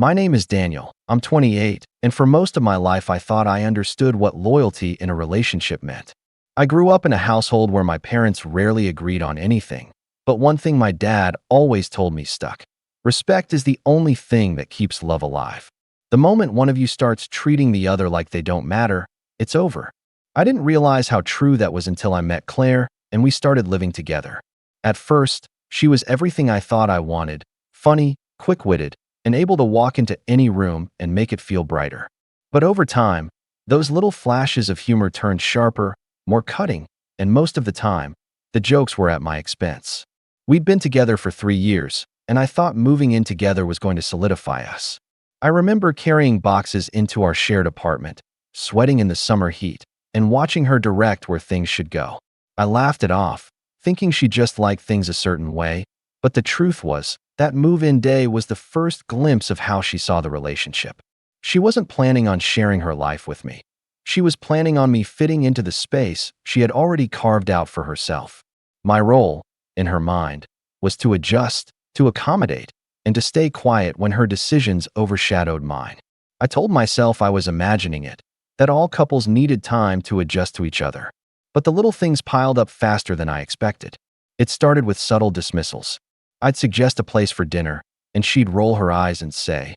My name is Daniel. I'm 28, and for most of my life I thought I understood what loyalty in a relationship meant. I grew up in a household where my parents rarely agreed on anything, but one thing my dad always told me stuck. Respect is the only thing that keeps love alive. The moment one of you starts treating the other like they don't matter, it's over. I didn't realize how true that was until I met Claire and we started living together. At first, she was everything I thought I wanted: funny, quick-witted, and able to walk into any room and make it feel brighter. But over time, those little flashes of humor turned sharper, more cutting, and most of the time, the jokes were at my expense. We'd been together for 3 years, and I thought moving in together was going to solidify us. I remember carrying boxes into our shared apartment, sweating in the summer heat, and watching her direct where things should go. I laughed it off, thinking she just liked things a certain way, but the truth was, that move-in day was the first glimpse of how she saw the relationship. She wasn't planning on sharing her life with me. She was planning on me fitting into the space she had already carved out for herself. My role, in her mind, was to adjust, to accommodate, and to stay quiet when her decisions overshadowed mine. I told myself I was imagining it, that all couples needed time to adjust to each other. But the little things piled up faster than I expected. It started with subtle dismissals. I'd suggest a place for dinner, and she'd roll her eyes and say,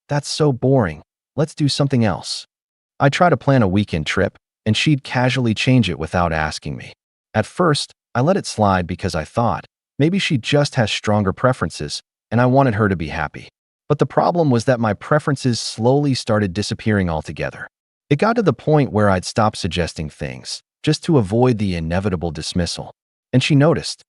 "That's so boring, let's do something else." I'd try to plan a weekend trip, and she'd casually change it without asking me. At first, I let it slide because I thought, maybe she just has stronger preferences, and I wanted her to be happy. But the problem was that my preferences slowly started disappearing altogether. It got to the point where I'd stop suggesting things, just to avoid the inevitable dismissal. And she noticed,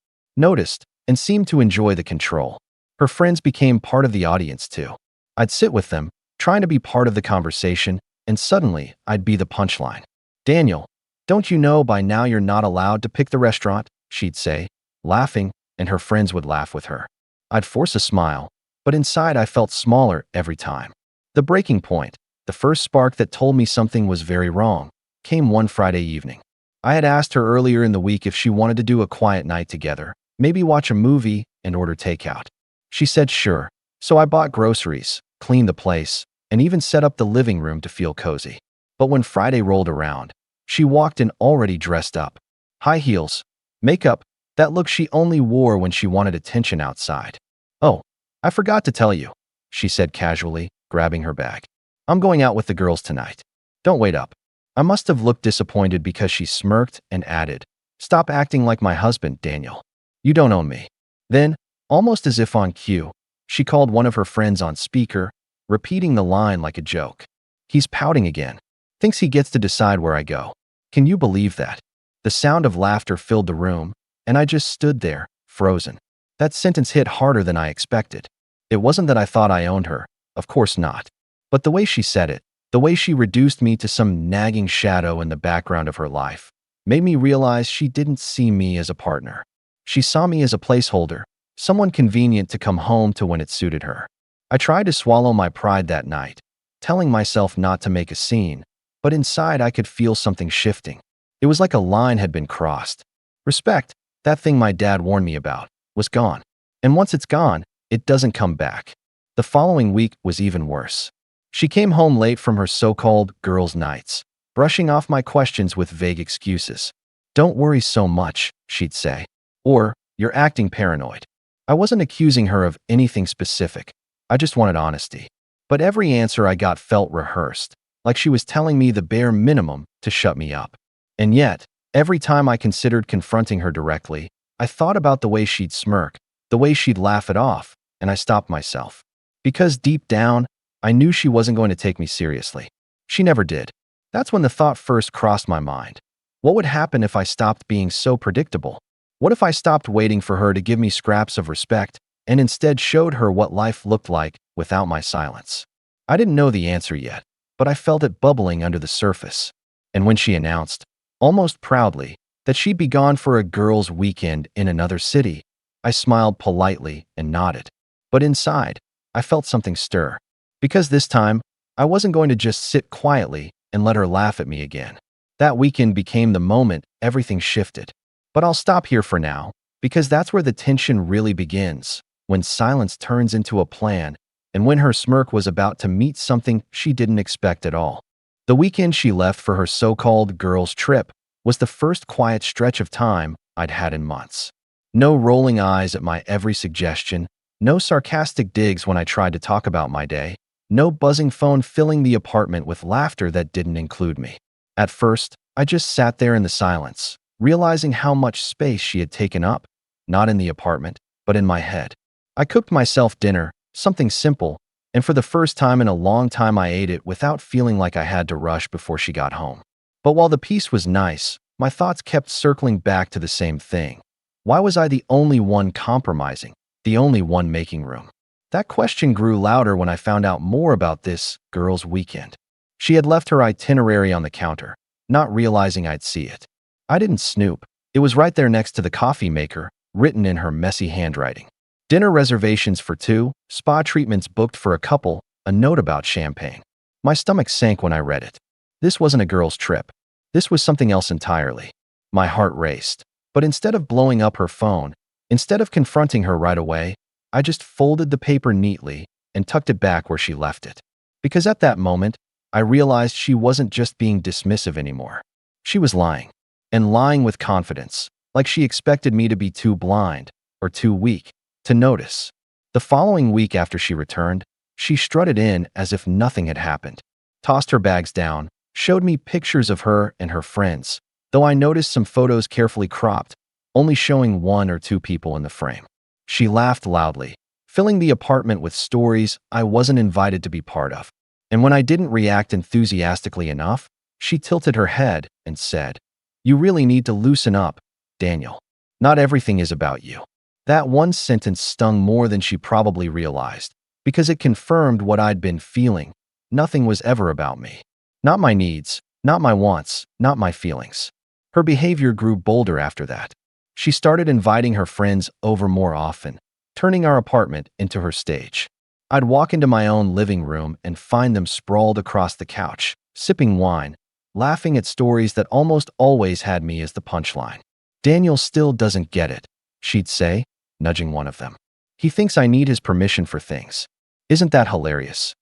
and seemed to enjoy the control. Her friends became part of the audience too. I'd sit with them, trying to be part of the conversation, and suddenly I'd be the punchline. "Daniel, don't you know by now you're not allowed to pick the restaurant?" she'd say, laughing, and her friends would laugh with her. I'd force a smile, but inside I felt smaller every time. The breaking point, the first spark that told me something was very wrong, came one Friday evening. I had asked her earlier in the week if she wanted to do a quiet night together, maybe watch a movie and order takeout. She said sure, so I bought groceries, cleaned the place, and even set up the living room to feel cozy. But when Friday rolled around, she walked in already dressed up. High heels, makeup, that look she only wore when she wanted attention outside. "Oh, I forgot to tell you," she said casually, grabbing her bag. "I'm going out with the girls tonight. Don't wait up." I must have looked disappointed because she smirked and added, "Stop acting like my husband, Daniel. You don't own me." Then, almost as if on cue, she called one of her friends on speaker, repeating the line like a joke. "He's pouting again. Thinks he gets to decide where I go." Can you believe that? The sound of laughter filled the room, and I just stood there, frozen. That sentence hit harder than I expected. It wasn't that I thought I owned her, of course not. But the way she said it, the way she reduced me to some nagging shadow in the background of her life, made me realize she didn't see me as a partner. She saw me as a placeholder, someone convenient to come home to when it suited her. I tried to swallow my pride that night, telling myself not to make a scene, but inside I could feel something shifting. It was like a line had been crossed. Respect, that thing my dad warned me about, was gone. And once it's gone, it doesn't come back. The following week was even worse. She came home late from her so-called girls' nights, brushing off my questions with vague excuses. "Don't worry so much," she'd say. Or, "You're acting paranoid." I wasn't accusing her of anything specific. I just wanted honesty. But every answer I got felt rehearsed, like she was telling me the bare minimum to shut me up. And yet, every time I considered confronting her directly, I thought about the way she'd smirk, the way she'd laugh it off, and I stopped myself. Because deep down, I knew she wasn't going to take me seriously. She never did. That's when the thought first crossed my mind. What would happen if I stopped being so predictable? What if I stopped waiting for her to give me scraps of respect and instead showed her what life looked like without my silence? I didn't know the answer yet, but I felt it bubbling under the surface. And when she announced, almost proudly, that she'd be gone for a girls' weekend in another city, I smiled politely and nodded. But inside, I felt something stir. Because this time, I wasn't going to just sit quietly and let her laugh at me again. That weekend became the moment everything shifted. But I'll stop here for now, because that's where the tension really begins, when silence turns into a plan and when her smirk was about to meet something she didn't expect at all. The weekend she left for her so-called girls' trip was the first quiet stretch of time I'd had in months. No rolling eyes at my every suggestion, no sarcastic digs when I tried to talk about my day, no buzzing phone filling the apartment with laughter that didn't include me. At first, I just sat there in the silence, realizing how much space she had taken up, not in the apartment, but in my head. I cooked myself dinner, something simple, and for the first time in a long time I ate it without feeling like I had to rush before she got home. But while the peace was nice, my thoughts kept circling back to the same thing. Why was I the only one compromising, the only one making room? That question grew louder when I found out more about this girl's weekend. She had left her itinerary on the counter, not realizing I'd see it. I didn't snoop. It was right there next to the coffee maker, written in her messy handwriting. Dinner reservations for 2, spa treatments booked for a couple, a note about champagne. My stomach sank when I read it. This wasn't a girl's trip. This was something else entirely. My heart raced. But instead of blowing up her phone, instead of confronting her right away, I just folded the paper neatly and tucked it back where she left it. Because at that moment, I realized she wasn't just being dismissive anymore. She was lying. And lying with confidence, like she expected me to be too blind or too weak to notice. The following week after she returned, she strutted in as if nothing had happened, tossed her bags down, showed me pictures of her and her friends, though I noticed some photos carefully cropped, only showing 1 or 2 people in the frame. She laughed loudly, filling the apartment with stories I wasn't invited to be part of. And when I didn't react enthusiastically enough, she tilted her head and said, "You really need to loosen up, Daniel. Not everything is about you." That one sentence stung more than she probably realized, because it confirmed what I'd been feeling. Nothing was ever about me. Not my needs, not my wants, not my feelings. Her behavior grew bolder after that. She started inviting her friends over more often, turning our apartment into her stage. I'd walk into my own living room and find them sprawled across the couch, sipping wine, laughing at stories that almost always had me as the punchline. "Daniel still doesn't get it," she'd say, nudging one of them. "He thinks I need his permission for things. Isn't that hilarious?"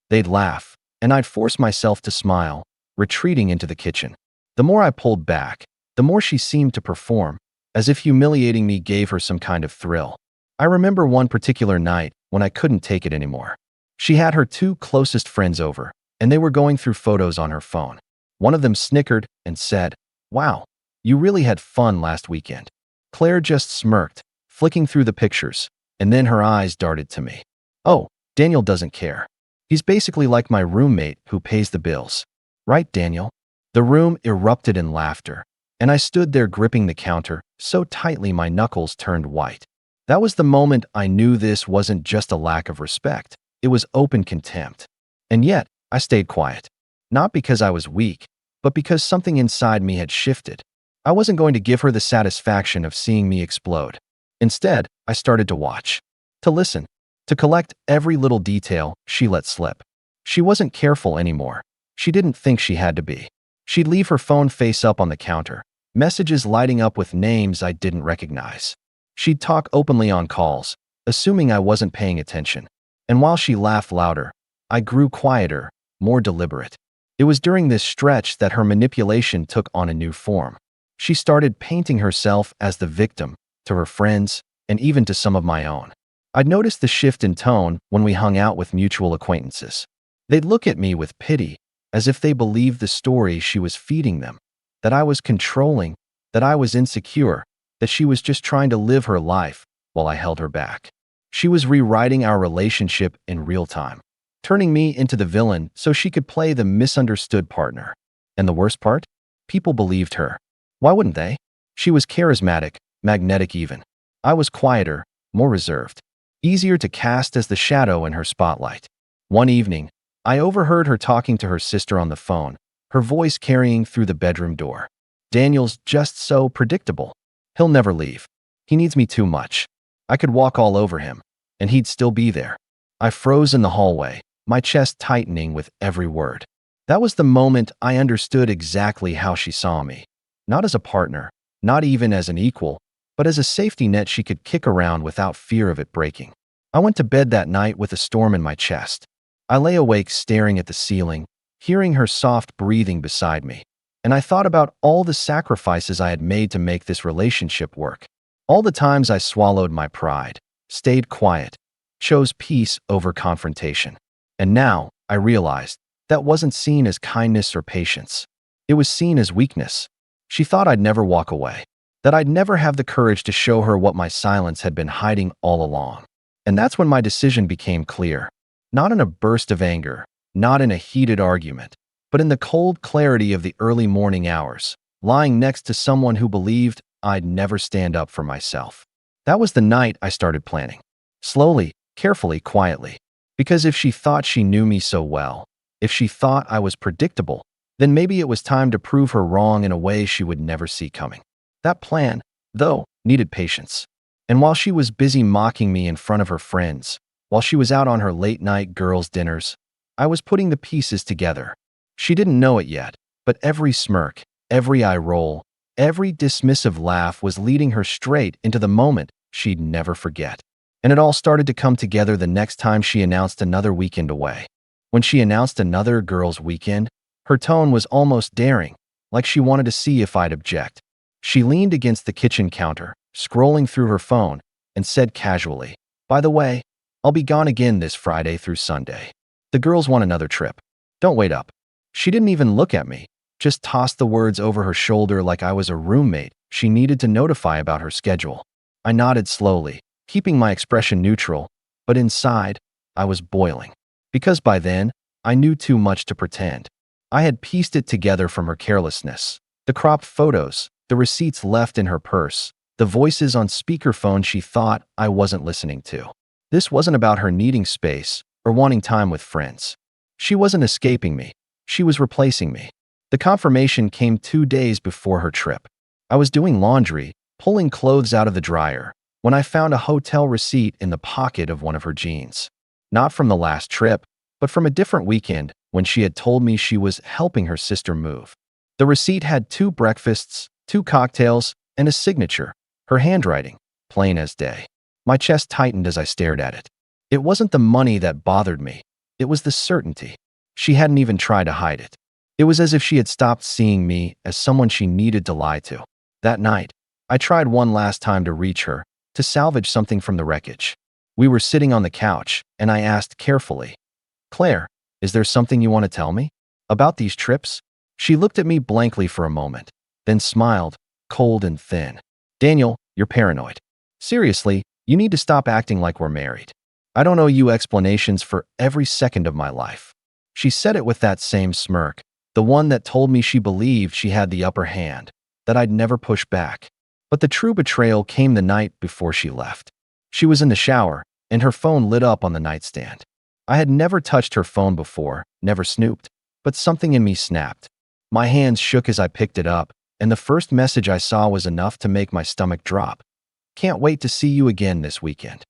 They'd laugh, and I'd force myself to smile, retreating into the kitchen. The more I pulled back, the more she seemed to perform, as if humiliating me gave her some kind of thrill. I remember one particular night when I couldn't take it anymore. She had her 2 closest friends over, and they were going through photos on her phone. One of them snickered and said, "Wow, you really had fun last weekend." Claire just smirked, flicking through the pictures, and then her eyes darted to me. "Oh, Daniel doesn't care. He's basically like my roommate who pays the bills. Right, Daniel?" The room erupted in laughter, and I stood there gripping the counter so tightly my knuckles turned white. That was the moment I knew this wasn't just a lack of respect. It was open contempt. And yet, I stayed quiet. Not because I was weak, but because something inside me had shifted. I wasn't going to give her the satisfaction of seeing me explode. Instead, I started to watch, to listen, to collect every little detail she let slip. She wasn't careful anymore. She didn't think she had to be. She'd leave her phone face up on the counter, messages lighting up with names I didn't recognize. She'd talk openly on calls, assuming I wasn't paying attention. And while she laughed louder, I grew quieter, more deliberate. It was during this stretch that her manipulation took on a new form. She started painting herself as the victim, to her friends, and even to some of my own. I'd noticed the shift in tone when we hung out with mutual acquaintances. They'd look at me with pity, as if they believed the story she was feeding them, that I was controlling, that I was insecure, that she was just trying to live her life while I held her back. She was rewriting our relationship in real time, turning me into the villain so she could play the misunderstood partner. And the worst part? People believed her. Why wouldn't they? She was charismatic, magnetic even. I was quieter, more reserved, easier to cast as the shadow in her spotlight. One evening, I overheard her talking to her sister on the phone, her voice carrying through the bedroom door. "Daniel's just so predictable. He'll never leave. He needs me too much. I could walk all over him, and he'd still be there." I froze in the hallway, my chest tightening with every word. That was the moment I understood exactly how she saw me. Not as a partner, not even as an equal, but as a safety net she could kick around without fear of it breaking. I went to bed that night with a storm in my chest. I lay awake staring at the ceiling, hearing her soft breathing beside me, and I thought about all the sacrifices I had made to make this relationship work. All the times I swallowed my pride, stayed quiet, chose peace over confrontation. And now, I realized, that wasn't seen as kindness or patience. It was seen as weakness. She thought I'd never walk away, that I'd never have the courage to show her what my silence had been hiding all along. And that's when my decision became clear. Not in a burst of anger, not in a heated argument, but in the cold clarity of the early morning hours, lying next to someone who believed I'd never stand up for myself. That was the night I started planning. Slowly, carefully, quietly. Because if she thought she knew me so well, if she thought I was predictable, then maybe it was time to prove her wrong in a way she would never see coming. That plan, though, needed patience. And while she was busy mocking me in front of her friends, while she was out on her late-night girls' dinners, I was putting the pieces together. She didn't know it yet, but every smirk, every eye roll, every dismissive laugh was leading her straight into the moment she'd never forget. And it all started to come together the next time she announced another weekend away. When she announced another girls' weekend, her tone was almost daring, like she wanted to see if I'd object. She leaned against the kitchen counter, scrolling through her phone, and said casually, "By the way, I'll be gone again this Friday through Sunday. The girls want another trip. Don't wait up." She didn't even look at me, just tossed the words over her shoulder like I was a roommate she needed to notify about her schedule. I nodded slowly, keeping my expression neutral, but inside, I was boiling. Because by then, I knew too much to pretend. I had pieced it together from her carelessness. The cropped photos, the receipts left in her purse, the voices on speakerphone she thought I wasn't listening to. This wasn't about her needing space or wanting time with friends. She wasn't escaping me. She was replacing me. The confirmation came 2 days before her trip. I was doing laundry, pulling clothes out of the dryer, when I found a hotel receipt in the pocket of one of her jeans. Not from the last trip, but from a different weekend when she had told me she was helping her sister move. The receipt had 2 breakfasts, 2 cocktails, and a signature, her handwriting, plain as day. My chest tightened as I stared at it. It wasn't the money that bothered me. It was the certainty. She hadn't even tried to hide it. It was as if she had stopped seeing me as someone she needed to lie to. That night, I tried one last time to reach her, to salvage something from the wreckage. We were sitting on the couch, and I asked carefully, "Claire, is there something you want to tell me? About these trips?" She looked at me blankly for a moment, then smiled, cold and thin. "Daniel, you're paranoid. Seriously, you need to stop acting like we're married. I don't owe you explanations for every second of my life." She said it with that same smirk, the one that told me she believed she had the upper hand, that I'd never push back. But the true betrayal came the night before she left. She was in the shower, and her phone lit up on the nightstand. I had never touched her phone before, never snooped, but something in me snapped. My hands shook as I picked it up, and the first message I saw was enough to make my stomach drop. "Can't wait to see you again this weekend."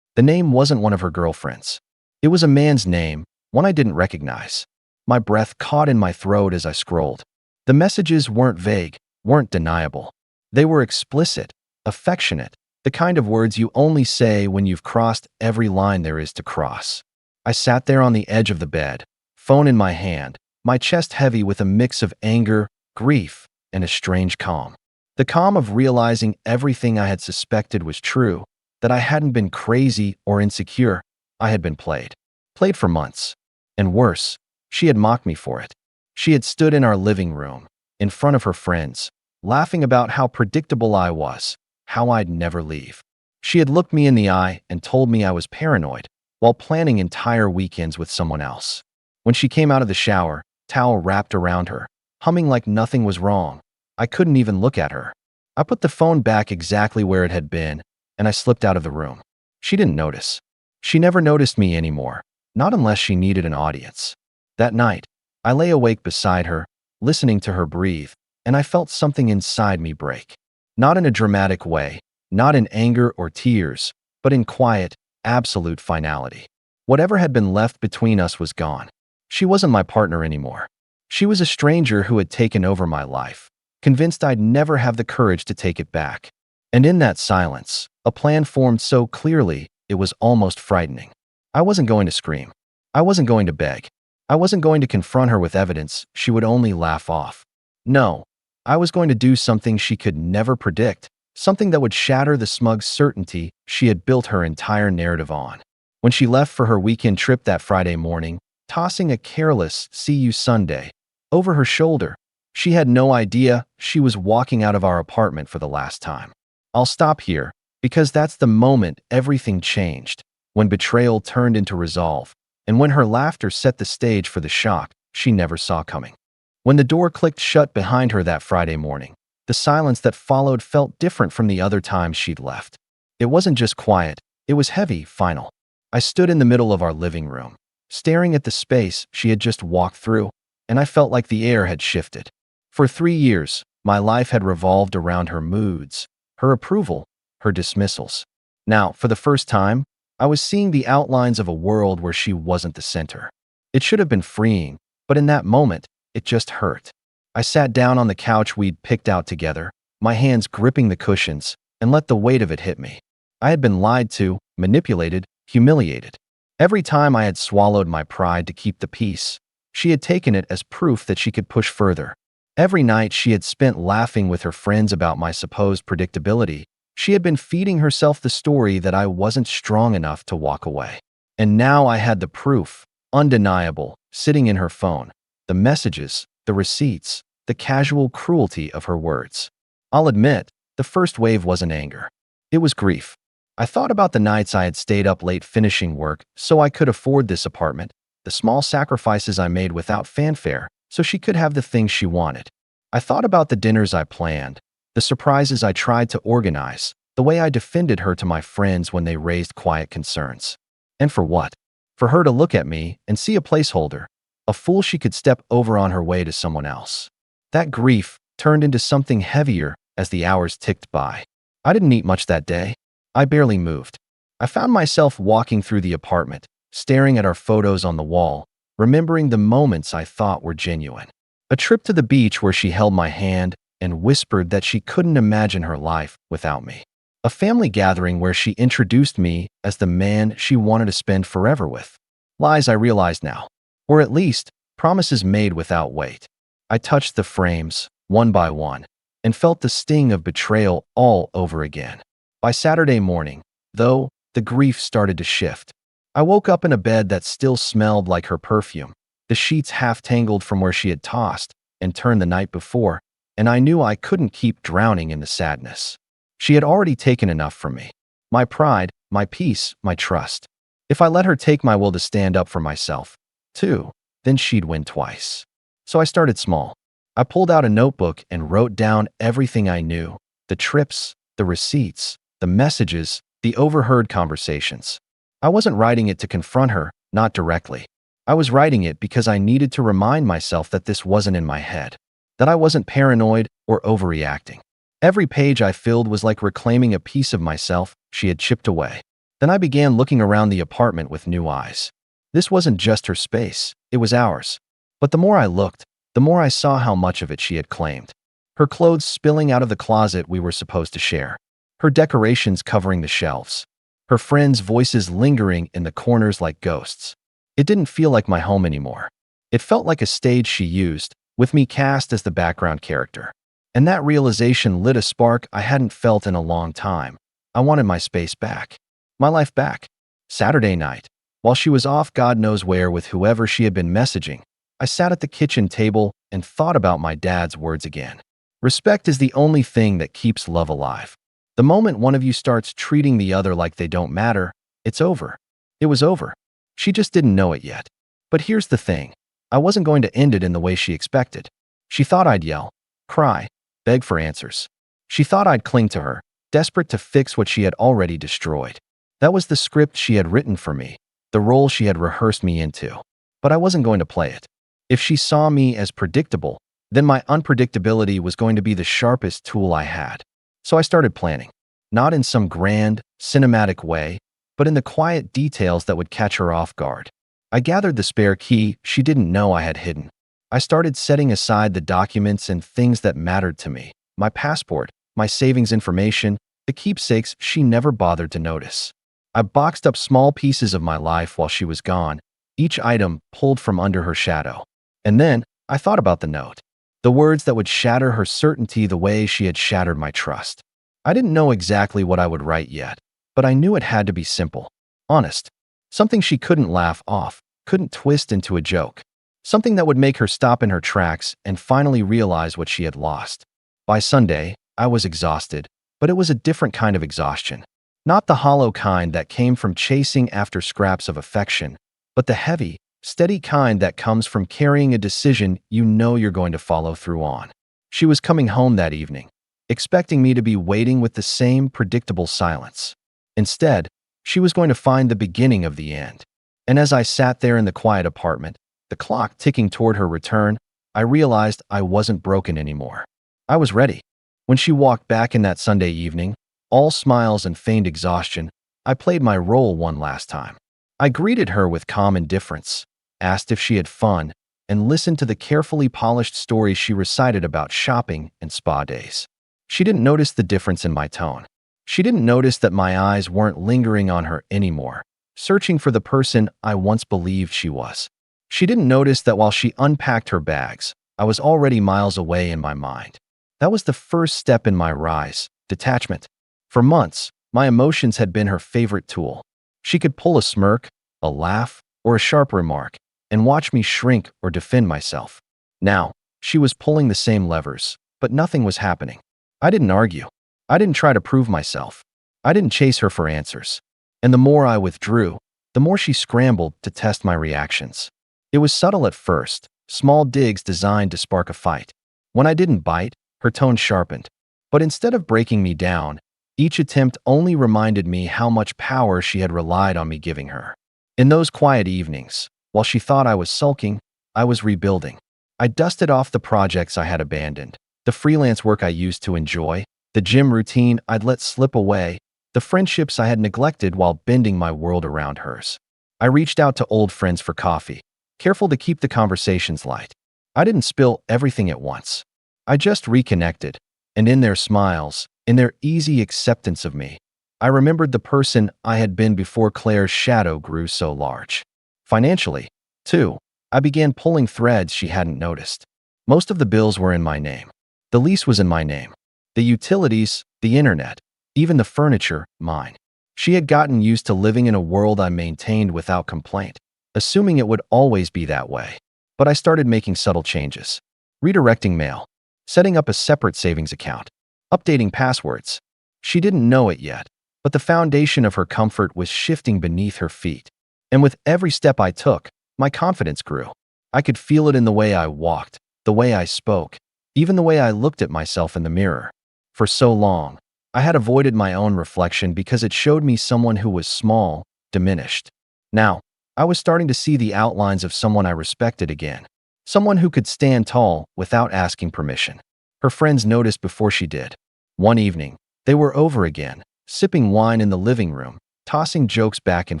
The name wasn't one of her girlfriends. It was a man's name, one I didn't recognize. My breath caught in my throat as I scrolled. The messages weren't vague, weren't deniable. They were explicit, affectionate, the kind of words you only say when you've crossed every line there is to cross. I sat there on the edge of the bed, phone in my hand, my chest heavy with a mix of anger, grief, and a strange calm. The calm of realizing everything I had suspected was true, that I hadn't been crazy or insecure. I had been played. Played for months. And worse, she had mocked me for it. She had stood in our living room, in front of her friends, laughing about how predictable I was, how I'd never leave. She had looked me in the eye and told me I was paranoid, while planning entire weekends with someone else. When she came out of the shower, towel wrapped around her, humming like nothing was wrong, I couldn't even look at her. I put the phone back exactly where it had been, and I slipped out of the room. She didn't notice. She never noticed me anymore, not unless she needed an audience. That night, I lay awake beside her, listening to her breathe, and I felt something inside me break. Not in a dramatic way, not in anger or tears, but in quiet, absolute finality. Whatever had been left between us was gone. She wasn't my partner anymore. She was a stranger who had taken over my life, convinced I'd never have the courage to take it back. And in that silence, a plan formed so clearly it was almost frightening. I wasn't going to scream. I wasn't going to beg. I wasn't going to confront her with evidence she would only laugh off. No, I was going to do something she could never predict, something that would shatter the smug certainty she had built her entire narrative on. When she left for her weekend trip that Friday morning, tossing a careless "see you Sunday" over her shoulder, she had no idea she was walking out of our apartment for the last time. I'll stop here, because that's the moment everything changed, when betrayal turned into resolve, and when her laughter set the stage for the shock she never saw coming. When the door clicked shut behind her that Friday morning, the silence that followed felt different from the other times she'd left. It wasn't just quiet, it was heavy, final. I stood in the middle of our living room, staring at the space she had just walked through, and I felt like the air had shifted. For 3 years, my life had revolved around her moods, her approval, her dismissals. Now, for the first time, I was seeing the outlines of a world where she wasn't the center. It should have been freeing, but in that moment, it just hurt. I sat down on the couch we'd picked out together, my hands gripping the cushions, and let the weight of it hit me. I had been lied to, manipulated, humiliated. Every time I had swallowed my pride to keep the peace, she had taken it as proof that she could push further. Every night she had spent laughing with her friends about my supposed predictability, she had been feeding herself the story that I wasn't strong enough to walk away. And now I had the proof, undeniable, sitting in her phone, the messages, the receipts, the casual cruelty of her words. I'll admit, the first wave wasn't anger. It was grief. I thought about the nights I had stayed up late finishing work so I could afford this apartment, the small sacrifices I made without fanfare so she could have the things she wanted. I thought about the dinners I planned, the surprises I tried to organize, the way I defended her to my friends when they raised quiet concerns. And for what? For her to look at me and see a placeholder, a fool she could step over on her way to someone else. That grief turned into something heavier as the hours ticked by. I didn't eat much that day. I barely moved. I found myself walking through the apartment, staring at our photos on the wall, remembering the moments I thought were genuine. A trip to the beach where she held my hand and whispered that she couldn't imagine her life without me. A family gathering where she introduced me as the man she wanted to spend forever with. Lies I realized now. Or at least, promises made without weight. I touched the frames, one by one, and felt the sting of betrayal all over again. By Saturday morning, though, the grief started to shift. I woke up in a bed that still smelled like her perfume, the sheets half tangled from where she had tossed and turned the night before, and I knew I couldn't keep drowning in the sadness. She had already taken enough from me. My pride, my peace, my trust. If I let her take my will to stand up for myself, too, then she'd win twice. So I started small. I pulled out a notebook and wrote down everything I knew, the trips, the receipts, the messages, the overheard conversations. I wasn't writing it to confront her, not directly. I was writing it because I needed to remind myself that this wasn't in my head, that I wasn't paranoid or overreacting. Every page I filled was like reclaiming a piece of myself she had chipped away. Then I began looking around the apartment with new eyes. This wasn't just her space, it was ours. But the more I looked, the more I saw how much of it she had claimed. Her clothes spilling out of the closet we were supposed to share. Her decorations covering the shelves. Her friends' voices lingering in the corners like ghosts. It didn't feel like my home anymore. It felt like a stage she used, with me cast as the background character. And that realization lit a spark I hadn't felt in a long time. I wanted my space back. My life back. Saturday night, while she was off God knows where with whoever she had been messaging, I sat at the kitchen table and thought about my dad's words again. Respect is the only thing that keeps love alive. The moment one of you starts treating the other like they don't matter, it's over. It was over. She just didn't know it yet. But here's the thing. I wasn't going to end it in the way she expected. She thought I'd yell, cry, beg for answers. She thought I'd cling to her, desperate to fix what she had already destroyed. That was the script she had written for me, the role she had rehearsed me into. But I wasn't going to play it. If she saw me as predictable, then my unpredictability was going to be the sharpest tool I had. So I started planning, not in some grand, cinematic way, but in the quiet details that would catch her off guard. I gathered the spare key she didn't know I had hidden. I started setting aside the documents and things that mattered to me, my passport, my savings information, the keepsakes she never bothered to notice. I boxed up small pieces of my life while she was gone, each item pulled from under her shadow. And then I thought about the note, the words that would shatter her certainty the way she had shattered my trust. I didn't know exactly what I would write yet, but I knew it had to be simple, honest, something she couldn't laugh off, couldn't twist into a joke, something that would make her stop in her tracks and finally realize what she had lost. By Sunday, I was exhausted, but it was a different kind of exhaustion. Not the hollow kind that came from chasing after scraps of affection, but the heavy, steady kind that comes from carrying a decision you know you're going to follow through on. She was coming home that evening, expecting me to be waiting with the same predictable silence. Instead, she was going to find the beginning of the end. And as I sat there in the quiet apartment, the clock ticking toward her return, I realized I wasn't broken anymore. I was ready. When she walked back in that Sunday evening, all smiles and feigned exhaustion, I played my role one last time. I greeted her with calm indifference, asked if she had fun, and listened to the carefully polished stories she recited about shopping and spa days. She didn't notice the difference in my tone. She didn't notice that my eyes weren't lingering on her anymore, searching for the person I once believed she was. She didn't notice that while she unpacked her bags, I was already miles away in my mind. That was the first step in my rise, detachment. For months, my emotions had been her favorite tool. She could pull a smirk, a laugh, or a sharp remark, and watch me shrink or defend myself. Now, she was pulling the same levers, but nothing was happening. I didn't argue. I didn't try to prove myself. I didn't chase her for answers. And the more I withdrew, the more she scrambled to test my reactions. It was subtle at first, small digs designed to spark a fight. When I didn't bite, her tone sharpened. But instead of breaking me down, each attempt only reminded me how much power she had relied on me giving her. In those quiet evenings, while she thought I was sulking, I was rebuilding. I dusted off the projects I had abandoned, the freelance work I used to enjoy, the gym routine I'd let slip away, the friendships I had neglected while bending my world around hers. I reached out to old friends for coffee, careful to keep the conversations light. I didn't spill everything at once. I just reconnected, and in their smiles, in their easy acceptance of me, I remembered the person I had been before Claire's shadow grew so large. Financially, too, I began pulling threads she hadn't noticed. Most of the bills were in my name. The lease was in my name. The utilities, the internet, even the furniture, mine. She had gotten used to living in a world I maintained without complaint, assuming it would always be that way. But I started making subtle changes. Redirecting mail, setting up a separate savings account, updating passwords. She didn't know it yet, but the foundation of her comfort was shifting beneath her feet. And with every step I took, my confidence grew. I could feel it in the way I walked, the way I spoke, even the way I looked at myself in the mirror. For so long, I had avoided my own reflection because it showed me someone who was small, diminished. Now, I was starting to see the outlines of someone I respected again, someone who could stand tall without asking permission. Her friends noticed before she did. One evening, they were over again, sipping wine in the living room, tossing jokes back and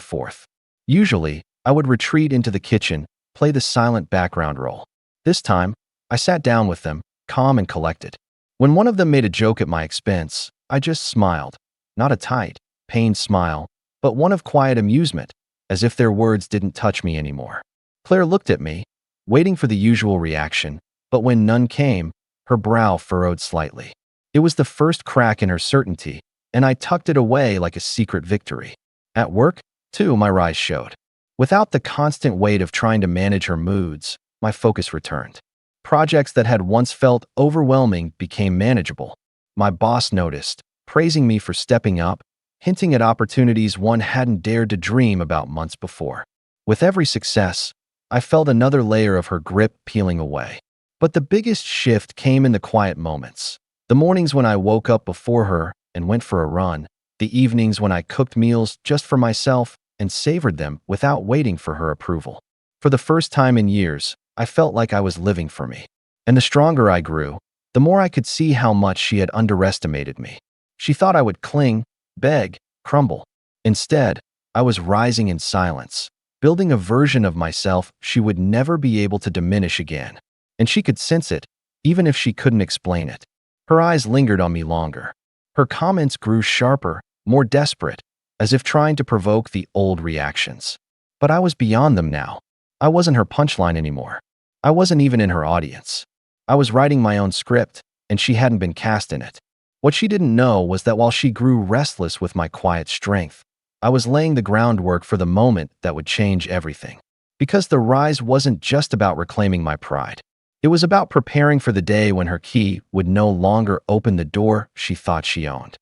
forth. Usually, I would retreat into the kitchen, play the silent background role. This time, I sat down with them, calm and collected. When one of them made a joke at my expense, I just smiled. Not a tight, pained smile, but one of quiet amusement, as if their words didn't touch me anymore. Claire looked at me, waiting for the usual reaction, but when none came, her brow furrowed slightly. It was the first crack in her certainty, and I tucked it away like a secret victory. At work, too, my rise showed. Without the constant weight of trying to manage her moods, my focus returned. Projects that had once felt overwhelming became manageable. My boss noticed, praising me for stepping up, hinting at opportunities one hadn't dared to dream about months before. With every success, I felt another layer of her grip peeling away. But the biggest shift came in the quiet moments. The mornings when I woke up before her and went for a run, the evenings when I cooked meals just for myself and savored them without waiting for her approval. For the first time in years, I felt like I was living for me. And the stronger I grew, the more I could see how much she had underestimated me. She thought I would cling, beg, crumble. Instead, I was rising in silence, building a version of myself she would never be able to diminish again. And she could sense it, even if she couldn't explain it. Her eyes lingered on me longer. Her comments grew sharper, more desperate, as if trying to provoke the old reactions. But I was beyond them now. I wasn't her punchline anymore. I wasn't even in her audience. I was writing my own script, and she hadn't been cast in it. What she didn't know was that while she grew restless with my quiet strength, I was laying the groundwork for the moment that would change everything. Because the rise wasn't just about reclaiming my pride. It was about preparing for the day when her key would no longer open the door she thought she owned.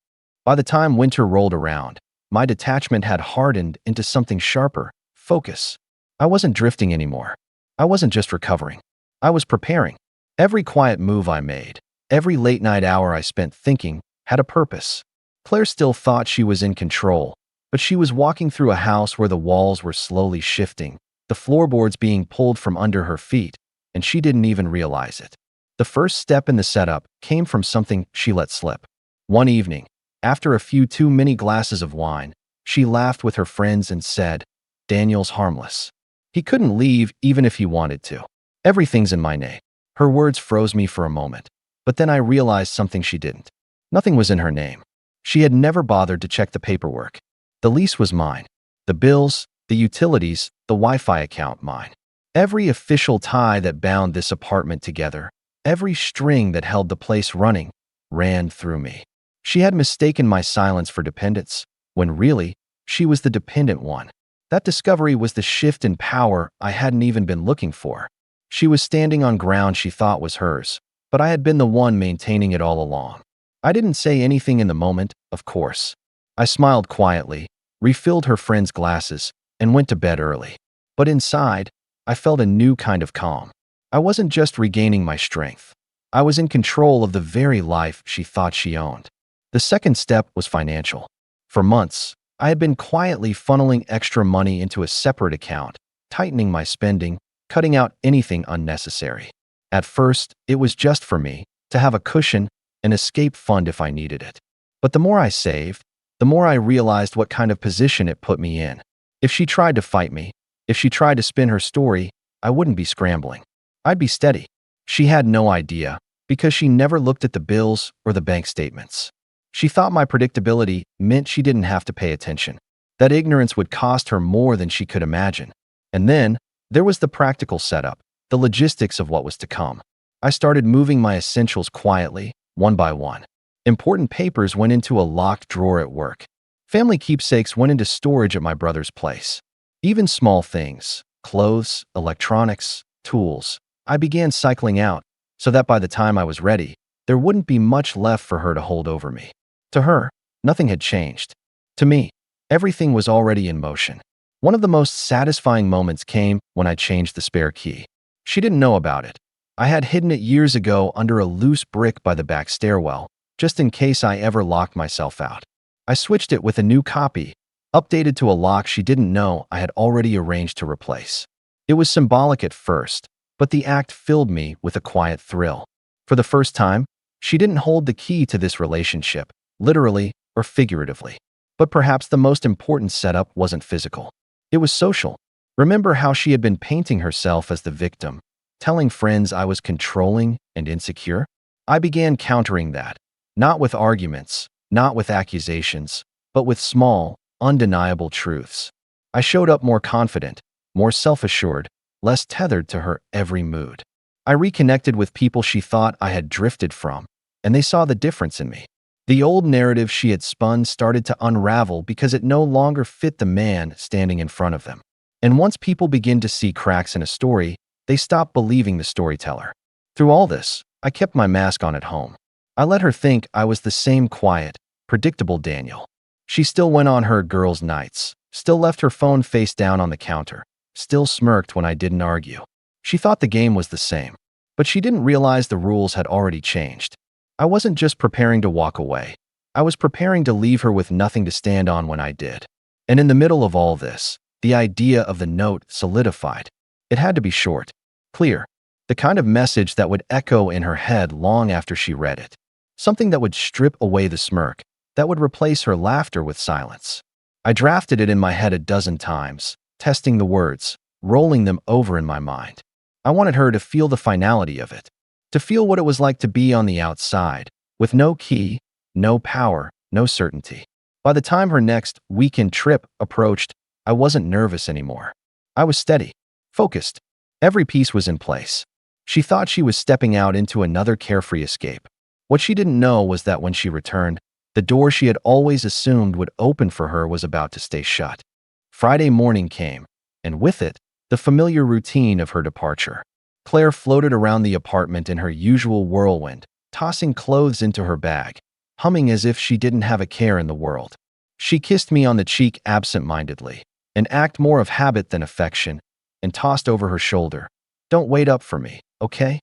By the time winter rolled around, my detachment had hardened into something sharper: focus. I wasn't drifting anymore. I wasn't just recovering. I was preparing. Every quiet move I made, every late-night hour I spent thinking, had a purpose. Claire still thought she was in control, but she was walking through a house where the walls were slowly shifting, the floorboards being pulled from under her feet, and she didn't even realize it. The first step in the setup came from something she let slip. One evening, after a few too many glasses of wine, she laughed with her friends and said, "Daniel's harmless. He couldn't leave even if he wanted to. Everything's in my name." Her words froze me for a moment, but then I realized something she didn't. Nothing was in her name. She had never bothered to check the paperwork. The lease was mine. The bills, the utilities, the Wi-Fi account mine. Every official tie that bound this apartment together, every string that held the place running, ran through me. She had mistaken my silence for dependence, when really, she was the dependent one. That discovery was the shift in power I hadn't even been looking for. She was standing on ground she thought was hers, but I had been the one maintaining it all along. I didn't say anything in the moment, of course. I smiled quietly, refilled her friend's glasses, and went to bed early. But inside, I felt a new kind of calm. I wasn't just regaining my strength. I was in control of the very life she thought she owned. The second step was financial. For months, I had been quietly funneling extra money into a separate account, tightening my spending, cutting out anything unnecessary. At first, it was just for me, to have a cushion, an escape fund if I needed it. But the more I saved, the more I realized what kind of position it put me in. If she tried to fight me, if she tried to spin her story, I wouldn't be scrambling. I'd be steady. She had no idea, because she never looked at the bills or the bank statements. She thought my predictability meant she didn't have to pay attention, that ignorance would cost her more than she could imagine. And then, there was the practical setup, the logistics of what was to come. I started moving my essentials quietly, one by one. Important papers went into a locked drawer at work. Family keepsakes went into storage at my brother's place. Even small things, clothes, electronics, tools, I began cycling out, so that by the time I was ready, there wouldn't be much left for her to hold over me. To her, nothing had changed. To me, everything was already in motion. One of the most satisfying moments came when I changed the spare key. She didn't know about it. I had hidden it years ago under a loose brick by the back stairwell, just in case I ever locked myself out. I switched it with a new copy, updated to a lock she didn't know I had already arranged to replace. It was symbolic at first, but the act filled me with a quiet thrill. For the first time, she didn't hold the key to this relationship, literally or figuratively. But perhaps the most important setup wasn't physical. It was social. Remember how she had been painting herself as the victim, telling friends I was controlling and insecure? I began countering that, not with arguments, not with accusations, but with small, undeniable truths. I showed up more confident, more self-assured, less tethered to her every mood. I reconnected with people she thought I had drifted from, and they saw the difference in me. The old narrative she had spun started to unravel because it no longer fit the man standing in front of them. And once people begin to see cracks in a story, they stop believing the storyteller. Through all this, I kept my mask on at home. I let her think I was the same quiet, predictable Daniel. She still went on her girls' nights, still left her phone face down on the counter, still smirked when I didn't argue. She thought the game was the same, but she didn't realize the rules had already changed. I wasn't just preparing to walk away. I was preparing to leave her with nothing to stand on when I did. And in the middle of all this, the idea of the note solidified. It had to be short, clear, the kind of message that would echo in her head long after she read it. Something that would strip away the smirk, that would replace her laughter with silence. I drafted it in my head a dozen times, testing the words, rolling them over in my mind. I wanted her to feel the finality of it, to feel what it was like to be on the outside, with no key, no power, no certainty. By the time her next weekend trip approached, I wasn't nervous anymore. I was steady, focused. Every piece was in place. She thought she was stepping out into another carefree escape. What she didn't know was that when she returned, the door she had always assumed would open for her was about to stay shut. Friday morning came, and with it, the familiar routine of her departure. Claire floated around the apartment in her usual whirlwind, tossing clothes into her bag, humming as if she didn't have a care in the world. She kissed me on the cheek absent-mindedly, an act more of habit than affection, and tossed over her shoulder, "Don't wait up for me, okay?"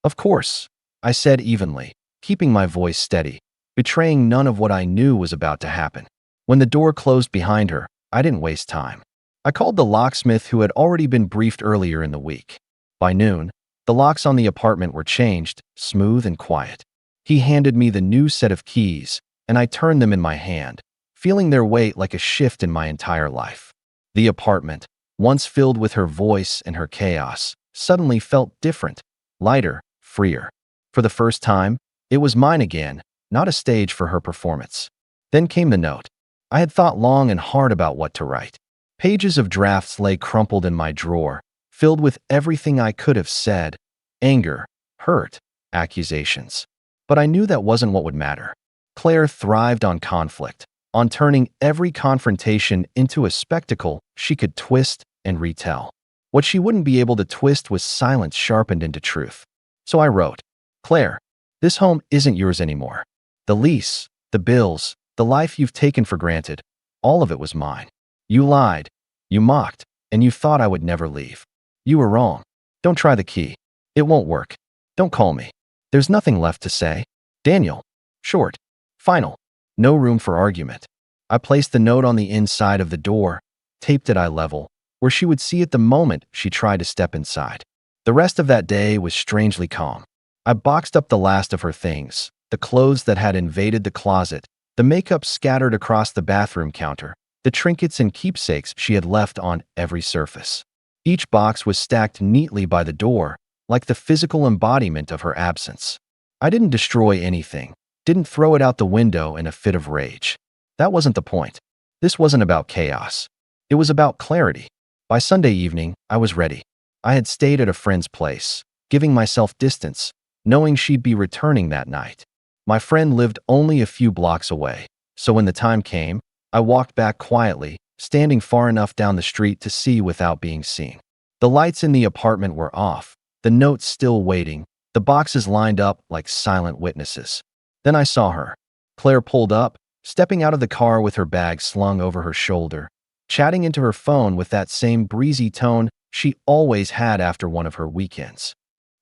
"Of course," I said evenly, keeping my voice steady, betraying none of what I knew was about to happen. When the door closed behind her, I didn't waste time. I called the locksmith who had already been briefed earlier in the week. By noon, the locks on the apartment were changed, smooth and quiet. He handed me the new set of keys, and I turned them in my hand, feeling their weight like a shift in my entire life. The apartment, once filled with her voice and her chaos, suddenly felt different, lighter, freer. For the first time, it was mine again, not a stage for her performance. Then came the note. I had thought long and hard about what to write. Pages of drafts lay crumpled in my drawer, filled with everything I could have said: anger, hurt, accusations. But I knew that wasn't what would matter. Claire thrived on conflict, on turning every confrontation into a spectacle she could twist and retell. What she wouldn't be able to twist was silence sharpened into truth. So I wrote, "Claire, this home isn't yours anymore. The lease, the bills, the life you've taken for granted, all of it was mine. You lied, you mocked, and you thought I would never leave. You were wrong. Don't try the key. It won't work. Don't call me. There's nothing left to say. Daniel." Short. Final. No room for argument. I placed the note on the inside of the door, taped it eye level, where she would see it the moment she tried to step inside. The rest of that day was strangely calm. I boxed up the last of her things, the clothes that had invaded the closet, the makeup scattered across the bathroom counter, the trinkets and keepsakes she had left on every surface. Each box was stacked neatly by the door, like the physical embodiment of her absence. I didn't destroy anything, didn't throw it out the window in a fit of rage. That wasn't the point. This wasn't about chaos. It was about clarity. By Sunday evening, I was ready. I had stayed at a friend's place, giving myself distance, knowing she'd be returning that night. My friend lived only a few blocks away, so when the time came, I walked back quietly, standing far enough down the street to see without being seen. The lights in the apartment were off, the notes still waiting, the boxes lined up like silent witnesses. Then I saw her. Claire pulled up, stepping out of the car with her bag slung over her shoulder, chatting into her phone with that same breezy tone she always had after one of her weekends.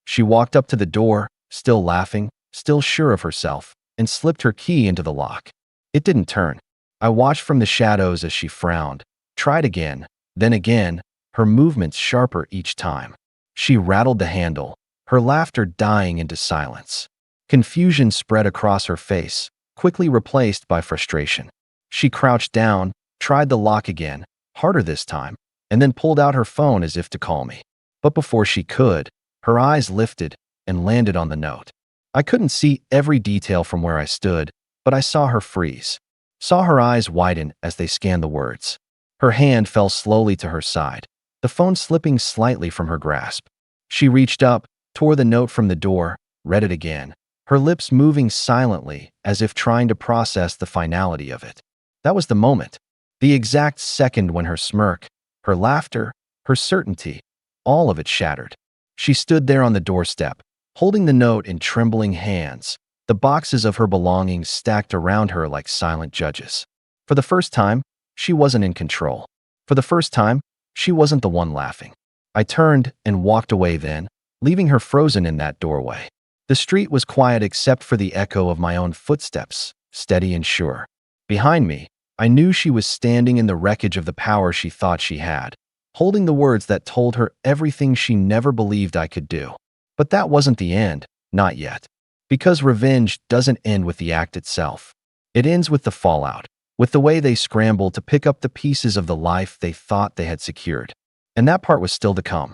She walked up to the door, still laughing, still sure of herself, and slipped her key into the lock. It didn't turn. I watched from the shadows as she frowned, tried again, then again, her movements sharper each time. She rattled the handle, her laughter dying into silence. Confusion spread across her face, quickly replaced by frustration. She crouched down, tried the lock again, harder this time, and then pulled out her phone as if to call me. But before she could, her eyes lifted and landed on the note. I couldn't see every detail from where I stood, but I saw her freeze. Saw her eyes widen as they scanned the words. Her hand fell slowly to her side, the phone slipping slightly from her grasp. She reached up, tore the note from the door, read it again, her lips moving silently as if trying to process the finality of it. That was the moment, the exact second when her smirk, her laughter, her certainty, all of it shattered. She stood there on the doorstep, holding the note in trembling hands, the boxes of her belongings stacked around her like silent judges. For the first time, she wasn't in control. For the first time, she wasn't the one laughing. I turned and walked away then, leaving her frozen in that doorway. The street was quiet except for the echo of my own footsteps, steady and sure. Behind me, I knew she was standing in the wreckage of the power she thought she had, holding the words that told her everything she never believed I could do. But that wasn't the end, not yet. Because revenge doesn't end with the act itself. It ends with the fallout, with the way they scramble to pick up the pieces of the life they thought they had secured. And that part was still to come.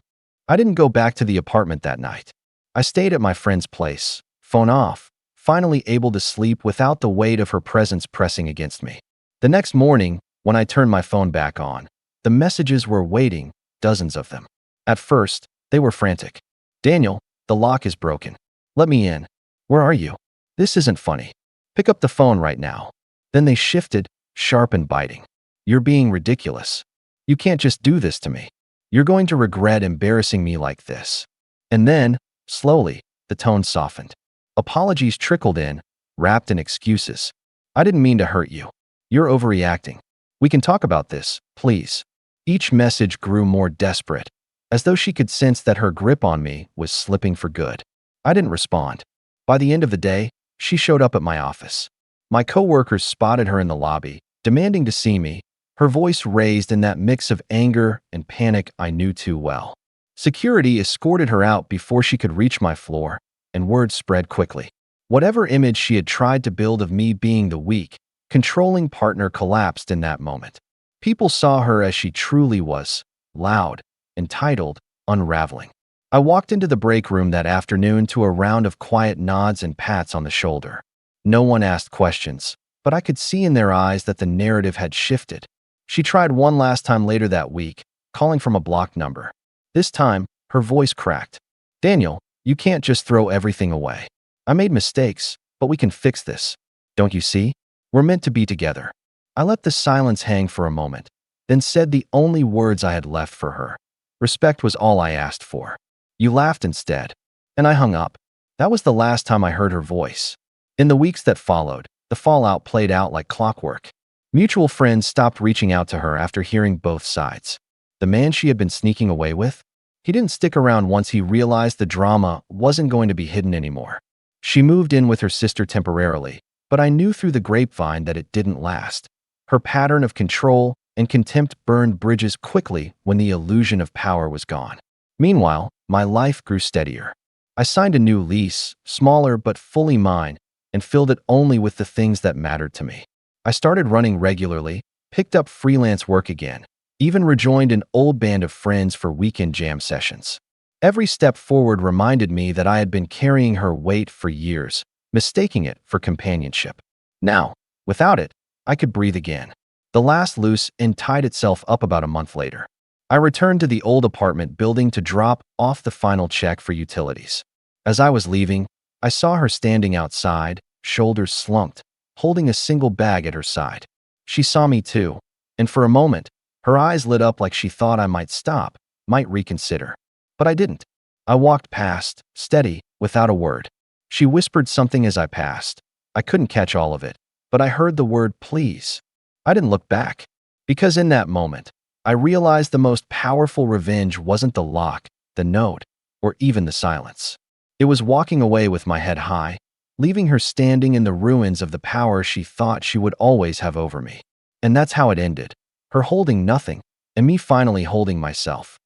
I didn't go back to the apartment that night. I stayed at my friend's place, phone off, finally able to sleep without the weight of her presence pressing against me. The next morning, when I turned my phone back on, the messages were waiting, dozens of them. At first, they were frantic. Daniel, the lock is broken. Let me in. Where are you? This isn't funny. Pick up the phone right now. Then they shifted, sharp and biting. You're being ridiculous. You can't just do this to me. You're going to regret embarrassing me like this. And then, slowly, the tone softened. Apologies trickled in, wrapped in excuses. I didn't mean to hurt you. You're overreacting. We can talk about this, please. Each message grew more desperate, as though she could sense that her grip on me was slipping for good. I didn't respond. By the end of the day, she showed up at my office. My coworkers spotted her in the lobby, demanding to see me, her voice raised in that mix of anger and panic I knew too well. Security escorted her out before she could reach my floor, and word spread quickly. Whatever image she had tried to build of me being the weak, controlling partner collapsed in that moment. People saw her as she truly was, loud, entitled, unraveling. I walked into the break room that afternoon to a round of quiet nods and pats on the shoulder. No one asked questions, but I could see in their eyes that the narrative had shifted. She tried one last time later that week, calling from a blocked number. This time, her voice cracked. Daniel, you can't just throw everything away. I made mistakes, but we can fix this. Don't you see? We're meant to be together. I let the silence hang for a moment, then said the only words I had left for her. Respect was all I asked for. You laughed instead, and I hung up. That was the last time I heard her voice. In the weeks that followed, the fallout played out like clockwork. Mutual friends stopped reaching out to her after hearing both sides. The man she had been sneaking away with? He didn't stick around once he realized the drama wasn't going to be hidden anymore. She moved in with her sister temporarily, but I knew through the grapevine that it didn't last. Her pattern of control and contempt burned bridges quickly when the illusion of power was gone. Meanwhile, my life grew steadier. I signed a new lease, smaller but fully mine, and filled it only with the things that mattered to me. I started running regularly, picked up freelance work again, even rejoined an old band of friends for weekend jam sessions. Every step forward reminded me that I had been carrying her weight for years, mistaking it for companionship. Now, without it, I could breathe again. The last loose end tied itself up about a month later. I returned to the old apartment building to drop off the final check for utilities. As I was leaving, I saw her standing outside, shoulders slumped, holding a single bag at her side. She saw me too, and for a moment, her eyes lit up like she thought I might stop, might reconsider. But I didn't. I walked past, steady, without a word. She whispered something as I passed. I couldn't catch all of it, but I heard the word please. I didn't look back, because in that moment, I realized the most powerful revenge wasn't the lock, the note, or even the silence. It was walking away with my head high, leaving her standing in the ruins of the power she thought she would always have over me. And that's how it ended, her holding nothing, and me finally holding myself.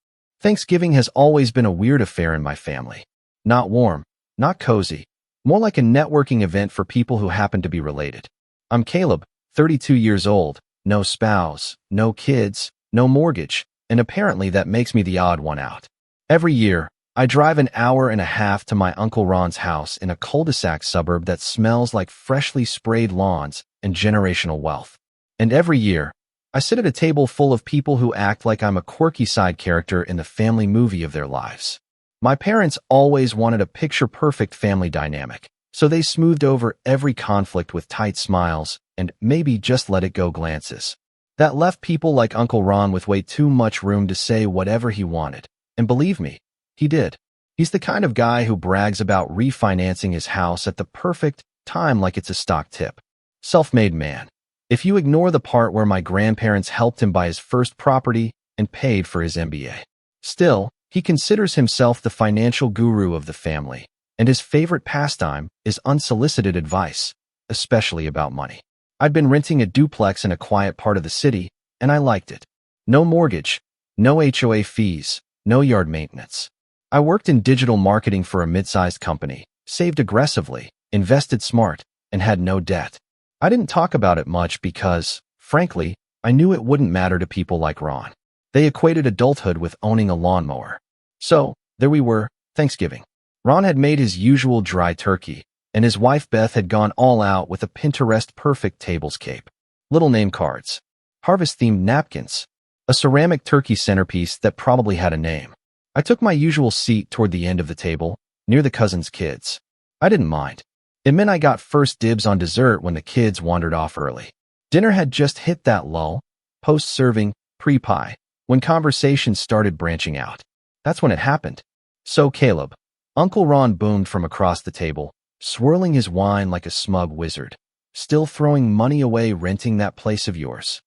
Thanksgiving has always been a weird affair in my family. Not warm, not cozy, more like a networking event for people who happen to be related. I'm Caleb, 32 years old, no spouse, no kids, no mortgage, and apparently that makes me the odd one out. Every year, I drive an hour and a half to my Uncle Ron's house in a cul-de-sac suburb that smells like freshly sprayed lawns and generational wealth. And every year, I sit at a table full of people who act like I'm a quirky side character in the family movie of their lives. My parents always wanted a picture-perfect family dynamic, so they smoothed over every conflict with tight smiles and maybe just let it go glances. That left people like Uncle Ron with way too much room to say whatever he wanted. And believe me, he did. He's the kind of guy who brags about refinancing his house at the perfect time like it's a stock tip. Self-made man. If you ignore the part where my grandparents helped him buy his first property and paid for his MBA. Still, he considers himself the financial guru of the family, and his favorite pastime is unsolicited advice, especially about money. I'd been renting a duplex in a quiet part of the city, and I liked it. No mortgage, no HOA fees, no yard maintenance. I worked in digital marketing for a mid-sized company, saved aggressively, invested smart, and had no debt. I didn't talk about it much because, frankly, I knew it wouldn't matter to people like Ron. They equated adulthood with owning a lawnmower. So, there we were, Thanksgiving. Ron had made his usual dry turkey, and his wife Beth had gone all out with a Pinterest-perfect tablescape. little name cards, harvest-themed napkins, a ceramic turkey centerpiece that probably had a name. I took my usual seat toward the end of the table, near the cousins' kids. I didn't mind. It meant I got first dibs on dessert when the kids wandered off early. Dinner had just hit that lull, post-serving, pre-pie, when conversations started branching out. That's when it happened. "So, Caleb," Uncle Ron boomed from across the table, swirling his wine like a smug wizard. "Still throwing money away renting that place of yours?"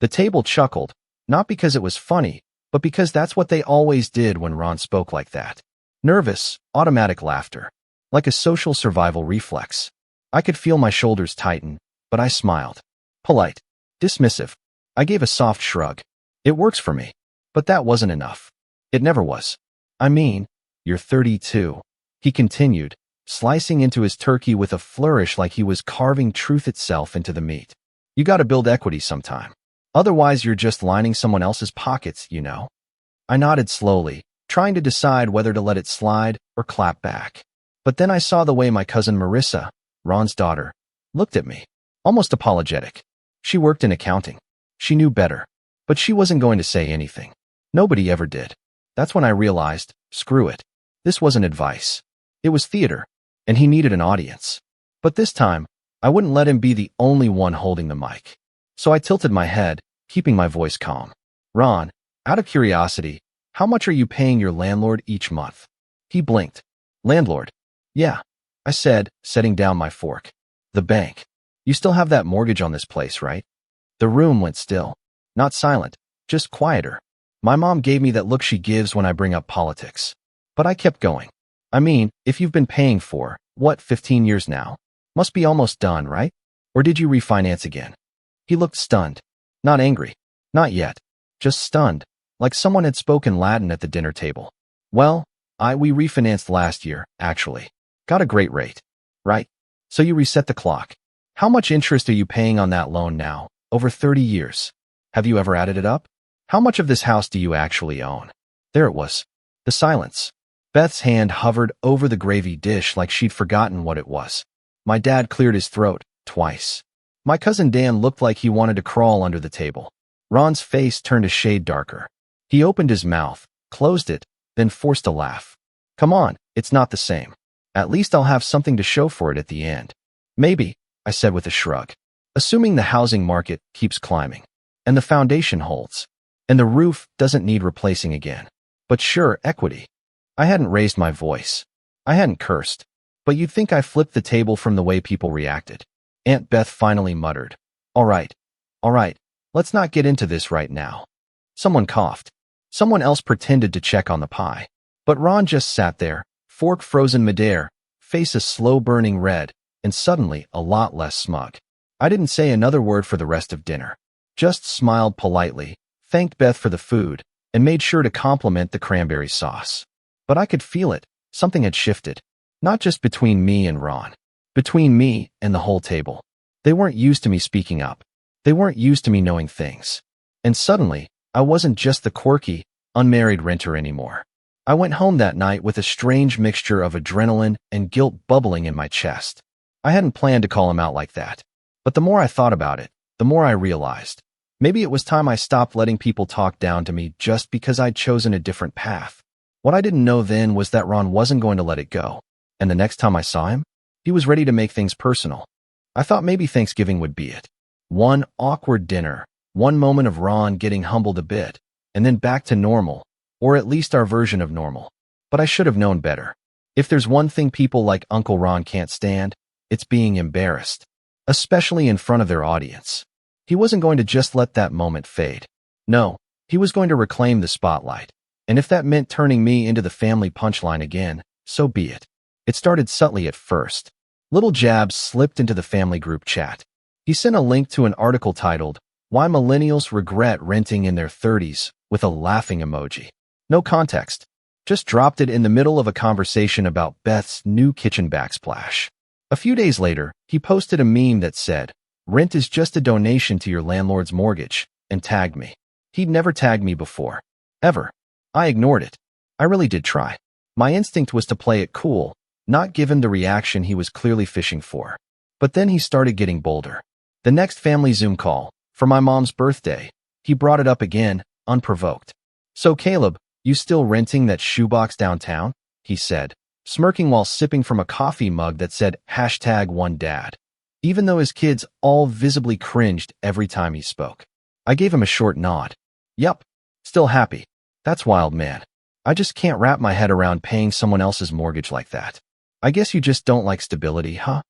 The table chuckled, not because it was funny, but because that's what they always did when Ron spoke like that. Nervous, automatic laughter, like a social survival reflex. I could feel my shoulders tighten, but I smiled. Polite, dismissive. I gave a soft shrug. It works for me. But that wasn't enough. It never was. "I mean, you're 32, he continued, slicing into his turkey with a flourish like he was carving truth itself into the meat. "You gotta build equity sometime. Otherwise, you're just lining someone else's pockets, you know." I nodded slowly, trying to decide whether to let it slide or clap back. But then I saw the way my cousin Marissa, Ron's daughter, looked at me, almost apologetic. She worked in accounting. She knew better, but she wasn't going to say anything. Nobody ever did. That's when I realized, screw it. This wasn't advice. It was theater, and he needed an audience. But this time, I wouldn't let him be the only one holding the mic. So I tilted my head, keeping my voice calm. "Ron, out of curiosity, how much are you paying your landlord each month?" He blinked. "Landlord?" "Yeah," I said, setting down my fork. "The bank. You still have that mortgage on this place, right?" The room went still. Not silent, just quieter. My mom gave me that look she gives when I bring up politics. But I kept going. "I mean, if you've been paying for, 15 years now? Must be almost done, right? Or did you refinance again?" He looked stunned. Not angry. Not yet. Just stunned, like someone had spoken Latin at the dinner table. "Well, we refinanced last year, actually. Got a great rate." "Right. So you reset the clock. How much interest are you paying on that loan now, over 30 years? Have you ever added it up? How much of this house do you actually own?" There it was. The silence. Beth's hand hovered over the gravy dish like she'd forgotten what it was. My dad cleared his throat, twice. My cousin Dan looked like he wanted to crawl under the table. Ron's face turned a shade darker. He opened his mouth, closed it, then forced a laugh. "Come on, it's not the same. At least I'll have something to show for it at the end." "Maybe," I said with a shrug. "Assuming the housing market keeps climbing, and the foundation holds, and the roof doesn't need replacing again. But sure, equity." I hadn't raised my voice. I hadn't cursed. But you'd think I flipped the table from the way people reacted. Aunt Beth finally muttered, all right, let's not get into this right now." Someone coughed. Someone else pretended to check on the pie. But Ron just sat there, fork frozen midair, face a slow-burning red, and suddenly a lot less smug. I didn't say another word for the rest of dinner. Just smiled politely, thanked Beth for the food, and made sure to compliment the cranberry sauce. But I could feel it. Something had shifted. Not just between me and Ron. Between me and the whole table. They weren't used to me speaking up. They weren't used to me knowing things. And suddenly, I wasn't just the quirky, unmarried renter anymore. I went home that night with a strange mixture of adrenaline and guilt bubbling in my chest. I hadn't planned to call him out like that. But the more I thought about it, the more I realized. Maybe it was time I stopped letting people talk down to me just because I'd chosen a different path. What I didn't know then was that Ron wasn't going to let it go. And the next time I saw him, he was ready to make things personal. I thought maybe Thanksgiving would be it. One awkward dinner, one moment of Ron getting humbled a bit, and then back to normal, or at least our version of normal. But I should have known better. If there's one thing people like Uncle Ron can't stand, it's being embarrassed, especially in front of their audience. He wasn't going to just let that moment fade. No, he was going to reclaim the spotlight. And if that meant turning me into the family punchline again, so be it. It started subtly at first. Little jabs slipped into the family group chat. He sent a link to an article titled, "Why Millennials Regret Renting in Their 30s, with a laughing emoji. No context. Just dropped it in the middle of a conversation about Beth's new kitchen backsplash. A few days later, he posted a meme that said, "Rent is just a donation to your landlord's mortgage," and tagged me. He'd never tagged me before. Ever. I ignored it. I really did try. My instinct was to play it cool, not give him the reaction he was clearly fishing for. But then he started getting bolder. The next family Zoom call, for my mom's birthday, he brought it up again, unprovoked. "So Caleb, you still renting that shoebox downtown?" he said, smirking while sipping from a coffee mug that said #OneDad. Even though his kids all visibly cringed every time he spoke. I gave him a short nod. "Yup, still happy. That's wild, man. I just can't wrap my head around paying someone else's mortgage like that. I guess you just don't like stability, huh?"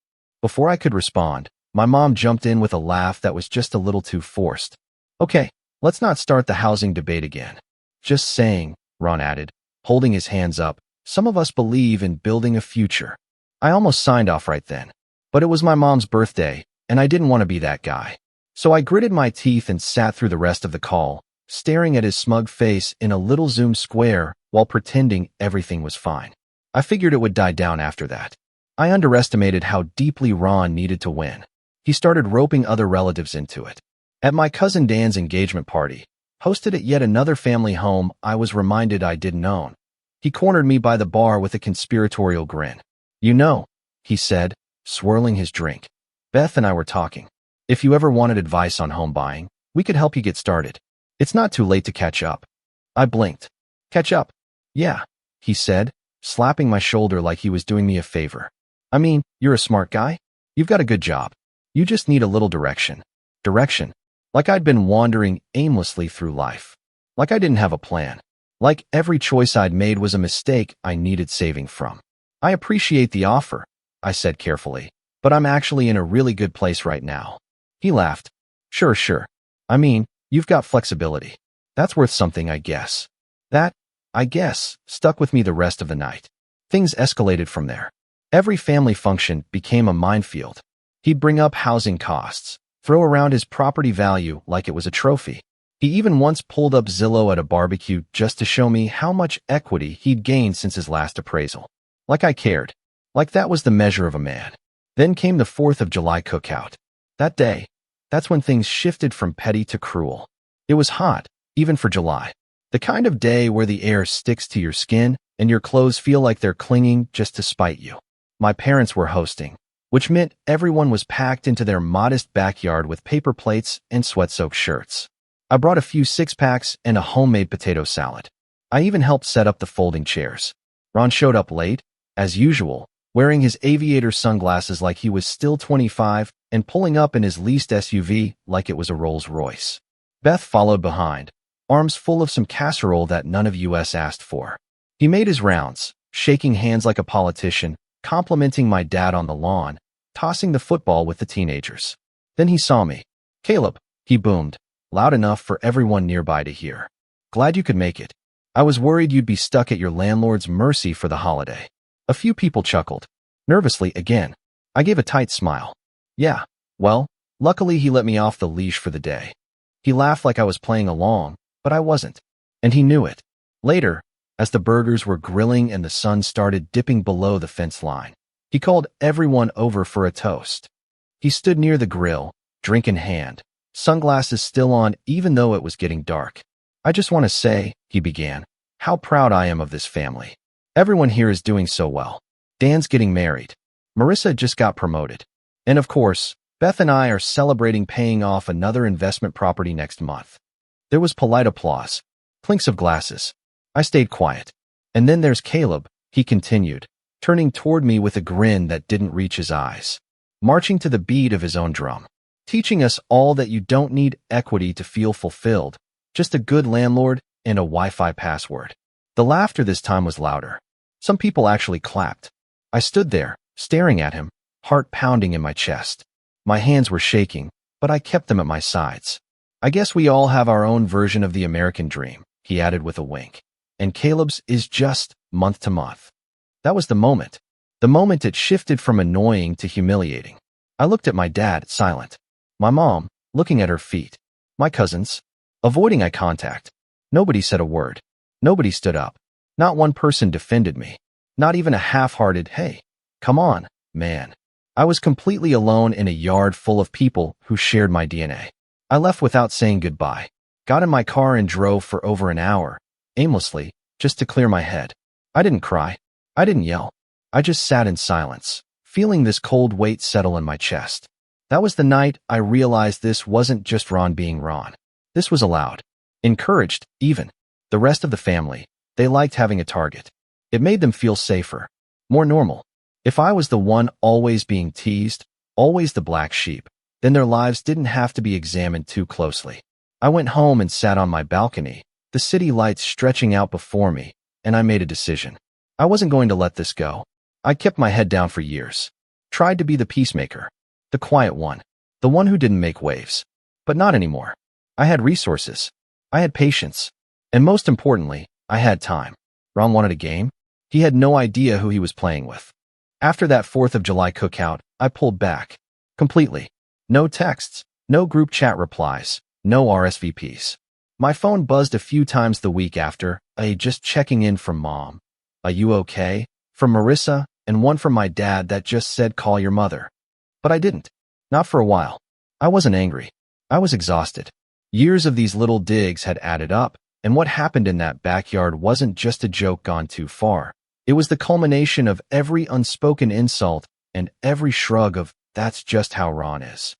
Before I could respond, my mom jumped in with a laugh that was just a little too forced. "Okay, let's not start the housing debate again." "Just saying," Ron added, holding his hands up, "some of us believe in building a future." I almost signed off right then. But it was my mom's birthday, and I didn't want to be that guy. So I gritted my teeth and sat through the rest of the call, staring at his smug face in a little Zoom square while pretending everything was fine. I figured it would die down after that. I underestimated how deeply Ron needed to win. He started roping other relatives into it. At my cousin Dan's engagement party, hosted at yet another family home I was reminded I didn't own, he cornered me by the bar with a conspiratorial grin. "You know," he said, swirling his drink, "Beth and I were talking. If you ever wanted advice on home buying, we could help you get started. It's not too late to catch up." I blinked. "Catch up?" "Yeah," he said, slapping my shoulder like he was doing me a favor. "I mean, you're a smart guy. You've got a good job. You just need a little direction." Direction? Like I'd been wandering aimlessly through life. Like I didn't have a plan. Like every choice I'd made was a mistake I needed saving from. "I appreciate the offer," I said carefully, "but I'm actually in a really good place right now." He laughed. Sure. I mean, you've got flexibility. That's worth something, I guess." That, I guess, stuck with me the rest of the night. Things escalated from there. Every family function became a minefield. He'd bring up housing costs, throw around his property value like it was a trophy. He even once pulled up Zillow at a barbecue just to show me how much equity he'd gained since his last appraisal. Like I cared. Like that was the measure of a man. Then came the 4th of July cookout. That day, that's when things shifted from petty to cruel. It was hot, even for July. The kind of day where the air sticks to your skin and your clothes feel like they're clinging just to spite you. My parents were hosting, which meant everyone was packed into their modest backyard with paper plates and sweat-soaked shirts. I brought a few six-packs and a homemade potato salad. I even helped set up the folding chairs. Ron showed up late, as usual, wearing his aviator sunglasses like he was still 25 and pulling up in his leased SUV like it was a Rolls-Royce. Beth followed behind, arms full of some casserole that none of us asked for. He made his rounds, shaking hands like a politician, complimenting my dad on the lawn, tossing the football with the teenagers. Then he saw me. "Caleb," he boomed, loud enough for everyone nearby to hear. "Glad you could make it. I was worried you'd be stuck at your landlord's mercy for the holiday." A few people chuckled. Nervously again. I gave a tight smile. "Yeah, well, luckily he let me off the leash for the day." He laughed like I was playing along, but I wasn't. And he knew it. Later, as the burgers were grilling and the sun started dipping below the fence line, he called everyone over for a toast. He stood near the grill, drink in hand, sunglasses still on even though it was getting dark. "I just want to say," he began, "how proud I am of this family. Everyone here is doing so well. Dan's getting married. Marissa just got promoted. And of course, Beth and I are celebrating paying off another investment property next month." There was polite applause, clinks of glasses. I stayed quiet. "And then there's Caleb," he continued, turning toward me with a grin that didn't reach his eyes, marching to the beat of his own drum, teaching us all that you don't need equity to feel fulfilled, just a good landlord and a Wi-Fi password. The laughter this time was louder. Some people actually clapped. I stood there, staring at him, heart pounding in my chest. My hands were shaking, but I kept them at my sides. "I guess we all have our own version of the American dream," he added with a wink. "And Caleb's is just month to month." That was the moment. The moment it shifted from annoying to humiliating. I looked at my dad, silent. My mom, looking at her feet. My cousins, avoiding eye contact. Nobody said a word. Nobody stood up. Not one person defended me. Not even a half-hearted, "Hey, come on, man." I was completely alone in a yard full of people who shared my DNA. I left without saying goodbye. Got in my car and drove for over an hour, aimlessly, just to clear my head. I didn't cry. I didn't yell. I just sat in silence, feeling this cold weight settle in my chest. That was the night I realized this wasn't just Ron being Ron. This was allowed. Encouraged, even. The rest of the family, they liked having a target. It made them feel safer. More normal. If I was the one always being teased, always the black sheep, then their lives didn't have to be examined too closely. I went home and sat on my balcony, the city lights stretching out before me, and I made a decision. I wasn't going to let this go. I kept my head down for years. Tried to be the peacemaker. The quiet one. The one who didn't make waves. But not anymore. I had resources. I had patience. And most importantly, I had time. Ron wanted a game. He had no idea who he was playing with. After that 4th of July cookout, I pulled back. Completely. No texts. No group chat replies. No RSVPs. My phone buzzed a few times the week after, just checking in from Mom. Are you okay? From Marissa, and one from my dad that just said call your mother. But I didn't. Not for a while. I wasn't angry. I was exhausted. Years of these little digs had added up, and what happened in that backyard wasn't just a joke gone too far. It was the culmination of every unspoken insult and every shrug of, that's just how Ron is.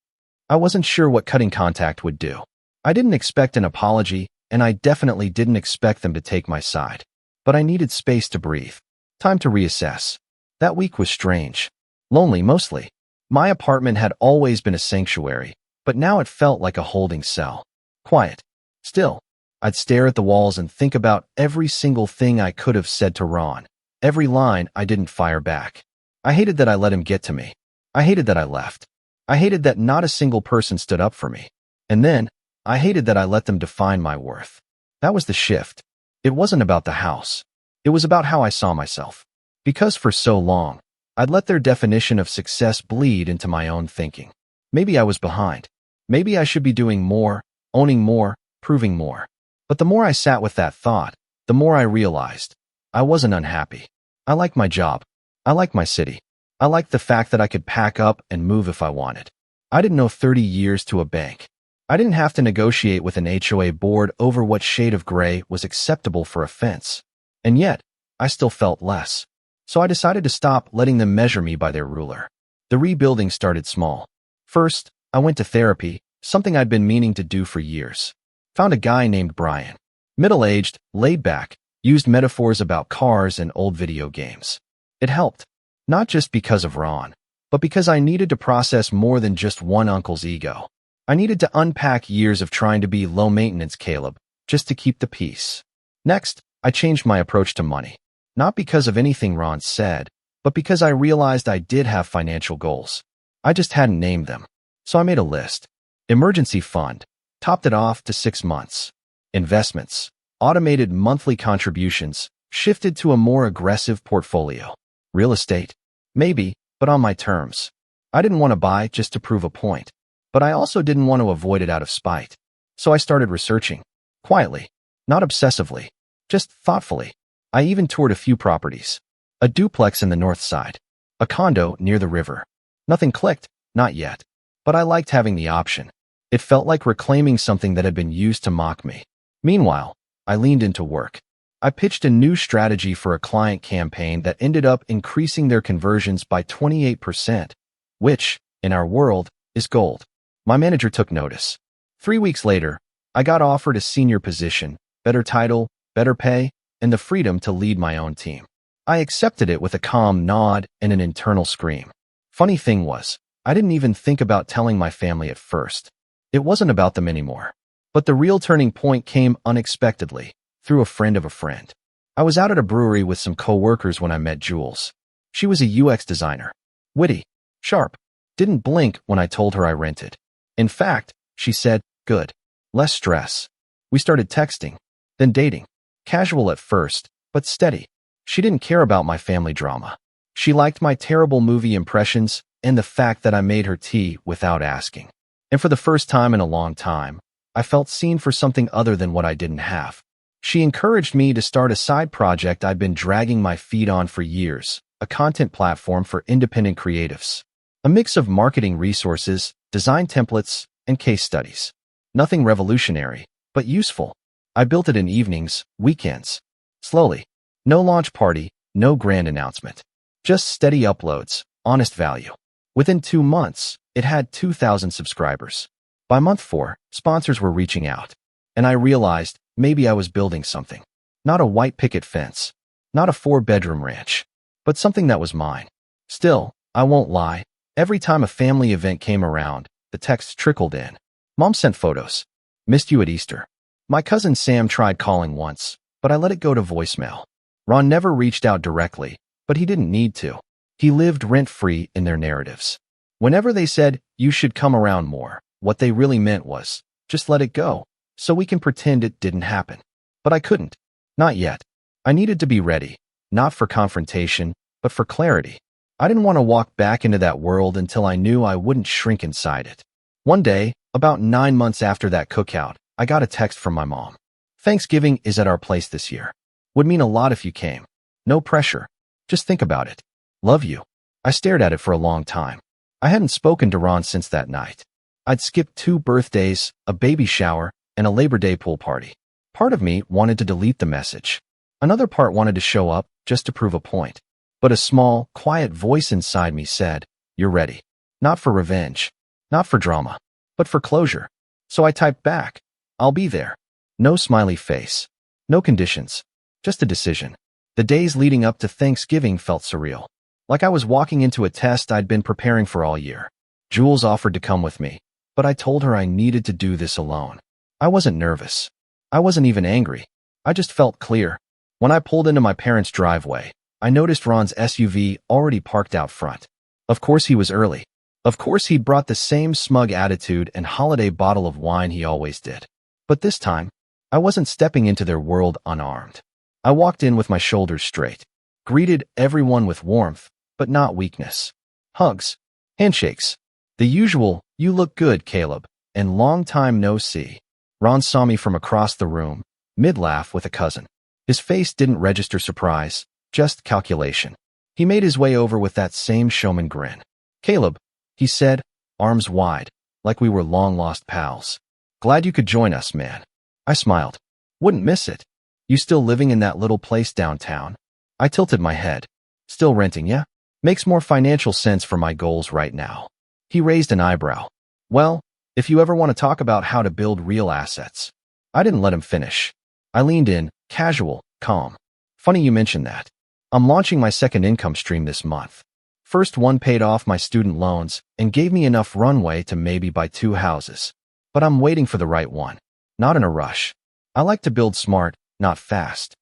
I wasn't sure what cutting contact would do. I didn't expect an apology, and I definitely didn't expect them to take my side. But I needed space to breathe. Time to reassess. That week was strange. Lonely, mostly. My apartment had always been a sanctuary, but now it felt like a holding cell. Quiet. Still. I'd stare at the walls and think about every single thing I could have said to Ron. Every line I didn't fire back. I hated that I let him get to me. I hated that I left. I hated that not a single person stood up for me. And then, I hated that I let them define my worth. That was the shift. It wasn't about the house. It was about how I saw myself. Because for so long, I'd let their definition of success bleed into my own thinking. Maybe I was behind. Maybe I should be doing more, owning more, proving more. But the more I sat with that thought, the more I realized I wasn't unhappy. I liked my job. I liked my city. I liked the fact that I could pack up and move if I wanted. I didn't owe 30 years to a bank. I didn't have to negotiate with an HOA board over what shade of gray was acceptable for a fence. And yet, I still felt less. So I decided to stop letting them measure me by their ruler. The rebuilding started small. First, I went to therapy, something I'd been meaning to do for years. Found a guy named Brian. Middle-aged, laid back, used metaphors about cars and old video games. It helped. Not just because of Ron, but because I needed to process more than just one uncle's ego. I needed to unpack years of trying to be low-maintenance Caleb, just to keep the peace. Next, I changed my approach to money. Not because of anything Ron said, but because I realized I did have financial goals. I just hadn't named them. So I made a list. Emergency fund. Topped it off to 6 months. Investments. Automated monthly contributions. Shifted to a more aggressive portfolio. Real estate. Maybe, but on my terms. I didn't want to buy just to prove a point. But I also didn't want to avoid it out of spite. So I started researching. Quietly. Not obsessively. Just thoughtfully. I even toured a few properties. A duplex in the north side. A condo near the river. Nothing clicked. Not yet. But I liked having the option. It felt like reclaiming something that had been used to mock me. Meanwhile, I leaned into work. I pitched a new strategy for a client campaign that ended up increasing their conversions by 28%, which, in our world, is gold. My manager took notice. 3 weeks later, I got offered a senior position, better title, better pay, and the freedom to lead my own team. I accepted it with a calm nod and an internal scream. Funny thing was, I didn't even think about telling my family at first. It wasn't about them anymore. But the real turning point came unexpectedly, through a friend of a friend. I was out at a brewery with some co-workers when I met Jules. She was a UX designer. Witty. Sharp. Didn't blink when I told her I rented. In fact, she said, good. Less stress. We started texting, then dating. Casual at first, but steady. She didn't care about my family drama. She liked my terrible movie impressions and the fact that I made her tea without asking. And for the first time in a long time, I felt seen for something other than what I didn't have. She encouraged me to start a side project I'd been dragging my feet on for years, a content platform for independent creatives. A mix of marketing resources, design templates, and case studies. Nothing revolutionary, but useful. I built it in evenings, weekends. Slowly. No launch party, no grand announcement. Just steady uploads, honest value. Within 2 months, it had 2,000 subscribers. By month 4, sponsors were reaching out. And I realized maybe I was building something. Not a white picket fence, not a 4-bedroom ranch, but something that was mine. Still, I won't lie, every time a family event came around, the texts trickled in. Mom sent photos. Missed you at Easter. My cousin Sam tried calling once, but I let it go to voicemail. Ron never reached out directly, but he didn't need to. He lived rent-free in their narratives. Whenever they said, you should come around more, what they really meant was, just let it go, so we can pretend it didn't happen. But I couldn't. Not yet. I needed to be ready, not for confrontation, but for clarity. I didn't want to walk back into that world until I knew I wouldn't shrink inside it. One day, about 9 months after that cookout, I got a text from my mom. Thanksgiving is at our place this year. Would mean a lot if you came. No pressure. Just think about it. Love you. I stared at it for a long time. I hadn't spoken to Ron since that night. I'd skipped 2 birthdays, a baby shower, and a Labor Day pool party. Part of me wanted to delete the message. Another part wanted to show up just to prove a point. But a small, quiet voice inside me said, you're ready. Not for revenge. Not for drama. But for closure. So I typed back, I'll be there. No smiley face. No conditions. Just a decision. The days leading up to Thanksgiving felt surreal. Like I was walking into a test I'd been preparing for all year. Jules offered to come with me, but I told her I needed to do this alone. I wasn't nervous. I wasn't even angry. I just felt clear. When I pulled into my parents' driveway, I noticed Ron's SUV already parked out front. Of course he was early. Of course he'd brought the same smug attitude and holiday bottle of wine he always did. But this time, I wasn't stepping into their world unarmed. I walked in with my shoulders straight, greeted everyone with warmth, but not weakness. Hugs, handshakes, the usual, you look good, Caleb, and long time no see. Ron saw me from across the room, mid-laugh with a cousin. His face didn't register surprise, just calculation. He made his way over with that same showman grin. Caleb, he said, arms wide, like we were long-lost pals. Glad you could join us, man. I smiled. Wouldn't miss it. You still living in that little place downtown? I tilted my head. Still renting, yeah? Makes more financial sense for my goals right now. He raised an eyebrow. Well, if you ever want to talk about how to build real assets. I didn't let him finish. I leaned in, casual, calm. Funny you mention that. I'm launching my second income stream this month. First one paid off my student loans and gave me enough runway to maybe buy 2 houses. But I'm waiting for the right one. Not in a rush. I like to build smart, not fast.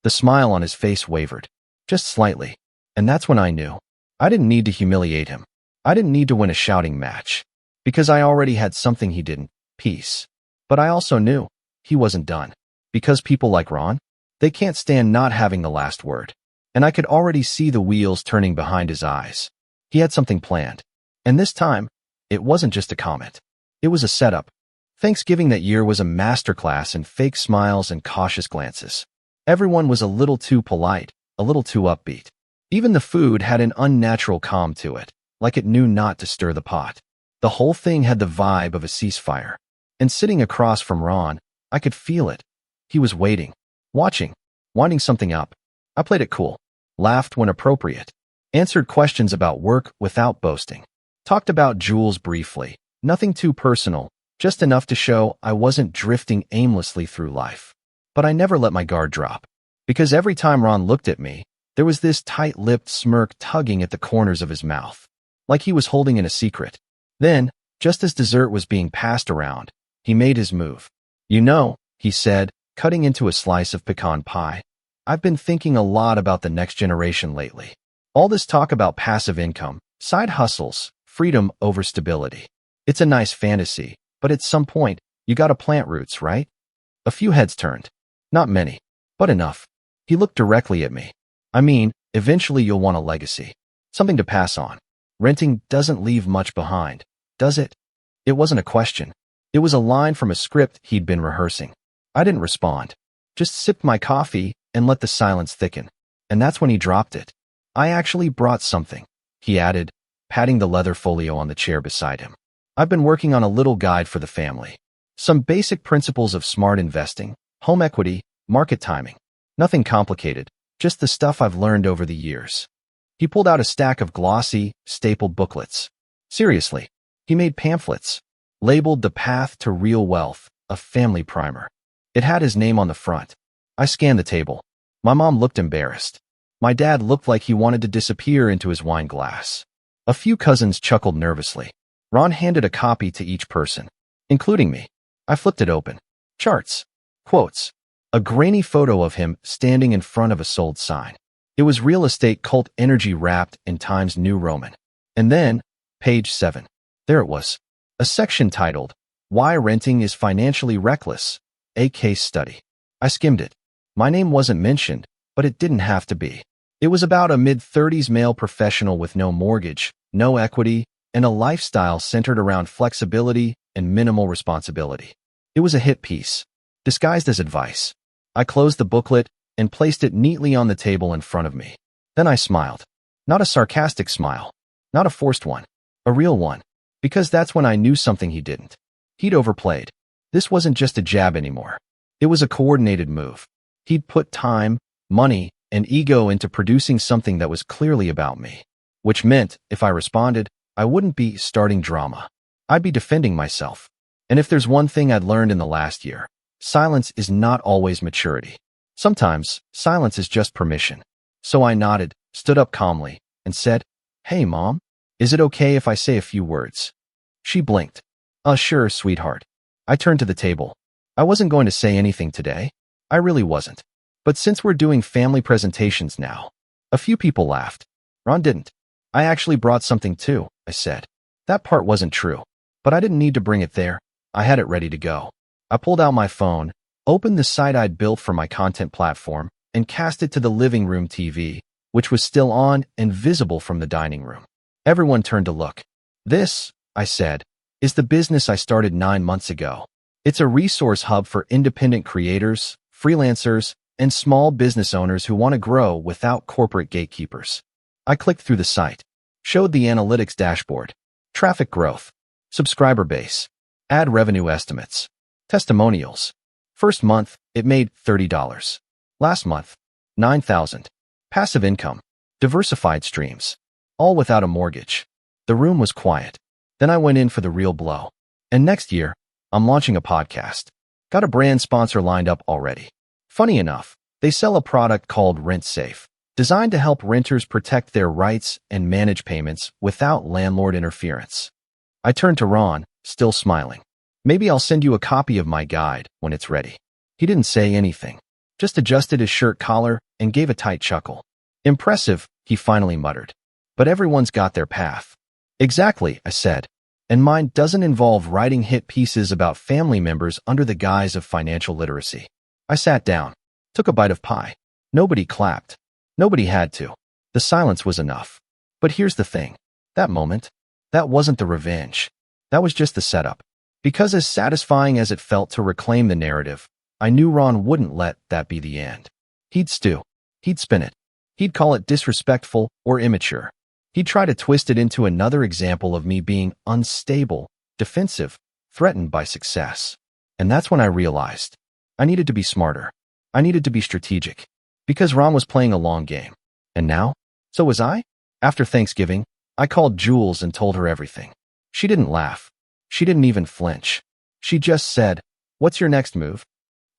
The smile on his face wavered. Just slightly. And that's when I knew. I didn't need to humiliate him. I didn't need to win a shouting match. Because I already had something he didn't. Peace. But I also knew he wasn't done. Because people like Ron, they can't stand not having the last word. And I could already see the wheels turning behind his eyes. He had something planned. And this time, it wasn't just a comment. It was a setup. Thanksgiving that year was a masterclass in fake smiles and cautious glances. Everyone was a little too polite, a little too upbeat. Even the food had an unnatural calm to it, like it knew not to stir the pot. The whole thing had the vibe of a ceasefire. And sitting across from Ron, I could feel it. He was waiting, watching, winding something up. I played it cool, laughed when appropriate, answered questions about work without boasting, talked about Jules briefly, nothing too personal, just enough to show I wasn't drifting aimlessly through life. But I never let my guard drop, because every time Ron looked at me, there was this tight-lipped smirk tugging at the corners of his mouth, like he was holding in a secret. Then, just as dessert was being passed around, he made his move. You know, he said, cutting into a slice of pecan pie, I've been thinking a lot about the next generation lately. All this talk about passive income, side hustles, freedom over stability. It's a nice fantasy, but at some point, you gotta plant roots, right? A few heads turned. Not many, but enough. He looked directly at me. I mean, eventually you'll want a legacy. Something to pass on. Renting doesn't leave much behind, does it? It wasn't a question. It was a line from a script he'd been rehearsing. I didn't respond. Just sipped my coffee and let the silence thicken. And that's when he dropped it. I actually brought something, he added, patting the leather folio on the chair beside him. I've been working on a little guide for the family. Some basic principles of smart investing, home equity, market timing. Nothing complicated, just the stuff I've learned over the years. He pulled out a stack of glossy, stapled booklets. Seriously, he made pamphlets, labeled The Path to Real Wealth, a family primer. It had his name on the front. I scanned the table. My mom looked embarrassed. My dad looked like he wanted to disappear into his wine glass. A few cousins chuckled nervously. Ron handed a copy to each person, including me. I flipped it open. Charts. Quotes. A grainy photo of him standing in front of a sold sign. It was real estate cult energy wrapped in Times New Roman. And then, page 7. There it was. A section titled, Why Renting is Financially Reckless, a Case Study. I skimmed it. My name wasn't mentioned, but it didn't have to be. It was about a mid-30s male professional with no mortgage, no equity, and a lifestyle centered around flexibility and minimal responsibility. It was a hit piece, disguised as advice. I closed the booklet and placed it neatly on the table in front of me. Then I smiled. Not a sarcastic smile, not a forced one, a real one, because that's when I knew something he didn't. He'd overplayed. This wasn't just a jab anymore. It was a coordinated move. He'd put time, money, and ego into producing something that was clearly about me, which meant if I responded, I wouldn't be starting drama. I'd be defending myself. And if there's one thing I'd learned in the last year, silence is not always maturity. Sometimes, silence is just permission. So I nodded, stood up calmly, and said, Hey, Mom, is it okay if I say a few words? She blinked. Sure, sweetheart. I turned to the table. I wasn't going to say anything today. I really wasn't. But since we're doing family presentations now, a few people laughed. Ron didn't. I actually brought something too, I said. That part wasn't true, but I didn't need to bring it there. I had it ready to go. I pulled out my phone, opened the site I'd built for my content platform, and cast it to the living room TV, which was still on and visible from the dining room. Everyone turned to look. This, I said, is the business I started 9 months ago. It's a resource hub for independent creators, freelancers, and small business owners who want to grow without corporate gatekeepers. I clicked through the site, showed the analytics dashboard, traffic growth, subscriber base, ad revenue estimates, testimonials. First month, it made $30. Last month, $9,000. Passive income, diversified streams, all without a mortgage. The room was quiet. Then I went in for the real blow. And next year, I'm launching a podcast. Got a brand sponsor lined up already. Funny enough, they sell a product called Rent Safe, designed to help renters protect their rights and manage payments without landlord interference. I turned to Ron, still smiling. Maybe I'll send you a copy of my guide when it's ready. He didn't say anything, just adjusted his shirt collar and gave a tight chuckle. Impressive, he finally muttered. But everyone's got their path. Exactly, I said. And mine doesn't involve writing hit pieces about family members under the guise of financial literacy. I sat down, took a bite of pie. Nobody clapped. Nobody had to. The silence was enough. But here's the thing. That moment, that wasn't the revenge. That was just the setup. Because as satisfying as it felt to reclaim the narrative, I knew Ron wouldn't let that be the end. He'd stew. He'd spin it. He'd call it disrespectful or immature. He'd try to twist it into another example of me being unstable, defensive, threatened by success. And that's when I realized I needed to be smarter. I needed to be strategic. Because Ron was playing a long game. And now? So was I? After Thanksgiving, I called Jules and told her everything. She didn't laugh. She didn't even flinch. She just said, What's your next move?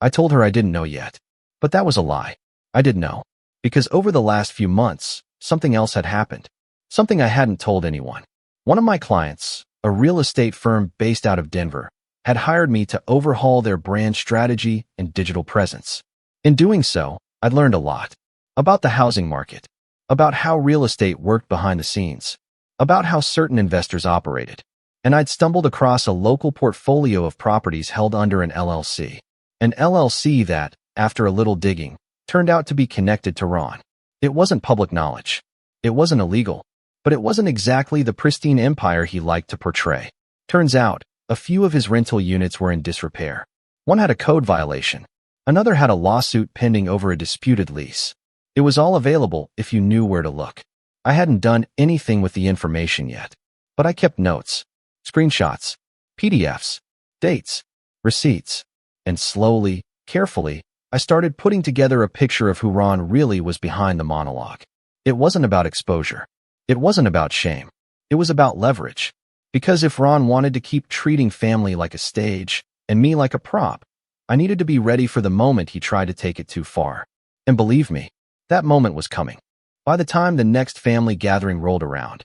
I told her I didn't know yet. But that was a lie. I did know. Because over the last few months, something else had happened. Something I hadn't told anyone. One of my clients, a real estate firm based out of Denver, had hired me to overhaul their brand strategy and digital presence. In doing so, I'd learned a lot. About the housing market. About how real estate worked behind the scenes. About how certain investors operated. And I'd stumbled across a local portfolio of properties held under an LLC. An LLC that, after a little digging, turned out to be connected to Ron. It wasn't public knowledge. It wasn't illegal. But it wasn't exactly the pristine empire he liked to portray. Turns out, a few of his rental units were in disrepair. One had a code violation. Another had a lawsuit pending over a disputed lease. It was all available if you knew where to look. I hadn't done anything with the information yet, but I kept notes, screenshots, PDFs, dates, receipts, and slowly, carefully, I started putting together a picture of who Ron really was behind the monologue. It wasn't about exposure. It wasn't about shame. It was about leverage. Because if Ron wanted to keep treating family like a stage and me like a prop, I needed to be ready for the moment he tried to take it too far. And believe me, that moment was coming. By the time the next family gathering rolled around,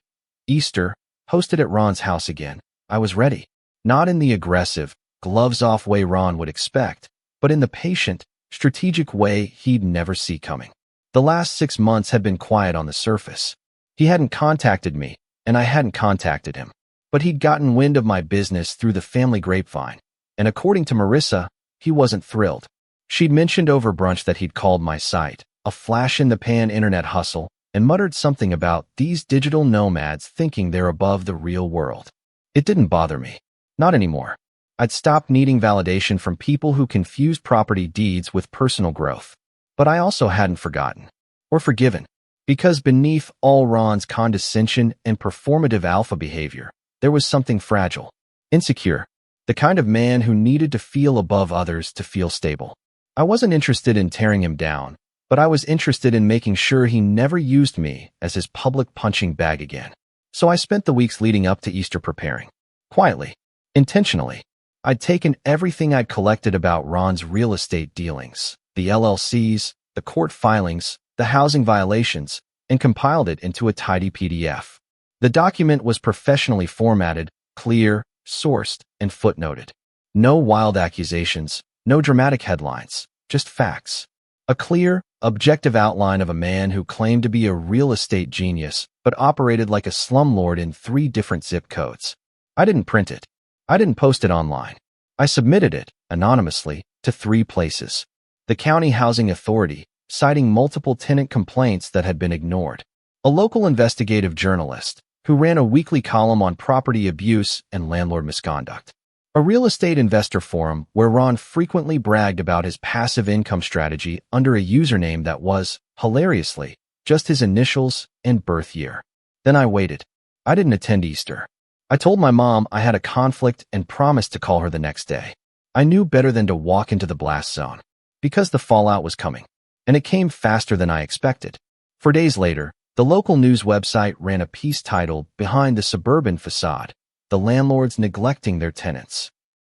Easter, hosted at Ron's house again, I was ready. Not in the aggressive, gloves-off way Ron would expect, but in the patient, strategic way he'd never see coming. The last 6 months had been quiet on the surface. He hadn't contacted me, and I hadn't contacted him. But he'd gotten wind of my business through the family grapevine, and according to Marissa, he wasn't thrilled. She'd mentioned over brunch that he'd called my site a flash-in-the-pan internet hustle and muttered something about these digital nomads thinking they're above the real world. It didn't bother me. Not anymore. I'd stopped needing validation from people who confused property deeds with personal growth. But I also hadn't forgotten, or forgiven, because beneath all Ron's condescension and performative alpha behavior, there was something fragile, insecure, the kind of man who needed to feel above others to feel stable. I wasn't interested in tearing him down, but I was interested in making sure he never used me as his public punching bag again. So I spent the weeks leading up to Easter preparing. Quietly, intentionally. I'd taken everything I'd collected about Ron's real estate dealings, the LLCs, the court filings, the housing violations, and compiled it into a tidy PDF. The document was professionally formatted, clear, sourced, and footnoted. No wild accusations, no dramatic headlines, just facts. A clear, objective outline of a man who claimed to be a real estate genius but operated like a slumlord in 3 different zip codes. I didn't print it. I didn't post it online. I submitted it, anonymously, to 3 places. The County Housing Authority, citing multiple tenant complaints that had been ignored. A local investigative journalist, who ran a weekly column on property abuse and landlord misconduct. A real estate investor forum where Ron frequently bragged about his passive income strategy under a username that was, hilariously, just his initials and birth year. Then I waited. I didn't attend Easter. I told my mom I had a conflict and promised to call her the next day. I knew better than to walk into the blast zone, because the fallout was coming, and it came faster than I expected. 4 days later, the local news website ran a piece titled, "Behind the Suburban Facade, the Landlords Neglecting Their Tenants."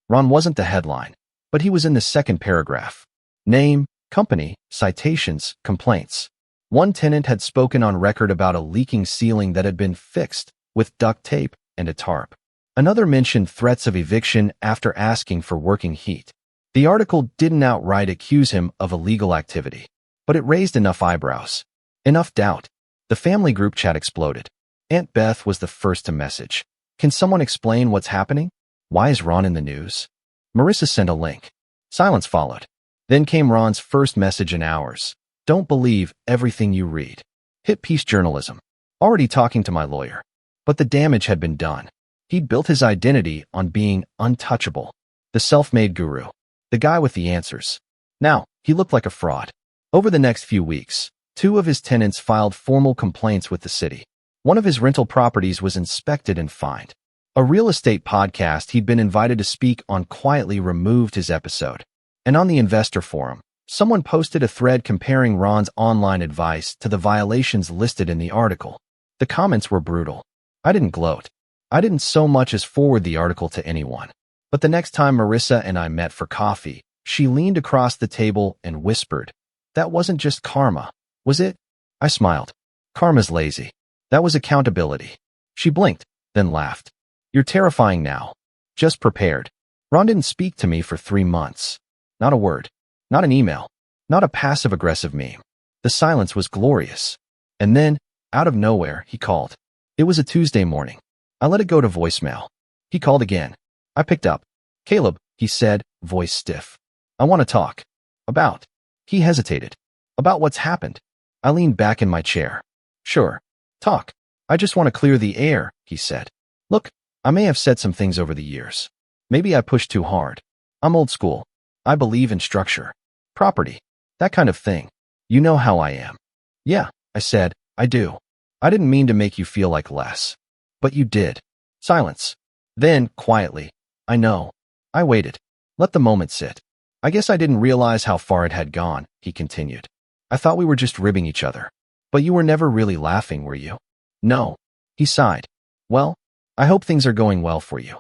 Ron wasn't the headline, but he was in the second paragraph. Name, company, citations, complaints. One tenant had spoken on record about a leaking ceiling that had been fixed with duct tape and a tarp. Another mentioned threats of eviction after asking for working heat. The article didn't outright accuse him of illegal activity, but it raised enough eyebrows, enough doubt. The family group chat exploded. Aunt Beth was the first to message. "Can someone explain what's happening? Why is Ron in the news?" Marissa sent a link. Silence followed. Then came Ron's first message in hours. "Don't believe everything you read." Hit piece journalism. Already talking to my lawyer. But the damage had been done. He'd built his identity on being untouchable. The self-made guru. The guy with the answers. Now, he looked like a fraud. Over the next few weeks, 2 of his tenants filed formal complaints with the city. One of his rental properties was inspected and fined. A real estate podcast he'd been invited to speak on quietly removed his episode. And on the investor forum, someone posted a thread comparing Ron's online advice to the violations listed in the article. The comments were brutal. I didn't gloat. I didn't so much as forward the article to anyone. But the next time Marissa and I met for coffee, she leaned across the table and whispered, "That wasn't just karma, was it?" I smiled. "Karma's lazy. That was accountability." She blinked, then laughed. "You're terrifying now. Just prepared." Ron didn't speak to me for 3 months. Not a word. Not an email. Not a passive-aggressive meme. The silence was glorious. And then, out of nowhere, he called. It was a Tuesday morning. I let it go to voicemail. He called again. I picked up. "Caleb," he said, voice stiff. "I want to talk." "About?" He hesitated. "About what's happened." I leaned back in my chair. "Sure. Talk. I just want to clear the air," he said. "Look, I may have said some things over the years. Maybe I pushed too hard. I'm old school. I believe in structure. Property. That kind of thing. You know how I am." "Yeah," I said, "I do. I didn't mean to make you feel like less." "But you did." Silence. Then, quietly, "I know." I waited. Let the moment sit. "I guess I didn't realize how far it had gone," he continued. "I thought we were just ribbing each other. But you were never really laughing, were you?" "No." He sighed. "Well, I hope things are going well for you.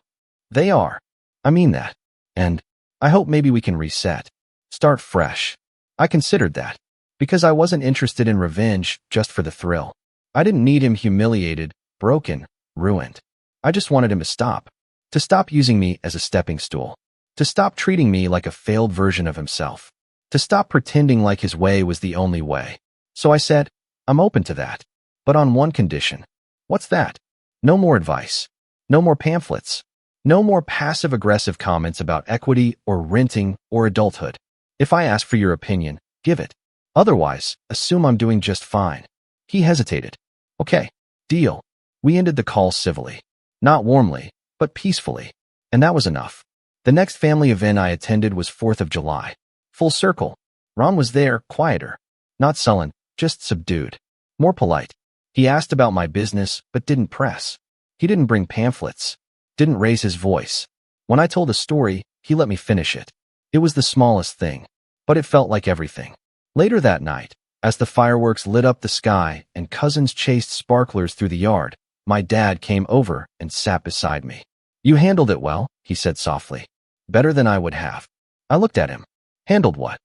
They are. I mean that. And I hope maybe we can reset. Start fresh. I considered that. Because I wasn't interested in revenge just for the thrill. I didn't need him humiliated, broken, ruined. I just wanted him to stop. To stop using me as a stepping stool. To stop treating me like a failed version of himself. To stop pretending like his way was the only way. So I said, I'm open to that. But on one condition. What's that? No more advice. No more pamphlets. No more passive-aggressive comments about equity or renting or adulthood. If I ask for your opinion, give it. Otherwise, assume I'm doing just fine. He hesitated. Okay, deal. We ended the call civilly. Not warmly, but peacefully. And that was enough. The next family event I attended was 4th of July. Full circle. Ron was there, quieter. Not sullen, just subdued. More polite. He asked about my business, but didn't press. He didn't bring pamphlets. Didn't raise his voice. When I told a story, he let me finish it. It was the smallest thing, but it felt like everything. Later that night, as the fireworks lit up the sky and cousins chased sparklers through the yard, my dad came over and sat beside me. You handled it well, he said softly. Better than I would have. I looked at him. Handled what?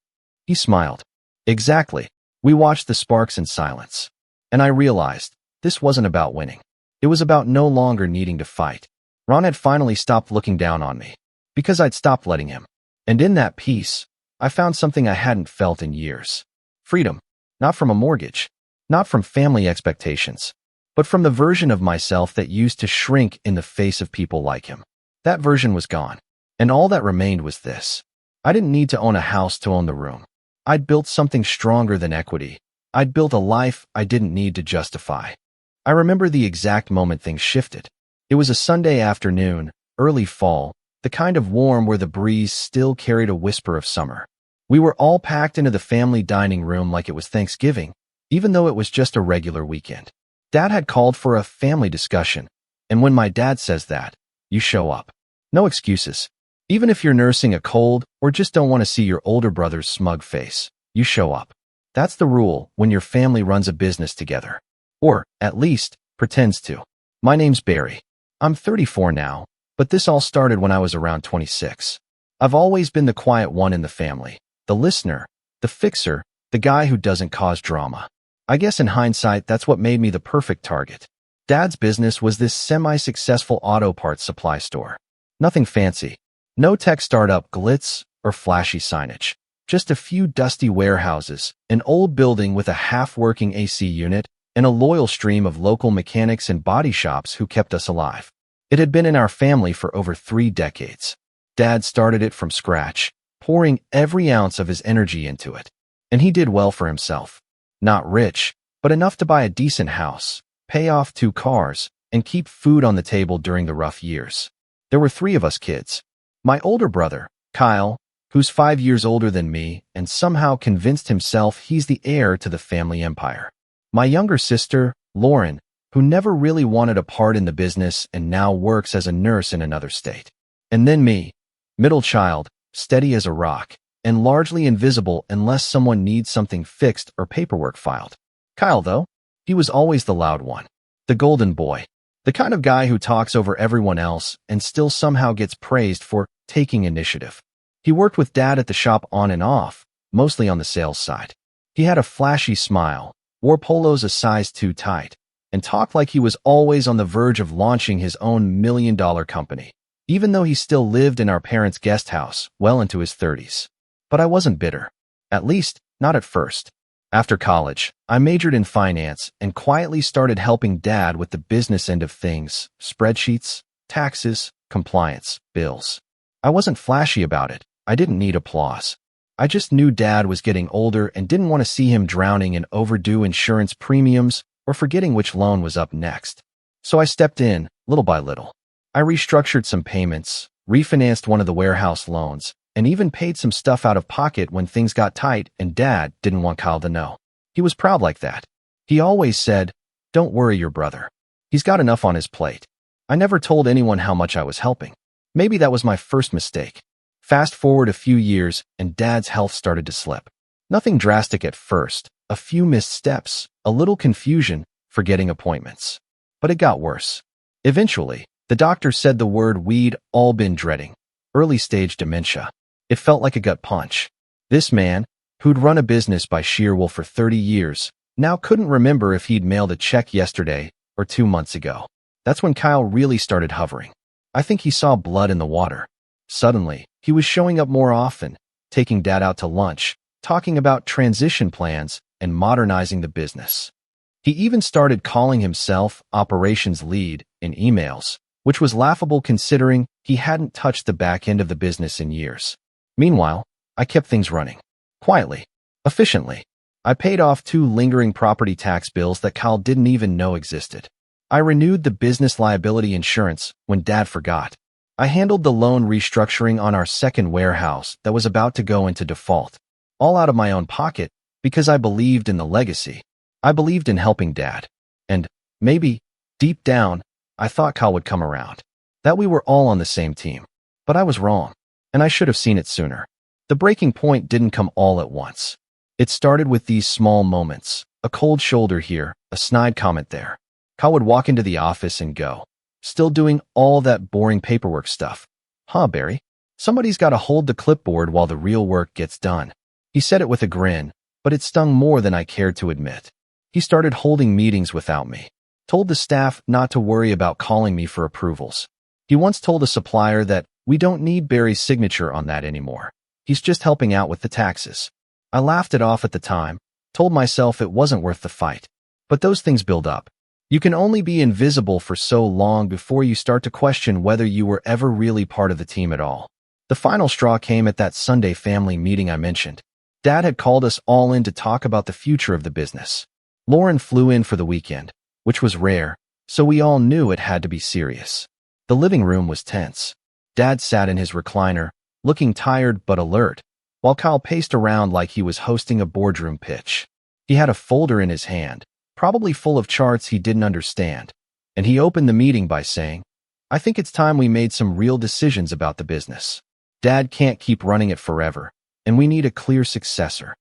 He smiled. Exactly. We watched the sparks in silence. And I realized, this wasn't about winning. It was about no longer needing to fight. Ron had finally stopped looking down on me. Because I'd stopped letting him. And in that peace, I found something I hadn't felt in years. Freedom. Not from a mortgage. Not from family expectations. But from the version of myself that used to shrink in the face of people like him. That version was gone. And all that remained was this. I didn't need to own a house to own the room. I'd built something stronger than equity. I'd built a life I didn't need to justify. I remember the exact moment things shifted. It was a Sunday afternoon, early fall, the kind of warm where the breeze still carried a whisper of summer. We were all packed into the family dining room like it was Thanksgiving, even though it was just a regular weekend. Dad had called for a family discussion, and when my dad says that, you show up. No excuses. Even if you're nursing a cold or just don't want to see your older brother's smug face, you show up. That's the rule when your family runs a business together. Or, at least, pretends to. My name's Barry. I'm 34 now, but this all started when I was around 26. I've always been the quiet one in the family, the listener, the fixer, the guy who doesn't cause drama. I guess in hindsight, that's what made me the perfect target. Dad's business was this semi-successful auto parts supply store. Nothing fancy. No tech startup glitz or flashy signage. Just a few dusty warehouses, an old building with a half-working AC unit, and a loyal stream of local mechanics and body shops who kept us alive. It had been in our family for over 3 decades. Dad started it from scratch, pouring every ounce of his energy into it. And he did well for himself. Not rich, but enough to buy a decent house, pay off 2 cars, and keep food on the table during the rough years. There were 3 of us kids. My older brother, Kyle, who's 5 years older than me and somehow convinced himself he's the heir to the family empire. My younger sister, Lauren, who never really wanted a part in the business and now works as a nurse in another state. And then me, middle child, steady as a rock, and largely invisible unless someone needs something fixed or paperwork filed. Kyle, though, he was always the loud one, the golden boy, the kind of guy who talks over everyone else and still somehow gets praised for taking initiative. He worked with Dad at the shop on and off, mostly on the sales side. He had a flashy smile, wore polos a size too tight, and talked like he was always on the verge of launching his own million-dollar company, even though he still lived in our parents' guest house well into his 30s. But I wasn't bitter. At least, not at first. After college, I majored in finance and quietly started helping Dad with the business end of things, spreadsheets, taxes, compliance, bills. I wasn't flashy about it. I didn't need applause. I just knew Dad was getting older and didn't want to see him drowning in overdue insurance premiums or forgetting which loan was up next. So I stepped in, little by little. I restructured some payments, refinanced one of the warehouse loans, and even paid some stuff out of pocket when things got tight and Dad didn't want Kyle to know. He was proud like that. He always said, "Don't worry your brother. He's got enough on his plate." I never told anyone how much I was helping. Maybe that was my first mistake. Fast forward a few years and Dad's health started to slip. Nothing drastic at first, a few missed steps, a little confusion, forgetting appointments. But it got worse. Eventually, The doctor said the word we'd all been dreading. Early-stage dementia. It felt like a gut punch. This man, who'd run a business by sheer will for 30 years, now couldn't remember if he'd mailed a check yesterday or 2 months ago. That's when Kyle really started hovering. I think he saw blood in the water. Suddenly, he was showing up more often, taking Dad out to lunch, talking about transition plans and modernizing the business. He even started calling himself operations lead in emails, which was laughable considering he hadn't touched the back end of the business in years. Meanwhile, I kept things running. Quietly. Efficiently. I paid off 2 lingering property tax bills that Kyle didn't even know existed. I renewed the business liability insurance when Dad forgot. I handled the loan restructuring on our second warehouse that was about to go into default, all out of my own pocket because I believed in the legacy. I believed in helping Dad. And maybe, deep down, I thought Kyle would come around. That we were all on the same team. But I was wrong, and I should have seen it sooner. The breaking point didn't come all at once. It started with these small moments, a cold shoulder here, a snide comment there. Kyle would walk into the office and go, still doing all that boring paperwork stuff. Huh, Barry? Somebody's got to hold the clipboard while the real work gets done. He said it with a grin, but it stung more than I cared to admit. He started holding meetings without me. Told the staff not to worry about calling me for approvals. He once told a supplier that we don't need Barry's signature on that anymore. He's just helping out with the taxes. I laughed it off at the time, told myself it wasn't worth the fight. But those things build up. You can only be invisible for so long before you start to question whether you were ever really part of the team at all. The final straw came at that Sunday family meeting I mentioned. Dad had called us all in to talk about the future of the business. Lauren flew in for the weekend, which was rare, so we all knew it had to be serious. The living room was tense. Dad sat in his recliner, looking tired but alert, while Kyle paced around like he was hosting a boardroom pitch. He had a folder in his hand, probably full of charts he didn't understand, and he opened the meeting by saying, "I think it's time we made some real decisions about the business. Dad can't keep running it forever, and we need a clear successor."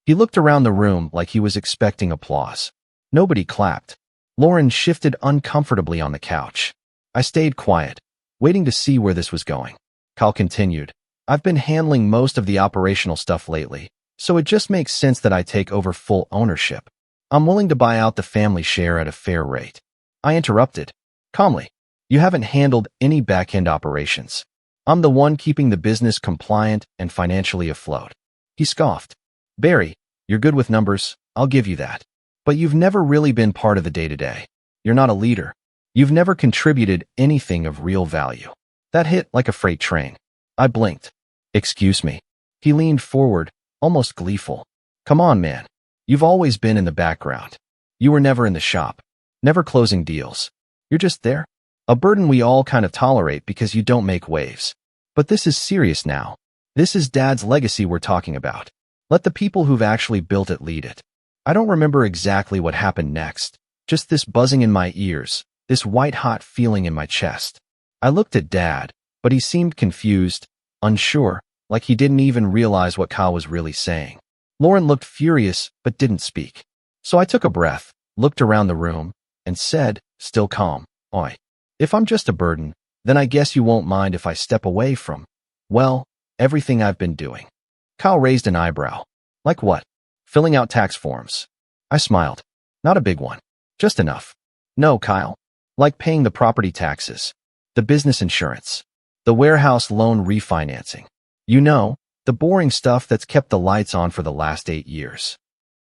He looked around the room like he was expecting applause. Nobody clapped. Lauren shifted uncomfortably on the couch. I stayed quiet, waiting to see where this was going. Kyle continued, "I've been handling most of the operational stuff lately, so it just makes sense that I take over full ownership. I'm willing to buy out the family share at a fair rate." I interrupted, calmly, "You haven't handled any back-end operations. I'm the one keeping the business compliant and financially afloat." He scoffed. "Barry, you're good with numbers, I'll give you that. But you've never really been part of the day-to-day. You're not a leader. You've never contributed anything of real value." That hit like a freight train. I blinked. "Excuse me." He leaned forward, almost gleeful. "Come on, man. You've always been in the background. You were never in the shop, never closing deals. You're just there. A burden we all kind of tolerate because you don't make waves. But this is serious now. This is Dad's legacy we're talking about. Let the people who've actually built it lead it." I don't remember exactly what happened next, just this buzzing in my ears, this white-hot feeling in my chest. I looked at Dad, but he seemed confused, unsure, like he didn't even realize what Kyle was really saying. Lauren looked furious, but didn't speak. So I took a breath, looked around the room, and said, still calm, "Oi, if I'm just a burden, then I guess you won't mind if I step away from, well, everything I've been doing." Kyle raised an eyebrow. "Like what?" "Filling out tax forms." I smiled. "Not a big one. Just enough." "No, Kyle. Like paying the property taxes, the business insurance, the warehouse loan refinancing. You know, the boring stuff that's kept the lights on for the last 8 years.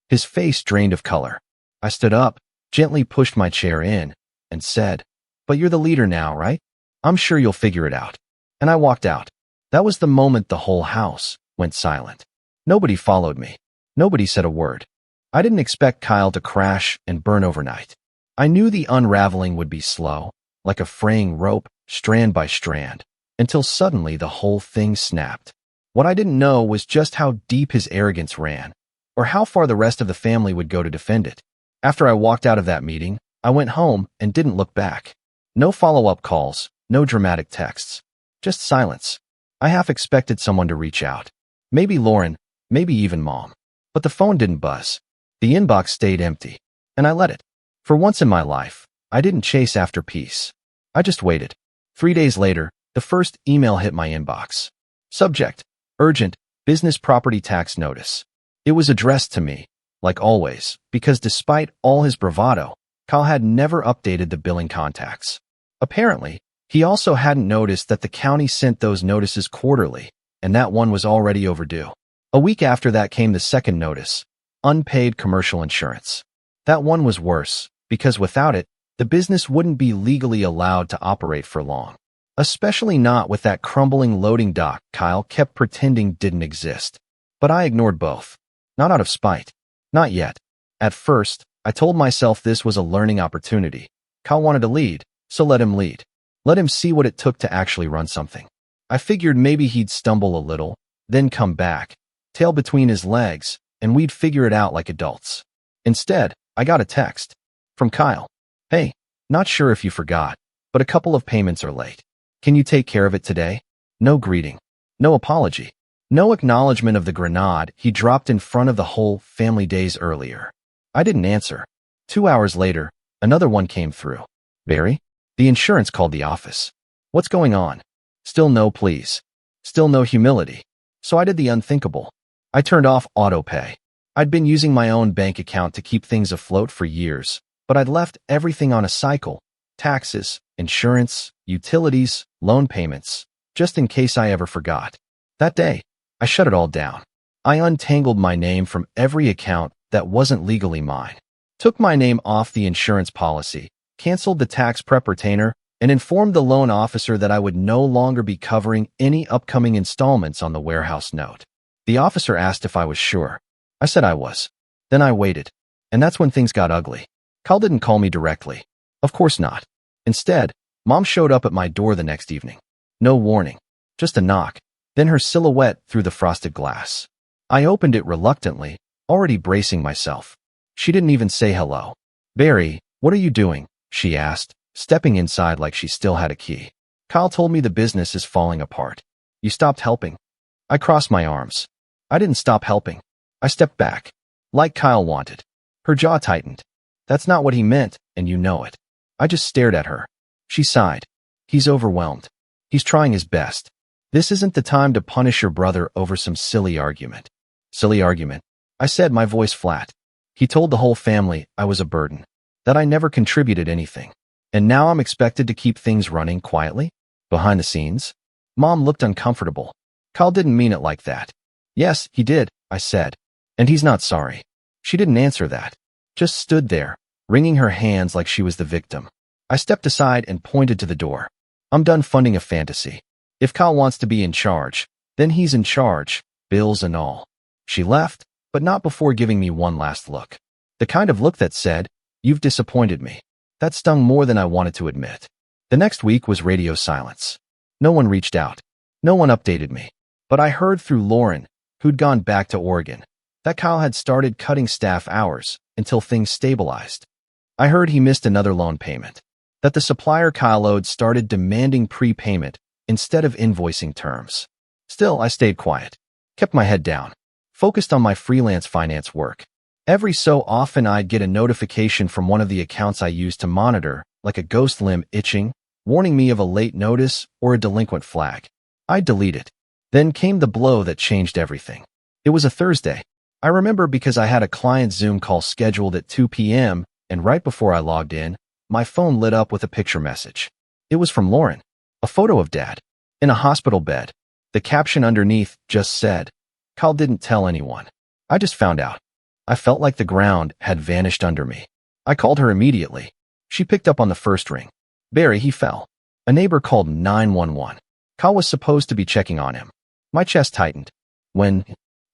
His face drained of color. I stood up, gently pushed my chair in, and said, "But you're the leader now, right? I'm sure you'll figure it out." And I walked out. That was the moment the whole house went silent. Nobody followed me. Nobody said a word. I didn't expect Kyle to crash and burn overnight. I knew the unraveling would be slow, like a fraying rope, strand by strand, until suddenly the whole thing snapped. What I didn't know was just how deep his arrogance ran, or how far the rest of the family would go to defend it. After I walked out of that meeting, I went home and didn't look back. No follow-up calls, no dramatic texts. Just silence. I half expected someone to reach out. Maybe Lauren, maybe even Mom. But the phone didn't buzz. The inbox stayed empty, and I let it. For once in my life, I didn't chase after peace. I just waited. 3 days later, the first email hit my inbox. Subject: Urgent, Business Property Tax Notice. It was addressed to me, like always, because despite all his bravado, Kyle had never updated the billing contacts. Apparently, he also hadn't noticed that the county sent those notices quarterly, and that one was already overdue. A week after that came the second notice: unpaid commercial insurance. That one was worse, because without it, the business wouldn't be legally allowed to operate for long. Especially not with that crumbling loading dock Kyle kept pretending didn't exist. But I ignored both. Not out of spite. Not yet. At first, I told myself this was a learning opportunity. Kyle wanted to lead, so let him lead. Let him see what it took to actually run something. I figured maybe he'd stumble a little, then come back, tail between his legs, and we'd figure it out like adults. Instead, I got a text from Kyle. Hey, not sure if you forgot, but a couple of payments are late. Can you take care of it today? No greeting. No apology. No acknowledgement of the grenade he dropped in front of the whole family days earlier. I didn't answer. 2 hours later, another one came through. Barry? The insurance called the office. What's going on? Still no please. Still no humility. So I did the unthinkable. I turned off autopay. I'd been using my own bank account to keep things afloat for years, but I'd left everything on a cycle: taxes, insurance, utilities, loan payments, just in case I ever forgot. That day, I shut it all down. I untangled my name from every account that wasn't legally mine, took my name off the insurance policy, canceled the tax prep retainer, and informed the loan officer that I would no longer be covering any upcoming installments on the warehouse note. The officer asked if I was sure. I said I was. Then I waited. And that's when things got ugly. Kyle didn't call me directly. Of course not. Instead, Mom showed up at my door the next evening. No warning. Just a knock. Then her silhouette through the frosted glass. I opened it reluctantly, already bracing myself. She didn't even say hello. Barry, what are you doing? She asked, stepping inside like she still had a key. Kyle told me the business is falling apart. You stopped helping. I crossed my arms. I didn't stop helping. I stepped back. Like Kyle wanted. Her jaw tightened. That's not what he meant, and you know it. I just stared at her. She sighed. He's overwhelmed. He's trying his best. This isn't the time to punish your brother over some silly argument. Silly argument, I said, my voice flat. He told the whole family I was a burden, that I never contributed anything. And now I'm expected to keep things running quietly? Behind the scenes? Mom looked uncomfortable. Kyle didn't mean it like that. Yes, he did, I said. And he's not sorry. She didn't answer that. Just stood there, wringing her hands like she was the victim. I stepped aside and pointed to the door. I'm done funding a fantasy. If Kyle wants to be in charge, then he's in charge, bills and all. She left, but not before giving me one last look. The kind of look that said, you've disappointed me. That stung more than I wanted to admit. The next week was radio silence. No one reached out. No one updated me. But I heard through Lauren, who'd gone back to Oregon, that Kyle had started cutting staff hours until things stabilized. I heard he missed another loan payment, that the supplier Kyle owed started demanding prepayment instead of invoicing terms. Still, I stayed quiet, kept my head down, focused on my freelance finance work. Every so often I'd get a notification from one of the accounts I used to monitor, like a ghost limb itching, warning me of a late notice or a delinquent flag. I'd delete it. Then came the blow that changed everything. It was a Thursday. I remember because I had a client Zoom call scheduled at 2 p.m., and right before I logged in, my phone lit up with a picture message. It was from Lauren. A photo of Dad, in a hospital bed. The caption underneath just said, Kyle didn't tell anyone. I just found out. I felt like the ground had vanished under me. I called her immediately. She picked up on the first ring. Barry, he fell. A neighbor called 911. Kyle was supposed to be checking on him. My chest tightened. When?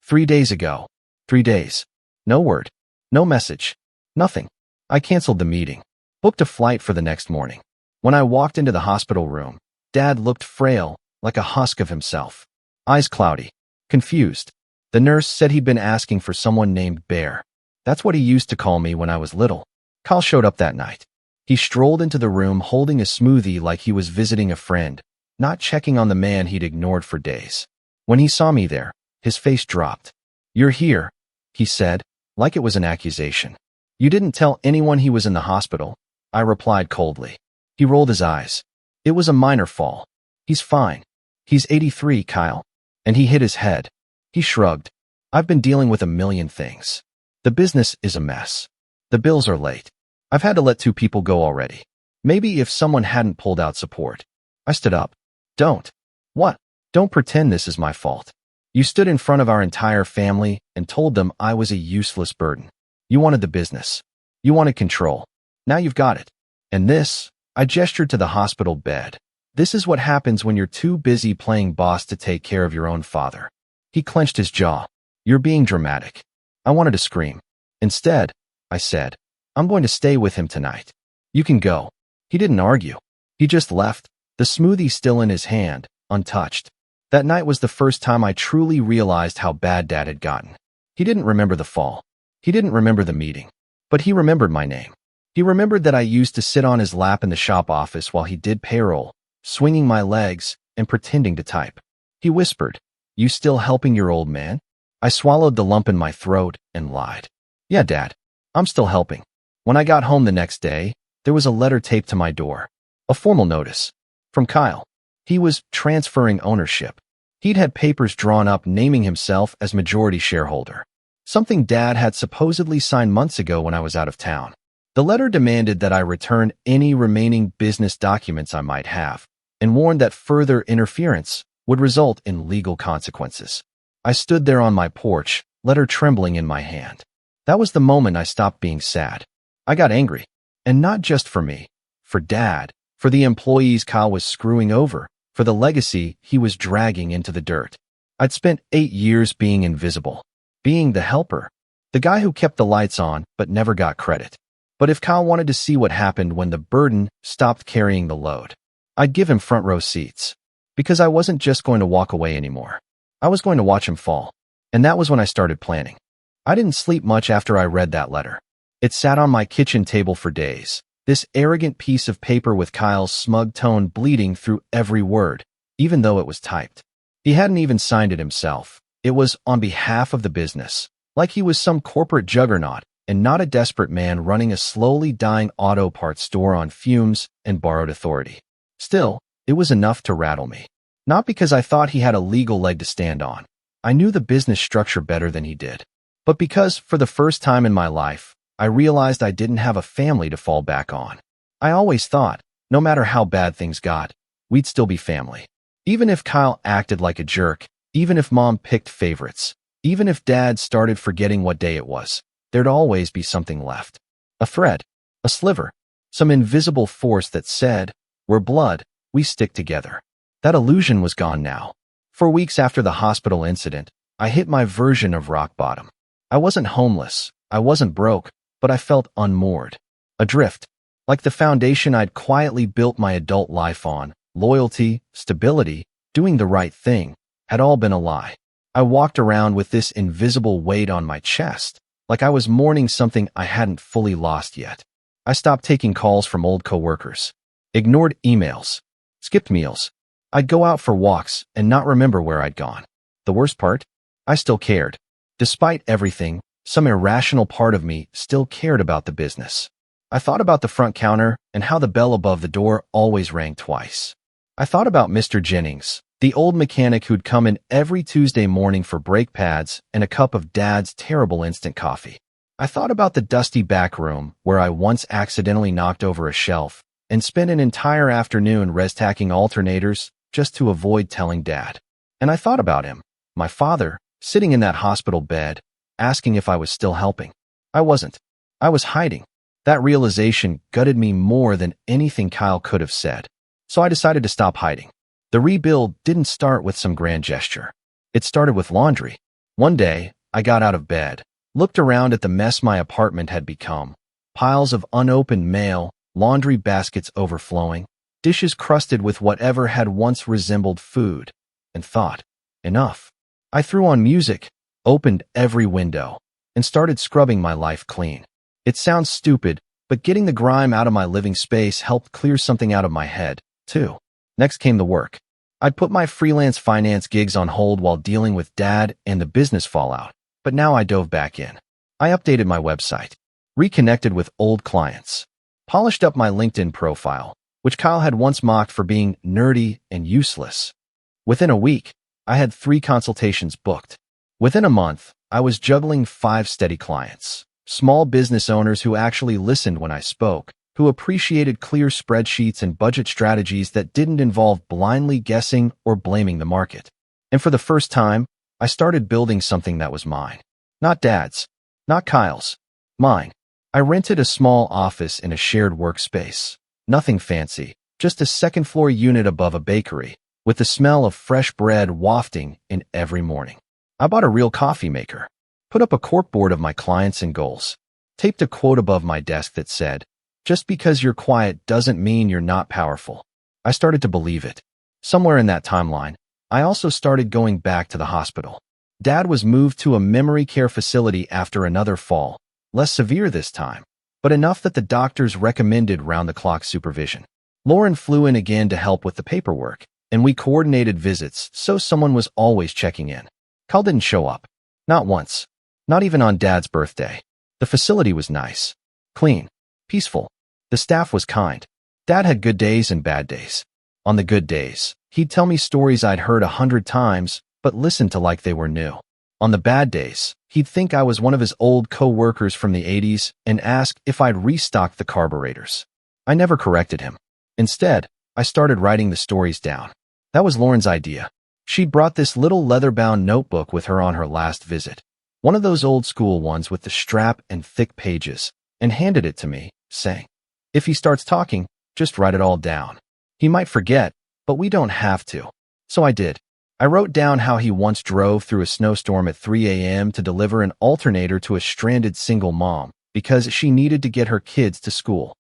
3 days ago. 3 days. No word. No message. Nothing. I canceled the meeting. Booked a flight for the next morning. When I walked into the hospital room, Dad looked frail, like a husk of himself. Eyes cloudy. Confused. The nurse said he'd been asking for someone named Bear. That's what he used to call me when I was little. Kyle showed up that night. He strolled into the room holding a smoothie like he was visiting a friend, not checking on the man he'd ignored for days. When he saw me there, his face dropped. You're here, he said, like it was an accusation. You didn't tell anyone he was in the hospital, I replied coldly. He rolled his eyes. It was a minor fall. He's fine. He's 83, Kyle. And he hit his head. He shrugged. I've been dealing with a million things. The business is a mess. The bills are late. I've had to let 2 people go already. Maybe if someone hadn't pulled out support. I stood up. Don't. What? Don't pretend this is my fault. You stood in front of our entire family and told them I was a useless burden. You wanted the business. You wanted control. Now you've got it. And this, I gestured to the hospital bed. This is what happens when you're too busy playing boss to take care of your own father. He clenched his jaw. You're being dramatic. I wanted to scream. Instead, I said, I'm going to stay with him tonight. You can go. He didn't argue. He just left, the smoothie still in his hand, untouched. That night was the first time I truly realized how bad Dad had gotten. He didn't remember the fall. He didn't remember the meeting. But he remembered my name. He remembered that I used to sit on his lap in the shop office while he did payroll, swinging my legs and pretending to type. He whispered, You still helping your old man? I swallowed the lump in my throat and lied. Yeah, Dad, I'm still helping. When I got home the next day, there was a letter taped to my door. A formal notice. From Kyle. He was transferring ownership. He'd had papers drawn up naming himself as majority shareholder. Something Dad had supposedly signed months ago when I was out of town. The letter demanded that I return any remaining business documents I might have, and warned that further interference would result in legal consequences. I stood there on my porch, letter trembling in my hand. That was the moment I stopped being sad. I got angry. And not just for me. For Dad. For the employees Kyle was screwing over. For the legacy he was dragging into the dirt. I'd spent 8 years being invisible. Being the helper. The guy who kept the lights on but never got credit. But if Kyle wanted to see what happened when the burden stopped carrying the load, I'd give him front row seats. Because I wasn't just going to walk away anymore. I was going to watch him fall. And that was when I started planning. I didn't sleep much after I read that letter. It sat on my kitchen table for days. This arrogant piece of paper with Kyle's smug tone bleeding through every word, even though it was typed. He hadn't even signed it himself. It was on behalf of the business, like he was some corporate juggernaut and not a desperate man running a slowly dying auto parts store on fumes and borrowed authority. Still, it was enough to rattle me. Not because I thought he had a legal leg to stand on. I knew the business structure better than he did. But because, for the first time in my life, I realized I didn't have a family to fall back on. I always thought, no matter how bad things got, we'd still be family. Even if Kyle acted like a jerk, even if Mom picked favorites, even if Dad started forgetting what day it was, there'd always be something left. A thread, a sliver, some invisible force that said, we're blood, we stick together. That illusion was gone now. For weeks after the hospital incident, I hit my version of rock bottom. I wasn't homeless, I wasn't broke, but I felt unmoored. Adrift. Like the foundation I'd quietly built my adult life on, loyalty, stability, doing the right thing, had all been a lie. I walked around with this invisible weight on my chest, like I was mourning something I hadn't fully lost yet. I stopped taking calls from old coworkers, ignored emails, skipped meals. I'd go out for walks and not remember where I'd gone. The worst part? I still cared. Despite everything, some irrational part of me still cared about the business. I thought about the front counter and how the bell above the door always rang twice. I thought about Mr. Jennings, the old mechanic who'd come in every Tuesday morning for brake pads and a cup of Dad's terrible instant coffee. I thought about the dusty back room where I once accidentally knocked over a shelf and spent an entire afternoon restacking alternators just to avoid telling Dad. And I thought about him, my father, sitting in that hospital bed, asking if I was still helping. I wasn't. I was hiding. That realization gutted me more than anything Kyle could have said. So I decided to stop hiding. The rebuild didn't start with some grand gesture. It started with laundry. One day, I got out of bed, looked around at the mess my apartment had become. Piles of unopened mail, laundry baskets overflowing, dishes crusted with whatever had once resembled food, and thought, enough. I threw on music, opened every window, and started scrubbing my life clean. It sounds stupid, but getting the grime out of my living space helped clear something out of my head, too. Next came the work. I'd put my freelance finance gigs on hold while dealing with Dad and the business fallout, but now I dove back in. I updated my website, reconnected with old clients, polished up my LinkedIn profile, which Kyle had once mocked for being nerdy and useless. Within a week, I had 3 consultations booked. Within a month, I was juggling 5 steady clients, small business owners who actually listened when I spoke, who appreciated clear spreadsheets and budget strategies that didn't involve blindly guessing or blaming the market. And for the first time, I started building something that was mine. Not Dad's, not Kyle's, mine. I rented a small office in a shared workspace. Nothing fancy, just a second-floor unit above a bakery, with the smell of fresh bread wafting in every morning. I bought a real coffee maker, put up a corkboard of my clients and goals, taped a quote above my desk that said, "Just because you're quiet doesn't mean you're not powerful." I started to believe it. Somewhere in that timeline, I also started going back to the hospital. Dad was moved to a memory care facility after another fall, less severe this time, but enough that the doctors recommended round-the-clock supervision. Lauren flew in again to help with the paperwork, and we coordinated visits so someone was always checking in. Kyle didn't show up. Not once. Not even on Dad's birthday. The facility was nice, clean, peaceful. The staff was kind. Dad had good days and bad days. On the good days, he'd tell me stories I'd heard 100 times, but listened to like they were new. On the bad days, he'd think I was one of his old co-workers from the 80s and ask if I'd restocked the carburetors. I never corrected him. Instead, I started writing the stories down. That was Lauren's idea. She'd brought this little leather-bound notebook with her on her last visit, one of those old-school ones with the strap and thick pages, and handed it to me, saying, "If he starts talking, just write it all down. He might forget, but we don't have to." So I did. I wrote down how he once drove through a snowstorm at 3 a.m. to deliver an alternator to a stranded single mom because she needed to get her kids to school.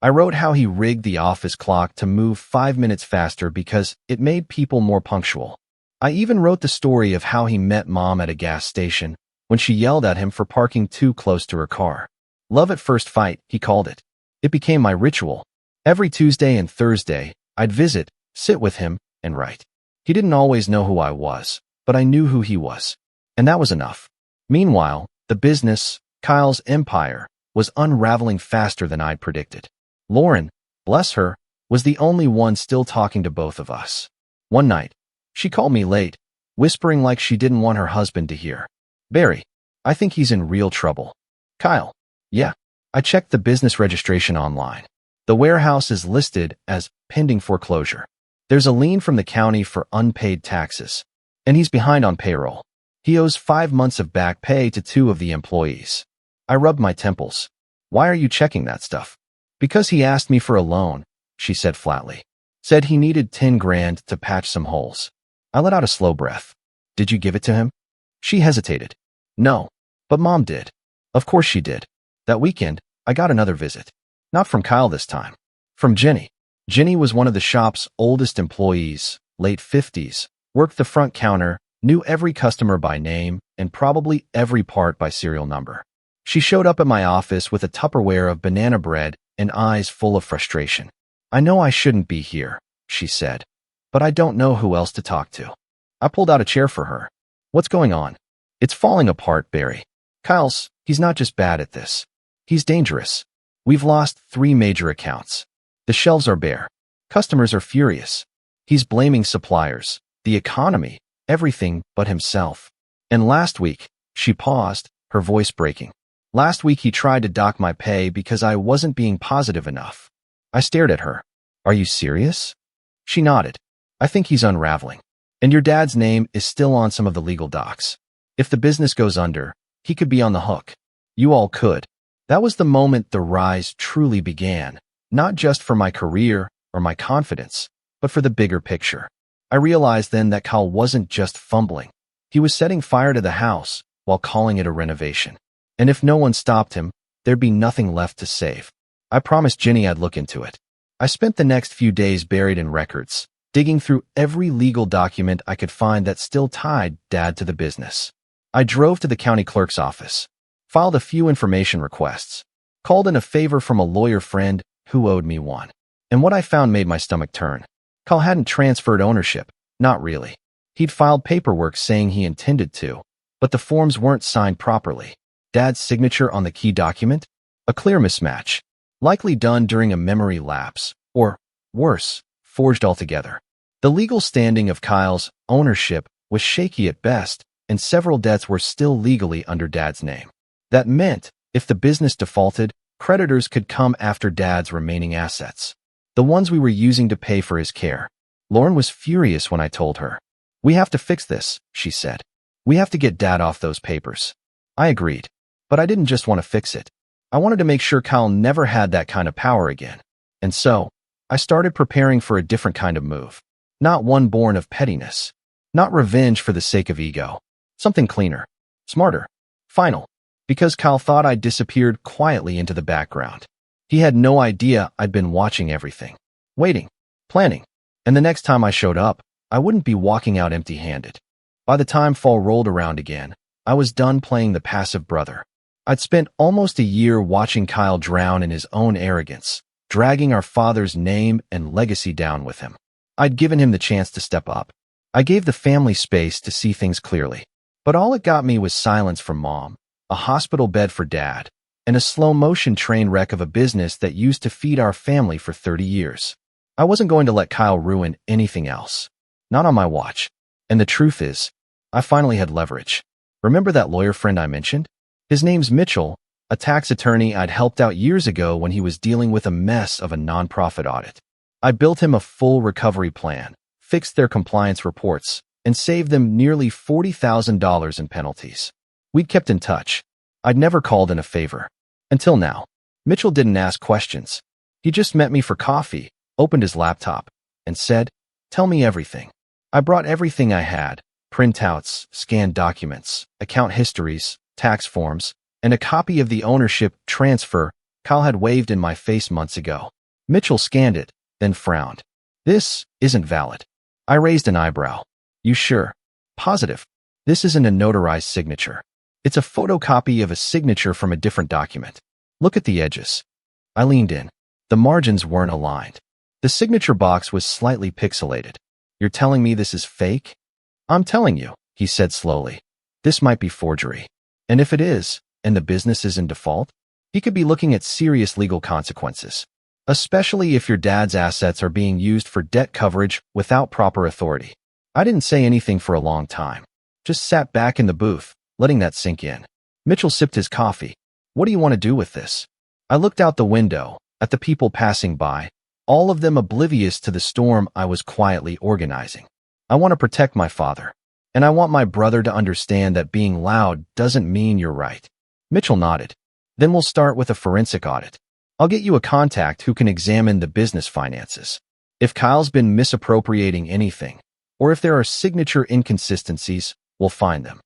I wrote how he rigged the office clock to move 5 minutes faster because it made people more punctual. I even wrote the story of how he met Mom at a gas station when she yelled at him for parking too close to her car. Love at first fight, he called it. It became my ritual. Every Tuesday and Thursday, I'd visit, sit with him, and write. He didn't always know who I was, but I knew who he was. And that was enough. Meanwhile, the business, Kyle's empire, was unraveling faster than I'd predicted. Lauren, bless her, was the only one still talking to both of us. One night, she called me late, whispering like she didn't want her husband to hear. "Barry, I think he's in real trouble." "Kyle." "Yeah." I checked the business registration online. The warehouse is listed as pending foreclosure. There's a lien from the county for unpaid taxes, and he's behind on payroll. He owes 5 months of back pay to 2 of the employees. I rubbed my temples. "Why are you checking that stuff?" "Because he asked me for a loan," she said flatly. "Said he needed 10 grand to patch some holes." I let out a slow breath. "Did you give it to him?" She hesitated. "No, but Mom did." Of course she did. That weekend, I got another visit. Not from Kyle this time. From Jenny. Jenny was one of the shop's oldest employees, late 50s, worked the front counter, knew every customer by name, and probably every part by serial number. She showed up at my office with a Tupperware of banana bread and eyes full of frustration. "I know I shouldn't be here," she said, "but I don't know who else to talk to." I pulled out a chair for her. "What's going on?" "It's falling apart, Barry. He's not just bad at this. He's dangerous. We've lost 3 major accounts. The shelves are bare. Customers are furious. He's blaming suppliers, the economy, everything but himself. And last week," she paused, her voice breaking. "Last week he tried to dock my pay because I wasn't being positive enough." I stared at her. "Are you serious?" She nodded. "I think he's unraveling. And your dad's name is still on some of the legal docs. If the business goes under, he could be on the hook. You all could." That was the moment the rise truly began, not just for my career or my confidence, but for the bigger picture. I realized then that Kyle wasn't just fumbling. He was setting fire to the house while calling it a renovation. And if no one stopped him, there'd be nothing left to save. I promised Jenny I'd look into it. I spent the next few days buried in records, digging through every legal document I could find that still tied Dad to the business. I drove to the county clerk's office, filed a few information requests, called in a favor from a lawyer friend who owed me one. And what I found made my stomach turn. Kyle hadn't transferred ownership, not really. He'd filed paperwork saying he intended to, but the forms weren't signed properly. Dad's signature on the key document? A clear mismatch, likely done during a memory lapse, or Worse, forged altogether. The legal standing of Kyle's ownership was shaky at best, and several debts were still legally under Dad's name. That meant, if the business defaulted, creditors could come after Dad's remaining assets, the ones we were using to pay for his care. Lauren was furious when I told her. "We have to fix this," she said. "We have to get Dad off those papers." I agreed, but I didn't just want to fix it. I wanted to make sure Kyle never had that kind of power again. And so, I started preparing for a different kind of move. Not one born of pettiness. Not revenge for the sake of ego. Something cleaner. Smarter. Final. Because Kyle thought I'd disappeared quietly into the background. He had no idea I'd been watching everything. Waiting. Planning. And the next time I showed up, I wouldn't be walking out empty-handed. By the time fall rolled around again, I was done playing the passive brother. I'd spent almost a year watching Kyle drown in his own arrogance, dragging our father's name and legacy down with him. I'd given him the chance to step up. I gave the family space to see things clearly. But all it got me was silence from Mom, a hospital bed for Dad, and a slow-motion train wreck of a business that used to feed our family for 30 years. I wasn't going to let Kyle ruin anything else. Not on my watch. And the truth is, I finally had leverage. Remember that lawyer friend I mentioned? His name's Mitchell, a tax attorney I'd helped out years ago when he was dealing with a mess of a nonprofit audit. I built him a full recovery plan, fixed their compliance reports, and saved them nearly $40,000 in penalties. We'd kept in touch. I'd never called in a favor. Until now. Mitchell didn't ask questions. He just met me for coffee, opened his laptop, and said, "Tell me everything." I brought everything I had, printouts, scanned documents, account histories, tax forms, and a copy of the ownership transfer Kyle had waved in my face months ago. Mitchell scanned it, then frowned. "This isn't valid." I raised an eyebrow. "You sure?" "Positive. This isn't a notarized signature. It's a photocopy of a signature from a different document. Look at the edges." I leaned in. The margins weren't aligned. The signature box was slightly pixelated. "You're telling me this is fake?" "I'm telling you," he said slowly. "This might be forgery. And if it is, and the business is in default, he could be looking at serious legal consequences. Especially if your dad's assets are being used for debt coverage without proper authority." I didn't say anything for a long time. Just sat back in the booth, letting that sink in. Mitchell sipped his coffee. "What do you want to do with this?" I looked out the window, at the people passing by, all of them oblivious to the storm I was quietly organizing. "I want to protect my father. And I want my brother to understand that being loud doesn't mean you're right." Mitchell nodded. "Then we'll start with a forensic audit. I'll get you a contact who can examine the business finances. If Kyle's been misappropriating anything, or if there are signature inconsistencies, we'll find them."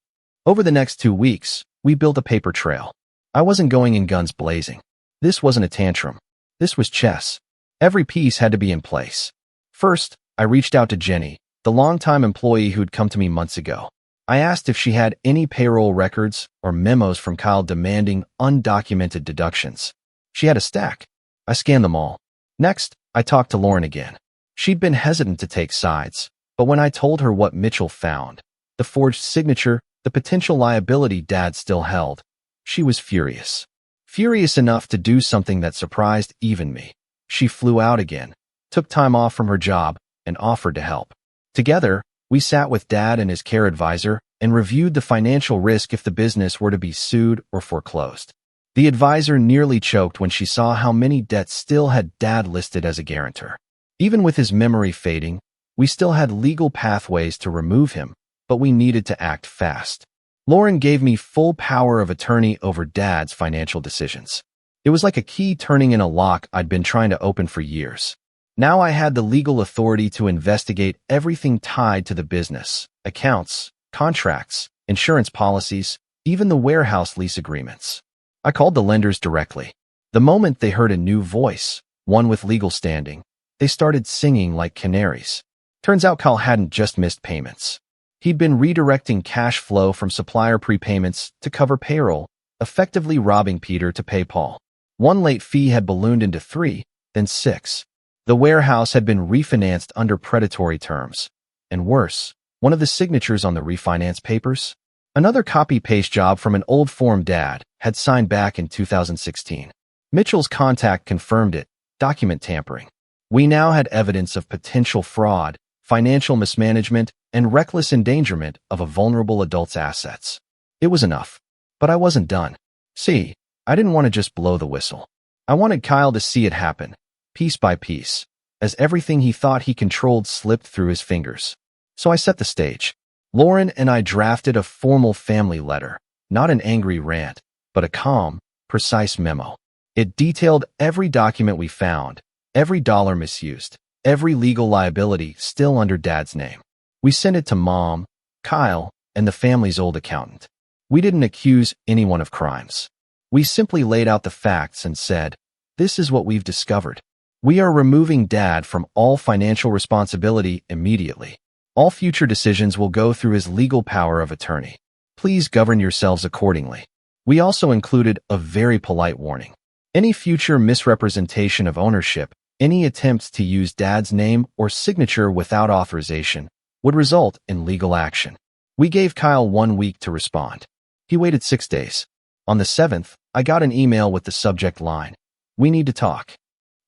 Over the next 2 weeks, we built a paper trail. I wasn't going in guns blazing. This wasn't a tantrum. This was chess. Every piece had to be in place. First, I reached out to Jenny, the longtime employee who'd come to me months ago. I asked if she had any payroll records or memos from Kyle demanding undocumented deductions. She had a stack. I scanned them all. Next, I talked to Lauren again. She'd been hesitant to take sides, but when I told her what Mitchell found, the forged signature, the potential liability Dad still held, she was furious. Furious enough to do something that surprised even me. She flew out again, took time off from her job, and offered to help. Together, we sat with Dad and his care advisor and reviewed the financial risk if the business were to be sued or foreclosed. The advisor nearly choked when she saw how many debts still had Dad listed as a guarantor. Even with his memory fading, we still had legal pathways to remove him, but we needed to act fast. Lauren gave me full power of attorney over Dad's financial decisions. It was like a key turning in a lock I'd been trying to open for years. Now I had the legal authority to investigate everything tied to the business: accounts, contracts, insurance policies, even the warehouse lease agreements. I called the lenders directly. The moment they heard a new voice, one with legal standing, they started singing like canaries. Turns out Kyle hadn't just missed payments. He'd been redirecting cash flow from supplier prepayments to cover payroll, effectively robbing Peter to pay Paul. One late fee had ballooned into 3, then 6. The warehouse had been refinanced under predatory terms. And worse, one of the signatures on the refinance papers, another copy-paste job from an old form Dad had signed back in 2016. Mitchell's contact confirmed it: document tampering. We now had evidence of potential fraud, financial mismanagement, and reckless endangerment of a vulnerable adult's assets. It was enough. But I wasn't done. See, I didn't want to just blow the whistle. I wanted Kyle to see it happen, piece by piece, as everything he thought he controlled slipped through his fingers. So I set the stage. Lauren and I drafted a formal family letter, not an angry rant, but a calm, precise memo. It detailed every document we found, every dollar misused, every legal liability still under Dad's name. We sent it to Mom, Kyle, and the family's old accountant. We didn't accuse anyone of crimes. We simply laid out the facts and said, "This is what we've discovered. We are removing Dad from all financial responsibility immediately. All future decisions will go through his legal power of attorney. Please govern yourselves accordingly." We also included a very polite warning. Any future misrepresentation of ownership, any attempts to use Dad's name or signature without authorization, would result in legal action. We gave Kyle 1 week to respond. He waited 6 days. On the 7th, I got an email with the subject line, "We need to talk."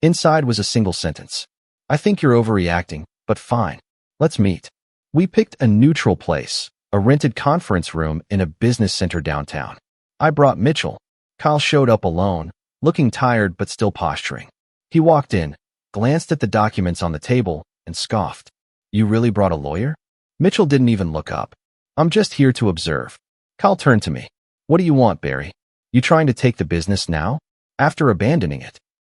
Inside was a single sentence. "I think you're overreacting, but fine. Let's meet." We picked a neutral place, a rented conference room in a business center downtown. I brought Mitchell. Kyle showed up alone, looking tired but still posturing. He walked in, glanced at the documents on the table, and scoffed. "You really brought a lawyer?" Mitchell didn't even look up. "I'm just here to observe." Kyle turned to me. "What do you want, Barry? You trying to take the business now? After abandoning it?"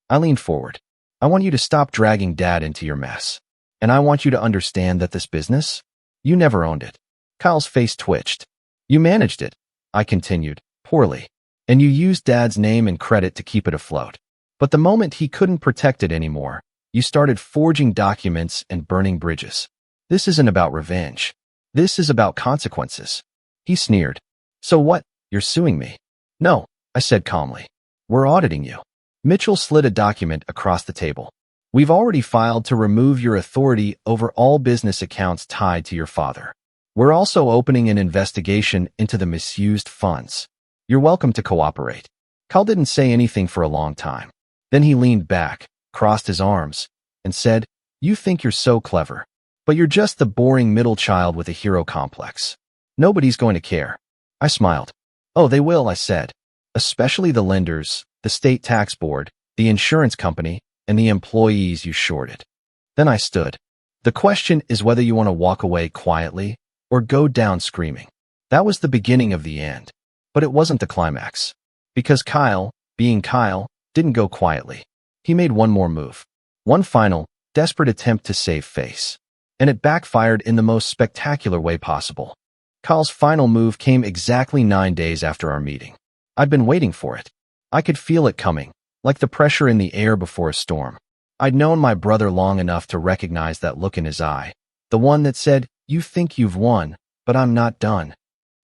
I leaned forward. "I want you to stop dragging Dad into your mess. And I want you to understand that this business, you never owned it." Kyle's face twitched. "You managed it," I continued, "poorly. And you used Dad's name and credit to keep it afloat. But the moment he couldn't protect it anymore, you started forging documents and burning bridges. This isn't about revenge. This is about consequences." He sneered. "So what? You're suing me?" "No," I said calmly. "We're auditing you." Mitchell slid a document across the table. "We've already filed to remove your authority over all business accounts tied to your father. We're also opening an investigation into the misused funds. You're welcome to cooperate." Kyle didn't say anything for a long time. Then he leaned back, crossed his arms, and said, "You think you're so clever, but you're just the boring middle child with a hero complex. Nobody's going to care." I smiled. "Oh, they will," I said. "Especially the lenders, the state tax board, the insurance company, and the employees you shorted." Then I stood. "The question is whether you want to walk away quietly or go down screaming." That was the beginning of the end. But it wasn't the climax. Because Kyle, being Kyle, didn't go quietly. He made one more move. One final, desperate attempt to save face. And it backfired in the most spectacular way possible. Kyle's final move came exactly 9 days after our meeting. I'd been waiting for it. I could feel it coming, like the pressure in the air before a storm. I'd known my brother long enough to recognize that look in his eye, the one that said, "You think you've won, but I'm not done."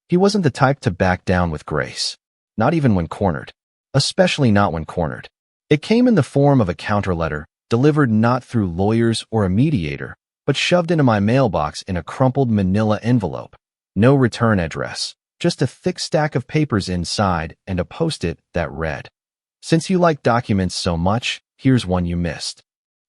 He wasn't the type to back down with grace, not even when cornered, especially not when cornered. It came in the form of a counter letter, delivered not through lawyers or a mediator, but shoved into my mailbox in a crumpled manila envelope. No return address, just a thick stack of papers inside and a post-it that read, "Since you like documents so much, here's one you missed."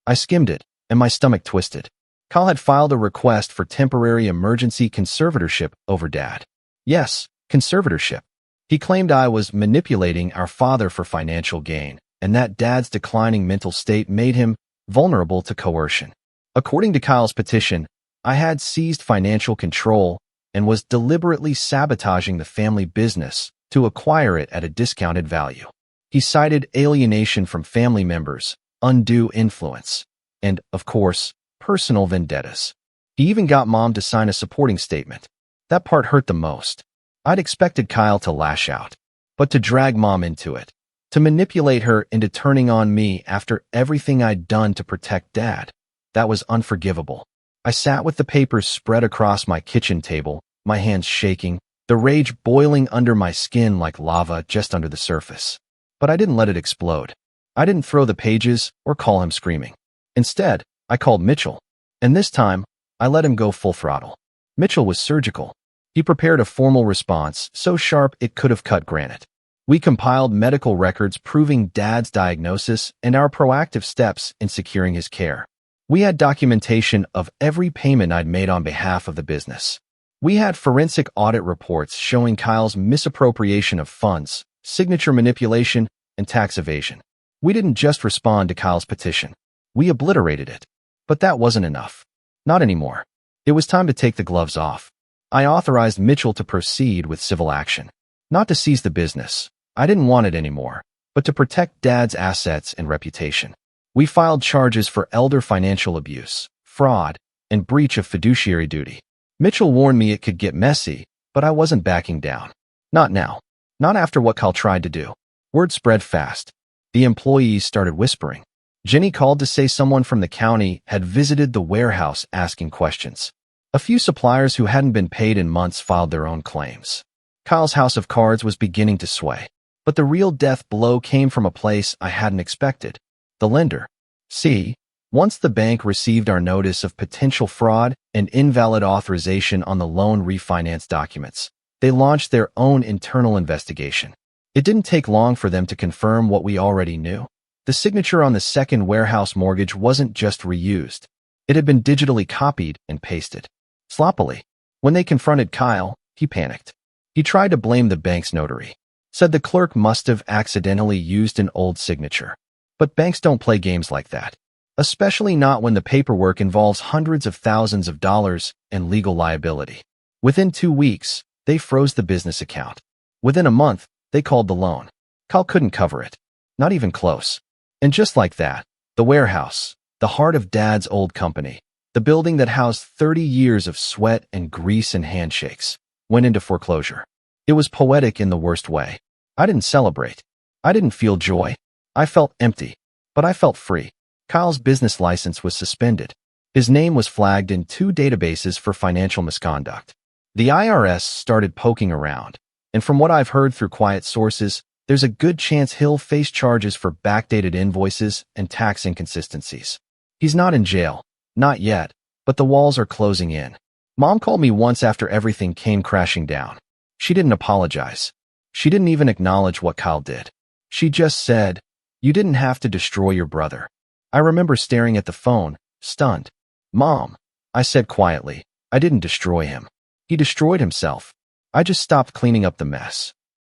I skimmed it, and my stomach twisted. Kyle had filed a request for temporary emergency conservatorship over Dad. Yes, conservatorship. He claimed I was manipulating our father for financial gain, and that Dad's declining mental state made him vulnerable to coercion. According to Kyle's petition, I had seized financial control and was deliberately sabotaging the family business to acquire it at a discounted value. He cited alienation from family members, undue influence, and, of course, personal vendettas. He even got Mom to sign a supporting statement. That part hurt the most. I'd expected Kyle to lash out, but to drag Mom into it, to manipulate her into turning on me after everything I'd done to protect Dad, that was unforgivable. I sat with the papers spread across my kitchen table, my hands shaking, the rage boiling under my skin like lava just under the surface. But I didn't let it explode. I didn't throw the pages or call him screaming. Instead, I called Mitchell, and this time, I let him go full throttle. Mitchell was surgical. He prepared a formal response so sharp it could have cut granite. We compiled medical records proving Dad's diagnosis and our proactive steps in securing his care. We had documentation of every payment I'd made on behalf of the business. We had forensic audit reports showing Kyle's misappropriation of funds, signature manipulation, and tax evasion. We didn't just respond to Kyle's petition. We obliterated it. But that wasn't enough. Not anymore. It was time to take the gloves off. I authorized Mitchell to proceed with civil action. Not to seize the business. I didn't want it anymore, but to protect Dad's assets and reputation. We filed charges for elder financial abuse, fraud, and breach of fiduciary duty. Mitchell warned me it could get messy, but I wasn't backing down. Not now. Not after what Kyle tried to do. Word spread fast. The employees started whispering. Jenny called to say someone from the county had visited the warehouse asking questions. A few suppliers who hadn't been paid in months filed their own claims. Kyle's house of cards was beginning to sway. But the real death blow came from a place I hadn't expected. The lender. See, once the bank received our notice of potential fraud and invalid authorization on the loan refinance documents, they launched their own internal investigation. It didn't take long for them to confirm what we already knew. The signature on the second warehouse mortgage wasn't just reused. It had been digitally copied and pasted. Sloppily. When they confronted Kyle, he panicked. He tried to blame the bank's notary. Said the clerk must have accidentally used an old signature. But banks don't play games like that. Especially not when the paperwork involves hundreds of thousands of dollars and legal liability. Within 2 weeks, they froze the business account. Within a month, they called the loan. Kyle couldn't cover it. Not even close. And just like that, the warehouse, the heart of Dad's old company, the building that housed 30 years of sweat and grease and handshakes, went into foreclosure. It was poetic in the worst way. I didn't celebrate. I didn't feel joy. I felt empty. But I felt free. Kyle's business license was suspended. His name was flagged in 2 databases for financial misconduct. The IRS started poking around, and from what I've heard through quiet sources, there's a good chance he'll face charges for backdated invoices and tax inconsistencies. He's not in jail. Not yet, but the walls are closing in. Mom called me once after everything came crashing down. She didn't apologize. She didn't even acknowledge what Kyle did. She just said, "You didn't have to destroy your brother." I remember staring at the phone, stunned. "Mom," I said quietly, "I didn't destroy him. He destroyed himself. I just stopped cleaning up the mess."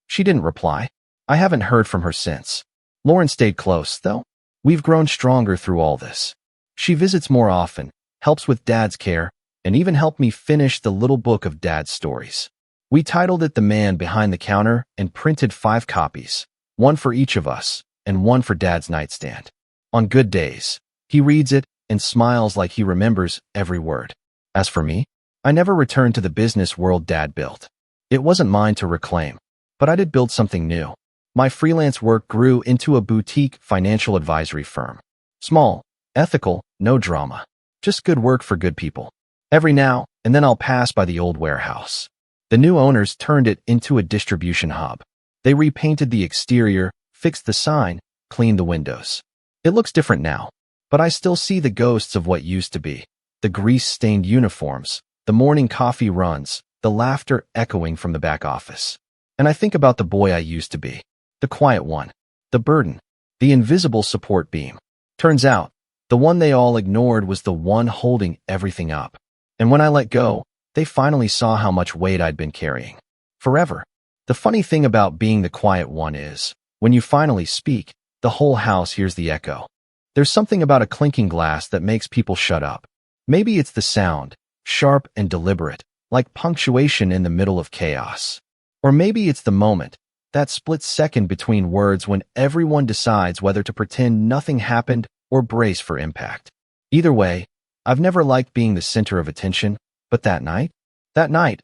She didn't reply. I haven't heard from her since. Lauren stayed close, though. We've grown stronger through all this. She visits more often, helps with Dad's care, and even helped me finish the little book of Dad's stories. We titled it The Man Behind the Counter and printed 5 copies, one for each of us, and one for Dad's nightstand. On good days, he reads it and smiles like he remembers every word. As for me, I never returned to the business world Dad built. It wasn't mine to reclaim, but I did build something new. My freelance work grew into a boutique financial advisory firm. Small, ethical, no drama. Just good work for good people. Every now and then I'll pass by the old warehouse. The new owners turned it into a distribution hub. They repainted the exterior, fixed the sign, cleaned the windows. It looks different now, but I still see the ghosts of what used to be. The grease-stained uniforms, the morning coffee runs, the laughter echoing from the back office. And I think about the boy I used to be. The quiet one. The burden. The invisible support beam. Turns out, the one they all ignored was the one holding everything up. And when I let go, they finally saw how much weight I'd been carrying. Forever. The funny thing about being the quiet one is, when you finally speak, the whole house hears the echo. There's something about a clinking glass that makes people shut up. Maybe it's the sound, sharp and deliberate, like punctuation in the middle of chaos. Or maybe it's the moment, that split second between words when everyone decides whether to pretend nothing happened or brace for impact. Either way, I've never liked being the center of attention, but that night,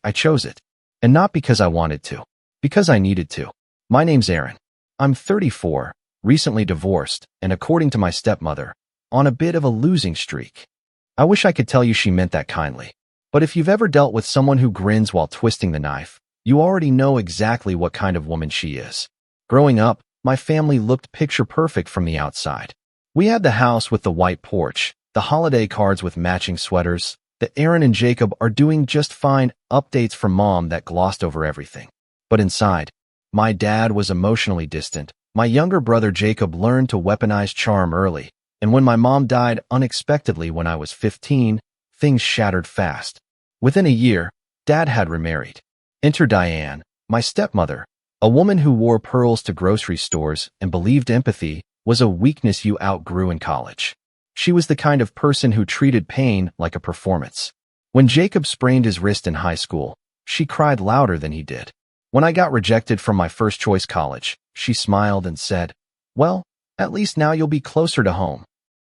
I chose it. And not because I wanted to, because I needed to. My name's Aaron. I'm 34, recently divorced, and according to my stepmother, on a bit of a losing streak. I wish I could tell you she meant that kindly. But if you've ever dealt with someone who grins while twisting the knife, you already know exactly what kind of woman she is. Growing up, my family looked picture perfect from the outside. We had the house with the white porch, the holiday cards with matching sweaters, the Aaron and Jacob are doing just fine updates from Mom that glossed over everything. But inside, My dad was emotionally distant. My younger brother Jacob learned to weaponize charm early, and when my mom died unexpectedly when I was 15, things shattered fast. Within a year, Dad had remarried. Enter Diane, my stepmother, a woman who wore pearls to grocery stores and believed empathy was a weakness you outgrew in college. She was the kind of person who treated pain like a performance. When Jacob sprained his wrist in high school, she cried louder than he did. When I got rejected from my first choice college, she smiled and said, "Well, at least now you'll be closer to home."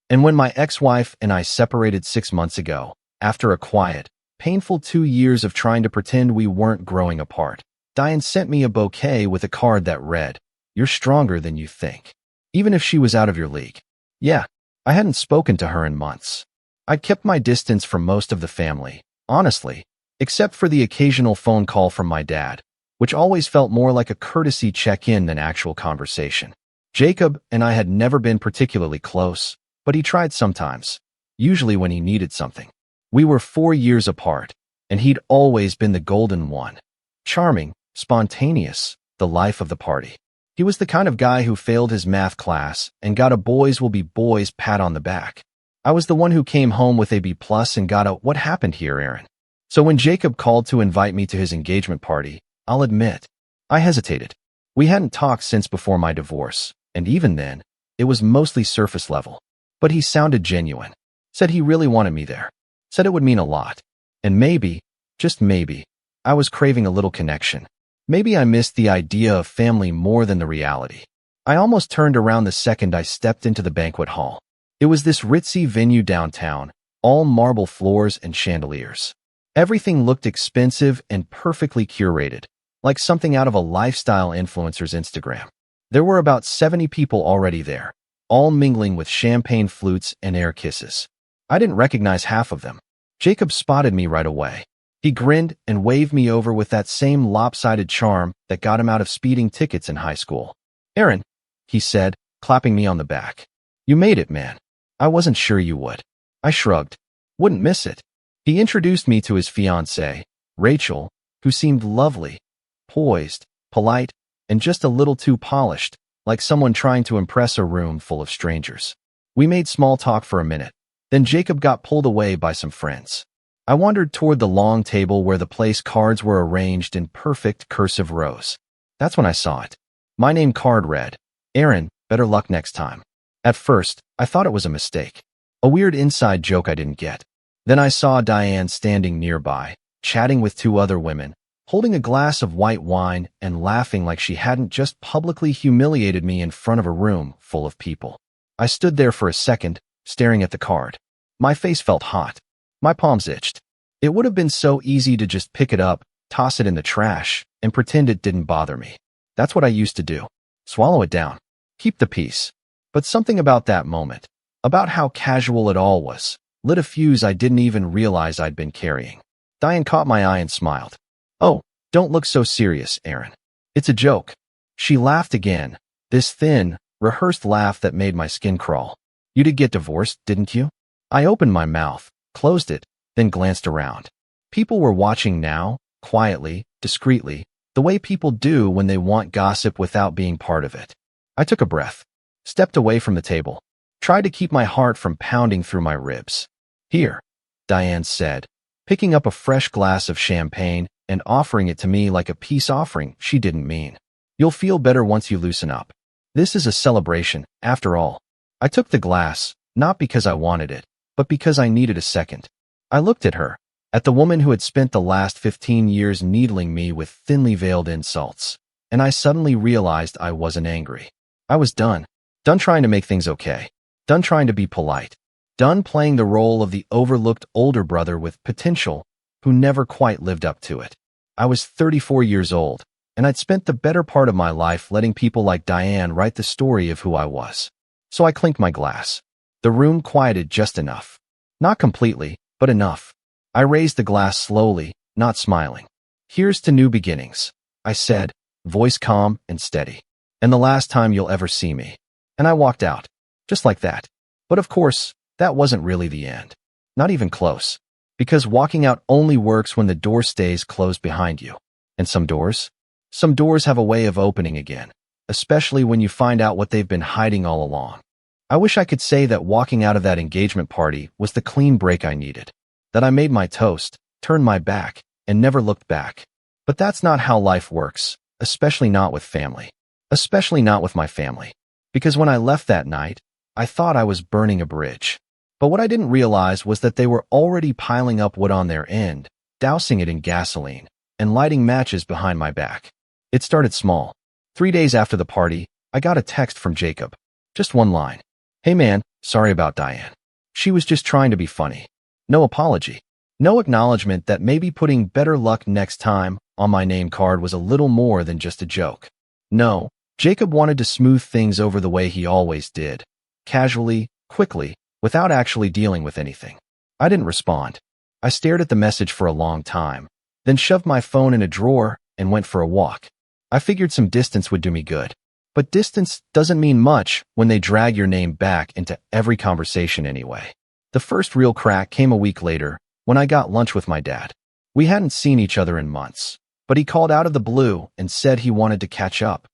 And when my ex-wife and I separated 6 months ago, after a quiet, painful 2 years of trying to pretend we weren't growing apart, Diane sent me a bouquet with a card that read, "You're stronger than you think, even if she was out of your league." Yeah, I hadn't spoken to her in months. I'd kept my distance from most of the family, honestly, except for the occasional phone call from my dad, which always felt more like a courtesy check-in than actual conversation. Jacob and I had never been particularly close, but he tried sometimes, usually when he needed something. We were 4 years apart, and he'd always been the golden one. Charming, spontaneous, the life of the party. He was the kind of guy who failed his math class and got a boys will be boys pat on the back. I was the one who came home with a B+ and got a "What happened here, Aaron?" So when Jacob called to invite me to his engagement party, I'll admit, I hesitated. We hadn't talked since before my divorce, and even then, it was mostly surface level. But he sounded genuine. Said he really wanted me there. Said it would mean a lot. And maybe, just maybe, I was craving a little connection. Maybe I missed the idea of family more than the reality. I almost turned around the second I stepped into the banquet hall. It was this ritzy venue downtown, all marble floors and chandeliers. Everything looked expensive and perfectly curated, like something out of a lifestyle influencer's Instagram. There were about 70 people already there, all mingling with champagne flutes and air kisses. I didn't recognize half of them. Jacob spotted me right away. He grinned and waved me over with that same lopsided charm that got him out of speeding tickets in high school. "Aaron," he said, clapping me on the back. "You made it, man. I wasn't sure you would." I shrugged. Wouldn't miss it. He introduced me to his fiancée, Rachel, who seemed lovely, poised, polite, and just a little too polished, like someone trying to impress a room full of strangers. We made small talk for a minute. Then Jacob got pulled away by some friends. I wandered toward the long table where the place cards were arranged in perfect cursive rows. That's when I saw it. My name card read, "Aaron, better luck next time." At first, I thought it was a mistake. A weird inside joke I didn't get. Then I saw Diane standing nearby, chatting with 2 other women, holding a glass of white wine and laughing like she hadn't just publicly humiliated me in front of a room full of people. I stood there for a second, staring at the card. My face felt hot. My palms itched. It would have been so easy to just pick it up, toss it in the trash, and pretend it didn't bother me. That's what I used to do. Swallow it down. Keep the peace. But something about that moment, about how casual it all was, lit a fuse I didn't even realize I'd been carrying. Diane caught my eye and smiled. "Oh, don't look so serious, Aaron. It's a joke." She laughed again, this thin, rehearsed laugh that made my skin crawl. "You did get divorced, didn't you?" I opened my mouth, closed it, then glanced around. People were watching now, quietly, discreetly, the way people do when they want gossip without being part of it. I took a breath, stepped away from the table, tried to keep my heart from pounding through my ribs. "Here," Diane said, picking up a fresh glass of champagne and offering it to me like a peace offering she didn't mean. "You'll feel better once you loosen up. This is a celebration, after all." I took the glass, not because I wanted it, but because I needed a second. I looked at her, at the woman who had spent the last 15 years needling me with thinly veiled insults, and I suddenly realized I wasn't angry. I was done. Done trying to make things okay. Done trying to be polite. Done playing the role of the overlooked older brother with potential who never quite lived up to it. I was 34 years old, and I'd spent the better part of my life letting people like Diane write the story of who I was. So I clinked my glass. The room quieted just enough. Not completely, but enough. I raised the glass slowly, not smiling. "Here's to new beginnings," I said, voice calm and steady. "And the last time you'll ever see me." And I walked out. Just like that. But of course, that wasn't really the end. Not even close. Because walking out only works when the door stays closed behind you. And some doors? Some doors have a way of opening again, especially when you find out what they've been hiding all along. I wish I could say that walking out of that engagement party was the clean break I needed, that I made my toast, turned my back, and never looked back. But that's not how life works, especially not with family. Especially not with my family. Because when I left that night, I thought I was burning a bridge. But what I didn't realize was that they were already piling up wood on their end, dousing it in gasoline, and lighting matches behind my back. It started small. 3 days after the party, I got a text from Jacob. Just one line. "Hey man, sorry about Diane. She was just trying to be funny." No apology. No acknowledgement that maybe putting "better luck next time" on my name card was a little more than just a joke. No, Jacob wanted to smooth things over the way he always did. Casually, quickly, without actually dealing with anything. I didn't respond. I stared at the message for a long time, then shoved my phone in a drawer and went for a walk. I figured some distance would do me good. But distance doesn't mean much when they drag your name back into every conversation anyway. The first real crack came a week later when I got lunch with my dad. We hadn't seen each other in months, but he called out of the blue and said he wanted to catch up.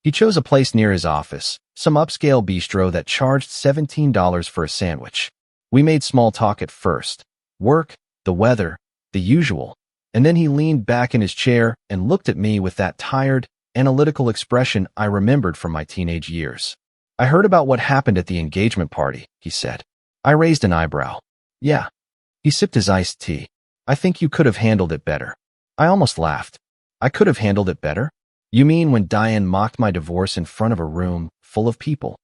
He chose a place near his office, some upscale bistro that charged $17 for a sandwich. We made small talk at first. Work, the weather, the usual. And then he leaned back in his chair and looked at me with that tired, analytical expression I remembered from my teenage years. "I heard about what happened at the engagement party," he said. I raised an eyebrow. "Yeah." He sipped his iced tea. "I think you could have handled it better." I almost laughed. "I could have handled it better? You mean when Diane mocked my divorce in front of a room full of people?"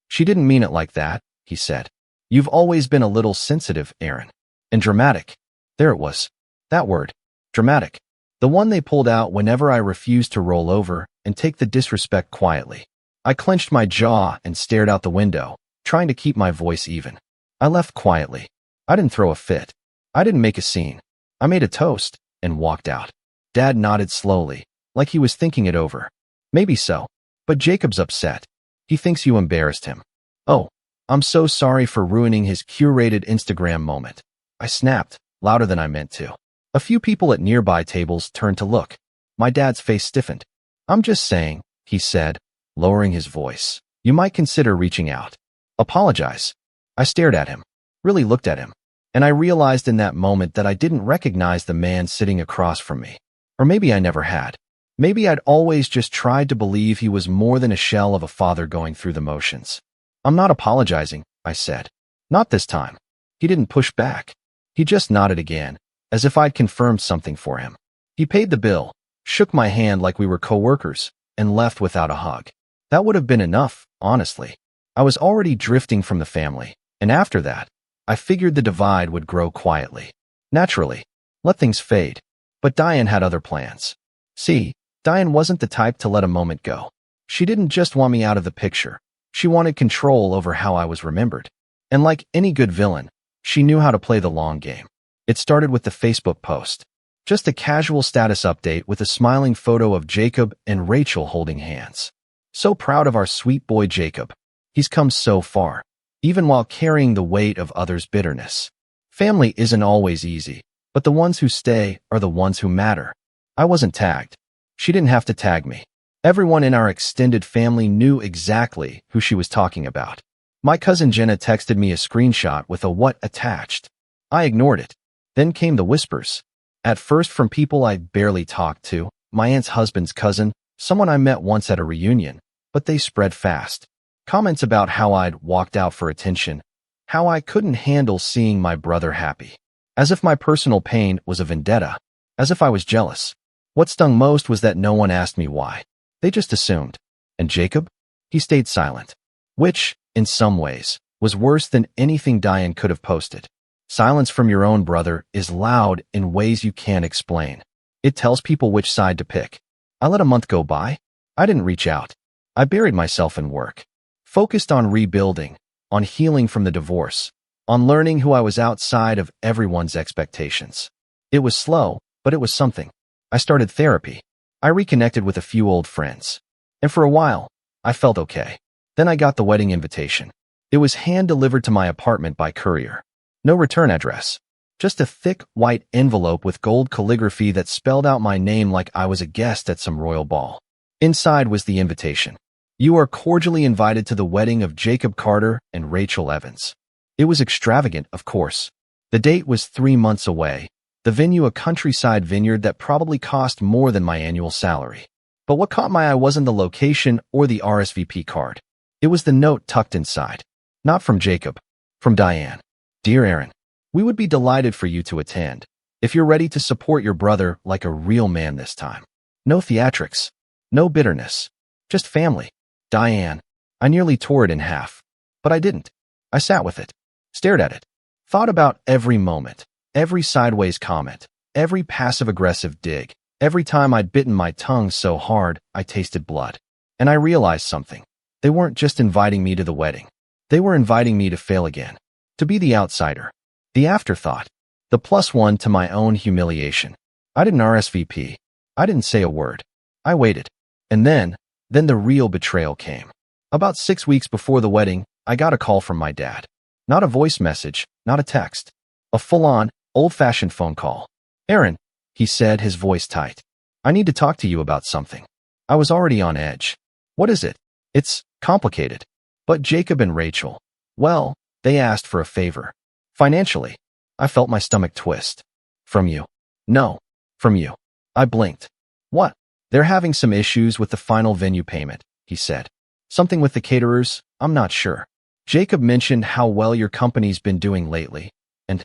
"She didn't mean it like that," he said. "You've always been a little sensitive, Aaron. And dramatic." There it was. That word. Dramatic. The one they pulled out whenever I refused to roll over and take the disrespect quietly. I clenched my jaw and stared out the window, trying to keep my voice even. I left quietly. I didn't throw a fit. I didn't make a scene. I made a toast and walked out. Dad nodded slowly, like he was thinking it over. "Maybe so. But Jacob's upset. He thinks you embarrassed him." "Oh, I'm so sorry for ruining his curated Instagram moment." I snapped, louder than I meant to. A few people at nearby tables turned to look. My dad's face stiffened. "I'm just saying," he said, lowering his voice. "You might consider reaching out. Apologize." I stared at him, really looked at him, and I realized in that moment that I didn't recognize the man sitting across from me. Or maybe I never had. Maybe I'd always just tried to believe he was more than a shell of a father going through the motions. "I'm not apologizing," I said. "Not this time." He didn't push back. He just nodded again, as if I'd confirmed something for him. He paid the bill, shook my hand like we were co-workers, and left without a hug. That would have been enough, honestly. I was already drifting from the family, and after that, I figured the divide would grow quietly. Naturally, let things fade. But Diane had other plans. See, Diane wasn't the type to let a moment go. She didn't just want me out of the picture. She wanted control over how I was remembered. And like any good villain, she knew how to play the long game. It started with the Facebook post. Just a casual status update with a smiling photo of Jacob and Rachel holding hands. So proud of our sweet boy Jacob. He's come so far, even while carrying the weight of others' bitterness. Family isn't always easy, but the ones who stay are the ones who matter. I wasn't tagged. She didn't have to tag me. Everyone in our extended family knew exactly who she was talking about. My cousin Jenna texted me a screenshot with a "what" attached. I ignored it. Then came the whispers. At first from people I barely talked to, my aunt's husband's cousin, someone I met once at a reunion, but they spread fast. Comments about how I'd walked out for attention, how I couldn't handle seeing my brother happy. As if my personal pain was a vendetta. As if I was jealous. What stung most was that no one asked me why. They just assumed. And Jacob? He stayed silent. Which, in some ways, was worse than anything Diane could have posted. Silence from your own brother is loud in ways you can't explain. It tells people which side to pick. I let a month go by. I didn't reach out. I buried myself in work. Focused on rebuilding, on healing from the divorce, on learning who I was outside of everyone's expectations. It was slow, but it was something. I started therapy. I reconnected with a few old friends. And for a while, I felt okay. Then I got the wedding invitation. It was hand-delivered to my apartment by courier. No return address. Just a thick, white envelope with gold calligraphy that spelled out my name like I was a guest at some royal ball. Inside was the invitation. You are cordially invited to the wedding of Jacob Carter and Rachel Evans. It was extravagant, of course. The date was 3 months away. The venue a countryside vineyard that probably cost more than my annual salary. But what caught my eye wasn't the location or the RSVP card. It was the note tucked inside. Not from Jacob. From Diane. Dear Aaron, we would be delighted for you to attend, if you're ready to support your brother like a real man this time. No theatrics. No bitterness. Just family. Diane. I nearly tore it in half. But I didn't. I sat with it. Stared at it. Thought about every moment. Every sideways comment. Every passive-aggressive dig. Every time I'd bitten my tongue so hard, I tasted blood. And I realized something. They weren't just inviting me to the wedding. They were inviting me to fail again. To be the outsider. The afterthought. The +1 to my own humiliation. I didn't RSVP. I didn't say a word. I waited. And then the real betrayal came. About 6 weeks before the wedding, I got a call from my dad. Not a voice message, not a text. A full-on, old-fashioned phone call. Aaron, he said, his voice tight. I need to talk to you about something. I was already on edge. What is it? It's complicated. But Jacob and Rachel, well, they asked for a favor. Financially. I felt my stomach twist. From you. No. From you. I blinked. What? They're having some issues with the final venue payment, he said. Something with the caterers, I'm not sure. Jacob mentioned how well your company's been doing lately, and,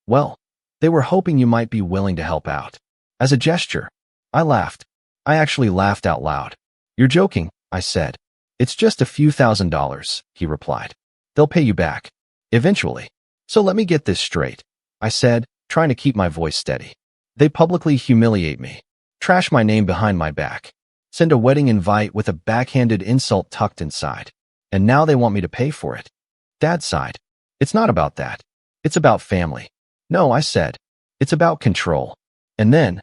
well, they were hoping you might be willing to help out. As a gesture, I laughed. I actually laughed out loud. You're joking, I said. It's just a few $1,000s, he replied. They'll pay you back. Eventually. So let me get this straight, I said, trying to keep my voice steady. They publicly humiliate me. Trash my name behind my back. Send a wedding invite with a backhanded insult tucked inside. And now they want me to pay for it. Dad sighed. It's not about that. It's about family. No, I said. It's about control. And then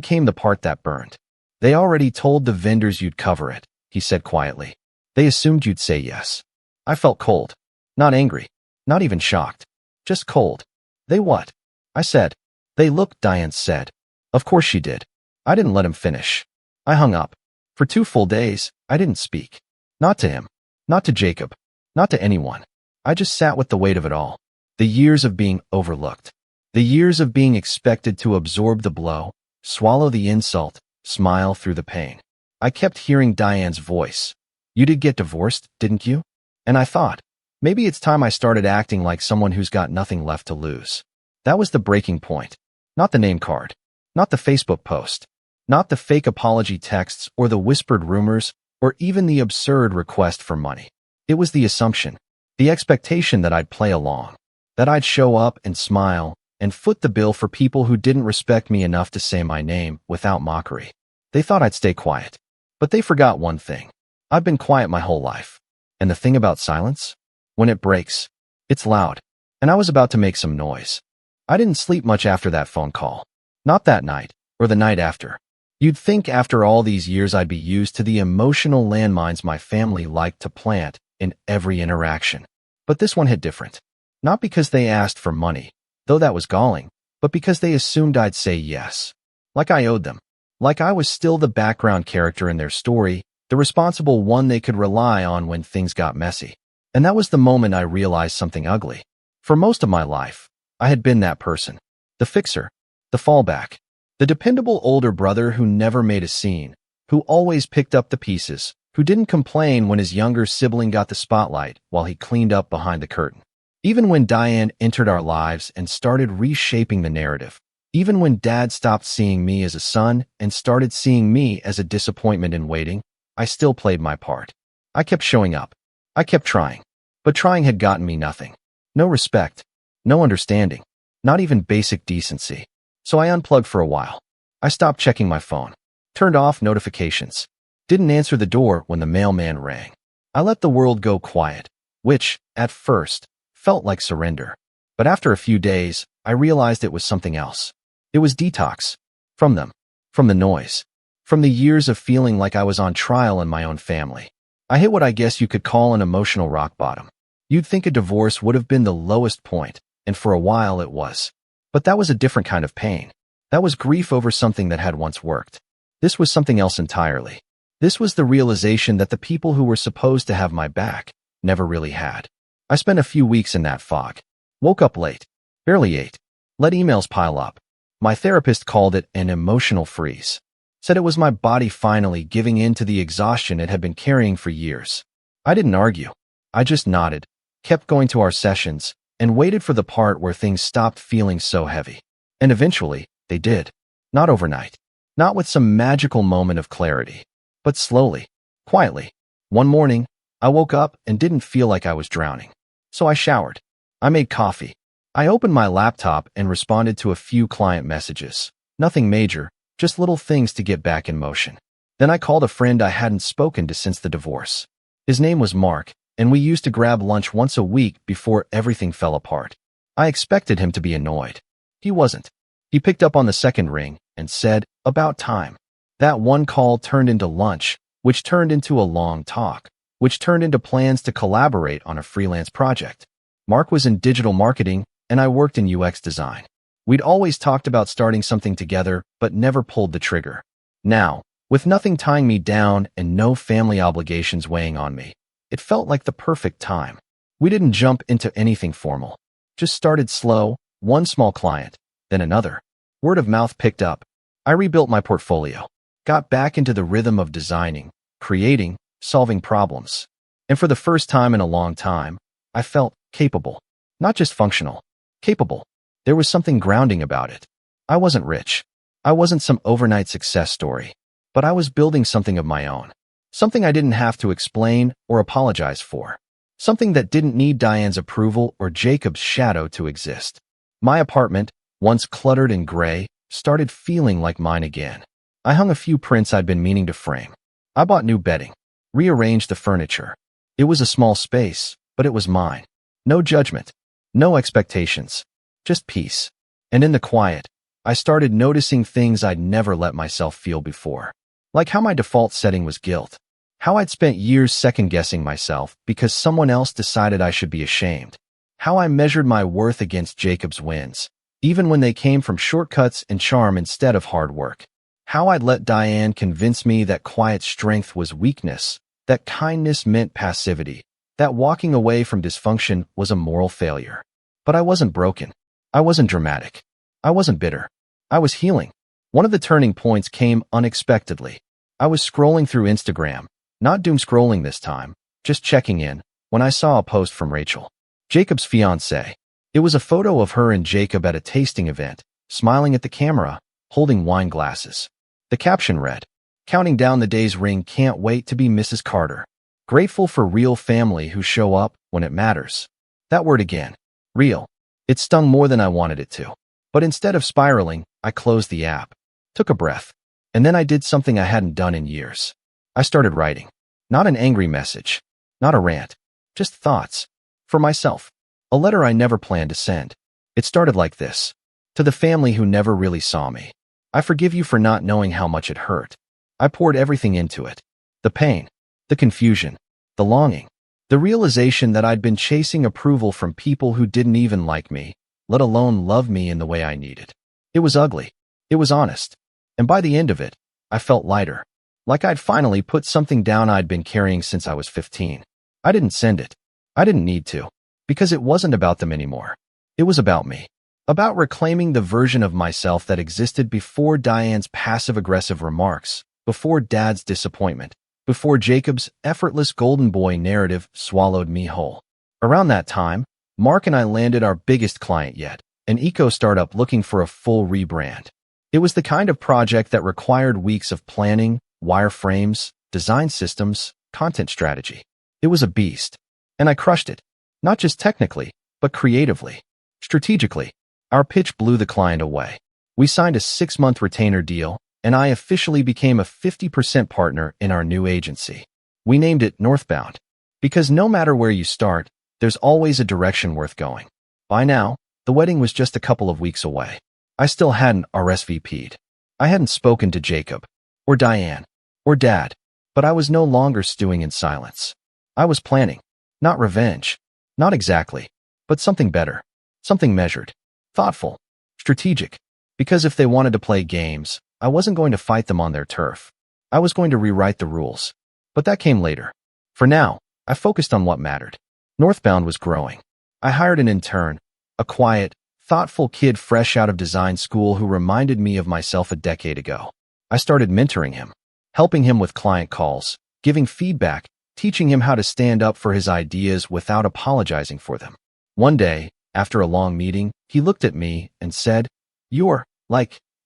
came the part that burned. They already told the vendors you'd cover it, he said quietly. They assumed you'd say yes. I felt cold. Not angry. Not even shocked. Just cold. They what? I said. They looked, Diane said. Of course she did. I didn't let him finish. I hung up. For 2 full days, I didn't speak. Not to him. Not to Jacob. Not to anyone. I just sat with the weight of it all. The years of being overlooked. The years of being expected to absorb the blow, swallow the insult, smile through the pain. I kept hearing Diane's voice. You did get divorced, didn't you? And I thought, maybe it's time I started acting like someone who's got nothing left to lose. That was the breaking point. Not the name card. Not the Facebook post. Not the fake apology texts or the whispered rumors or even the absurd request for money. It was the assumption, the expectation that I'd play along, that I'd show up and smile and foot the bill for people who didn't respect me enough to say my name without mockery. They thought I'd stay quiet. But they forgot one thing. I've been quiet my whole life. And the thing about silence? When it breaks, it's loud. And I was about to make some noise. I didn't sleep much after that phone call. Not that night, or the night after. You'd think after all these years I'd be used to the emotional landmines my family liked to plant in every interaction. But this one hit different. Not because they asked for money, though that was galling, but because they assumed I'd say yes. Like I owed them. Like I was still the background character in their story, the responsible one they could rely on when things got messy. And that was the moment I realized something ugly. For most of my life, I had been that person. The fixer. The fallback. The dependable older brother who never made a scene, who always picked up the pieces, who didn't complain when his younger sibling got the spotlight while he cleaned up behind the curtain. Even when Diane entered our lives and started reshaping the narrative, even when Dad stopped seeing me as a son and started seeing me as a disappointment in waiting, I still played my part. I kept showing up. I kept trying. But trying had gotten me nothing. No respect. No understanding. Not even basic decency. So I unplugged for a while. I stopped checking my phone. Turned off notifications. Didn't answer the door when the mailman rang. I let the world go quiet, which, at first, felt like surrender. But after a few days, I realized it was something else. It was detox. From them. From the noise. From the years of feeling like I was on trial in my own family. I hit what I guess you could call an emotional rock bottom. You'd think a divorce would have been the lowest point, and for a while it was. But that was a different kind of pain. That was grief over something that had once worked. This was something else entirely. This was the realization that the people who were supposed to have my back never really had. I spent a few weeks in that fog. Woke up late. Barely ate. Let emails pile up. My therapist called it an emotional freeze. Said it was my body finally giving in to the exhaustion it had been carrying for years. I didn't argue. I just nodded, kept going to our sessions, and waited for the part where things stopped feeling so heavy. And eventually, they did. Not overnight. Not with some magical moment of clarity. But slowly, quietly. One morning, I woke up and didn't feel like I was drowning. So I showered. I made coffee. I opened my laptop and responded to a few client messages. Nothing major, just little things to get back in motion. Then I called a friend I hadn't spoken to since the divorce. His name was Mark, and we used to grab lunch once a week before everything fell apart. I expected him to be annoyed. He wasn't. He picked up on the second ring and said, "About time." That one call turned into lunch, which turned into a long talk, which turned into plans to collaborate on a freelance project. Mark was in digital marketing, and I worked in UX design. We'd always talked about starting something together, but never pulled the trigger. Now, with nothing tying me down and no family obligations weighing on me, it felt like the perfect time. We didn't jump into anything formal. Just started slow, one small client, then another. Word of mouth picked up. I rebuilt my portfolio. Got back into the rhythm of designing, creating, solving problems. And for the first time in a long time, I felt capable. Not just functional. Capable. There was something grounding about it. I wasn't rich. I wasn't some overnight success story. But I was building something of my own. Something I didn't have to explain or apologize for. Something that didn't need Diane's approval or Jacob's shadow to exist. My apartment, once cluttered and gray, started feeling like mine again. I hung a few prints I'd been meaning to frame. I bought new bedding. Rearranged the furniture. It was a small space, but it was mine. No judgment. No expectations. Just peace. And in the quiet, I started noticing things I'd never let myself feel before. Like how my default setting was guilt. How I'd spent years second-guessing myself because someone else decided I should be ashamed. How I measured my worth against Jacob's wins, even when they came from shortcuts and charm instead of hard work. How I'd let Diane convince me that quiet strength was weakness, that kindness meant passivity, that walking away from dysfunction was a moral failure. But I wasn't broken. I wasn't dramatic. I wasn't bitter. I was healing. One of the turning points came unexpectedly. I was scrolling through Instagram, not doom scrolling this time, just checking in, when I saw a post from Rachel, Jacob's fiancée. It was a photo of her and Jacob at a tasting event, smiling at the camera, holding wine glasses. The caption read, "Counting down the days, ring, can't wait to be Mrs. Carter. Grateful for real family who show up when it matters." That word again. Real. It stung more than I wanted it to. But instead of spiraling, I closed the app, took a breath, and then I did something I hadn't done in years. I started writing. Not an angry message. Not a rant. Just thoughts. For myself. A letter I never planned to send. It started like this. To the family who never really saw me. I forgive you for not knowing how much it hurt. I poured everything into it. The pain. The confusion. The longing. The realization that I'd been chasing approval from people who didn't even like me, let alone love me in the way I needed. It was ugly. It was honest. And by the end of it, I felt lighter. Like I'd finally put something down I'd been carrying since I was 15. I didn't send it. I didn't need to. Because it wasn't about them anymore. It was about me. About reclaiming the version of myself that existed before Diane's passive-aggressive remarks, before Dad's disappointment, before Jacob's effortless golden boy narrative swallowed me whole. Around that time, Mark and I landed our biggest client yet, an eco-startup looking for a full rebrand. It was the kind of project that required weeks of planning, wireframes, design systems, content strategy. It was a beast. And I crushed it. Not just technically, but creatively. Strategically. Our pitch blew the client away. We signed a 6-month retainer deal, and I officially became a 50% partner in our new agency. We named it Northbound. Because no matter where you start, there's always a direction worth going. By now, the wedding was just a couple of weeks away. I still hadn't RSVP'd. I hadn't spoken to Jacob, or Diane, or Dad, but I was no longer stewing in silence. I was planning. Not revenge. Not exactly. But something better. Something measured. Thoughtful. Strategic. Because if they wanted to play games, I wasn't going to fight them on their turf. I was going to rewrite the rules. But that came later. For now, I focused on what mattered. Northbound was growing. I hired an intern, a quiet, thoughtful kid fresh out of design school who reminded me of myself a decade ago. I started mentoring him, helping him with client calls, giving feedback, teaching him how to stand up for his ideas without apologizing for them. One day, after a long meeting, he looked at me and said, "You're,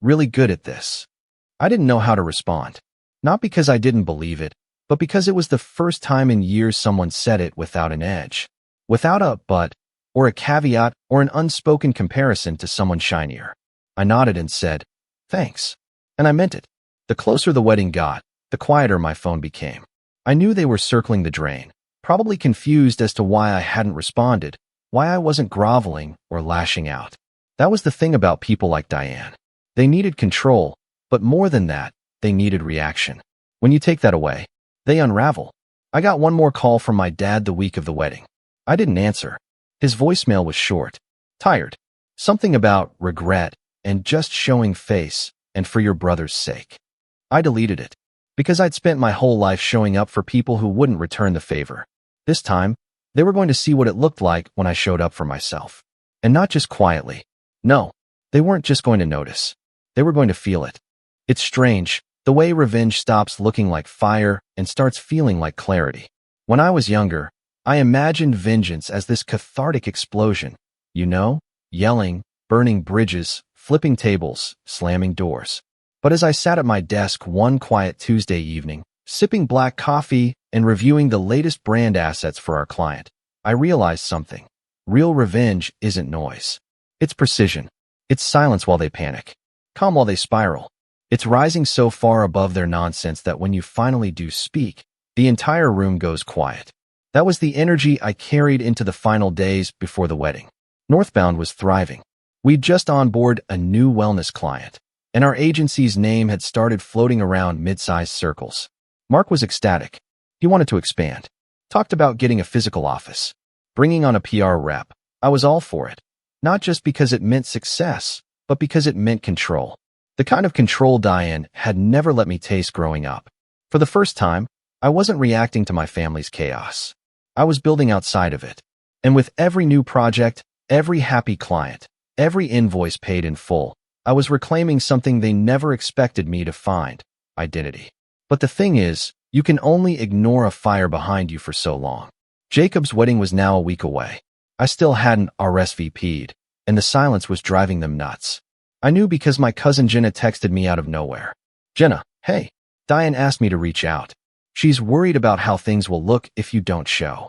really good at this." I didn't know how to respond. Not because I didn't believe it, but because it was the first time in years someone said it without an edge. Without a but, or a caveat, or an unspoken comparison to someone shinier. I nodded and said, "Thanks." And I meant it. The closer the wedding got, the quieter my phone became. I knew they were circling the drain, probably confused as to why I hadn't responded, why I wasn't groveling or lashing out. That was the thing about people like Diane. They needed control, but more than that, they needed reaction. When you take that away, they unravel. I got one more call from my dad the week of the wedding. I didn't answer. His voicemail was short, tired, something about regret and just showing face and for your brother's sake. I deleted it because I'd spent my whole life showing up for people who wouldn't return the favor. This time, they were going to see what it looked like when I showed up for myself. And not just quietly. No, they weren't just going to notice. They were going to feel it. It's strange, the way revenge stops looking like fire and starts feeling like clarity. When I was younger, I imagined vengeance as this cathartic explosion, yelling, burning bridges, flipping tables, slamming doors. But as I sat at my desk one quiet Tuesday evening, sipping black coffee and reviewing the latest brand assets for our client, I realized something. Real revenge isn't noise. It's precision. It's silence while they panic, calm while they spiral. It's rising so far above their nonsense that when you finally do speak, the entire room goes quiet. That was the energy I carried into the final days before the wedding. Northbound was thriving. We'd just onboarded a new wellness client, and our agency's name had started floating around mid-sized circles. Mark was ecstatic. He wanted to expand. Talked about getting a physical office, bringing on a PR rep. I was all for it. Not just because it meant success, but because it meant control. The kind of control Diane had never let me taste growing up. For the first time, I wasn't reacting to my family's chaos. I was building outside of it. And with every new project, every happy client, every invoice paid in full, I was reclaiming something they never expected me to find: identity. But the thing is, you can only ignore a fire behind you for so long. Jacob's wedding was now a week away. I still hadn't RSVP'd, and the silence was driving them nuts. I knew because my cousin Jenna texted me out of nowhere. "Jenna, hey, Diane asked me to reach out. She's worried about how things will look if you don't show."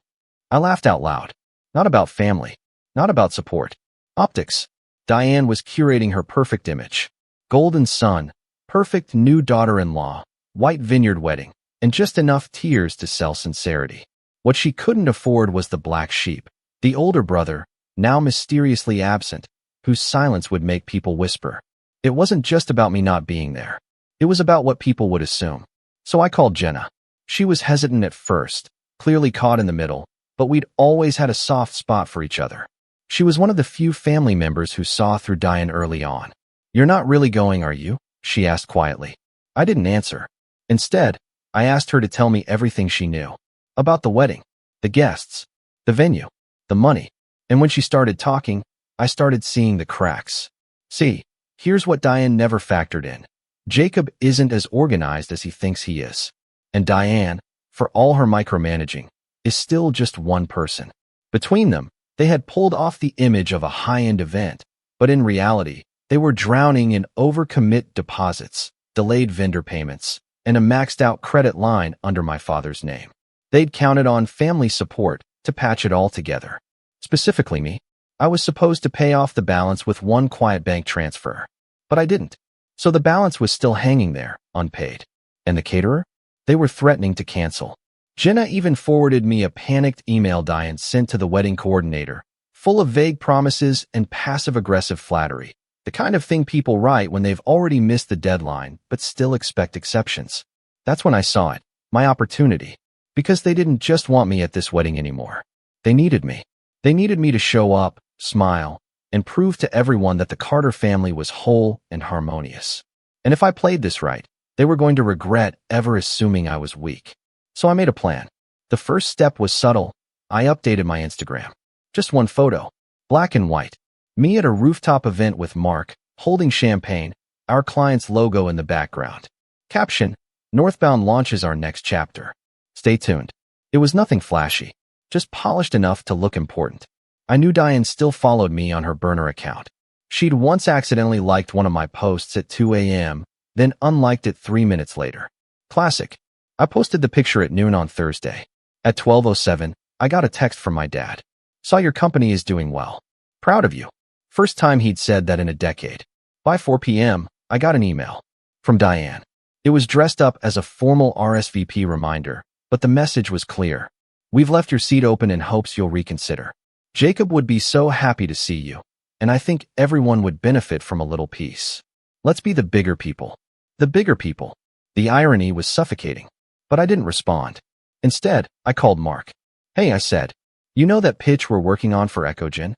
I laughed out loud. Not about family. Not about support. Optics. Diane was curating her perfect image. Golden sun, perfect new daughter-in-law, white vineyard wedding, and just enough tears to sell sincerity. What she couldn't afford was the black sheep, the older brother, now mysteriously absent, whose silence would make people whisper. It wasn't just about me not being there. It was about what people would assume. So I called Jenna. She was hesitant at first, clearly caught in the middle, but we'd always had a soft spot for each other. She was one of the few family members who saw through Diane early on. "You're not really going, are you?" she asked quietly. I didn't answer. Instead, I asked her to tell me everything she knew. About the wedding, the guests, the venue, the money. And when she started talking, I started seeing the cracks. See, here's what Diane never factored in. Jacob isn't as organized as he thinks he is. And Diane, for all her micromanaging, is still just one person. Between them, they had pulled off the image of a high-end event, but in reality, they were drowning in overcommit deposits, delayed vendor payments, and a maxed-out credit line under my father's name. They'd counted on family support to patch it all together. Specifically me. I was supposed to pay off the balance with one quiet bank transfer, but I didn't. So the balance was still hanging there, unpaid. And the caterer? They were threatening to cancel. Jenna even forwarded me a panicked email Diane sent to the wedding coordinator, full of vague promises and passive-aggressive flattery, the kind of thing people write when they've already missed the deadline but still expect exceptions. That's when I saw it, my opportunity, because they didn't just want me at this wedding anymore. They needed me. They needed me to show up, smile, and prove to everyone that the Carter family was whole and harmonious. And if I played this right, they were going to regret ever assuming I was weak. So I made a plan. The first step was subtle. I updated my Instagram. Just one photo, black and white. Me at a rooftop event with Mark, holding champagne, our client's logo in the background. Caption: Northbound launches our next chapter. Stay tuned. It was nothing flashy, just polished enough to look important. I knew Diane still followed me on her burner account. She'd once accidentally liked one of my posts at 2 a.m., then unliked it 3 minutes later. Classic. I posted the picture at noon on Thursday. At 12:07, I got a text from my dad. Saw your company is doing well. Proud of you. First time he'd said that in a decade. By 4 p.m., I got an email from Diane. It was dressed up as a formal RSVP reminder, but the message was clear. We've left your seat open in hopes you'll reconsider. Jacob would be so happy to see you, and I think everyone would benefit from a little peace. Let's be the bigger people. The bigger people. The irony was suffocating, but I didn't respond. Instead, I called Mark. Hey, I said, you know that pitch we're working on for Ecogen?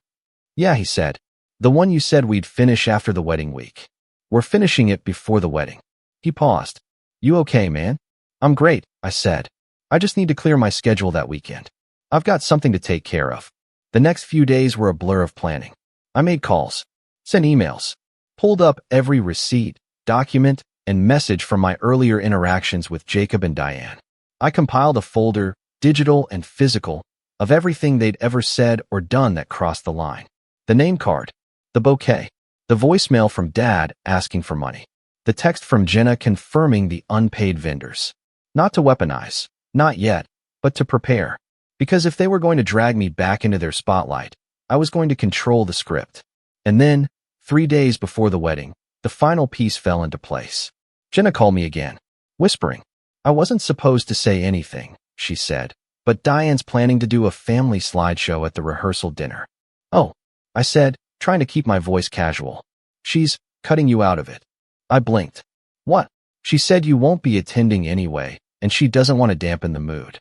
Yeah, he said. The one you said we'd finish after the wedding week. We're finishing it before the wedding. He paused. You okay, man? I'm great, I said. I just need to clear my schedule that weekend. I've got something to take care of. The next few days were a blur of planning. I made calls, sent emails, pulled up every receipt, document, and message from my earlier interactions with Jacob and Diane. I compiled a folder, digital and physical, of everything they'd ever said or done that crossed the line. The name card, the bouquet, the voicemail from Dad asking for money, the text from Jenna confirming the unpaid vendors. Not to weaponize, not yet, but to prepare. Because if they were going to drag me back into their spotlight, I was going to control the script. And then, 3 days before the wedding, the final piece fell into place. Jenna called me again, whispering. I wasn't supposed to say anything, she said, but Diane's planning to do a family slideshow at the rehearsal dinner. Oh, I said, trying to keep my voice casual. She's cutting you out of it. I blinked. What? She said you won't be attending anyway, and she doesn't want to dampen the mood.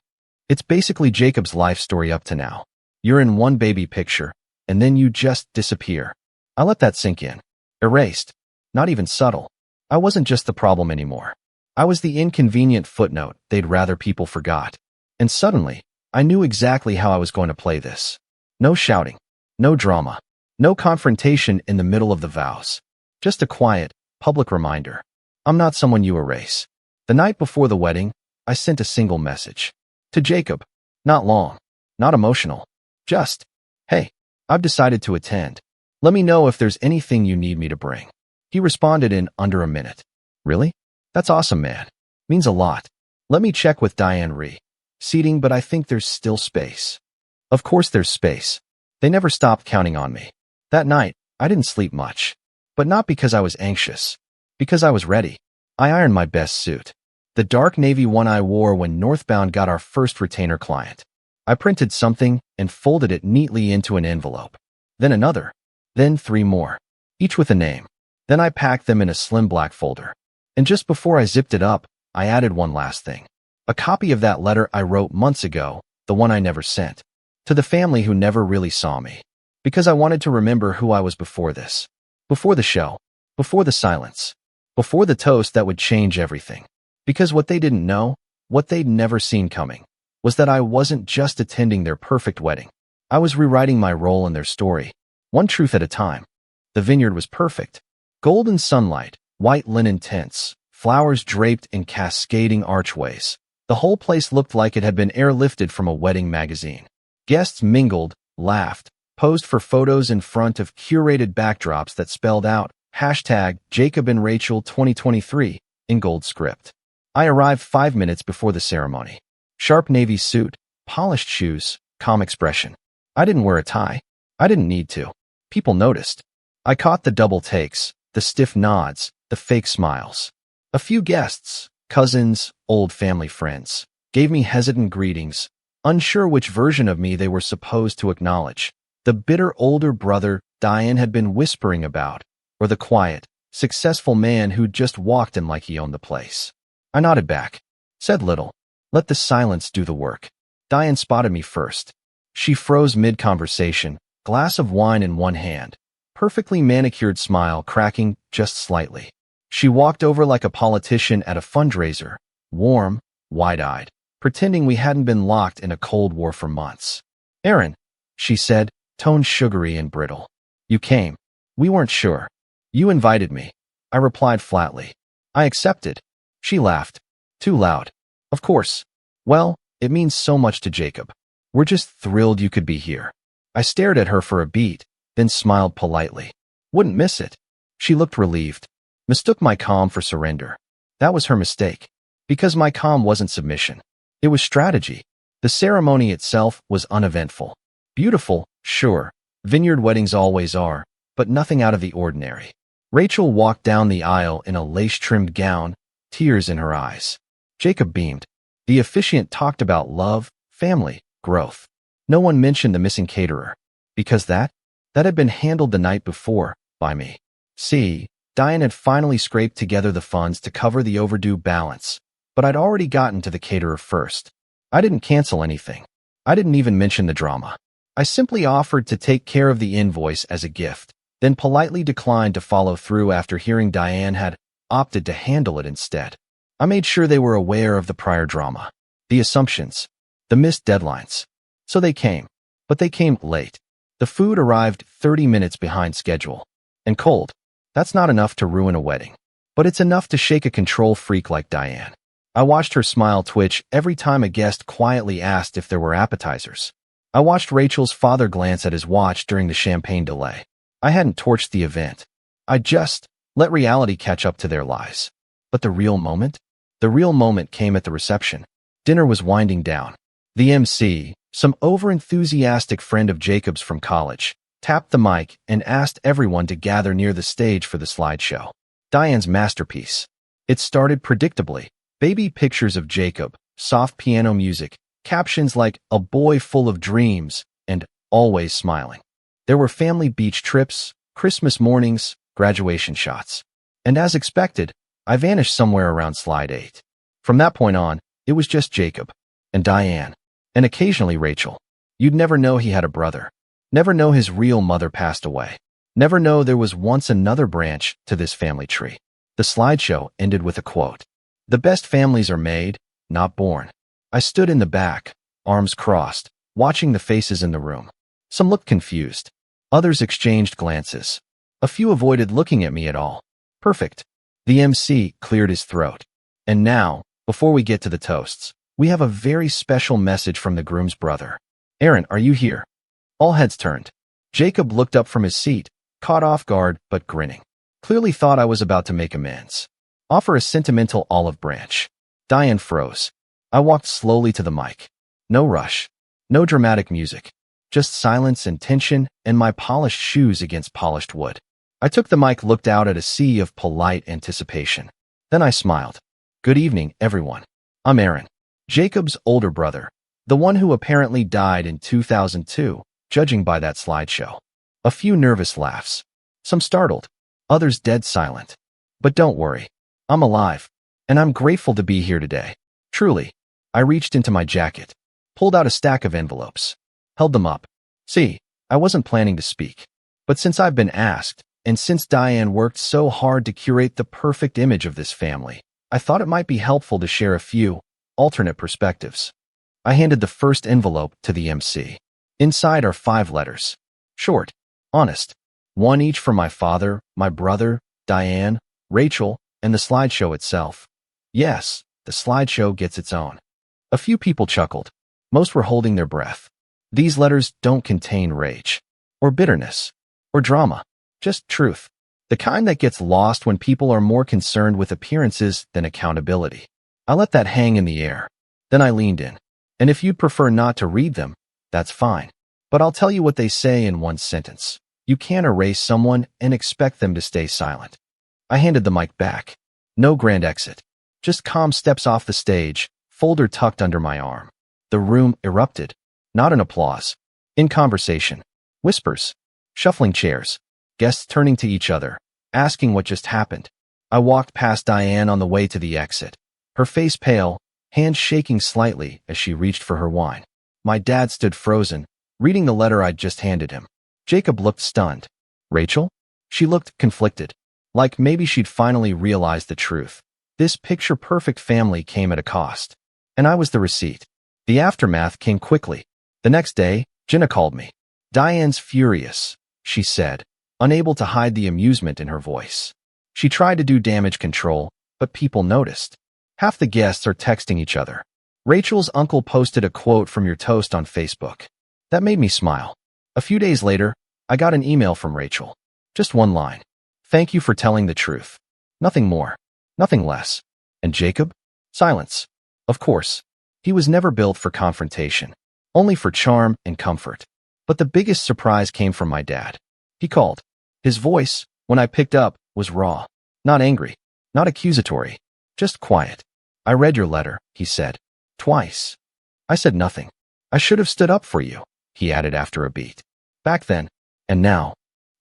It's basically Jacob's life story up to now. You're in one baby picture, and then you just disappear. I let that sink in. Erased. Not even subtle. I wasn't just the problem anymore. I was the inconvenient footnote they'd rather people forgot. And suddenly, I knew exactly how I was going to play this. No shouting. No drama. No confrontation in the middle of the vows. Just a quiet, public reminder. I'm not someone you erase. The night before the wedding, I sent a single message. To Jacob. Not long. Not emotional. Just, hey, I've decided to attend. Let me know if there's anything you need me to bring. He responded in under a minute. Really? That's awesome, man. Means a lot. Let me check with Diane Ree. Seating, but I think there's still space. Of course there's space. They never stopped counting on me. That night, I didn't sleep much. But not because I was anxious. Because I was ready. I ironed my best suit. The dark navy one I wore when Northbound got our first retainer client. I printed something and folded it neatly into an envelope. Then another. Then 3 more. Each with a name. Then I packed them in a slim black folder. And just before I zipped it up, I added one last thing. A copy of that letter I wrote months ago, the one I never sent. To the family who never really saw me. Because I wanted to remember who I was before this. Before the show. Before the silence. Before the toast that would change everything. Because what they didn't know, what they'd never seen coming, was that I wasn't just attending their perfect wedding. I was rewriting my role in their story. One truth at a time. The vineyard was perfect. Golden sunlight, white linen tents, flowers draped in cascading archways. The whole place looked like it had been airlifted from a wedding magazine. Guests mingled, laughed, posed for photos in front of curated backdrops that spelled out #JacobandRachel 2023 in gold script. I arrived 5 minutes before the ceremony. Sharp navy suit, polished shoes, calm expression. I didn't wear a tie. I didn't need to. People noticed. I caught the double takes, the stiff nods, the fake smiles. A few guests, cousins, old family friends, gave me hesitant greetings, unsure which version of me they were supposed to acknowledge. The bitter older brother Diane had been whispering about, or the quiet, successful man who'd just walked in like he owned the place. I nodded back, said little, let the silence do the work. Diane spotted me first. She froze mid-conversation, glass of wine in one hand, perfectly manicured smile cracking just slightly. She walked over like a politician at a fundraiser, warm, wide-eyed, pretending we hadn't been locked in a Cold War for months. "Aaron," she said, tone sugary and brittle. "You came. We weren't sure. You invited me." I replied flatly. "I accepted." She laughed. Too loud. "Of course. Well, it means so much to Jacob. We're just thrilled you could be here." I stared at her for a beat, then smiled politely. "Wouldn't miss it." She looked relieved. Mistook my calm for surrender. That was her mistake. Because my calm wasn't submission. It was strategy. The ceremony itself was uneventful. Beautiful, sure. Vineyard weddings always are, but nothing out of the ordinary. Rachel walked down the aisle in a lace-trimmed gown, tears in her eyes. Jacob beamed. The officiant talked about love, family, growth. No one mentioned the missing caterer. Because that had been handled the night before, by me. See, Diane had finally scraped together the funds to cover the overdue balance, but I'd already gotten to the caterer first. I didn't cancel anything. I didn't even mention the drama. I simply offered to take care of the invoice as a gift, then politely declined to follow through after hearing Diane had opted to handle it instead. I made sure they were aware of the prior drama, the assumptions, the missed deadlines. So they came, but they came late. The food arrived 30 minutes behind schedule. And cold. That's not enough to ruin a wedding, but it's enough to shake a control freak like Diane. I watched her smile twitch every time a guest quietly asked if there were appetizers. I watched Rachel's father glance at his watch during the champagne delay. I hadn't torched the event. I just let reality catch up to their lies. But the real moment? The real moment came at the reception. Dinner was winding down. The MC, some overenthusiastic friend of Jacob's from college, tapped the mic and asked everyone to gather near the stage for the slideshow. Diane's masterpiece. It started predictably. Baby pictures of Jacob, soft piano music, captions like "a boy full of dreams" and "always smiling." There were family beach trips, Christmas mornings, graduation shots. And as expected, I vanished somewhere around slide 8. From that point on, it was just Jacob and Diane, and occasionally Rachel. You'd never know he had a brother. Never know his real mother passed away. Never know there was once another branch to this family tree. The slideshow ended with a quote. "The best families are made, not born." I stood in the back, arms crossed, watching the faces in the room. Some looked confused. Others exchanged glances. A few avoided looking at me at all. Perfect. The MC cleared his throat. "And now, before we get to the toasts, we have a very special message from the groom's brother. Aaron, are you here?" All heads turned. Jacob looked up from his seat, caught off guard but grinning. Clearly thought I was about to make amends. Offer a sentimental olive branch. Diane froze. I walked slowly to the mic. No rush. No dramatic music. Just silence and tension and my polished shoes against polished wood. I took the mic, looked out at a sea of polite anticipation. Then I smiled. "Good evening, everyone. I'm Aaron, Jacob's older brother, the one who apparently died in 2002, judging by that slideshow." A few nervous laughs. Some startled. Others dead silent. But don't worry. I'm alive. And I'm grateful to be here today. Truly. I reached into my jacket, pulled out a stack of envelopes, held them up. See, I wasn't planning to speak. But since I've been asked, and since Diane worked so hard to curate the perfect image of this family, I thought it might be helpful to share a few alternate perspectives. I handed the first envelope to the MC. Inside are 5 letters. Short, honest. One each for my father, my brother, Diane, Rachel, and the slideshow itself. Yes, the slideshow gets its own. A few people chuckled. Most were holding their breath. These letters don't contain rage, or bitterness, or drama. Just truth. The kind that gets lost when people are more concerned with appearances than accountability. I let that hang in the air. Then I leaned in. And if you'd prefer not to read them, that's fine. But I'll tell you what they say in one sentence. You can't erase someone and expect them to stay silent. I handed the mic back. No grand exit. Just calm steps off the stage, folder tucked under my arm. The room erupted. Not in applause. In conversation. Whispers. Shuffling chairs. Guests turning to each other, asking what just happened. I walked past Diane on the way to the exit. Her face pale, hands shaking slightly as she reached for her wine. My dad stood frozen, reading the letter I'd just handed him. Jacob looked stunned. Rachel? She looked conflicted, like maybe she'd finally realized the truth. This picture-perfect family came at a cost. And I was the receipt. The aftermath came quickly. The next day, Jenna called me. "Diane's furious," she said, unable to hide the amusement in her voice. She tried to do damage control, but people noticed. Half the guests are texting each other. "Rachel's uncle posted a quote from your toast on Facebook." That made me smile. A few days later, I got an email from Rachel. Just one line. "Thank you for telling the truth." Nothing more. Nothing less. And Jacob? Silence. Of course. He was never built for confrontation. Only for charm and comfort. But the biggest surprise came from my dad. He called. His voice, when I picked up, was raw. Not angry. Not accusatory. Just quiet. "I read your letter," he said. "Twice." I said nothing. "I should have stood up for you," he added after a beat. "Back then. And now."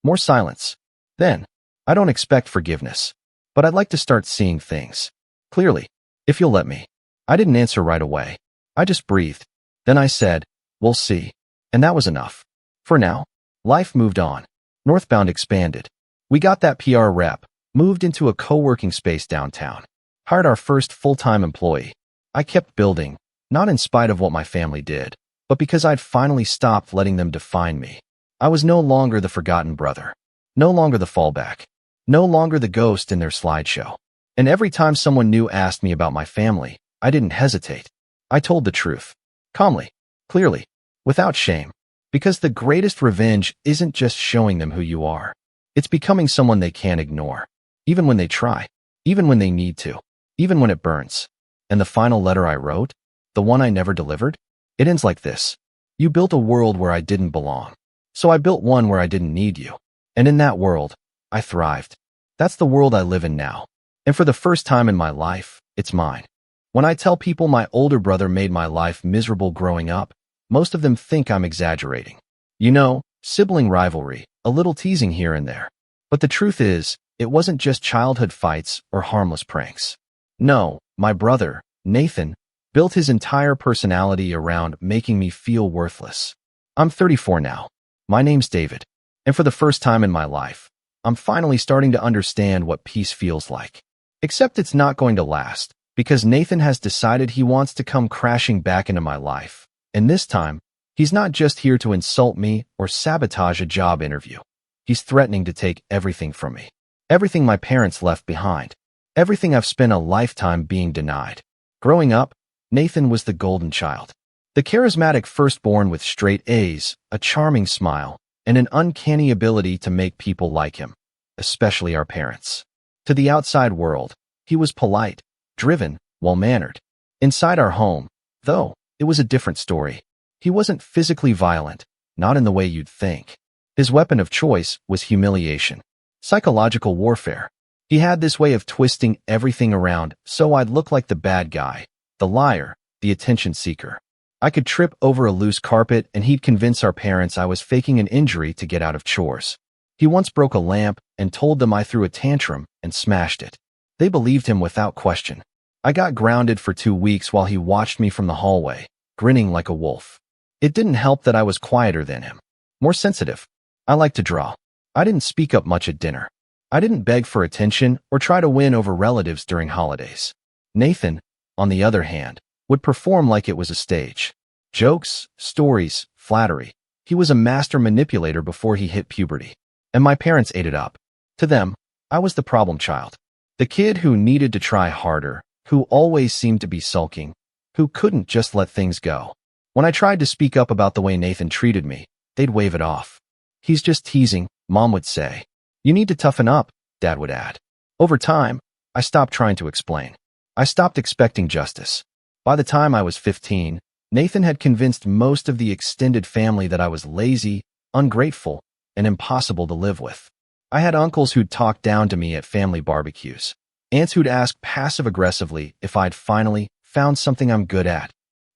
More silence. Then, "I don't expect forgiveness. But I'd like to start seeing things clearly, if you'll let me." I didn't answer right away. I just breathed. Then I said, "We'll see." And that was enough. For now, life moved on. Northbound expanded. We got that PR rep, moved into a co-working space downtown, hired our first full-time employee. I kept building, not in spite of what my family did, but because I'd finally stopped letting them define me. I was no longer the forgotten brother, no longer the fallback, no longer the ghost in their slideshow. And every time someone new asked me about my family, I didn't hesitate. I told the truth. Calmly, clearly, without shame. Because the greatest revenge isn't just showing them who you are. It's becoming someone they can't ignore. Even when they try. Even when they need to. Even when it burns. And the final letter I wrote, the one I never delivered, it ends like this. "You built a world where I didn't belong. So I built one where I didn't need you. And in that world, I thrived. That's the world I live in now. And for the first time in my life, it's mine." When I tell people my older brother made my life miserable growing up, most of them think I'm exaggerating. You know, sibling rivalry, a little teasing here and there. But the truth is, it wasn't just childhood fights or harmless pranks. No, my brother, Nathan, built his entire personality around making me feel worthless. I'm 34 now. My name's David. And for the first time in my life, I'm finally starting to understand what peace feels like. Except it's not going to last, because Nathan has decided he wants to come crashing back into my life. And this time, he's not just here to insult me or sabotage a job interview. He's threatening to take everything from me. Everything my parents left behind. Everything I've spent a lifetime being denied. Growing up, Nathan was the golden child. The charismatic firstborn with straight A's, a charming smile, and an uncanny ability to make people like him, especially our parents. To the outside world, he was polite, driven, well-mannered. Inside our home, though, it was a different story. He wasn't physically violent, not in the way you'd think. His weapon of choice was humiliation. Psychological warfare. He had this way of twisting everything around so I'd look like the bad guy, the liar, the attention seeker. I could trip over a loose carpet and he'd convince our parents I was faking an injury to get out of chores. He once broke a lamp and told them I threw a tantrum and smashed it. They believed him without question. I got grounded for 2 weeks while he watched me from the hallway, grinning like a wolf. It didn't help that I was quieter than him. More sensitive. I liked to draw. I didn't speak up much at dinner. I didn't beg for attention or try to win over relatives during holidays. Nathan, on the other hand, would perform like it was a stage. Jokes, stories, flattery. He was a master manipulator before he hit puberty. And my parents ate it up. To them, I was the problem child. The kid who needed to try harder, who always seemed to be sulking, who couldn't just let things go. When I tried to speak up about the way Nathan treated me, they'd wave it off. "He's just teasing," Mom would say. "You need to toughen up," Dad would add. Over time, I stopped trying to explain. I stopped expecting justice. By the time I was 15, Nathan had convinced most of the extended family that I was lazy, ungrateful, and impossible to live with. I had uncles who'd talk down to me at family barbecues, aunts who'd ask passive-aggressively if I'd finally found something I'm good at.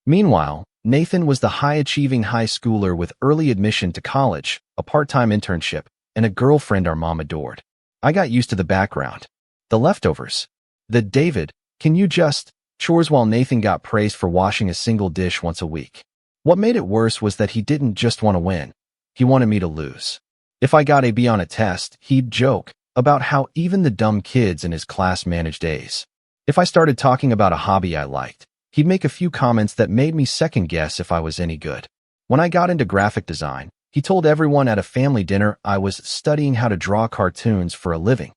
Meanwhile, Nathan was the high-achieving high schooler with early admission to college, a part-time internship, and a girlfriend our mom adored. I got used to the background. The leftovers. The "David, can you just" chores while Nathan got praised for washing a single dish once a week. What made it worse was that he didn't just want to win. He wanted me to lose. If I got a B on a test, he'd joke about how even the dumb kids in his class managed A's. If I started talking about a hobby I liked, he'd make a few comments that made me second-guess if I was any good. When I got into graphic design, he told everyone at a family dinner I was studying how to draw cartoons for a living.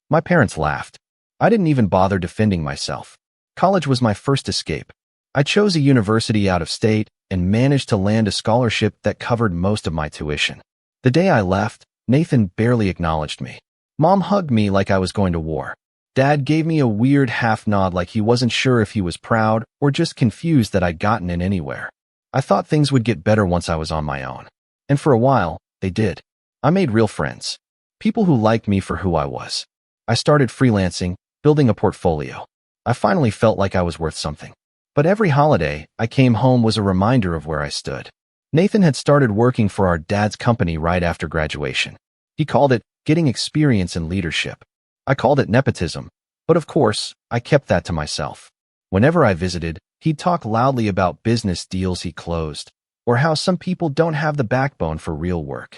My parents laughed. I didn't even bother defending myself. College was my first escape. I chose a university out of state and managed to land a scholarship that covered most of my tuition. The day I left, Nathan barely acknowledged me. Mom hugged me like I was going to war. Dad gave me a weird half-nod like he wasn't sure if he was proud or just confused that I'd gotten in anywhere. I thought things would get better once I was on my own. And for a while, they did. I made real friends. People who liked me for who I was. I started freelancing, building a portfolio. I finally felt like I was worth something. But every holiday, I came home was a reminder of where I stood. Nathan had started working for our dad's company right after graduation. He called it getting experience in leadership. I called it nepotism. But of course, I kept that to myself. Whenever I visited, he'd talk loudly about business deals he closed, or how some people don't have the backbone for real work.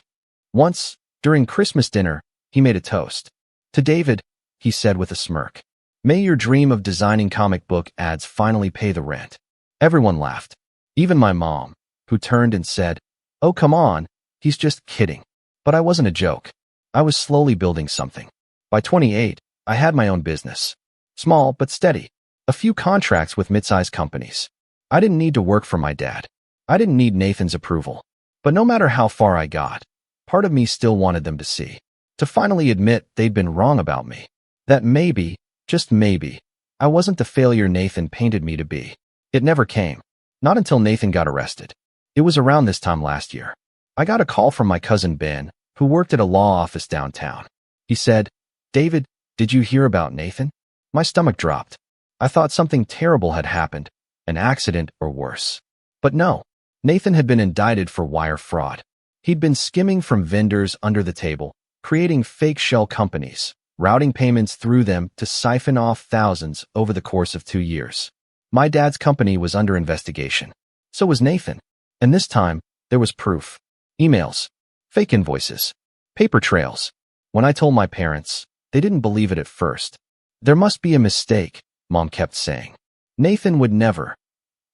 Once, during Christmas dinner, he made a toast. To David, he said with a smirk, "May your dream of designing comic book ads finally pay the rent." Everyone laughed. Even my mom, who turned and said, "Oh, come on, he's just kidding." But I wasn't a joke. I was slowly building something. By 28, I had my own business. Small but steady. A few contracts with mid-sized companies. I didn't need to work for my dad. I didn't need Nathan's approval. But no matter how far I got, part of me still wanted them to see. To finally admit they'd been wrong about me. That maybe, just maybe, I wasn't the failure Nathan painted me to be. It never came. Not until Nathan got arrested. It was around this time last year. I got a call from my cousin Ben, who worked at a law office downtown. He said, "David, did you hear about Nathan?" My stomach dropped. I thought something terrible had happened, an accident or worse. But no, Nathan had been indicted for wire fraud. He'd been skimming from vendors under the table, creating fake shell companies, routing payments through them to siphon off thousands over the course of 2 years. My dad's company was under investigation. So was Nathan. And this time, there was proof. Emails, fake invoices, paper trails. When I told my parents, they didn't believe it at first. "There must be a mistake," Mom kept saying. "Nathan would never."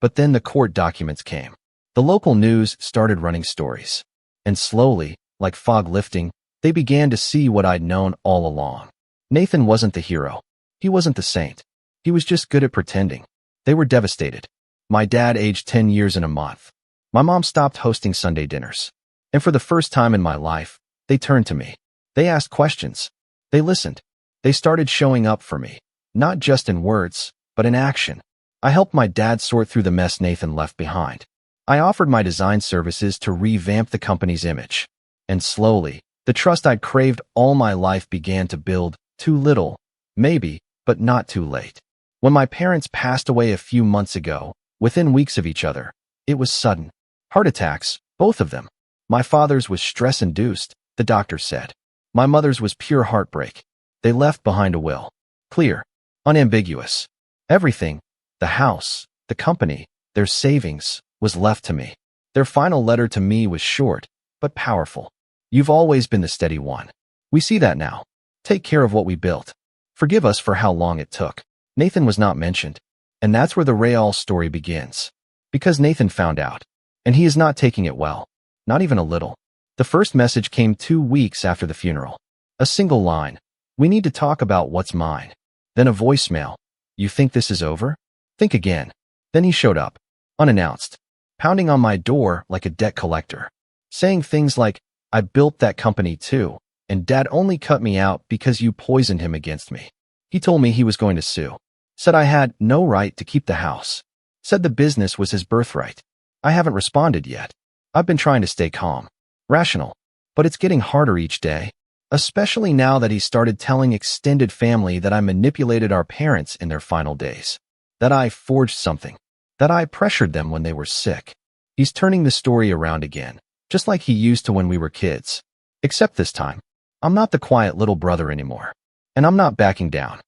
But then the court documents came. The local news started running stories. And slowly, like fog lifting, they began to see what I'd known all along. Nathan wasn't the hero. He wasn't the saint. He was just good at pretending. They were devastated. My dad aged 10 years in a month. My mom stopped hosting Sunday dinners. And for the first time in my life, they turned to me. They asked questions. They listened. They started showing up for me. Not just in words, but in action. I helped my dad sort through the mess Nathan left behind. I offered my design services to revamp the company's image. And slowly, the trust I'd craved all my life began to build. Too little, maybe, but not too late. When my parents passed away a few months ago, within weeks of each other, it was sudden. Heart attacks, both of them. My father's was stress-induced, the doctor said. My mother's was pure heartbreak. They left behind a will. Clear, unambiguous. Everything, the house, the company, their savings, was left to me. Their final letter to me was short, but powerful. "You've always been the steady one. We see that now. Take care of what we built. Forgive us for how long it took." Nathan was not mentioned. And that's where the Rayall story begins. Because Nathan found out. And he is not taking it well. Not even a little. The first message came 2 weeks after the funeral. A single line. "We need to talk about what's mine." Then a voicemail. "You think this is over? Think again." Then he showed up. Unannounced. Pounding on my door like a debt collector. Saying things like, "I built that company too, and Dad only cut me out because you poisoned him against me." He told me he was going to sue. Said I had no right to keep the house. Said the business was his birthright. I haven't responded yet. I've been trying to stay calm. Rational. But it's getting harder each day. Especially now that he started telling extended family that I manipulated our parents in their final days. That I forged something. That I pressured them when they were sick. He's turning the story around again, just like he used to when we were kids. Except this time, I'm not the quiet little brother anymore. And I'm not backing down.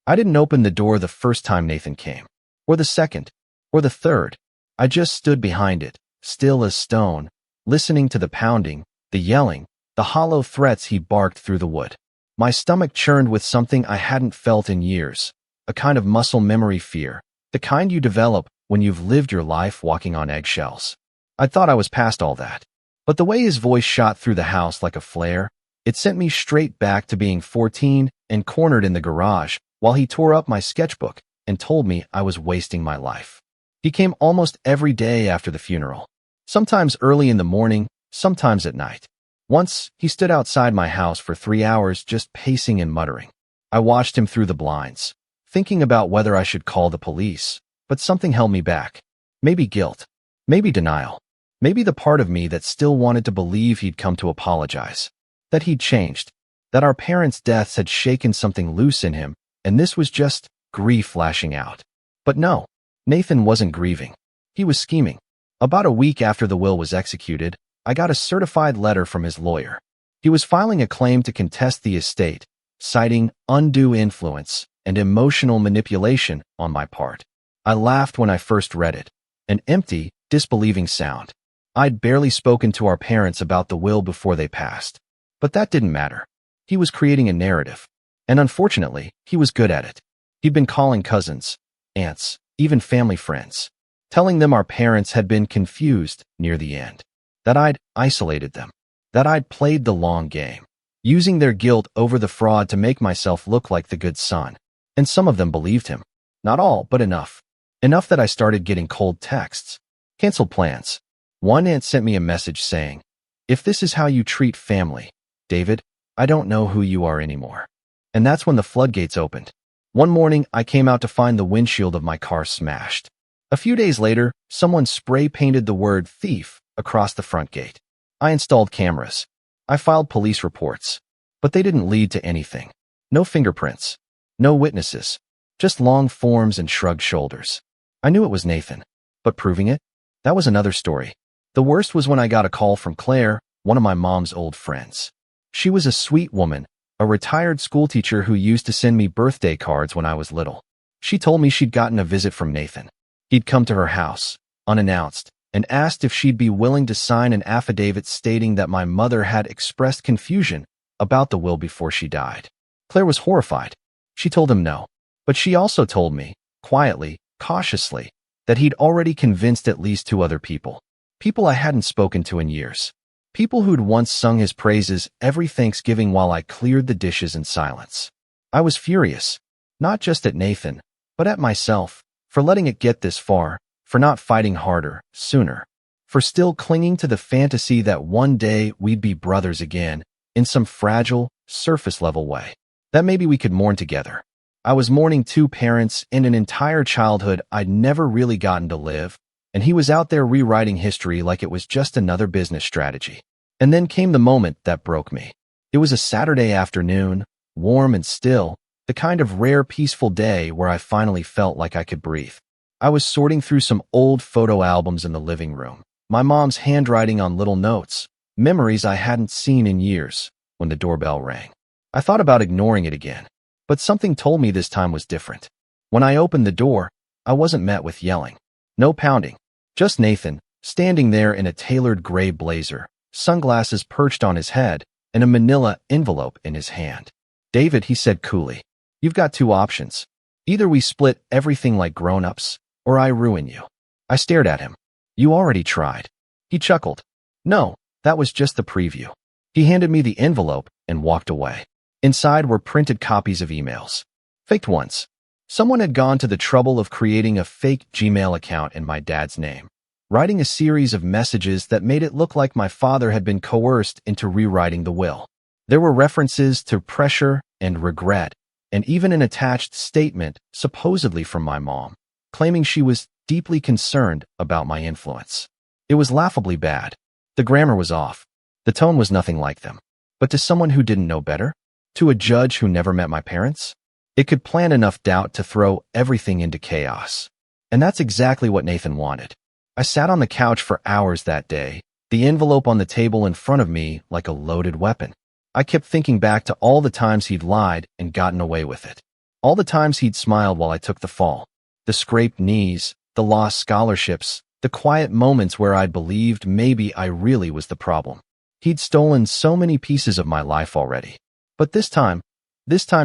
I didn't open the door the first time Nathan came. Or the second. Or the third. I just stood behind it, still as stone, listening to the pounding, the yelling, the hollow threats he barked through the wood. My stomach churned with something I hadn't felt in years, a kind of muscle memory fear, the kind you develop when you've lived your life walking on eggshells. I thought I was past all that. But the way his voice shot through the house like a flare, it sent me straight back to being 14 and cornered in the garage while he tore up my sketchbook and told me I was wasting my life. He came almost every day after the funeral, sometimes early in the morning, sometimes at night. Once, he stood outside my house for 3 hours just pacing and muttering. I watched him through the blinds, thinking about whether I should call the police, but something held me back. Maybe guilt, maybe denial, maybe the part of me that still wanted to believe he'd come to apologize, that he'd changed, that our parents' deaths had shaken something loose in him, and this was just grief lashing out. But no, Nathan wasn't grieving. He was scheming. About a week after the will was executed, I got a certified letter from his lawyer. He was filing a claim to contest the estate, citing undue influence and emotional manipulation on my part. I laughed when I first read it, an empty, disbelieving sound. I'd barely spoken to our parents about the will before they passed. But that didn't matter. He was creating a narrative. And unfortunately, he was good at it. He'd been calling cousins, aunts, even family friends, telling them our parents had been confused near the end, that I'd isolated them, that I'd played the long game, using their guilt over the fraud to make myself look like the good son. And some of them believed him. Not all, but enough. Enough that I started getting cold texts, canceled plans. One aunt sent me a message saying, "If this is how you treat family, David, I don't know who you are anymore." And that's when the floodgates opened. One morning, I came out to find the windshield of my car smashed. A few days later, someone spray-painted the word thief across the front gate. I installed cameras. I filed police reports. But they didn't lead to anything. No fingerprints. No witnesses. Just long forms and shrugged shoulders. I knew it was Nathan. But proving it? That was another story. The worst was when I got a call from Claire, one of my mom's old friends. She was a sweet woman, a retired schoolteacher who used to send me birthday cards when I was little. She told me she'd gotten a visit from Nathan. He'd come to her house, unannounced, and asked if she'd be willing to sign an affidavit stating that my mother had expressed confusion about the will before she died. Claire was horrified. She told him no. But she also told me, quietly, cautiously, that he'd already convinced at least 2 other people. People I hadn't spoken to in years. People who'd once sung his praises every Thanksgiving while I cleared the dishes in silence. I was furious, not just at Nathan, but at myself, for letting it get this far, for not fighting harder, sooner, for still clinging to the fantasy that one day we'd be brothers again, in some fragile, surface-level way, that maybe we could mourn together. I was mourning 2 parents and an entire childhood I'd never really gotten to live, and he was out there rewriting history like it was just another business strategy. And then came the moment that broke me. It was a Saturday afternoon, warm and still, the kind of rare peaceful day where I finally felt like I could breathe. I was sorting through some old photo albums in the living room, my mom's handwriting on little notes, memories I hadn't seen in years, when the doorbell rang. I thought about ignoring it again, but something told me this time was different. When I opened the door, I wasn't met with yelling. No pounding. Just Nathan, standing there in a tailored gray blazer, sunglasses perched on his head, and a manila envelope in his hand. "David," he said coolly, "you've got 2 options. Either we split everything like grown-ups, or I ruin you." I stared at him. "You already tried." He chuckled. "No, that was just the preview." He handed me the envelope and walked away. Inside were printed copies of emails. Faked ones. Someone had gone to the trouble of creating a fake Gmail account in my dad's name, writing a series of messages that made it look like my father had been coerced into rewriting the will. There were references to pressure and regret, and even an attached statement, supposedly from my mom, claiming she was deeply concerned about my influence. It was laughably bad. The grammar was off. The tone was nothing like them. But to someone who didn't know better? To a judge who never met my parents? It could plant enough doubt to throw everything into chaos. And that's exactly what Nathan wanted. I sat on the couch for hours that day, the envelope on the table in front of me like a loaded weapon. I kept thinking back to all the times he'd lied and gotten away with it. All the times he'd smiled while I took the fall. The scraped knees, the lost scholarships, the quiet moments where I'd believed maybe I really was the problem. He'd stolen so many pieces of my life already. But this time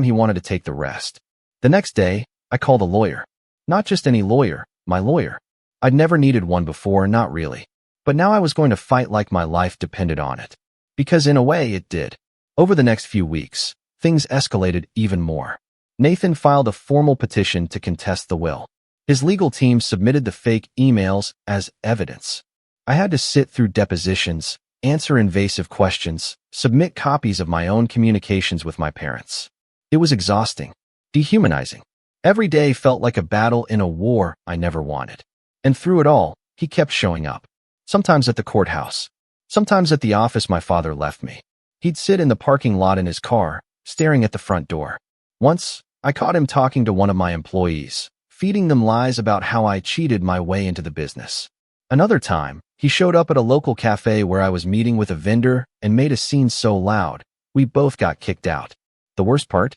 he wanted to take the rest. The next day, I called a lawyer. Not just any lawyer, my lawyer. I'd never needed one before, not really. But now I was going to fight like my life depended on it. Because in a way, it did. Over the next few weeks, things escalated even more. Nathan filed a formal petition to contest the will. His legal team submitted the fake emails as evidence. I had to sit through depositions, answer invasive questions, submit copies of my own communications with my parents. It was exhausting, dehumanizing. Every day felt like a battle in a war I never wanted. And through it all, he kept showing up. Sometimes at the courthouse. Sometimes at the office my father left me. He'd sit in the parking lot in his car, staring at the front door. Once, I caught him talking to one of my employees, feeding them lies about how I cheated my way into the business. Another time, he showed up at a local cafe where I was meeting with a vendor and made a scene so loud, we both got kicked out. The worst part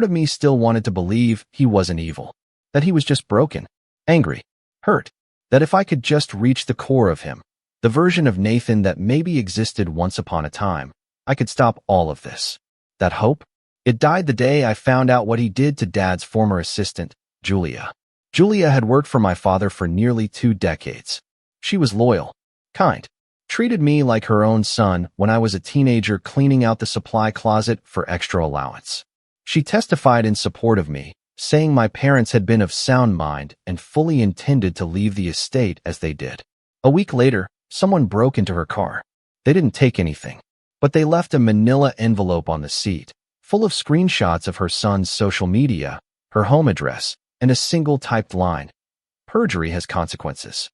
of me still wanted to believe he wasn't evil, that he was just broken, angry, hurt, that if I could just reach the core of him, the version of Nathan that maybe existed once upon a time, I could stop all of this. That hope? It died the day I found out what he did to Dad's former assistant, Julia. Julia had worked for my father for nearly 2 decades. She was loyal, kind, treated me like her own son when I was a teenager cleaning out the supply closet for extra allowance. She testified in support of me, saying my parents had been of sound mind and fully intended to leave the estate as they did. A week later, someone broke into her car. They didn't take anything, but they left a manila envelope on the seat, full of screenshots of her son's social media, her home address, and a single typed line. Perjury has consequences.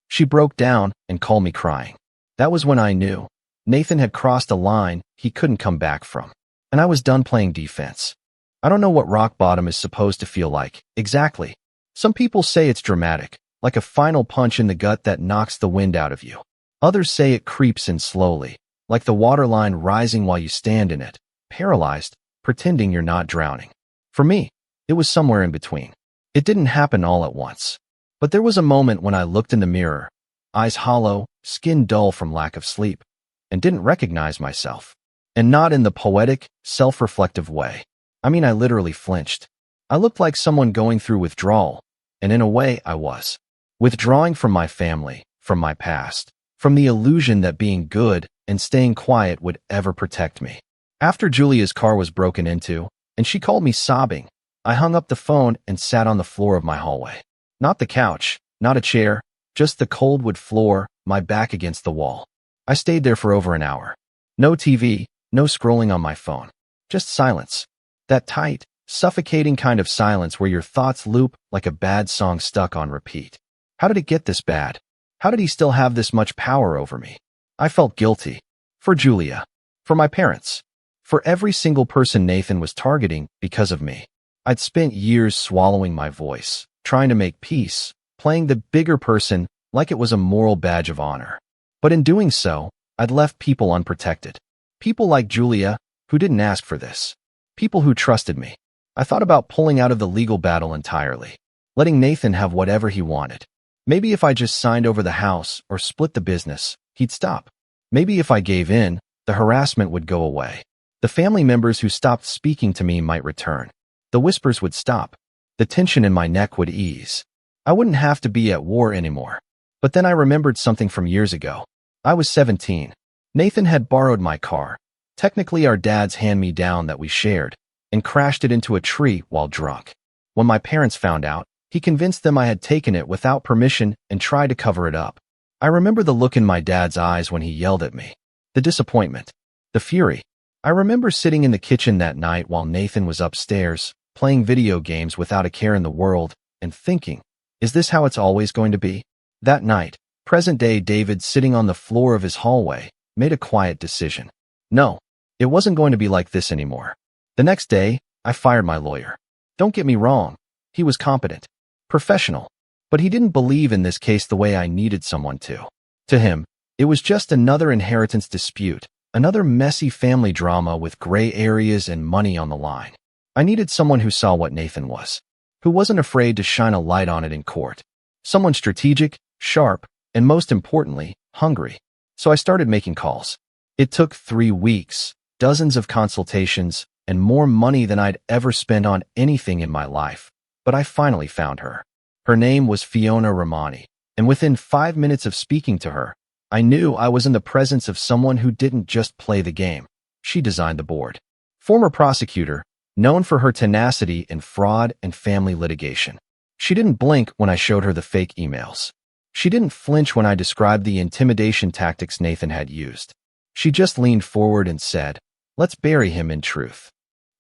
She broke down and called me crying. That was when I knew Nathan had crossed a line he couldn't come back from, and I was done playing defense. I don't know what rock bottom is supposed to feel like, exactly. Some people say it's dramatic, like a final punch in the gut that knocks the wind out of you. Others say it creeps in slowly, like the waterline rising while you stand in it, paralyzed, pretending you're not drowning. For me, it was somewhere in between. It didn't happen all at once. But there was a moment when I looked in the mirror, eyes hollow, skin dull from lack of sleep, and didn't recognize myself. And not in the poetic, self-reflective way. I mean, I literally flinched. I looked like someone going through withdrawal, and in a way, I was. Withdrawing from my family, from my past, from the illusion that being good and staying quiet would ever protect me. After Julia's car was broken into, and she called me sobbing, I hung up the phone and sat on the floor of my hallway. Not the couch, not a chair, just the cold wood floor, my back against the wall. I stayed there for over an hour. No TV, no scrolling on my phone. Just silence. That tight, suffocating kind of silence where your thoughts loop like a bad song stuck on repeat. How did it get this bad? How did he still have this much power over me? I felt guilty. For Julia. For my parents. For every single person Nathan was targeting because of me. I'd spent years swallowing my voice, trying to make peace, playing the bigger person like it was a moral badge of honor. But in doing so, I'd left people unprotected. People like Julia, who didn't ask for this. People who trusted me. I thought about pulling out of the legal battle entirely, letting Nathan have whatever he wanted. Maybe if I just signed over the house or split the business, he'd stop. Maybe if I gave in, the harassment would go away. The family members who stopped speaking to me might return. The whispers would stop. The tension in my neck would ease. I wouldn't have to be at war anymore. But then I remembered something from years ago. I was 17. Nathan had borrowed my car, technically our dad's hand-me-down that we shared, and crashed it into a tree while drunk. When my parents found out, he convinced them I had taken it without permission and tried to cover it up. I remember the look in my dad's eyes when he yelled at me. The disappointment. The fury. I remember sitting in the kitchen that night while Nathan was upstairs, playing video games without a care in the world, and thinking, is this how it's always going to be? That night, present-day David sitting on the floor of his hallway, made a quiet decision. No, it wasn't going to be like this anymore. The next day, I fired my lawyer. Don't get me wrong, he was competent, professional, but he didn't believe in this case the way I needed someone to. To him, it was just another inheritance dispute, another messy family drama with gray areas and money on the line. I needed someone who saw what Nathan was, who wasn't afraid to shine a light on it in court. Someone strategic, sharp, and most importantly, hungry. So I started making calls. It took 3 weeks, dozens of consultations, and more money than I'd ever spent on anything in my life. But I finally found her. Her name was Fiona Romani, and within 5 minutes of speaking to her, I knew I was in the presence of someone who didn't just play the game. She designed the board. Former prosecutor, known for her tenacity in fraud and family litigation. She didn't blink when I showed her the fake emails. She didn't flinch when I described the intimidation tactics Nathan had used. She just leaned forward and said, "Let's bury him in truth."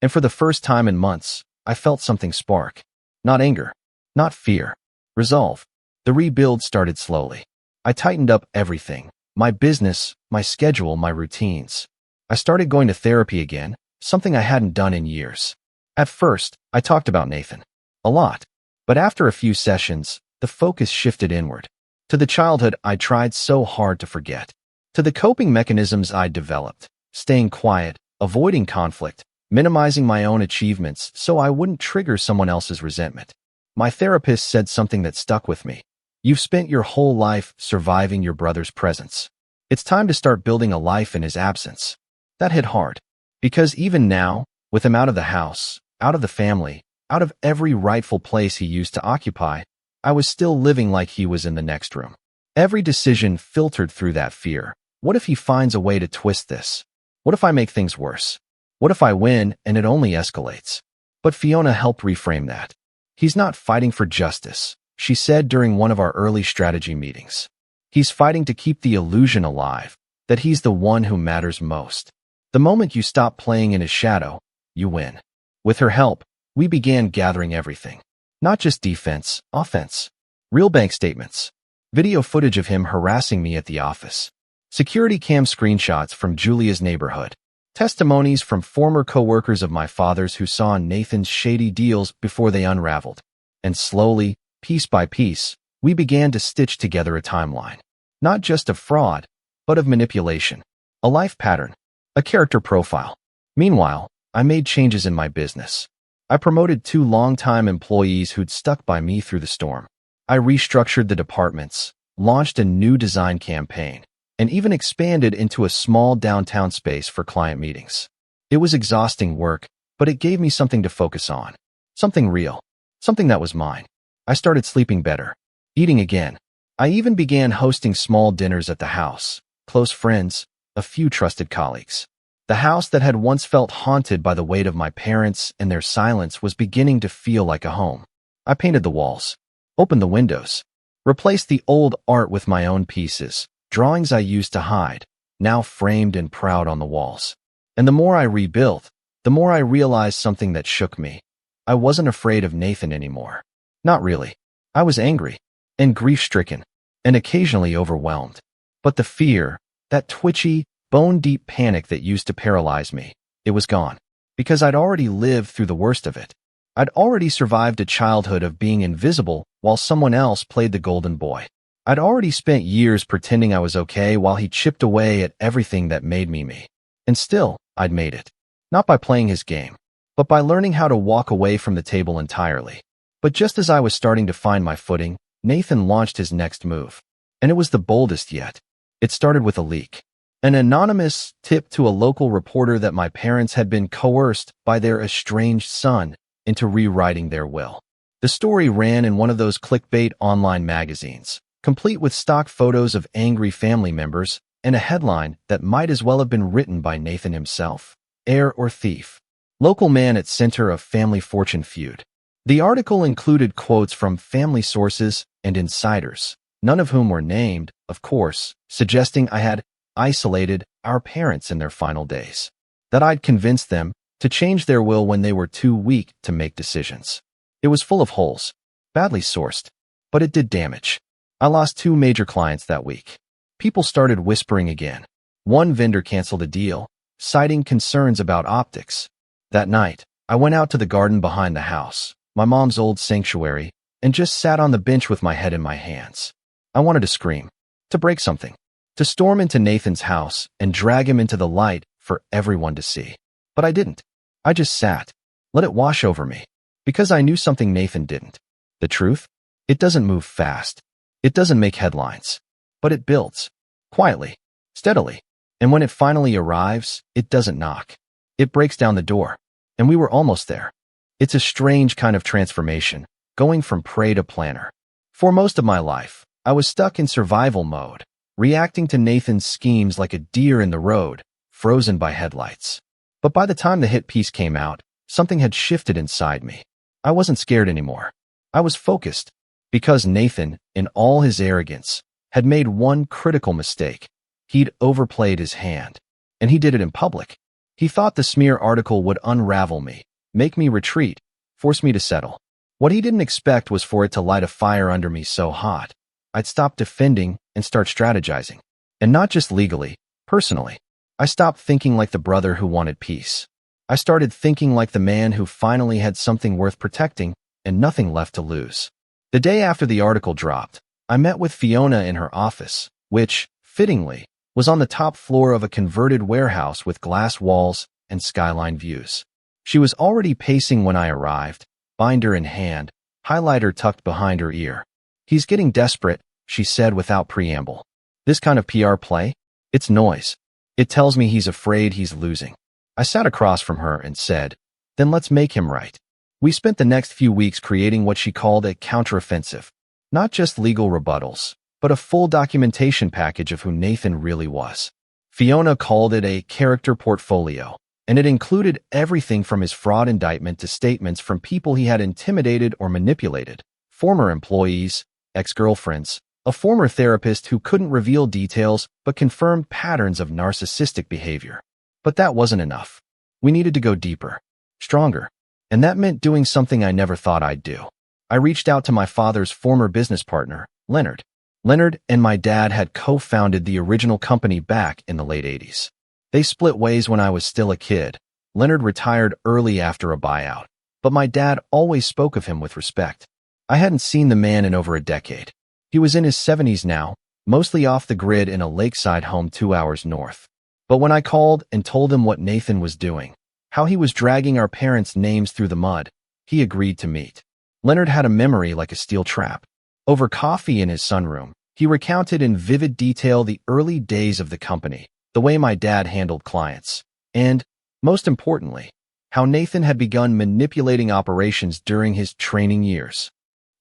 And for the first time in months, I felt something spark. Not anger, not fear. Resolve. The rebuild started slowly. I tightened up everything. My business, my schedule, my routines. I started going to therapy again, something I hadn't done in years. At first, I talked about Nathan. A lot. But after a few sessions, the focus shifted inward. To the childhood I tried so hard to forget. To the coping mechanisms I'd developed. Staying quiet, avoiding conflict, minimizing my own achievements so I wouldn't trigger someone else's resentment. My therapist said something that stuck with me. You've spent your whole life surviving your brother's presence. It's time to start building a life in his absence. That hit hard. Because even now, with him out of the house, out of the family, out of every rightful place he used to occupy, I was still living like he was in the next room. Every decision filtered through that fear. What if he finds a way to twist this? What if I make things worse? What if I win and it only escalates? But Fiona helped reframe that. He's not fighting for justice, she said during one of our early strategy meetings. He's fighting to keep the illusion alive, that he's the one who matters most. The moment you stop playing in his shadow, you win. With her help, we began gathering everything. Not just defense, offense. Real bank statements. Video footage of him harassing me at the office. Security cam screenshots from Julia's neighborhood. Testimonies from former co-workers of my father's who saw Nathan's shady deals before they unraveled. And slowly, piece by piece, we began to stitch together a timeline. Not just of fraud, but of manipulation. A life pattern. A character profile. Meanwhile, I made changes in my business. I promoted 2 longtime employees who'd stuck by me through the storm. I restructured the departments, launched a new design campaign, and even expanded into a small downtown space for client meetings. It was exhausting work, but it gave me something to focus on. Something real. Something that was mine. I started sleeping better. Eating again. I even began hosting small dinners at the house. Close friends, a few trusted colleagues. The house that had once felt haunted by the weight of my parents and their silence was beginning to feel like a home. I painted the walls, opened the windows, replaced the old art with my own pieces, drawings I used to hide, now framed and proud on the walls. And the more I rebuilt, the more I realized something that shook me. I wasn't afraid of Nathan anymore. Not really. I was angry and grief-stricken and occasionally overwhelmed. But the fear, that twitchy, bone-deep panic that used to paralyze me, it was gone. Because I'd already lived through the worst of it. I'd already survived a childhood of being invisible while someone else played the golden boy. I'd already spent years pretending I was okay while he chipped away at everything that made me me. And still, I'd made it. Not by playing his game, but by learning how to walk away from the table entirely. But just as I was starting to find my footing, Nathan launched his next move. And it was the boldest yet. It started with a leak. An anonymous tip to a local reporter that my parents had been coerced by their estranged son into rewriting their will. The story ran in one of those clickbait online magazines, complete with stock photos of angry family members and a headline that might as well have been written by Nathan himself. Heir or thief? Local man at center of family fortune feud. The article included quotes from family sources and insiders, none of whom were named, of course, suggesting I had isolated our parents in their final days. That I'd convinced them to change their will when they were too weak to make decisions. It was full of holes, badly sourced, but it did damage. I lost 2 major clients that week. People started whispering again. One vendor canceled a deal, citing concerns about optics. That night, I went out to the garden behind the house, my mom's old sanctuary, and just sat on the bench with my head in my hands. I wanted to scream, to break something, to storm into Nathan's house and drag him into the light for everyone to see. But I didn't. I just sat, let it wash over me, because I knew something Nathan didn't. The truth? It doesn't move fast. It doesn't make headlines. But it builds. Quietly. Steadily. And when it finally arrives, it doesn't knock. It breaks down the door. And we were almost there. It's a strange kind of transformation, going from prey to planner. For most of my life, I was stuck in survival mode, reacting to Nathan's schemes like a deer in the road, frozen by headlights. But by the time the hit piece came out, something had shifted inside me. I wasn't scared anymore. I was focused, because Nathan, in all his arrogance, had made one critical mistake. He'd overplayed his hand, and he did it in public. He thought the smear article would unravel me, make me retreat, force me to settle. What he didn't expect was for it to light a fire under me so hot, I'd stop defending and start strategizing. And not just legally, personally. I stopped thinking like the brother who wanted peace. I started thinking like the man who finally had something worth protecting and nothing left to lose. The day after the article dropped, I met with Fiona in her office, which, fittingly, was on the top floor of a converted warehouse with glass walls and skyline views. She was already pacing when I arrived, binder in hand, highlighter tucked behind her ear. "He's getting desperate," she said without preamble. "This kind of PR play? It's noise. It tells me he's afraid he's losing." I sat across from her and said, "Then let's make him right." We spent the next few weeks creating what she called a counteroffensive. Not just legal rebuttals, but a full documentation package of who Nathan really was. Fiona called it a character portfolio, and it included everything from his fraud indictment to statements from people he had intimidated or manipulated, former employees, ex-girlfriends, a former therapist who couldn't reveal details but confirmed patterns of narcissistic behavior. But that wasn't enough. We needed to go deeper, stronger, and that meant doing something I never thought I'd do. I reached out to my father's former business partner, Leonard. Leonard and my dad had co-founded the original company back in the late 80s. They split ways when I was still a kid. Leonard retired early after a buyout, but my dad always spoke of him with respect. I hadn't seen the man in over a decade. He was in his 70s now, mostly off the grid in a lakeside home 2 hours north. But when I called and told him what Nathan was doing, how he was dragging our parents' names through the mud, he agreed to meet. Leonard had a memory like a steel trap. Over coffee in his sunroom, he recounted in vivid detail the early days of the company, the way my dad handled clients, and, most importantly, how Nathan had begun manipulating operations during his training years.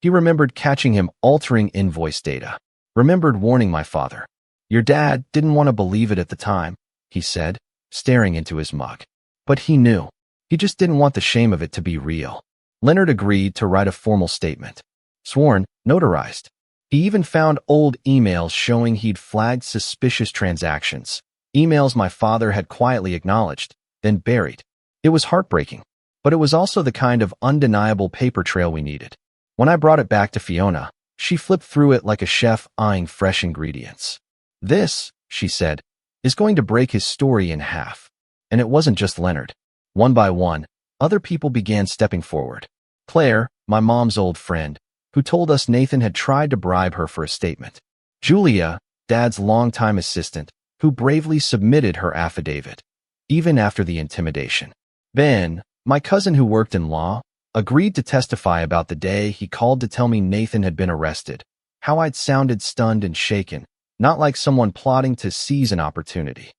He remembered catching him altering invoice data, remembered warning my father. "Your dad didn't want to believe it at the time," he said, staring into his mug. But he knew. He just didn't want the shame of it to be real. Leonard agreed to write a formal statement. Sworn, notarized. He even found old emails showing he'd flagged suspicious transactions. Emails my father had quietly acknowledged, then buried. It was heartbreaking, but it was also the kind of undeniable paper trail we needed. When I brought it back to Fiona, she flipped through it like a chef eyeing fresh ingredients. "This," she said, "is going to break his story in half." And it wasn't just Leonard. One by one, other people began stepping forward. Claire, my mom's old friend, who told us Nathan had tried to bribe her for a statement. Julia, Dad's longtime assistant, who bravely submitted her affidavit, even after the intimidation. Ben, my cousin who worked in law, agreed to testify about the day he called to tell me Nathan had been arrested, how I'd sounded stunned and shaken, not like someone plotting to seize an opportunity.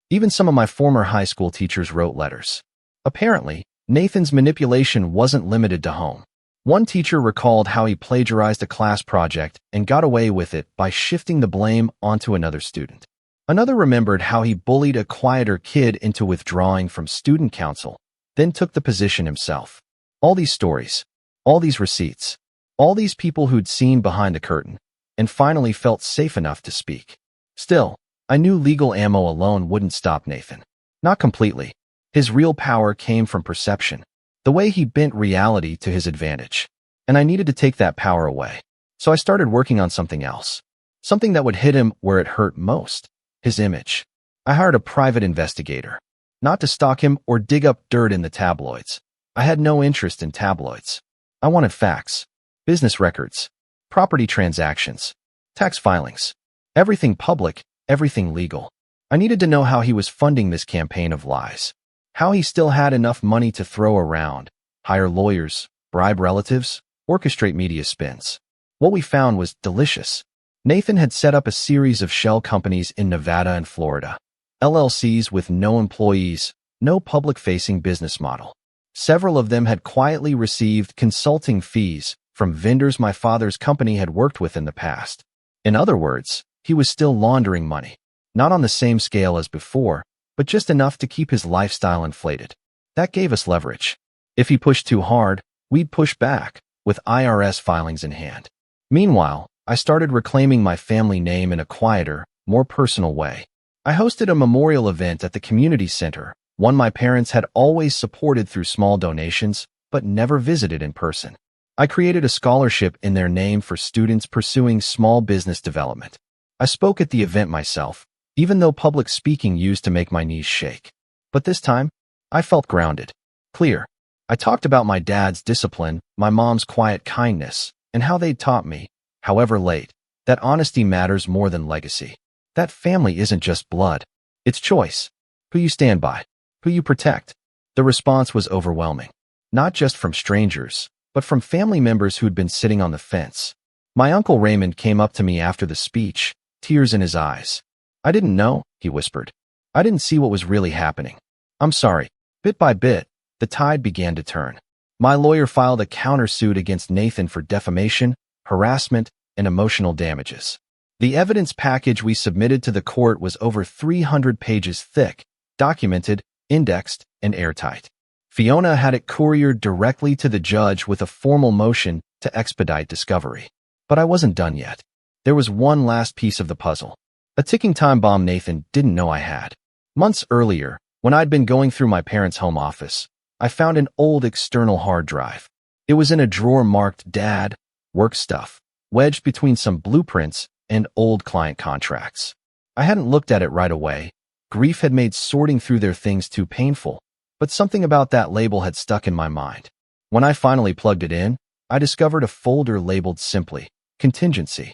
Even some of my former high school teachers wrote letters. Apparently, Nathan's manipulation wasn't limited to home. One teacher recalled how he plagiarized a class project and got away with it by shifting the blame onto another student. Another remembered how he bullied a quieter kid into withdrawing from student council, then took the position himself. All these stories, all these receipts, all these people who'd seen behind the curtain, and finally felt safe enough to speak. Still, I knew legal ammo alone wouldn't stop Nathan. Not completely. His real power came from perception, the way he bent reality to his advantage. And I needed to take that power away. So I started working on something else. Something that would hit him where it hurt most. His image. I hired a private investigator. Not to stalk him or dig up dirt in the tabloids. I had no interest in tabloids. I wanted facts. Business records. Property transactions. Tax filings. Everything public, everything legal. I needed to know how he was funding this campaign of lies. How he still had enough money to throw around, hire lawyers, bribe relatives, orchestrate media spins. What we found was delicious. Nathan had set up a series of shell companies in Nevada and Florida. LLCs with no employees, no public-facing business model. Several of them had quietly received consulting fees from vendors my father's company had worked with in the past. In other words, he was still laundering money, not on the same scale as before, but just enough to keep his lifestyle inflated. That gave us leverage. If he pushed too hard, we'd push back, with IRS filings in hand. Meanwhile, I started reclaiming my family name in a quieter, more personal way. I hosted a memorial event at the community center, one my parents had always supported through small donations, but never visited in person. I created a scholarship in their name for students pursuing small business development. I spoke at the event myself, even though public speaking used to make my knees shake. But this time, I felt grounded, clear. I talked about my dad's discipline, my mom's quiet kindness, and how they'd taught me, however late, that honesty matters more than legacy. That family isn't just blood. It's choice. Who you stand by, who you protect. The response was overwhelming, not just from strangers, but from family members who'd been sitting on the fence. My uncle Raymond came up to me after the speech, tears in his eyes. "I didn't know," he whispered. "I didn't see what was really happening. I'm sorry." Bit by bit, the tide began to turn. My lawyer filed a countersuit against Nathan for defamation, harassment, and emotional damages. The evidence package we submitted to the court was over 300 pages thick, documented, indexed, and airtight. Fiona had it couriered directly to the judge with a formal motion to expedite discovery. But I wasn't done yet. There was one last piece of the puzzle. A ticking time bomb Nathan didn't know I had. Months earlier, when I'd been going through my parents' home office, I found an old external hard drive. It was in a drawer marked Dad, work stuff, wedged between some blueprints and old client contracts. I hadn't looked at it right away. Grief had made sorting through their things too painful, but something about that label had stuck in my mind. When I finally plugged it in, I discovered a folder labeled simply, Contingency.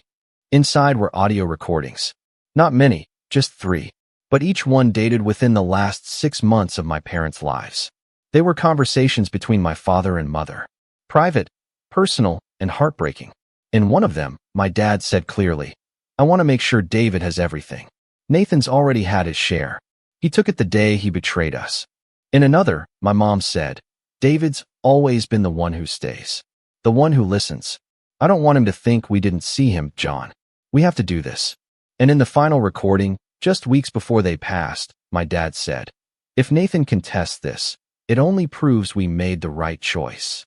Inside were audio recordings. Not many, just 3, but each one dated within the last 6 months of my parents' lives. They were conversations between my father and mother. Private, personal, and heartbreaking. In one of them, my dad said clearly, "I want to make sure David has everything. Nathan's already had his share. He took it the day he betrayed us." In another, my mom said, "David's always been the one who stays. The one who listens. I don't want him to think we didn't see him, John. We have to do this." And in the final recording, just weeks before they passed, my dad said, "If Nathan contests this, it only proves we made the right choice."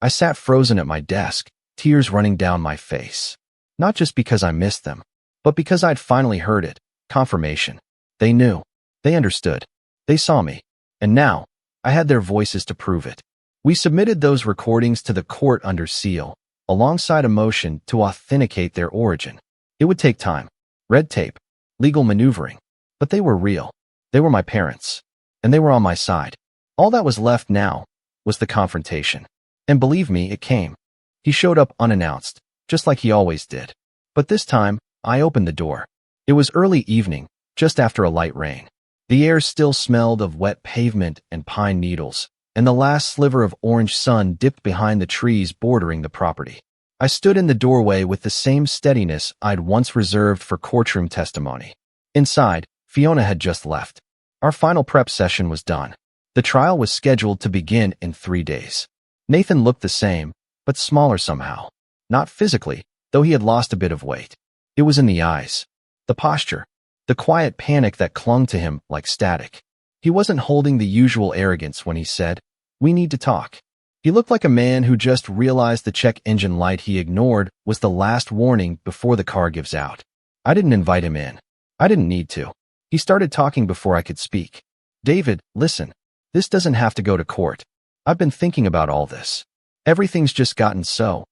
I sat frozen at my desk, tears running down my face. Not just because I missed them, but because I'd finally heard it, confirmation. They knew. They understood. They saw me. And now, I had their voices to prove it. We submitted those recordings to the court under seal, alongside a motion to authenticate their origin. It would take time, red tape, legal maneuvering, but they were real. They were my parents, and they were on my side. All that was left now was the confrontation. And believe me, it came. He showed up unannounced, just like he always did. But this time, I opened the door. It was early evening, just after a light rain. The air still smelled of wet pavement and pine needles, and the last sliver of orange sun dipped behind the trees bordering the property. I stood in the doorway with the same steadiness I'd once reserved for courtroom testimony. Inside, Fiona had just left. Our final prep session was done. The trial was scheduled to begin in 3 days. Nathan looked the same, but smaller somehow. Not physically, though he had lost a bit of weight. It was in the eyes, the posture, the quiet panic that clung to him like static. He wasn't holding the usual arrogance when he said, "We need to talk." He looked like a man who just realized the check engine light he ignored was the last warning before the car gives out. I didn't invite him in. I didn't need to. He started talking before I could speak. "David, listen. This doesn't have to go to court. I've been thinking about all this. Everything's just gotten so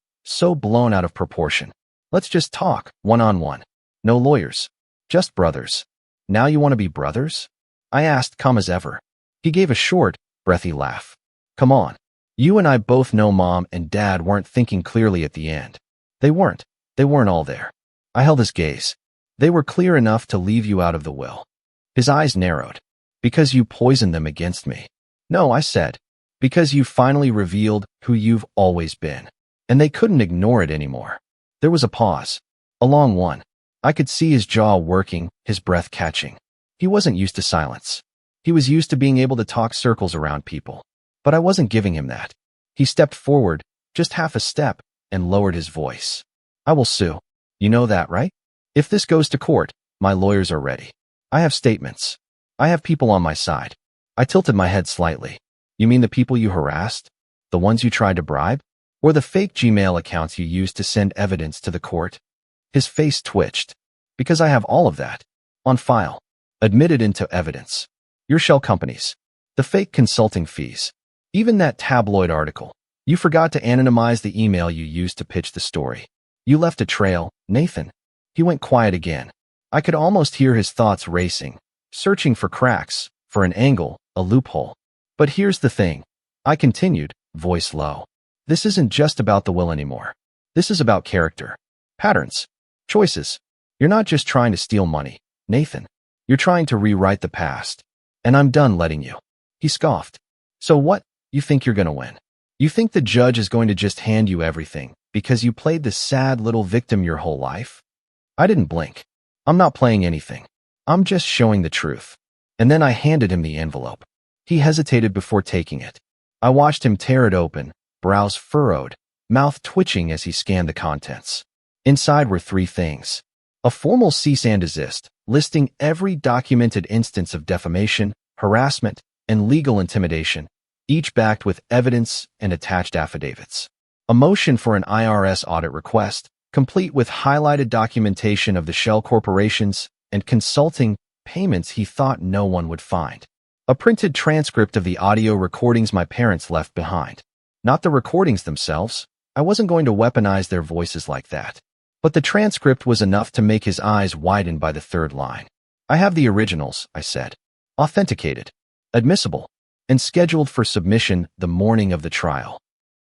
blown out of proportion. Let's just talk, one-on-one. No lawyers. Just brothers. Now you want to be brothers?" I asked, calm as ever. He gave a short, breathy laugh. "Come on. You and I both know Mom and Dad weren't thinking clearly at the end. They weren't. They weren't all there." I held his gaze. "They were clear enough to leave you out of the will." His eyes narrowed. "Because you poisoned them against me." "No," I said. "Because you finally revealed who you've always been." And they couldn't ignore it anymore. There was a pause. A long one. I could see his jaw working, his breath catching. He wasn't used to silence. He was used to being able to talk circles around people. But I wasn't giving him that. He stepped forward, just half a step, and lowered his voice. I will sue. You know that, right? If this goes to court, my lawyers are ready. I have statements. I have people on my side. I tilted my head slightly. You mean the people you harassed? The ones you tried to bribe? Or the fake Gmail accounts you used to send evidence to the court? His face twitched. Because I have all of that. On file. Admitted into evidence. Your shell companies. The fake consulting fees. Even that tabloid article. You forgot to anonymize the email you used to pitch the story. You left a trail, Nathan. He went quiet again. I could almost hear his thoughts racing, searching for cracks, for an angle, a loophole. But here's the thing. I continued, voice low. This isn't just about the will anymore. This is about character. Patterns. Choices. You're not just trying to steal money, Nathan. You're trying to rewrite the past. And I'm done letting you. He scoffed. So what? You think you're going to win? You think the judge is going to just hand you everything because you played the sad little victim your whole life? I didn't blink. I'm not playing anything. I'm just showing the truth. And then I handed him the envelope. He hesitated before taking it. I watched him tear it open, brows furrowed, mouth twitching as he scanned the contents. Inside were 3 things. A formal cease and desist, listing every documented instance of defamation, harassment, and legal intimidation, each backed with evidence and attached affidavits. A motion for an IRS audit request, complete with highlighted documentation of the shell corporations and consulting payments he thought no one would find. A printed transcript of the audio recordings my parents left behind. Not the recordings themselves. I wasn't going to weaponize their voices like that. But the transcript was enough to make his eyes widen by the 3rd line. I have the originals, I said. Authenticated. Admissible. And scheduled for submission the morning of the trial.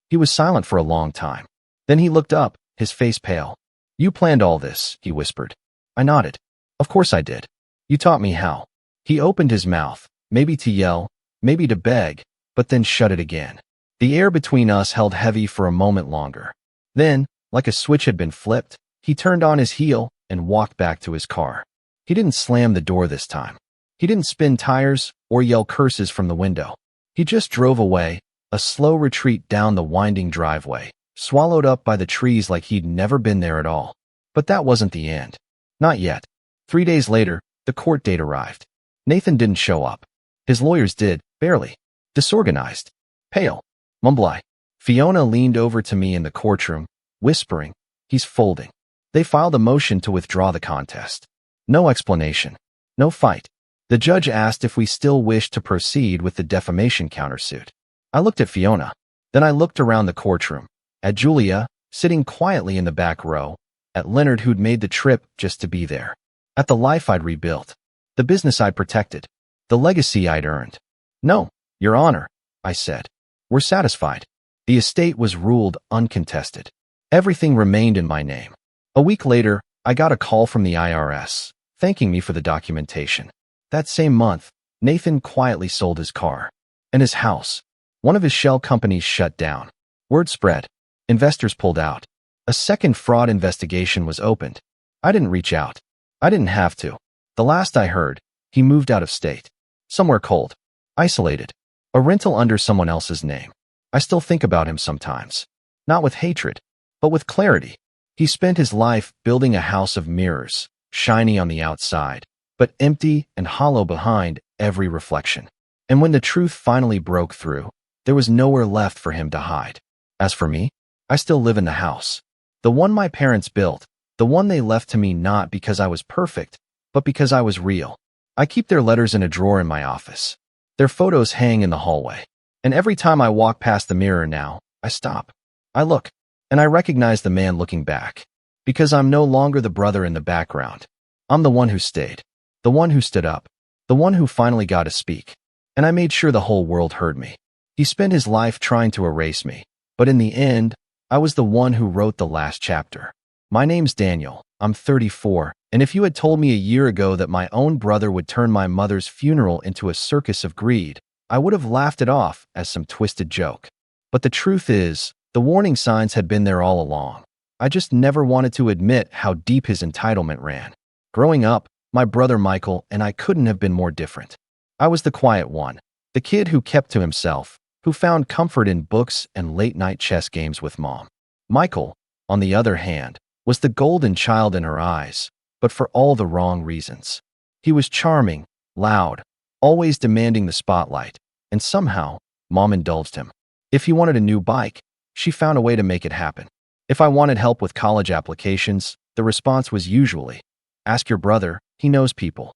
He was silent for a long time. Then he looked up, his face pale. You planned all this, he whispered. I nodded. Of course I did. You taught me how. He opened his mouth, maybe to yell, maybe to beg, but then shut it again. The air between us held heavy for a moment longer. Then, like a switch had been flipped, he turned on his heel and walked back to his car. He didn't slam the door this time. He didn't spin tires or yell curses from the window. He just drove away, a slow retreat down the winding driveway, swallowed up by the trees like he'd never been there at all. But that wasn't the end. Not yet. 3 days later, the court date arrived. Nathan didn't show up. His lawyers did, barely. Disorganized. Pale. Mumbly. Fiona leaned over to me in the courtroom, whispering, he's folding. They filed a motion to withdraw the contest. No explanation. No fight. The judge asked if we still wished to proceed with the defamation countersuit. I looked at Fiona. Then I looked around the courtroom. At Julia, sitting quietly in the back row. At Leonard, who'd made the trip just to be there. At the life I'd rebuilt. The business I'd protected. The legacy I'd earned. No, Your Honor, I said. We're satisfied. The estate was ruled uncontested. Everything remained in my name. A week later, I got a call from the IRS, thanking me for the documentation. That same month, Nathan quietly sold his car. And his house. One of his shell companies shut down. Word spread. Investors pulled out. A second fraud investigation was opened. I didn't reach out. I didn't have to. The last I heard, he moved out of state. Somewhere cold. Isolated. A rental under someone else's name. I still think about him sometimes. Not with hatred, but with clarity. He spent his life building a house of mirrors, shiny on the outside, but empty and hollow behind every reflection. And when the truth finally broke through, there was nowhere left for him to hide. As for me, I still live in the house. The one my parents built, the one they left to me not because I was perfect, but because I was real. I keep their letters in a drawer in my office. Their photos hang in the hallway. And every time I walk past the mirror now, I stop. I look. And I recognize the man looking back. Because I'm no longer the brother in the background. I'm the one who stayed. The one who stood up. The one who finally got to speak. And I made sure the whole world heard me. He spent his life trying to erase me. But in the end, I was the one who wrote the last chapter. My name's Daniel. I'm 34. And if you had told me a year ago that my own brother would turn my mother's funeral into a circus of greed, I would have laughed it off as some twisted joke. But the truth is, the warning signs had been there all along. I just never wanted to admit how deep his entitlement ran. Growing up, My brother Michael and I couldn't have been more different. I was the quiet one, the kid who kept to himself, who found comfort in books and late-night chess games with mom. Michael, on the other hand, was the golden child in her eyes, but for all the wrong reasons. He was charming, loud, always demanding the spotlight, and somehow, mom indulged him. If he wanted a new bike, she found a way to make it happen. If I wanted help with college applications, the response was usually, "Ask your brother, he knows people."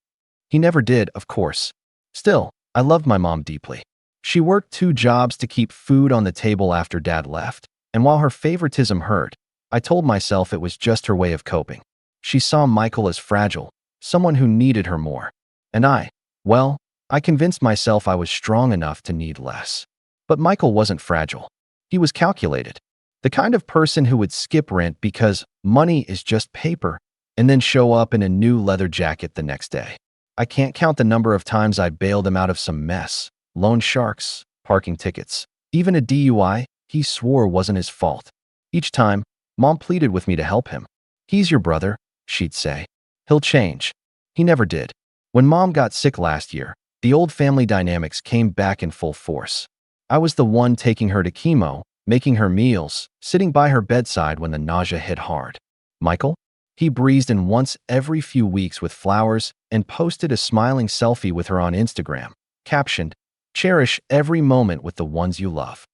He never did, of course. Still, I loved my mom deeply. She worked 2 jobs to keep food on the table after dad left, and while her favoritism hurt, I told myself it was just her way of coping. She saw Michael as fragile, someone who needed her more. And I convinced myself I was strong enough to need less. But Michael wasn't fragile. He was calculated. The kind of person who would skip rent because money is just paper and then show up in a new leather jacket the next day. I can't count the number of times I bailed him out of some mess, loan sharks, parking tickets, even a DUI he swore wasn't his fault. Each time, mom pleaded with me to help him. "He's your brother," she'd say. "He'll change." He never did. When mom got sick last year, the old family dynamics came back in full force. I was the one taking her to chemo, making her meals, sitting by her bedside when the nausea hit hard. Michael? He breezed in once every few weeks with flowers and posted a smiling selfie with her on Instagram, captioned, "Cherish every moment with the ones you love."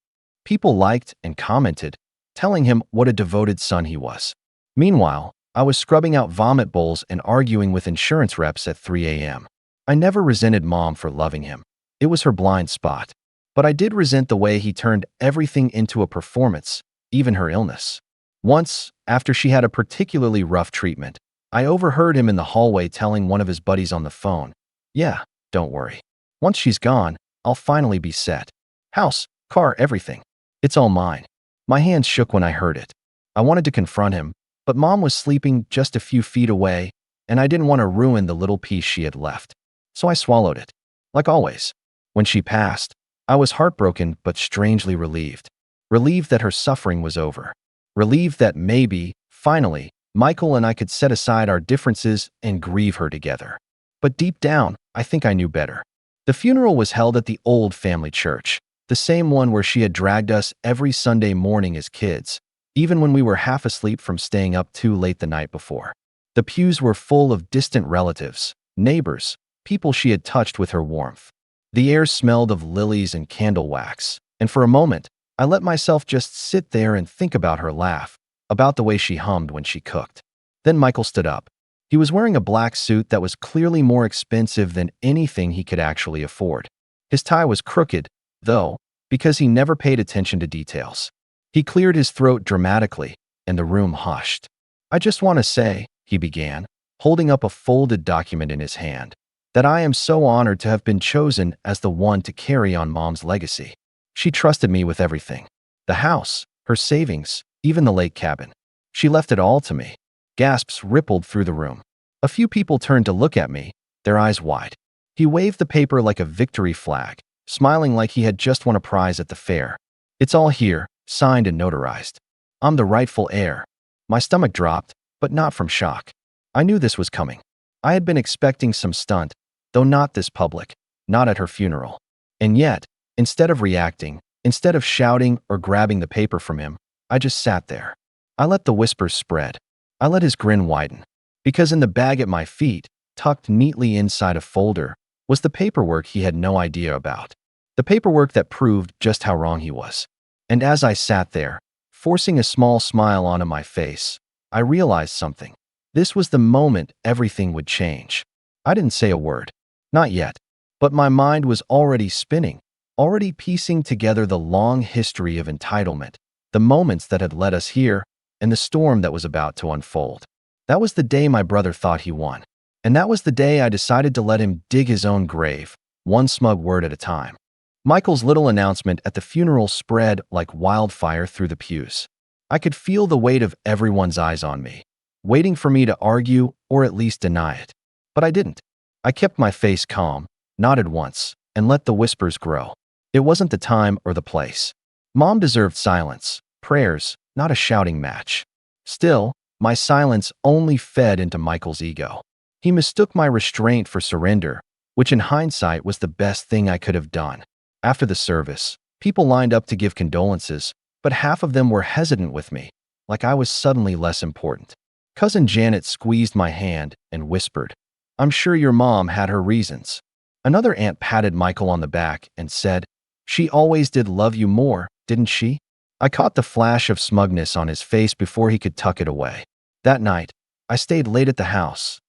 People liked and commented, telling him what a devoted son he was. Meanwhile, I was scrubbing out vomit bowls and arguing with insurance reps at 3 a.m. I never resented mom for loving him. It was her blind spot. But I did resent the way he turned everything into a performance, even her illness. Once, after she had a particularly rough treatment, I overheard him in the hallway telling one of his buddies on the phone, "Yeah, don't worry. Once she's gone, I'll finally be set. House, car, everything. It's all mine." My hands shook when I heard it. I wanted to confront him, but mom was sleeping just a few feet away, and I didn't want to ruin the little piece she had left. So I swallowed it. Like always. When she passed, I was heartbroken but strangely relieved. Relieved that her suffering was over. Relieved that maybe, finally, Michael and I could set aside our differences and grieve her together. But deep down, I think I knew better. The funeral was held at the old family church, the same one where she had dragged us every Sunday morning as kids, even when we were half asleep from staying up too late the night before. The pews were full of distant relatives, neighbors, people she had touched with her warmth. The air smelled of lilies and candle wax, and for a moment, I let myself just sit there and think about her laugh, about the way she hummed when she cooked. Then Michael stood up. He was wearing a black suit that was clearly more expensive than anything he could actually afford. His tie was crooked, though, because he never paid attention to details. He cleared his throat dramatically, and the room hushed. "I just want to say," he began, holding up a folded document in his hand, "that I am so honored to have been chosen as the one to carry on mom's legacy. She trusted me with everything. The house, her savings, even the lake cabin. She left it all to me." Gasps rippled through the room. A few people turned to look at me, their eyes wide. He waved the paper like a victory flag, smiling like he had just won a prize at the fair. "It's all here, signed and notarized. I'm the rightful heir." My stomach dropped, but not from shock. I knew this was coming. I had been expecting some stunt, though not this public, not at her funeral. And yet, instead of reacting, instead of shouting or grabbing the paper from him, I just sat there. I let the whispers spread. I let his grin widen. Because in the bag at my feet, tucked neatly inside a folder, was the paperwork he had no idea about. The paperwork that proved just how wrong he was. And as I sat there, forcing a small smile onto my face, I realized something. This was the moment everything would change. I didn't say a word. Not yet. But my mind was already spinning, already piecing together the long history of entitlement, the moments that had led us here, and the storm that was about to unfold. That was the day my brother thought he won. And that was the day I decided to let him dig his own grave, one smug word at a time. Michael's little announcement at the funeral spread like wildfire through the pews. I could feel the weight of everyone's eyes on me, waiting for me to argue or at least deny it. But I didn't. I kept my face calm, nodded once, and let the whispers grow. It wasn't the time or the place. Mom deserved silence, prayers, not a shouting match. Still, my silence only fed into Michael's ego. He mistook my restraint for surrender, which in hindsight was the best thing I could have done. After the service, people lined up to give condolences, but half of them were hesitant with me, like I was suddenly less important. Cousin Janet squeezed my hand and whispered, "I'm sure your mom had her reasons." Another aunt patted Michael on the back and said, "She always did love you more, didn't she?" I caught the flash of smugness on his face before he could tuck it away. That night, I stayed late at the house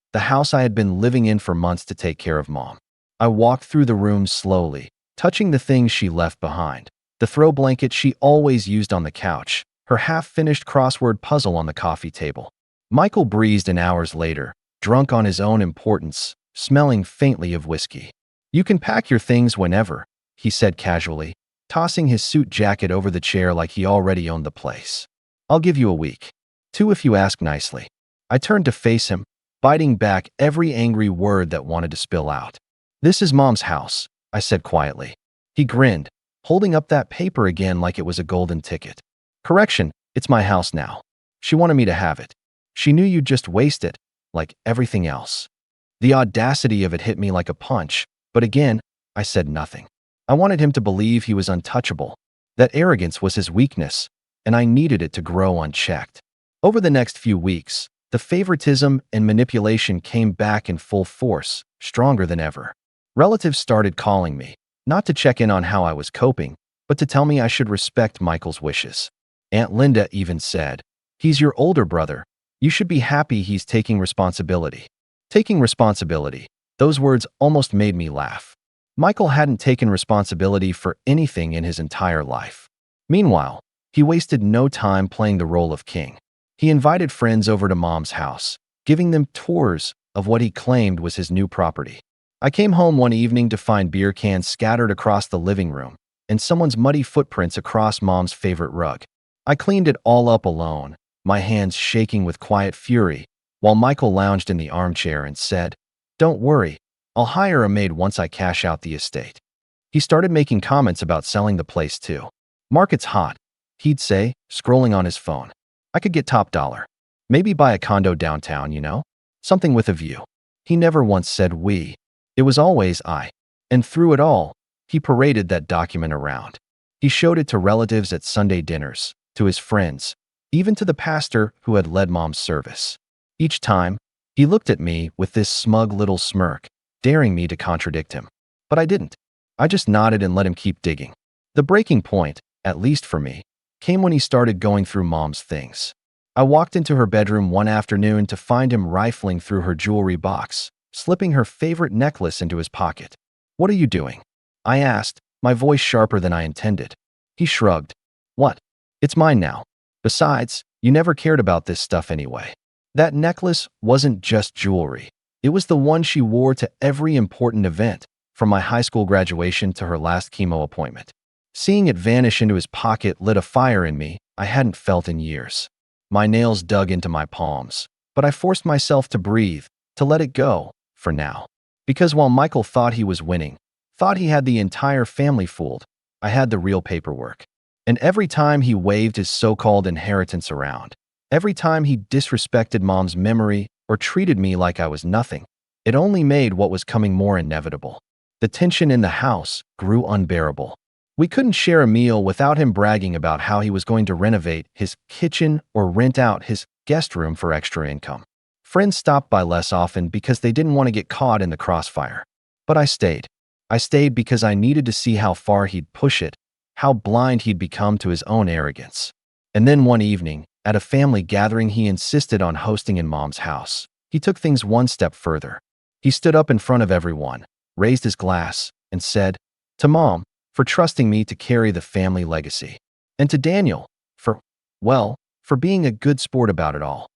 I had been living in for months to take care of Mom. I walked through the rooms slowly, touching the things she left behind. The throw blanket she always used on the couch, her half-finished crossword puzzle on the coffee table. Michael breezed in hours later, drunk on his own importance, smelling faintly of whiskey. "You can pack your things whenever," he said casually, tossing his suit jacket over the chair like he already owned the place. "I'll give you a week. 2 if you ask nicely." I turned to face him, biting back every angry word that wanted to spill out. "This is Mom's house," I said quietly. He grinned, holding up that paper again like it was a golden ticket. "Correction, it's my house now. She wanted me to have it. She knew you'd just waste it, like everything else." The audacity of it hit me like a punch, but again, I said nothing. I wanted him to believe he was untouchable. That arrogance was his weakness, and I needed it to grow unchecked. Over the next few weeks, the favoritism and manipulation came back in full force, stronger than ever. Relatives started calling me, not to check in on how I was coping, but to tell me I should respect Michael's wishes. Aunt Linda even said, "He's your older brother. You should be happy he's taking responsibility." Taking responsibility. Those words almost made me laugh. Michael hadn't taken responsibility for anything in his entire life. Meanwhile, he wasted no time playing the role of king. He invited friends over to Mom's house, giving them tours of what he claimed was his new property. I came home one evening to find beer cans scattered across the living room and someone's muddy footprints across Mom's favorite rug. I cleaned it all up alone, my hands shaking with quiet fury, while Michael lounged in the armchair and said, "Don't worry, I'll hire a maid once I cash out the estate." He started making comments about selling the place too. "Market's hot," he'd say, scrolling on his phone. "I could get top dollar. Maybe buy a condo downtown, you know? Something with a view." He never once said we. It was always I. And through it all, he paraded that document around. He showed it to relatives at Sunday dinners, to his friends, even to the pastor who had led Mom's service. Each time, he looked at me with this smug little smirk, daring me to contradict him. But I didn't. I just nodded and let him keep digging. The breaking point, at least for me, came when he started going through Mom's things. I walked into her bedroom one afternoon to find him rifling through her jewelry box, slipping her favorite necklace into his pocket. "What are you doing?" I asked, my voice sharper than I intended. He shrugged. "What? It's mine now. Besides, you never cared about this stuff anyway." That necklace wasn't just jewelry. It was the one she wore to every important event, from my high school graduation to her last chemo appointment. Seeing it vanish into his pocket lit a fire in me I hadn't felt in years. My nails dug into my palms, but I forced myself to breathe, to let it go, for now. Because while Michael thought he was winning, thought he had the entire family fooled, I had the real paperwork. And every time he waved his so-called inheritance around, every time he disrespected Mom's memory or treated me like I was nothing, it only made what was coming more inevitable. The tension in the house grew unbearable. We couldn't share a meal without him bragging about how he was going to renovate his kitchen or rent out his guest room for extra income. Friends stopped by less often because they didn't want to get caught in the crossfire. But I stayed. I stayed because I needed to see how far he'd push it, how blind he'd become to his own arrogance. And then one evening, at a family gathering he insisted on hosting in Mom's house, he took things one step further. He stood up in front of everyone, raised his glass, and said, "To Mom, for trusting me to carry the family legacy. And to Daniel, for being a good sport about it all."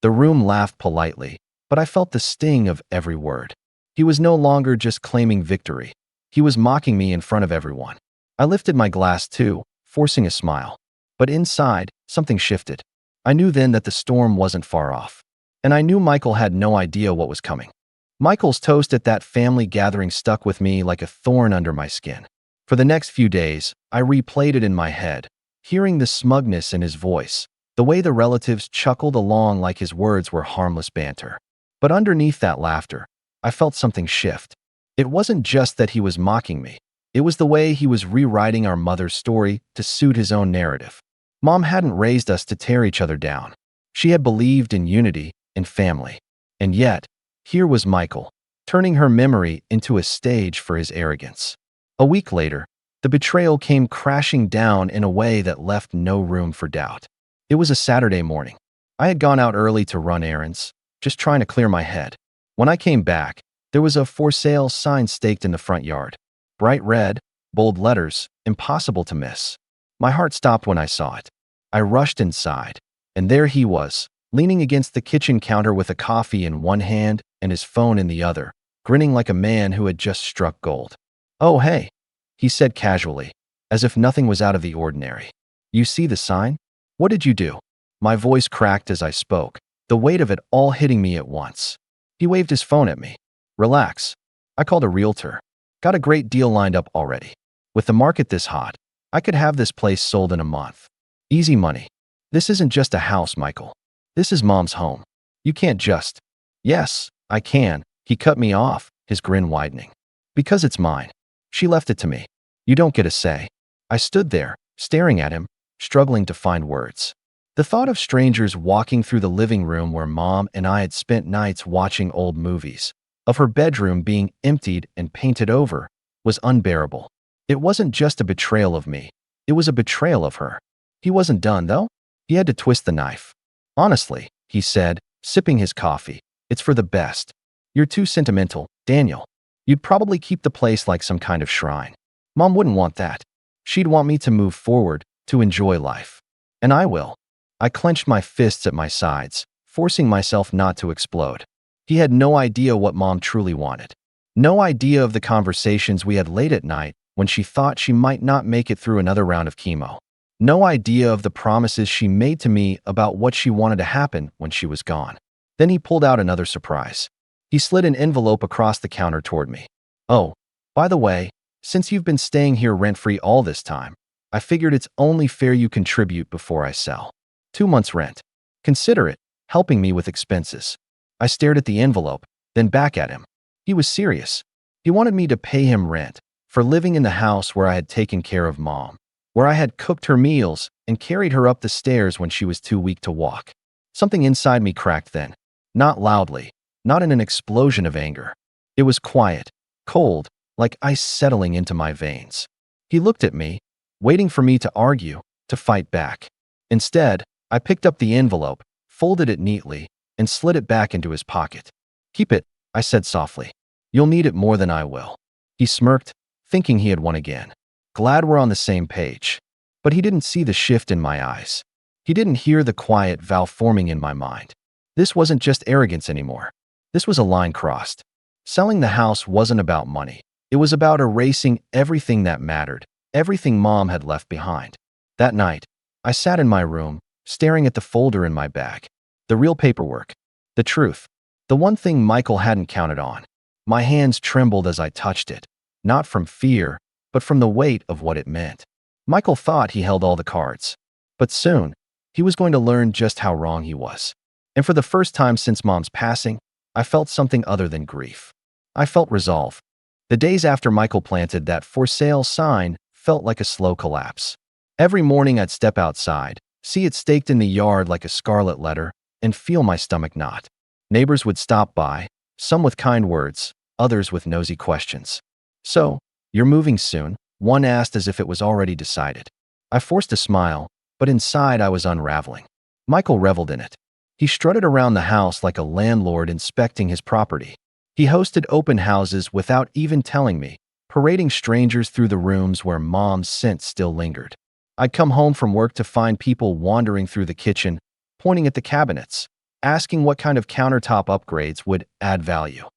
The room laughed politely, but I felt the sting of every word. He was no longer just claiming victory. He was mocking me in front of everyone. I lifted my glass too, forcing a smile. But inside, something shifted. I knew then that the storm wasn't far off. And I knew Michael had no idea what was coming. Michael's toast at that family gathering stuck with me like a thorn under my skin. For the next few days, I replayed it in my head, hearing the smugness in his voice, the way the relatives chuckled along like his words were harmless banter. But underneath that laughter, I felt something shift. It wasn't just that he was mocking me. It was the way he was rewriting our mother's story to suit his own narrative. Mom hadn't raised us to tear each other down. She had believed in unity and family. And yet, here was Michael, turning her memory into a stage for his arrogance. A week later, the betrayal came crashing down in a way that left no room for doubt. It was a Saturday morning. I had gone out early to run errands, just trying to clear my head. When I came back, there was a for sale sign staked in the front yard. Bright red, bold letters, impossible to miss. My heart stopped when I saw it. I rushed inside, and there he was, leaning against the kitchen counter with a coffee in one hand and his phone in the other, grinning like a man who had just struck gold. "Oh, hey," he said casually, as if nothing was out of the ordinary. "You see the sign? What did you do?" My voice cracked as I spoke, the weight of it all hitting me at once. He waved his phone at me. "Relax. I called a realtor. Got a great deal lined up already. With the market this hot, I could have this place sold in a month. Easy money. This isn't just a house, Michael. This is Mom's home. You can't just—" "Yes, I can," he cut me off, his grin widening. "Because it's mine. She left it to me. You don't get a say." I stood there, staring at him, struggling to find words. The thought of strangers walking through the living room where Mom and I had spent nights watching old movies, of her bedroom being emptied and painted over, was unbearable. It wasn't just a betrayal of me. It was a betrayal of her. He wasn't done, though. He had to twist the knife. "Honestly," he said, sipping his coffee, "it's for the best. You're too sentimental, Daniel. You'd probably keep the place like some kind of shrine. Mom wouldn't want that. She'd want me to move forward, to enjoy life. And I will." I clenched my fists at my sides, forcing myself not to explode. He had no idea what Mom truly wanted. No idea of the conversations we had late at night when she thought she might not make it through another round of chemo. No idea of the promises she made to me about what she wanted to happen when she was gone. Then he pulled out another surprise. He slid an envelope across the counter toward me. "Oh, by the way, since you've been staying here rent-free all this time, I figured it's only fair you contribute before I sell. 2 months' rent. Consider it, helping me with expenses." I stared at the envelope, then back at him. He was serious. He wanted me to pay him rent for living in the house where I had taken care of Mom, where I had cooked her meals and carried her up the stairs when she was too weak to walk. Something inside me cracked then. Not loudly, not in an explosion of anger. It was quiet, cold, like ice settling into my veins. He looked at me, waiting for me to argue, to fight back. Instead, I picked up the envelope, folded it neatly, and slid it back into his pocket. "Keep it," I said softly. "You'll need it more than I will." He smirked, thinking he had won again. Glad we're on the same page. But he didn't see the shift in my eyes. He didn't hear the quiet vow forming in my mind. This wasn't just arrogance anymore. This was a line crossed. Selling the house wasn't about money. It was about erasing everything that mattered, everything Mom had left behind. That night, I sat in my room, staring at the folder in my bag. The real paperwork. The truth. The one thing Michael hadn't counted on. My hands trembled as I touched it, not from fear, but from the weight of what it meant. Michael thought he held all the cards. But soon, he was going to learn just how wrong he was. And for the first time since Mom's passing, I felt something other than grief. I felt resolve. The days after Michael planted that for sale sign felt like a slow collapse. Every morning I'd step outside, see it staked in the yard like a scarlet letter, and feel my stomach knot. Neighbors would stop by, some with kind words, others with nosy questions. "So, you're moving soon?" one asked as if it was already decided. I forced a smile, but inside I was unraveling. Michael reveled in it. He strutted around the house like a landlord inspecting his property. He hosted open houses without even telling me, parading strangers through the rooms where Mom's scent still lingered. I'd come home from work to find people wandering through the kitchen, pointing at the cabinets, asking what kind of countertop upgrades would add value.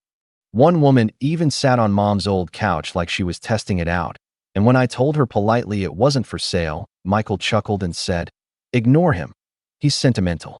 One woman even sat on Mom's old couch like she was testing it out, and when I told her politely it wasn't for sale, Michael chuckled and said, "Ignore him. He's sentimental."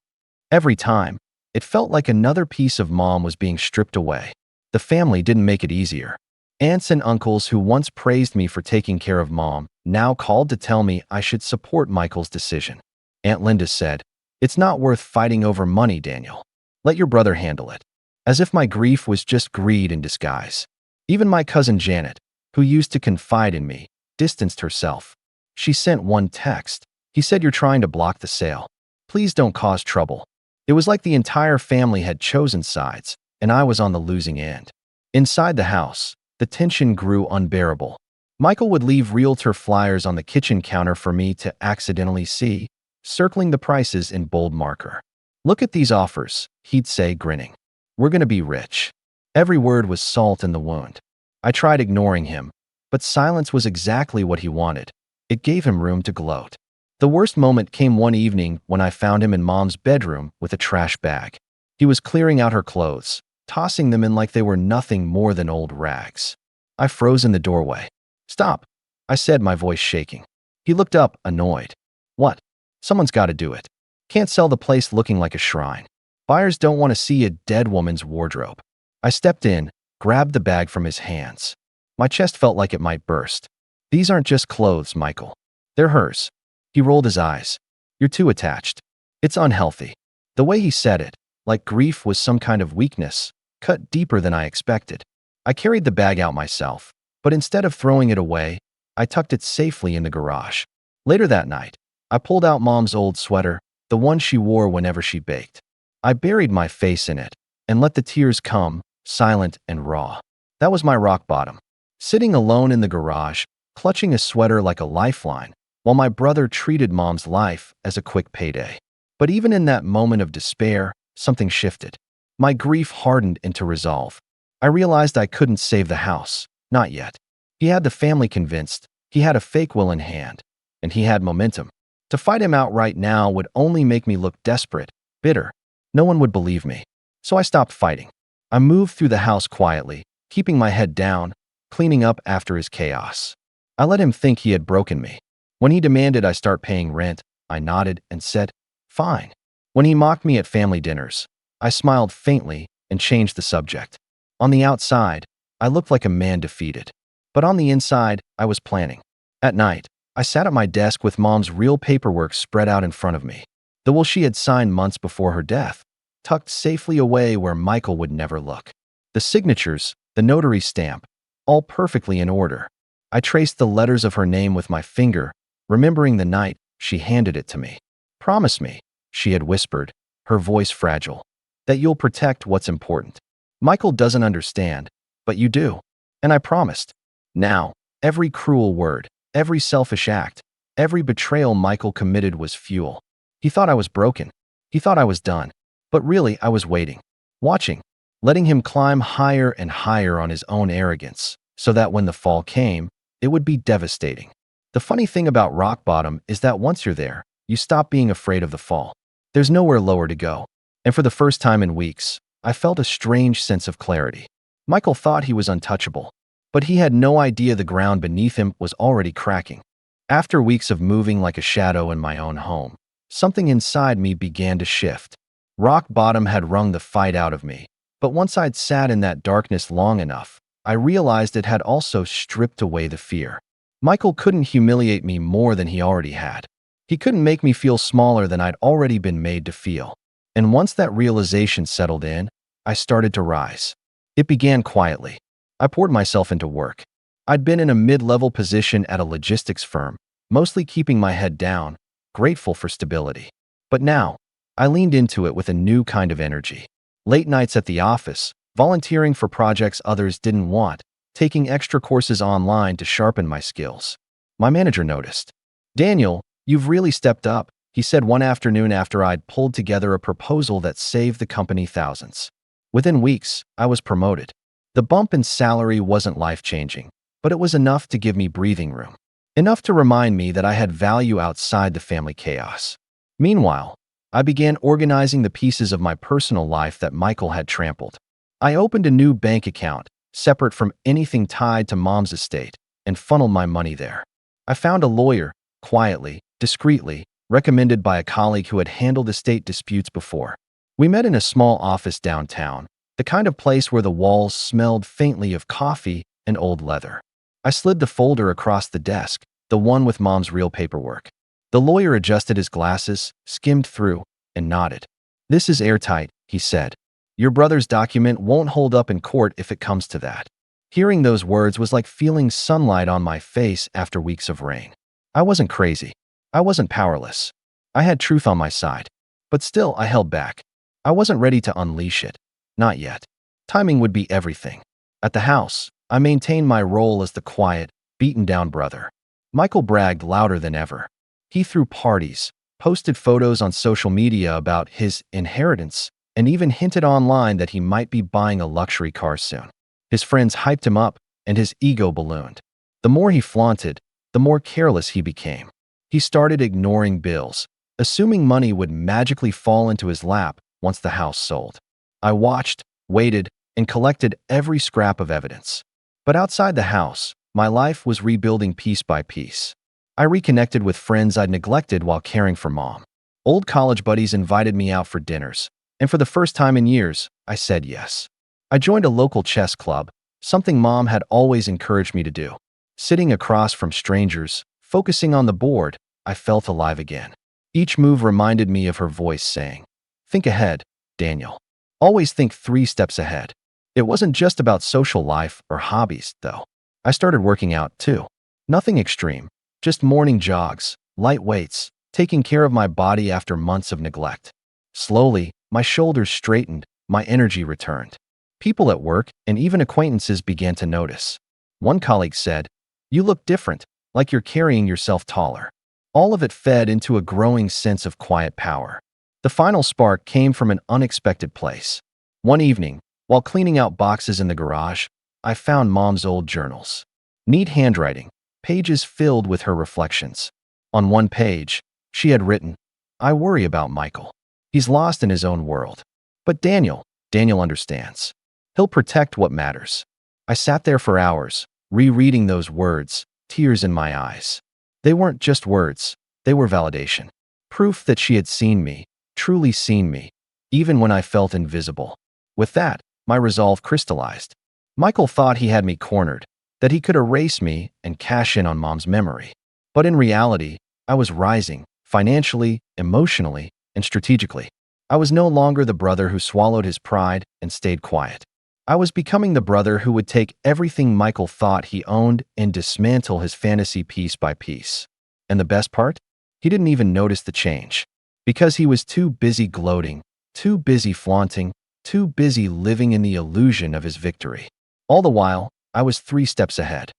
Every time, it felt like another piece of Mom was being stripped away. The family didn't make it easier. Aunts and uncles who once praised me for taking care of Mom now called to tell me I should support Michael's decision. Aunt Linda said, "It's not worth fighting over money, Daniel. Let your brother handle it." as if my grief was just greed in disguise. Even my cousin Janet, who used to confide in me, distanced herself. She sent one text. He said, "You're trying to block the sale. Please don't cause trouble." It was like the entire family had chosen sides, and I was on the losing end. Inside the house, the tension grew unbearable. Michael would leave realtor flyers on the kitchen counter for me to accidentally see, circling the prices in bold marker. "Look at these offers," he'd say, grinning. "We're going to be rich." Every word was salt in the wound. I tried ignoring him, but silence was exactly what he wanted. It gave him room to gloat. The worst moment came one evening when I found him in Mom's bedroom with a trash bag. He was clearing out her clothes, tossing them in like they were nothing more than old rags. I froze in the doorway. "Stop," I said, my voice shaking. He looked up, annoyed. "What?" "Someone's got to do it. Can't sell the place looking like a shrine. Buyers don't want to see a dead woman's wardrobe." I stepped in, grabbed the bag from his hands. My chest felt like it might burst. "These aren't just clothes, Michael. They're hers." He rolled his eyes. "You're too attached. It's unhealthy." The way he said it, like grief was some kind of weakness, cut deeper than I expected. I carried the bag out myself, but instead of throwing it away, I tucked it safely in the garage. Later that night, I pulled out Mom's old sweater, the one she wore whenever she baked. I buried my face in it and let the tears come, silent and raw. That was my rock bottom. Sitting alone in the garage, clutching a sweater like a lifeline, while my brother treated Mom's life as a quick payday. But even in that moment of despair, something shifted. My grief hardened into resolve. I realized I couldn't save the house. Not yet. He had the family convinced, he had a fake will in hand, and he had momentum. To fight him out right now would only make me look desperate, bitter. No one would believe me. So I stopped fighting. I moved through the house quietly, keeping my head down, cleaning up after his chaos. I let him think he had broken me. When he demanded I start paying rent, I nodded and said, "Fine." When he mocked me at family dinners, I smiled faintly and changed the subject. On the outside, I looked like a man defeated. But on the inside, I was planning. At night, I sat at my desk with Mom's real paperwork spread out in front of me. The will she had signed months before her death, tucked safely away where Michael would never look. The signatures, the notary stamp, all perfectly in order. I traced the letters of her name with my finger, remembering the night she handed it to me. "Promise me," she had whispered, her voice fragile, "that you'll protect what's important. Michael doesn't understand, but you do." And I promised. Now, every cruel word, every selfish act, every betrayal Michael committed was fuel. He thought I was broken. He thought I was done. But really, I was waiting, watching, letting him climb higher and higher on his own arrogance, so that when the fall came, it would be devastating. The funny thing about rock bottom is that once you're there, you stop being afraid of the fall. There's nowhere lower to go. And for the first time in weeks, I felt a strange sense of clarity. Michael thought he was untouchable, but he had no idea the ground beneath him was already cracking. After weeks of moving like a shadow in my own home, something inside me began to shift. Rock bottom had wrung the fight out of me, but once I'd sat in that darkness long enough, I realized it had also stripped away the fear. Michael couldn't humiliate me more than he already had. He couldn't make me feel smaller than I'd already been made to feel. And once that realization settled in, I started to rise. It began quietly. I poured myself into work. I'd been in a mid-level position at a logistics firm, mostly keeping my head down, grateful for stability. But now, I leaned into it with a new kind of energy. Late nights at the office, volunteering for projects others didn't want, taking extra courses online to sharpen my skills. My manager noticed. "Daniel, you've really stepped up," he said one afternoon after I'd pulled together a proposal that saved the company thousands. Within weeks, I was promoted. The bump in salary wasn't life-changing, but it was enough to give me breathing room. Enough to remind me that I had value outside the family chaos. Meanwhile, I began organizing the pieces of my personal life that Michael had trampled. I opened a new bank account, separate from anything tied to Mom's estate, and funneled my money there. I found a lawyer, quietly, discreetly, recommended by a colleague who had handled estate disputes before. We met in a small office downtown, the kind of place where the walls smelled faintly of coffee and old leather. I slid the folder across the desk, the one with Mom's real paperwork. The lawyer adjusted his glasses, skimmed through, and nodded. "This is airtight," he said. Your brother's document won't hold up in court if it comes to that. Hearing those words was like feeling sunlight on my face after weeks of rain. I wasn't crazy. I wasn't powerless. I had truth on my side. But still, I held back. I wasn't ready to unleash it. Not yet. Timing would be everything. At the house, I maintained my role as the quiet, beaten-down brother. Michael bragged louder than ever. He threw parties, posted photos on social media about his inheritance, and even hinted online that he might be buying a luxury car soon. His friends hyped him up, and his ego ballooned. The more he flaunted, the more careless he became. He started ignoring bills, assuming money would magically fall into his lap once the house sold. I watched, waited, and collected every scrap of evidence. But outside the house, my life was rebuilding piece by piece. I reconnected with friends I'd neglected while caring for Mom. Old college buddies invited me out for dinners, and for the first time in years, I said yes. I joined a local chess club, something Mom had always encouraged me to do. Sitting across from strangers, focusing on the board, I felt alive again. Each move reminded me of her voice saying, "Think ahead, Daniel. Always think 3 steps ahead." It wasn't just about social life or hobbies, though. I started working out, too. Nothing extreme, just morning jogs, light weights, taking care of my body after months of neglect. Slowly, my shoulders straightened, my energy returned. People at work and even acquaintances began to notice. One colleague said, "You look different, like you're carrying yourself taller." All of it fed into a growing sense of quiet power. The final spark came from an unexpected place. One evening, while cleaning out boxes in the garage, I found Mom's old journals. Neat handwriting, pages filled with her reflections. On one page, she had written, "I worry about Michael. He's lost in his own world. But Daniel understands. He'll protect what matters." I sat there for hours, rereading those words, tears in my eyes. They weren't just words, they were validation. Proof that she had seen me, truly seen me, even when I felt invisible. With that, my resolve crystallized. Michael thought he had me cornered, that he could erase me and cash in on Mom's memory. But in reality, I was rising, financially, emotionally, and strategically. I was no longer the brother who swallowed his pride and stayed quiet. I was becoming the brother who would take everything Michael thought he owned and dismantle his fantasy piece by piece. And the best part? He didn't even notice the change. Because he was too busy gloating, too busy flaunting, too busy living in the illusion of his victory. All the while, I was 3 steps ahead.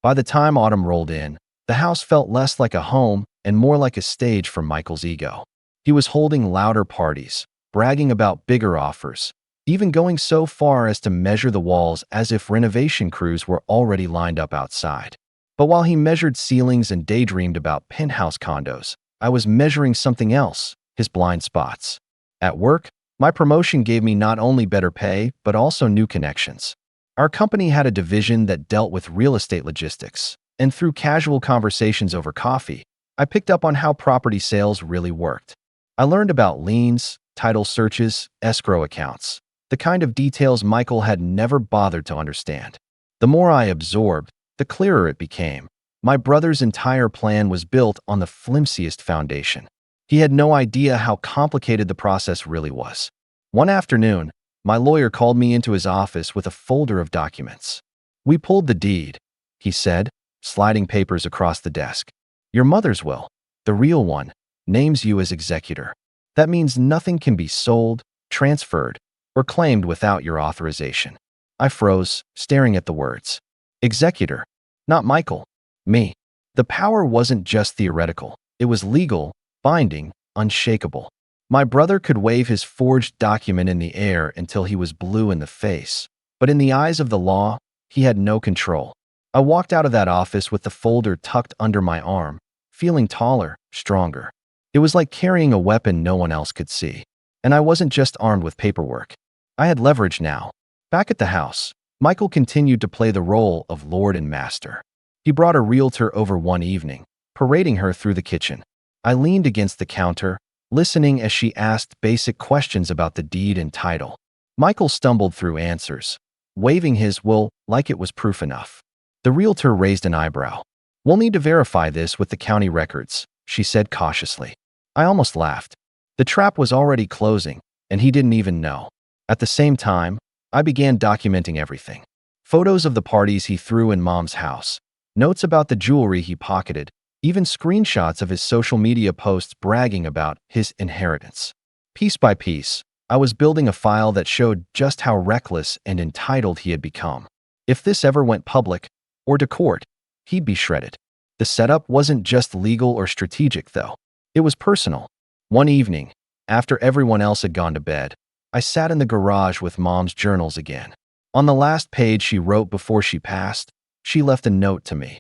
By the time autumn rolled in, the house felt less like a home and more like a stage for Michael's ego. He was holding louder parties, bragging about bigger offers, even going so far as to measure the walls as if renovation crews were already lined up outside. But while he measured ceilings and daydreamed about penthouse condos, I was measuring something else, his blind spots. At work, my promotion gave me not only better pay, but also new connections. Our company had a division that dealt with real estate logistics, and through casual conversations over coffee, I picked up on how property sales really worked. I learned about liens, title searches, escrow accounts, the kind of details Michael had never bothered to understand. The more I absorbed, the clearer it became. My brother's entire plan was built on the flimsiest foundation. He had no idea how complicated the process really was. One afternoon, my lawyer called me into his office with a folder of documents. "We pulled the deed," he said, sliding papers across the desk. "Your mother's will, the real one, names you as executor. That means nothing can be sold, transferred, or claimed without your authorization." I froze, staring at the words. Executor, not Michael, me. The power wasn't just theoretical, it was legal, binding, unshakable. My brother could wave his forged document in the air until he was blue in the face, but in the eyes of the law, he had no control. I walked out of that office with the folder tucked under my arm, feeling taller, stronger. It was like carrying a weapon no one else could see. And I wasn't just armed with paperwork. I had leverage now. Back at the house, Michael continued to play the role of lord and master. He brought a realtor over one evening, parading her through the kitchen. I leaned against the counter, listening as she asked basic questions about the deed and title. Michael stumbled through answers, waving his will like it was proof enough. The realtor raised an eyebrow. "We'll need to verify this with the county records," she said cautiously. I almost laughed. The trap was already closing, and he didn't even know. At the same time, I began documenting everything. Photos of the parties he threw in Mom's house, notes about the jewelry he pocketed, even screenshots of his social media posts bragging about his inheritance. Piece by piece, I was building a file that showed just how reckless and entitled he had become. If this ever went public or to court, he'd be shredded. The setup wasn't just legal or strategic, though. It was personal. One evening, after everyone else had gone to bed, I sat in the garage with Mom's journals again. On the last page she wrote before she passed, she left a note to me.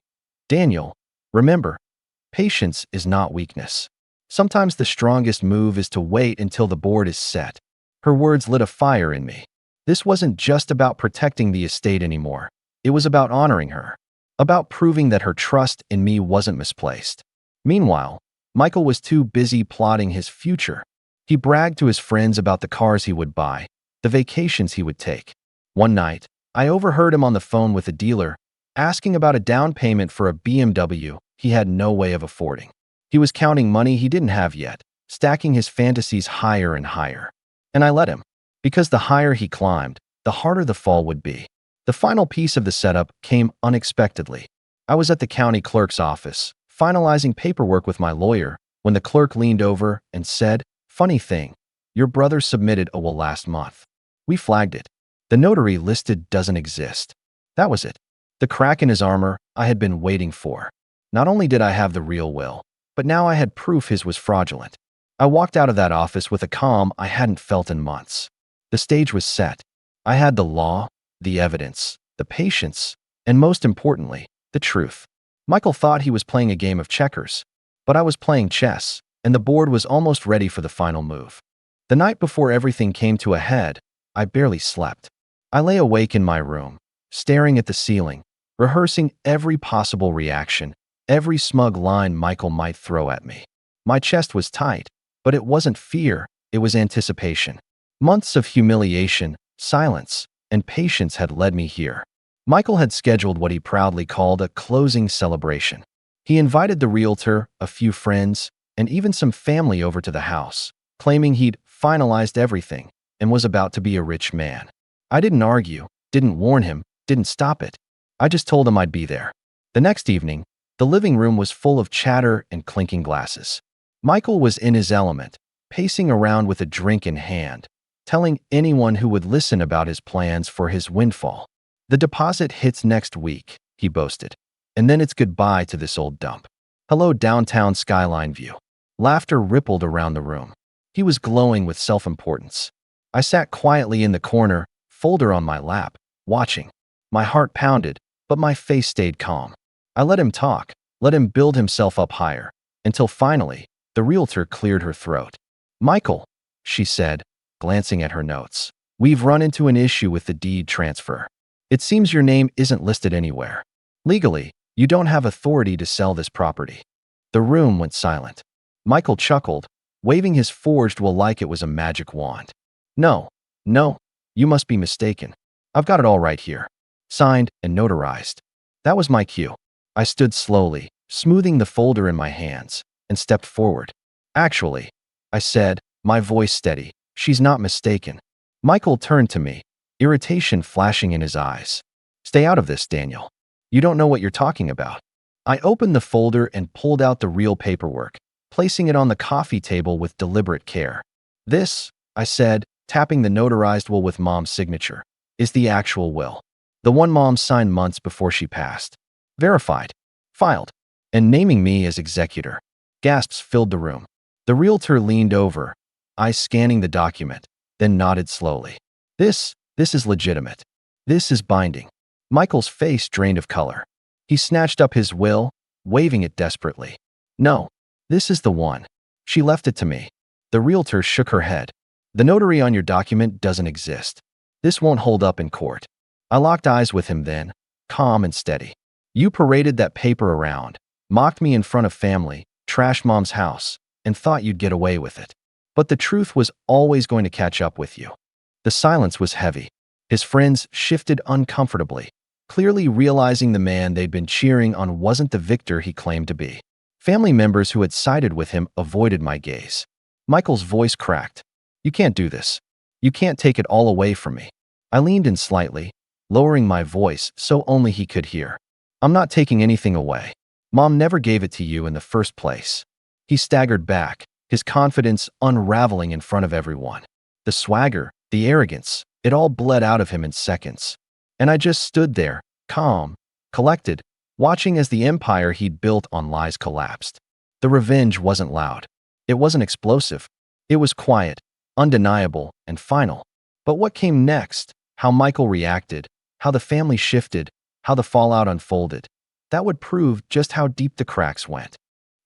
"Daniel, remember, patience is not weakness. Sometimes the strongest move is to wait until the board is set." Her words lit a fire in me. This wasn't just about protecting the estate anymore. It was about honoring her, about proving that her trust in me wasn't misplaced. Meanwhile, Michael was too busy plotting his future. He bragged to his friends about the cars he would buy, the vacations he would take. One night, I overheard him on the phone with a dealer, asking about a down payment for a BMW he had no way of affording. He was counting money he didn't have yet, stacking his fantasies higher and higher. And I let him, because the higher he climbed, the harder the fall would be. The final piece of the setup came unexpectedly. I was at the county clerk's office, finalizing paperwork with my lawyer, when the clerk leaned over and said, "Funny thing, your brother submitted a will last month. We flagged it. The notary listed doesn't exist." That was it. The crack in his armor I had been waiting for. Not only did I have the real will, but now I had proof his was fraudulent. I walked out of that office with a calm I hadn't felt in months. The stage was set. I had the law, the evidence, the patience, and most importantly, the truth. Michael thought he was playing a game of checkers, but I was playing chess, and the board was almost ready for the final move. The night before everything came to a head, I barely slept. I lay awake in my room, staring at the ceiling, rehearsing every possible reaction, every smug line Michael might throw at me. My chest was tight, but it wasn't fear, it was anticipation. Months of humiliation, silence, and patience had led me here. Michael had scheduled what he proudly called a closing celebration. He invited the realtor, a few friends, and even some family over to the house, claiming he'd finalized everything and was about to be a rich man. I didn't argue, didn't warn him, didn't stop it. I just told him I'd be there. The next evening, the living room was full of chatter and clinking glasses. Michael was in his element, pacing around with a drink in hand, telling anyone who would listen about his plans for his windfall. "The deposit hits next week," he boasted. "And then it's goodbye to this old dump. Hello, downtown skyline view." Laughter rippled around the room. He was glowing with self-importance. I sat quietly in the corner, folder on my lap, watching. My heart pounded, but my face stayed calm. I let him talk, let him build himself up higher, until finally, the realtor cleared her throat. "Michael," she said, glancing at her notes, "we've run into an issue with the deed transfer. It seems your name isn't listed anywhere. Legally, you don't have authority to sell this property." The room went silent. Michael chuckled, waving his forged will like it was a magic wand. No, you must be mistaken. I've got it all right here. Signed and notarized." That was my cue. I stood slowly, smoothing the folder in my hands, and stepped forward. "Actually," I said, my voice steady, "she's not mistaken." Michael turned to me, irritation flashing in his eyes. "Stay out of this, Daniel. You don't know what you're talking about." I opened the folder and pulled out the real paperwork, placing it on the coffee table with deliberate care. "This," I said, tapping the notarized will with Mom's signature, "is the actual will. The one Mom signed months before she passed. Verified, filed, and naming me as executor." Gasps filled the room. The realtor leaned over, eyes scanning the document, then nodded slowly. This is legitimate. This is binding." Michael's face drained of color. He snatched up his will, waving it desperately. "No, this is the one." She left it to me. The realtor shook her head. "The notary on your document doesn't exist. This won't hold up in court." I locked eyes with him then, calm and steady. "You paraded that paper around, mocked me in front of family, trashed Mom's house, and thought you'd get away with it. But the truth was always going to catch up with you." The silence was heavy. His friends shifted uncomfortably, clearly realizing the man they'd been cheering on wasn't the victor he claimed to be. Family members who had sided with him avoided my gaze. Michael's voice cracked. "You can't do this. You can't take it all away from me. I leaned in slightly, lowering my voice so only he could hear. I'm not taking anything away. Mom never gave it to you in the first place. He staggered back, his confidence unraveling in front of everyone. The swagger, the arrogance, it all bled out of him in seconds. And I just stood there, calm, collected, watching as the empire he'd built on lies collapsed. The revenge wasn't loud. It wasn't explosive. It was quiet, undeniable, and final. But what came next, how Michael reacted, how the family shifted, how the fallout unfolded, that would prove just how deep the cracks went.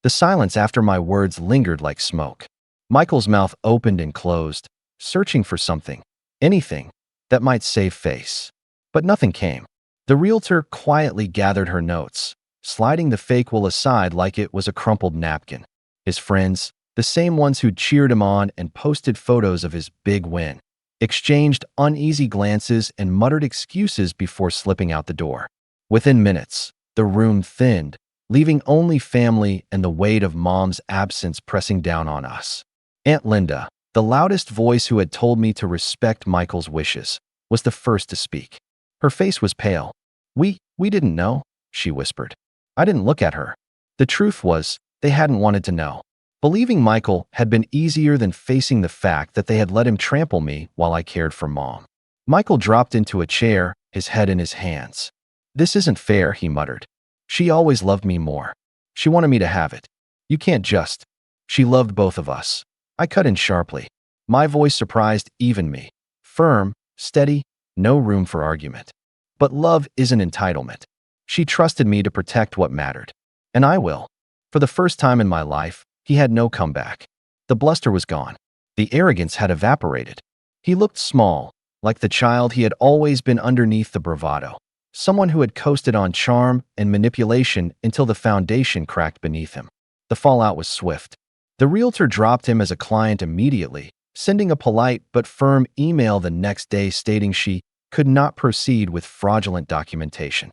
The silence after my words lingered like smoke. Michael's mouth opened and closed, searching for something, anything, that might save face. But nothing came. The realtor quietly gathered her notes, sliding the fake will aside like it was a crumpled napkin. His friends, the same ones who'd cheered him on and posted photos of his big win, exchanged uneasy glances and muttered excuses before slipping out the door. Within minutes, the room thinned, leaving only family and the weight of Mom's absence pressing down on us. Aunt Linda, the loudest voice who had told me to respect Michael's wishes, was the first to speak. Her face was pale. We didn't know," she whispered. I didn't look at her. The truth was, they hadn't wanted to know. Believing Michael had been easier than facing the fact that they had let him trample me while I cared for Mom. Michael dropped into a chair, his head in his hands. "This isn't fair," he muttered. "She always loved me more. She wanted me to have it. You can't just." "She loved both of us." I cut in sharply. My voice surprised even me. Firm, steady, no room for argument. "But love isn't entitlement. She trusted me to protect what mattered. And I will." For the first time in my life, he had no comeback. The bluster was gone. The arrogance had evaporated. He looked small, like the child he had always been underneath the bravado. Someone who had coasted on charm and manipulation until the foundation cracked beneath him. The fallout was swift. The realtor dropped him as a client immediately, sending a polite but firm email the next day stating she could not proceed with fraudulent documentation.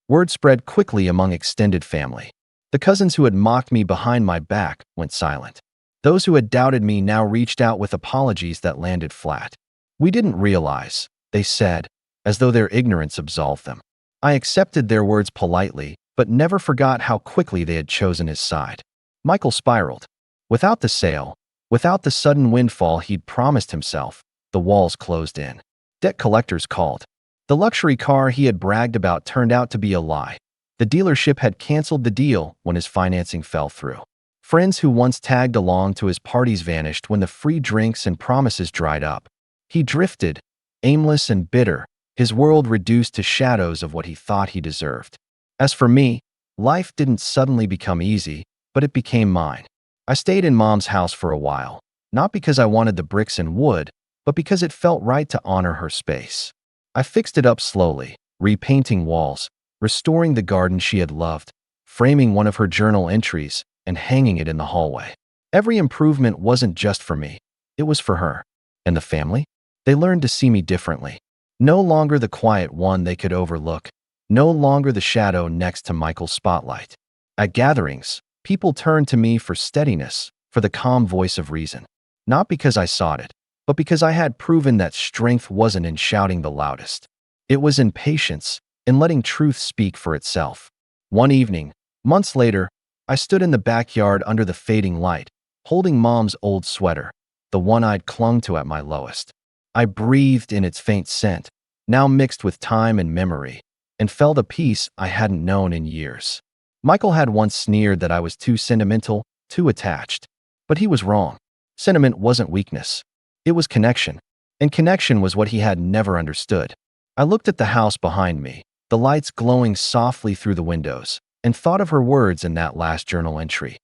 Word spread quickly among extended family. The cousins who had mocked me behind my back went silent. Those who had doubted me now reached out with apologies that landed flat. "We didn't realize," they said, as though their ignorance absolved them. I accepted their words politely, but never forgot how quickly they had chosen his side. Michael spiraled. Without the sale, without the sudden windfall he'd promised himself, the walls closed in. Debt collectors called. The luxury car he had bragged about turned out to be a lie. The dealership had canceled the deal when his financing fell through. Friends who once tagged along to his parties vanished when the free drinks and promises dried up. He drifted, aimless and bitter, his world reduced to shadows of what he thought he deserved. As for me, life didn't suddenly become easy, but it became mine. I stayed in Mom's house for a while, not because I wanted the bricks and wood, but because it felt right to honor her space. I fixed it up slowly, repainting walls, restoring the garden she had loved, framing one of her journal entries, and hanging it in the hallway. Every improvement wasn't just for me, it was for her. And the family? They learned to see me differently. No longer the quiet one they could overlook, no longer the shadow next to Michael's spotlight. At gatherings, people turned to me for steadiness, for the calm voice of reason. Not because I sought it, but because I had proven that strength wasn't in shouting the loudest. It was in patience, in letting truth speak for itself. One evening, months later, I stood in the backyard under the fading light, holding Mom's old sweater, the one I'd clung to at my lowest. I breathed in its faint scent, now mixed with time and memory, and felt a peace I hadn't known in years. Michael had once sneered that I was too sentimental, too attached. But he was wrong. Sentiment wasn't weakness. It was connection. And connection was what he had never understood. I looked at the house behind me, the lights glowing softly through the windows, and thought of her words in that last journal entry.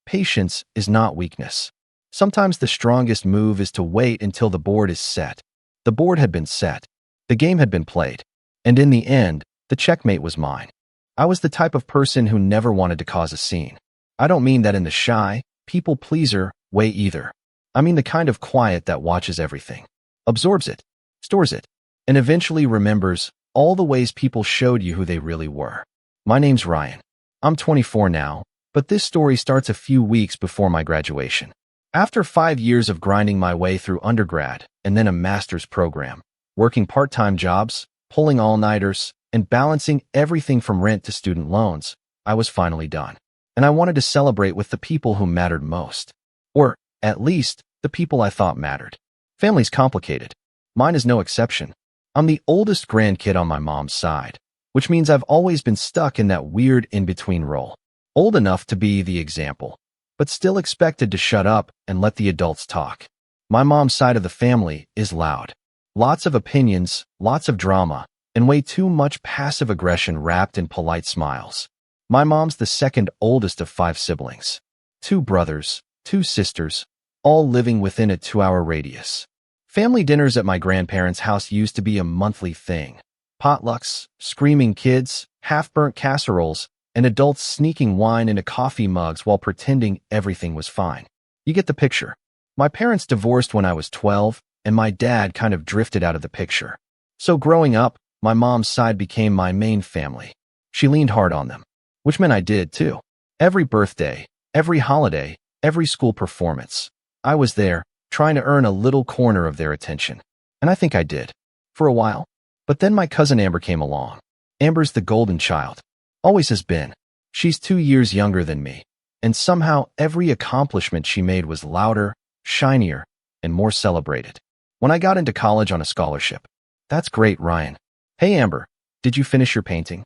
Patience is not weakness. Sometimes the strongest move is to wait until the board is set. The board had been set. The game had been played. And in the end, the checkmate was mine. I was the type of person who never wanted to cause a scene. I don't mean that in the shy, people-pleaser way either. I mean the kind of quiet that watches everything, absorbs it, stores it, and eventually remembers all the ways people showed you who they really were. My name's Ryan. I'm 24 now, but this story starts a few weeks before my graduation. After 5 years of grinding my way through undergrad and then a master's program, working part-time jobs, pulling all-nighters, and balancing everything from rent to student loans, I was finally done. And I wanted to celebrate with the people who mattered most. Or, at least, the people I thought mattered. Family's complicated. Mine is no exception. I'm the oldest grandkid on my mom's side, which means I've always been stuck in that weird in-between role. Old enough to be the example, but still expected to shut up and let the adults talk. My mom's side of the family is loud. Lots of opinions, lots of drama, and way too much passive aggression wrapped in polite smiles. My mom's the second oldest of 5 siblings. 2 brothers, 2 sisters, all living within a 2-hour radius. Family dinners at my grandparents' house used to be a monthly thing. Potlucks, screaming kids, half-burnt casseroles, and adults sneaking wine into coffee mugs while pretending everything was fine. You get the picture. My parents divorced when I was 12, and my dad kind of drifted out of the picture. So growing up, my mom's side became my main family. She leaned hard on them, which meant I did too. Every birthday, every holiday, every school performance, I was there, trying to earn a little corner of their attention. And I think I did, for a while. But then my cousin Amber came along. Amber's the golden child. Always has been. She's 2 years younger than me. And somehow every accomplishment she made was louder, shinier, and more celebrated. When I got into college on a scholarship. That's great, Ryan. Hey Amber, did you finish your painting?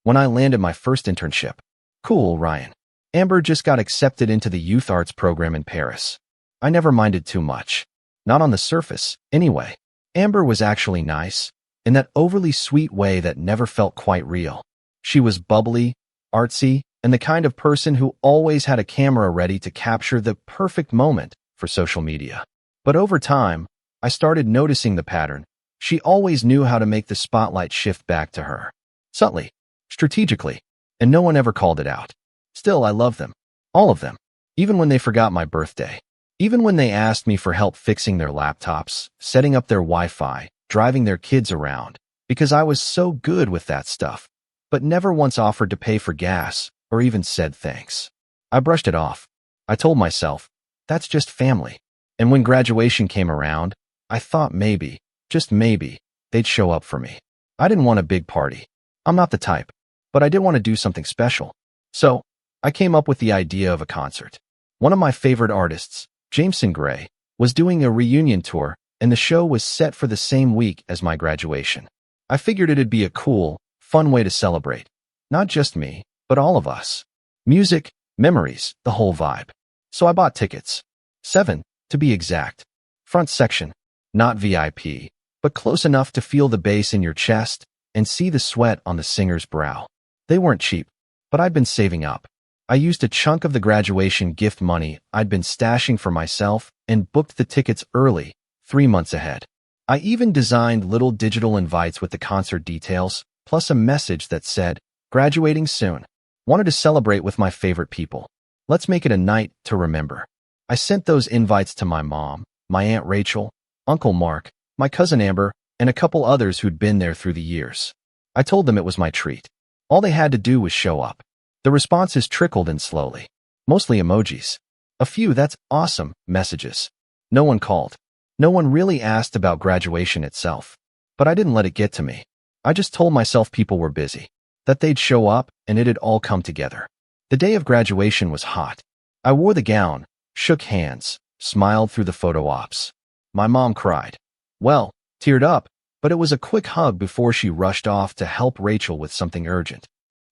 When I landed my first internship. Cool, Ryan. Amber just got accepted into the youth arts program in Paris. I never minded too much. Not on the surface, anyway. Amber was actually nice, in that overly sweet way that never felt quite real. She was bubbly, artsy, and the kind of person who always had a camera ready to capture the perfect moment for social media. But over time, I started noticing the pattern. She always knew how to make the spotlight shift back to her. Subtly, strategically, and no one ever called it out. Still, I love them. All of them. Even when they forgot my birthday. Even when they asked me for help fixing their laptops, setting up their Wi-Fi, driving their kids around, because I was so good with that stuff, but never once offered to pay for gas or even said thanks. I brushed it off. I told myself, that's just family. And when graduation came around, I thought maybe, just maybe, they'd show up for me. I didn't want a big party. I'm not the type, but I did want to do something special. So, I came up with the idea of a concert. One of my favorite artists, Jameson Gray, was doing a reunion tour, and the show was set for the same week as my graduation. I figured it'd be a cool, fun way to celebrate. Not just me, but all of us. Music, memories, the whole vibe. So I bought tickets. 7, to be exact. Front section. Not VIP, but close enough to feel the bass in your chest and see the sweat on the singer's brow. They weren't cheap, but I'd been saving up. I used a chunk of the graduation gift money I'd been stashing for myself and booked the tickets early, 3 months ahead. I even designed little digital invites with the concert details, plus a message that said, graduating soon. Wanted to celebrate with my favorite people. Let's make it a night to remember. I sent those invites to my mom, my Aunt Rachel, Uncle Mark, my cousin Amber, and a couple others who'd been there through the years. I told them it was my treat. All they had to do was show up. The responses trickled in slowly. Mostly emojis. A few "that's awesome" messages. No one called. No one really asked about graduation itself. But I didn't let it get to me. I just told myself people were busy. That they'd show up and it'd all come together. The day of graduation was hot. I wore the gown, shook hands, smiled through the photo ops. My mom cried. Well, teared up, but it was a quick hug before she rushed off to help Rachel with something urgent.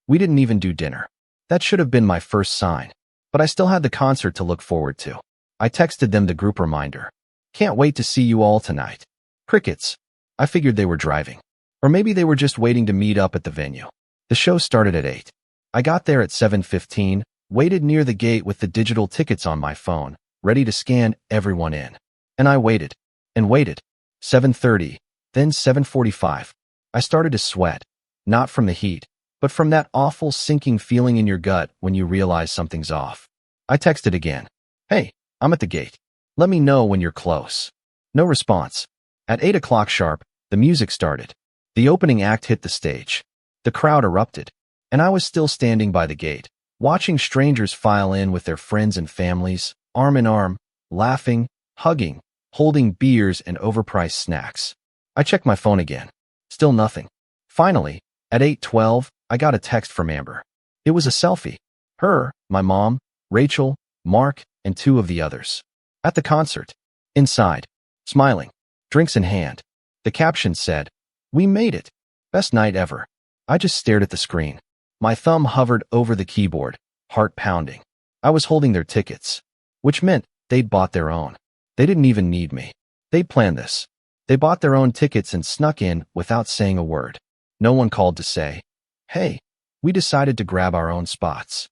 We didn't even do dinner. That should have been my first sign, but I still had the concert to look forward to. I texted them the group reminder. Can't wait to see you all tonight. Crickets. I figured they were driving. Or maybe they were just waiting to meet up at the venue. The show started at 8. I got there at 7:15, waited near the gate with the digital tickets on my phone, ready to scan everyone in. And I waited. And waited. 7:30, then 7:45. I started to sweat. Not from the heat, but from that awful sinking feeling in your gut when you realize something's off. I texted again. Hey, I'm at the gate. Let me know when you're close. No response. At 8 o'clock sharp, the music started. The opening act hit the stage. The crowd erupted. And I was still standing by the gate, watching strangers file in with their friends and families, arm in arm, laughing, hugging, holding beers and overpriced snacks. I checked my phone again. Still nothing. Finally, at 8:12, I got a text from Amber. It was a selfie. Her, my mom, Rachel, Mark, and two of the others. At the concert. Inside. Smiling. Drinks in hand. The caption said, "We made it. Best night ever." I just stared at the screen. My thumb hovered over the keyboard, heart pounding. I was holding their tickets, which meant they'd bought their own. They didn't even need me. They'd planned this. They bought their own tickets and snuck in without saying a word. No one called to say, "Hey, we decided to grab our own spots."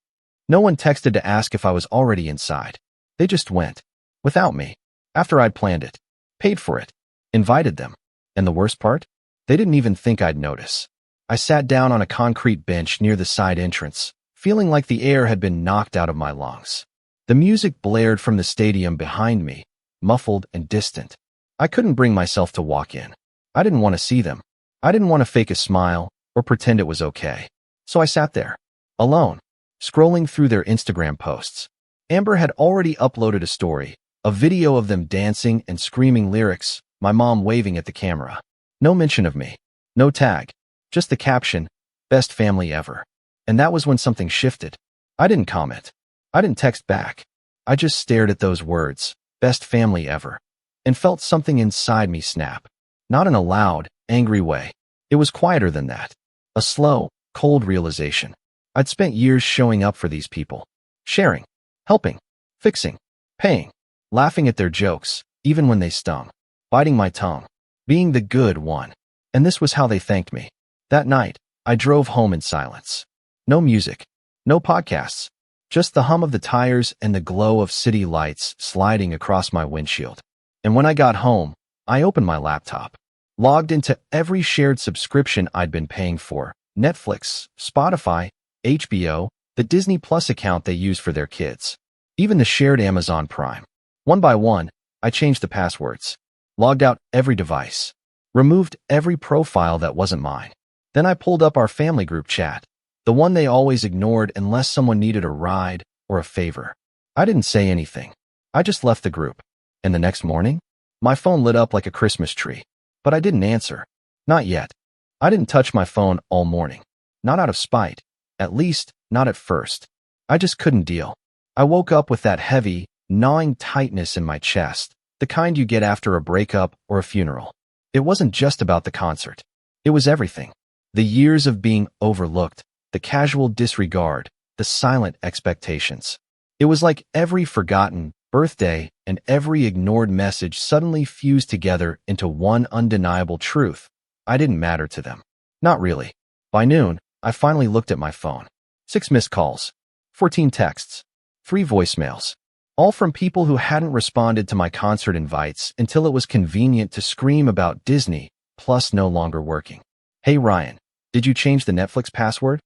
No one texted to ask if I was already inside. They just went. Without me. After I'd planned it. Paid for it. Invited them. And the worst part? They didn't even think I'd notice. I sat down on a concrete bench near the side entrance, feeling like the air had been knocked out of my lungs. The music blared from the stadium behind me, muffled and distant. I couldn't bring myself to walk in. I didn't want to see them. I didn't want to fake a smile or pretend it was okay. So I sat there, alone, scrolling through their Instagram posts. Amber had already uploaded a story, a video of them dancing and screaming lyrics, my mom waving at the camera. No mention of me. No tag. Just the caption, "Best family ever." And that was when something shifted. I didn't comment. I didn't text back. I just stared at those words, "Best family ever," and felt something inside me snap. Not in a loud, angry way. It was quieter than that. A slow, cold realization. I'd spent years showing up for these people. Sharing. Helping. Fixing. Paying. Laughing at their jokes, even when they stung. Biting my tongue. Being the good one. And this was how they thanked me. That night, I drove home in silence. No music. No podcasts. Just the hum of the tires and the glow of city lights sliding across my windshield. And when I got home, I opened my laptop. Logged into every shared subscription I'd been paying for. Netflix, Spotify, HBO, the Disney Plus account they use for their kids. Even the shared Amazon Prime. One by one, I changed the passwords. Logged out every device. Removed every profile that wasn't mine. Then I pulled up our family group chat. The one they always ignored unless someone needed a ride or a favor. I didn't say anything. I just left the group. And the next morning, my phone lit up like a Christmas tree. But I didn't answer. Not yet. I didn't touch my phone all morning. Not out of spite. At least, not at first. I just couldn't deal. I woke up with that heavy, gnawing tightness in my chest, the kind you get after a breakup or a funeral. It wasn't just about the concert. It was everything. The years of being overlooked, the casual disregard, the silent expectations. It was like every forgotten birthday and every ignored message suddenly fused together into one undeniable truth. I didn't matter to them. Not really. By noon, I finally looked at my phone. 6 missed calls. 14 texts. 3 voicemails. All from people who hadn't responded to my concert invites until it was convenient to scream about Disney, Plus no longer working. "Hey Ryan, did you change the Netflix password?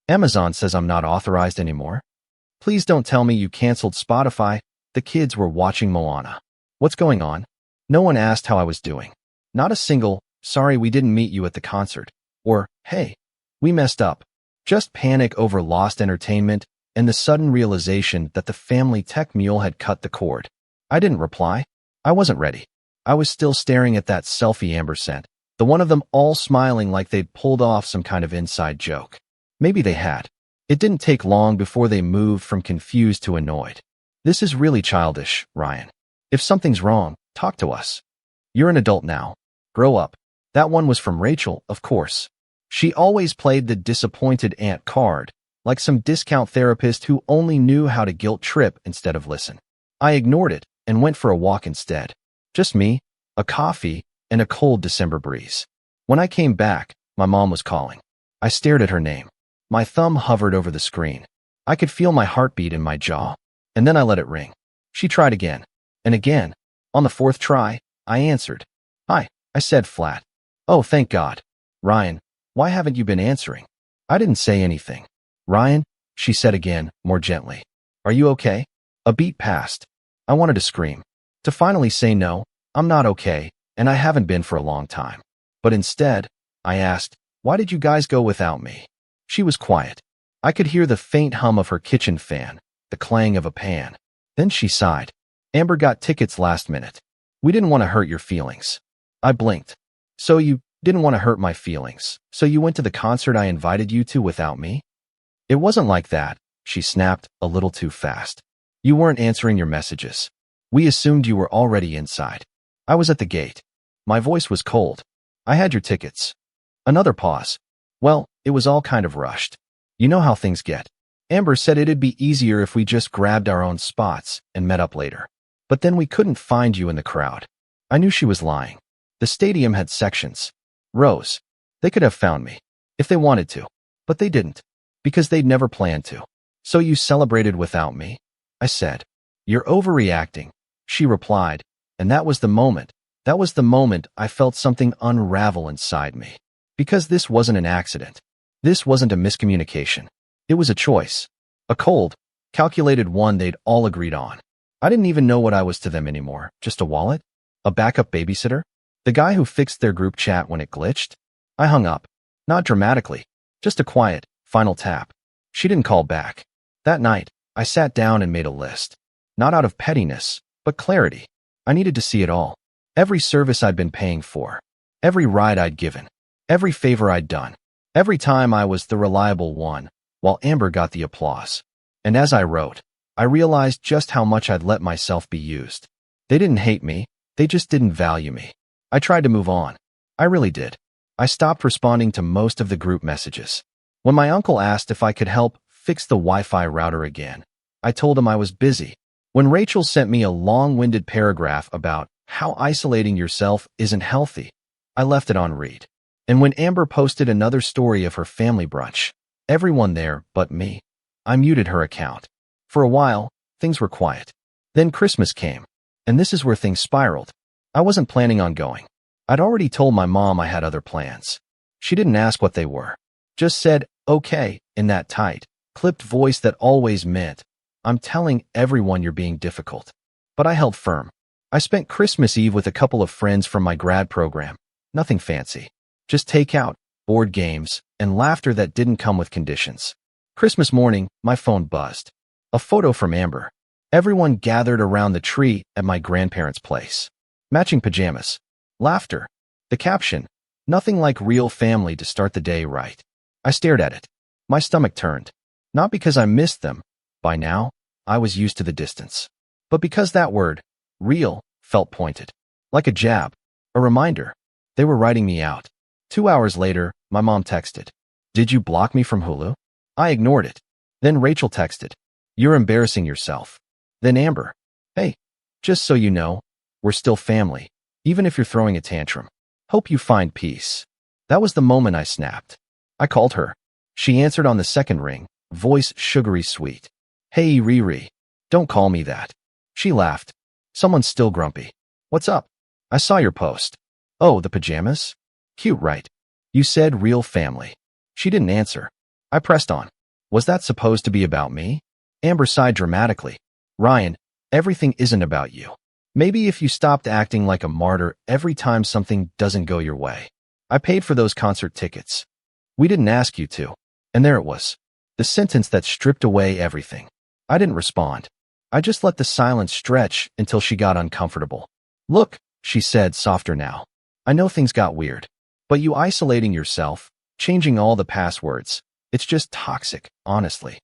Amazon says I'm not authorized anymore. Please don't tell me you canceled Spotify. The kids were watching Moana. What's going on?" No one asked how I was doing. Not a single, "Sorry we didn't meet you at the concert," or "Hey, we messed up." Just panic over lost entertainment and the sudden realization that the family tech mule had cut the cord. I didn't reply. I wasn't ready. I was still staring at that selfie Amber sent, the one of them all smiling like they'd pulled off some kind of inside joke. Maybe they had. It didn't take long before they moved from confused to annoyed. "This is really childish, Ryan. If something's wrong, talk to us. You're an adult now. Grow up." That one was from Rachel, of course. She always played the disappointed aunt card, like some discount therapist who only knew how to guilt trip instead of listen. I ignored it and went for a walk instead. Just me, a coffee, and a cold December breeze. When I came back, my mom was calling. I stared at her name. My thumb hovered over the screen. I could feel my heartbeat in my jaw. And then I let it ring. She tried again. And again. On the 4th try, I answered. "Hi," I said flat. "Oh, thank God. Ryan, why haven't you been answering?" I didn't say anything. "Ryan," she said again, more gently. "Are you okay?" A beat passed. I wanted to scream. To finally say no, I'm not okay, and I haven't been for a long time. But instead, I asked, "Why did you guys go without me?" She was quiet. I could hear the faint hum of her kitchen fan, the clang of a pan. Then she sighed. Amber got tickets last minute. We didn't want to hurt your feelings. I blinked. So you didn't want to hurt my feelings. So you went to the concert I invited you to without me? It wasn't like that, she snapped a little too fast. You weren't answering your messages. We assumed you were already inside. I was at the gate. My voice was cold. I had your tickets. Another pause. Well, it was all kind of rushed. You know how things get. Amber said it'd be easier if we just grabbed our own spots and met up later. But then we couldn't find you in the crowd. I knew she was lying. The stadium had sections. Rows. They could have found me. If they wanted to. But they didn't. Because they'd never planned to. So you celebrated without me? I said. You're overreacting, she replied. And that was the moment I felt something unravel inside me. Because this wasn't an accident. This wasn't a miscommunication. It was a choice. A cold, calculated one they'd all agreed on. I didn't even know what I was to them anymore. Just a wallet? A backup babysitter? The guy who fixed their group chat when it glitched? I hung up. Not dramatically. Just a quiet, final tap. She didn't call back. That night, I sat down and made a list. Not out of pettiness, but clarity. I needed to see it all. Every service I'd been paying for. Every ride I'd given. Every favor I'd done. Every time I was the reliable one, while Amber got the applause. And as I wrote, I realized just how much I'd let myself be used. They didn't hate me, they just didn't value me. I tried to move on. I really did. I stopped responding to most of the group messages. When my uncle asked if I could help fix the Wi-Fi router again, I told him I was busy. When Rachel sent me a long-winded paragraph about how isolating yourself isn't healthy, I left it on read. And when Amber posted another story of her family brunch, everyone there but me, I muted her account. For a while, things were quiet. Then Christmas came, and this is where things spiraled. I wasn't planning on going. I'd already told my mom I had other plans. She didn't ask what they were. Just said, okay, in that tight, clipped voice that always meant, I'm telling everyone you're being difficult. But I held firm. I spent Christmas Eve with a couple of friends from my grad program. Nothing fancy. Just takeout, board games, and laughter that didn't come with conditions. Christmas morning, my phone buzzed. A photo from Amber. Everyone gathered around the tree at my grandparents' place. Matching pajamas. Laughter. The caption. Nothing like real family to start the day right. I stared at it. My stomach turned. Not because I missed them. By now, I was used to the distance. But because that word, real, felt pointed. Like a jab. A reminder. They were writing me out. 2 hours later, my mom texted. Did you block me from Hulu? I ignored it. Then Rachel texted. You're embarrassing yourself. Then Amber. Hey, just so you know, we're still family, even if you're throwing a tantrum. Hope you find peace. That was the moment I snapped. I called her. She answered on the second ring, voice sugary sweet. Hey, Riri. Don't call me that. She laughed. Someone's still grumpy. What's up? I saw your post. Oh, the pajamas? Cute, right? You said real family. She didn't answer. I pressed on. Was that supposed to be about me? Amber sighed dramatically. Ryan, everything isn't about you. Maybe if you stopped acting like a martyr every time something doesn't go your way. I paid for those concert tickets. We didn't ask you to. And there it was. The sentence that stripped away everything. I didn't respond. I just let the silence stretch until she got uncomfortable. Look, she said, softer now. I know things got weird. But you isolating yourself, changing all the passwords, it's just toxic, honestly.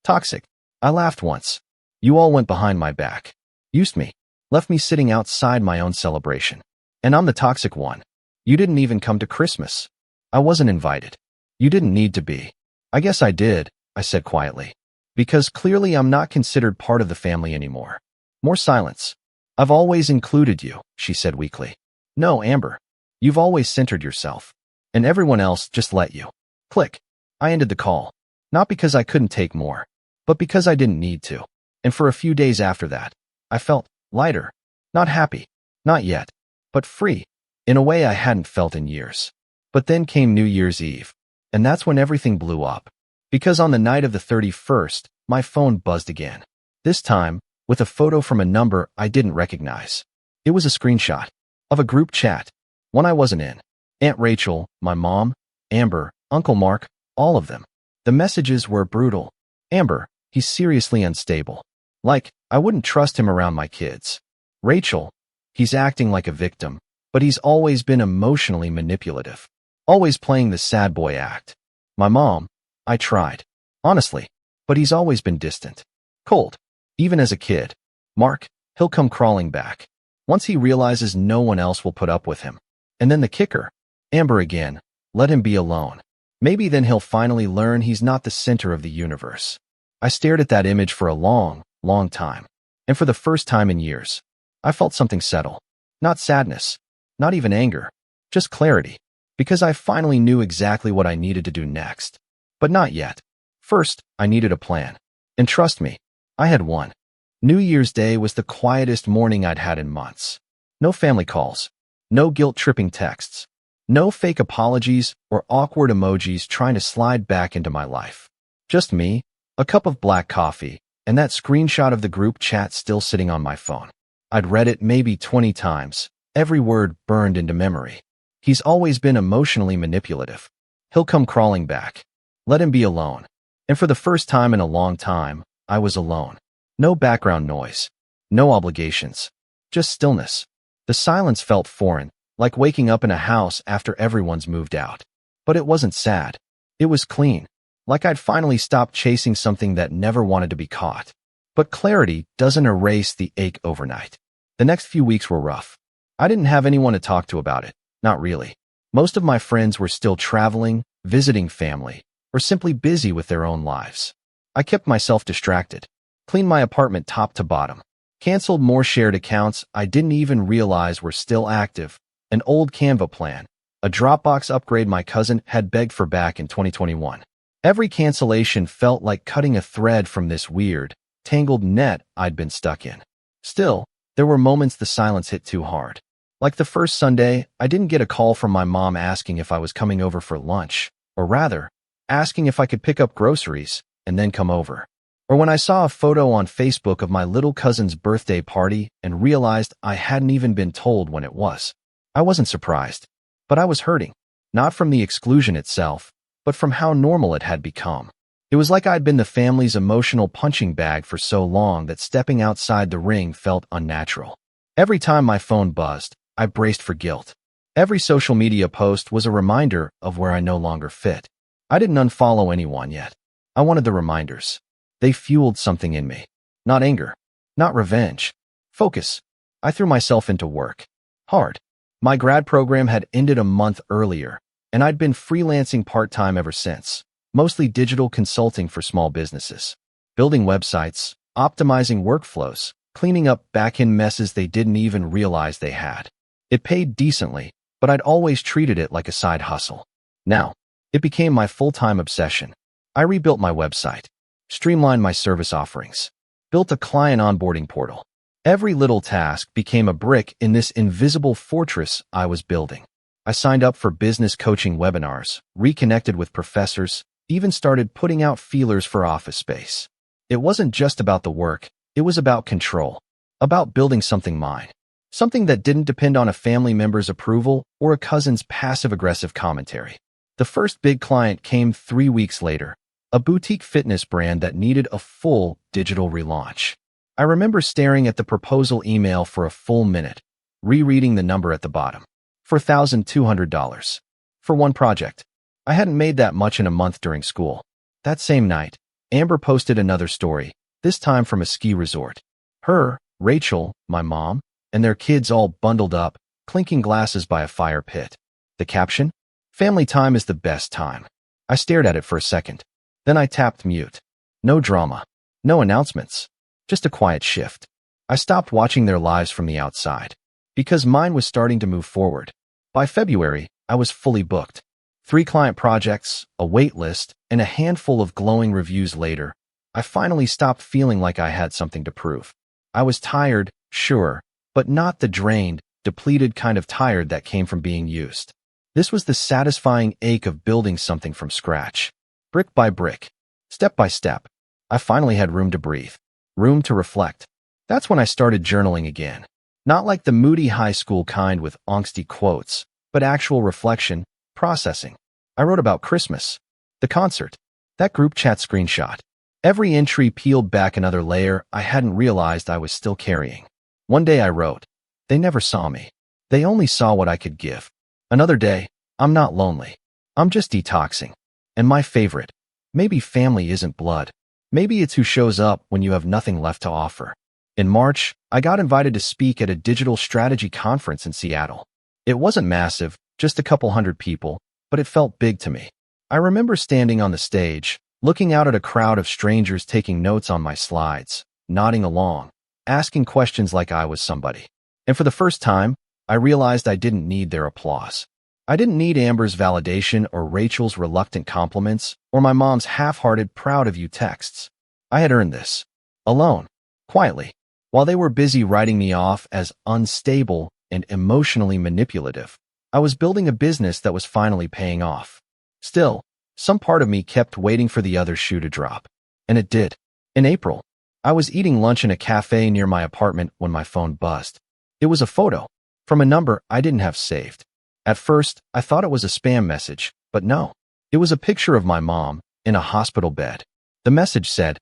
Toxic. I laughed once. You all went behind my back. Used me. Left me sitting outside my own celebration. And I'm the toxic one. You didn't even come to Christmas. I wasn't invited. You didn't need to be. I guess I did, I said quietly. Because clearly I'm not considered part of the family anymore. More silence. I've always included you, she said weakly. No, Amber. You've always centered yourself. And everyone else just let you. Click. I ended the call. Not because I couldn't take more, but because I didn't need to. And for a few days after that, I felt lighter. Not happy. Not yet. But free. In a way I hadn't felt in years. But then came New Year's Eve. And that's when everything blew up. Because on the night of the 31st, my phone buzzed again. This time, with a photo from a number I didn't recognize. It was a screenshot of a group chat. One I wasn't in. Aunt Rachel, my mom, Amber, Uncle Mark, all of them. The messages were brutal. Amber, he's seriously unstable. Like, I wouldn't trust him around my kids. Rachel, he's acting like a victim, but he's always been emotionally manipulative. Always playing the sad boy act. My mom, I tried. Honestly, but he's always been distant. Cold. Even as a kid. Mark, he'll come crawling back. Once he realizes no one else will put up with him. And then the kicker. Amber again. Let him be alone. Maybe then he'll finally learn he's not the center of the universe. I stared at that image for a long, long time. And for the first time in years, I felt something settle. Not sadness. Not even anger. Just clarity. Because I finally knew exactly what I needed to do next. But not yet. First, I needed a plan. And trust me, I had one. New Year's Day was the quietest morning I'd had in months. No family calls. No guilt-tripping texts. No fake apologies or awkward emojis trying to slide back into my life. Just me, a cup of black coffee, and that screenshot of the group chat still sitting on my phone. I'd read it maybe 20 times, every word burned into memory. He's always been emotionally manipulative. He'll come crawling back. Let him be alone. And for the first time in a long time, I was alone. No background noise. No obligations. Just stillness. The silence felt foreign, like waking up in a house after everyone's moved out. But it wasn't sad. It was clean. Like I'd finally stopped chasing something that never wanted to be caught. But clarity doesn't erase the ache overnight. The next few weeks were rough. I didn't have anyone to talk to about it. Not really. Most of my friends were still traveling, visiting family, or simply busy with their own lives. I kept myself distracted. Cleaned my apartment top to bottom. Canceled more shared accounts I didn't even realize were still active. An old Canva plan. A Dropbox upgrade my cousin had begged for back in 2021. Every cancellation felt like cutting a thread from this weird, tangled net I'd been stuck in. Still, there were moments the silence hit too hard. Like the first Sunday, I didn't get a call from my mom asking if I was coming over for lunch, or rather, asking if I could pick up groceries and then come over. Or when I saw a photo on Facebook of my little cousin's birthday party and realized I hadn't even been told when it was. I wasn't surprised, but I was hurting. Not from the exclusion itself, but from how normal it had become. It was like I'd been the family's emotional punching bag for so long that stepping outside the ring felt unnatural. Every time my phone buzzed, I braced for guilt. Every social media post was a reminder of where I no longer fit. I didn't unfollow anyone yet. I wanted the reminders. They fueled something in me. Not anger. Not revenge. Focus. I threw myself into work. Hard. My grad program had ended a month earlier, and I'd been freelancing part-time ever since, mostly digital consulting for small businesses. Building websites, optimizing workflows, cleaning up back-end messes they didn't even realize they had. It paid decently, but I'd always treated it like a side hustle. Now, it became my full-time obsession. I rebuilt my website, streamlined my service offerings, built a client onboarding portal. Every little task became a brick in this invisible fortress I was building. I signed up for business coaching webinars, reconnected with professors, even started putting out feelers for office space. It wasn't just about the work, it was about control, about building something mine. Something that didn't depend on a family member's approval or a cousin's passive-aggressive commentary. The first big client came 3 weeks later, a boutique fitness brand that needed a full digital relaunch. I remember staring at the proposal email for a full minute, rereading the number at the bottom. $4,200. For one project. I hadn't made that much in a month during school. That same night, Amber posted another story, this time from a ski resort. Her, Rachel, my mom, and their kids all bundled up, clinking glasses by a fire pit. The caption? Family time is the best time. I stared at it for a second. Then I tapped mute. No drama. No announcements. Just a quiet shift. I stopped watching their lives from the outside. Because mine was starting to move forward. By February, I was fully booked. 3 client projects, a wait list, and a handful of glowing reviews later, I finally stopped feeling like I had something to prove. I was tired, sure, but not the drained, depleted kind of tired that came from being used. This was the satisfying ache of building something from scratch. Brick by brick, step by step, I finally had room to breathe, room to reflect. That's when I started journaling again. Not like the moody high school kind with angsty quotes, but actual reflection, processing. I wrote about Christmas, the concert, that group chat screenshot, Every entry peeled back another layer I hadn't realized I was still carrying. One day I wrote, "They never saw me. They only saw what I could give." Another day, "I'm not lonely. I'm just detoxing." And my favorite, "Maybe family isn't blood. Maybe it's who shows up when you have nothing left to offer." In March, I got invited to speak at a digital strategy conference in Seattle. It wasn't massive, just a couple hundred people, but it felt big to me. I remember standing on the stage, looking out at a crowd of strangers taking notes on my slides, nodding along, asking questions like I was somebody. And for the first time, I realized I didn't need their applause. I didn't need Amber's validation or Rachel's reluctant compliments or my mom's half-hearted proud of you texts. I had earned this. Alone. Quietly. While they were busy writing me off as unstable and emotionally manipulative, I was building a business that was finally paying off. Still, some part of me kept waiting for the other shoe to drop. And it did. In April, I was eating lunch in a cafe near my apartment when my phone buzzed. It was a photo from a number I didn't have saved. At first, I thought it was a spam message, but no. It was a picture of my mom in a hospital bed. The message said,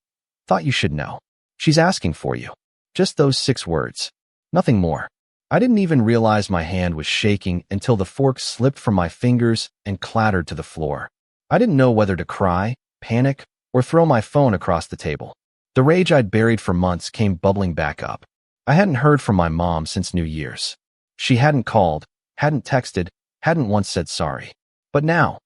"Thought you should know. She's asking for you." Just those 6 words. Nothing more. I didn't even realize my hand was shaking until the fork slipped from my fingers and clattered to the floor. I didn't know whether to cry, panic, or throw my phone across the table. The rage I'd buried for months came bubbling back up. I hadn't heard from my mom since New Year's. She hadn't called, hadn't texted, hadn't once said sorry. But now,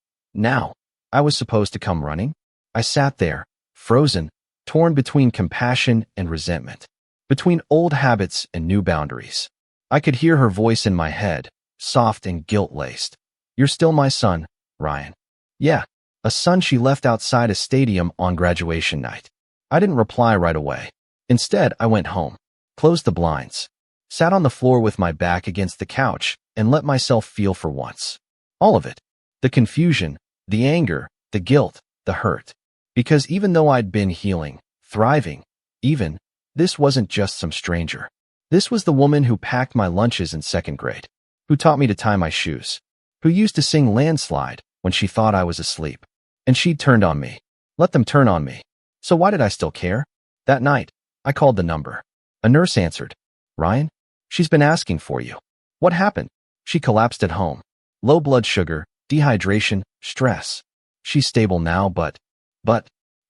I was supposed to come running? I sat there, frozen, torn between compassion and resentment, between old habits and new boundaries. I could hear her voice in my head, soft and guilt-laced. "You're still my son, Ryan." Yeah, a son she left outside a stadium on graduation night. I didn't reply right away. Instead, I went home, closed the blinds, sat on the floor with my back against the couch, and let myself feel for once. All of it. The confusion, the anger, the guilt, the hurt. Because even though I'd been healing, thriving, even, this wasn't just some stranger. This was the woman who packed my lunches in 2nd grade, who taught me to tie my shoes, who used to sing Landslide when she thought I was asleep. And she'd turned on me. Let them turn on me. So why did I still care? That night, I called the number. A nurse answered. "Ryan, she's been asking for you." What happened? She collapsed at home. Low blood sugar, dehydration, stress. She's stable now, but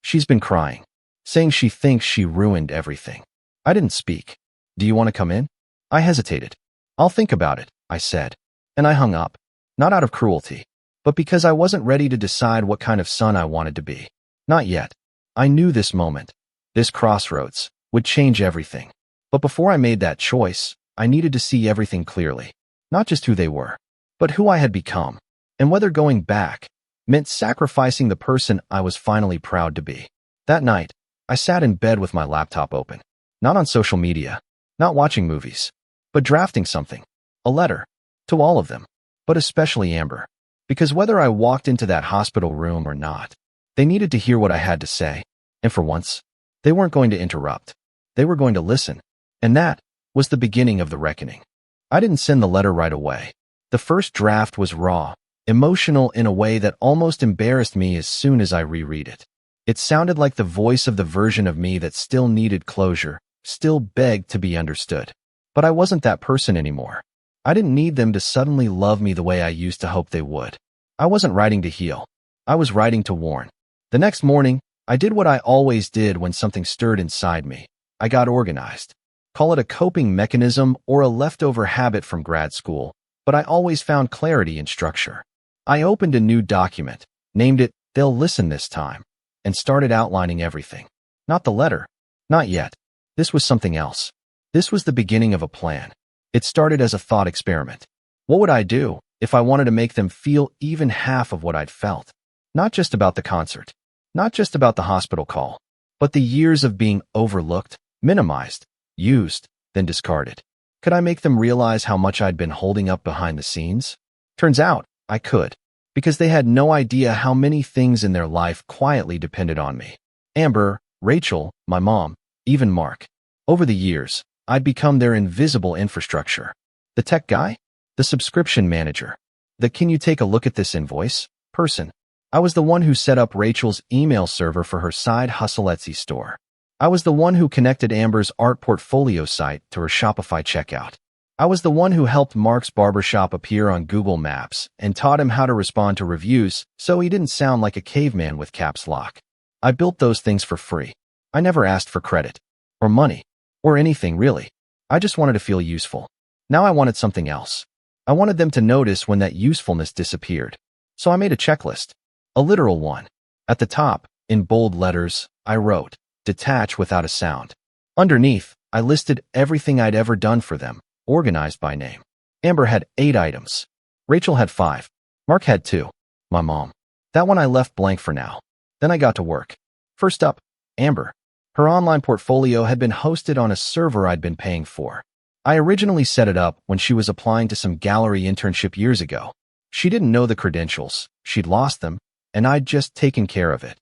she's been crying, saying she thinks she ruined everything. I didn't speak. "Do you want to come in?" I hesitated. "I'll think about it," I said. And I hung up. Not out of cruelty, but because I wasn't ready to decide what kind of son I wanted to be. Not yet. I knew this moment, this crossroads, would change everything. But before I made that choice, I needed to see everything clearly. Not just who they were, but who I had become, and whether going back meant sacrificing the person I was finally proud to be. That night, I sat in bed with my laptop open, not on social media, not watching movies, but drafting something, a letter, to all of them, but especially Amber. Because whether I walked into that hospital room or not, they needed to hear what I had to say, and for once, they weren't going to interrupt. They were going to listen, and that was the beginning of the reckoning. I didn't send the letter right away. The first draft was raw, emotional in a way that almost embarrassed me as soon as I reread it. It sounded like the voice of the version of me that still needed closure, still begged to be understood. But I wasn't that person anymore. I didn't need them to suddenly love me the way I used to hope they would. I wasn't writing to heal. I was writing to warn. The next morning, I did what I always did when something stirred inside me. I got organized. Call it a coping mechanism or a leftover habit from grad school, but I always found clarity in structure. I opened a new document, named it "They'll Listen This Time," and started outlining everything. Not the letter. Not yet. This was something else. This was the beginning of a plan. It started as a thought experiment. What would I do if I wanted to make them feel even half of what I'd felt? Not just about the concert, not just about the hospital call, but the years of being overlooked, minimized, used, then discarded. Could I make them realize how much I'd been holding up behind the scenes? Turns out, I could, because they had no idea how many things in their life quietly depended on me. Amber, Rachel, my mom, even Mark. Over the years, I'd become their invisible infrastructure. The tech guy? The subscription manager? The "can you take a look at this invoice" person? I was the one who set up Rachel's email server for her side hustle Etsy store. I was the one who connected Amber's art portfolio site to her Shopify checkout. I was the one who helped Mark's barbershop appear on Google Maps and taught him how to respond to reviews so he didn't sound like a caveman with caps lock. I built those things for free. I never asked for credit, or money, or anything really. I just wanted to feel useful. Now I wanted something else. I wanted them to notice when that usefulness disappeared. So I made a checklist. A literal one. At the top, in bold letters, I wrote, "Detach without a sound." Underneath, I listed everything I'd ever done for them, organized by name. Amber had 8 items. Rachel had 5. Mark had 2. My mom. That one I left blank for now. Then I got to work. First up, Amber. Her online portfolio had been hosted on a server I'd been paying for. I originally set it up when she was applying to some gallery internship years ago. She didn't know the credentials, she'd lost them, and I'd just taken care of it.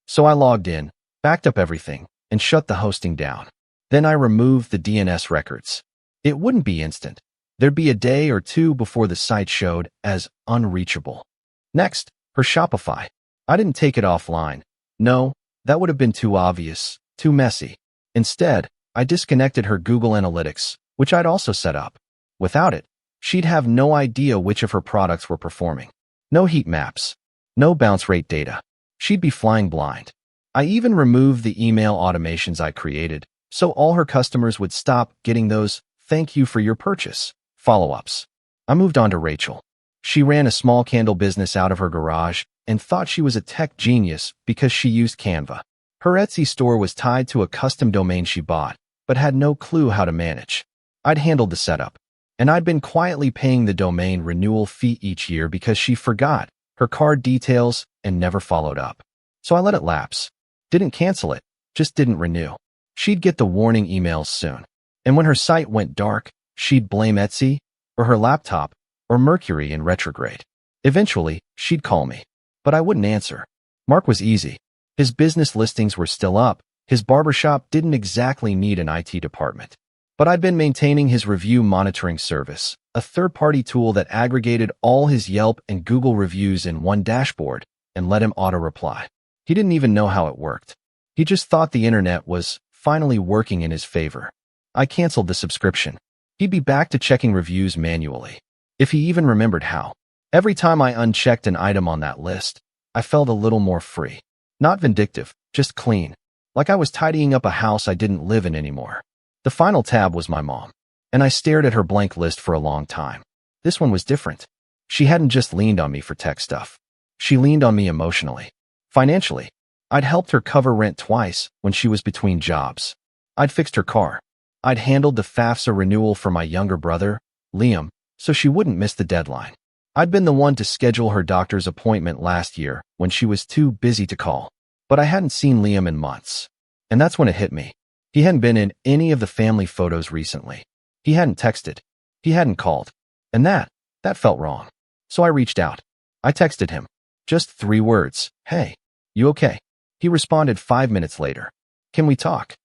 So I logged in, backed up everything, and shut the hosting down. Then I removed the DNS records. It wouldn't be instant. There'd be a day or two before the site showed as unreachable. Next, her Shopify. I didn't take it offline. No, that would have been too obvious, too messy. Instead, I disconnected her Google Analytics, which I'd also set up. Without it, she'd have no idea which of her products were performing. No heat maps. No bounce rate data. She'd be flying blind. I even removed the email automations I created, so all her customers would stop getting those "thank you for your purchase" follow-ups. I moved on to Rachel. She ran a small candle business out of her garage and thought she was a tech genius because she used Canva. Her Etsy store was tied to a custom domain she bought, but had no clue how to manage. I'd handled the setup, and I'd been quietly paying the domain renewal fee each year because she forgot her card details and never followed up. So I let it lapse. Didn't cancel it, just didn't renew. She'd get the warning emails soon. And when her site went dark, she'd blame Etsy, or her laptop, or Mercury in retrograde. Eventually, she'd call me. But I wouldn't answer. Mark was easy. His business listings were still up. His barbershop didn't exactly need an IT department. But I'd been maintaining his review monitoring service, a third-party tool that aggregated all his Yelp and Google reviews in one dashboard and let him auto-reply. He didn't even know how it worked. He just thought the internet was finally working in his favor. I canceled the subscription. He'd be back to checking reviews manually, if he even remembered how. Every time I unchecked an item on that list, I felt a little more free. Not vindictive, just clean. Like I was tidying up a house I didn't live in anymore. The final tab was my mom, and I stared at her blank list for a long time. This one was different. She hadn't just leaned on me for tech stuff. She leaned on me emotionally. Financially, I'd helped her cover rent twice when she was between jobs. I'd fixed her car. I'd handled the FAFSA renewal for my younger brother, Liam, so she wouldn't miss the deadline. I'd been the one to schedule her doctor's appointment last year when she was too busy to call. But I hadn't seen Liam in months. And that's when it hit me. He hadn't been in any of the family photos recently. He hadn't texted. He hadn't called. And that felt wrong. So I reached out. I texted him. Just 3 words. "Hey, you okay?" He responded 5 minutes later. "Can we talk?"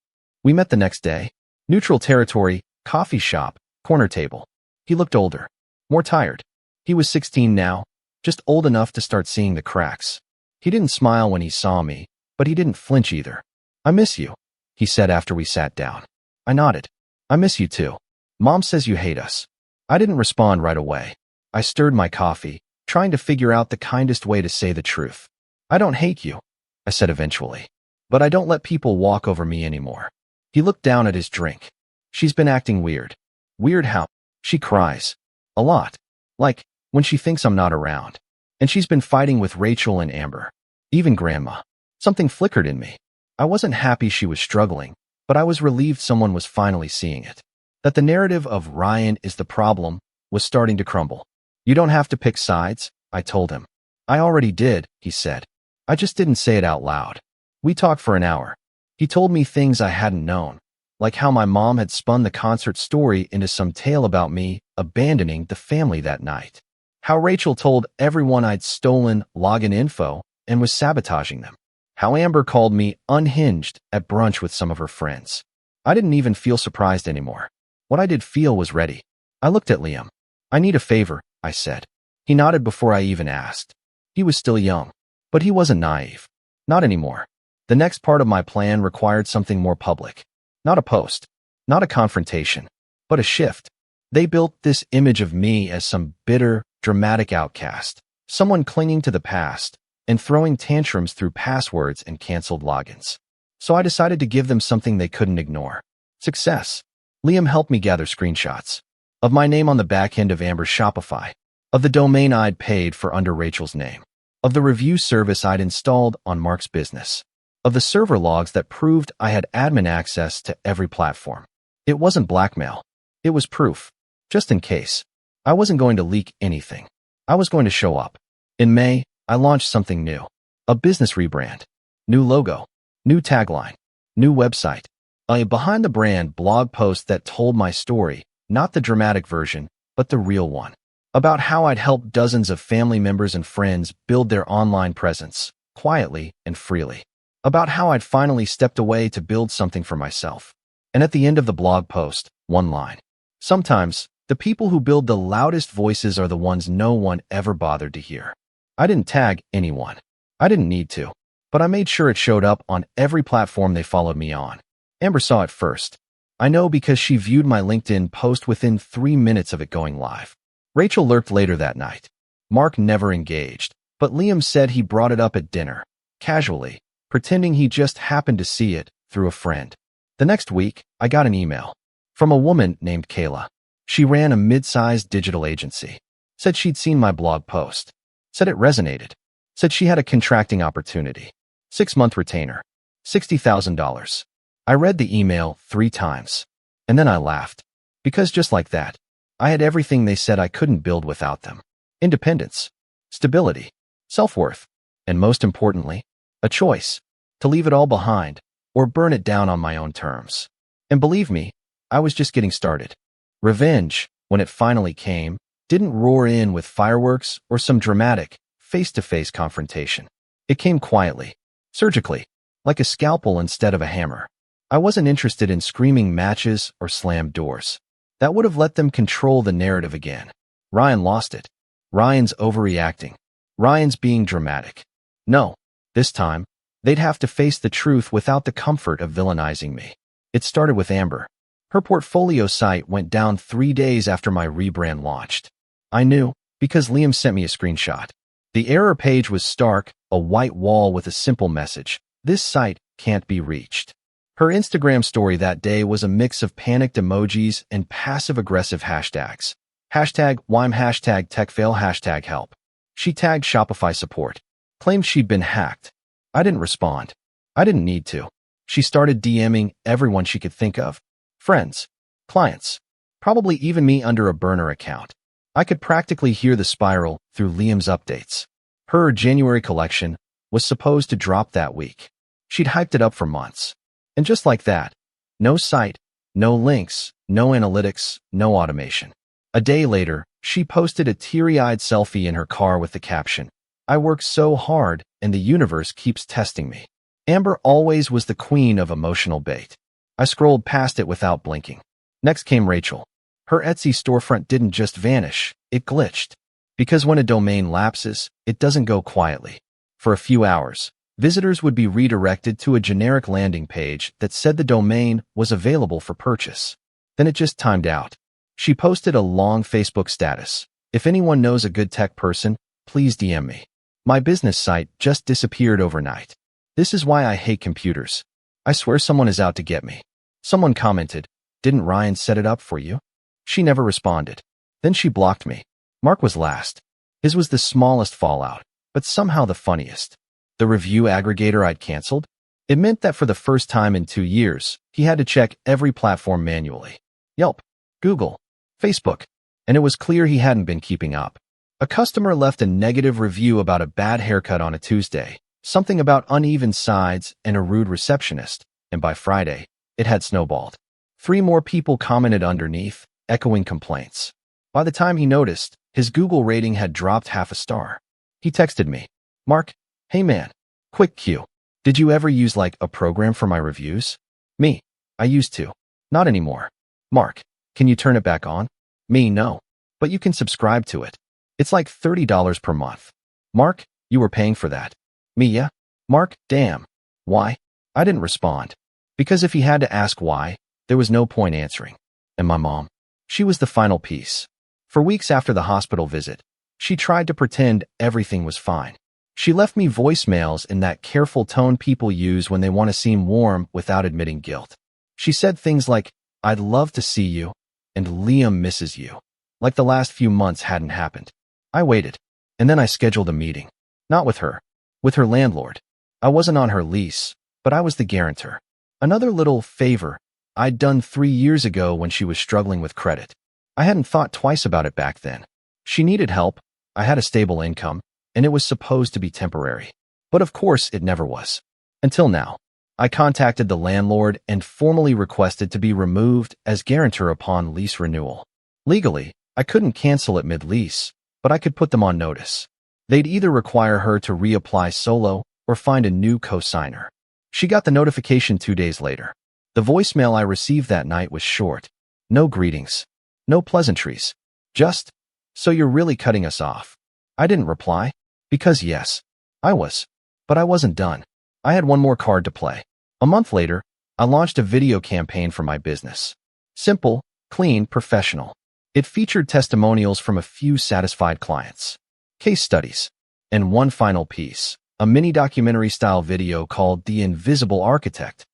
We met the next day. Neutral territory, coffee shop, corner table. He looked older. More tired. He was 16 now, just old enough to start seeing the cracks. He didn't smile when he saw me, but he didn't flinch either. "I miss you," he said after we sat down. I nodded. "I miss you too. Mom says you hate us." I didn't respond right away. I stirred my coffee, trying to figure out the kindest way to say the truth. "I don't hate you," I said eventually. "But I don't let people walk over me anymore." He looked down at his drink. "She's been acting weird." "Weird how?" "She cries. A lot. Like, when she thinks I'm not around. And she's been fighting with Rachel and Amber. Even Grandma." Something flickered in me. I wasn't happy she was struggling, but I was relieved someone was finally seeing it. That the narrative of Ryan is the problem was starting to crumble. "You don't have to pick sides," I told him. "I already did," he said. "I just didn't say it out loud." We talked for an hour. He told me things I hadn't known, like how my mom had spun the concert story into some tale about me abandoning the family that night. How Rachel told everyone I'd stolen login info and was sabotaging them. How Amber called me unhinged at brunch with some of her friends. I didn't even feel surprised anymore. What I did feel was ready. I looked at Liam. "I need a favor," I said. He nodded before I even asked. He was still young. But he wasn't naive. Not anymore. The next part of my plan required something more public. Not a post, not a confrontation, but a shift. They built this image of me as some bitter, dramatic outcast, someone clinging to the past and throwing tantrums through passwords and canceled logins. So I decided to give them something they couldn't ignore. Success. Liam helped me gather screenshots of my name on the back end of Amber's Shopify, of the domain I'd paid for under Rachel's name, of the review service I'd installed on Mark's business, of the server logs that proved I had admin access to every platform. It wasn't blackmail. It was proof. Just in case. I wasn't going to leak anything. I was going to show up. In May, I launched something new. A business rebrand. New logo. New tagline. New website. A behind-the-brand blog post that told my story, not the dramatic version, but the real one. About how I'd helped dozens of family members and friends build their online presence, quietly and freely. About how I'd finally stepped away to build something for myself. And at the end of the blog post, one line. Sometimes, the people who build the loudest voices are the ones no one ever bothered to hear. I didn't tag anyone. I didn't need to. But I made sure it showed up on every platform they followed me on. Amber saw it first. I know because she viewed my LinkedIn post within 3 minutes of it going live. Rachel lurked later that night. Mark never engaged, but Liam said he brought it up at dinner, casually, pretending he just happened to see it through a friend. The next week, I got an email from a woman named Kayla. She ran a mid-sized digital agency. Said she'd seen my blog post. Said it resonated. Said she had a contracting opportunity. 6-month retainer. $60,000. I read the email 3 times. And then I laughed. Because just like that, I had everything they said I couldn't build without them. Independence. Stability. Self-worth. And most importantly, a choice. To leave it all behind, or burn it down on my own terms. And believe me, I was just getting started. Revenge, when it finally came, didn't roar in with fireworks or some dramatic, face-to-face confrontation. It came quietly, surgically, like a scalpel instead of a hammer. I wasn't interested in screaming matches or slammed doors. That would have let them control the narrative again. Ryan lost it. Ryan's overreacting. Ryan's being dramatic. No, this time, they'd have to face the truth without the comfort of villainizing me. It started with Amber. Her portfolio site went down 3 days after my rebrand launched. I knew, because Liam sent me a screenshot. The error page was stark, a white wall with a simple message. This site can't be reached. Her Instagram story that day was a mix of panicked emojis and passive-aggressive hashtags. Hashtag WIME, hashtag TechFail, hashtag help. She tagged Shopify support. Claimed she'd been hacked. I didn't respond. I didn't need to. She started DMing everyone she could think of. Friends. Clients. Probably even me under a burner account. I could practically hear the spiral through Liam's updates. Her January collection was supposed to drop that week. She'd hyped it up for months. And just like that, no site, no links, no analytics, no automation. A day later, she posted a teary-eyed selfie in her car with the caption, "I work so hard and the universe keeps testing me." Amber always was the queen of emotional bait. I scrolled past it without blinking. Next came Rachel. Her Etsy storefront didn't just vanish, it glitched. Because when a domain lapses, it doesn't go quietly. For a few hours, visitors would be redirected to a generic landing page that said the domain was available for purchase. Then it just timed out. She posted a long Facebook status. "If anyone knows a good tech person, please DM me. My business site just disappeared overnight. This is why I hate computers. I swear someone is out to get me." Someone commented, "Didn't Ryan set it up for you?" She never responded. Then she blocked me. Mark was last. His was the smallest fallout, but somehow the funniest. The review aggregator I'd canceled? It meant that for the first time in 2 years, he had to check every platform manually. Yelp, Google, Facebook. And it was clear he hadn't been keeping up. A customer left a negative review about a bad haircut on a Tuesday, something about uneven sides and a rude receptionist, and by Friday, it had snowballed. 3 more people commented underneath, echoing complaints. By the time he noticed, his Google rating had dropped half a star. He texted me, "Mark, hey man, quick Q. Did you ever use like a program for my reviews?" Me, "I used to. Not anymore." Mark, "Can you turn it back on?" Me, "No. But you can subscribe to it. It's like $30 per month." Mark, "You were paying for that." Mia? Mark, damn. Why? I didn't respond. Because if he had to ask why, there was no point answering. And my mom? She was the final piece. For weeks after the hospital visit, she tried to pretend everything was fine. She left me voicemails in that careful tone people use when they want to seem warm without admitting guilt. She said things like, "I'd love to see you," and "Liam misses you." Like the last few months hadn't happened. I waited, and then I scheduled a meeting. Not with her. With her landlord. I wasn't on her lease, but I was the guarantor. Another little favor I'd done 3 years ago when she was struggling with credit. I hadn't thought twice about it back then. She needed help, I had a stable income, and it was supposed to be temporary. But of course it never was. Until now. I contacted the landlord and formally requested to be removed as guarantor upon lease renewal. Legally, I couldn't cancel it mid-lease, but I could put them on notice. They'd either require her to reapply solo or find a new co-signer. She got the notification 2 days later. The voicemail I received that night was short. No greetings. No pleasantries. Just, "So you're really cutting us off." I didn't reply. Because yes, I was. But I wasn't done. I had one more card to play. A month later, I launched a video campaign for my business. Simple, clean, professional. It featured testimonials from a few satisfied clients, case studies, and one final piece, a mini documentary-style video called The Invisible Architect.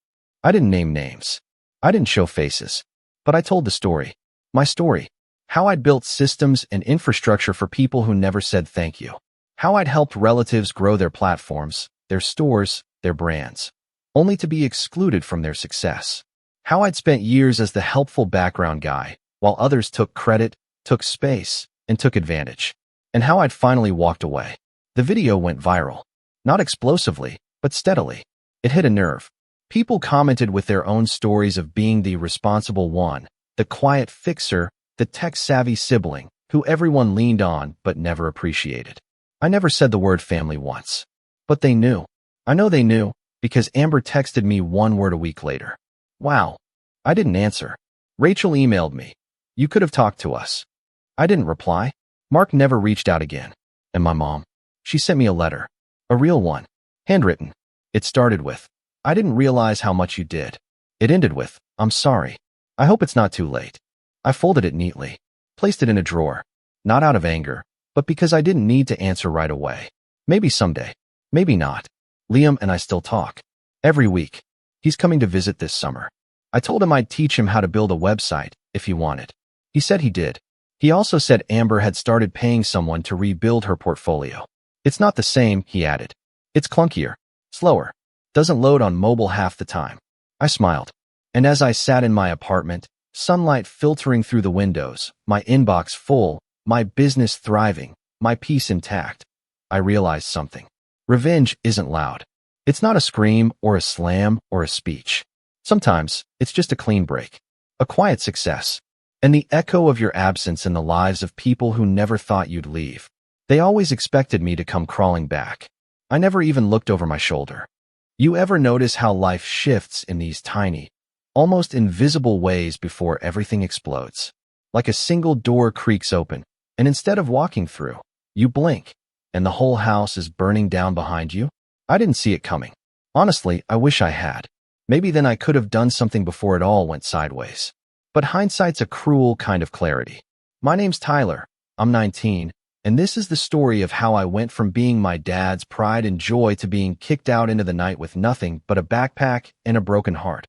I didn't name names. I didn't show faces. But I told the story. My story. How I'd built systems and infrastructure for people who never said thank you. How I'd helped relatives grow their platforms, their stores, their brands, only to be excluded from their success. How I'd spent years as the helpful background guy, while others took credit, took space, and took advantage. And how I'd finally walked away. The video went viral. Not explosively, but steadily. It hit a nerve. People commented with their own stories of being the responsible one, the quiet fixer, the tech-savvy sibling, who everyone leaned on but never appreciated. I never said the word family once. But they knew. I know they knew, because Amber texted me one word a week later. Wow. I didn't answer. Rachel emailed me. "You could have talked to us." I didn't reply. Mark never reached out again. And my mom? She sent me a letter. A real one. Handwritten. It started with, "I didn't realize how much you did." It ended with, "I'm sorry. I hope it's not too late." I folded it neatly. Placed it in a drawer. Not out of anger, but because I didn't need to answer right away. Maybe someday. Maybe not. Liam and I still talk. Every week. He's coming to visit this summer. I told him I'd teach him how to build a website, if he wanted. He said he did. He also said Amber had started paying someone to rebuild her portfolio. "It's not the same," he added. "It's clunkier. Slower. Doesn't load on mobile half the time." I smiled. And as I sat in my apartment, sunlight filtering through the windows, my inbox full, my business thriving, my peace intact, I realized something. Revenge isn't loud. It's not a scream or a slam or a speech. Sometimes, it's just a clean break. A quiet success. And the echo of your absence in the lives of people who never thought you'd leave. They always expected me to come crawling back. I never even looked over my shoulder. You ever notice how life shifts in these tiny, almost invisible ways before everything explodes? Like a single door creaks open, and instead of walking through, you blink, and the whole house is burning down behind you? I didn't see it coming. Honestly, I wish I had. Maybe then I could have done something before it all went sideways. But hindsight's a cruel kind of clarity. My name's Tyler. I'm 19, and this is the story of how I went from being my dad's pride and joy to being kicked out into the night with nothing but a backpack and a broken heart.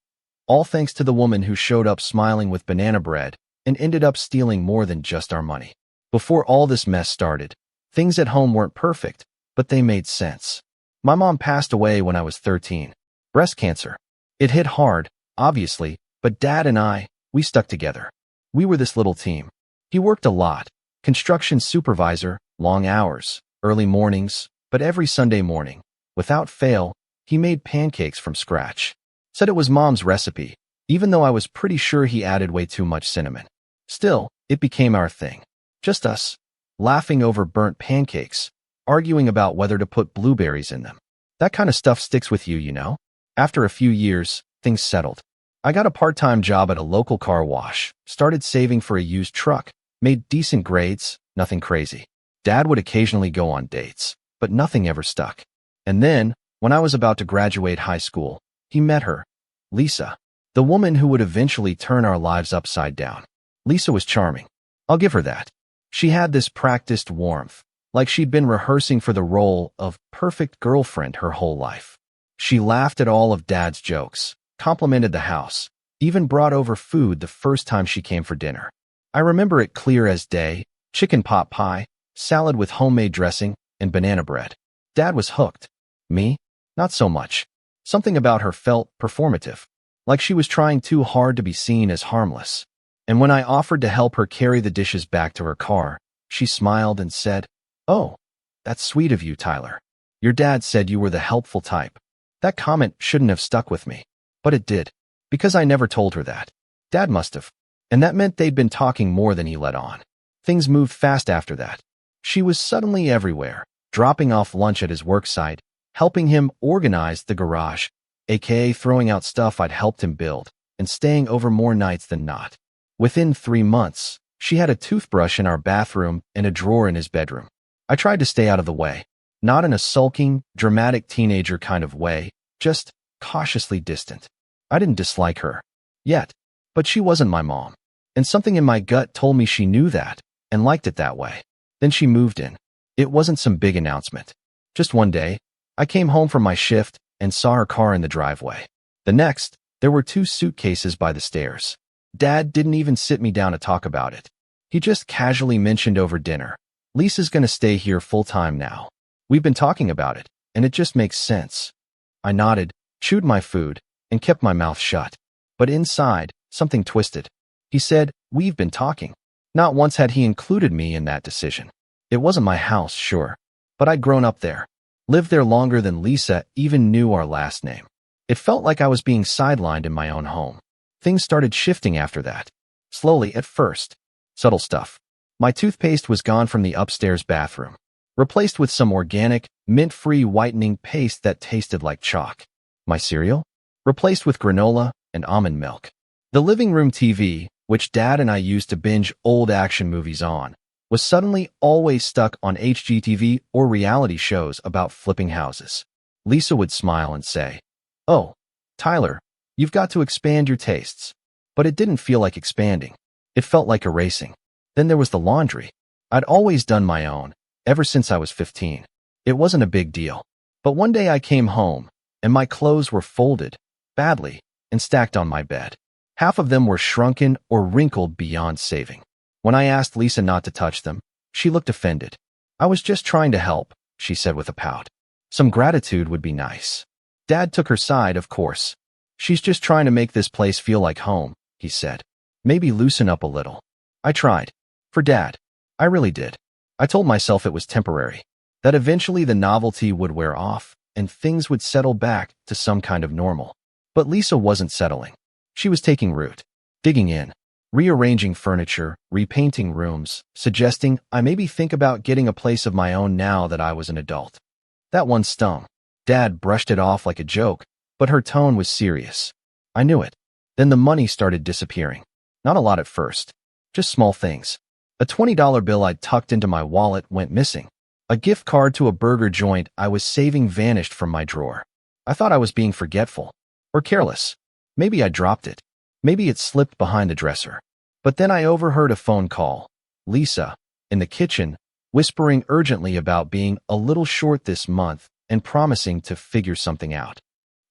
All thanks to the woman who showed up smiling with banana bread and ended up stealing more than just our money. Before all this mess started, things at home weren't perfect, but they made sense. My mom passed away when I was 13. Breast cancer. It hit hard, obviously, but Dad and we stuck together. We were this little team. He worked a lot. Construction supervisor, long hours, early mornings, but every Sunday morning, without fail, he made pancakes from scratch. Said it was Mom's recipe, even though I was pretty sure he added way too much cinnamon. Still, it became our thing. Just us, laughing over burnt pancakes, arguing about whether to put blueberries in them. That kind of stuff sticks with you, you know? After a few years, things settled. I got a part-time job at a local car wash, started saving for a used truck, made decent grades, nothing crazy. Dad would occasionally go on dates, but nothing ever stuck. And then, when I was about to graduate high school, he met her, Lisa, the woman who would eventually turn our lives upside down. Lisa was charming. I'll give her that. She had this practiced warmth, like she'd been rehearsing for the role of perfect girlfriend her whole life. She laughed at all of Dad's jokes, complimented the house, even brought over food the first time she came for dinner. I remember it clear as day: chicken pot pie, salad with homemade dressing, and banana bread. Dad was hooked. Me? Not so much. Something about her felt performative, like she was trying too hard to be seen as harmless. And when I offered to help her carry the dishes back to her car, she smiled and said, "Oh, that's sweet of you, Tyler. Your dad said you were the helpful type." That comment shouldn't have stuck with me, but it did, because I never told her that. Dad must have. And that meant they'd been talking more than he let on. Things moved fast after that. She was suddenly everywhere, dropping off lunch at his work site, helping him organize the garage, aka throwing out stuff I'd helped him build, and staying over more nights than not. Within 3 months, she had a toothbrush in our bathroom and a drawer in his bedroom. I tried to stay out of the way, not in a sulking, dramatic teenager kind of way, just cautiously distant. I didn't dislike her yet, but she wasn't my mom. And something in my gut told me she knew that and liked it that way. Then she moved in. It wasn't some big announcement. Just one day, I came home from my shift and saw her car in the driveway. The next, there were 2 suitcases by the stairs. Dad didn't even sit me down to talk about it. He just casually mentioned over dinner, "Lisa's gonna stay here full-time now. We've been talking about it, and it just makes sense." I nodded, chewed my food, and kept my mouth shut. But inside, something twisted. He said, "We've been talking." Not once had he included me in that decision. It wasn't my house, sure, but I'd grown up there, lived there longer than Lisa even knew our last name. It felt like I was being sidelined in my own home. Things started shifting after that. Slowly at first. Subtle stuff. My toothpaste was gone from the upstairs bathroom, replaced with some organic, mint-free whitening paste that tasted like chalk. My cereal? Replaced with granola and almond milk. The living room TV, which Dad and I used to binge old action movies on, was suddenly always stuck on HGTV or reality shows about flipping houses. Lisa would smile and say, "Oh, Tyler, you've got to expand your tastes." But it didn't feel like expanding. It felt like erasing. Then there was the laundry. I'd always done my own, ever since I was 15. It wasn't a big deal. But one day I came home, and my clothes were folded, badly, and stacked on my bed. Half of them were shrunken or wrinkled beyond saving. When I asked Lisa not to touch them, she looked offended. "I was just trying to help," she said with a pout. "Some gratitude would be nice." Dad took her side, of course. "She's just trying to make this place feel like home," he said. "Maybe loosen up a little." I tried. For Dad. I really did. I told myself it was temporary, that eventually the novelty would wear off and things would settle back to some kind of normal. But Lisa wasn't settling. She was taking root, digging in, rearranging furniture, repainting rooms, suggesting I maybe think about getting a place of my own now that I was an adult. That one stung. Dad brushed it off like a joke, but her tone was serious. I knew it. Then the money started disappearing. Not a lot at first. Just small things. A $20 bill I'd tucked into my wallet went missing. A gift card to a burger joint I was saving vanished from my drawer. I thought I was being forgetful. Or careless. Maybe I dropped it. Maybe it slipped behind the dresser. But then I overheard a phone call. Lisa, in the kitchen, whispering urgently about being a little short this month and promising to figure something out.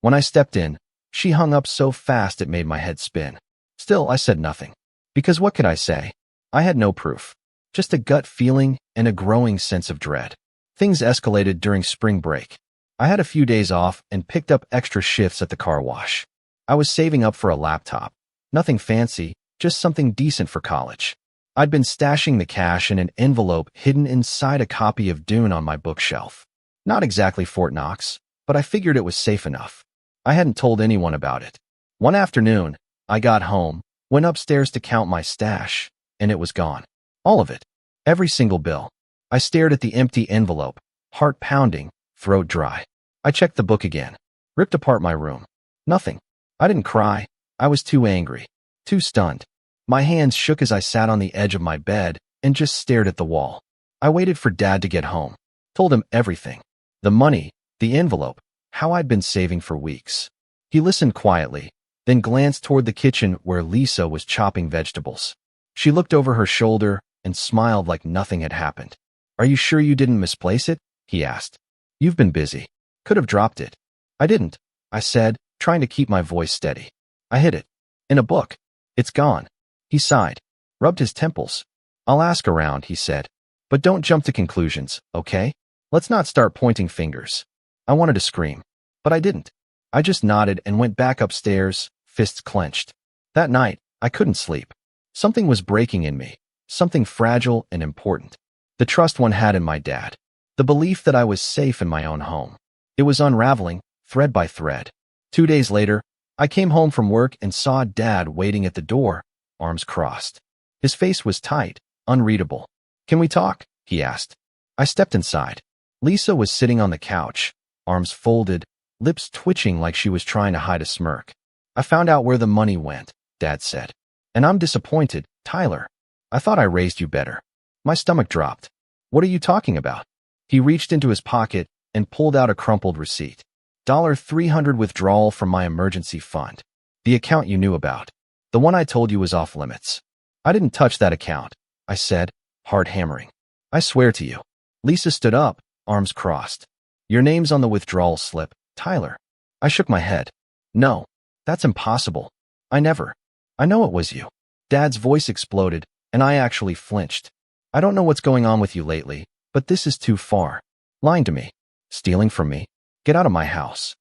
When I stepped in, she hung up so fast it made my head spin. Still, I said nothing. Because what could I say? I had no proof. Just a gut feeling and a growing sense of dread. Things escalated during spring break. I had a few days off and picked up extra shifts at the car wash. I was saving up for a laptop. Nothing fancy, just something decent for college. I'd been stashing the cash in an envelope hidden inside a copy of Dune on my bookshelf. Not exactly Fort Knox, but I figured it was safe enough. I hadn't told anyone about it. One afternoon, I got home, went upstairs to count my stash, and it was gone. All of it. Every single bill. I stared at the empty envelope, heart pounding, throat dry. I checked the book again. Ripped apart my room. Nothing. I didn't cry. I was too angry. Too stunned. My hands shook as I sat on the edge of my bed and just stared at the wall. I waited for Dad to get home. Told him everything. The money, The envelope, how I'd been saving for weeks. He listened quietly, then glanced toward the kitchen where Lisa was chopping vegetables. She looked over her shoulder and smiled like nothing had happened. Are you sure you didn't misplace it? He asked. You've been busy. Could have dropped it. I didn't, I said, trying to keep my voice steady. I hid it. In a book. It's gone. He sighed, rubbed his temples. I'll ask around, he said. But don't jump to conclusions, okay? Let's not start pointing fingers. I wanted to scream, but I didn't. I just nodded and went back upstairs, fists clenched. That night, I couldn't sleep. Something was breaking in me, something fragile and important. The trust one had in my dad. The belief that I was safe in my own home. It was unraveling, thread by thread. 2 days later, I came home from work and saw Dad waiting at the door, arms crossed. His face was tight, unreadable. Can we talk? He asked. I stepped inside. Lisa was sitting on the couch, arms folded, lips twitching like she was trying to hide a smirk. I found out where the money went, Dad said. And I'm disappointed, Tyler. I thought I raised you better. My stomach dropped. What are you talking about? He reached into his pocket and pulled out a crumpled receipt. $300 withdrawal from my emergency fund. The account you knew about. The one I told you was off limits. I didn't touch that account, I said, hard hammering. I swear to you. Lisa stood up, arms crossed. Your name's on the withdrawal slip, Tyler. I shook my head. No, that's impossible. I know it was you. Dad's voice exploded, and I actually flinched. I don't know what's going on with you lately, but this is too far. Lying to me. Stealing from me. Get out of my house.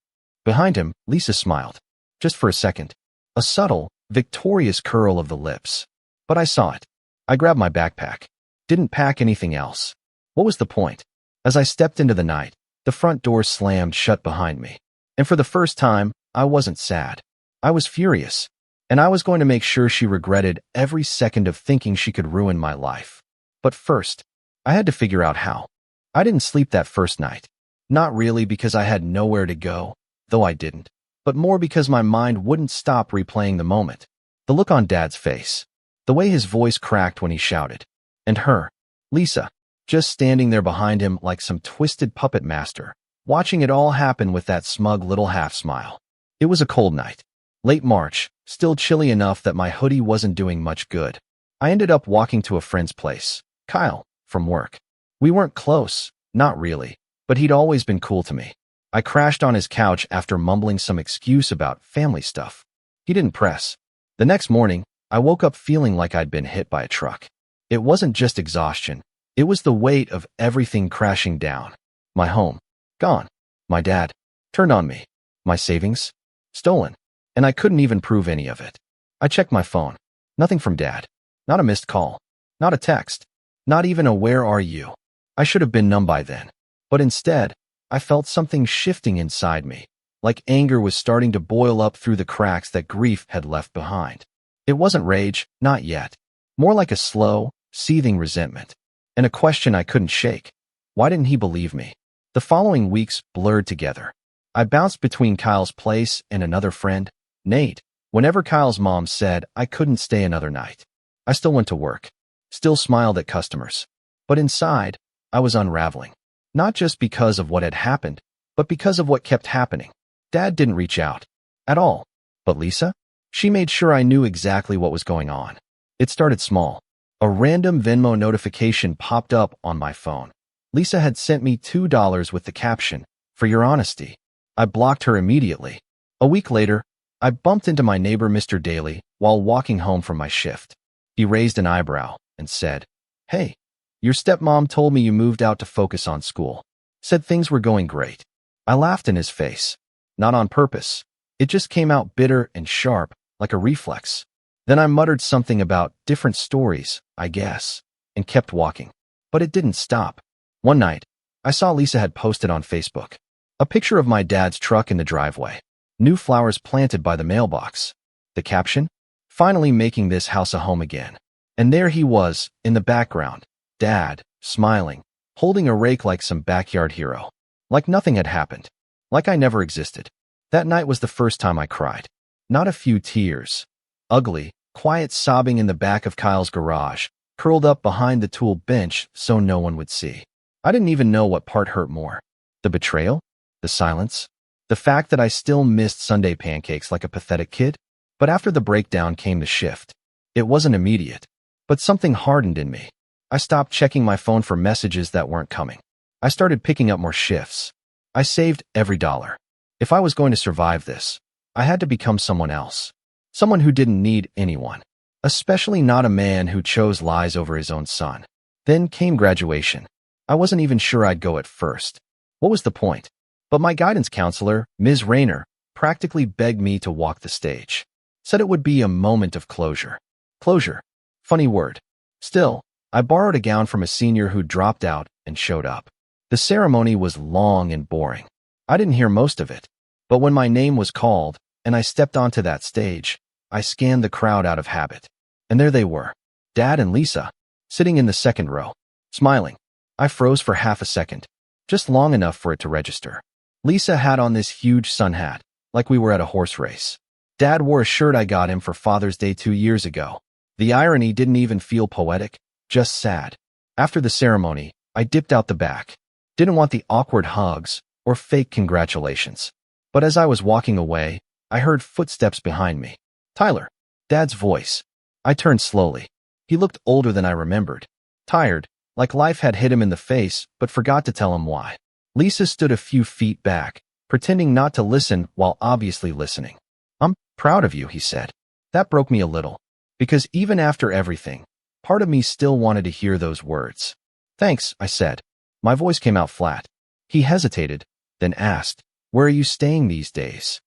Behind him, Lisa smiled. Just for a second. A subtle, victorious curl of the lips. But I saw it. I grabbed my backpack. Didn't pack anything else. What was the point? As I stepped into the night, the front door slammed shut behind me. And for the first time, I wasn't sad. I was furious. And I was going to make sure she regretted every second of thinking she could ruin my life. But first, I had to figure out how. I didn't sleep that first night. Not really because I had nowhere to go, though I didn't, but more because my mind wouldn't stop replaying the moment. The look on Dad's face. The way his voice cracked when he shouted. And her, Lisa, just standing there behind him like some twisted puppet master, watching it all happen with that smug little half-smile. It was a cold night. Late March, still chilly enough that my hoodie wasn't doing much good. I ended up walking to a friend's place, Kyle, from work. We weren't close, not really, but he'd always been cool to me. I crashed on his couch after mumbling some excuse about family stuff. He didn't press. The next morning, I woke up feeling like I'd been hit by a truck. It wasn't just exhaustion. It was the weight of everything crashing down. My home, gone. My dad, turned on me. My savings, stolen. And I couldn't even prove any of it. I checked my phone. Nothing from Dad. Not a missed call. Not a text. Not even a "where are you?" I should have been numb by then. But instead, I felt something shifting inside me, like anger was starting to boil up through the cracks that grief had left behind. It wasn't rage, not yet. More like a slow, seething resentment. And a question I couldn't shake. Why didn't he believe me? The following weeks blurred together. I bounced between Kyle's place and another friend, Nate, whenever Kyle's mom said I couldn't stay another night. I still went to work. Still smiled at customers. But inside, I was unraveling. Not just because of what had happened, but because of what kept happening. Dad didn't reach out. At all. But Lisa? She made sure I knew exactly what was going on. It started small. A random Venmo notification popped up on my phone. Lisa had sent me $2 with the caption, "For your honesty." I blocked her immediately. A week later, I bumped into my neighbor Mr. Daly while walking home from my shift. He raised an eyebrow and said, "Hey, your stepmom told me you moved out to focus on school. Said things were going great." I laughed in his face. Not on purpose. It just came out bitter and sharp, like a reflex. Then I muttered something about different stories, I guess, and kept walking. But it didn't stop. One night, I saw Lisa had posted on Facebook a picture of my dad's truck in the driveway. New flowers planted by the mailbox. The caption? "Finally making this house a home again." And there he was, in the background, Dad, smiling, holding a rake like some backyard hero. Like nothing had happened. Like I never existed. That night was the first time I cried. Not a few tears. Ugly, quiet sobbing in the back of Kyle's garage, curled up behind the tool bench so no one would see. I didn't even know what part hurt more. The betrayal? The silence? The fact that I still missed Sunday pancakes like a pathetic kid? But after the breakdown came the shift. It wasn't immediate, but something hardened in me. I stopped checking my phone for messages that weren't coming. I started picking up more shifts. I saved every dollar. If I was going to survive this, I had to become someone else. Someone who didn't need anyone. Especially not a man who chose lies over his own son. Then came graduation. I wasn't even sure I'd go at first. What was the point? But my guidance counselor, Ms. Rayner, practically begged me to walk the stage. Said it would be a moment of closure. Closure. Funny word. Still, I borrowed a gown from a senior who dropped out and showed up. The ceremony was long and boring. I didn't hear most of it. But when my name was called and I stepped onto that stage, I scanned the crowd out of habit. And there they were, Dad and Lisa, sitting in the second row, smiling. I froze for half a second, just long enough for it to register. Lisa had on this huge sun hat, like we were at a horse race. Dad wore a shirt I got him for Father's Day 2 years ago. The irony didn't even feel poetic, just sad. After the ceremony, I dipped out the back. Didn't want the awkward hugs or fake congratulations. But as I was walking away, I heard footsteps behind me. Tyler, Dad's voice. I turned slowly. He looked older than I remembered. Tired, like life had hit him in the face, but forgot to tell him why. Lisa stood a few feet back, pretending not to listen while obviously listening. "I'm proud of you," he said. That broke me a little, because even after everything, part of me still wanted to hear those words. "Thanks," I said. My voice came out flat. He hesitated, then asked, "Where are you staying these days?"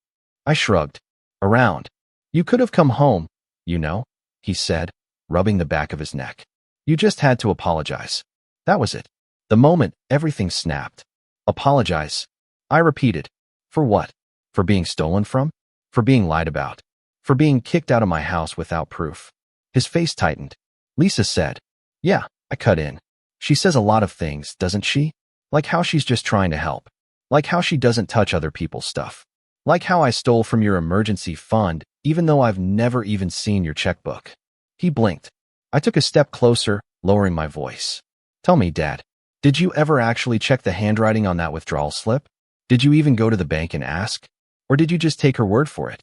I shrugged. "Around. You could have come home, you know," he said, rubbing the back of his neck. "You just had to apologize." That was it. The moment everything snapped. Apologize. I repeated. For what? For being stolen from? For being lied about? For being kicked out of my house without proof? His face tightened. Lisa said, "Yeah," I cut in. "She says a lot of things, doesn't she? Like how she's just trying to help. Like how she doesn't touch other people's stuff. Like how I stole from your emergency fund, even though I've never even seen your checkbook." He blinked. I took a step closer, lowering my voice. "Tell me, Dad, did you ever actually check the handwriting on that withdrawal slip? Did you even go to the bank and ask? Or did you just take her word for it?"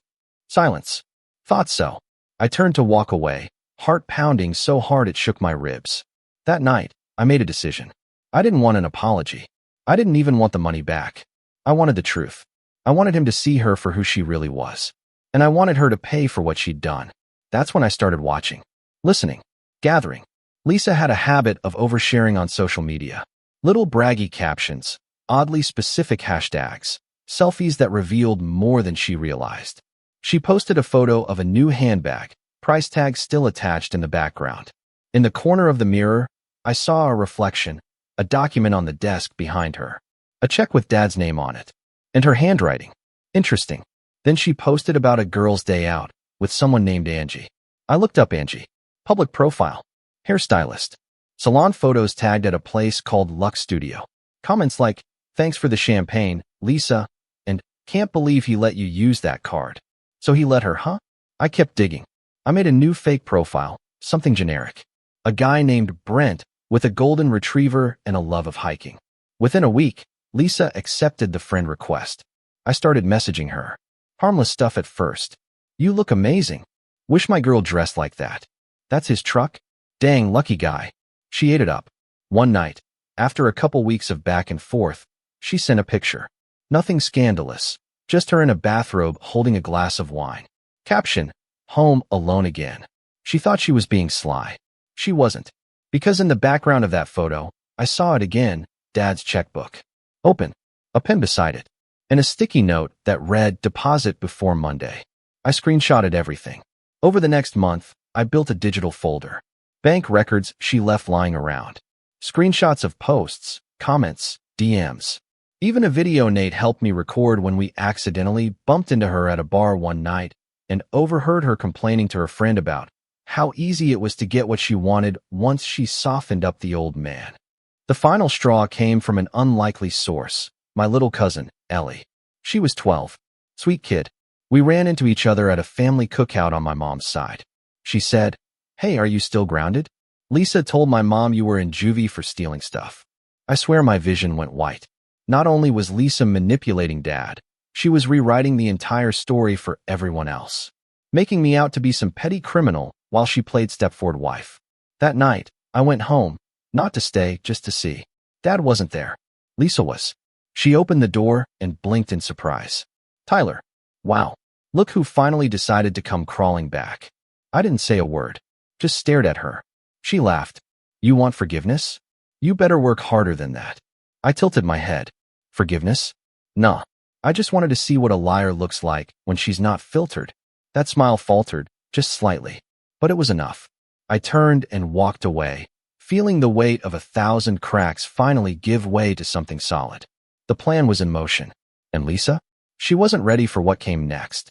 Silence. Thought so. I turned to walk away, heart pounding so hard it shook my ribs. That night, I made a decision. I didn't want an apology. I didn't even want the money back. I wanted the truth. I wanted him to see her for who she really was. And I wanted her to pay for what she'd done. That's when I started watching, listening, gathering. Lisa had a habit of oversharing on social media. Little braggy captions, oddly specific hashtags, selfies that revealed more than she realized. She posted a photo of a new handbag, price tag still attached in the background. In the corner of the mirror, I saw a reflection, a document on the desk behind her. A check with Dad's name on it. And her handwriting. Interesting. Then she posted about a girl's day out with someone named Angie. I looked up Angie. Public profile. Hairstylist. Salon photos tagged at a place called Lux Studio. Comments like, "Thanks for the champagne, Lisa," and "Can't believe he let you use that card." So he let her, huh? I kept digging. I made a new fake profile, something generic. A guy named Brent with a golden retriever and a love of hiking. Within a week, Lisa accepted the friend request. I started messaging her. Harmless stuff at first. "You look amazing. Wish my girl dressed like that. That's his truck? Dang, lucky guy." She ate it up. One night, after a couple weeks of back and forth, she sent a picture. Nothing scandalous, just her in a bathrobe holding a glass of wine. Caption, "Home alone again." She thought she was being sly. She wasn't. Because in the background of that photo, I saw it again, Dad's checkbook. Open. A pen beside it. And a sticky note that read, "Deposit before Monday." I screenshotted everything. Over the next month, I built a digital folder. Bank records she left lying around. Screenshots of posts, comments, DMs. Even a video Nate helped me record when we accidentally bumped into her at a bar one night and overheard her complaining to her friend about how easy it was to get what she wanted once she softened up the old man. The final straw came from an unlikely source, my little cousin, Ellie. She was 12. Sweet kid. We ran into each other at a family cookout on my mom's side. She said, "Hey, are you still grounded? Lisa told my mom you were in juvie for stealing stuff." I swear my vision went white. Not only was Lisa manipulating Dad, she was rewriting the entire story for everyone else, making me out to be some petty criminal while she played stepford wife. That night, I went home, not to stay, just to see. Dad wasn't there. Lisa was. She opened the door and blinked in surprise. Tyler. Wow. Look who finally decided to come crawling back. I didn't say a word, just stared at her. She laughed. You want forgiveness? You better work harder than that. I tilted my head. Forgiveness? Nah. I just wanted to see what a liar looks like when she's not filtered. That smile faltered, just slightly. But it was enough. I turned and walked away, feeling the weight of 1,000 cracks finally give way to something solid. The plan was in motion. And Lisa? She wasn't ready for what came next.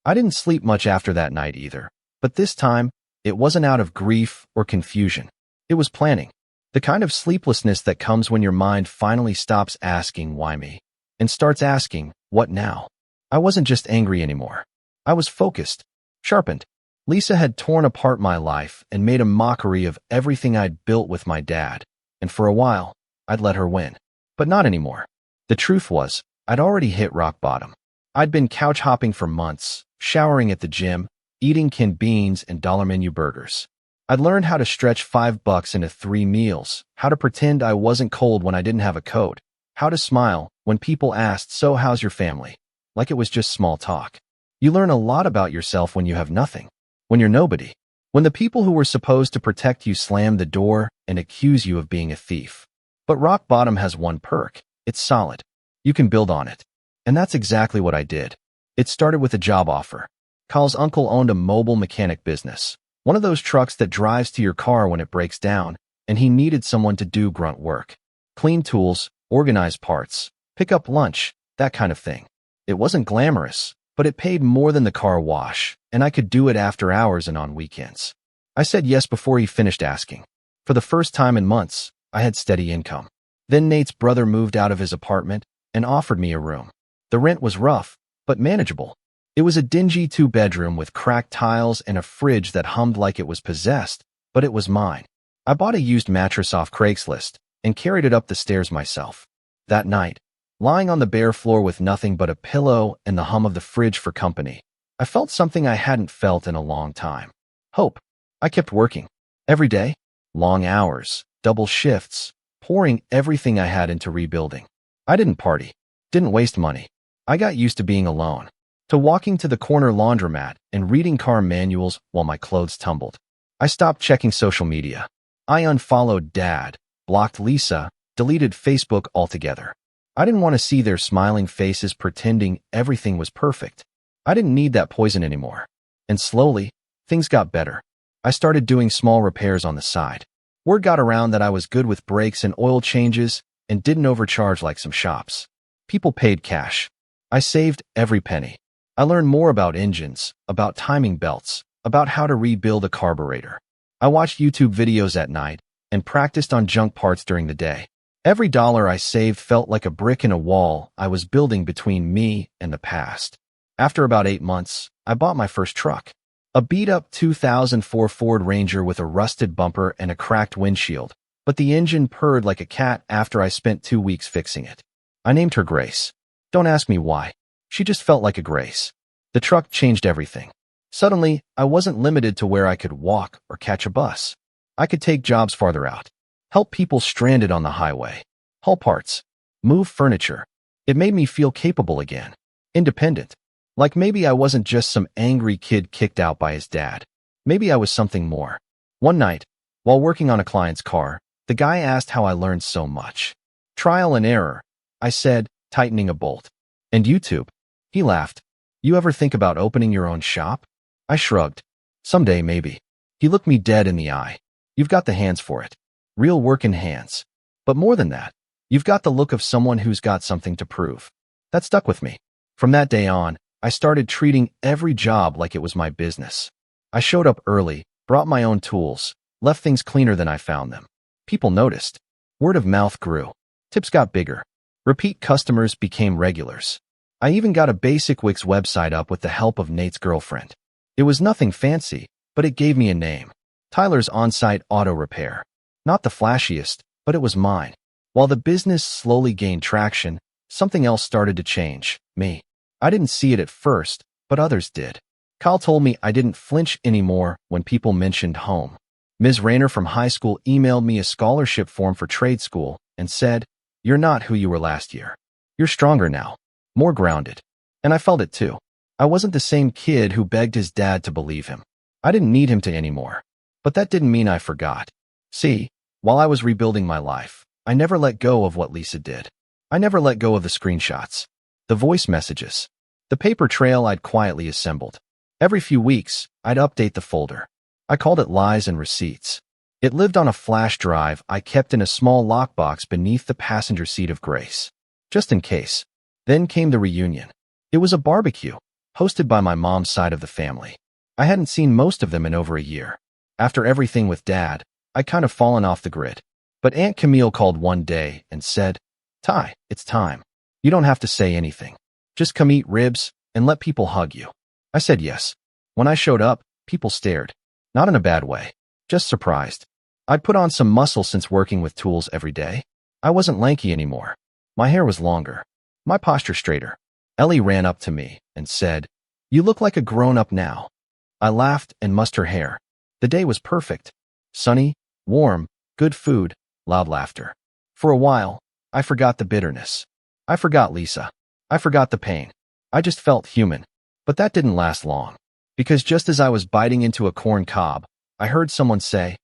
I didn't sleep much after that night either. But this time, it wasn't out of grief or confusion. It was planning. The kind of sleeplessness that comes when your mind finally stops asking, why me? And starts asking, what now? I wasn't just angry anymore. I was focused, sharpened. Lisa had torn apart my life and made a mockery of everything I'd built with my dad. And for a while, I'd let her win. But not anymore. The truth was, I'd already hit rock bottom. I'd been couch hopping for months, showering at the gym, eating canned beans and dollar menu burgers. I'd learned how to stretch $5 into 3 meals, how to pretend I wasn't cold when I didn't have a coat, how to smile when people asked, so how's your family? Like it was just small talk. You learn a lot about yourself when you have nothing, when you're nobody, when the people who were supposed to protect you slam the door and accuse you of being a thief. But rock bottom has one perk. It's solid. You can build on it. And that's exactly what I did. It started with a job offer. Kyle's uncle owned a mobile mechanic business, one of those trucks that drives to your car when it breaks down, and he needed someone to do grunt work. Clean tools, organize parts, pick up lunch, that kind of thing. It wasn't glamorous, but it paid more than the car wash, and I could do it after hours and on weekends. I said yes before he finished asking. For the first time in months, I had steady income. Then Nate's brother moved out of his apartment and offered me a room. The rent was rough, but manageable. It was a dingy 2-bedroom with cracked tiles and a fridge that hummed like it was possessed, but it was mine. I bought a used mattress off Craigslist and carried it up the stairs myself. That night, lying on the bare floor with nothing but a pillow and the hum of the fridge for company, I felt something I hadn't felt in a long time. Hope. I kept working. Every day. Long hours, double shifts, pouring everything I had into rebuilding. I didn't party. Didn't waste money. I got used to being alone, to walking to the corner laundromat and reading car manuals while my clothes tumbled. I stopped checking social media. I unfollowed Dad, blocked Lisa, deleted Facebook altogether. I didn't want to see their smiling faces pretending everything was perfect. I didn't need that poison anymore. And slowly, things got better. I started doing small repairs on the side. Word got around that I was good with brakes and oil changes and didn't overcharge like some shops. People paid cash. I saved every penny. I learned more about engines, about timing belts, about how to rebuild a carburetor. I watched YouTube videos at night and practiced on junk parts during the day. Every dollar I saved felt like a brick in a wall I was building between me and the past. After about 8 months, I bought my first truck. A beat-up 2004 Ford Ranger with a rusted bumper and a cracked windshield, but the engine purred like a cat after I spent 2 weeks fixing it. I named her Grace. Don't ask me why. She just felt like a grace. The truck changed everything. Suddenly, I wasn't limited to where I could walk or catch a bus. I could take jobs farther out, help people stranded on the highway, haul parts, move furniture. It made me feel capable again, independent. Like maybe I wasn't just some angry kid kicked out by his dad. Maybe I was something more. One night, while working on a client's car, the guy asked how I learned so much. Trial and error, I said, tightening a bolt. And YouTube? He laughed. You ever think about opening your own shop? I shrugged. Someday, maybe. He looked me dead in the eye. You've got the hands for it. Real working hands. But more than that, you've got the look of someone who's got something to prove. That stuck with me. From that day on, I started treating every job like it was my business. I showed up early, brought my own tools, left things cleaner than I found them. People noticed. Word of mouth grew. Tips got bigger. Repeat customers became regulars. I even got a basic Wix website up with the help of Nate's girlfriend. It was nothing fancy, but it gave me a name. Tyler's On-Site Auto Repair. Not the flashiest, but it was mine. While the business slowly gained traction, something else started to change, me. I didn't see it at first, but others did. Kyle told me I didn't flinch anymore when people mentioned home. Ms. Rayner from high school emailed me a scholarship form for trade school and said, "You're not who you were last year. You're stronger now, more grounded." And I felt it too. I wasn't the same kid who begged his dad to believe him. I didn't need him to anymore. But that didn't mean I forgot. See, while I was rebuilding my life, I never let go of what Lisa did. I never let go of the screenshots, the voice messages, the paper trail I'd quietly assembled. Every few weeks, I'd update the folder. I called it Lies and Receipts. It lived on a flash drive I kept in a small lockbox beneath the passenger seat of Grace, just in case. Then came the reunion. It was a barbecue, hosted by my mom's side of the family. I hadn't seen most of them in over a year. After everything with Dad, I'd kind of fallen off the grid. But Aunt Camille called one day and said, "Ty, it's time. You don't have to say anything. Just come eat ribs and let people hug you." I said yes. When I showed up, people stared. Not in a bad way, just surprised. I'd put on some muscle since working with tools every day. I wasn't lanky anymore. My hair was longer, my posture straighter. Ellie ran up to me and said, "You look like a grown-up now." I laughed and mussed her hair. The day was perfect. Sunny, warm, good food, loud laughter. For a while, I forgot the bitterness. I forgot Lisa. I forgot the pain. I just felt human. But that didn't last long. Because just as I was biting into a corn cob, I heard someone say,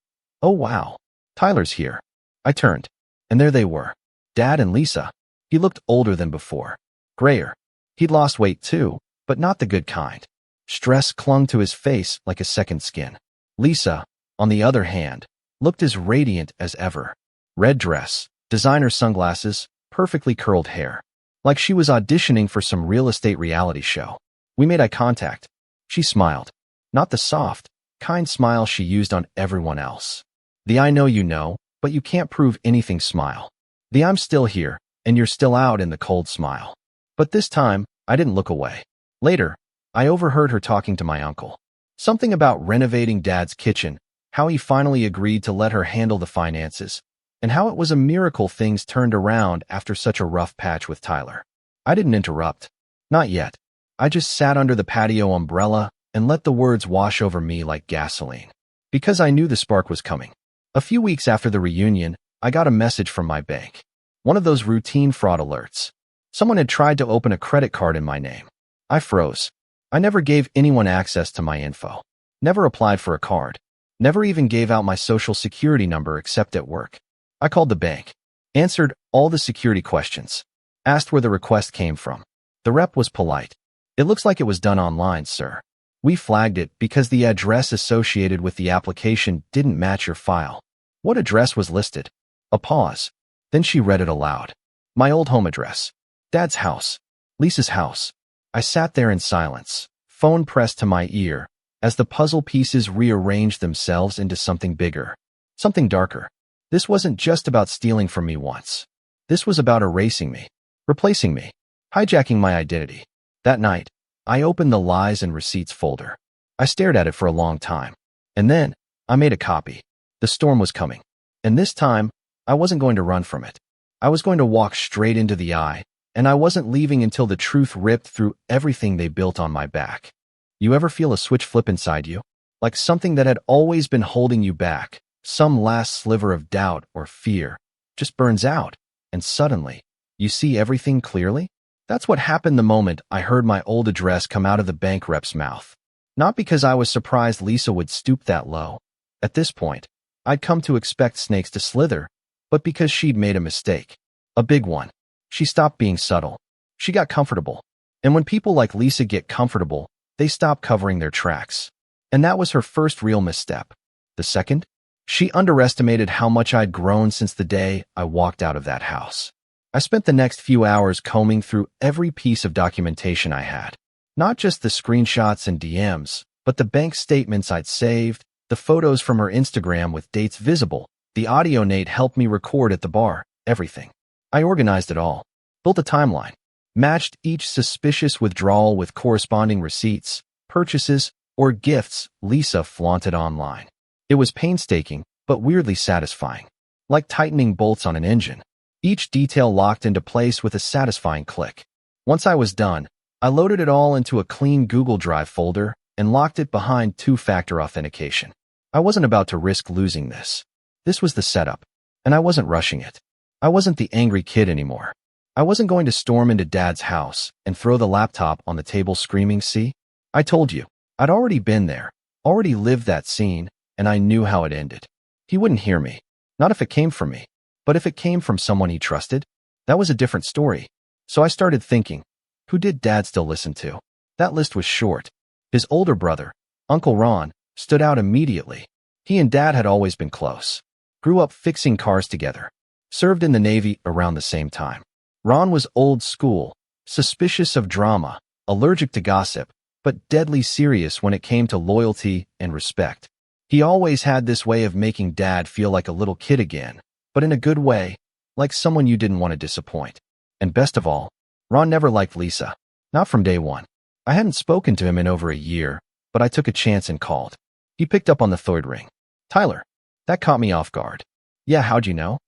"Oh wow, Tyler's here." I turned, and there they were. Dad and Lisa. He looked older than before. Grayer. He'd lost weight too, but not the good kind. Stress clung to his face like a second skin. Lisa, on the other hand, looked as radiant as ever. Red dress, designer sunglasses, perfectly curled hair. Like she was auditioning for some real estate reality show. We made eye contact. She smiled. Not the soft, kind smile she used on everyone else. The "I know you know, but you can't prove anything" smile. The "I'm still here, and you're still out" in the cold smile. But this time, I didn't look away. Later, I overheard her talking to my uncle. Something about renovating Dad's kitchen, how he finally agreed to let her handle the finances, and how it was a miracle things turned around after such a rough patch with Tyler. I didn't interrupt. Not yet. I just sat under the patio umbrella and let the words wash over me like gasoline. Because I knew the spark was coming. A few weeks after the reunion, I got a message from my bank. One of those routine fraud alerts. Someone had tried to open a credit card in my name. I froze. I never gave anyone access to my info. Never applied for a card. Never even gave out my social security number except at work. I called the bank. Answered all the security questions. Asked where the request came from. The rep was polite. "It looks like it was done online, sir. We flagged it because the address associated with the application didn't match your file." What address was listed? A pause. Then she read it aloud. My old home address. Dad's house. Lisa's house. I sat there in silence, phone pressed to my ear, as the puzzle pieces rearranged themselves into something bigger, something darker. This wasn't just about stealing from me once. This was about erasing me, replacing me, hijacking my identity. That night, I opened the Lies and Receipts folder. I stared at it for a long time. And then, I made a copy. The storm was coming. And this time, I wasn't going to run from it. I was going to walk straight into the eye, and I wasn't leaving until the truth ripped through everything they built on my back. You ever feel a switch flip inside you? Like something that had always been holding you back, some last sliver of doubt or fear, just burns out, and suddenly, you see everything clearly? That's what happened the moment I heard my old address come out of the bank rep's mouth. Not because I was surprised Lisa would stoop that low. At this point, I'd come to expect snakes to slither, but because she'd made a mistake. A big one. She stopped being subtle. She got comfortable. And when people like Lisa get comfortable, they stop covering their tracks. And that was her first real misstep. The second? She underestimated how much I'd grown since the day I walked out of that house. I spent the next few hours combing through every piece of documentation I had. Not just the screenshots and DMs, but the bank statements I'd saved, the photos from her Instagram with dates visible, the audio Nate helped me record at the bar, everything. I organized it all, built a timeline, matched each suspicious withdrawal with corresponding receipts, purchases, or gifts Lisa flaunted online. It was painstaking, but weirdly satisfying. Like tightening bolts on an engine. each detail locked into place with a satisfying click. Once I was done, I loaded it all into a clean Google Drive folder and locked it behind two-factor authentication. I wasn't about to risk losing this. This was the setup, and I wasn't rushing it. I wasn't the angry kid anymore. I wasn't going to storm into Dad's house and throw the laptop on the table screaming, "See? I told you." I'd already been there, already lived that scene, and I knew how it ended. He wouldn't hear me. Not if it came from me. But if it came from someone he trusted, that was a different story. So I started thinking, who did Dad still listen to? That list was short. His older brother, Uncle Ron, stood out immediately. He and Dad had always been close. Grew up fixing cars together. Served in the Navy around the same time. Ron was old school, suspicious of drama, allergic to gossip, but deadly serious when it came to loyalty and respect. He always had this way of making Dad feel like a little kid again, but in a good way, like someone you didn't want to disappoint. And best of all, Ron never liked Lisa. Not from day one. I hadn't spoken to him in over a year, but I took a chance and called. He picked up on the third ring. "Tyler." That caught me off guard. "Yeah, how'd you know?"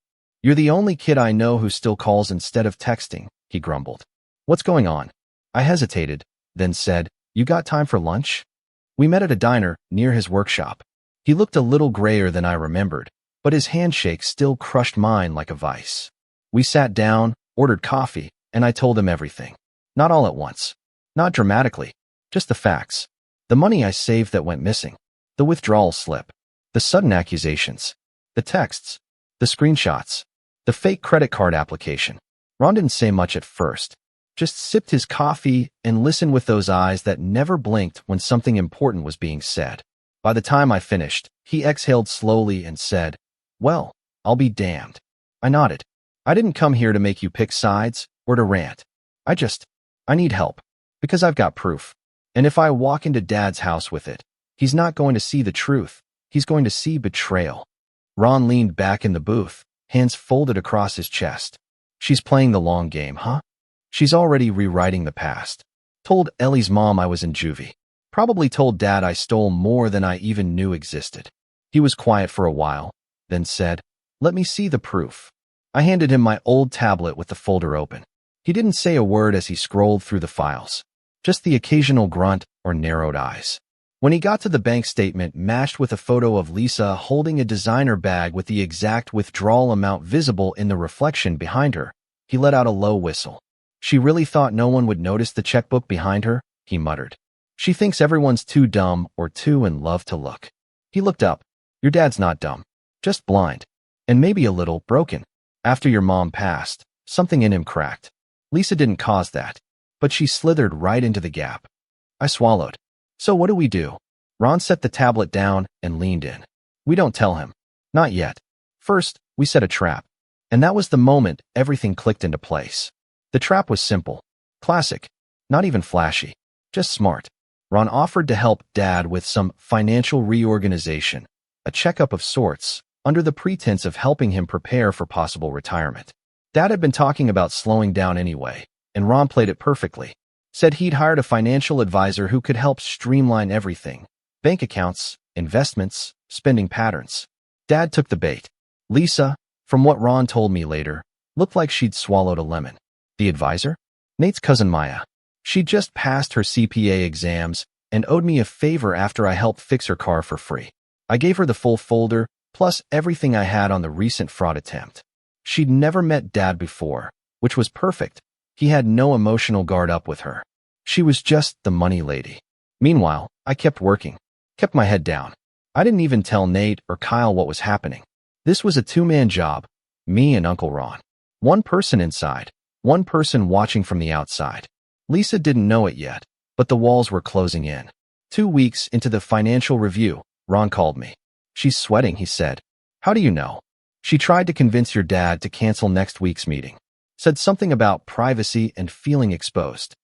"You're the only kid I know who still calls instead of texting," he grumbled. "What's going on?" I hesitated, then said, "You got time for lunch?" We met at a diner near his workshop. He looked a little grayer than I remembered, but his handshake still crushed mine like a vice. We sat down, ordered coffee, and I told him everything. Not all at once. Not dramatically. Just the facts. The money I saved that went missing. The withdrawal slip. The sudden accusations. The texts. The screenshots. The fake credit card application. Ron didn't say much at first. Just sipped his coffee and listened with those eyes that never blinked when something important was being said. By the time I finished, he exhaled slowly and said, "Well, I'll be damned." I nodded. "I didn't come here to make you pick sides or to rant. I need help. Because I've got proof. And if I walk into Dad's house with it, he's not going to see the truth. He's going to see betrayal." Ron leaned back in the booth, hands folded across his chest. "She's playing the long game, huh? She's already rewriting the past. Told Ellie's mom I was in juvie. Probably told Dad I stole more than I even knew existed." He was quiet for a while, then said, "Let me see the proof." I handed him my old tablet with the folder open. He didn't say a word as he scrolled through the files. Just the occasional grunt or narrowed eyes. When he got to the bank statement matched with a photo of Lisa holding a designer bag with the exact withdrawal amount visible in the reflection behind her, he let out a low whistle. "She really thought no one would notice the checkbook behind her," he muttered. "She thinks everyone's too dumb or too in love to look." He looked up. "Your dad's not dumb. Just blind. And maybe a little broken. After your mom passed, something in him cracked. Lisa didn't cause that, but she slithered right into the gap." I swallowed. "So what do we do?" Ron set the tablet down and leaned in. "We don't tell him. Not yet. First, we set a trap." And that was the moment everything clicked into place. The trap was simple. Classic. Not even flashy. Just smart. Ron offered to help Dad with some financial reorganization, a checkup of sorts, under the pretense of helping him prepare for possible retirement. Dad had been talking about slowing down anyway, and Ron played it perfectly. Said he'd hired a financial advisor who could help streamline everything. Bank accounts, investments, spending patterns. Dad took the bait. Lisa, from what Ron told me later, looked like she'd swallowed a lemon. The advisor? Nate's cousin Maya. She'd just passed her CPA exams and owed me a favor after I helped fix her car for free. I gave her the full folder, plus everything I had on the recent fraud attempt. She'd never met Dad before, which was perfect. He had no emotional guard up with her. She was just the money lady. Meanwhile, I kept working, kept my head down. I didn't even tell Nate or Kyle what was happening. This was a two-man job, me and Uncle Ron. One person inside, one person watching from the outside. Lisa didn't know it yet, but the walls were closing in. 2 weeks into the financial review, Ron called me. "She's sweating," he said. "How do you know?" "She tried to convince your dad to cancel next week's meeting. Said something about privacy and feeling exposed.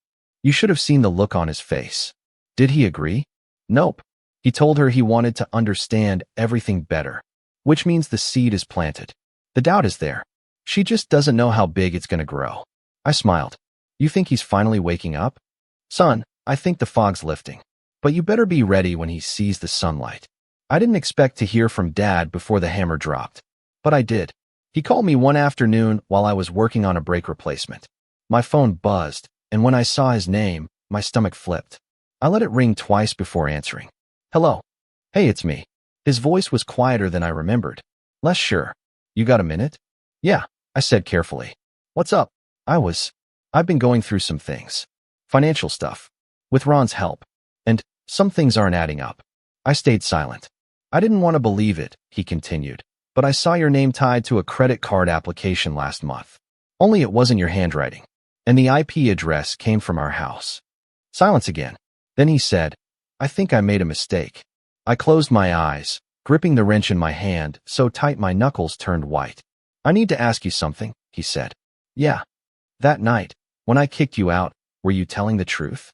You should have seen the look on his face." "Did he agree?" "Nope. He told her he wanted to understand everything better, which means the seed is planted. The doubt is there. She just doesn't know how big it's going to grow." I smiled. "You think he's finally waking up?" "Son, I think the fog's lifting. But you better be ready when he sees the sunlight." I didn't expect to hear from Dad before the hammer dropped. But I did. He called me one afternoon while I was working on a brake replacement. My phone buzzed, and when I saw his name, my stomach flipped. I let it ring twice before answering. Hello. Hey, it's me. His voice was quieter than I remembered. Less sure. You got a minute? Yeah, I said carefully. What's up? I've been going through some things. Financial stuff. With Ron's help. And some things aren't adding up. I stayed silent. I didn't want to believe it, he continued. But I saw your name tied to a credit card application last month. Only it wasn't your handwriting. And the IP address came from our house. Silence again. Then he said, I think I made a mistake. I closed my eyes, gripping the wrench in my hand so tight my knuckles turned white. I need to ask you something, he said. Yeah. That night, when I kicked you out, were you telling the truth?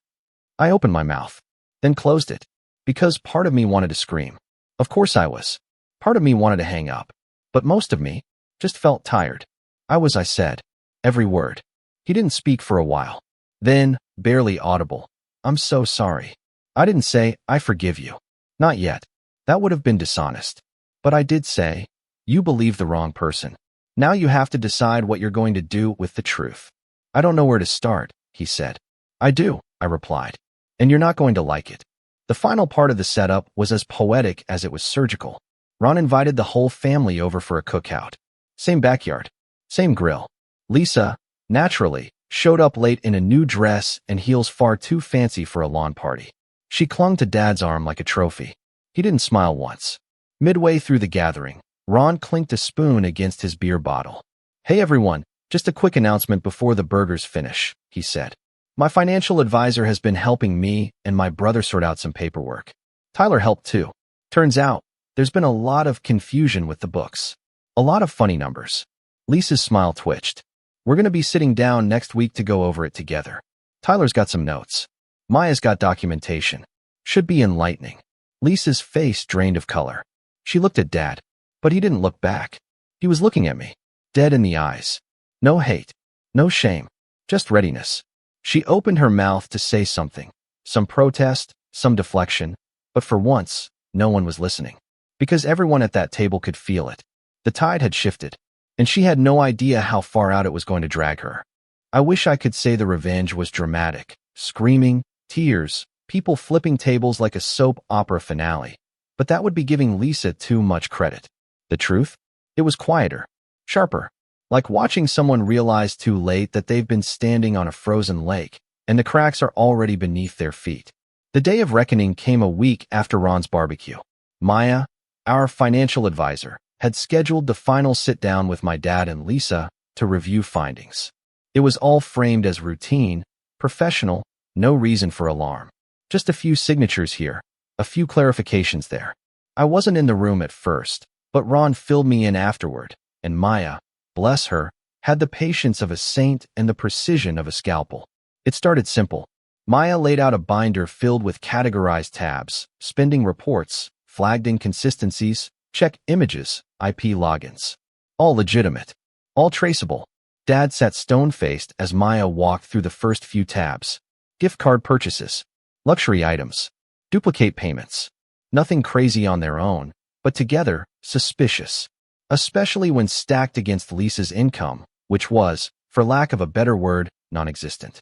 I opened my mouth, then closed it, because part of me wanted to scream. Of course I was. Part of me wanted to hang up, but most of me just felt tired. I said, every word. He didn't speak for a while. Then, barely audible, I'm so sorry. I didn't say, I forgive you. Not yet. That would have been dishonest. But I did say, you believe the wrong person. Now you have to decide what you're going to do with the truth. I don't know where to start, he said. I do, I replied. And you're not going to like it. The final part of the setup was as poetic as it was surgical. Ron invited the whole family over for a cookout. Same backyard. Same grill. Lisa, naturally, showed up late in a new dress and heels far too fancy for a lawn party. She clung to Dad's arm like a trophy. He didn't smile once. Midway through the gathering, Ron clinked a spoon against his beer bottle. Hey everyone, just a quick announcement before the burgers finish, he said. My financial advisor has been helping me and my brother sort out some paperwork. Tyler helped too. Turns out, there's been a lot of confusion with the books. A lot of funny numbers. Lisa's smile twitched. We're going to be sitting down next week to go over it together. Tyler's got some notes. Maya's got documentation. Should be enlightening. Lisa's face drained of color. She looked at Dad, but he didn't look back. He was looking at me, dead in the eyes. No hate, no shame, just readiness. She opened her mouth to say something, some protest, some deflection, but for once, no one was listening. Because everyone at that table could feel it. The tide had shifted, and she had no idea how far out it was going to drag her. I wish I could say the revenge was dramatic, screaming, tears, people flipping tables like a soap opera finale, but that would be giving Lisa too much credit. The truth? It was quieter, sharper, like watching someone realize too late that they've been standing on a frozen lake, and the cracks are already beneath their feet. The day of reckoning came a week after Ron's barbecue. Maya, our financial advisor, had scheduled the final sit-down with my dad and Lisa to review findings. It was all framed as routine, professional, no reason for alarm. Just a few signatures here, a few clarifications there. I wasn't in the room at first, but Ron filled me in afterward, and Maya, bless her, had the patience of a saint and the precision of a scalpel. It started simple. Maya laid out a binder filled with categorized tabs, spending reports, flagged inconsistencies, check images, IP logins. All legitimate. All traceable. Dad sat stone-faced as Maya walked through the first few tabs. Gift card purchases. Luxury items. Duplicate payments. Nothing crazy on their own, but together, suspicious. Especially when stacked against Lisa's income, which was, for lack of a better word, non-existent.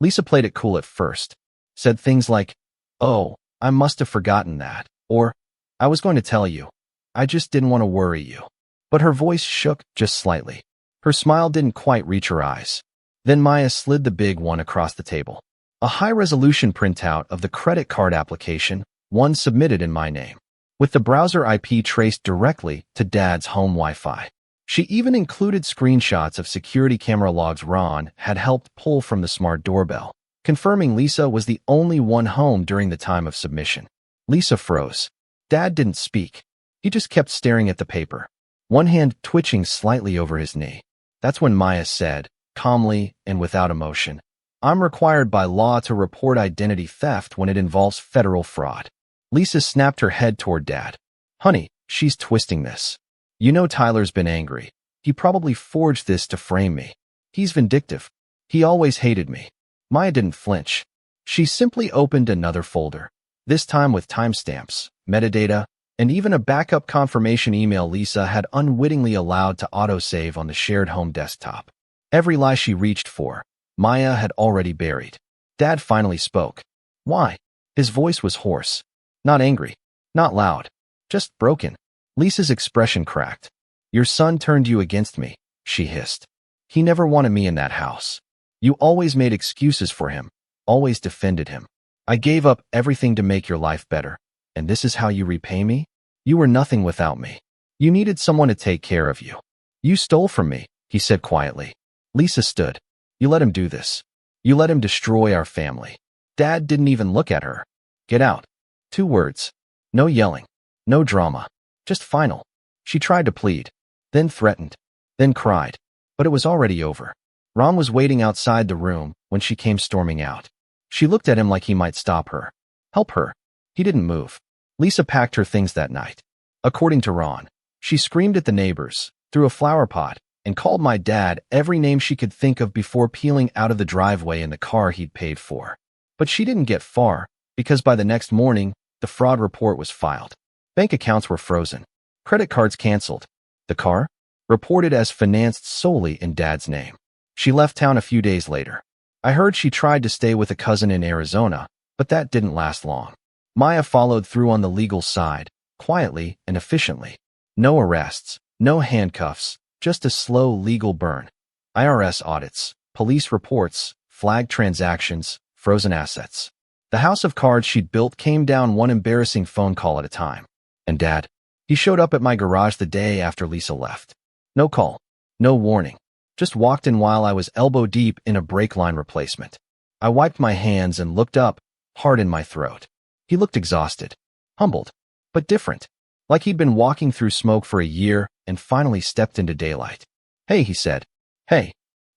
Lisa played it cool at first. Said things like, oh, I must have forgotten that, or, I was going to tell you. I just didn't want to worry you. But her voice shook just slightly. Her smile didn't quite reach her eyes. Then Maya slid the big one across the table. A high-resolution printout of the credit card application, one submitted in my name, with the browser IP traced directly to Dad's home Wi-Fi. She even included screenshots of security camera logs Ron had helped pull from the smart doorbell, confirming Lisa was the only one home during the time of submission. Lisa froze. Dad didn't speak. He just kept staring at the paper, one hand twitching slightly over his knee. That's when Maya said, calmly and without emotion, I'm required by law to report identity theft when it involves federal fraud. Lisa snapped her head toward Dad. Honey, she's twisting this. You know Tyler's been angry. He probably forged this to frame me. He's vindictive. He always hated me. Maya didn't flinch. She simply opened another folder, this time with timestamps, metadata, and even a backup confirmation email Lisa had unwittingly allowed to autosave on the shared home desktop. Every lie she reached for, Maya had already buried. Dad finally spoke. Why? His voice was hoarse. Not angry. Not loud. Just broken. Lisa's expression cracked. Your son turned you against me, she hissed. He never wanted me in that house. You always made excuses for him, always defended him. I gave up everything to make your life better, and this is how you repay me? You were nothing without me. You needed someone to take care of you. You stole from me, he said quietly. Lisa stood. You let him do this. You let him destroy our family. Dad didn't even look at her. Get out. 2 words. No yelling. No drama. Just final. She tried to plead, then threatened, then cried. But it was already over. Ram was waiting outside the room when she came storming out. She looked at him like he might stop her. Help her. He didn't move. Lisa packed her things that night. According to Ron, she screamed at the neighbors, threw a flower pot, and called my dad every name she could think of before peeling out of the driveway in the car he'd paid for. But she didn't get far, because by the next morning, the fraud report was filed. Bank accounts were frozen. Credit cards canceled. The car? Reported as financed solely in Dad's name. She left town a few days later. I heard she tried to stay with a cousin in Arizona, but that didn't last long. Maya followed through on the legal side, quietly and efficiently. No arrests, no handcuffs, just a slow legal burn. IRS audits, police reports, flagged transactions, frozen assets. The house of cards she'd built came down one embarrassing phone call at a time. And Dad? He showed up at my garage the day after Lisa left. No call, no warning. Just walked in while I was elbow deep in a brake line replacement. I wiped my hands and looked up, heart in my throat. He looked exhausted, humbled, but different, like he'd been walking through smoke for a year and finally stepped into daylight. Hey, he said. Hey.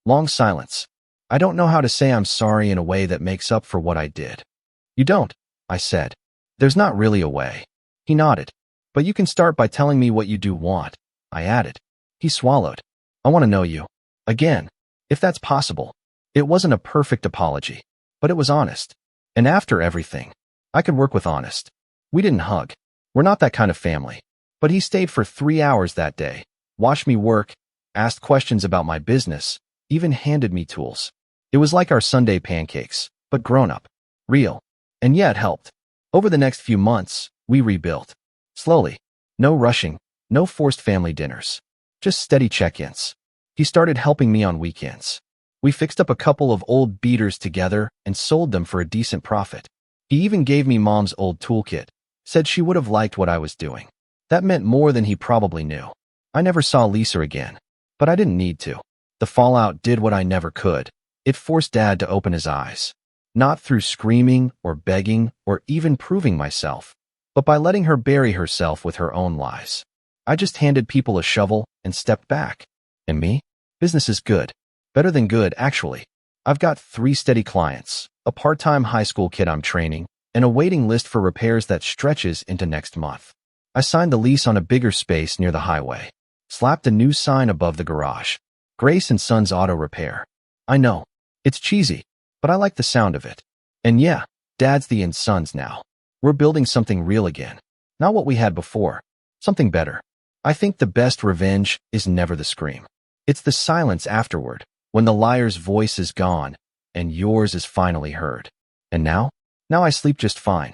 Long silence. I don't know how to say I'm sorry in a way that makes up for what I did. You don't, I said. There's not really a way. He nodded. But you can start by telling me what you do want, I added. He swallowed. I want to know you. Again, if that's possible. It wasn't a perfect apology, but it was honest. And after everything, I could work with honest. We didn't hug. We're not that kind of family. But he stayed for 3 hours that day, watched me work, asked questions about my business, even handed me tools. It was like our Sunday pancakes, but grown up, real, and yet helped. Over the next few months, we rebuilt. Slowly. No rushing, no forced family dinners. Just steady check-ins. He started helping me on weekends. We fixed up a couple of old beaters together and sold them for a decent profit. He even gave me Mom's old toolkit, said she would have liked what I was doing. That meant more than he probably knew. I never saw Lisa again, but I didn't need to. The fallout did what I never could. It forced Dad to open his eyes. Not through screaming or begging or even proving myself, but by letting her bury herself with her own lies. I just handed people a shovel and stepped back. And me? Business is good. Better than good, actually. I've got 3 steady clients, a part-time high school kid I'm training, and a waiting list for repairs that stretches into next month. I signed the lease on a bigger space near the highway. Slapped a new sign above the garage. Grace and Sons Auto Repair. I know. It's cheesy, but I like the sound of it. And yeah, Dad's the and Sons now. We're building something real again. Not what we had before. Something better. I think the best revenge is never the scream. It's the silence afterward, when the liar's voice is gone, and yours is finally heard. And now? Now I sleep just fine.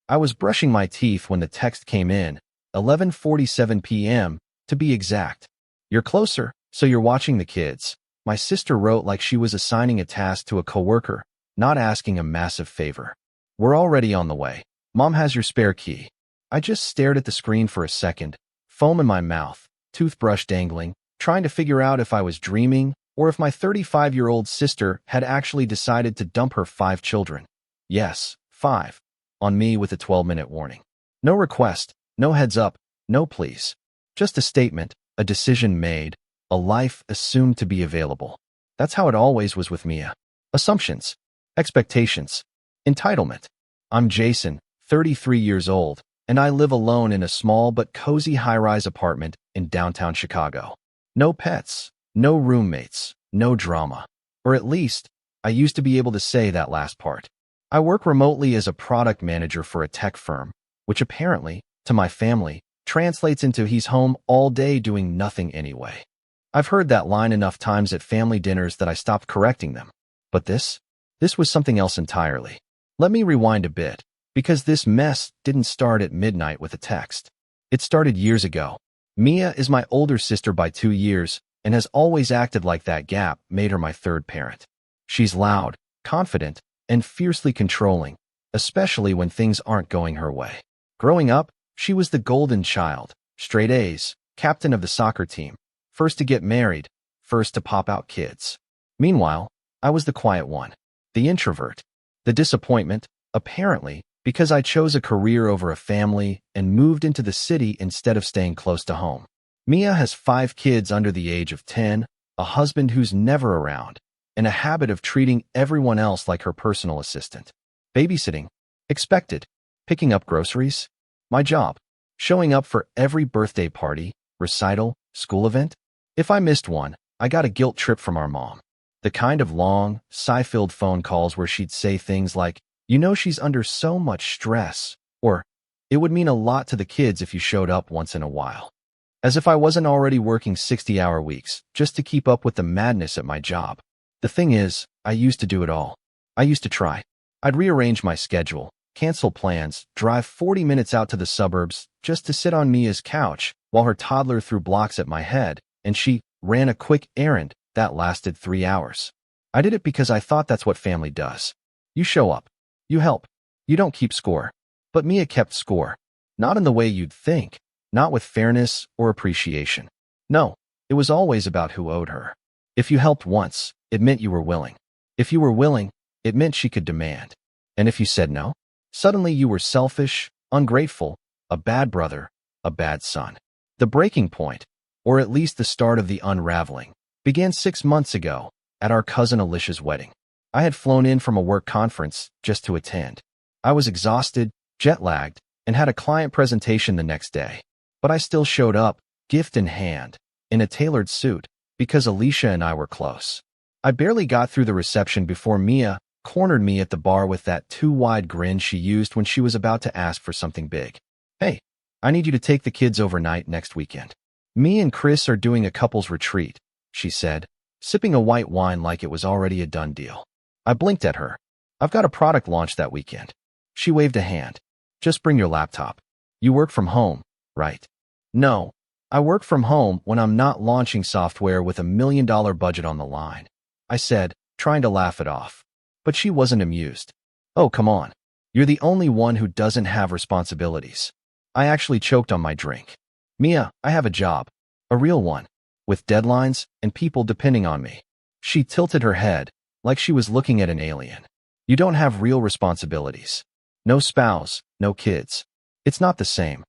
I was brushing my teeth when the text came in, 11:47 p.m., to be exact. You're closer, so you're watching the kids. My sister wrote like she was assigning a task to a coworker, not asking a massive favor. We're already on the way. Mom has your spare key. I just stared at the screen for a second, foam in my mouth, toothbrush dangling, trying to figure out if I was dreaming or if my 35-year-old sister had actually decided to dump her 5 children. Yes, 5. On me with a 12-minute warning. No request, no heads up, no please. Just a statement, a decision made, a life assumed to be available. That's how it always was with Mia. Assumptions, expectations, entitlement. I'm Jason, 33 years old, and I live alone in a small but cozy high-rise apartment in downtown Chicago. No pets, no roommates, no drama. Or at least, I used to be able to say that last part. I work remotely as a product manager for a tech firm, which apparently to my family, translates into he's home all day doing nothing anyway. I've heard that line enough times at family dinners that I stopped correcting them. But this was something else entirely. Let me rewind a bit, because this mess didn't start at midnight with a text. It started years ago. Mia is my older sister by 2 years and has always acted like that gap made her my third parent. She's loud, confident, and fiercely controlling, especially when things aren't going her way. Growing up, she was the golden child, straight A's, captain of the soccer team, first to get married, first to pop out kids. Meanwhile, I was the quiet one, the introvert, the disappointment, apparently, because I chose a career over a family and moved into the city instead of staying close to home. Mia has 5 kids under the age of 10, a husband who's never around, and a habit of treating everyone else like her personal assistant. Babysitting, expected. Picking up groceries, my job. Showing up for every birthday party, recital, school event. If I missed one, I got a guilt trip from our mom. The kind of long, sigh-filled phone calls where she'd say things like, "You know she's under so much stress," or, "It would mean a lot to the kids if you showed up once in a while." As if I wasn't already working 60-hour weeks just to keep up with the madness at my job. The thing is, I used to do it all. I used to try. I'd rearrange my schedule, cancel plans, drive 40 minutes out to the suburbs just to sit on Mia's couch while her toddler threw blocks at my head, and she ran a quick errand that lasted 3 hours. I did it because I thought that's what family does. You show up. You help. You don't keep score. But Mia kept score. Not in the way you'd think. Not with fairness or appreciation. No, it was always about who owed her. If you helped once, it meant you were willing. If you were willing, it meant she could demand. And if you said no, suddenly you were selfish, ungrateful, a bad brother, a bad son. The breaking point, or at least the start of the unraveling, began 6 months ago at our cousin Alicia's wedding. I had flown in from a work conference just to attend. I was exhausted, jet-lagged, and had a client presentation the next day. But I still showed up, gift in hand, in a tailored suit, because Alicia and I were close. I barely got through the reception before Mia cornered me at the bar with that too-wide grin she used when she was about to ask for something big. "Hey, I need you to take the kids overnight next weekend. Me and Chris are doing a couples retreat," she said, sipping a white wine like it was already a done deal. I blinked at her. "I've got a product launch that weekend." She waved a hand. "Just bring your laptop. You work from home, right?" "No, I work from home when I'm not launching software with $1 million budget on the line," I said, trying to laugh it off. But she wasn't amused. "Oh, come on. You're the only one who doesn't have responsibilities." I actually choked on my drink. "Mia, I have a job. A real one. With deadlines and people depending on me." She tilted her head, like she was looking at an alien. "You don't have real responsibilities. No spouse, no kids. It's not the same."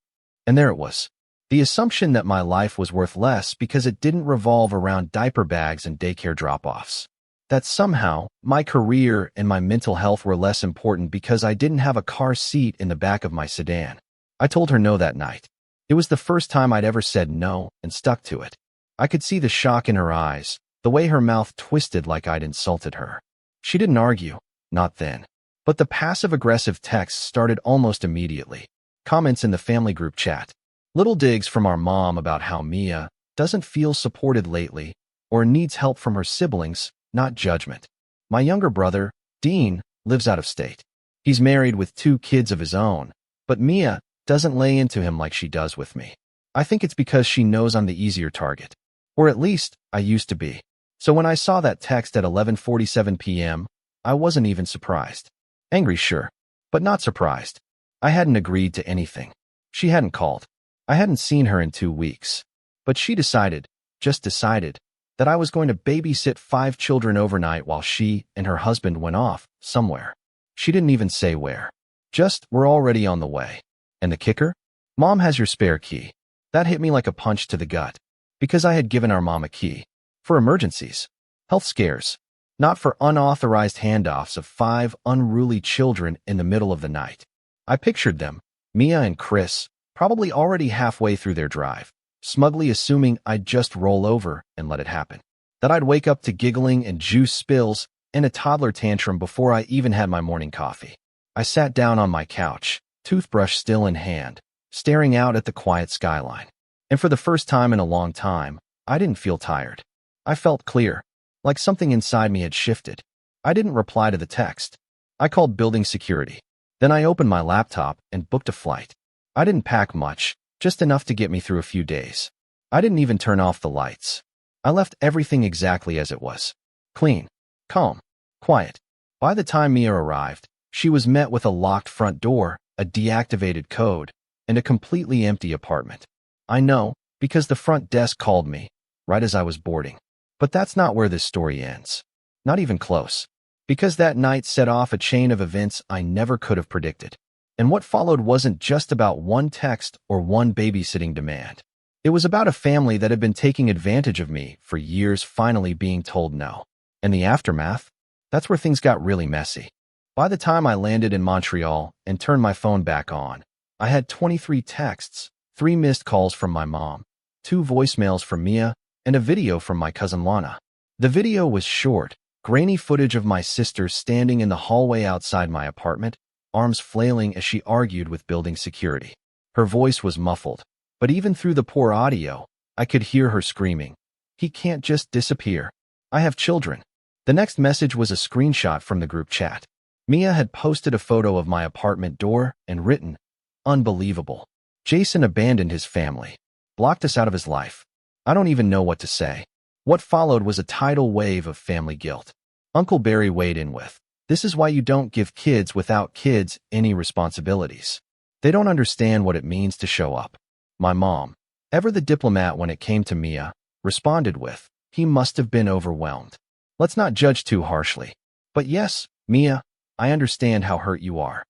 And there it was. The assumption that my life was worth less because it didn't revolve around diaper bags and daycare drop-offs. That somehow, my career and my mental health were less important because I didn't have a car seat in the back of my sedan. I told her no that night. It was the first time I'd ever said no and stuck to it. I could see the shock in her eyes, the way her mouth twisted like I'd insulted her. She didn't argue, not then. But the passive-aggressive texts started almost immediately. Comments in the family group chat. Little digs from our mom about how Mia doesn't feel supported lately or needs help from her siblings, not judgment. My younger brother, Dean, lives out of state. He's married with 2 kids of his own, but Mia doesn't lay into him like she does with me. I think it's because she knows I'm the easier target. Or at least, I used to be. So when I saw that text at 11:47 p.m., I wasn't even surprised. Angry, sure, but not surprised. I hadn't agreed to anything. She hadn't called. I hadn't seen her in 2 weeks. But she just decided, that I was going to babysit 5 children overnight while she and her husband went off somewhere. She didn't even say where. Just, we're already on the way. And the kicker? Mom has your spare key. That hit me like a punch to the gut. Because I had given our mom a key. For emergencies. Health scares. Not for unauthorized handoffs of 5 unruly children in the middle of the night. I pictured them, Mia and Chris, probably already halfway through their drive, smugly assuming I'd just roll over and let it happen. That I'd wake up to giggling and juice spills and a toddler tantrum before I even had my morning coffee. I sat down on my couch, toothbrush still in hand, staring out at the quiet skyline. And for the first time in a long time, I didn't feel tired. I felt clear, like something inside me had shifted. I didn't reply to the text. I called building security. Then I opened my laptop and booked a flight. I didn't pack much, just enough to get me through a few days. I didn't even turn off the lights. I left everything exactly as it was. Clean, calm, quiet. By the time Mia arrived, she was met with a locked front door, a deactivated code, and a completely empty apartment. I know, because the front desk called me, right as I was boarding. But that's not where this story ends. Not even close. Because that night set off a chain of events I never could have predicted. And what followed wasn't just about one text or one babysitting demand. It was about a family that had been taking advantage of me for years finally being told no. And the aftermath? That's where things got really messy. By the time I landed in Montreal and turned my phone back on, I had 23 texts, 3 missed calls from my mom, 2 voicemails from Mia, and a video from my cousin Lana. The video was short, grainy footage of my sister standing in the hallway outside my apartment, arms flailing as she argued with building security. Her voice was muffled, but even through the poor audio, I could hear her screaming, "He can't just disappear. I have children." The next message was a screenshot from the group chat. Mia had posted a photo of my apartment door and written, "Unbelievable. Jason abandoned his family, blocked us out of his life. I don't even know what to say." What followed was a tidal wave of family guilt. Uncle Barry weighed in with, "This is why you don't give kids without kids any responsibilities. They don't understand what it means to show up." My mom, ever the diplomat when it came to Mia, responded with, "He must have been overwhelmed. Let's not judge too harshly. But yes, Mia, I understand how hurt you are."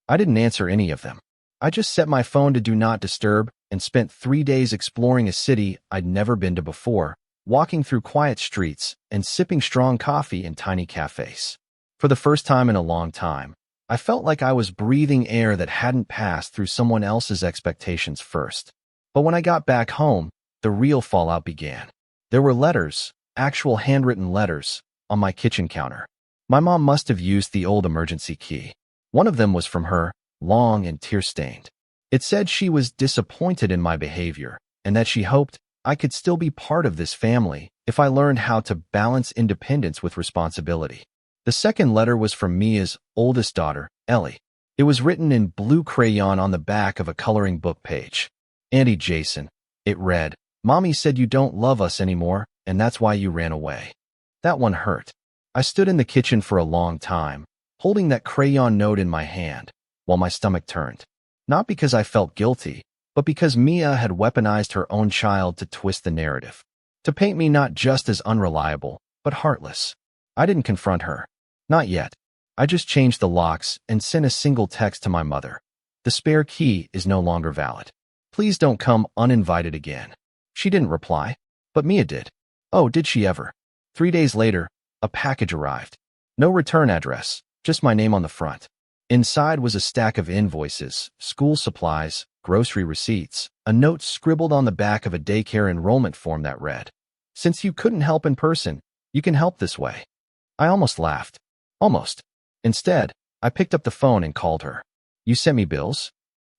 I didn't answer any of them. I just set my phone to Do Not Disturb and spent 3 days exploring a city I'd never been to before, walking through quiet streets and sipping strong coffee in tiny cafes. For the first time in a long time, I felt like I was breathing air that hadn't passed through someone else's expectations first. But when I got back home, the real fallout began. There were letters, actual handwritten letters, on my kitchen counter. My mom must have used the old emergency key. One of them was from her, long and tear-stained. It said she was disappointed in my behavior and that she hoped I could still be part of this family if I learned how to balance independence with responsibility. The second letter was from Mia's oldest daughter, Ellie. It was written in blue crayon on the back of a coloring book page. "Auntie Jason," it read, "Mommy said you don't love us anymore, and that's why you ran away." That one hurt. I stood in the kitchen for a long time, holding that crayon note in my hand, while my stomach turned. Not because I felt guilty, but because Mia had weaponized her own child to twist the narrative, to paint me not just as unreliable, but heartless. I didn't confront her. Not yet. I just changed the locks and sent a single text to my mother. "The spare key is no longer valid. Please don't come uninvited again." She didn't reply, but Mia did. Oh, did she ever? 3 days later, a package arrived. No return address, just my name on the front. Inside was a stack of invoices, school supplies, grocery receipts, a note scribbled on the back of a daycare enrollment form that read, "Since you couldn't help in person, you can help this way." I almost laughed. Almost. Instead, I picked up the phone and called her. "You sent me bills?"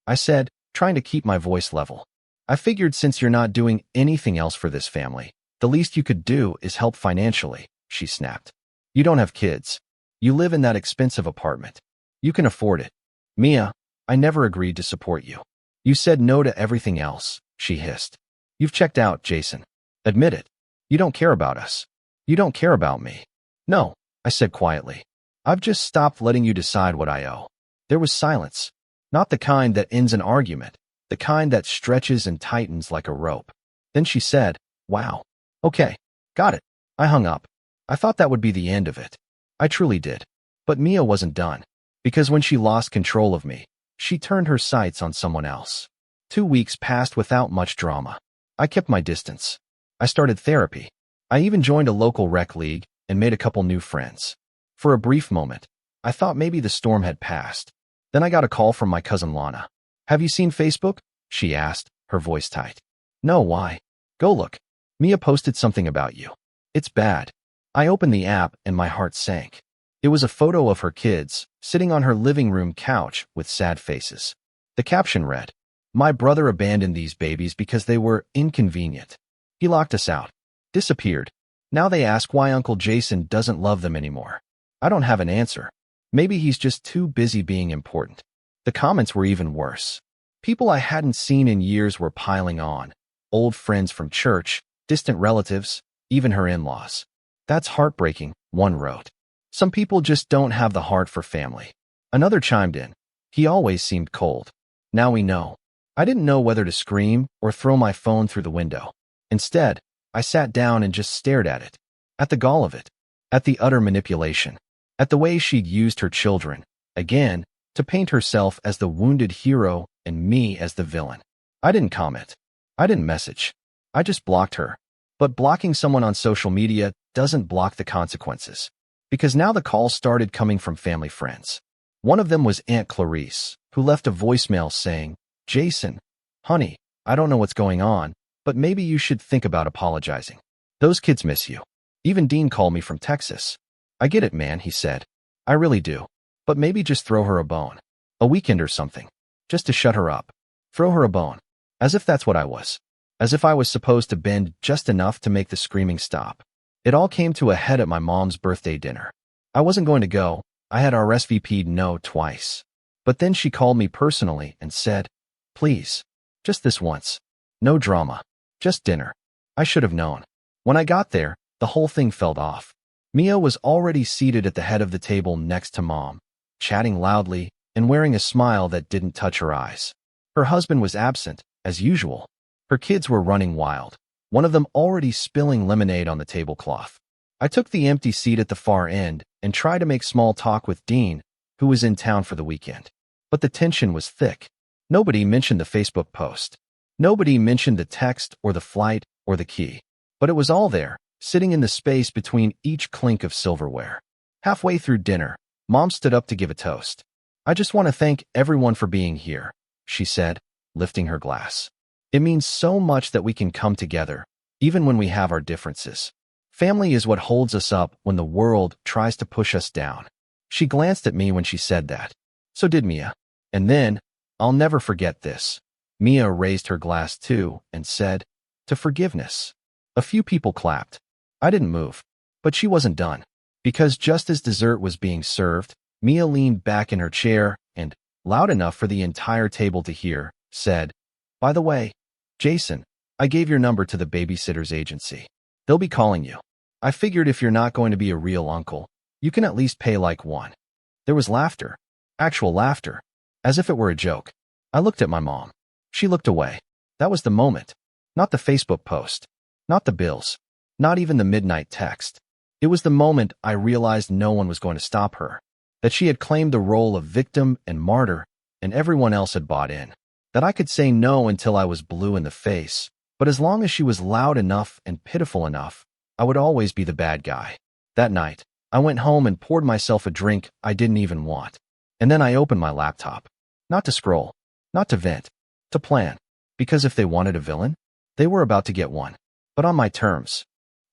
I said, trying to keep my voice level. "I figured since you're not doing anything else for this family, the least you could do is help financially," she snapped. "You don't have kids. You live in that expensive apartment. You can afford it. Mia, I never agreed to support you. You said no to everything else," she hissed. "You've checked out, Jason. Admit it. You don't care about us. You don't care about me." "No," I said quietly. "I've just stopped letting you decide what I owe." There was silence. Not the kind that ends an argument, the kind that stretches and tightens like a rope. Then she said, "Wow. Okay. Got it." I hung up. I thought that would be the end of it. I truly did. But Mia wasn't done. Because when she lost control of me, she turned her sights on someone else. 2 weeks passed without much drama. I kept my distance. I started therapy. I even joined a local rec league and made a couple new friends. For a brief moment, I thought maybe the storm had passed. Then I got a call from my cousin Lana. "Have you seen Facebook?" she asked, her voice tight. "No, why?" "Go look. Mia posted something about you. It's bad." I opened the app and my heart sank. It was a photo of her kids, sitting on her living room couch with sad faces. The caption read, My brother abandoned these babies because they were inconvenient. He locked us out. Disappeared. Now they ask why Uncle Jason doesn't love them anymore. I don't have an answer. Maybe he's just too busy being important. The comments were even worse. People I hadn't seen in years were piling on. Old friends from church, distant relatives, even her in-laws. That's heartbreaking, one wrote. Some people just don't have the heart for family. Another chimed in. He always seemed cold. Now we know. I didn't know whether to scream or throw my phone through the window. Instead, I sat down and just stared at it. At the gall of it. At the utter manipulation. At the way she'd used her children, again, to paint herself as the wounded hero and me as the villain. I didn't comment. I didn't message. I just blocked her. But blocking someone on social media doesn't block the consequences. Because now the calls started coming from family friends. One of them was Aunt Clarice, who left a voicemail saying, "Jason, honey, I don't know what's going on, but maybe you should think about apologizing. Those kids miss you." Even Dean called me from Texas. "I get it, man," he said. "I really do. But maybe just throw her a bone. A weekend or something. Just to shut her up. Throw her a bone." As if that's what I was. As if I was supposed to bend just enough to make the screaming stop. It all came to a head at my mom's birthday dinner. I wasn't going to go. I had RSVP'd no twice. But then she called me personally and said, "Please, just this once. No drama. Just dinner." I should have known. When I got there, the whole thing felt off. Mia was already seated at the head of the table next to Mom, chatting loudly and wearing a smile that didn't touch her eyes. Her husband was absent, as usual. Her kids were running wild, one of them already spilling lemonade on the tablecloth. I took the empty seat at the far end and tried to make small talk with Dean, who was in town for the weekend. But the tension was thick. Nobody mentioned the Facebook post. Nobody mentioned the text or the flight or the key. But it was all there, sitting in the space between each clink of silverware. Halfway through dinner, Mom stood up to give a toast. "I just want to thank everyone for being here," she said, lifting her glass. "It means so much that we can come together, even when we have our differences. Family is what holds us up when the world tries to push us down." She glanced at me when she said that. So did Mia. And then, I'll never forget this. Mia raised her glass too and said, "To forgiveness." A few people clapped. I didn't move. But she wasn't done. Because just as dessert was being served, Mia leaned back in her chair and, loud enough for the entire table to hear, said, "By the way, Jason, I gave your number to the babysitter's agency. They'll be calling you. I figured if you're not going to be a real uncle, you can at least pay like one." There was laughter. Actual laughter. As if it were a joke. I looked at my mom. She looked away. That was the moment. Not the Facebook post. Not the bills. Not even the midnight text. It was the moment I realized no one was going to stop her. That she had claimed the role of victim and martyr, and everyone else had bought in. That I could say no until I was blue in the face, but as long as she was loud enough and pitiful enough, I would always be the bad guy. That night, I went home and poured myself a drink I didn't even want. And then I opened my laptop. Not to scroll. Not to vent. To plan. Because if they wanted a villain, they were about to get one. But on my terms.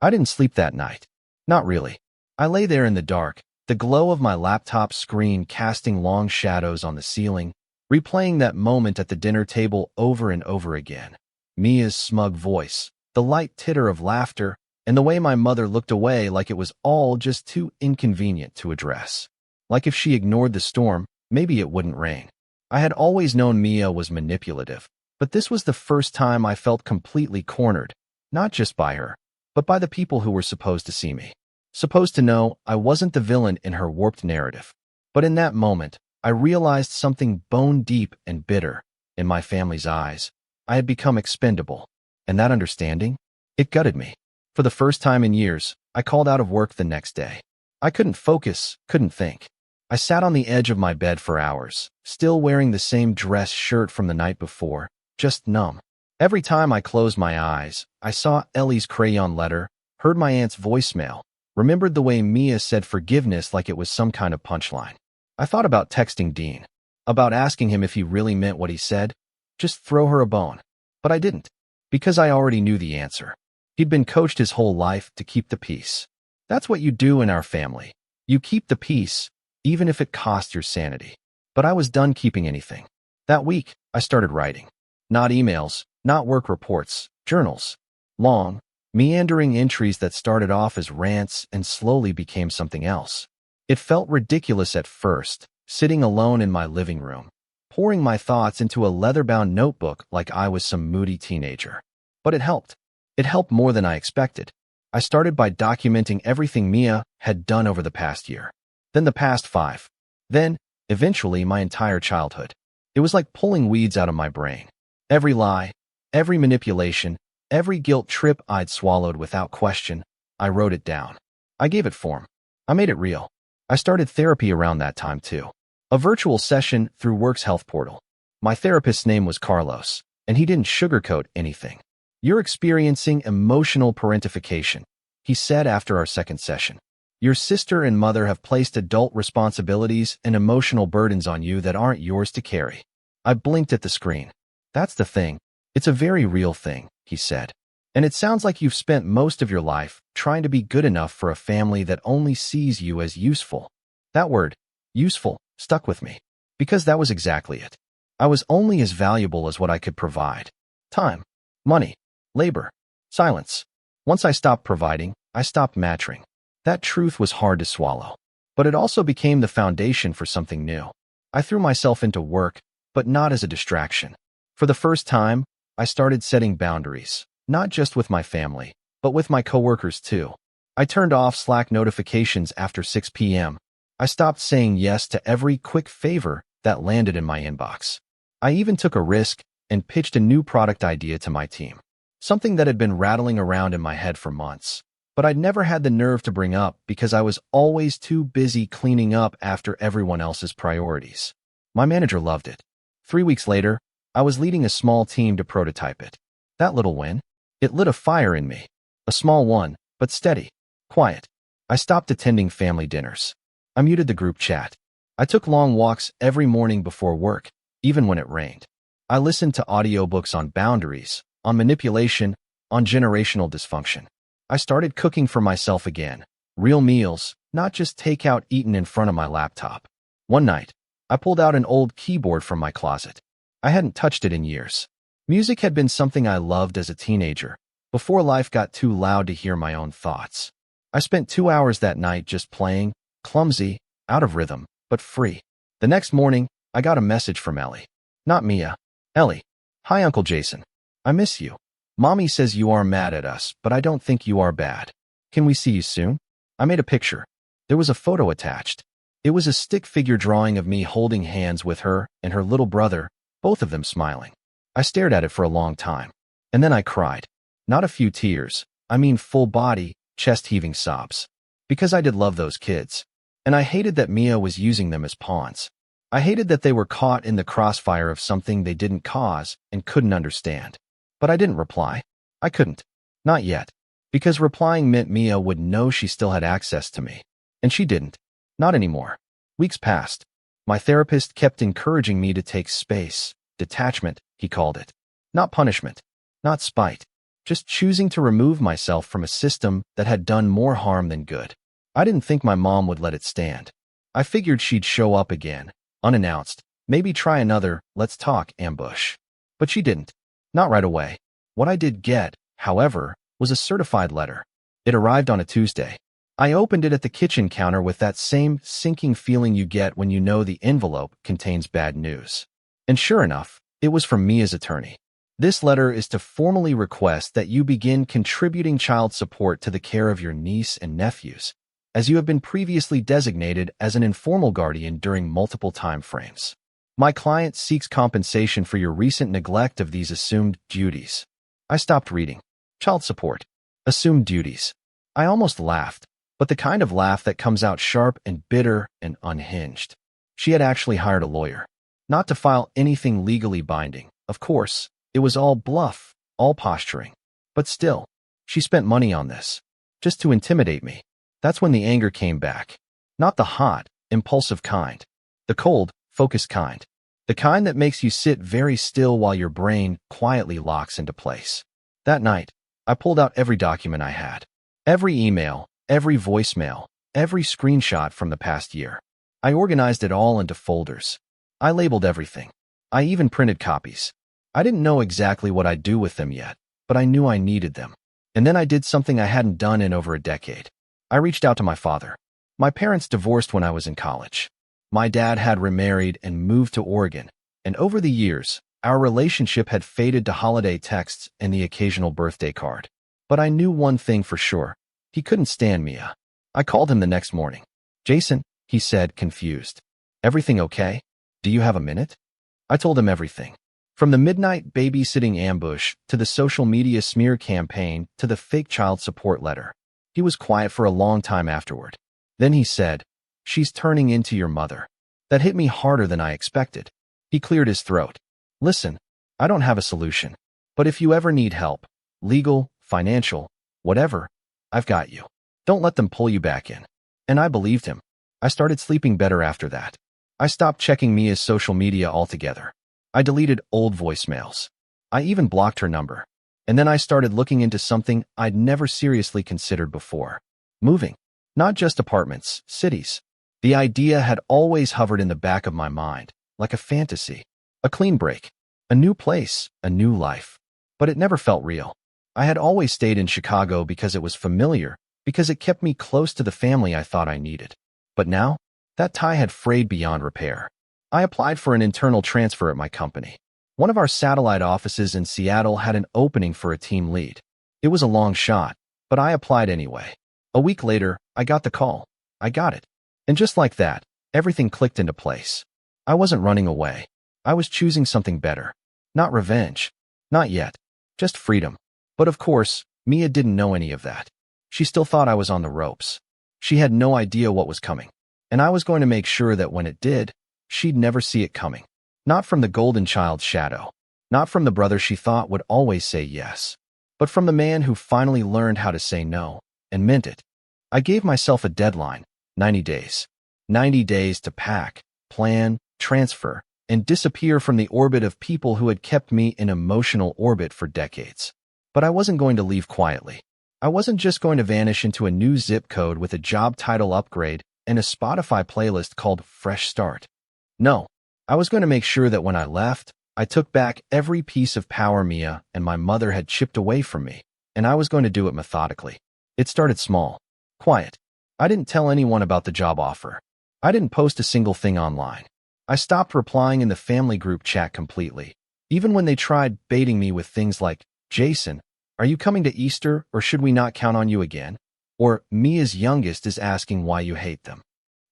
I didn't sleep that night. Not really. I lay there in the dark, the glow of my laptop screen casting long shadows on the ceiling, replaying that moment at the dinner table over and over again. Mia's smug voice, the light titter of laughter, and the way my mother looked away like it was all just too inconvenient to address. Like if she ignored the storm, maybe it wouldn't rain. I had always known Mia was manipulative, but this was the first time I felt completely cornered, not just by her, but by the people who were supposed to see me. Supposed to know I wasn't the villain in her warped narrative. But in that moment, I realized something bone deep and bitter. In my family's eyes, I had become expendable. And that understanding? It gutted me. For the first time in years, I called out of work the next day. I couldn't focus, couldn't think. I sat on the edge of my bed for hours, still wearing the same dress shirt from the night before, just numb. Every time I closed my eyes, I saw Ellie's crayon letter, heard my aunt's voicemail, remembered the way Mia said forgiveness like it was some kind of punchline. I thought about texting Dean, about asking him if he really meant what he said, just throw her a bone. But I didn't, because I already knew the answer. He'd been coached his whole life to keep the peace. That's what you do in our family. You keep the peace, even if it costs your sanity. But I was done keeping anything. That week, I started writing. Not emails, not work reports, journals. Long, meandering entries that started off as rants and slowly became something else. It felt ridiculous at first, sitting alone in my living room, pouring my thoughts into a leather-bound notebook like I was some moody teenager. But it helped. It helped more than I expected. I started by documenting everything Mia had done over the past year. Then the past 5. Then, eventually, my entire childhood. It was like pulling weeds out of my brain. Every lie, every manipulation, every guilt trip I'd swallowed without question, I wrote it down. I gave it form. I made it real. I started therapy around that time too. A virtual session through Work's health portal. My therapist's name was Carlos, and he didn't sugarcoat anything. "You're experiencing emotional parentification," he said after our second session. "Your sister and mother have placed adult responsibilities and emotional burdens on you that aren't yours to carry." I blinked at the screen. "That's the thing. It's a very real thing," he said. "And it sounds like you've spent most of your life trying to be good enough for a family that only sees you as useful." That word, useful, stuck with me, because that was exactly it. I was only as valuable as what I could provide. Time, money, labor, silence. Once I stopped providing, I stopped matching. That truth was hard to swallow. But it also became the foundation for something new. I threw myself into work, but not as a distraction. For the first time, I started setting boundaries, not just with my family, but with my coworkers too. I turned off Slack notifications after 6 p.m. I stopped saying yes to every quick favor that landed in my inbox. I even took a risk and pitched a new product idea to my team, something that had been rattling around in my head for months, but I'd never had the nerve to bring up because I was always too busy cleaning up after everyone else's priorities. My manager loved it. 3 weeks later, I was leading a small team to prototype it. That little win, it lit a fire in me. A small one, but steady, quiet. I stopped attending family dinners. I muted the group chat. I took long walks every morning before work, even when it rained. I listened to audiobooks on boundaries, on manipulation, on generational dysfunction. I started cooking for myself again. Real meals, not just takeout eaten in front of my laptop. One night, I pulled out an old keyboard from my closet. I hadn't touched it in years. Music had been something I loved as a teenager, before life got too loud to hear my own thoughts. I spent 2 hours that night just playing, clumsy, out of rhythm, but free. The next morning, I got a message from Ellie. Not Mia. Ellie. "Hi, Uncle Jason. I miss you. Mommy says you are mad at us, but I don't think you are bad. Can we see you soon?" I made a picture. There was a photo attached. It was a stick figure drawing of me holding hands with her and her little brother, both of them smiling. I stared at it for a long time. And then I cried. Not a few tears. I mean full body, chest-heaving sobs. Because I did love those kids. And I hated that Mia was using them as pawns. I hated that they were caught in the crossfire of something they didn't cause and couldn't understand. But I didn't reply. I couldn't. Not yet. Because replying meant Mia would know she still had access to me. And she didn't. Not anymore. Weeks passed. My therapist kept encouraging me to take space. Detachment, he called it. Not punishment. Not spite. Just choosing to remove myself from a system that had done more harm than good. I didn't think my mom would let it stand. I figured she'd show up again, unannounced, maybe try another "let's talk" ambush. But she didn't. Not right away. What I did get, however, was a certified letter. It arrived on a Tuesday. I opened it at the kitchen counter with that same sinking feeling you get when you know the envelope contains bad news. And sure enough, it was from Mia's attorney. "This letter is to formally request that you begin contributing child support to the care of your niece and nephews, as you have been previously designated as an informal guardian during multiple time frames. My client seeks compensation for your recent neglect of these assumed duties." I stopped reading. Child support. Assumed duties. I almost laughed, but the kind of laugh that comes out sharp and bitter and unhinged. She had actually hired a lawyer. Not to file anything legally binding, of course. It was all bluff, all posturing. But still, she spent money on this. Just to intimidate me. That's when the anger came back. Not the hot, impulsive kind. The cold, focused kind. The kind that makes you sit very still while your brain quietly locks into place. That night, I pulled out every document I had. Every email, every voicemail, every screenshot from the past year. I organized it all into folders. I labeled everything. I even printed copies. I didn't know exactly what I'd do with them yet, but I knew I needed them. And then I did something I hadn't done in over a decade. I reached out to my father. My parents divorced when I was in college. My dad had remarried and moved to Oregon, and over the years, our relationship had faded to holiday texts and the occasional birthday card. But I knew one thing for sure. He couldn't stand Mia. I called him the next morning. "Jason," he said, confused. "Everything okay? Do you have a minute?" I told him everything. From the midnight babysitting ambush, to the social media smear campaign, to the fake child support letter. He was quiet for a long time afterward. Then he said, "She's turning into your mother." That hit me harder than I expected. He cleared his throat. "Listen, I don't have a solution. But if you ever need help, legal, financial, whatever, I've got you. Don't let them pull you back in." And I believed him. I started sleeping better after that. I stopped checking Mia's social media altogether. I deleted old voicemails. I even blocked her number. And then I started looking into something I'd never seriously considered before. Moving. Not just apartments, cities. The idea had always hovered in the back of my mind, like a fantasy. A clean break. A new place, a new life. But it never felt real. I had always stayed in Chicago because it was familiar, because it kept me close to the family I thought I needed. But now, that tie had frayed beyond repair. I applied for an internal transfer at my company. One of our satellite offices in Seattle had an opening for a team lead. It was a long shot, but I applied anyway. A week later, I got the call. I got it. And just like that, everything clicked into place. I wasn't running away. I was choosing something better. Not revenge. Not yet. Just freedom. But of course, Mia didn't know any of that. She still thought I was on the ropes. She had no idea what was coming. And I was going to make sure that when it did, she'd never see it coming. Not from the golden child's shadow. Not from the brother she thought would always say yes. But from the man who finally learned how to say no, and meant it. I gave myself a deadline, 90 days. 90 days to pack, plan, transfer, and disappear from the orbit of people who had kept me in emotional orbit for decades. But I wasn't going to leave quietly. I wasn't just going to vanish into a new zip code with a job title upgrade and a Spotify playlist called Fresh Start. No, I was going to make sure that when I left, I took back every piece of power Mia and my mother had chipped away from me, and I was going to do it methodically. It started small, quiet. I didn't tell anyone about the job offer. I didn't post a single thing online. I stopped replying in the family group chat completely, even when they tried baiting me with things like, "Jason, are you coming to Easter or should we not count on you again?" Or, "Mia's youngest is asking why you hate them."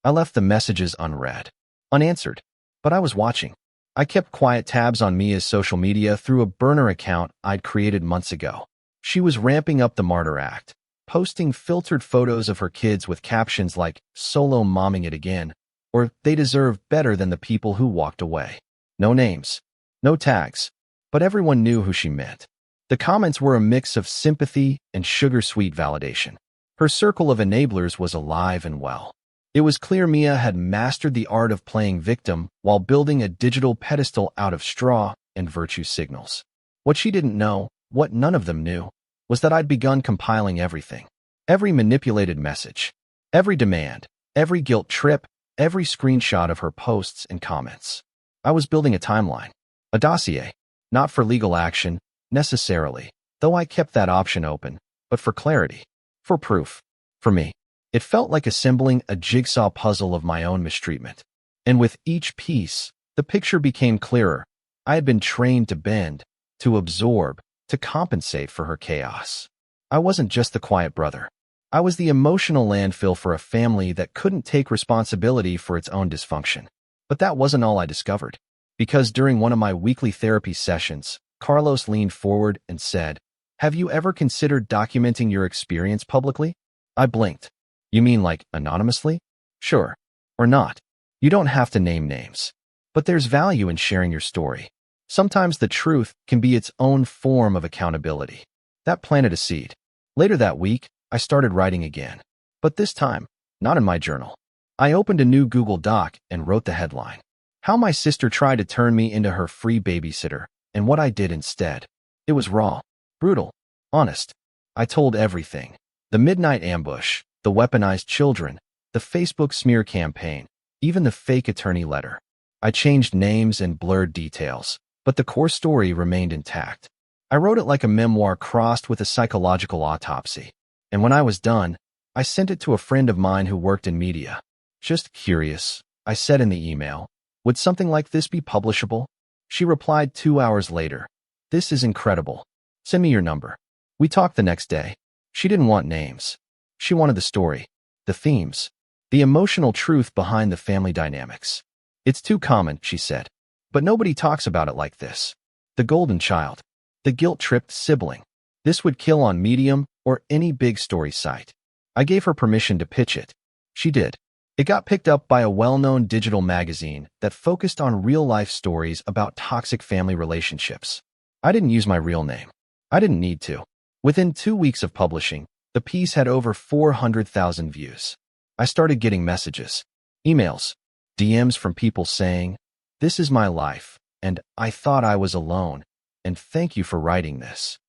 I left the messages unread, unanswered, but I was watching. I kept quiet tabs on Mia's social media through a burner account I'd created months ago. She was ramping up the martyr act, posting filtered photos of her kids with captions like, "Solo momming it again," or "They deserve better than the people who walked away." No names, no tags, but everyone knew who she meant. The comments were a mix of sympathy and sugar-sweet validation. Her circle of enablers was alive and well. It was clear Mia had mastered the art of playing victim while building a digital pedestal out of straw and virtue signals. What she didn't know, what none of them knew, was that I'd begun compiling everything. Every manipulated message, every demand, every guilt trip, every screenshot of her posts and comments. I was building a timeline, a dossier, not for legal action, necessarily, though I kept that option open, but for clarity, for proof, for me. It felt like assembling a jigsaw puzzle of my own mistreatment. And with each piece, the picture became clearer. I had been trained to bend, to absorb, to compensate for her chaos. I wasn't just the quiet brother. I was the emotional landfill for a family that couldn't take responsibility for its own dysfunction. But that wasn't all I discovered. Because during one of my weekly therapy sessions, Carlos leaned forward and said, "Have you ever considered documenting your experience publicly?" I blinked. "You mean like anonymously?" "Sure. Or not. You don't have to name names. But there's value in sharing your story. Sometimes the truth can be its own form of accountability." That planted a seed. Later that week, I started writing again. But this time, not in my journal. I opened a new Google Doc and wrote the headline. How my sister tried to turn me into her free babysitter, and what I did instead. It was raw, brutal, honest. I told everything. The midnight ambush, the weaponized children, the Facebook smear campaign, even the fake attorney letter. I changed names and blurred details, but the core story remained intact. I wrote it like a memoir crossed with a psychological autopsy. And when I was done, I sent it to a friend of mine who worked in media. Just curious, I said in the email, would something like this be publishable? She replied 2 hours later. This is incredible. Send me your number. We talked the next day. She didn't want names. She wanted the story, the themes, the emotional truth behind the family dynamics. It's too common, she said. But nobody talks about it like this. The golden child. The guilt-tripped sibling. This would kill on Medium or any big story site. I gave her permission to pitch it. She did. It got picked up by a well-known digital magazine that focused on real-life stories about toxic family relationships. I didn't use my real name. I didn't need to. Within 2 weeks of publishing, the piece had over 400,000 views. I started getting messages, emails, DMs from people saying, "This is my life, and I thought I was alone, and thank you for writing this."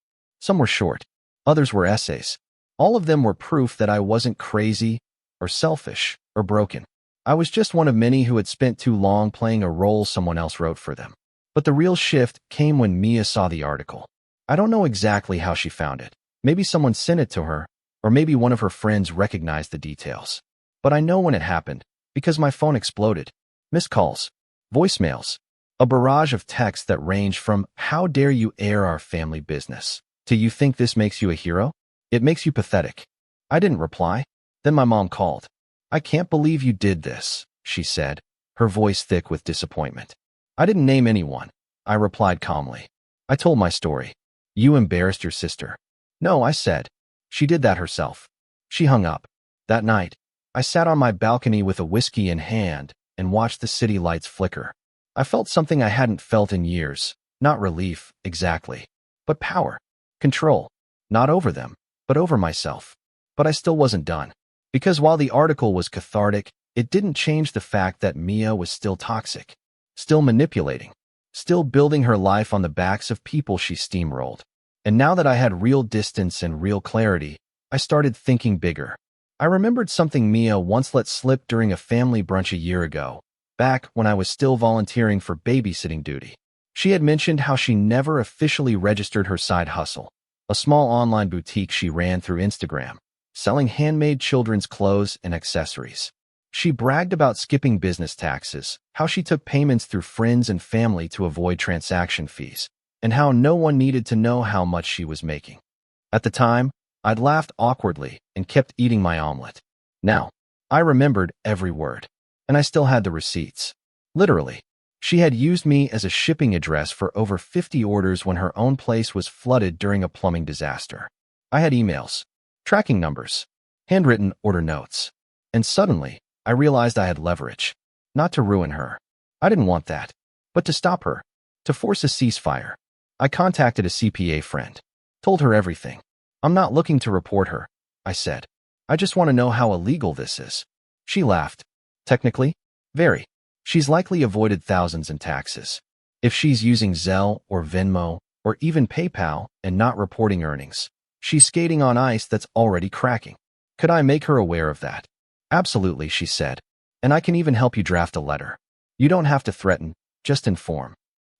Some were short, others were essays. All of them were proof that I wasn't crazy or selfish or broken. I was just one of many who had spent too long playing a role someone else wrote for them. But the real shift came when Mia saw the article. I don't know exactly how she found it. Maybe someone sent it to her, or maybe one of her friends recognized the details. But I know when it happened, because my phone exploded. Missed calls, voicemails, a barrage of texts that ranged from, "How dare you air our family business?" to, "You think this makes you a hero? It makes you pathetic." I didn't reply. Then my mom called. "I can't believe you did this," she said, her voice thick with disappointment. I didn't name anyone. I replied calmly. I told my story. "You embarrassed your sister." "No," I said. "She did that herself." She hung up. That night, I sat on my balcony with a whiskey in hand and watched the city lights flicker. I felt something I hadn't felt in years. Not relief, exactly, but power. Control. Not over them, but over myself. But I still wasn't done. Because while the article was cathartic, it didn't change the fact that Mia was still toxic. Still manipulating. Still building her life on the backs of people she steamrolled. And now that I had real distance and real clarity, I started thinking bigger. I remembered something Mia once let slip during a family brunch a year ago, back when I was still volunteering for babysitting duty. She had mentioned how she never officially registered her side hustle, a small online boutique she ran through Instagram, selling handmade children's clothes and accessories. She bragged about skipping business taxes, how she took payments through friends and family to avoid transaction fees, and how no one needed to know how much she was making. At the time, I'd laughed awkwardly and kept eating my omelet. Now, I remembered every word, and I still had the receipts. Literally, she had used me as a shipping address for over 50 orders when her own place was flooded during a plumbing disaster. I had emails, tracking numbers, handwritten order notes, and suddenly, I realized I had leverage. Not to ruin her. I didn't want that. But to stop her. To force a ceasefire. I contacted a CPA friend. Told her everything. "I'm not looking to report her," I said. "I just want to know how illegal this is." She laughed. "Technically? Very. She's likely avoided thousands in taxes. If she's using Zelle or Venmo or even PayPal and not reporting earnings, she's skating on ice that's already cracking. Could I make her aware of that?" "Absolutely," she said. "And I can even help you draft a letter. You don't have to threaten, just inform."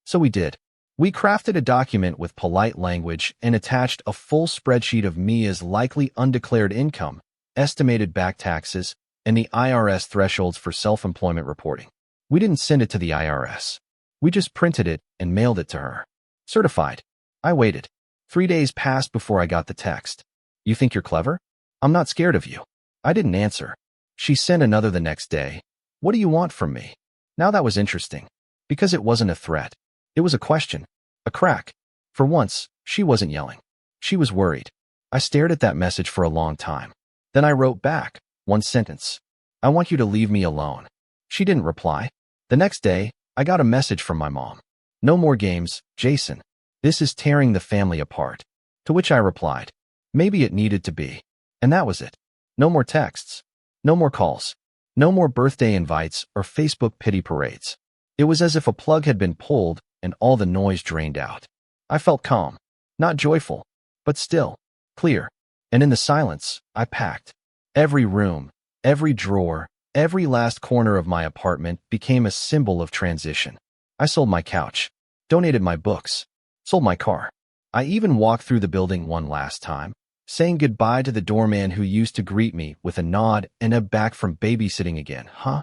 So we did. We crafted a document with polite language and attached a full spreadsheet of Mia's likely undeclared income, estimated back taxes, and the IRS thresholds for self-employment reporting. We didn't send it to the IRS. We just printed it and mailed it to her. Certified. I waited. 3 days passed before I got the text. "You think you're clever? I'm not scared of you." I didn't answer. She sent another the next day. "What do you want from me?" Now that was interesting, because it wasn't a threat. It was a question, a crack. For once, she wasn't yelling. She was worried. I stared at that message for a long time. Then I wrote back, one sentence. "I want you to leave me alone." She didn't reply. The next day, I got a message from my mom. "No more games, Jason. This is tearing the family apart." To which I replied, "Maybe it needed to be." And that was it. No more texts. No more calls. No more birthday invites or Facebook pity parades. It was as if a plug had been pulled and all the noise drained out. I felt calm. Not joyful, but still, clear. And in the silence, I packed. Every room, every drawer, every last corner of my apartment became a symbol of transition. I sold my couch. donated my books, sold my car. I even walked through the building one last time, saying goodbye to the doorman who used to greet me with a nod and a back from babysitting again. Huh?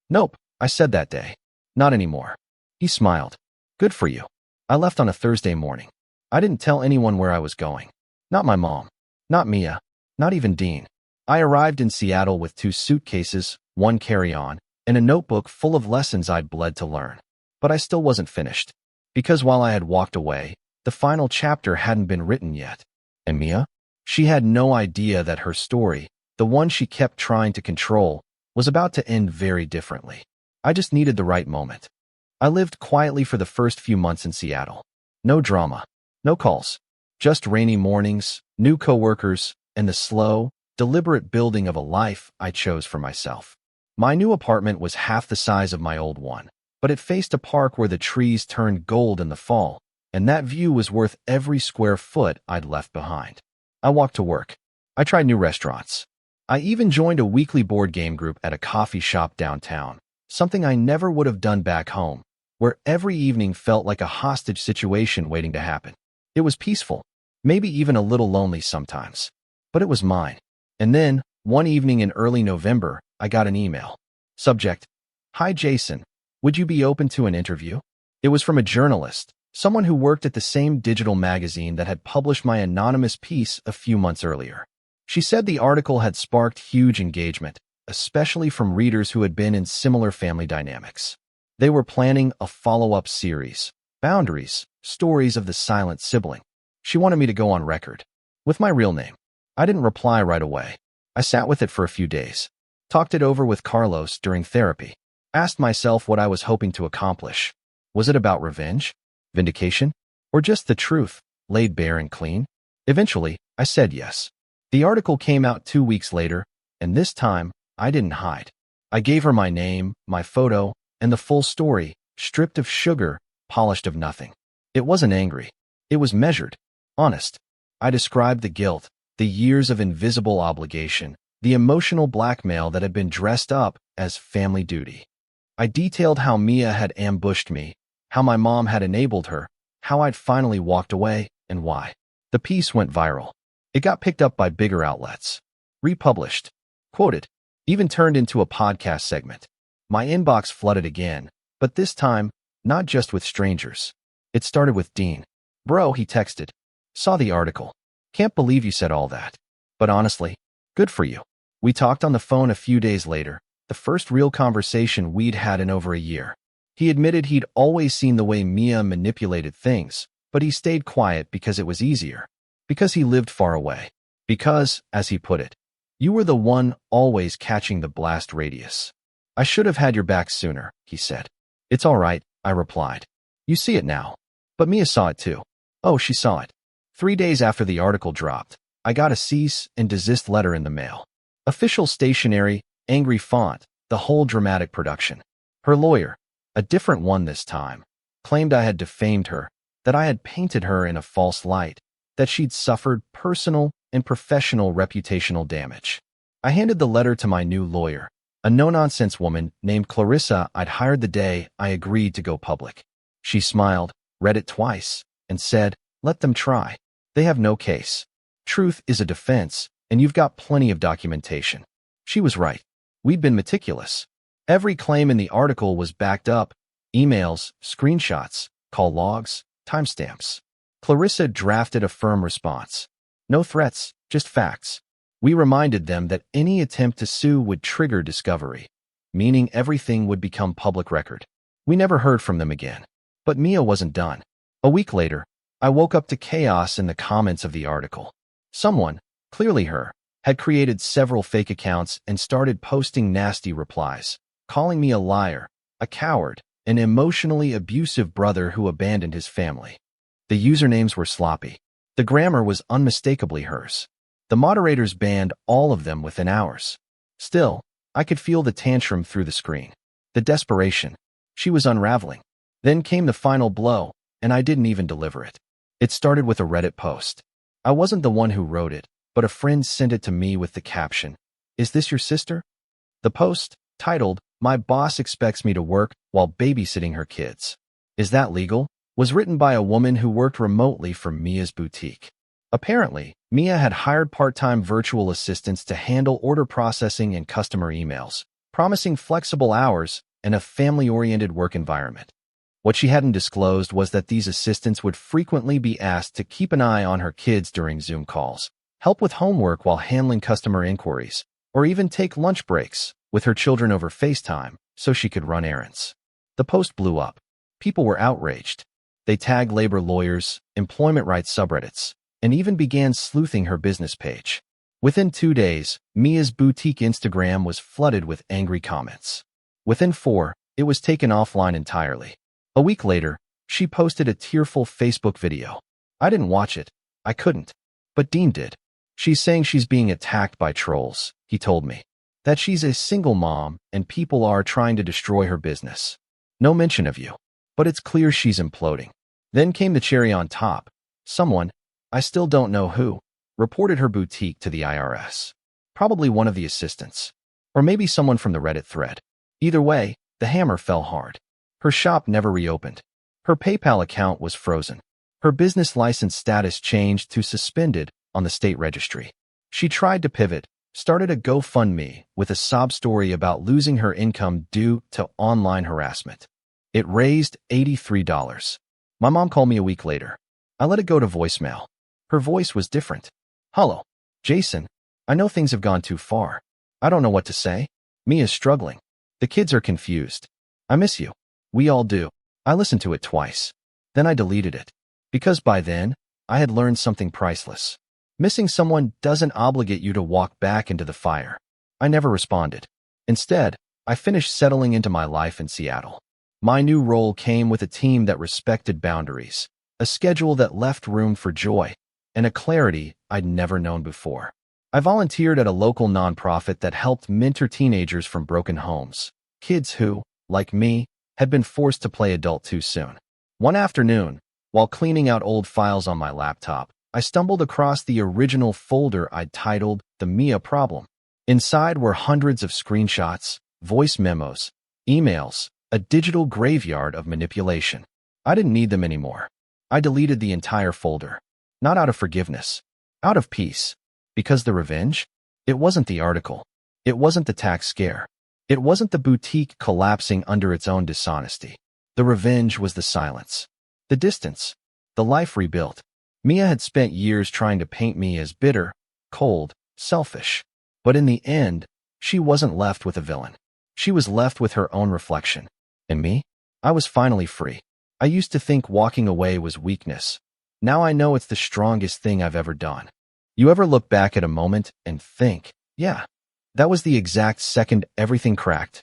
Nope, I said that day. Not anymore. He smiled. Good for you. I left on a Thursday morning. I didn't tell anyone where I was going. Not my mom. Not Mia. Not even Dean. I arrived in Seattle with 2 suitcases, 1 carry-on, and a notebook full of lessons I'd bled to learn. But I still wasn't finished. Because while I had walked away, the final chapter hadn't been written yet. And Mia? She had no idea that her story, the one she kept trying to control, was about to end very differently. I just needed the right moment. I lived quietly for the first few months in Seattle. No drama. No calls. Just rainy mornings, new coworkers, and the slow, deliberate building of a life I chose for myself. My new apartment was half the size of my old one, but it faced a park where the trees turned gold in the fall, and that view was worth every square foot I'd left behind. I walked to work. I tried new restaurants. I even joined a weekly board game group at a coffee shop downtown, something I never would have done back home, where every evening felt like a hostage situation waiting to happen. It was peaceful, maybe even a little lonely sometimes, but it was mine. And then, one evening in early November, I got an email. Subject: Hi Jason, would you be open to an interview? It was from a journalist, someone who worked at the same digital magazine that had published my anonymous piece a few months earlier. She said the article had sparked huge engagement, especially from readers who had been in similar family dynamics. They were planning a follow-up series, Boundaries, Stories of the Silent Sibling. She wanted me to go on record with my real name. I didn't reply right away. I sat with it for a few days, talked it over with Carlos during therapy, asked myself what I was hoping to accomplish. Was it about revenge, vindication, or just the truth, laid bare and clean? Eventually, I said yes. The article came out 2 weeks later, and this time, I didn't hide. I gave her my name, my photo, and the full story, stripped of sugar, polished of nothing. It wasn't angry. It was measured, honest. I described the guilt, the years of invisible obligation, the emotional blackmail that had been dressed up as family duty. I detailed how Mia had ambushed me, how my mom had enabled her, how I'd finally walked away, and why. The piece went viral. It got picked up by bigger outlets, republished, quoted, even turned into a podcast segment. My inbox flooded again, but this time, not just with strangers. It started with Dean. Bro, he texted. Saw the article. Can't believe you said all that. But honestly, good for you. We talked on the phone a few days later, the first real conversation we'd had in over a year. He admitted he'd always seen the way Mia manipulated things, but he stayed quiet because it was easier. Because he lived far away. Because, as he put it, you were the one always catching the blast radius. I should have had your back sooner, he said. It's all right, I replied. You see it now. But Mia saw it too. Oh, she saw it. 3 days after the article dropped, I got a cease and desist letter in the mail. Official stationery, angry font, the whole dramatic production. Her lawyer, a different one this time, claimed I had defamed her, that I had painted her in a false light, that she'd suffered personal and professional reputational damage. I handed the letter to my new lawyer, a no-nonsense woman named Clarissa I'd hired the day I agreed to go public. She smiled, read it twice, and said, let them try. They have no case. Truth is a defense, and you've got plenty of documentation. She was right. We'd been meticulous. Every claim in the article was backed up, emails, screenshots, call logs, timestamps. Clarissa drafted a firm response. No threats, just facts. We reminded them that any attempt to sue would trigger discovery, meaning everything would become public record. We never heard from them again. But Mia wasn't done. A week later, I woke up to chaos in the comments of the article. Someone, clearly her, had created several fake accounts and started posting nasty replies, calling me a liar, a coward, an emotionally abusive brother who abandoned his family. The usernames were sloppy. The grammar was unmistakably hers. The moderators banned all of them within hours. Still, I could feel the tantrum through the screen. The desperation. She was unraveling. Then came the final blow, and I didn't even deliver it. It started with a Reddit post. I wasn't the one who wrote it, but a friend sent it to me with the caption, "Is this your sister?" The post, titled, "My boss expects me to work while babysitting her kids. Is that legal?" was written by a woman who worked remotely from Mia's boutique. Apparently, Mia had hired part-time virtual assistants to handle order processing and customer emails, promising flexible hours and a family-oriented work environment. What she hadn't disclosed was that these assistants would frequently be asked to keep an eye on her kids during Zoom calls, help with homework while handling customer inquiries, or even take lunch breaks with her children over FaceTime so she could run errands. The post blew up. People were outraged. They tagged labor lawyers, employment rights subreddits, and even began sleuthing her business page. Within 2 days, Mia's boutique Instagram was flooded with angry comments. Within 4, it was taken offline entirely. A week later, she posted a tearful Facebook video. I didn't watch it. I couldn't. But Dean did. She's saying she's being attacked by trolls, he told me. That she's a single mom and people are trying to destroy her business. No mention of you. But it's clear she's imploding. Then came the cherry on top. Someone, I still don't know who, reported her boutique to the IRS. Probably one of the assistants. Or maybe someone from the Reddit thread. Either way, the hammer fell hard. Her shop never reopened. Her PayPal account was frozen. Her business license status changed to suspended on the state registry. She tried to pivot, started a GoFundMe with a sob story about losing her income due to online harassment. It raised $83. My mom called me a week later. I let it go to voicemail. Her voice was different. Hello, Jason. I know things have gone too far. I don't know what to say. Mia's struggling. The kids are confused. I miss you. We all do. I listened to it twice. Then I deleted it. Because by then, I had learned something priceless. Missing someone doesn't obligate you to walk back into the fire. I never responded. Instead, I finished settling into my life in Seattle. My new role came with a team that respected boundaries, a schedule that left room for joy, and a clarity I'd never known before. I volunteered at a local nonprofit that helped mentor teenagers from broken homes, kids who, like me, had been forced to play adult too soon. One afternoon, while cleaning out old files on my laptop, I stumbled across the original folder I'd titled The Mia Problem. Inside were hundreds of screenshots, voice memos, emails, a digital graveyard of manipulation. I didn't need them anymore. I deleted the entire folder. Not out of forgiveness. Out of peace. Because the revenge? It wasn't the article. It wasn't the tax scare. It wasn't the boutique collapsing under its own dishonesty. The revenge was the silence. The distance. The life rebuilt. Mia had spent years trying to paint me as bitter, cold, selfish. But in the end, she wasn't left with a villain. She was left with her own reflection. And me? I was finally free. I used to think walking away was weakness. Now I know it's the strongest thing I've ever done. You ever look back at a moment and think, yeah, that was the exact second everything cracked?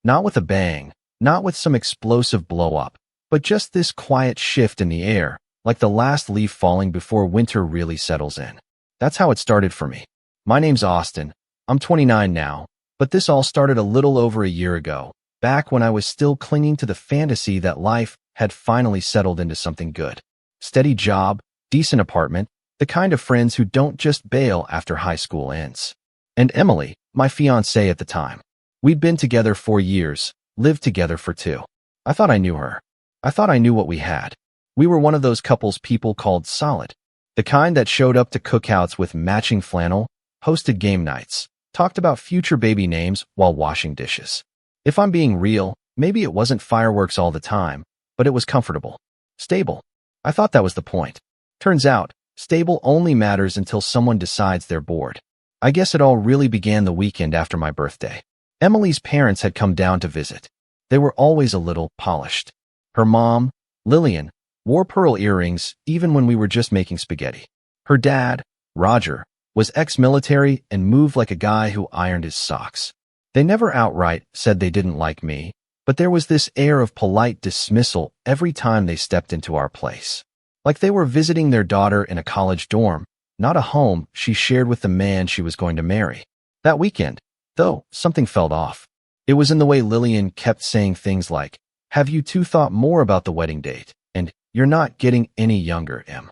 Not with a bang, not with some explosive blow-up, but just this quiet shift in the air, like the last leaf falling before winter really settles in. That's how it started for me. My name's Austin. I'm 29 now, but this all started a little over a year ago, back when I was still clinging to the fantasy that life had finally settled into something good. Steady job, decent apartment, the kind of friends who don't just bail after high school ends. And Emily, my fiancée at the time. We'd been together 4 years, lived together for 2. I thought I knew her. I thought I knew what we had. We were one of those couples people called solid. The kind that showed up to cookouts with matching flannel, hosted game nights, talked about future baby names while washing dishes. If I'm being real, maybe it wasn't fireworks all the time, but it was comfortable. Stable. I thought that was the point. Turns out, stable only matters until someone decides they're bored. I guess it all really began the weekend after my birthday. Emily's parents had come down to visit. They were always a little polished. Her mom, Lillian, wore pearl earrings even when we were just making spaghetti. Her dad, Roger, was ex-military and moved like a guy who ironed his socks. They never outright said they didn't like me, but there was this air of polite dismissal every time they stepped into our place. Like they were visiting their daughter in a college dorm, not a home she shared with the man she was going to marry. That weekend, though, something felt off. It was in the way Lillian kept saying things like, "Have you two thought more about the wedding date?" And "You're not getting any younger, Em."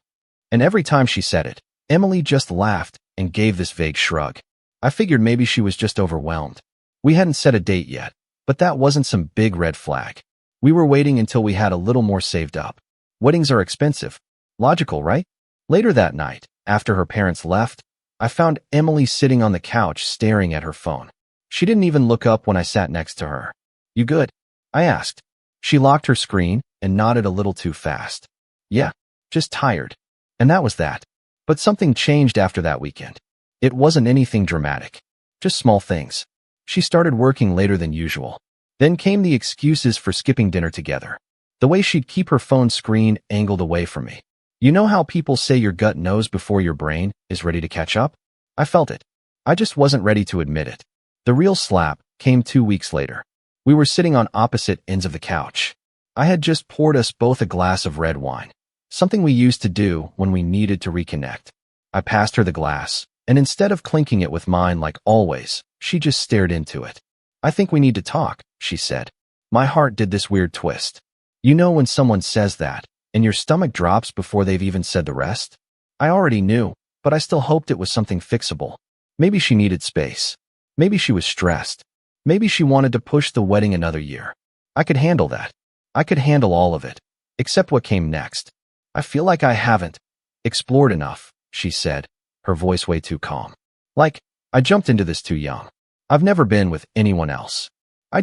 And every time she said it, Emily just laughed and gave this vague shrug. I figured maybe she was just overwhelmed. We hadn't set a date yet, but that wasn't some big red flag. We were waiting until we had a little more saved up. Weddings are expensive. Logical, right? Later that night, after her parents left, I found Emily sitting on the couch staring at her phone. She didn't even look up when I sat next to her. "You good?" I asked. She locked her screen and nodded a little too fast. "Yeah, just tired." And that was that. But something changed after that weekend. It wasn't anything dramatic, just small things. She started working later than usual. Then came the excuses for skipping dinner together. The way she'd keep her phone screen angled away from me. You know how people say your gut knows before your brain is ready to catch up? I felt it. I just wasn't ready to admit it. The real slap came 2 weeks later. We were sitting on opposite ends of the couch. I had just poured us both a glass of red wine, something we used to do when we needed to reconnect. I passed her the glass, and instead of clinking it with mine like always, she just stared into it. "I think we need to talk," she said. My heart did this weird twist. You know when someone says that, and your stomach drops before they've even said the rest? I already knew, but I still hoped it was something fixable. Maybe she needed space. Maybe she was stressed. Maybe she wanted to push the wedding another year. I could handle that. I could handle all of it, except what came next. "I feel like I haven't explored enough," she said, her voice way too calm. Like, I jumped into this too young. I've never been with anyone else. I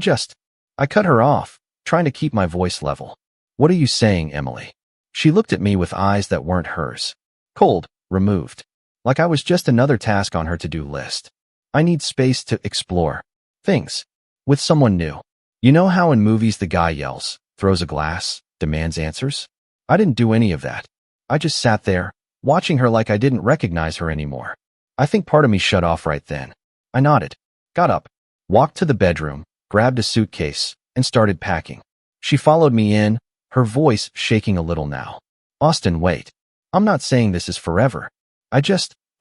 cut her off, trying to keep my voice level. "What are you saying, Emily?" She looked at me with eyes that weren't hers. Cold, removed. Like I was just another task on her to-do list. "I need space to explore things with someone new." You know how in movies the guy yells, throws a glass, demands answers? I didn't do any of that. I just sat there, watching her like I didn't recognize her anymore. I think part of me shut off right then. I nodded, got up, walked to the bedroom, grabbed a suitcase, and started packing. She followed me in, her voice shaking a little now. "Austin, wait. I'm not saying this is forever.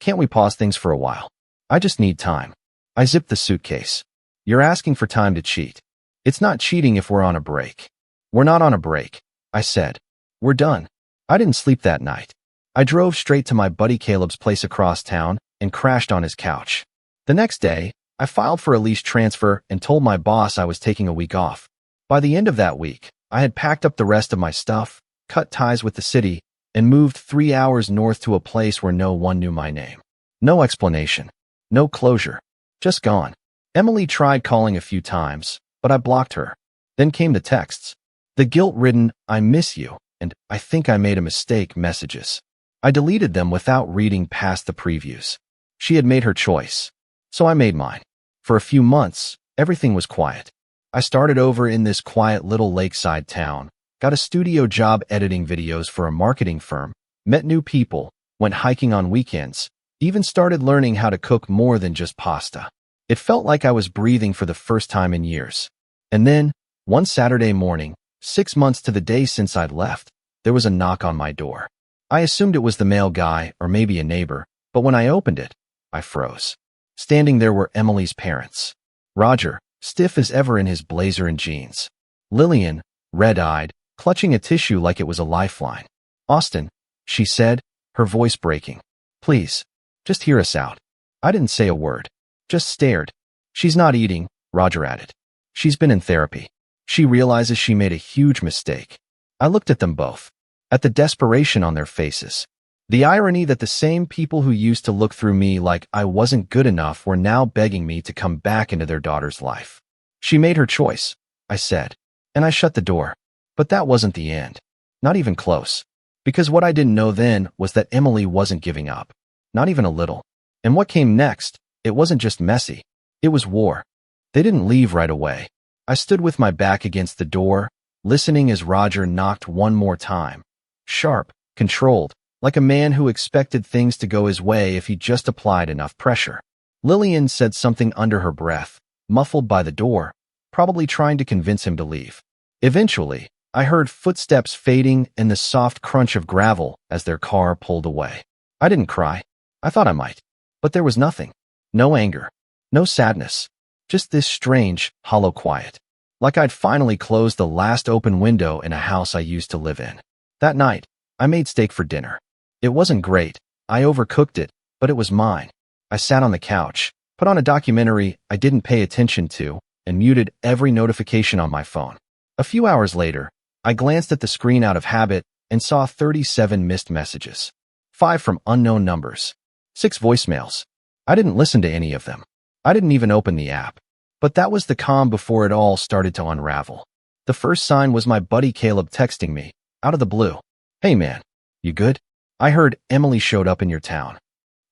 Can't we pause things for a while? I just need time." I zipped the suitcase. "You're asking for time to cheat. It's not cheating if we're on a break." "We're not on a break," I said. "We're done." I didn't sleep that night. I drove straight to my buddy Caleb's place across town and crashed on his couch. The next day, I filed for a lease transfer and told my boss I was taking a week off. By the end of that week, I had packed up the rest of my stuff, cut ties with the city, and moved 3 hours north to a place where no one knew my name. No explanation. No closure. Just gone. Emily tried calling a few times, but I blocked her. Then came the texts. The guilt-ridden, "I miss you," and "I think I made a mistake" messages. I deleted them without reading past the previews. She had made her choice, so I made mine. For a few months, everything was quiet. I started over in this quiet little lakeside town, got a studio job editing videos for a marketing firm, met new people, went hiking on weekends, even started learning how to cook more than just pasta. It felt like I was breathing for the first time in years. And then, one Saturday morning, 6 months to the day since I'd left, there was a knock on my door. I assumed it was the mail guy or maybe a neighbor, but when I opened it, I froze. Standing there were Emily's parents. Roger, stiff as ever in his blazer and jeans. Lillian, red-eyed, clutching a tissue like it was a lifeline. "Austin," she said, her voice breaking. "Please, just hear us out." I didn't say a word, just stared. "She's not eating," Roger added. "She's been in therapy. She realizes she made a huge mistake." I looked at them both, at the desperation on their faces. The irony that the same people who used to look through me like I wasn't good enough were now begging me to come back into their daughter's life. "She made her choice," I said, and I shut the door. But that wasn't the end. Not even close. Because what I didn't know then was that Emily wasn't giving up. Not even a little. And what came next, it wasn't just messy. It was war. They didn't leave right away. I stood with my back against the door, listening as Roger knocked one more time. Sharp, controlled, like a man who expected things to go his way if he just applied enough pressure. Lillian said something under her breath, muffled by the door, probably trying to convince him to leave. Eventually, I heard footsteps fading and the soft crunch of gravel as their car pulled away. I didn't cry. I thought I might. But there was nothing. No anger. No sadness. Just this strange, hollow quiet. Like I'd finally closed the last open window in a house I used to live in. That night, I made steak for dinner. It wasn't great. I overcooked it, but it was mine. I sat on the couch, put on a documentary I didn't pay attention to, and muted every notification on my phone. A few hours later, I glanced at the screen out of habit and saw 37 missed messages. 5 from unknown numbers. 6 voicemails. I didn't listen to any of them. I didn't even open the app. But that was the calm before it all started to unravel. The first sign was my buddy Caleb texting me, out of the blue. "Hey man, you good? I heard Emily showed up in your town."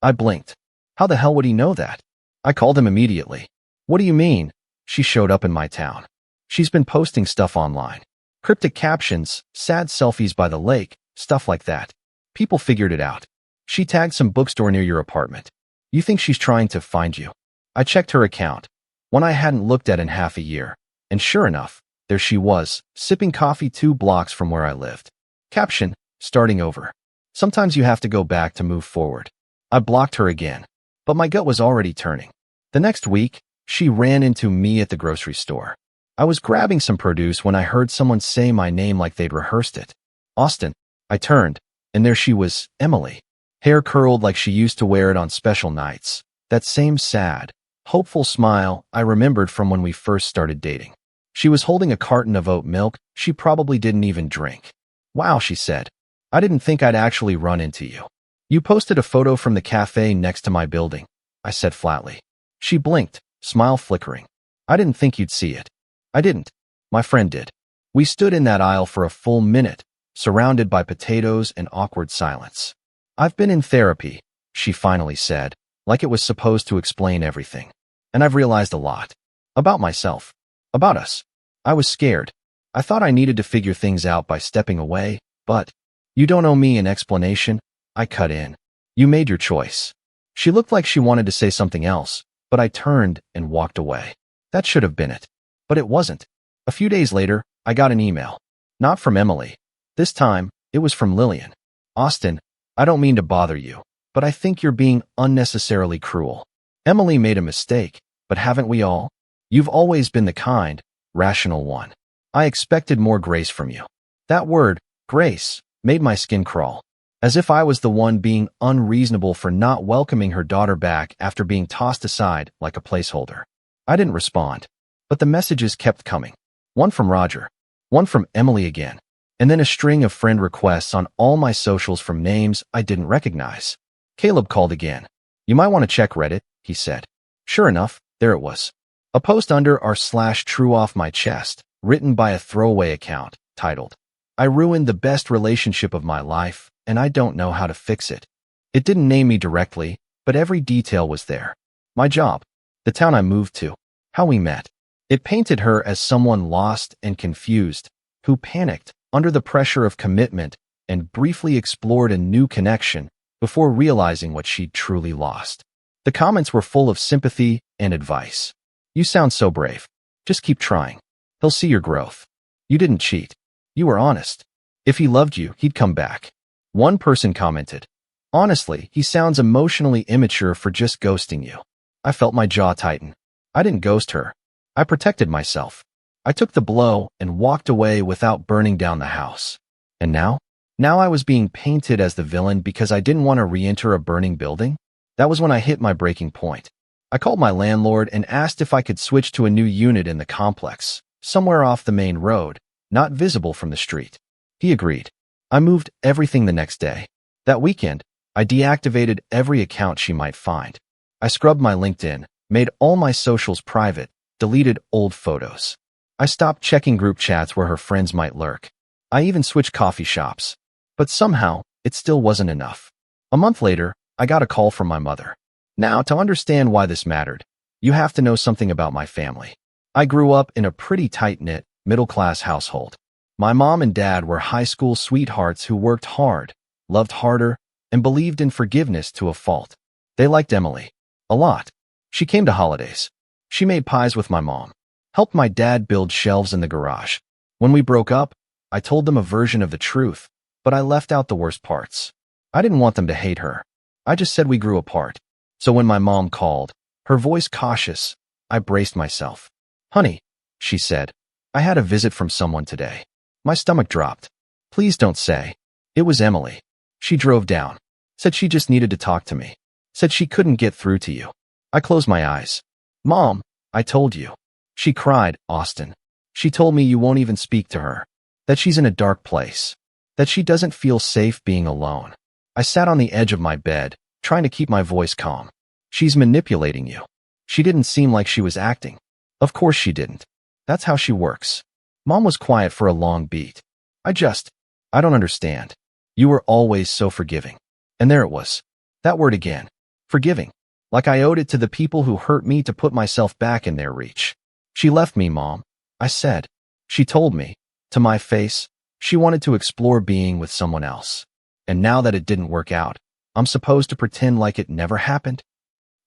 I blinked. How the hell would he know that? I called him immediately. "What do you mean? She showed up in my town. She's been posting stuff online. Cryptic captions, sad selfies by the lake, stuff like that. People figured it out. She tagged some bookstore near your apartment. You think she's trying to find you?" I checked her account, one I hadn't looked at in half a year, and sure enough, there she was, sipping coffee 2 blocks from where I lived. Caption, "Starting over. Sometimes you have to go back to move forward." I blocked her again, but my gut was already turning. The next week, she ran into me at the grocery store. I was grabbing some produce when I heard someone say my name like they'd rehearsed it. "Austin." I turned, and there she was, Emily. Hair curled like she used to wear it on special nights. That same sad, hopeful smile I remembered from when we first started dating. She was holding a carton of oat milk she probably didn't even drink. "Wow," she said. "I didn't think I'd actually run into you." "You posted a photo from the cafe next to my building," I said flatly. She blinked, smile flickering. "I didn't think you'd see it." I didn't. My friend did. We stood in that aisle for a full minute, surrounded by potatoes and awkward silence. "I've been in therapy," she finally said, like it was supposed to explain everything. "And I've realized a lot. About myself. About us." I was scared. I thought I needed to figure things out by stepping away, but "You don't owe me an explanation," I cut in. "You made your choice." She looked like she wanted to say something else, but I turned and walked away. That should have been it. But it wasn't. A few days later, I got an email. Not from Emily. This time, it was from Lillian. "Austin, I don't mean to bother you, but I think you're being unnecessarily cruel. Emily made a mistake, but haven't we all? You've always been the kind, rational one. I expected more grace from you." That word, grace, made my skin crawl. As if I was the one being unreasonable for not welcoming her daughter back after being tossed aside like a placeholder. I didn't respond, but the messages kept coming. One from Roger, one from Emily again, and then a string of friend requests on all my socials from names I didn't recognize. Caleb called again. "You might want to check Reddit," he said. Sure enough, there it was. A post under r/true off my chest, written by a throwaway account, titled, "I ruined the best relationship of my life, and I don't know how to fix it." It didn't name me directly, but every detail was there. My job, the town I moved to, how we met. It painted her as someone lost and confused, who panicked under the pressure of commitment and briefly explored a new connection before realizing what she'd truly lost. The comments were full of sympathy and advice. "You sound so brave. Just keep trying. He'll see your growth. You didn't cheat. You were honest. If he loved you, he'd come back." One person commented, "Honestly, he sounds emotionally immature for just ghosting you." I felt my jaw tighten. I didn't ghost her. I protected myself. I took the blow and walked away without burning down the house. And now? Now I was being painted as the villain because I didn't want to re-enter a burning building? That was when I hit my breaking point. I called my landlord and asked if I could switch to a new unit in the complex, somewhere off the main road, not visible from the street. He agreed. I moved everything the next day. That weekend, I deactivated every account she might find. I scrubbed my LinkedIn, made all my socials private, deleted old photos. I stopped checking group chats where her friends might lurk. I even switched coffee shops. But somehow, it still wasn't enough. A month later, I got a call from my mother. Now, to understand why this mattered, you have to know something about my family. I grew up in a pretty tight-knit, middle-class household. My mom and dad were high school sweethearts who worked hard, loved harder, and believed in forgiveness to a fault. They liked Emily. A lot. She came to holidays. She made pies with my mom. Helped my dad build shelves in the garage. When we broke up, I told them a version of the truth, but I left out the worst parts. I didn't want them to hate her. I just said we grew apart. So when my mom called, her voice cautious, I braced myself. "Honey," she said, "I had a visit from someone today." My stomach dropped. "Please don't say." It was Emily. She drove down. Said she just needed to talk to me. Said she couldn't get through to you. I closed my eyes. "Mom, I told you." She cried, "Austin. She told me you won't even speak to her. That she's in a dark place. that she doesn't feel safe being alone. I sat on the edge of my bed, trying to keep my voice calm. She's manipulating you. She didn't seem like she was acting. Of course she didn't. That's how she works. Mom was quiet for a long beat. I don't understand. You were always so forgiving. And there it was. That word again. Forgiving. Like I owed it to the people who hurt me to put myself back in their reach. She left me, Mom, I said. She told me, to my face, she wanted to explore being with someone else. And now that it didn't work out, I'm supposed to pretend like it never happened?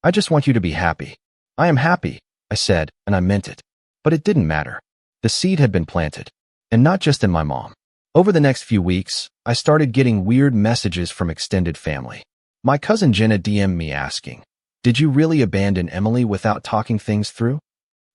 I just want you to be happy. I am happy, I said, and I meant it. But it didn't matter. The seed had been planted. And not just in my mom. Over the next few weeks, I started getting weird messages from extended family. My cousin Jenna DM'd me asking, "Did you really abandon Emily without talking things through?"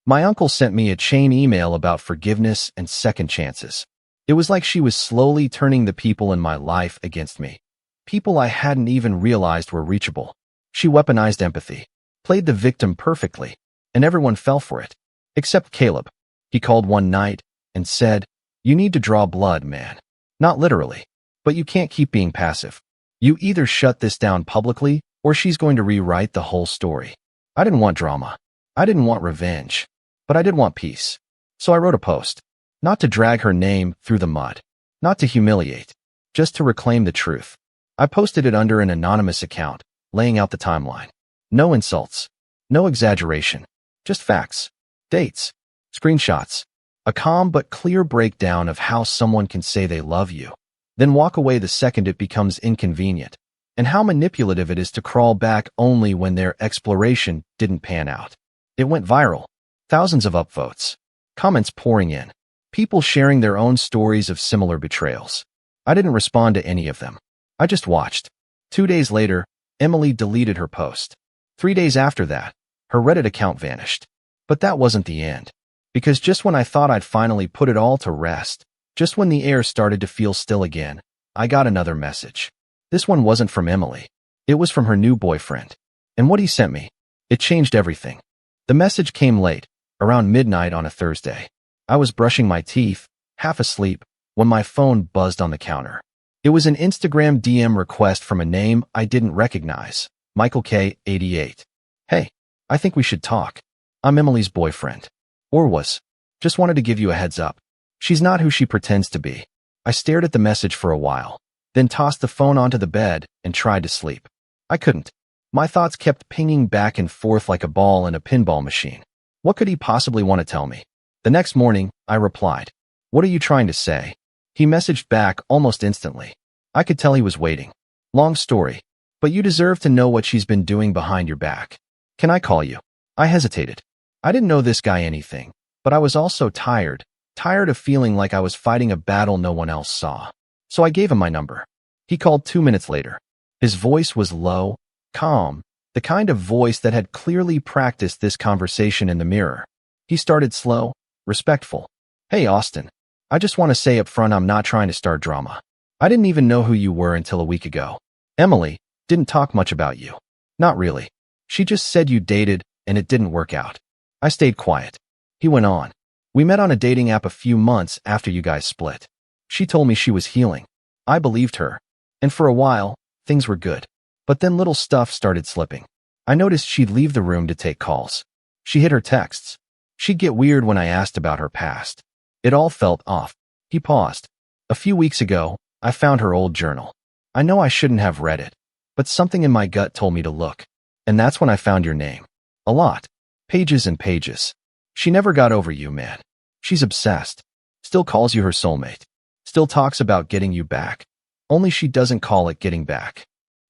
My uncle sent me a chain email about forgiveness and second chances. It was like she was slowly turning the people in my life against me. People I hadn't even realized were reachable. She weaponized empathy, played the victim perfectly, and everyone fell for it. Except Caleb. He called one night and said, "You need to draw blood, man." Not literally, but you can't keep being passive. You either shut this down publicly or she's going to rewrite the whole story. I didn't want drama. I didn't want revenge. But I did want peace. So I wrote a post. Not to drag her name through the mud. Not to humiliate. Just to reclaim the truth. I posted it under an anonymous account, laying out the timeline. No insults. No exaggeration. Just facts. Dates. Screenshots. A calm but clear breakdown of how someone can say they love you, then walk away the second it becomes inconvenient, and how manipulative it is to crawl back only when their exploration didn't pan out. It went viral. Thousands of upvotes. Comments pouring in. People sharing their own stories of similar betrayals. I didn't respond to any of them. I just watched. 2 days later, Emily deleted her post. 3 days after that, her Reddit account vanished. But that wasn't the end. Because just when I thought I'd finally put it all to rest, just when the air started to feel still again, I got another message. This one wasn't from Emily. It was from her new boyfriend. And what he sent me, it changed everything. The message came late, around midnight on a Thursday. I was brushing my teeth, half asleep, when my phone buzzed on the counter. It was an Instagram DM request from a name I didn't recognize, Michael K. 88. "Hey, I think we should talk. I'm Emily's boyfriend." Or was. "Just wanted to give you a heads up. She's not who she pretends to be." I stared at the message for a while, then tossed the phone onto the bed and tried to sleep. I couldn't. My thoughts kept pinging back and forth like a ball in a pinball machine. What could he possibly want to tell me? The next morning, I replied, "What are you trying to say?" He messaged back almost instantly. I could tell he was waiting. "Long story, but you deserve to know what she's been doing behind your back. Can I call you?" I hesitated. I didn't know this guy anything, but I was also tired of feeling like I was fighting a battle no one else saw. So I gave him my number. He called 2 minutes later. His voice was low, calm, the kind of voice that had clearly practiced this conversation in the mirror. He started slow, respectful. "Hey, Austin. I just want to say up front I'm not trying to start drama. I didn't even know who you were until a week ago. Emily didn't talk much about you. Not really. She just said you dated and it didn't work out." I stayed quiet. He went on. "We met on a dating app a few months after you guys split. She told me she was healing. I believed her. And for a while, things were good. But then little stuff started slipping. I noticed she'd leave the room to take calls. She hid her texts. She'd get weird when I asked about her past. It all felt off." He paused. "A few weeks ago, I found her old journal. I know I shouldn't have read it, but something in my gut told me to look. And that's when I found your name. A lot. Pages and pages. She never got over you, man. She's obsessed. Still calls you her soulmate. Still talks about getting you back. Only she doesn't call it getting back.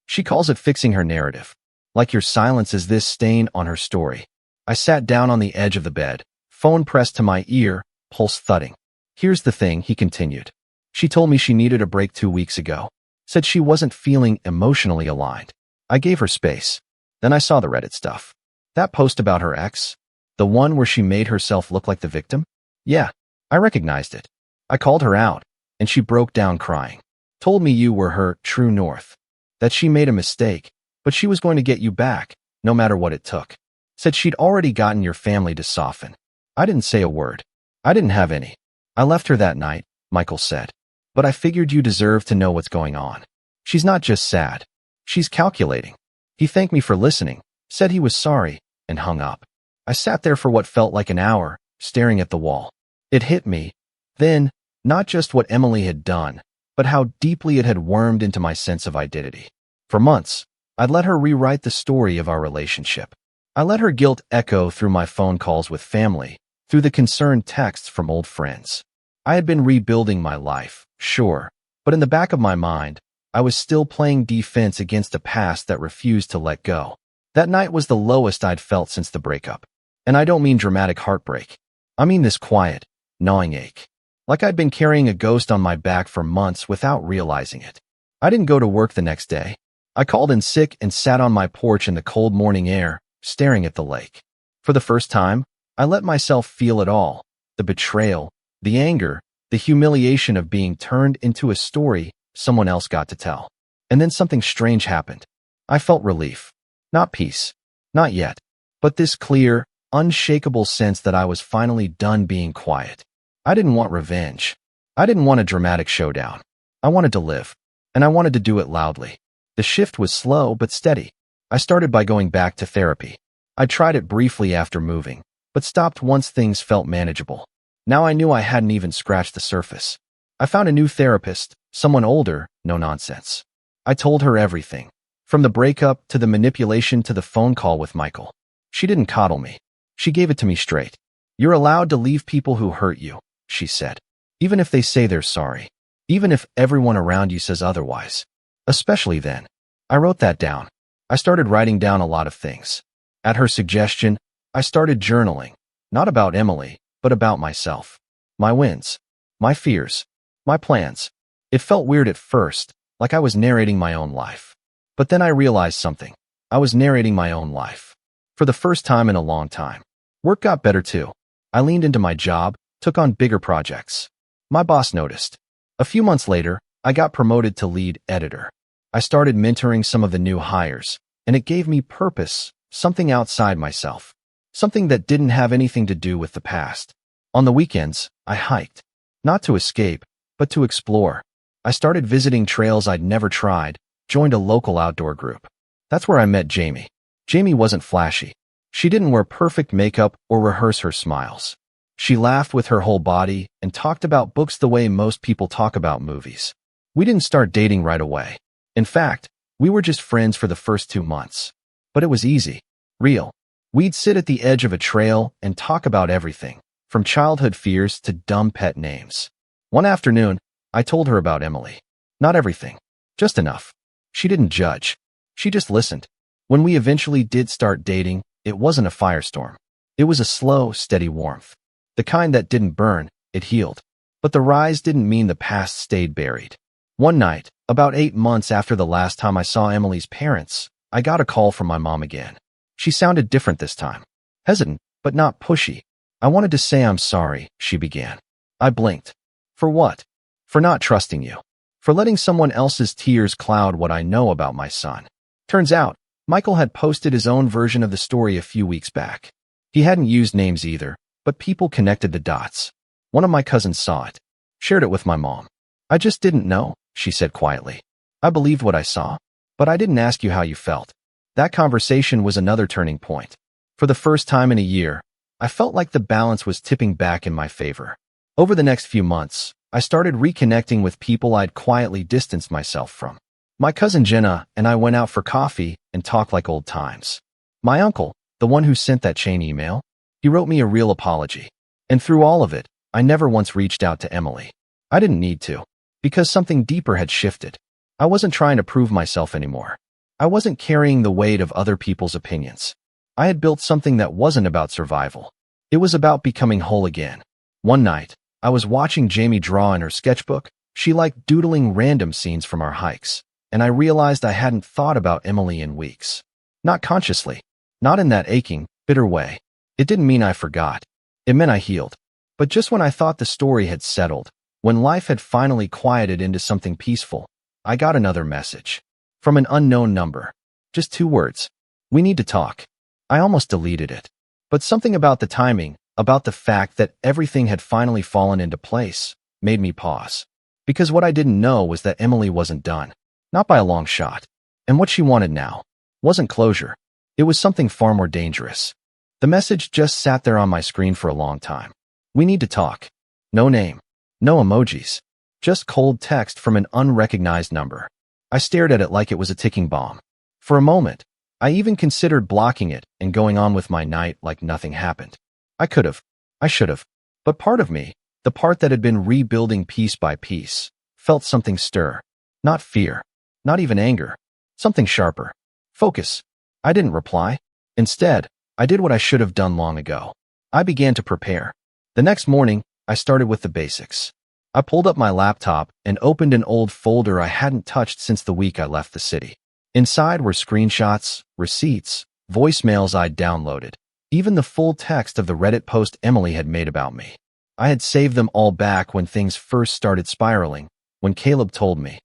She calls it fixing her narrative. Like your silence is this stain on her story." I sat down on the edge of the bed, phone pressed to my ear, pulse thudding. "Here's the thing," he continued. "She told me she needed a break 2 weeks ago. Said she wasn't feeling emotionally aligned. I gave her space. Then I saw the Reddit stuff. That post about her ex? The one where she made herself look like the victim? Yeah, I recognized it. I called her out, and she broke down crying. Told me you were her true north. That she made a mistake, but she was going to get you back, no matter what it took. Said she'd already gotten your family to soften. I didn't say a word. I didn't have any. I left her that night," Michael said. but I figured you deserve to know what's going on. She's not just sad. She's calculating. He thanked me for listening, said he was sorry, and hung up. I sat there for what felt like an hour, staring at the wall. It hit me, then, not just what Emily had done, but how deeply it had wormed into my sense of identity. For months, I'd let her rewrite the story of our relationship. I let her guilt echo through my phone calls with family, through the concerned texts from old friends. I had been rebuilding my life, sure, but in the back of my mind, I was still playing defense against a past that refused to let go. That night was the lowest I'd felt since the breakup. And I don't mean dramatic heartbreak. I mean this quiet, gnawing ache. Like I'd been carrying a ghost on my back for months without realizing it. I didn't go to work the next day. I called in sick and sat on my porch in the cold morning air, staring at the lake. For the first time, I let myself feel it all. The betrayal, the anger, the humiliation of being turned into a story someone else got to tell. And then something strange happened. I felt relief. Not peace. Not yet. But this clear, unshakable sense that I was finally done being quiet. I didn't want revenge. I didn't want a dramatic showdown. I wanted to live. And I wanted to do it loudly. The shift was slow but steady. I started by going back to therapy. I tried it briefly after moving, but stopped once things felt manageable. Now I knew I hadn't even scratched the surface. I found a new therapist, someone older, no nonsense. I told her everything, from the breakup to the manipulation to the phone call with Michael. She didn't coddle me. She gave it to me straight. You're allowed to leave people who hurt you, she said. Even if they say they're sorry. Even if everyone around you says otherwise. Especially then. I wrote that down. I started writing down a lot of things. At her suggestion, I started journaling, not about Emily, but about myself. My wins. My fears. My plans. It felt weird at first, like I was narrating my own life. But then I realized something. I was narrating my own life. For the first time in a long time. Work got better too. I leaned into my job, took on bigger projects. My boss noticed. A few months later, I got promoted to lead editor. I started mentoring some of the new hires, and it gave me purpose, something outside myself. Something that didn't have anything to do with the past. On the weekends, I hiked. Not to escape, but to explore. I started visiting trails I'd never tried, joined a local outdoor group. That's where I met Jamie. Jamie wasn't flashy. She didn't wear perfect makeup or rehearse her smiles. She laughed with her whole body and talked about books the way most people talk about movies. We didn't start dating right away. In fact, we were just friends for the first 2 months. But it was easy. Real. We'd sit at the edge of a trail and talk about everything, from childhood fears to dumb pet names. One afternoon, I told her about Emily. Not everything. Just enough. She didn't judge. She just listened. When we eventually did start dating, it wasn't a firestorm. It was a slow, steady warmth. The kind that didn't burn, it healed. But the rise didn't mean the past stayed buried. One night, about 8 months after the last time I saw Emily's parents, I got a call from my mom again. She sounded different this time. Hesitant, but not pushy. I wanted to say I'm sorry, she began. I blinked. For what? For not trusting you. For letting someone else's tears cloud what I know about my son. Turns out, Michael had posted his own version of the story a few weeks back. He hadn't used names either, but people connected the dots. One of my cousins saw it. Shared it with my mom. I just didn't know, she said quietly. I believed what I saw, but I didn't ask you how you felt. That conversation was another turning point. For the first time in a year, I felt like the balance was tipping back in my favor. Over the next few months, I started reconnecting with people I'd quietly distanced myself from. My cousin Jenna and I went out for coffee and talked like old times. My uncle, the one who sent that chain email, he wrote me a real apology. And through all of it, I never once reached out to Emily. I didn't need to, because something deeper had shifted. I wasn't trying to prove myself anymore. I wasn't carrying the weight of other people's opinions. I had built something that wasn't about survival. It was about becoming whole again. One night, I was watching Jamie draw in her sketchbook. She liked doodling random scenes from our hikes, and I realized I hadn't thought about Emily in weeks. Not consciously. Not in that aching, bitter way. It didn't mean I forgot. It meant I healed. But just when I thought the story had settled, when life had finally quieted into something peaceful, I got another message. From an unknown number. Just 2 words. We need to talk. I almost deleted it. But something about the timing, about the fact that everything had finally fallen into place, made me pause. Because what I didn't know was that Emily wasn't done. Not by a long shot. And what she wanted now wasn't closure. It was something far more dangerous. The message just sat there on my screen for a long time. We need to talk. No name. No emojis. Just cold text from an unrecognized number. I stared at it like it was a ticking bomb. For a moment, I even considered blocking it and going on with my night like nothing happened. I could have. I should have. But part of me, the part that had been rebuilding piece by piece, felt something stir. Not fear. Not even anger. Something sharper. Focus. I didn't reply. Instead, I did what I should have done long ago. I began to prepare. The next morning, I started with the basics. I pulled up my laptop and opened an old folder I hadn't touched since the week I left the city. Inside were screenshots, receipts, voicemails I'd downloaded, even the full text of the Reddit post Emily had made about me. I had saved them all back when things first started spiraling, when Caleb told me,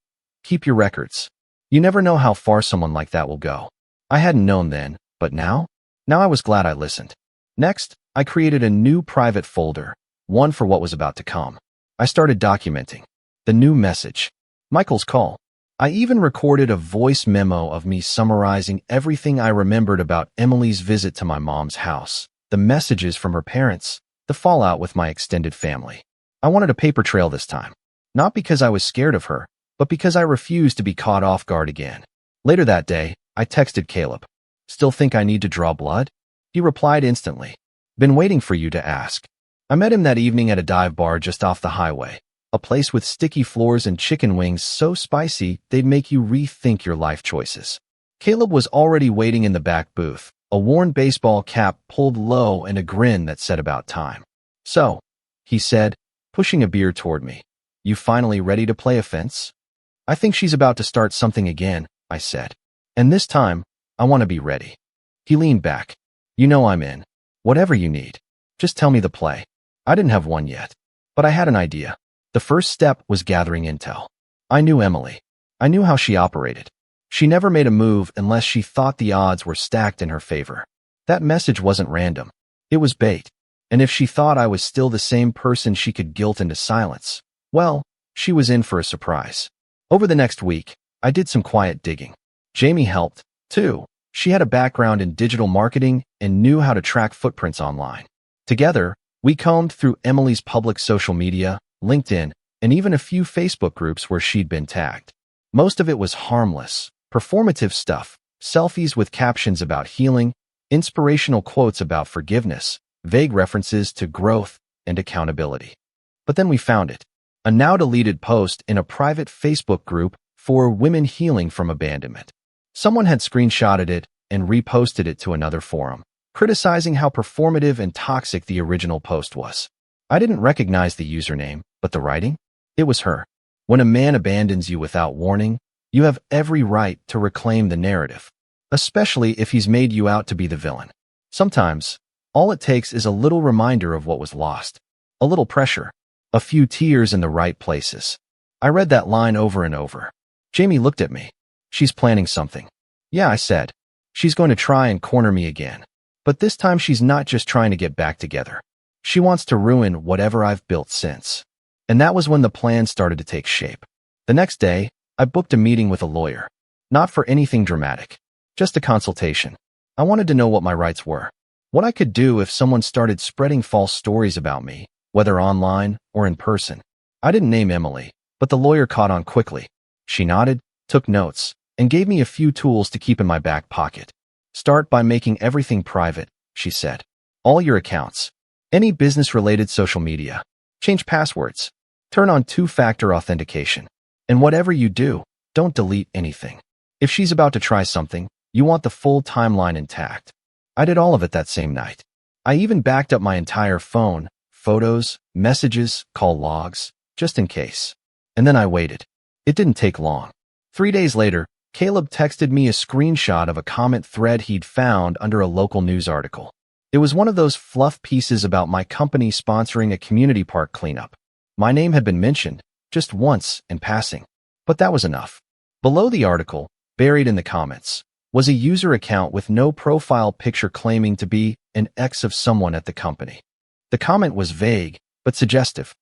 "Keep your records. You never know how far someone like that will go." I hadn't known then, but now? Now I was glad I listened. Next, I created a new private folder, one for what was about to come. I started documenting. The new message. Michael's call. I even recorded a voice memo of me summarizing everything I remembered about Emily's visit to my mom's house, the messages from her parents, the fallout with my extended family. I wanted a paper trail this time. Not because I was scared of her, but because I refused to be caught off guard again. Later that day, I texted Caleb. "Still think I need to draw blood?" He replied instantly. "Been waiting for you to ask." I met him that evening at a dive bar just off the highway, a place with sticky floors and chicken wings so spicy they'd make you rethink your life choices. Caleb was already waiting in the back booth, a worn baseball cap pulled low and a grin that said about time. "So," he said, pushing a beer toward me, "you finally ready to play offense?" "I think she's about to start something again," I said. "And this time, I want to be ready." He leaned back. "You know I'm in. Whatever you need. Just tell me the play." I didn't have one yet, but I had an idea. The first step was gathering intel. I knew Emily. I knew how she operated. She never made a move unless she thought the odds were stacked in her favor. That message wasn't random. It was bait. And if she thought I was still the same person she could guilt into silence, well, she was in for a surprise. Over the next week, I did some quiet digging. Jamie helped, too. She had a background in digital marketing and knew how to track footprints online. Together, we combed through Emily's public social media, LinkedIn, and even a few Facebook groups where she'd been tagged. Most of it was harmless, performative stuff, selfies with captions about healing, inspirational quotes about forgiveness, vague references to growth and accountability. But then we found it. A now-deleted post in a private Facebook group for women healing from abandonment. Someone had screenshotted it and reposted it to another forum, criticizing how performative and toxic the original post was. I didn't recognize the username, but the writing? It was her. When a man abandons you without warning, you have every right to reclaim the narrative, especially if he's made you out to be the villain. Sometimes, all it takes is a little reminder of what was lost, a little pressure, a few tears in the right places. I read that line over and over. Jamie looked at me. "She's planning something." "Yeah," I said. "She's going to try and corner me again. But this time she's not just trying to get back together. She wants to ruin whatever I've built since." And that was when the plan started to take shape. The next day, I booked a meeting with a lawyer. Not for anything dramatic. Just a consultation. I wanted to know what my rights were. What I could do if someone started spreading false stories about me, whether online or in person. I didn't name Emily, but the lawyer caught on quickly. She nodded, took notes, and gave me a few tools to keep in my back pocket. "Start by making everything private," she said. "All your accounts. Any business-related social media. Change passwords. Turn on two-factor authentication. And whatever you do, don't delete anything. If she's about to try something, you want the full timeline intact." I did all of it that same night. I even backed up my entire phone, photos, messages, call logs, just in case. And then I waited. It didn't take long. 3 days later, Caleb texted me a screenshot of a comment thread he'd found under a local news article. It was one of those fluff pieces about my company sponsoring a community park cleanup. My name had been mentioned, just once in passing. But that was enough. Below the article, buried in the comments, was a user account with no profile picture claiming to be an ex of someone at the company. The comment was vague, but suggestive.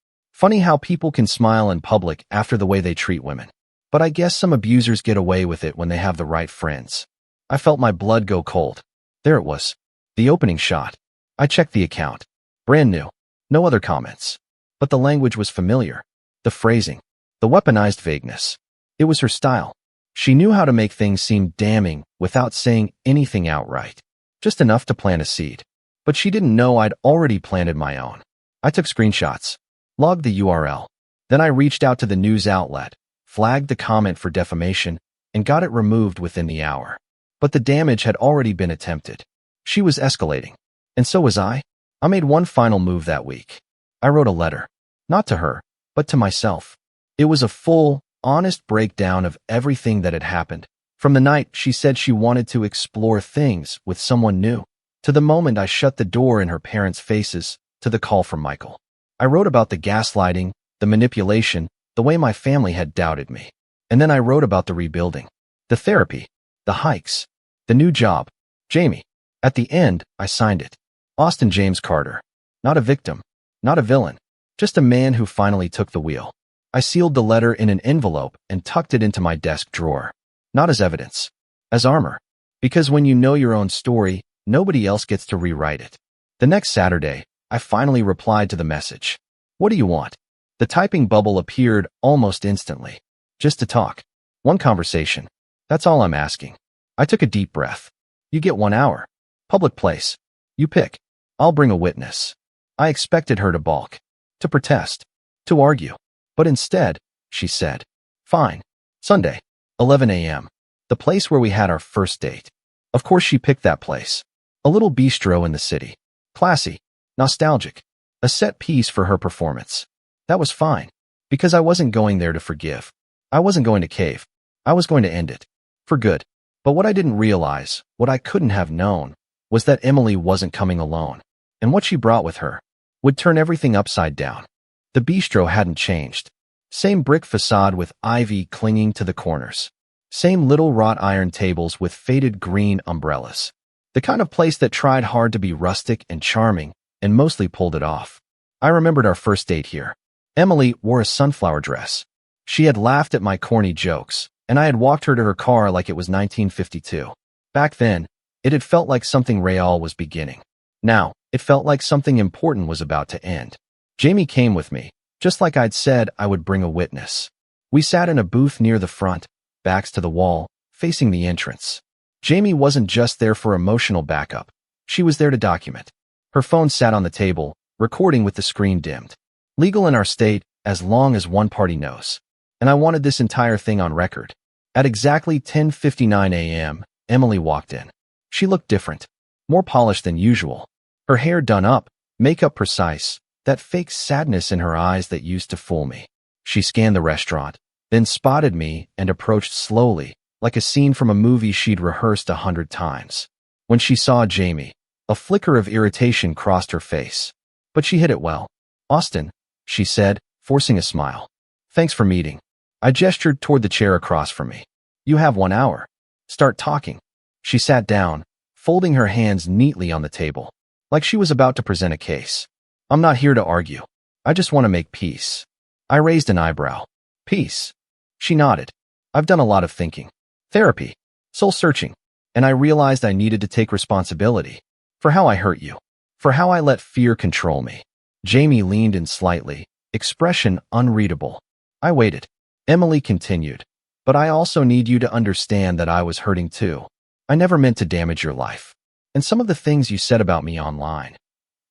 Funny how people can smile in public after the way they treat women. But I guess some abusers get away with it when they have the right friends. I felt my blood go cold. There it was. The opening shot. I checked the account. Brand new. No other comments. But the language was familiar. The phrasing. The weaponized vagueness. It was her style. She knew how to make things seem damning without saying anything outright. Just enough to plant a seed. But she didn't know I'd already planted my own. I took screenshots. Logged the URL. Then I reached out to the news outlet, flagged the comment for defamation, and got it removed within the hour. But the damage had already been attempted. She was escalating. And so was I. I made one final move that week. I wrote a letter. Not to her, but to myself. It was a full, honest breakdown of everything that had happened. From the night she said she wanted to explore things with someone new, to the moment I shut the door in her parents' faces, to the call from Michael. I wrote about the gaslighting, the manipulation, the way my family had doubted me. And then I wrote about the rebuilding, the therapy, the hikes, the new job. Jamie. At the end, I signed it. Austin James Carter. Not a victim. Not a villain. Just a man who finally took the wheel. I sealed the letter in an envelope and tucked it into my desk drawer. Not as evidence. As armor. Because when you know your own story, nobody else gets to rewrite it. The next Saturday, I finally replied to the message. What do you want? The typing bubble appeared almost instantly. Just to talk. One conversation. That's all I'm asking. I took a deep breath. You get 1 hour. Public place. You pick. I'll bring a witness. I expected her to balk. To protest. To argue. But instead, she said, fine. Sunday, 11 a.m. The place where we had our first date. Of course she picked that place. A little bistro in the city. Classy. Nostalgic. A set piece for her performance. That was fine. Because I wasn't going there to forgive. I wasn't going to cave. I was going to end it. For good. But what I didn't realize, what I couldn't have known, was that Emily wasn't coming alone. And what she brought with her would turn everything upside down. The bistro hadn't changed. Same brick facade with ivy clinging to the corners. Same little wrought iron tables with faded green umbrellas. The kind of place that tried hard to be rustic and charming and mostly pulled it off. I remembered our first date here. Emily wore a sunflower dress. She had laughed at my corny jokes, and I had walked her to her car like it was 1952. Back then, it had felt like something real was beginning. Now, it felt like something important was about to end. Jamie came with me, just like I'd said I would bring a witness. We sat in a booth near the front, backs to the wall, facing the entrance. Jamie wasn't just there for emotional backup. She was there to document. Her phone sat on the table, recording with the screen dimmed. Legal in our state, as long as one party knows. And I wanted this entire thing on record. At exactly 10:59 a.m., Emily walked in. She looked different, more polished than usual. Her hair done up, makeup precise, that fake sadness in her eyes that used to fool me. She scanned the restaurant, then spotted me and approached slowly, like a scene from a movie she'd rehearsed 100 times. When she saw Jamie, a flicker of irritation crossed her face. But she hid it well. Austin, she said, forcing a smile. Thanks for meeting. I gestured toward the chair across from me. You have 1 hour. Start talking. She sat down, folding her hands neatly on the table, like she was about to present a case. I'm not here to argue. I just want to make peace. I raised an eyebrow. Peace. She nodded. I've done a lot of thinking. Therapy. Soul searching. And I realized I needed to take responsibility. For how I hurt you. For how I let fear control me. Jamie leaned in slightly, expression unreadable. I waited. Emily continued. But I also need you to understand that I was hurting too. I never meant to damage your life. And some of the things you said about me online,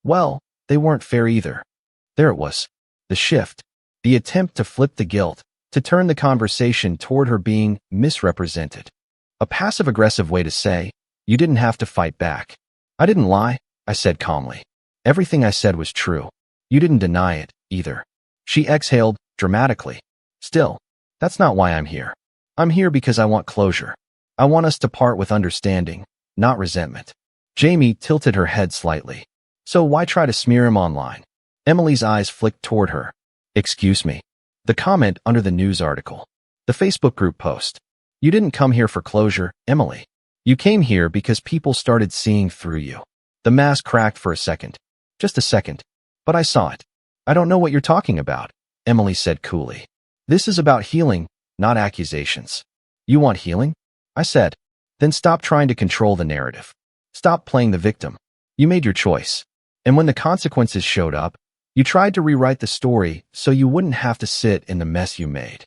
well, they weren't fair either. There it was. The shift. The attempt to flip the guilt, to turn the conversation toward her being misrepresented. A passive-aggressive way to say, you didn't have to fight back. I didn't lie, I said calmly. Everything I said was true. You didn't deny it, either. She exhaled, dramatically. Still, that's not why I'm here. I'm here because I want closure. I want us to part with understanding, not resentment. Jamie tilted her head slightly. So why try to smear him online? Emily's eyes flicked toward her. Excuse me. The comment under the news article. The Facebook group post. You didn't come here for closure, Emily. You came here because people started seeing through you. The mask cracked for a second. Just a second. But I saw it. I don't know what you're talking about. Emily said coolly. This is about healing, not accusations. You want healing? I said. Then stop trying to control the narrative. Stop playing the victim. You made your choice. And when the consequences showed up, you tried to rewrite the story so you wouldn't have to sit in the mess you made.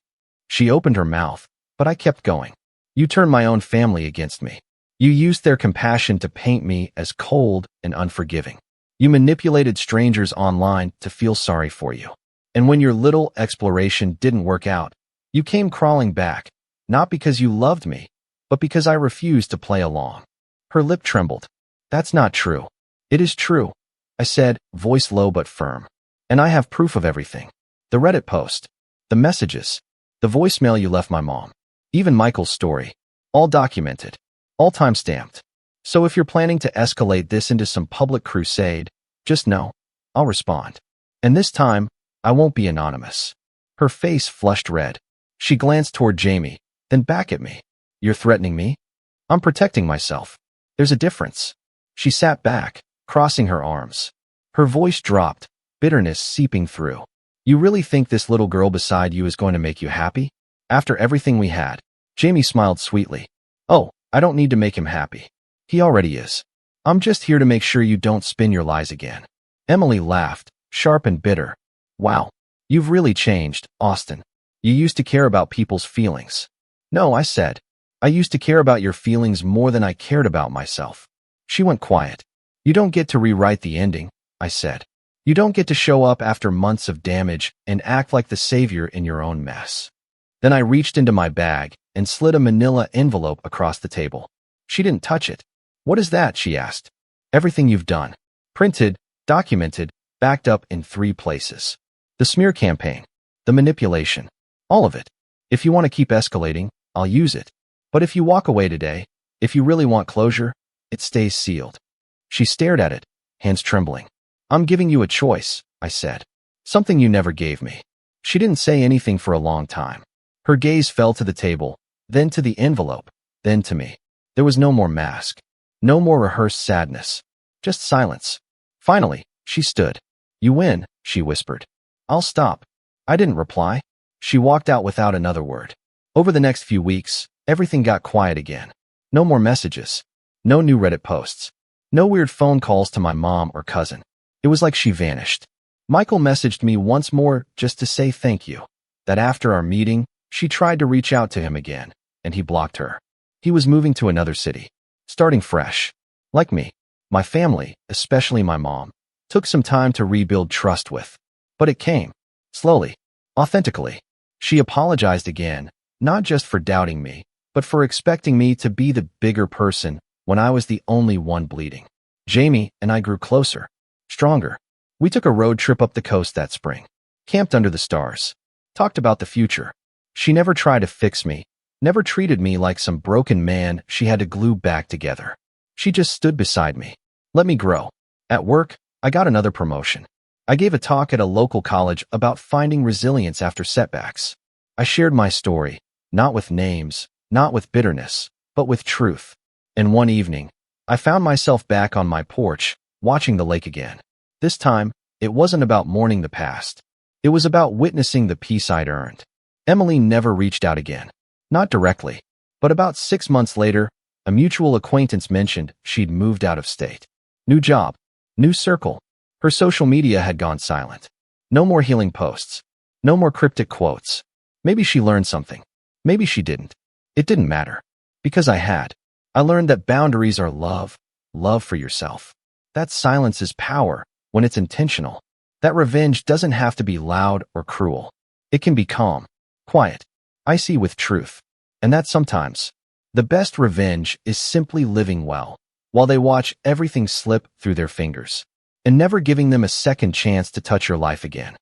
She opened her mouth, but I kept going. You turned my own family against me. You used their compassion to paint me as cold and unforgiving. You manipulated strangers online to feel sorry for you. And when your little exploration didn't work out, you came crawling back, not because you loved me, but because I refused to play along. Her lip trembled. That's not true. It is true, I said, voice low but firm. And I have proof of everything. The Reddit post, the messages, the voicemail you left my mom, even Michael's story, all documented, all time-stamped. So if you're planning to escalate this into some public crusade, just know, I'll respond. And this time, I won't be anonymous. Her face flushed red. She glanced toward Jamie, then back at me. You're threatening me? I'm protecting myself. There's a difference. She sat back, crossing her arms. Her voice dropped, bitterness seeping through. You really think this little girl beside you is going to make you happy? After everything we had? Jamie smiled sweetly. Oh, I don't need to make him happy. He already is. I'm just here to make sure you don't spin your lies again. Emily laughed, sharp and bitter. Wow, you've really changed, Austin. You used to care about people's feelings. No, I said. I used to care about your feelings more than I cared about myself. She went quiet. You don't get to rewrite the ending, I said. You don't get to show up after months of damage and act like the savior in your own mess. Then I reached into my bag and slid a manila envelope across the table. She didn't touch it. What is that? She asked. Everything you've done. Printed, documented, backed up in 3 places. The smear campaign. The manipulation. All of it. If you want to keep escalating, I'll use it. But if you walk away today, if you really want closure, it stays sealed. She stared at it, hands trembling. I'm giving you a choice, I said. Something you never gave me. She didn't say anything for a long time. Her gaze fell to the table, then to the envelope, then to me. There was no more mask. No more rehearsed sadness. Just silence. Finally, she stood. You win, she whispered. I'll stop. I didn't reply. She walked out without another word. Over the next few weeks, everything got quiet again. No more messages. No new Reddit posts. No weird phone calls to my mom or cousin. It was like she vanished. Michael messaged me once more just to say thank you. That after our meeting, she tried to reach out to him again, and he blocked her. He was moving to another city, starting fresh. Like me, my family, especially my mom, took some time to rebuild trust with. But it came. Slowly. Authentically. She apologized again, not just for doubting me, but for expecting me to be the bigger person when I was the only one bleeding. Jamie and I grew closer, stronger. We took a road trip up the coast that spring, camped under the stars, talked about the future. She never tried to fix me, never treated me like some broken man she had to glue back together. She just stood beside me, let me grow. At work, I got another promotion. I gave a talk at a local college about finding resilience after setbacks. I shared my story, not with names, not with bitterness, but with truth. And one evening, I found myself back on my porch, watching the lake again. This time, it wasn't about mourning the past. It was about witnessing the peace I'd earned. Emily never reached out again. Not directly. But about 6 months later, a mutual acquaintance mentioned she'd moved out of state. New job. New circle. Her social media had gone silent. No more healing posts. No more cryptic quotes. Maybe she learned something. Maybe she didn't. It didn't matter. Because I had. I learned that boundaries are love. Love for yourself. That silence is power when it's intentional. That revenge doesn't have to be loud or cruel. It can be calm, quiet, icy with truth. And that sometimes, the best revenge is simply living well, while they watch everything slip through their fingers, and never giving them a second chance to touch your life again.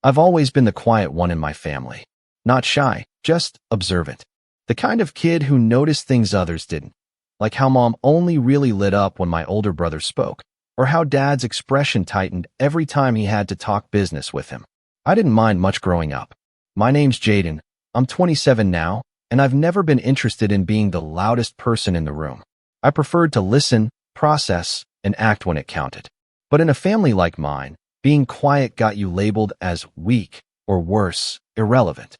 I've always been the quiet one in my family. Not shy, just observant. The kind of kid who noticed things others didn't. Like how mom only really lit up when my older brother spoke, or how dad's expression tightened every time he had to talk business with him. I didn't mind much growing up. My name's Jaden. I'm 27 now, and I've never been interested in being the loudest person in the room. I preferred to listen, process, and act when it counted. But in a family like mine, being quiet got you labeled as weak or worse, irrelevant.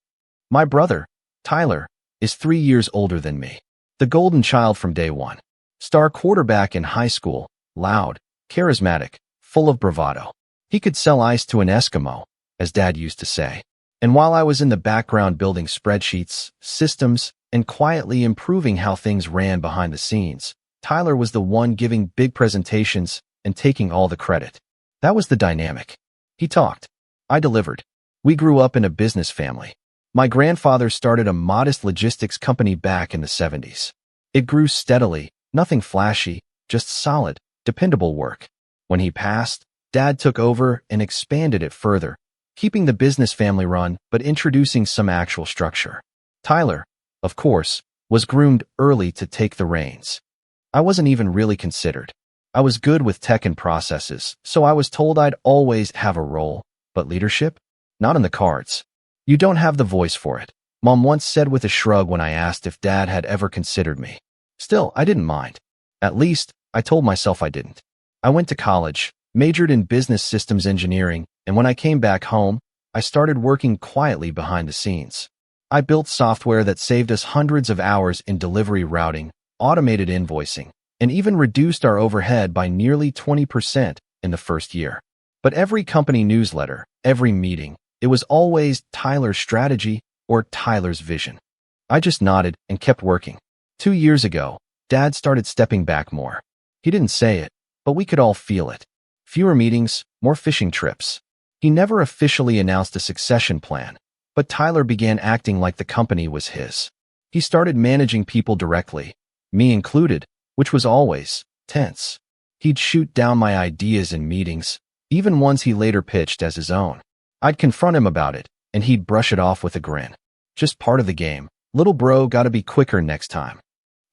My brother, Tyler, is 3 years older than me. The golden child from day one. Star quarterback in high school, loud, charismatic, full of bravado. He could sell ice to an Eskimo, as Dad used to say. And while I was in the background building spreadsheets, systems, and quietly improving how things ran behind the scenes, Tyler was the one giving big presentations and taking all the credit. That was the dynamic. He talked. I delivered. We grew up in a business family. My grandfather started a modest logistics company back in the 70s. It grew steadily, nothing flashy, just solid, dependable work. When he passed, Dad took over and expanded it further, keeping the business family run but introducing some actual structure. Tyler, of course, was groomed early to take the reins. I wasn't even really considered. I was good with tech and processes, so I was told I'd always have a role, but leadership? Not in the cards. You don't have the voice for it, Mom once said with a shrug when I asked if Dad had ever considered me. Still, I didn't mind. At least, I told myself I didn't. I went to college, majored in business systems engineering, and when I came back home, I started working quietly behind the scenes. I built software that saved us hundreds of hours in delivery routing, automated invoicing, and even reduced our overhead by nearly 20% in the first year. But every company newsletter, every meeting, it was always Tyler's strategy or Tyler's vision. I just nodded and kept working. 2 years ago, Dad started stepping back more. He didn't say it, but we could all feel it. Fewer meetings, more fishing trips. He never officially announced a succession plan, but Tyler began acting like the company was his. He started managing people directly, me included, which was always tense. He'd shoot down my ideas in meetings, even ones he later pitched as his own. I'd confront him about it, and he'd brush it off with a grin. Just part of the game. Little bro, gotta be quicker next time.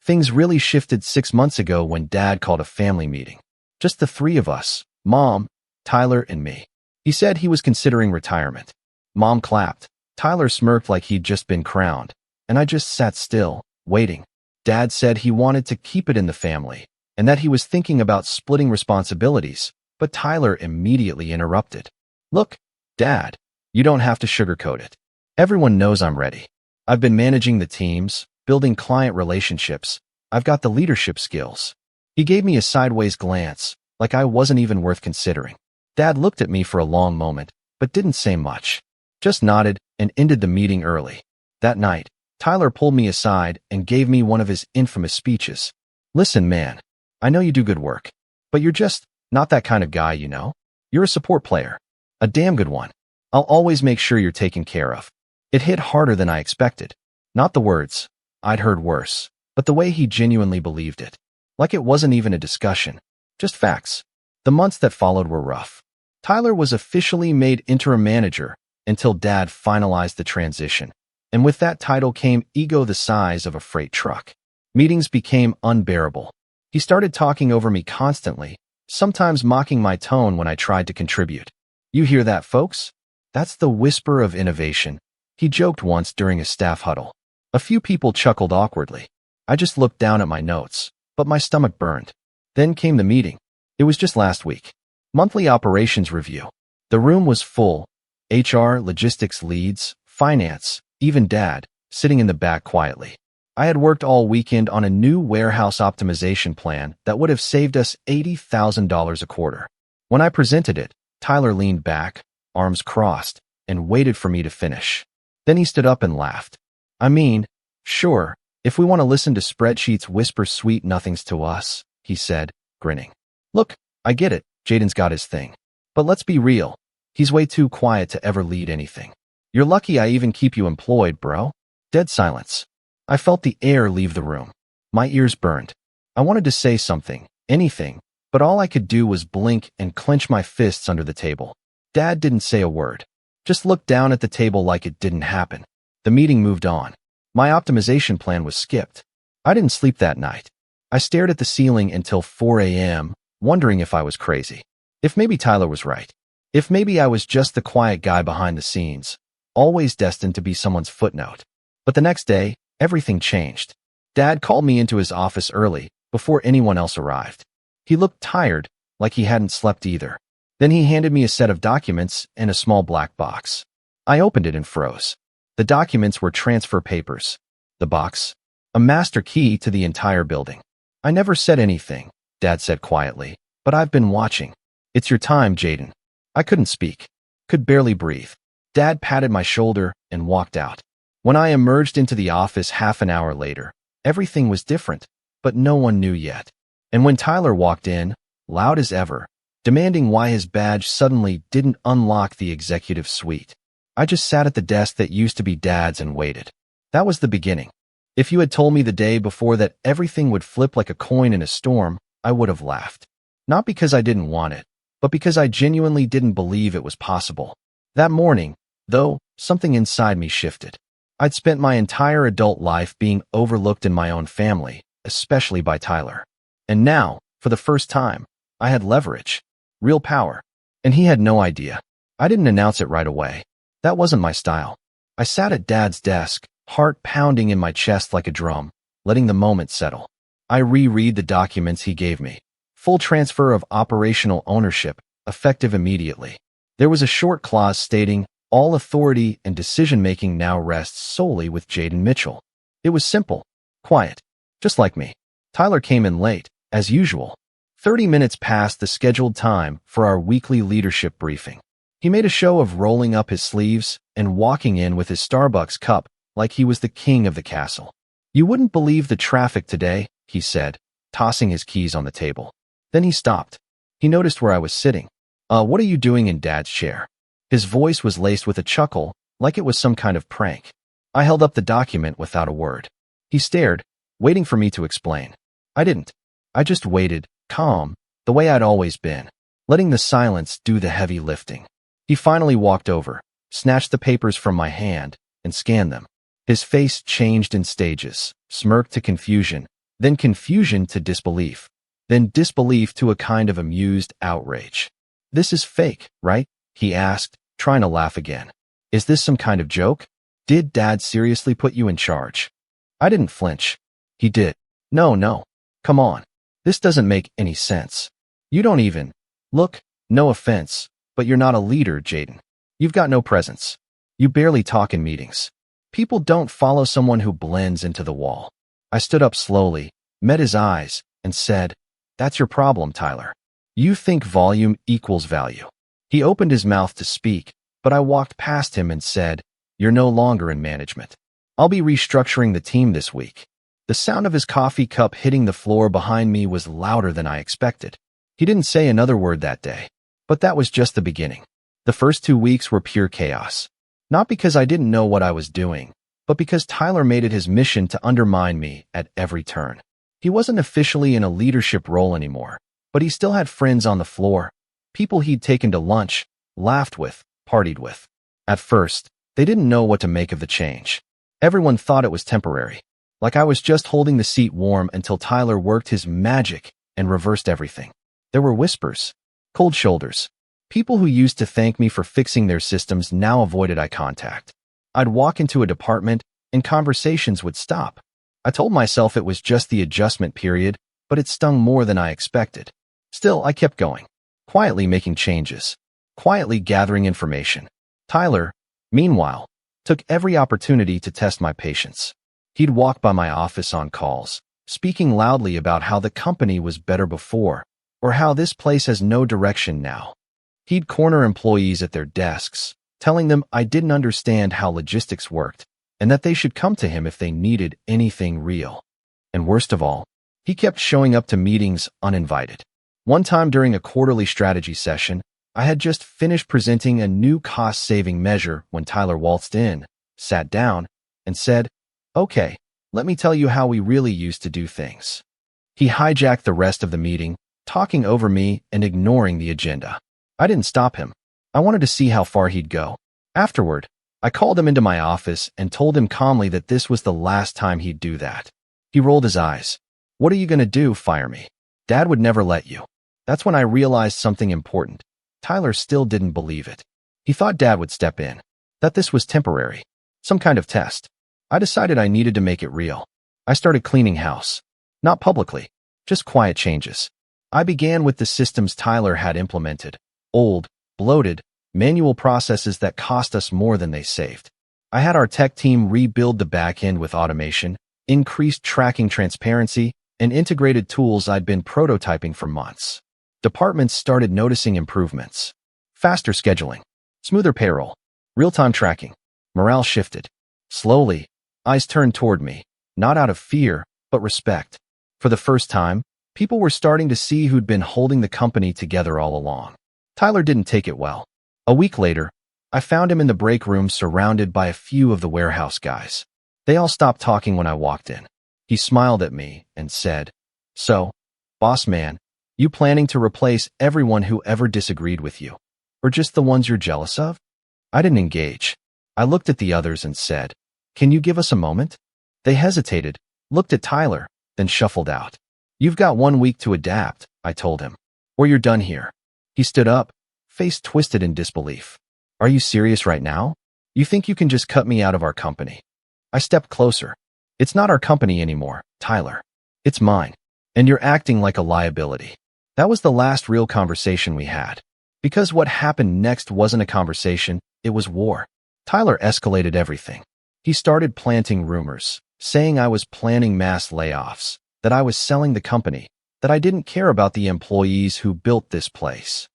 Things really shifted 6 months ago when Dad called a family meeting. Just the three of us, Mom, Tyler, and me. He said he was considering retirement. Mom clapped. Tyler smirked like he'd just been crowned, and I just sat still, waiting. Dad said he wanted to keep it in the family, and that he was thinking about splitting responsibilities, but Tyler immediately interrupted. Look, Dad, you don't have to sugarcoat it. Everyone knows I'm ready. I've been managing the teams, building client relationships. I've got the leadership skills. He gave me a sideways glance, like I wasn't even worth considering. Dad looked at me for a long moment, but didn't say much. Just nodded and ended the meeting early. That night, Tyler pulled me aside and gave me one of his infamous speeches. Listen, man, I know you do good work, but you're just not that kind of guy, you know? You're a support player. A damn good one. I'll always make sure you're taken care of. It hit harder than I expected. Not the words. I'd heard worse, but the way he genuinely believed it. Like it wasn't even a discussion. Just facts. The months that followed were rough. Tyler was officially made interim manager until Dad finalized the transition. And with that title came ego the size of a freight truck. Meetings became unbearable. He started talking over me constantly, sometimes mocking my tone when I tried to contribute. You hear that, folks? That's the whisper of innovation, he joked once during a staff huddle. A few people chuckled awkwardly. I just looked down at my notes, but my stomach burned. Then came the meeting. It was just last week. Monthly operations review. The room was full. HR, logistics leads, finance, even Dad, sitting in the back quietly. I had worked all weekend on a new warehouse optimization plan that would have saved us $80,000 a quarter. When I presented it, Tyler leaned back, arms crossed, and waited for me to finish. Then he stood up and laughed. I mean, sure, if we want to listen to spreadsheets whisper sweet nothings to us, he said, grinning. Look, I get it, Jaden's got his thing. But let's be real. He's way too quiet to ever lead anything. You're lucky I even keep you employed, bro. Dead silence. I felt the air leave the room. My ears burned. I wanted to say something, anything, but all I could do was blink and clench my fists under the table. Dad didn't say a word. Just looked down at the table like it didn't happen. The meeting moved on. My optimization plan was skipped. I didn't sleep that night. I stared at the ceiling until 4 a.m., wondering if I was crazy. If maybe Tyler was right. If maybe I was just the quiet guy behind the scenes, always destined to be someone's footnote. But the next day, everything changed. Dad called me into his office early, before anyone else arrived. He looked tired, like he hadn't slept either. Then he handed me a set of documents and a small black box. I opened it and froze. The documents were transfer papers. The box, a master key to the entire building. I never said anything, Dad said quietly, but I've been watching. It's your time, Jaden. I couldn't speak, could barely breathe. Dad patted my shoulder and walked out. When I emerged into the office half an hour later, everything was different, but no one knew yet. And when Tyler walked in, loud as ever, demanding why his badge suddenly didn't unlock the executive suite, I just sat at the desk that used to be Dad's and waited. That was the beginning. If you had told me the day before that everything would flip like a coin in a storm, I would have laughed. Not because I didn't want it, but because I genuinely didn't believe it was possible. That morning, though, something inside me shifted. I'd spent my entire adult life being overlooked in my own family, especially by Tyler. And now, for the first time, I had leverage, real power, and he had no idea. I didn't announce it right away. That wasn't my style. I sat at Dad's desk, heart pounding in my chest like a drum, letting the moment settle. I reread the documents he gave me. Full transfer of operational ownership, effective immediately. There was a short clause stating, all authority and decision-making now rests solely with Jaden Mitchell. It was simple, quiet, just like me. Tyler came in late, as usual. 30 minutes past the scheduled time for our weekly leadership briefing. He made a show of rolling up his sleeves and walking in with his Starbucks cup like he was the king of the castle. You wouldn't believe the traffic today, he said, tossing his keys on the table. Then he stopped. He noticed where I was sitting. What are you doing in Dad's chair? His voice was laced with a chuckle, like it was some kind of prank. I held up the document without a word. He stared, waiting for me to explain. I didn't. I just waited, calm, the way I'd always been, letting the silence do the heavy lifting. He finally walked over, snatched the papers from my hand, and scanned them. His face changed in stages, smirk to confusion, then confusion to disbelief, then disbelief to a kind of amused outrage. This is fake, right? He asked, trying to laugh again. Is this some kind of joke? Did Dad seriously put you in charge? I didn't flinch. He did. No. Come on. This doesn't make any sense. You don't even. Look, no offense, but you're not a leader, Jaden. You've got no presence. You barely talk in meetings. People don't follow someone who blends into the wall. I stood up slowly, met his eyes, and said, That's your problem, Tyler. You think volume equals value. He opened his mouth to speak, but I walked past him and said, You're no longer in management. I'll be restructuring the team this week. The sound of his coffee cup hitting the floor behind me was louder than I expected. He didn't say another word that day, but that was just the beginning. The first 2 weeks were pure chaos. Not because I didn't know what I was doing, but because Tyler made it his mission to undermine me at every turn. He wasn't officially in a leadership role anymore, but he still had friends on the floor, people he'd taken to lunch, laughed with, partied with. At first, they didn't know what to make of the change. Everyone thought it was temporary, like I was just holding the seat warm until Tyler worked his magic and reversed everything. There were whispers, cold shoulders. People who used to thank me for fixing their systems now avoided eye contact. I'd walk into a department and conversations would stop. I told myself it was just the adjustment period, but it stung more than I expected. Still, I kept going, quietly making changes, quietly gathering information. Tyler, meanwhile, took every opportunity to test my patience. He'd walk by my office on calls, speaking loudly about how the company was better before, or how this place has no direction now. He'd corner employees at their desks, telling them I didn't understand how logistics worked, and that they should come to him if they needed anything real. And worst of all, he kept showing up to meetings uninvited. One time during a quarterly strategy session, I had just finished presenting a new cost-saving measure when Tyler waltzed in, sat down, and said, Okay, let me tell you how we really used to do things. He hijacked the rest of the meeting, talking over me and ignoring the agenda. I didn't stop him. I wanted to see how far he'd go. Afterward, I called him into my office and told him calmly that this was the last time he'd do that. He rolled his eyes. What are you going to do, fire me? Dad would never let you. That's when I realized something important. Tyler still didn't believe it. He thought Dad would step in, that this was temporary, some kind of test. I decided I needed to make it real. I started cleaning house. Not publicly, just quiet changes. I began with the systems Tyler had implemented. Old, bloated, manual processes that cost us more than they saved. I had our tech team rebuild the back end with automation, increased tracking transparency, and integrated tools I'd been prototyping for months. Departments started noticing improvements. Faster scheduling, smoother payroll, real-time tracking. Morale shifted. Slowly, eyes turned toward me, not out of fear, but respect. For the first time, people were starting to see who'd been holding the company together all along. Tyler didn't take it well. A week later, I found him in the break room surrounded by a few of the warehouse guys. They all stopped talking when I walked in. He smiled at me and said, "So, boss man, you planning to replace everyone who ever disagreed with you? Or just the ones you're jealous of?" I didn't engage. I looked at the others and said, "Can you give us a moment?" They hesitated, looked at Tyler, then shuffled out. "You've got 1 week to adapt," I told him, "or you're done here." He stood up, face twisted in disbelief. "Are you serious right now? You think you can just cut me out of our company?" I stepped closer. "It's not our company anymore, Tyler. It's mine. And you're acting like a liability." That was the last real conversation we had. Because what happened next wasn't a conversation, it was war. Tyler escalated everything. He started planting rumors, saying I was planning mass layoffs, that I was selling the company, that I didn't care about the employees who built this place.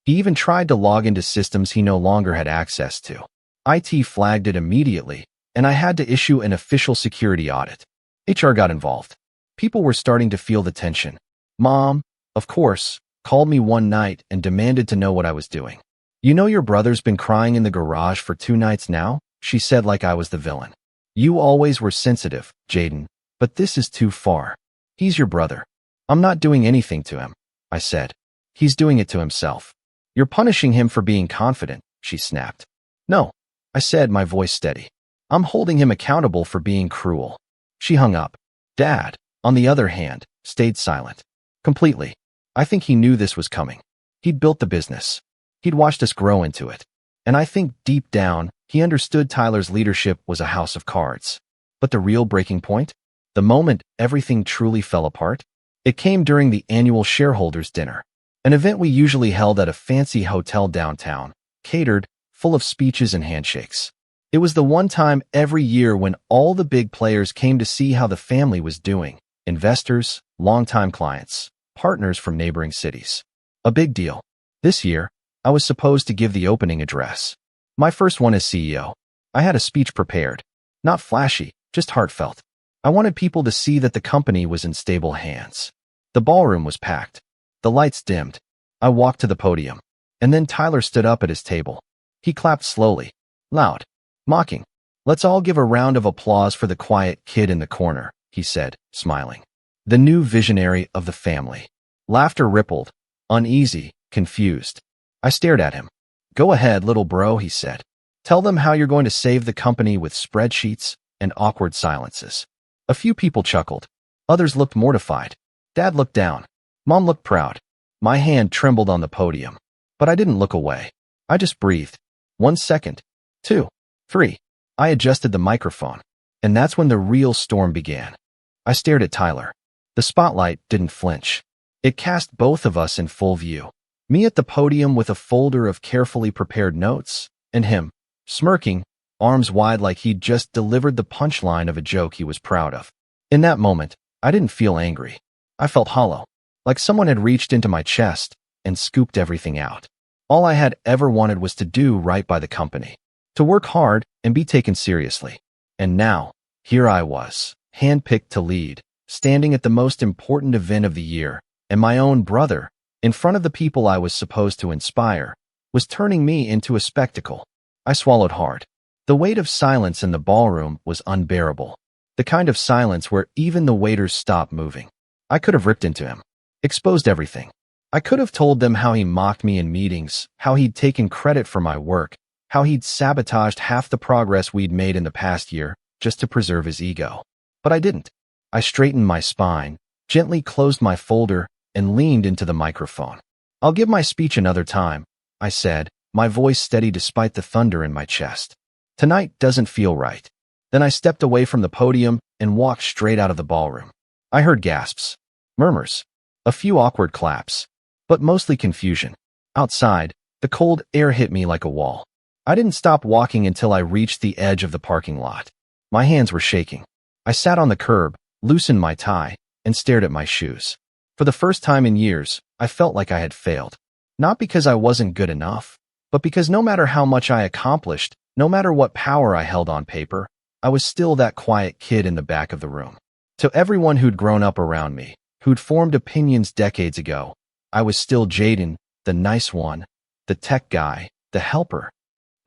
He even tried to log into systems he no longer had access to. IT flagged it immediately, and I had to issue an official security audit. HR got involved. People were starting to feel the tension. Mom, of course, called me one night and demanded to know what I was doing. "You know your brother's been crying in the garage for 2 nights now?" she said like I was the villain. "You always were sensitive, Jaden, but this is too far. He's your brother." "I'm not doing anything to him," I said. "He's doing it to himself." "You're punishing him for being confident," she snapped. "No," I said, my voice steady. "I'm holding him accountable for being cruel." She hung up. Dad, on the other hand, stayed silent. Completely. I think he knew this was coming. He'd built the business. He'd watched us grow into it. And I think deep down, he understood Tyler's leadership was a house of cards. But the real breaking point? The moment everything truly fell apart? It came during the annual shareholders' dinner, an event we usually held at a fancy hotel downtown, catered, full of speeches and handshakes. It was the one time every year when all the big players came to see how the family was doing: investors, longtime clients, partners from neighboring cities. A big deal. This year, I was supposed to give the opening address. My first one as CEO. I had a speech prepared. Not flashy, just heartfelt. I wanted people to see that the company was in stable hands. The ballroom was packed. The lights dimmed. I walked to the podium. And then Tyler stood up at his table. He clapped slowly, loud, mocking. "Let's all give a round of applause for the quiet kid in the corner," he said, smiling. The new visionary of the family. Laughter rippled, uneasy, confused. I stared at him. "Go ahead, little bro," he said. "Tell them how you're going to save the company with spreadsheets and awkward silences." A few people chuckled. Others looked mortified. Dad looked down. Mom looked proud. My hand trembled on the podium. But I didn't look away. I just breathed. 1 second. 2. 3. I adjusted the microphone. And that's when the real storm began. I stared at Tyler. The spotlight didn't flinch. It cast both of us in full view. Me at the podium with a folder of carefully prepared notes, and him, smirking, arms wide like he'd just delivered the punchline of a joke he was proud of. In that moment, I didn't feel angry. I felt hollow, like someone had reached into my chest and scooped everything out. All I had ever wanted was to do right by the company, to work hard and be taken seriously. And now, here I was, handpicked to lead, standing at the most important event of the year, and my own brother, in front of the people I was supposed to inspire, was turning me into a spectacle. I swallowed hard. The weight of silence in the ballroom was unbearable. The kind of silence where even the waiters stopped moving. I could have ripped into him, exposed everything. I could have told them how he mocked me in meetings, how he'd taken credit for my work, how he'd sabotaged half the progress we'd made in the past year just to preserve his ego. But I didn't. I straightened my spine, gently closed my folder, and leaned into the microphone. "I'll give my speech another time," I said, my voice steady despite the thunder in my chest. "Tonight doesn't feel right." Then I stepped away from the podium and walked straight out of the ballroom. I heard gasps, murmurs, a few awkward claps, but mostly confusion. Outside, The cold air hit me like a wall. I didn't stop walking until I reached the edge of the parking lot. My hands were shaking. I sat on the curb, loosened my tie, and stared at my shoes. For the first time in years, I felt like I had failed. Not because I wasn't good enough, but because no matter how much I accomplished, no matter what power I held on paper, I was still that quiet kid in the back of the room. To everyone who'd grown up around me, who'd formed opinions decades ago, I was still Jaden, the nice one, the tech guy, the helper,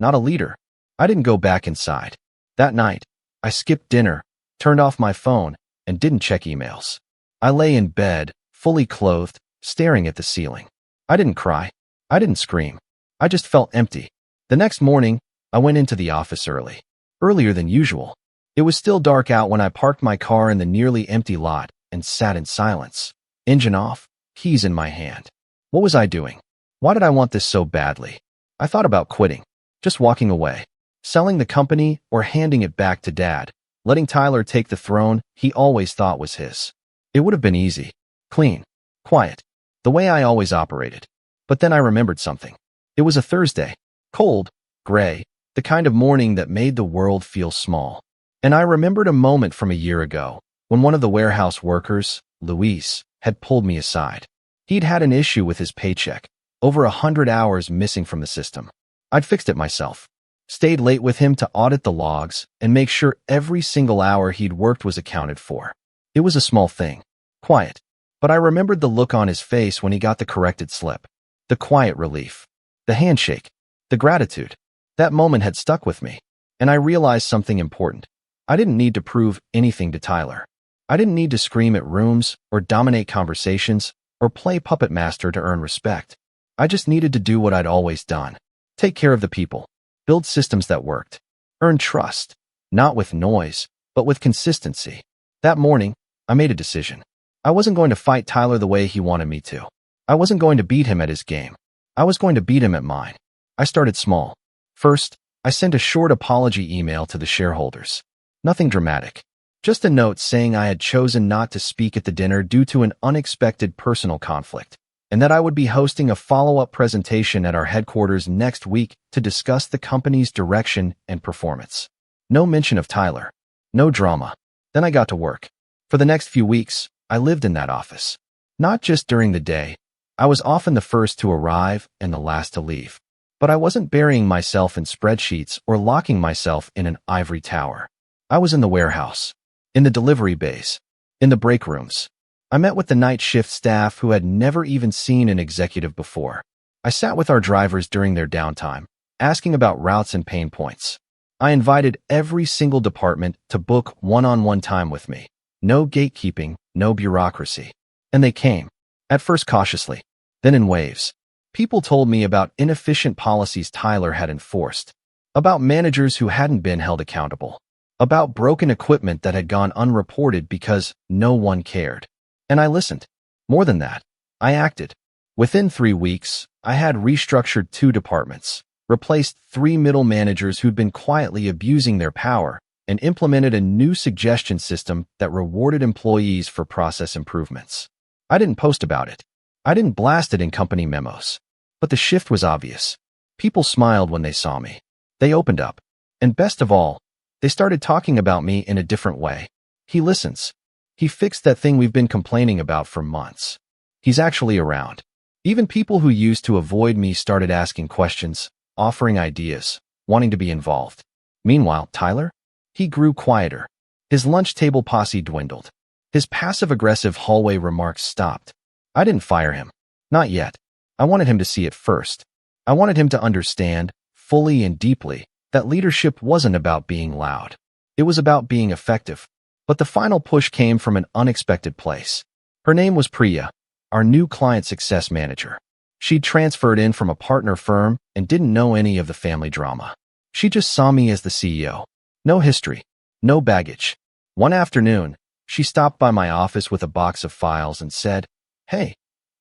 not a leader. I didn't go back inside. That night, I skipped dinner, turned off my phone, and didn't check emails. I lay in bed, fully clothed, staring at the ceiling. I didn't cry. I didn't scream. I just felt empty. The next morning, I went into the office early. Earlier than usual. It was still dark out when I parked my car in the nearly empty lot and sat in silence. Engine off, keys in my hand. What was I doing? Why did I want this so badly? I thought about quitting, just walking away, selling the company or handing it back to Dad, letting Tyler take the throne he always thought was his. It would have been easy, clean, quiet, the way I always operated. But then I remembered something. It was a Thursday, cold, gray, the kind of morning that made the world feel small. And I remembered a moment from a year ago when one of the warehouse workers, Luis, had pulled me aside. He'd had an issue with his paycheck, over 100 hours missing from the system. I'd fixed it myself, stayed late with him to audit the logs and make sure every single hour he'd worked was accounted for. It was a small thing, quiet, but I remembered the look on his face when he got the corrected slip, the quiet relief, the handshake, the gratitude. That moment had stuck with me, and I realized something important. I didn't need to prove anything to Tyler. I didn't need to scream at rooms or dominate conversations or play puppet master to earn respect. I just needed to do what I'd always done. Take care of the people, build systems that worked, earn trust, not with noise, but with consistency. That morning, I made a decision. I wasn't going to fight Tyler the way he wanted me to. I wasn't going to beat him at his game. I was going to beat him at mine. I started small. First, I sent a short apology email to the shareholders. Nothing dramatic. Just a note saying I had chosen not to speak at the dinner due to an unexpected personal conflict, and that I would be hosting a follow-up presentation at our headquarters next week to discuss the company's direction and performance. No mention of Tyler. No drama. Then I got to work. For the next few weeks, I lived in that office. Not just during the day. I was often the first to arrive and the last to leave. But I wasn't burying myself in spreadsheets or locking myself in an ivory tower. I was in the warehouse, in the delivery bays, in the break rooms. I met with the night shift staff who had never even seen an executive before. I sat with our drivers during their downtime, asking about routes and pain points. I invited every single department to book one-on-one time with me. No gatekeeping, no bureaucracy. And they came, at first cautiously, then in waves. People told me about inefficient policies Tyler had enforced, about managers who hadn't been held accountable, about broken equipment that had gone unreported because no one cared. And I listened. More than that, I acted. Within 3 weeks, I had restructured 2 departments, replaced 3 middle managers who'd been quietly abusing their power, and implemented a new suggestion system that rewarded employees for process improvements. I didn't post about it. I didn't blast it in company memos. But the shift was obvious. People smiled when they saw me. They opened up. And best of all, they started talking about me in a different way. He listens. He fixed that thing we've been complaining about for months. He's actually around. Even people who used to avoid me started asking questions, offering ideas, wanting to be involved. Meanwhile, Tyler? He grew quieter. His lunch table posse dwindled. His passive-aggressive hallway remarks stopped. I didn't fire him. Not yet. I wanted him to see it first. I wanted him to understand, fully and deeply, that leadership wasn't about being loud. It was about being effective. But the final push came from an unexpected place. Her name was Priya, our new client success manager. She'd transferred in from a partner firm and didn't know any of the family drama. She just saw me as the CEO. No history, no baggage. One afternoon, she stopped by my office with a box of files and said, "Hey,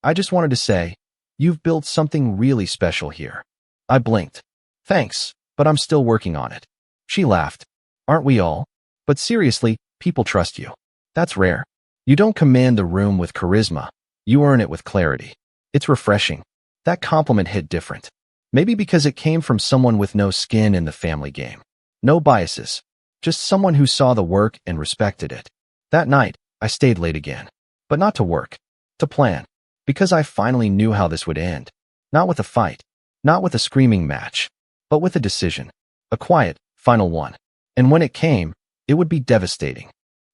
I just wanted to say, you've built something really special here." I blinked. "Thanks, but I'm still working on it." She laughed. "Aren't we all? But seriously, people trust you. That's rare. You don't command the room with charisma. You earn it with clarity." It's refreshing. That compliment hit different. Maybe because it came from someone with no skin in the family game. No biases. Just someone who saw the work and respected it. That night, I stayed late again. But not to work. To plan. Because I finally knew how this would end. Not with a fight. Not with a screaming match. But with a decision. A quiet, final one. And when it came, it would be devastating.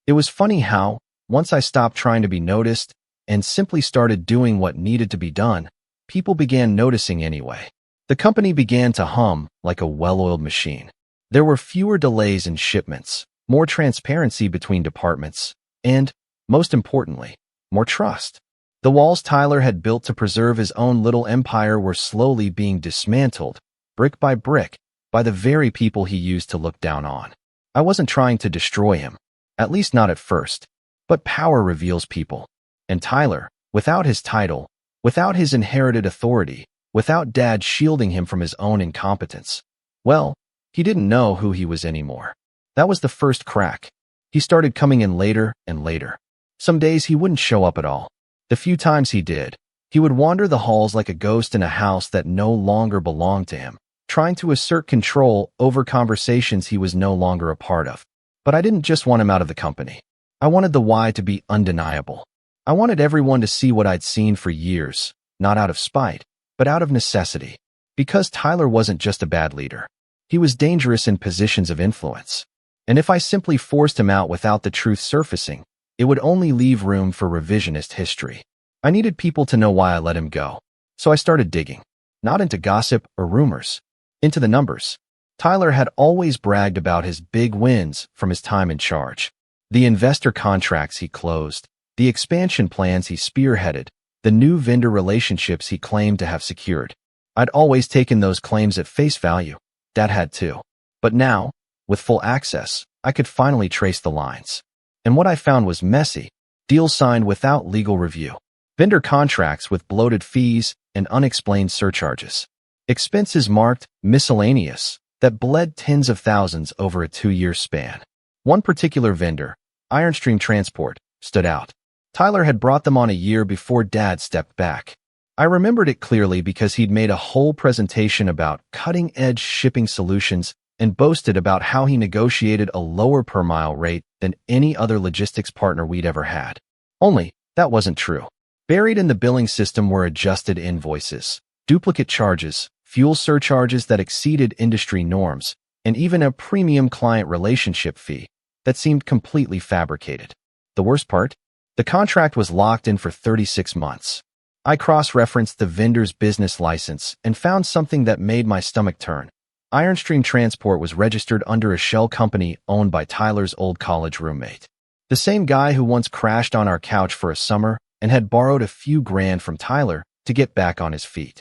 It was funny how, once I stopped trying to be noticed and simply started doing what needed to be done, people began noticing anyway. The company began to hum like a well-oiled machine. There were fewer delays in shipments, more transparency between departments, and, most importantly, more trust. The walls Tyler had built to preserve his own little empire were slowly being dismantled, brick by brick, by the very people he used to look down on. I wasn't trying to destroy him, at least not at first, but power reveals people. And Tyler, without his title, without his inherited authority, without Dad shielding him from his own incompetence, well, he didn't know who he was anymore. That was the first crack. He started coming in later and later. Some days he wouldn't show up at all. The few times he did, he would wander the halls like a ghost in a house that no longer belonged to him, trying to assert control over conversations he was no longer a part of. But I didn't just want him out of the company. I wanted the why to be undeniable. I wanted everyone to see what I'd seen for years, not out of spite, but out of necessity. Because Tyler wasn't just a bad leader. He was dangerous in positions of influence. And if I simply forced him out without the truth surfacing, it would only leave room for revisionist history. I needed people to know why I let him go. So I started digging. Not into gossip or rumors. Into the numbers. Tyler had always bragged about his big wins from his time in charge. The investor contracts he closed, the expansion plans he spearheaded, the new vendor relationships he claimed to have secured. I'd always taken those claims at face value. Dad had too. But now, with full access, I could finally trace the lines. And what I found was messy. Deals signed without legal review. Vendor contracts with bloated fees and unexplained surcharges. Expenses marked miscellaneous that bled tens of thousands over a 2-year span. One particular vendor, Ironstream Transport, stood out. Tyler had brought them on a year before Dad stepped back. I remembered it clearly because he'd made a whole presentation about cutting-edge shipping solutions and boasted about how he negotiated a lower per-mile rate than any other logistics partner we'd ever had. Only, that wasn't true. Buried in the billing system were adjusted invoices, duplicate charges, fuel surcharges that exceeded industry norms, and even a premium client relationship fee that seemed completely fabricated. The worst part? The contract was locked in for 36 months. I cross-referenced the vendor's business license and found something that made my stomach turn. Ironstream Transport was registered under a shell company owned by Tyler's old college roommate. The same guy who once crashed on our couch for a summer and had borrowed a few grand from Tyler to get back on his feet.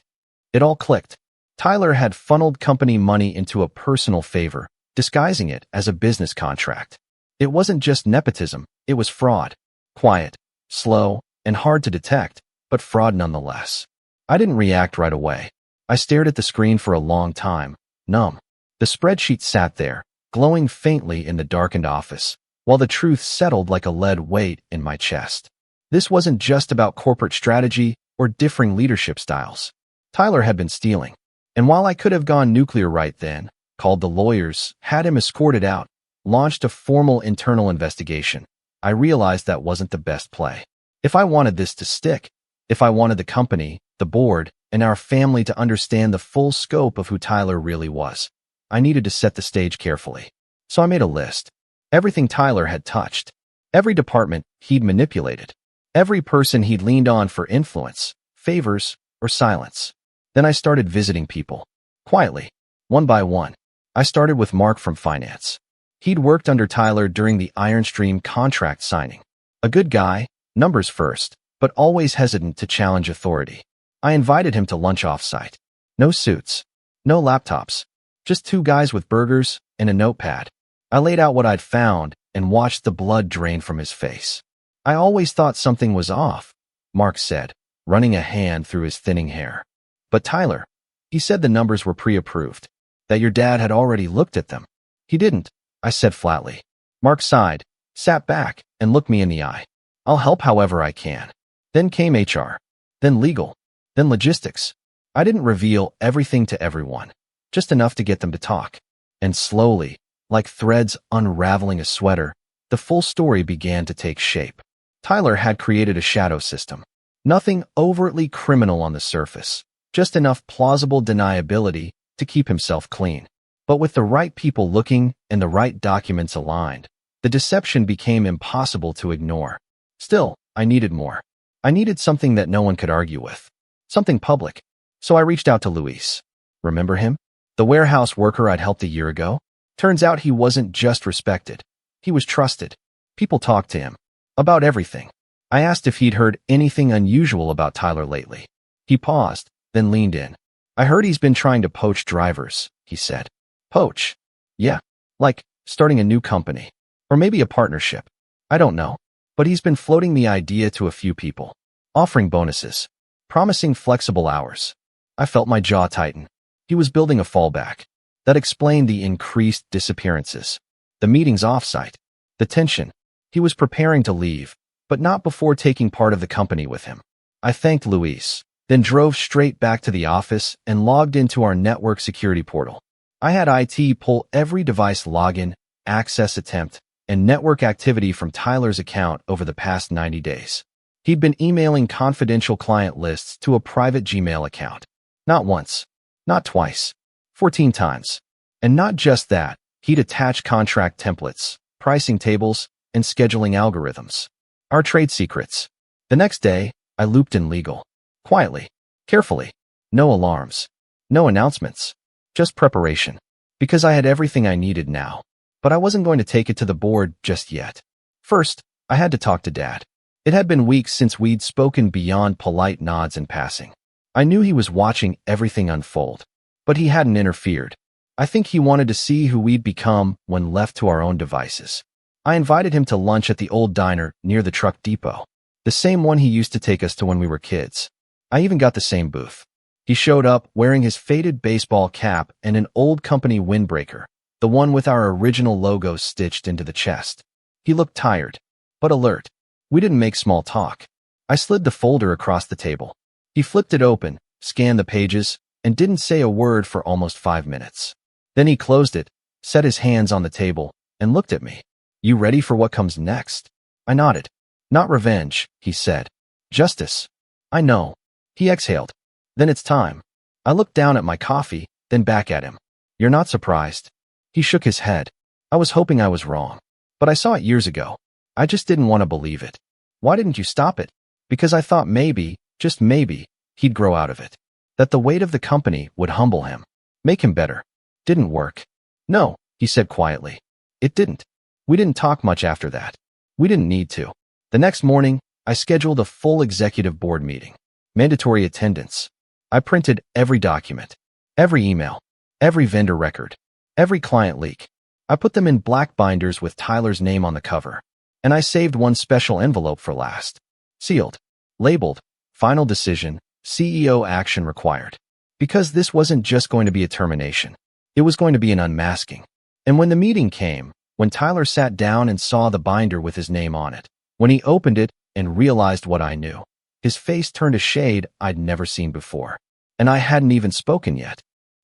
It all clicked. Tyler had funneled company money into a personal favor, disguising it as a business contract. It wasn't just nepotism, it was fraud. Quiet, slow, and hard to detect, but fraud nonetheless. I didn't react right away. I stared at the screen for a long time, numb. The spreadsheet sat there, glowing faintly in the darkened office, while the truth settled like a lead weight in my chest. This wasn't just about corporate strategy or differing leadership styles. Tyler had been stealing. And while I could have gone nuclear right then, called the lawyers, had him escorted out, launched a formal internal investigation, I realized that wasn't the best play. If I wanted this to stick, if I wanted the company, the board, and our family to understand the full scope of who Tyler really was, I needed to set the stage carefully. So I made a list. Everything Tyler had touched. Every department he'd manipulated. Every person he'd leaned on for influence, favors, or silence. Then I started visiting people. Quietly. One by one. I started with Mark from finance. He'd worked under Tyler during the Ironstream contract signing. A good guy, numbers first, but always hesitant to challenge authority. I invited him to lunch off-site. No suits. No laptops. Just 2 guys with burgers and a notepad. I laid out what I'd found and watched the blood drain from his face. I always thought something was off, Mark said, running a hand through his thinning hair. But Tyler, he said the numbers were pre-approved, that your dad had already looked at them. He didn't, I said flatly. Mark sighed, sat back, and looked me in the eye. I'll help however I can. Then came HR. Then legal. Then logistics. I didn't reveal everything to everyone, just enough to get them to talk. And slowly, like threads unraveling a sweater, the full story began to take shape. Tyler had created a shadow system. Nothing overtly criminal on the surface, just enough plausible deniability to keep himself clean. But with the right people looking and the right documents aligned, the deception became impossible to ignore. Still, I needed more. I needed something that no one could argue with. Something public. So I reached out to Luis. Remember him? The warehouse worker I'd helped a year ago? Turns out he wasn't just respected. He was trusted. People talked to him. About everything. I asked if he'd heard anything unusual about Tyler lately. He paused, then leaned in. I heard he's been trying to poach drivers, he said. Poach? Yeah. Like, starting a new company. Or maybe a partnership. I don't know. But he's been floating the idea to a few people. Offering bonuses. Promising flexible hours. I felt my jaw tighten. He was building a fallback. That explained the increased disappearances. The meetings offsite. The tension. He was preparing to leave, but not before taking part of the company with him. I thanked Luis, then drove straight back to the office and logged into our network security portal. I had IT pull every device login, access attempt, and network activity from Tyler's account over the past 90 days. He'd been emailing confidential client lists to a private Gmail account. Not once, not twice, 14 times. And not just that, he'd attach contract templates, pricing tables, and scheduling algorithms. Our trade secrets. The next day, I looped in legal. Quietly, carefully. No alarms. No announcements. Just preparation. Because I had everything I needed now. But I wasn't going to take it to the board just yet. First, I had to talk to Dad. It had been weeks since we'd spoken beyond polite nods and passing. I knew he was watching everything unfold. But he hadn't interfered. I think he wanted to see who we'd become when left to our own devices. I invited him to lunch at the old diner near the truck depot. The same one he used to take us to when we were kids. I even got the same booth. He showed up wearing his faded baseball cap and an old company windbreaker, the one with our original logo stitched into the chest. He looked tired, but alert. We didn't make small talk. I slid the folder across the table. He flipped it open, scanned the pages, and didn't say a word for almost 5 minutes. Then he closed it, set his hands on the table, and looked at me. You ready for what comes next? I nodded. Not revenge, he said. Justice. I know. He exhaled. Then it's time. I looked down at my coffee, then back at him. You're not surprised? He shook his head. I was hoping I was wrong. But I saw it years ago. I just didn't want to believe it. Why didn't you stop it? Because I thought maybe, just maybe, he'd grow out of it. That the weight of the company would humble him. Make him better. Didn't work. No, he said quietly. It didn't. We didn't talk much after that. We didn't need to. The next morning, I scheduled a full executive board meeting. Mandatory attendance. I printed every document, every email, every vendor record, every client leak. I put them in black binders with Tyler's name on the cover. And I saved one special envelope for last. Sealed. Labeled. Final decision. CEO action required. Because this wasn't just going to be a termination. It was going to be an unmasking. And when the meeting came, when Tyler sat down and saw the binder with his name on it, when he opened it and realized what I knew, his face turned a shade I'd never seen before. And I hadn't even spoken yet.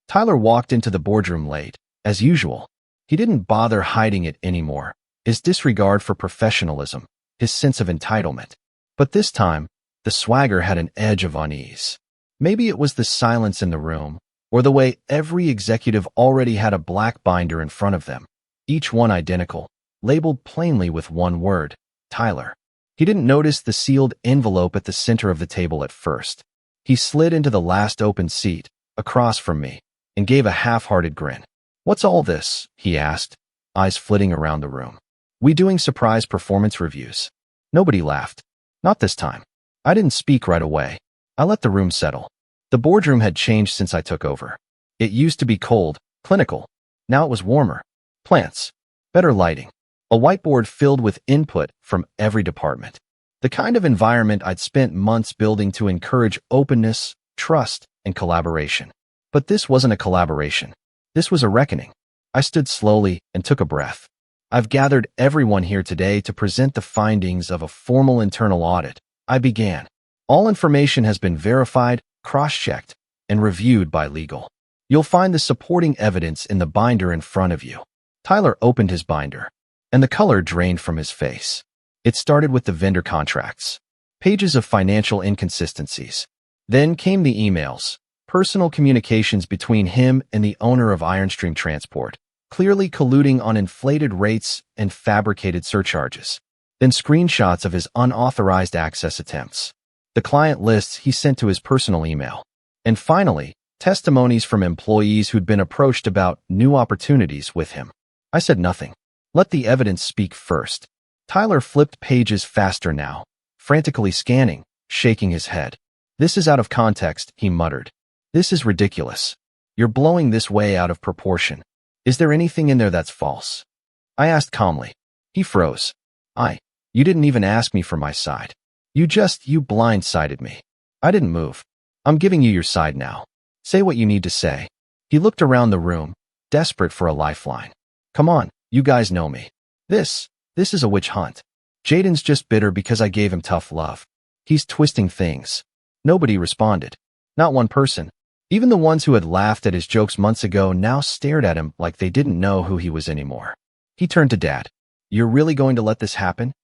Tyler walked into the boardroom late, as usual. He didn't bother hiding it anymore. His disregard for professionalism, his sense of entitlement. But this time, the swagger had an edge of unease. Maybe it was the silence in the room, or the way every executive already had a black binder in front of them. Each one identical, labeled plainly with one word, Tyler. He didn't notice the sealed envelope at the center of the table at first. He slid into the last open seat, across from me, and gave a half-hearted grin. What's all this? He asked, eyes flitting around the room. We doing surprise performance reviews? Nobody laughed. Not this time. I didn't speak right away. I let the room settle. The boardroom had changed since I took over. It used to be cold, clinical. Now it was warmer. Plants. Better lighting. A whiteboard filled with input from every department. The kind of environment I'd spent months building to encourage openness, trust, and collaboration. But this wasn't a collaboration. This was a reckoning. I stood slowly and took a breath. I've gathered everyone here today to present the findings of a formal internal audit. I began. All information has been verified, cross-checked, and reviewed by legal. You'll find the supporting evidence in the binder in front of you. Tyler opened his binder, and the color drained from his face. It started with the vendor contracts, pages of financial inconsistencies. Then came the emails, personal communications between him and the owner of Ironstream Transport, clearly colluding on inflated rates and fabricated surcharges. Then screenshots of his unauthorized access attempts, the client lists he sent to his personal email, and finally, testimonies from employees who'd been approached about new opportunities with him. I said nothing. Let the evidence speak first. Tyler flipped pages faster now, frantically scanning, shaking his head. "This is out of context," he muttered. "This is ridiculous. You're blowing this way out of proportion. Is there anything in there that's false?" I asked calmly. He froze. You didn't even ask me for my side. You blindsided me. I didn't move. I'm giving you your side now. Say what you need to say." He looked around the room, desperate for a lifeline. "Come on, you guys know me. This is a witch hunt. Jaden's just bitter because I gave him tough love. He's twisting things." Nobody responded. Not one person. Even the ones who had laughed at his jokes months ago now stared at him like they didn't know who he was anymore. He turned to Dad. "You're really going to let this happen?"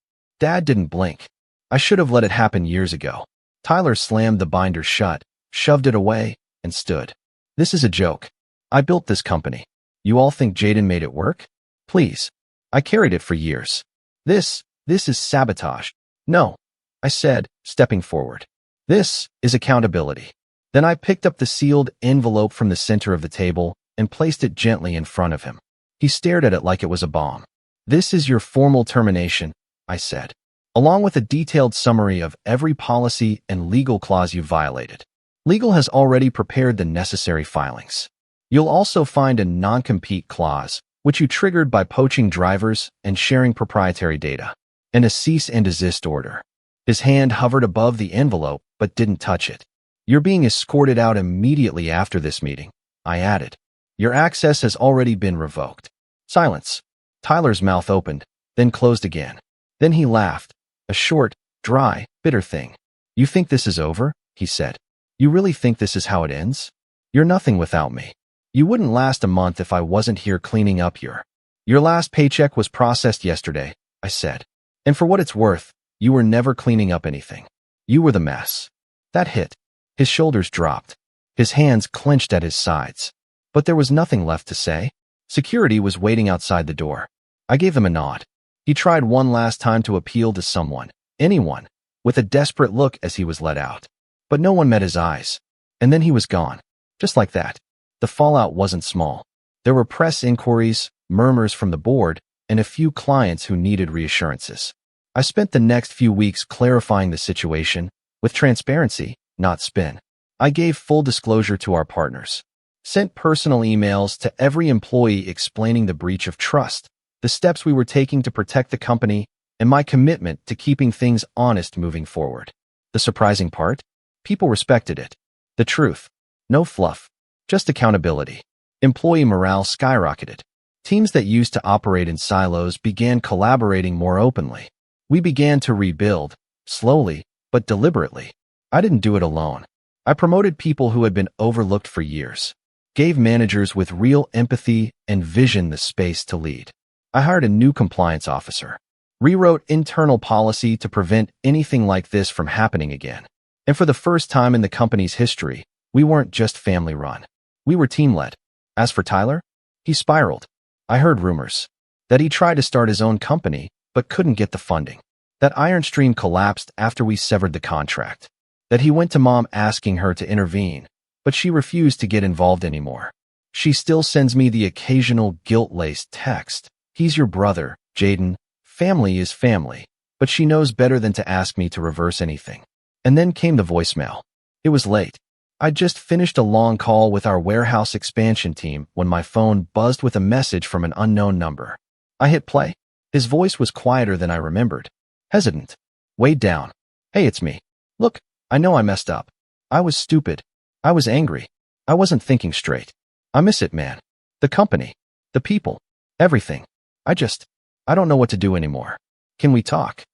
Dad didn't blink. "I should have let it happen years ago." Tyler slammed the binder shut, shoved it away, and stood. "This is a joke. I built this company. You all think Jaden made it work? Please. I carried it for years. This is sabotage." "No," I said, stepping forward. "This is accountability." Then I picked up the sealed envelope from the center of the table and placed it gently in front of him. He stared at it like it was a bomb. "This is your formal termination," I said, "along with a detailed summary of every policy and legal clause you violated. Legal has already prepared the necessary filings. You'll also find a non-compete clause, which you triggered by poaching drivers and sharing proprietary data, and a cease and desist order." His hand hovered above the envelope but didn't touch it. "You're being escorted out immediately after this meeting," I added. "Your access has already been revoked." Silence. Tyler's mouth opened, then closed again. Then he laughed, a short, dry, bitter thing. "You think this is over?" he said. "You really think this is how it ends? You're nothing without me. You wouldn't last a month if I wasn't here cleaning up your last paycheck was processed yesterday," I said. "And for what it's worth, you were never cleaning up anything. You were the mess." That hit. His shoulders dropped. His hands clenched at his sides. But there was nothing left to say. Security was waiting outside the door. I gave them a nod. He tried one last time to appeal to someone, anyone, with a desperate look as he was let out. But no one met his eyes. And then he was gone. Just like that. The fallout wasn't small. There were press inquiries, murmurs from the board, and a few clients who needed reassurances. I spent the next few weeks clarifying the situation, with transparency, not spin. I gave full disclosure to our partners. Sent personal emails to every employee explaining the breach of trust, the steps we were taking to protect the company, and my commitment to keeping things honest moving forward. The surprising part? People respected it. The truth. No fluff. Just accountability. Employee morale skyrocketed. Teams that used to operate in silos began collaborating more openly. We began to rebuild, slowly, but deliberately. I didn't do it alone. I promoted people who had been overlooked for years, gave managers with real empathy and vision the space to lead. I hired a new compliance officer, rewrote internal policy to prevent anything like this from happening again. And for the first time in the company's history, we weren't just family-run. We were team-led. As for Tyler, he spiraled. I heard rumors that he tried to start his own company but couldn't get the funding, that Ironstream collapsed after we severed the contract, that he went to Mom asking her to intervene, but she refused to get involved anymore. She still sends me the occasional guilt-laced text. "He's your brother, Jaden. Family is family," but she knows better than to ask me to reverse anything. And then came the voicemail. It was late. I'd just finished a long call with our warehouse expansion team when my phone buzzed with a message from an unknown number. I hit play. His voice was quieter than I remembered. Hesitant. Weighed down. "Hey, it's me. Look, I know I messed up. I was stupid. I was angry. I wasn't thinking straight. I miss it, man. The company. The people. Everything. I don't know what to do anymore. Can we talk?"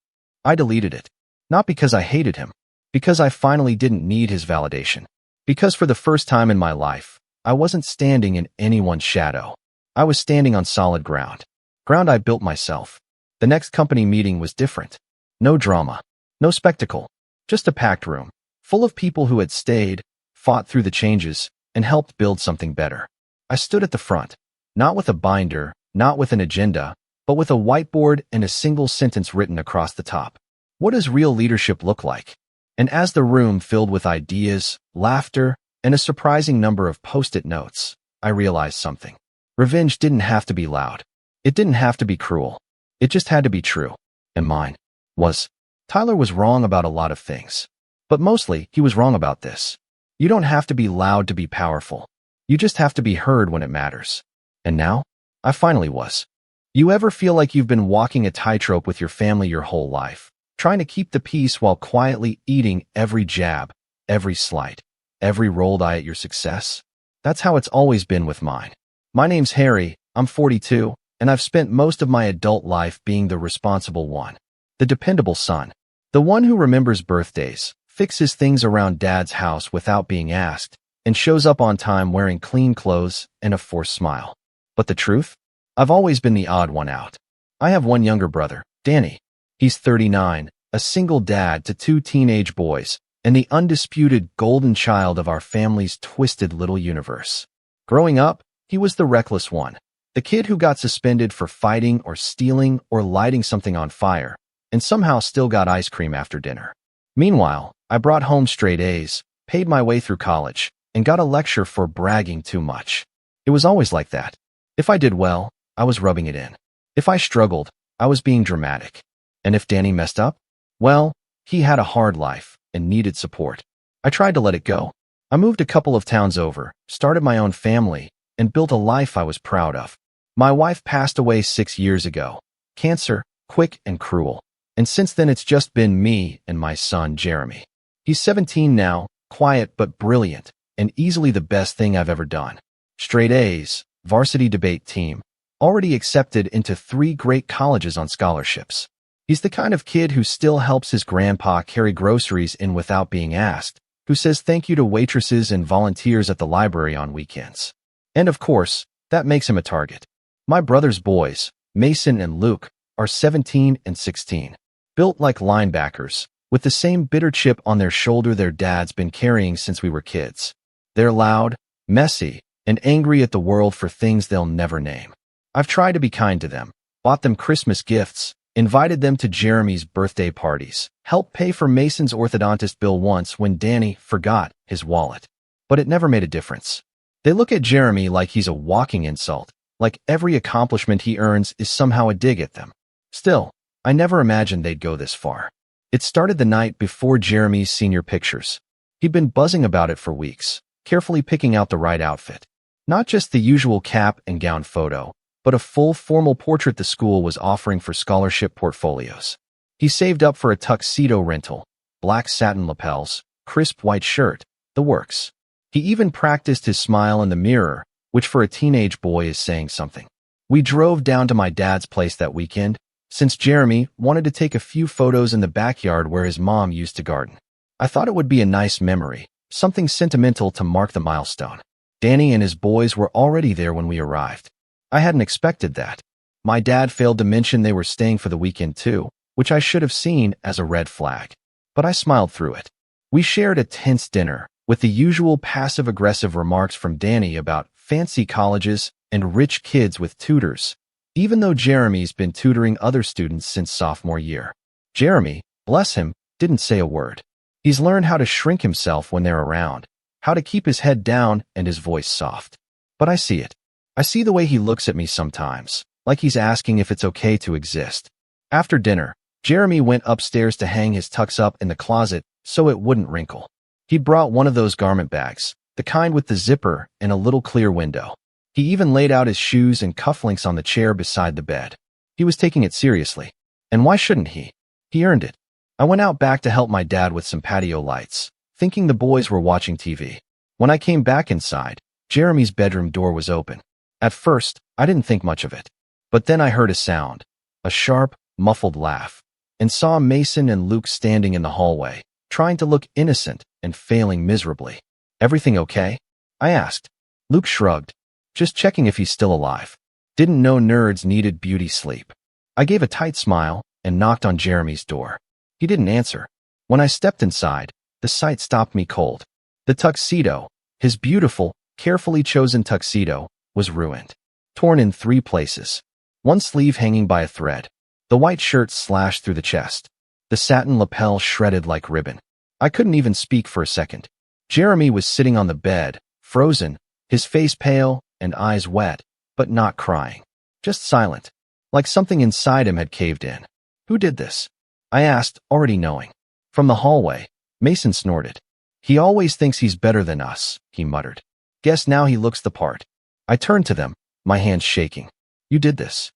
I deleted it. Not because I hated him. Because I finally didn't need his validation. Because for the first time in my life, I wasn't standing in anyone's shadow. I was standing on solid ground. Ground I built myself. The next company meeting was different. No drama. No spectacle. Just a packed room, full of people who had stayed, fought through the changes, and helped build something better. I stood at the front, not with a binder, not with an agenda, but with a whiteboard and a single sentence written across the top. What does real leadership look like? And as the room filled with ideas, laughter, and a surprising number of post-it notes, I realized something. Revenge didn't have to be loud. It didn't have to be cruel. It just had to be true. And mine was. Tyler was wrong about a lot of things. But mostly, he was wrong about this. You don't have to be loud to be powerful. You just have to be heard when it matters. And now, I finally was. You ever feel like you've been walking a tightrope with your family your whole life, trying to keep the peace while quietly eating every jab, every slight, every rolled eye at your success? That's how it's always been with mine. My name's Harry, I'm 42, and I've spent most of my adult life being the responsible one. The dependable son. The one who remembers birthdays, fixes things around dad's house without being asked, and shows up on time wearing clean clothes and a forced smile. But the truth? I've always been the odd one out. I have one younger brother, Danny. He's 39, a single dad to 2 teenage boys, and the undisputed golden child of our family's twisted little universe. Growing up, he was the reckless one, the kid who got suspended for fighting or stealing or lighting something on fire, and somehow still got ice cream after dinner. Meanwhile, I brought home straight A's, paid my way through college, and got a lecture for bragging too much. It was always like that. If I did well, I was rubbing it in. If I struggled, I was being dramatic. And if Danny messed up, well, he had a hard life and needed support. I tried to let it go. I moved a couple of towns over, started my own family, and built a life I was proud of. My wife passed away 6 years ago. Cancer, quick and cruel. And since then it's just been me and my son, Jeremy. He's 17 now, quiet but brilliant, and easily the best thing I've ever done. Straight A's, varsity debate team, already accepted into 3 great colleges on scholarships. He's the kind of kid who still helps his grandpa carry groceries in without being asked, who says thank you to waitresses and volunteers at the library on weekends. And of course, that makes him a target. My brother's boys, Mason and Luke, are 17 and 16. Built like linebackers, with the same bitter chip on their shoulder their dad's been carrying since we were kids. They're loud, messy, and angry at the world for things they'll never name. I've tried to be kind to them, bought them Christmas gifts, invited them to Jeremy's birthday parties, helped pay for Mason's orthodontist bill once when Danny forgot his wallet. But it never made a difference. They look at Jeremy like he's a walking insult, like every accomplishment he earns is somehow a dig at them. Still, I never imagined they'd go this far. It started the night before Jeremy's senior pictures. He'd been buzzing about it for weeks, carefully picking out the right outfit. Not just the usual cap and gown photo, but a full formal portrait the school was offering for scholarship portfolios. He saved up for a tuxedo rental, black satin lapels, crisp white shirt, the works. He even practiced his smile in the mirror, which for a teenage boy is saying something. We drove down to my dad's place that weekend, since Jeremy wanted to take a few photos in the backyard where his mom used to garden. I thought it would be a nice memory, something sentimental to mark the milestone. Danny and his boys were already there when we arrived. I hadn't expected that. My dad failed to mention they were staying for the weekend too, which I should have seen as a red flag. But I smiled through it. We shared a tense dinner, with the usual passive-aggressive remarks from Danny about fancy colleges and rich kids with tutors, even though Jeremy's been tutoring other students since sophomore year. Jeremy, bless him, didn't say a word. He's learned how to shrink himself when they're around, how to keep his head down and his voice soft. But I see it. I see the way he looks at me sometimes, like he's asking if it's okay to exist. After dinner, Jeremy went upstairs to hang his tux up in the closet so it wouldn't wrinkle. He'd brought one of those garment bags, the kind with the zipper and a little clear window. He even laid out his shoes and cufflinks on the chair beside the bed. He was taking it seriously. And why shouldn't he? He earned it. I went out back to help my dad with some patio lights, thinking the boys were watching TV. When I came back inside, Jeremy's bedroom door was open. At first, I didn't think much of it. But then I heard a sound, a sharp, muffled laugh, and saw Mason and Luke standing in the hallway, trying to look innocent and failing miserably. Everything okay? I asked. Luke shrugged. Just checking if he's still alive. Didn't know nerds needed beauty sleep. I gave a tight smile and knocked on Jeremy's door. He didn't answer. When I stepped inside, the sight stopped me cold. The tuxedo, his beautiful, carefully chosen tuxedo, was ruined. Torn in 3 places. One sleeve hanging by a thread. The white shirt slashed through the chest. The satin lapel shredded like ribbon. I couldn't even speak for a second. Jeremy was sitting on the bed, frozen, his face pale and eyes wet, but not crying. Just silent. Like something inside him had caved in. Who did this? I asked, already knowing. From the hallway, Mason snorted. He always thinks he's better than us, he muttered. Guess now he looks the part. I turned to them, my hands shaking. You did this.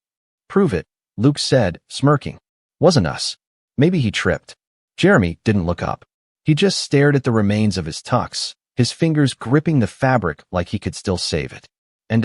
Prove it, Luke said, smirking. Wasn't us. Maybe he tripped. Jeremy didn't look up. He just stared at the remains of his tux, his fingers gripping the fabric like he could still save it. And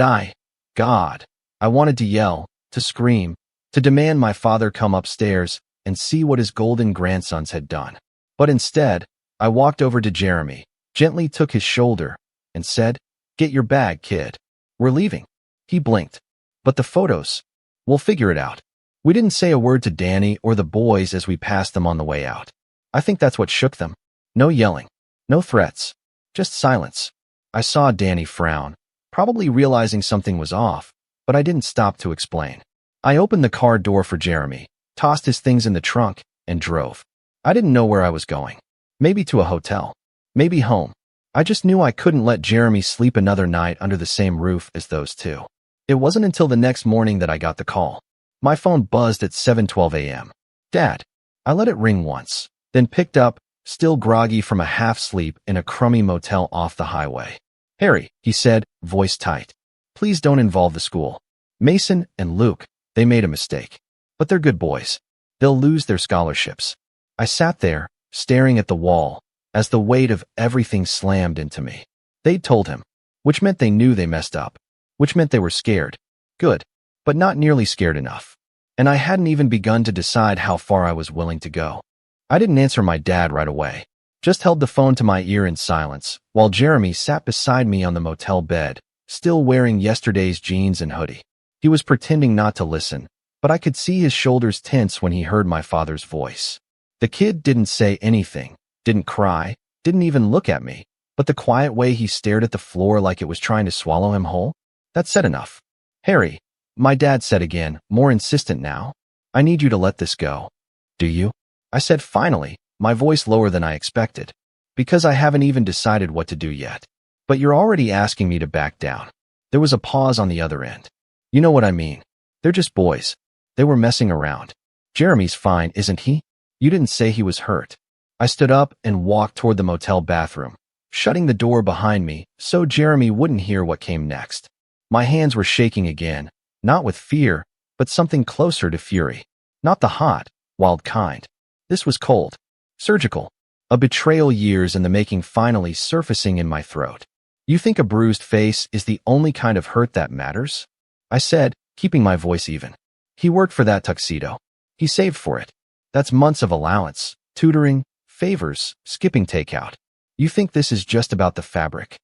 God, I wanted to yell, to scream, to demand my father come upstairs and see what his golden grandsons had done. But instead, I walked over to Jeremy, gently took his shoulder, and said, "Get your bag, kid. We're leaving." He blinked. But the photos? We'll figure it out. We didn't say a word to Danny or the boys as we passed them on the way out. I think that's what shook them. No yelling. No threats. Just silence. I saw Danny frown, probably realizing something was off, but I didn't stop to explain. I opened the car door for Jeremy, tossed his things in the trunk, and drove. I didn't know where I was going. Maybe to a hotel. Maybe home. I just knew I couldn't let Jeremy sleep another night under the same roof as those two. It wasn't until the next morning that I got the call. My phone buzzed at 7:12 a.m. Dad. I let it ring once, then picked up, still groggy from a half-sleep in a crummy motel off the highway. "Harry," he said, voice tight. "Please don't involve the school. Mason and Luke, they made a mistake. But they're good boys. They'll lose their scholarships." I sat there, staring at the wall, as the weight of everything slammed into me. They'd told him, which meant they knew they messed up, which meant they were scared. Good, but not nearly scared enough. And I hadn't even begun to decide how far I was willing to go. I didn't answer my dad right away, just held the phone to my ear in silence, while Jeremy sat beside me on the motel bed, still wearing yesterday's jeans and hoodie. He was pretending not to listen, but I could see his shoulders tense when he heard my father's voice. The kid didn't say anything, didn't cry, didn't even look at me, but the quiet way he stared at the floor like it was trying to swallow him whole, that said enough. "Harry," my dad said again, more insistent now, "I need you to let this go." "Do you?" I said finally, my voice lower than I expected. "Because I haven't even decided what to do yet. But you're already asking me to back down." There was a pause on the other end. "You know what I mean. They're just boys. They were messing around. Jeremy's fine, isn't he? You didn't say he was hurt." I stood up and walked toward the motel bathroom, shutting the door behind me so Jeremy wouldn't hear what came next. My hands were shaking again, not with fear, but something closer to fury. Not the hot, wild kind. This was cold. Surgical. A betrayal years in the making finally surfacing in my throat. "You think a bruised face is the only kind of hurt that matters?" I said, keeping my voice even. "He worked for that tuxedo. He saved for it. That's months of allowance, tutoring, favors, skipping takeout. You think this is just about the fabric?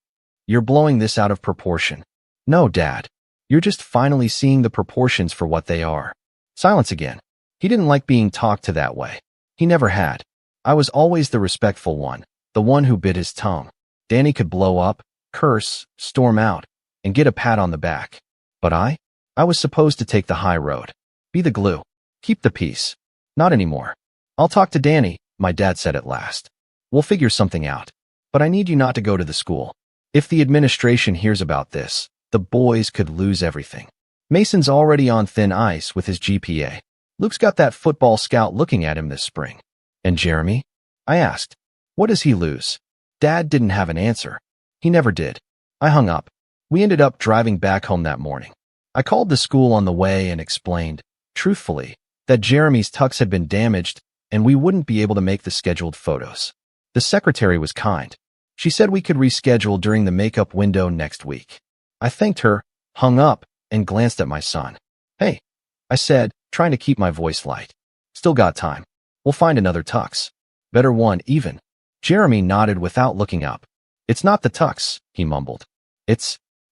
You're blowing this out of proportion." "No, Dad. You're just finally seeing the proportions for what they are." Silence again. He didn't like being talked to that way. He never had. I was always the respectful one, the one who bit his tongue. Danny could blow up, curse, storm out, and get a pat on the back. But I was supposed to take the high road. Be the glue. Keep the peace. Not anymore. "I'll talk to Danny," my dad said at last. "We'll figure something out. But I need you not to go to the school. If the administration hears about this, the boys could lose everything. Mason's already on thin ice with his GPA. Luke's got that football scout looking at him this spring. And Jeremy?" I asked. "What does he lose?" Dad didn't have an answer. He never did. I hung up. We ended up driving back home that morning. I called the school on the way and explained, truthfully, that Jeremy's tux had been damaged and we wouldn't be able to make the scheduled photos. The secretary was kind. She said we could reschedule during the makeup window next week. I thanked her, hung up, and glanced at my son. "Hey," I said, trying to keep my voice light. "Still got time. We'll find another tux. Better one, even." Jeremy nodded without looking up. It's not the tux, he mumbled.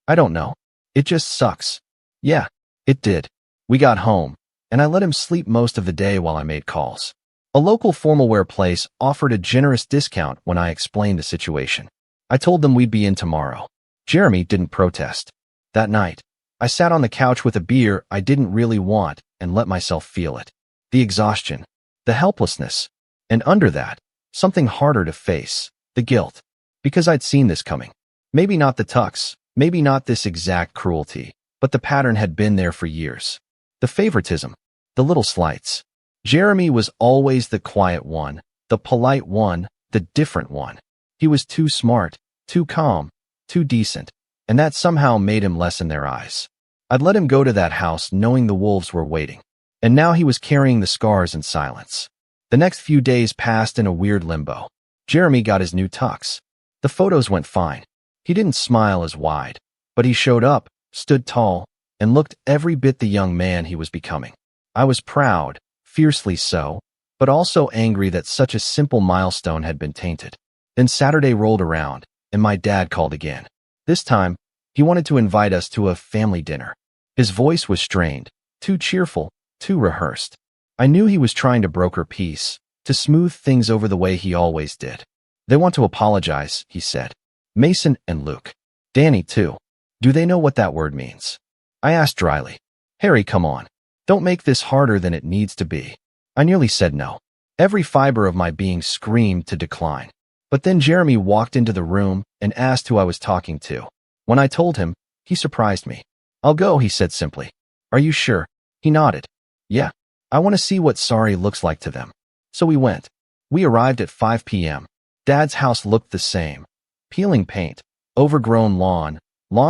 I don't know. It just sucks. Yeah, it did. We got home, and I let him sleep most of the day while I made calls. A local formal wear place offered a generous discount when I explained the situation. I told them we'd be in tomorrow. Jeremy didn't protest. That night, I sat on the couch with a beer I didn't really want and let myself feel it. The exhaustion, the helplessness, and under that, something harder to face, the guilt. Because I'd seen this coming. Maybe not the tux, maybe not this exact cruelty, but the pattern had been there for years. The favoritism, the little slights. Jeremy was always the quiet one, the polite one, the different one. He was too smart, too calm, too decent, and that somehow made him less in their eyes. I'd let him go to that house knowing the wolves were waiting, and now he was carrying the scars in silence. The next few days passed in a weird limbo. Jeremy got his new tux. The photos went fine. He didn't smile as wide, but he showed up, stood tall, and looked every bit the young man he was becoming. I was proud, fiercely so, but also angry that such a simple milestone had been tainted. Then Saturday rolled around, and my dad called again. This time, he wanted to invite us to a family dinner. His voice was strained, too cheerful, too rehearsed. I knew he was trying to broker peace, to smooth things over the way he always did. They want to apologize, he said. Mason and Luke. Danny, too. Do they know what that word means? I asked dryly. Harry, come on. Don't make this harder than it needs to be. I nearly said no. Every fiber of my being screamed to decline. But then Jeremy walked into the room and asked who I was talking to. When I told him, he surprised me. I'll go, he said simply. Are you sure? He nodded. Yeah. I want to see what sorry looks like to them. So we went. We arrived at 5 p.m. Dad's house looked the same. Peeling paint, overgrown lawn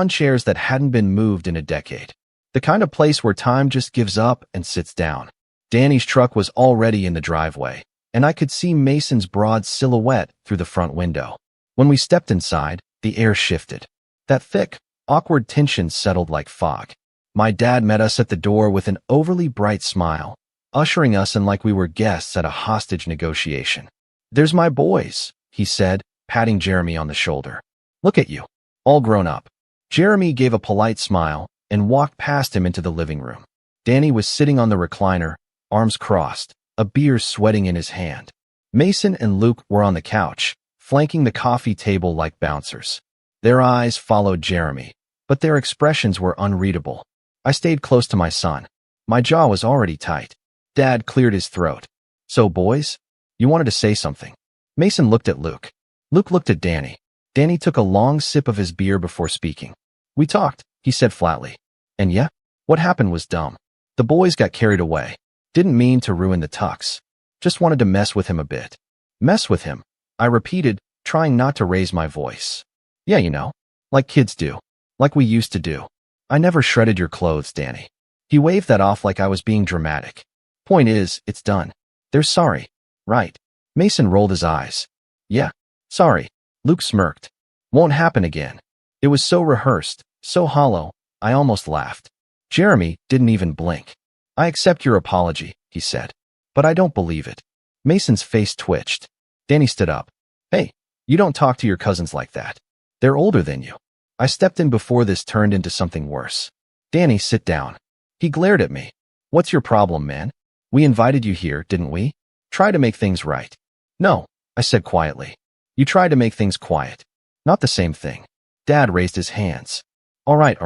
chairs that hadn't been moved in a decade. The kind of place where time just gives up and sits down. Danny's truck was already in the driveway, and I could see Mason's broad silhouette through the front window. When we stepped inside, the air shifted. That thick, awkward tension settled like fog. My dad met us at the door with an overly bright smile, ushering us in like we were guests at a hostage negotiation. There's my boys, he said, patting Jeremy on the shoulder. Look at you, all grown up. Jeremy gave a polite smile and walked past him into the living room. Danny was sitting on the recliner, arms crossed, a beer sweating in his hand. Mason and Luke were on the couch, flanking the coffee table like bouncers. Their eyes followed Jeremy, but their expressions were unreadable. I stayed close to my son. My jaw was already tight. Dad cleared his throat. So, boys, you wanted to say something. Mason looked at Luke. Luke looked at Danny. Danny took a long sip of his beer before speaking. We talked, he said flatly. And yeah, what happened was dumb. The boys got carried away. Didn't mean to ruin the tux. Just wanted to mess with him a bit. Mess with him, I repeated, trying not to raise my voice. Yeah, you know, like kids do. Like we used to do. I never shredded your clothes, Danny. He waved that off like I was being dramatic. Point is, it's done. They're sorry, right? Mason rolled his eyes. Yeah, sorry. Luke smirked. Won't happen again. It was so rehearsed, so hollow, I almost laughed. Jeremy didn't even blink. I accept your apology, he said. But I don't believe it. Mason's face twitched. Danny stood up. Hey, you don't talk to your cousins like that. They're older than you. I stepped in before this turned into something worse. Danny, sit down. He glared at me. What's your problem, man? We invited you here, didn't we? Try to make things right. No, I said quietly. You tried to make things quiet. Not the same thing. Dad raised his hands. All right.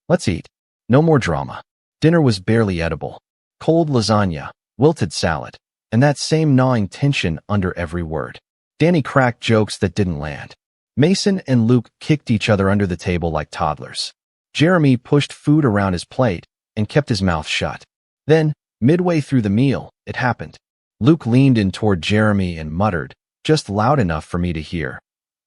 Let's eat. No more drama. Dinner was barely edible. Cold lasagna, wilted salad, and that same gnawing tension under every word. Danny cracked jokes that didn't land. Mason and Luke kicked each other under the table like toddlers. Jeremy pushed food around his plate and kept his mouth shut. Then, midway through the meal, it happened. Luke leaned in toward Jeremy and muttered, just loud enough for me to hear.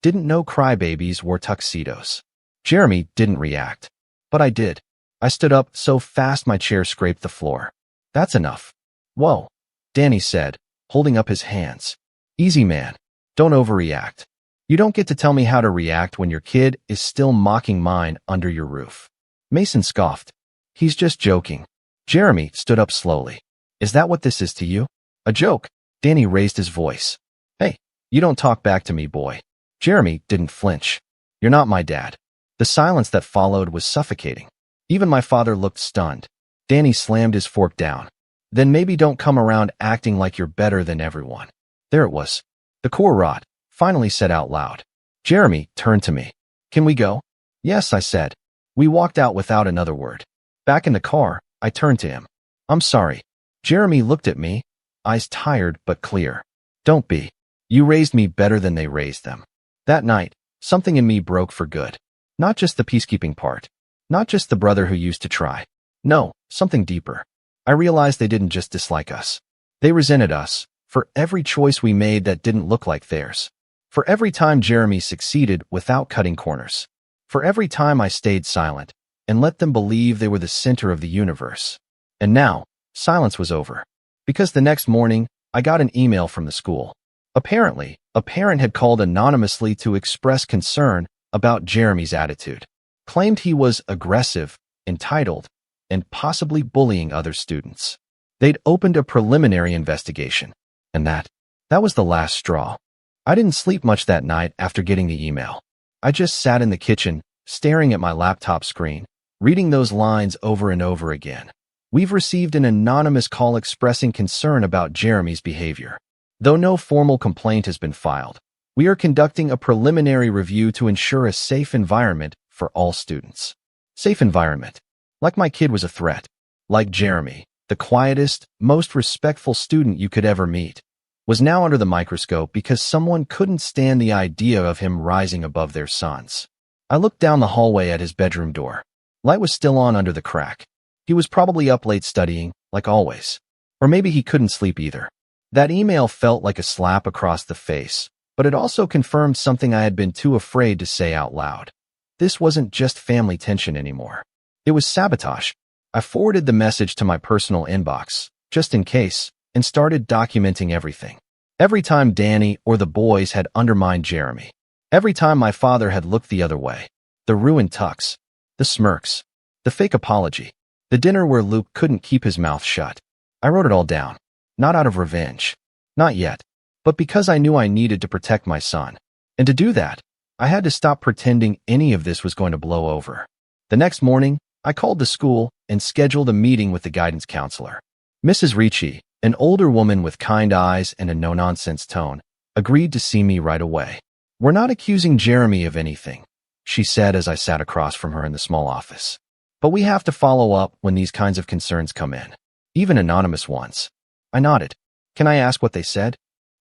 Didn't know crybabies wore tuxedos. Jeremy didn't react. But I did. I stood up so fast my chair scraped the floor. That's enough. Whoa, Danny said, holding up his hands. Easy, man. Don't overreact. You don't get to tell me how to react when your kid is still mocking mine under your roof. Mason scoffed. He's just joking. Jeremy stood up slowly. Is that what this is to you? A joke? Danny raised his voice. Hey, you don't talk back to me, boy. Jeremy didn't flinch. "You're not my dad." The silence that followed was suffocating. Even my father looked stunned. Danny slammed his fork down. "Then maybe don't come around acting like you're better than everyone." There it was. The core rot, finally said out loud. Jeremy turned to me. "Can we go?" "Yes," I said. We walked out without another word. Back in the car, I turned to him. "I'm sorry." Jeremy looked at me, eyes tired but clear. "Don't be. You raised me better than they raised them." That night, something in me broke for good. Not just the peacekeeping part. Not just the brother who used to try. No, something deeper. I realized they didn't just dislike us. They resented us for every choice we made that didn't look like theirs. For every time Jeremy succeeded without cutting corners. For every time I stayed silent and let them believe they were the center of the universe. And now, silence was over. Because the next morning, I got an email from the school. Apparently, a parent had called anonymously to express concern about Jeremy's attitude. Claimed he was aggressive, entitled, and possibly bullying other students. They'd opened a preliminary investigation. And that was the last straw. I didn't sleep much that night after getting the email. I just sat in the kitchen, staring at my laptop screen, reading those lines over and over again. "We've received an anonymous call expressing concern about Jeremy's behavior. Though no formal complaint has been filed, we are conducting a preliminary review to ensure a safe environment for all students." Safe environment. Like my kid was a threat. Like Jeremy, the quietest, most respectful student you could ever meet, was now under the microscope because someone couldn't stand the idea of him rising above their sons. I looked down the hallway at his bedroom door. Light was still on under the crack. He was probably up late studying, like always. Or maybe he couldn't sleep either. That email felt like a slap across the face, but it also confirmed something I had been too afraid to say out loud. This wasn't just family tension anymore. It was sabotage. I forwarded the message to my personal inbox, just in case, and started documenting everything. Every time Danny or the boys had undermined Jeremy. Every time my father had looked the other way. The ruined tucks. The smirks. The fake apology. The dinner where Luke couldn't keep his mouth shut. I wrote it all down. Not out of revenge. Not yet. But because I knew I needed to protect my son. And to do that, I had to stop pretending any of this was going to blow over. The next morning, I called the school and scheduled a meeting with the guidance counselor. Mrs. Ricci, an older woman with kind eyes and a no-nonsense tone, agreed to see me right away. "We're not accusing Jeremy of anything," she said as I sat across from her in the small office. "But we have to follow up when these kinds of concerns come in, even anonymous ones." I nodded. "Can I ask what they said?"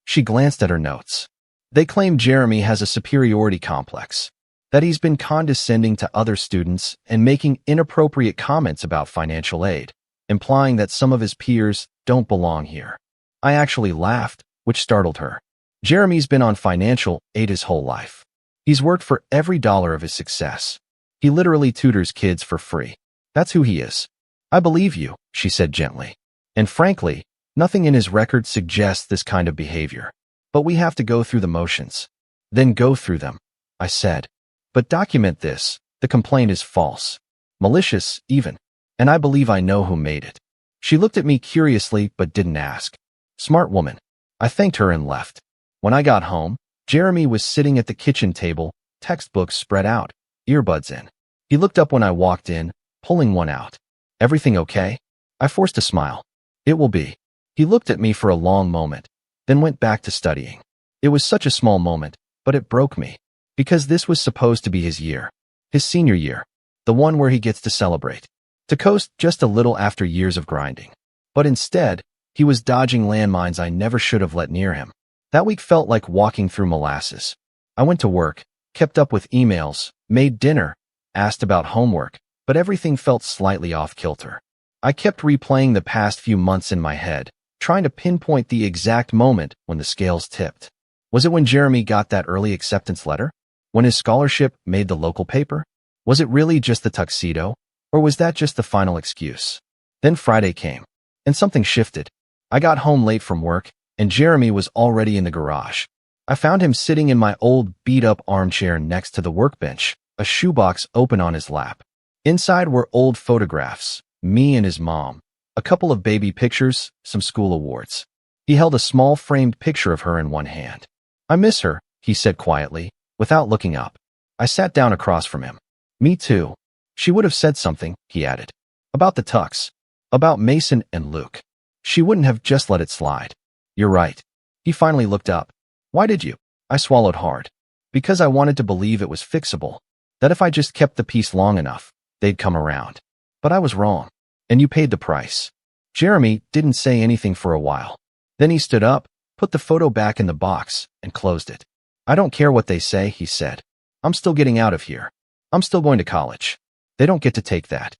She glanced at her notes. "They claim Jeremy has a superiority complex, that he's been condescending to other students and making inappropriate comments about financial aid, implying that some of his peers don't belong here." I actually laughed, which startled her. Jeremy's been on financial aid his whole life. He's worked for every dollar of his success. He literally tutors kids for free. That's who he is. "I believe you," she said gently. "And frankly, nothing in his record suggests this kind of behavior. But we have to go through the motions." "Then go through them," I said. "But document this. The complaint is false. Malicious, even. And I believe I know who made it." She looked at me curiously but didn't ask. Smart woman. I thanked her and left. When I got home, Jeremy was sitting at the kitchen table, textbooks spread out, earbuds in. He looked up when I walked in, pulling one out. "Everything okay?" I forced a smile. "It will be." He looked at me for a long moment, then went back to studying. It was such a small moment, but it broke me. Because this was supposed to be his year. His senior year. The one where he gets to celebrate. To coast just a little after years of grinding. But instead, he was dodging landmines I never should have let near him. That week felt like walking through molasses. I went to work, kept up with emails, made dinner, asked about homework, but everything felt slightly off kilter. I kept replaying the past few months in my head, trying to pinpoint the exact moment when the scales tipped. Was it when Jeremy got that early acceptance letter? When his scholarship made the local paper? Was it really just the tuxedo? Or was that just the final excuse? Then Friday came, and something shifted. I got home late from work, and Jeremy was already in the garage. I found him sitting in my old beat-up armchair next to the workbench, a shoebox open on his lap. Inside were old photographs, me and his mom, a couple of baby pictures, some school awards. He held a small framed picture of her in one hand. "I miss her," he said quietly, Without looking up, I sat down across from him. Me too. She would have said something, he added. About the Tucks. About Mason and Luke. She wouldn't have just let it slide. You're right. He finally looked up. Why did you? I swallowed hard. Because I wanted to believe it was fixable. That if I just kept the peace long enough, they'd come around. But I was wrong. And you paid the price. Jeremy didn't say anything for a while. Then he stood up, put the photo back in the box, and closed it. I don't care what they say, he said. I'm still getting out of here. I'm still going to college. They don't get to take that.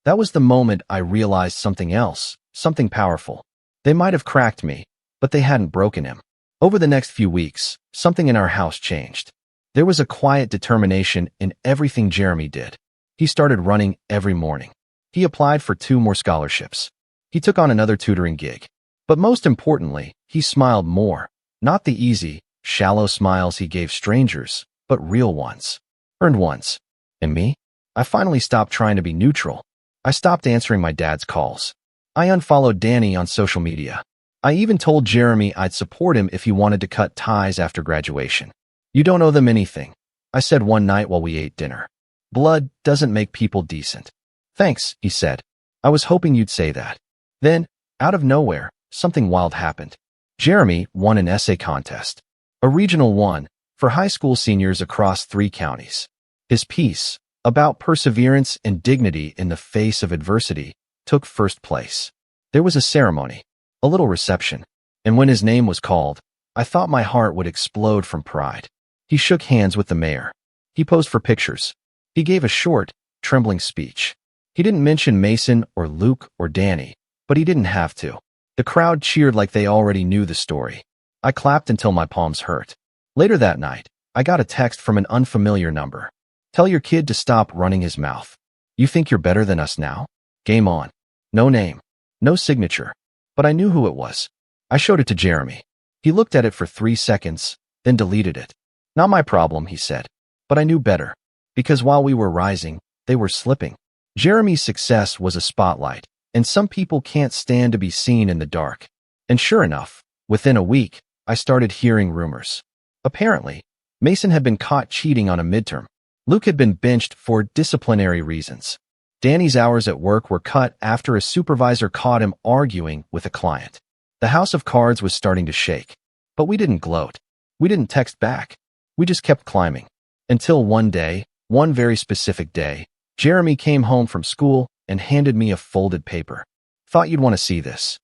That was the moment I realized something else, something powerful. They might have cracked me, but they hadn't broken him. Over the next few weeks, something in our house changed. There was a quiet determination in everything Jeremy did. He started running every morning. He applied for 2 more scholarships. He took on another tutoring gig. But most importantly, he smiled more. Not the easy, shallow smiles he gave strangers, but real ones. Earned ones. And me? I finally stopped trying to be neutral. I stopped answering my dad's calls. I unfollowed Danny on social media. I even told Jeremy I'd support him if he wanted to cut ties after graduation. You don't owe them anything, I said one night while we ate dinner. Blood doesn't make people decent. Thanks, he said. I was hoping you'd say that. Then, out of nowhere, something wild happened. Jeremy won an essay contest. A regional one, for high school seniors across 3 counties. His piece, about perseverance and dignity in the face of adversity, took first place. There was a ceremony, a little reception, and when his name was called, I thought my heart would explode from pride. He shook hands with the mayor. He posed for pictures. He gave a short, trembling speech. He didn't mention Mason or Luke or Danny, but he didn't have to. The crowd cheered like they already knew the story. I clapped until my palms hurt. Later that night, I got a text from an unfamiliar number. Tell your kid to stop running his mouth. You think you're better than us now? Game on. No name. No signature. But I knew who it was. I showed it to Jeremy. He looked at it for 3 seconds, then deleted it. Not my problem, he said. But I knew better. Because while we were rising, they were slipping. Jeremy's success was a spotlight, and some people can't stand to be seen in the dark. And sure enough, within a week, I started hearing rumors. Apparently, Mason had been caught cheating on a midterm. Luke had been benched for disciplinary reasons. Danny's hours at work were cut after a supervisor caught him arguing with a client. The house of cards was starting to shake. But we didn't gloat. We didn't text back. We just kept climbing. Until one day, one very specific day, Jeremy came home from school and handed me a folded paper. Thought you'd want to see this.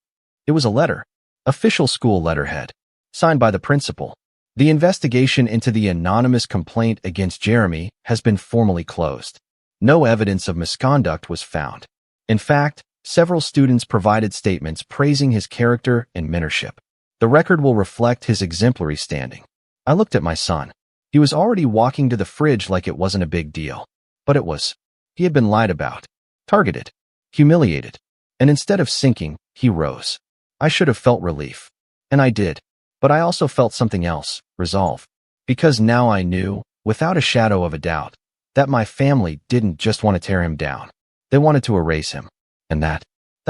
It was a letter. Official school letterhead. Signed by the principal. The investigation into the anonymous complaint against Jeremy has been formally closed. No evidence of misconduct was found. In fact, several students provided statements praising his character and mentorship. The record will reflect his exemplary standing. I looked at my son. He was already walking to the fridge like it wasn't a big deal. But it was. He had been lied about, targeted, humiliated. And instead of sinking, he rose. I should have felt relief. And I did. But I also felt something else, resolve. Because now I knew, without a shadow of a doubt, that my family didn't just want to tear him down. They wanted to erase him. And that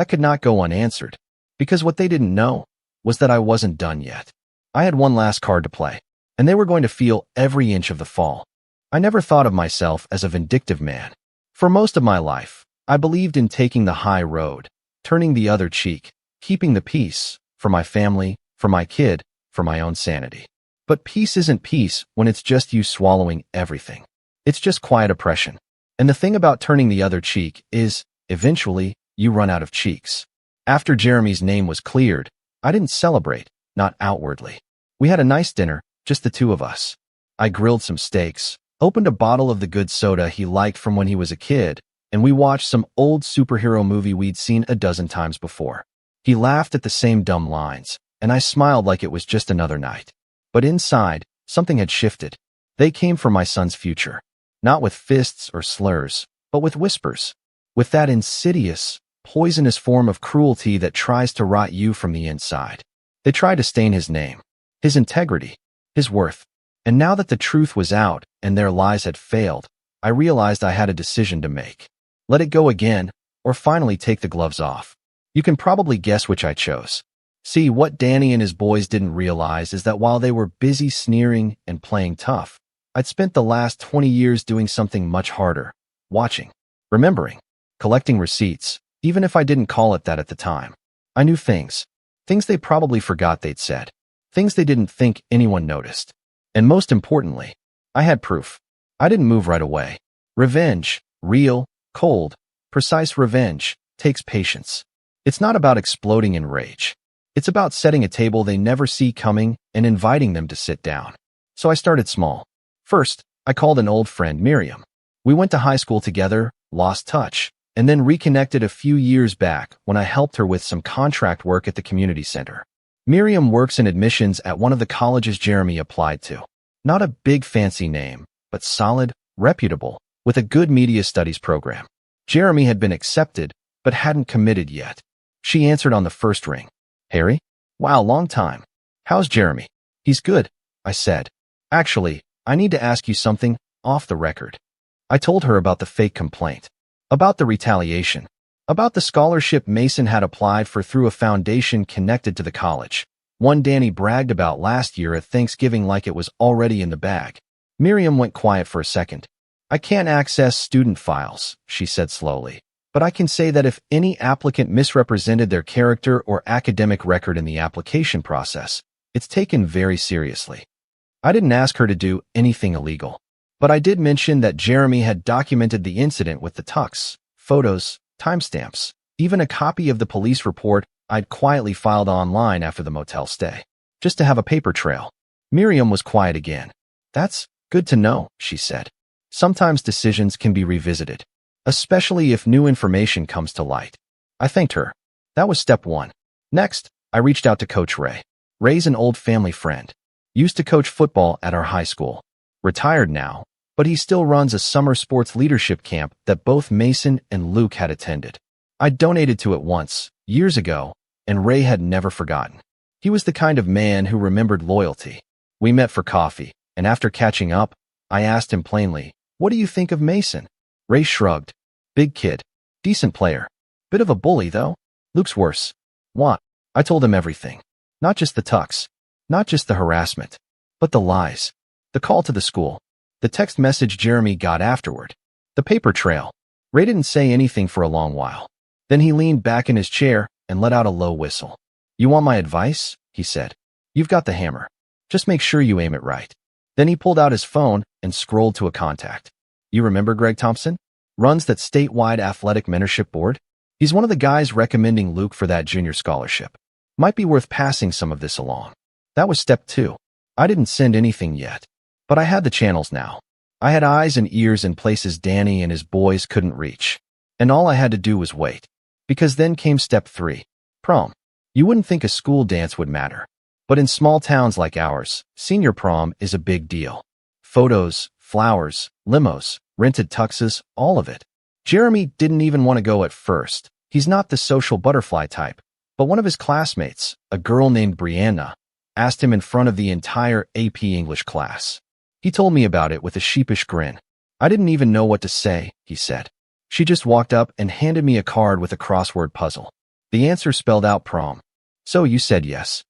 could not go unanswered. Because what they didn't know was that I wasn't done yet. I had one last card to play, and they were going to feel every inch of the fall. I never thought of myself as a vindictive man. For most of my life, I believed in taking the high road, turning the other cheek, keeping the peace, for my family, for my kid, for my own sanity. But peace isn't peace when it's just you swallowing everything. It's just quiet oppression. And the thing about turning the other cheek is, eventually, you run out of cheeks. After Jeremy's name was cleared, I didn't celebrate, not outwardly. We had a nice dinner, just the 2 of us. I grilled some steaks, opened a bottle of the good soda he liked from when he was a kid, and we watched some old superhero movie we'd seen a dozen times before. He laughed at the same dumb lines, and I smiled like it was just another night. But inside, something had shifted. They came for my son's future. Not with fists or slurs, but with whispers. With that insidious, poisonous form of cruelty that tries to rot you from the inside. They tried to stain his name, his integrity, his worth. And now that the truth was out and their lies had failed, I realized I had a decision to make. Let it go again, or finally take the gloves off. You can probably guess which I chose. See, what Danny and his boys didn't realize is that while they were busy sneering and playing tough, I'd spent the last 20 years doing something much harder, watching, remembering, collecting receipts, even if I didn't call it that at the time. I knew things they probably forgot they'd said, things they didn't think anyone noticed. And most importantly, I had proof. I didn't move right away. Revenge, real, cold, precise revenge, takes patience. It's not about exploding in rage. It's about setting a table they never see coming and inviting them to sit down. So I started small. First, I called an old friend, Miriam. We went to high school together, lost touch, and then reconnected a few years back when I helped her with some contract work at the community center. Miriam works in admissions at one of the colleges Jeremy applied to. Not a big fancy name, but solid, reputable, with a good media studies program. Jeremy had been accepted, but hadn't committed yet. She answered on the first ring. Harry? Wow, long time. How's Jeremy? He's good, I said. Actually, I need to ask you something, off the record. I told her about the fake complaint, about the retaliation, about the scholarship Mason had applied for through a foundation connected to the college, one Danny bragged about last year at Thanksgiving like it was already in the bag. Miriam went quiet for a second. I can't access student files, she said slowly, but I can say that if any applicant misrepresented their character or academic record in the application process, it's taken very seriously. I didn't ask her to do anything illegal, but I did mention that Jeremy had documented the incident with the tux, photos, timestamps, even a copy of the police report I'd quietly filed online after the motel stay, just to have a paper trail. Miriam was quiet again. That's good to know, she said. Sometimes decisions can be revisited, especially if new information comes to light. I thanked her. That was step one. Next, I reached out to Coach Ray. Ray's an old family friend. Used to coach football at our high school. Retired now, but he still runs a summer sports leadership camp that both Mason and Luke had attended. I donated to it once, years ago, and Ray had never forgotten. He was the kind of man who remembered loyalty. We met for coffee, and after catching up, I asked him plainly, "What do you think of Mason?" Ray shrugged. "Big kid. Decent player. Bit of a bully, though. Luke's worse." "What?" I told him everything. Not just the tux. Not just the harassment. But the lies. The call to the school. The text message Jeremy got afterward. The paper trail. Ray didn't say anything for a long while. Then he leaned back in his chair and let out a low whistle. "You want my advice?" he said. "You've got the hammer. Just make sure you aim it right." Then he pulled out his phone and scrolled to a contact. "You remember Greg Thompson? Runs that statewide athletic mentorship board? He's one of the guys recommending Luke for that junior scholarship. Might be worth passing some of this along." That was step two. I didn't send anything yet, but I had the channels now. I had eyes and ears in places Danny and his boys couldn't reach. And all I had to do was wait. Because then came step three. Prom. You wouldn't think a school dance would matter. But in small towns like ours, senior prom is a big deal. Photos, flowers, limos, rented tuxes, all of it. Jeremy didn't even want to go at first. He's not the social butterfly type. But one of his classmates, a girl named Brianna, asked him in front of the entire AP English class. He told me about it with a sheepish grin. "I didn't even know what to say," he said. "She just walked up and handed me a card with a crossword puzzle. The answer spelled out prom. So you said yes?"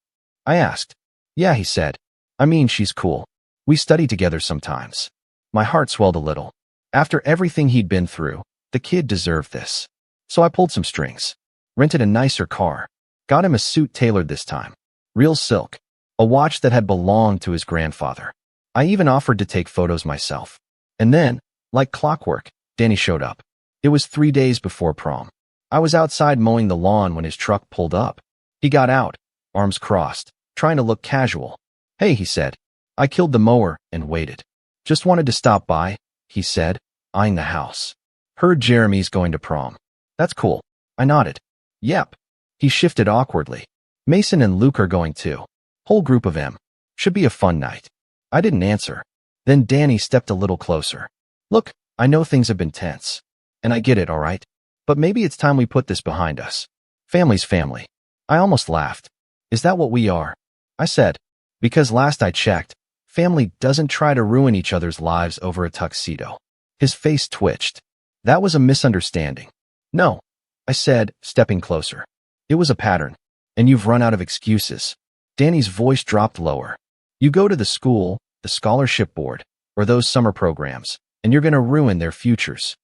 I asked. "Yeah," he said. "I mean, she's cool. We study together sometimes." My heart swelled a little. After everything he'd been through, the kid deserved this. So I pulled some strings. Rented a nicer car. Got him a suit tailored this time. Real silk. A watch that had belonged to his grandfather. I even offered to take photos myself. And then, like clockwork, Danny showed up. It was 3 days before prom. I was outside mowing the lawn when his truck pulled up. He got out, arms crossed, trying to look casual. "Hey," he said. I killed the mower and waited. "Just wanted to stop by," he said, eyeing the house. "Heard Jeremy's going to prom." "That's cool." I nodded. "Yep." He shifted awkwardly. "Mason and Luke are going too. Whole group of them. Should be a fun night." I didn't answer. Then Danny stepped a little closer. "Look, I know things have been tense. And I get it, all right? But maybe it's time we put this behind us. Family's family." I almost laughed. "Is that what we are?" I said. "Because last I checked, family doesn't try to ruin each other's lives over a tuxedo." His face twitched. "That was a misunderstanding." "No," I said, stepping closer. "It was a pattern. And you've run out of excuses." Danny's voice dropped lower. "You go to the school, the scholarship board. or those summer programs, and you're gonna ruin their futures."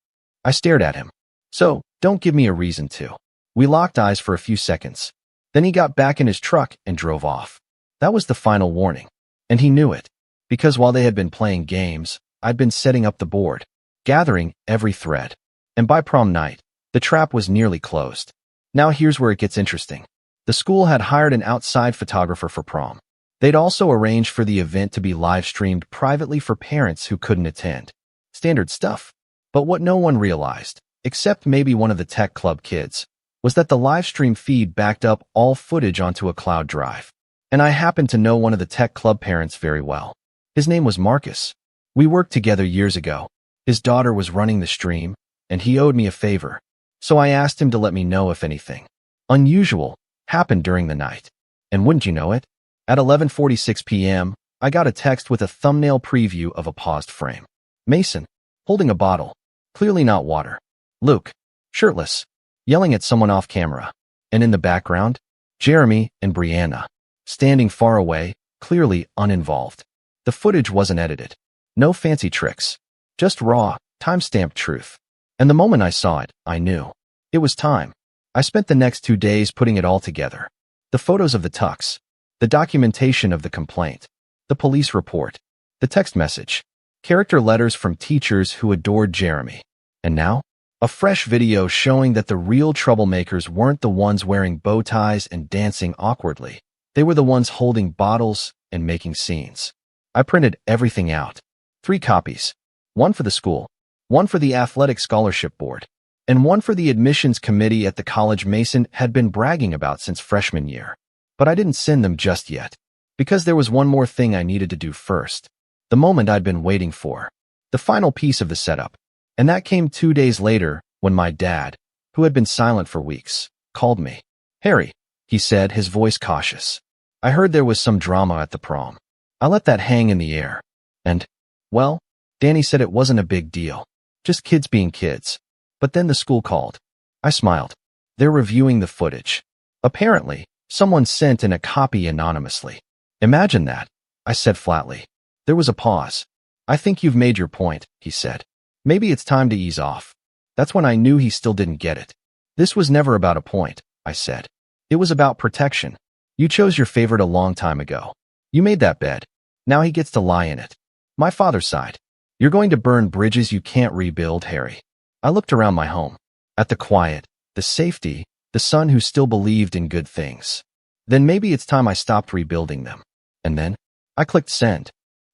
I stared at him. "So, don't give me a reason to." We locked eyes for a few seconds. Then he got back in his truck and drove off. That was the final warning. And he knew it. Because while they had been playing games, I'd been setting up the board, gathering every thread. And by prom night, the trap was nearly closed. Now here's where it gets interesting. The school had hired an outside photographer for prom. They'd also arranged for the event to be live-streamed privately for parents who couldn't attend. Standard stuff. But what no one realized, except maybe one of the tech club kids, was that the live-stream feed backed up all footage onto a cloud drive. And I happened to know one of the tech club parents very well. His name was Marcus. We worked together years ago. His daughter was running the stream, and he owed me a favor. So I asked him to let me know if anything unusual happened during the night. And wouldn't you know it? At 11:46 p.m., I got a text with a thumbnail preview of a paused frame. Mason, holding a bottle, clearly not water. Luke, shirtless, yelling at someone off camera. And in the background, Jeremy and Brianna, standing far away, clearly uninvolved. The footage wasn't edited. No fancy tricks. Just raw, time-stamped truth. And the moment I saw it, I knew. It was time. I spent the next 2 days putting it all together. The photos of the tux, the documentation of the complaint, the police report, the text message, character letters from teachers who adored Jeremy. And now, a fresh video showing that the real troublemakers weren't the ones wearing bow ties and dancing awkwardly. They were the ones holding bottles and making scenes. I printed everything out. 3 copies. One for the school, one for the athletic scholarship board, and one for the admissions committee at the college Mason had been bragging about since freshman year. But I didn't send them just yet, because there was one more thing I needed to do first. The moment I'd been waiting for. The final piece of the setup. And that came 2 days later when my dad, who had been silent for weeks, called me. "Harry," he said, his voice cautious. "I heard there was some drama at the prom." I let that hang in the air. And, well, Danny said it wasn't a big deal. Just kids being kids. But then the school called. I smiled. They're reviewing the footage. Apparently, someone sent in a copy anonymously. "Imagine that," I said flatly. There was a pause. "I think you've made your point," he said. "Maybe it's time to ease off." That's when I knew he still didn't get it. "This was never about a point," I said. "It was about protection. You chose your favorite a long time ago. You made that bed. Now he gets to lie in it." My father sighed. "You're going to burn bridges you can't rebuild, Harry." I looked around my home. At the quiet, the safety, the son who still believed in good things. Then maybe it's time I stopped rebuilding them. And then, I clicked send.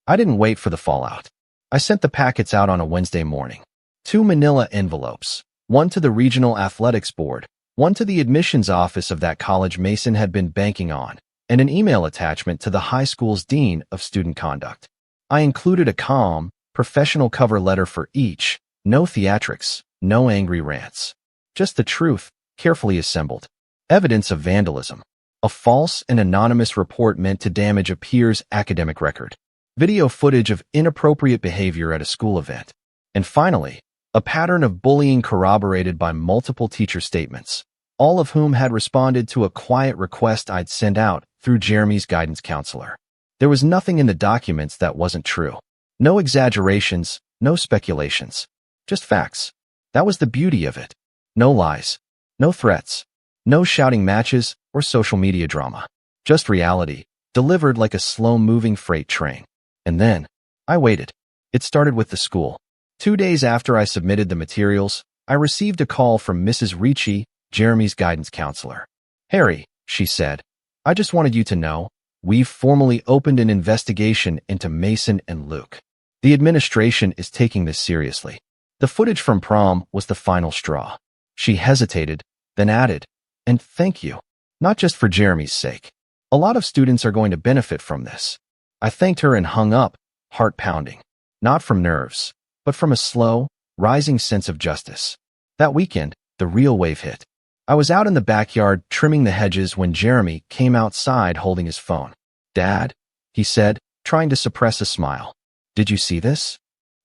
I didn't wait for the fallout. I sent the packets out on a Wednesday morning. 2 manila envelopes, one to the regional athletics board, one to the admissions office of that college Mason had been banking on, and an email attachment to the high school's dean of student conduct. I included a calm, professional cover letter for each. No theatrics, no angry rants. Just the truth, carefully assembled. Evidence of vandalism. A false and anonymous report meant to damage a peer's academic record. Video footage of inappropriate behavior at a school event. And finally, a pattern of bullying corroborated by multiple teacher statements, all of whom had responded to a quiet request I'd sent out through Jeremy's guidance counselor. There was nothing in the documents that wasn't true. No exaggerations, no speculations. Just facts. That was the beauty of it. No lies. No threats. No shouting matches or social media drama. Just reality, delivered like a slow-moving freight train. And then, I waited. It started with the school. 2 days after I submitted the materials, I received a call from Mrs. Ricci, Jeremy's guidance counselor. "Harry," she said, "I just wanted you to know, we've formally opened an investigation into Mason and Luke. The administration is taking this seriously." The footage from prom was the final straw. She hesitated, then added, "And thank you. Not just for Jeremy's sake. A lot of students are going to benefit from this." I thanked her and hung up, heart pounding. Not from nerves, but from a slow, rising sense of justice. That weekend, the real wave hit. I was out in the backyard trimming the hedges when Jeremy came outside holding his phone. "Dad," he said, trying to suppress a smile. "Did you see this?"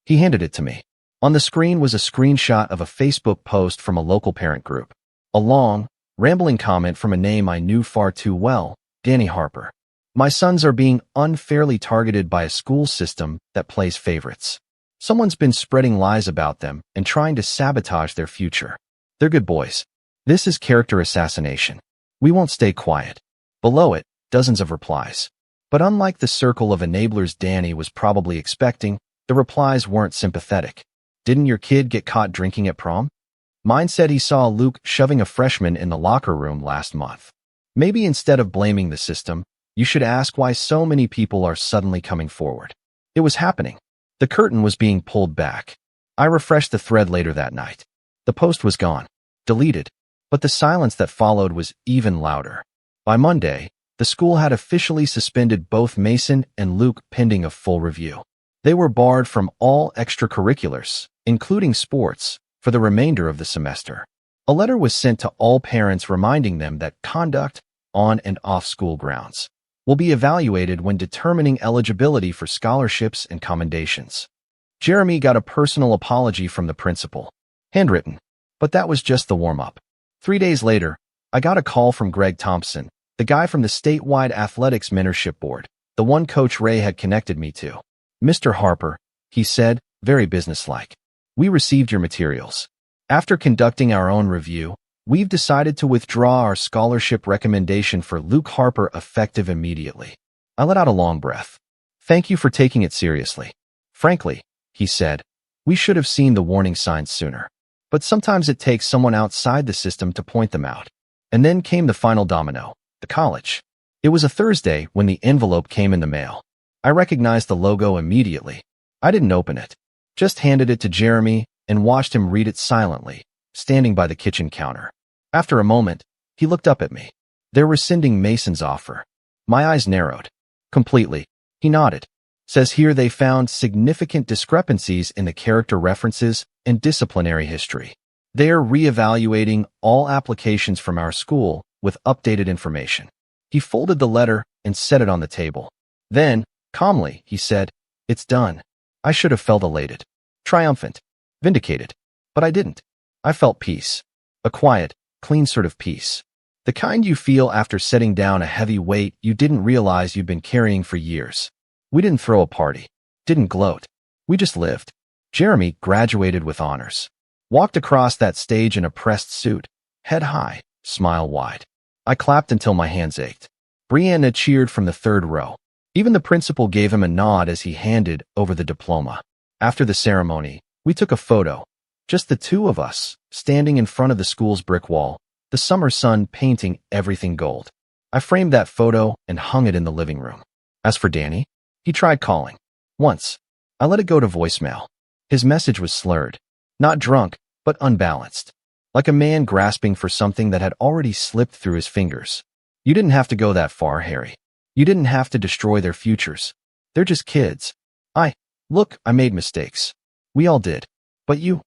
He handed it to me. On the screen was a screenshot of a Facebook post from a local parent group. A long, rambling comment from a name I knew far too well, Danny Harper. My sons are being unfairly targeted by a school system that plays favorites. Someone's been spreading lies about them and trying to sabotage their future. They're good boys. This is character assassination. We won't stay quiet. Below it, dozens of replies. But unlike the circle of enablers Danny was probably expecting, the replies weren't sympathetic. Didn't your kid get caught drinking at prom? Mine said he saw Luke shoving a freshman in the locker room last month. Maybe instead of blaming the system, you should ask why so many people are suddenly coming forward. It was happening. The curtain was being pulled back. I refreshed the thread later that night. The post was gone, deleted, but the silence that followed was even louder. By Monday, the school had officially suspended both Mason and Luke pending a full review. They were barred from all extracurriculars, including sports, for the remainder of the semester. A letter was sent to all parents reminding them that conduct on and off school grounds will be evaluated when determining eligibility for scholarships and commendations. Jeremy got a personal apology from the principal, handwritten, but that was just the warm-up. 3 days later, I got a call from Greg Thompson, the guy from the statewide athletics mentorship board, the one Coach Ray had connected me to. "Mr. Harper," he said, very businesslike, "we received your materials. After conducting our own review, we've decided to withdraw our scholarship recommendation for Luke Harper effective immediately." I let out a long breath. "Thank you for taking it seriously. Frankly," he said, "we should have seen the warning signs sooner. But sometimes it takes someone outside the system to point them out." And then came the final domino, the college. It was a Thursday when the envelope came in the mail. I recognized the logo immediately. I didn't open it, just handed it to Jeremy and watched him read it silently, standing by the kitchen counter. After a moment, he looked up at me. "They're rescinding Mason's offer." My eyes narrowed. "Completely." He nodded. "Says here they found significant discrepancies in the character references and disciplinary history. They are reevaluating all applications from our school with updated information." He folded the letter and set it on the table. Then, calmly, he said, "It's done." I should have felt elated, triumphant, vindicated. But I didn't. I felt peace. A quiet, clean sort of peace. The kind you feel after setting down a heavy weight you didn't realize you'd been carrying for years. We didn't throw a party. Didn't gloat. We just lived. Jeremy graduated with honors. Walked across that stage in a pressed suit, head high, smile wide. I clapped until my hands ached. Brianna cheered from the third row. Even the principal gave him a nod as he handed over the diploma. After the ceremony, we took a photo. Just the two of us, standing in front of the school's brick wall, the summer sun painting everything gold. I framed that photo and hung it in the living room. As for Danny, he tried calling. Once. I let it go to voicemail. His message was slurred. Not drunk, but unbalanced. Like a man grasping for something that had already slipped through his fingers. "You didn't have to go that far, Harry. You didn't have to destroy their futures. They're just kids. Look, I made mistakes. We all did. But you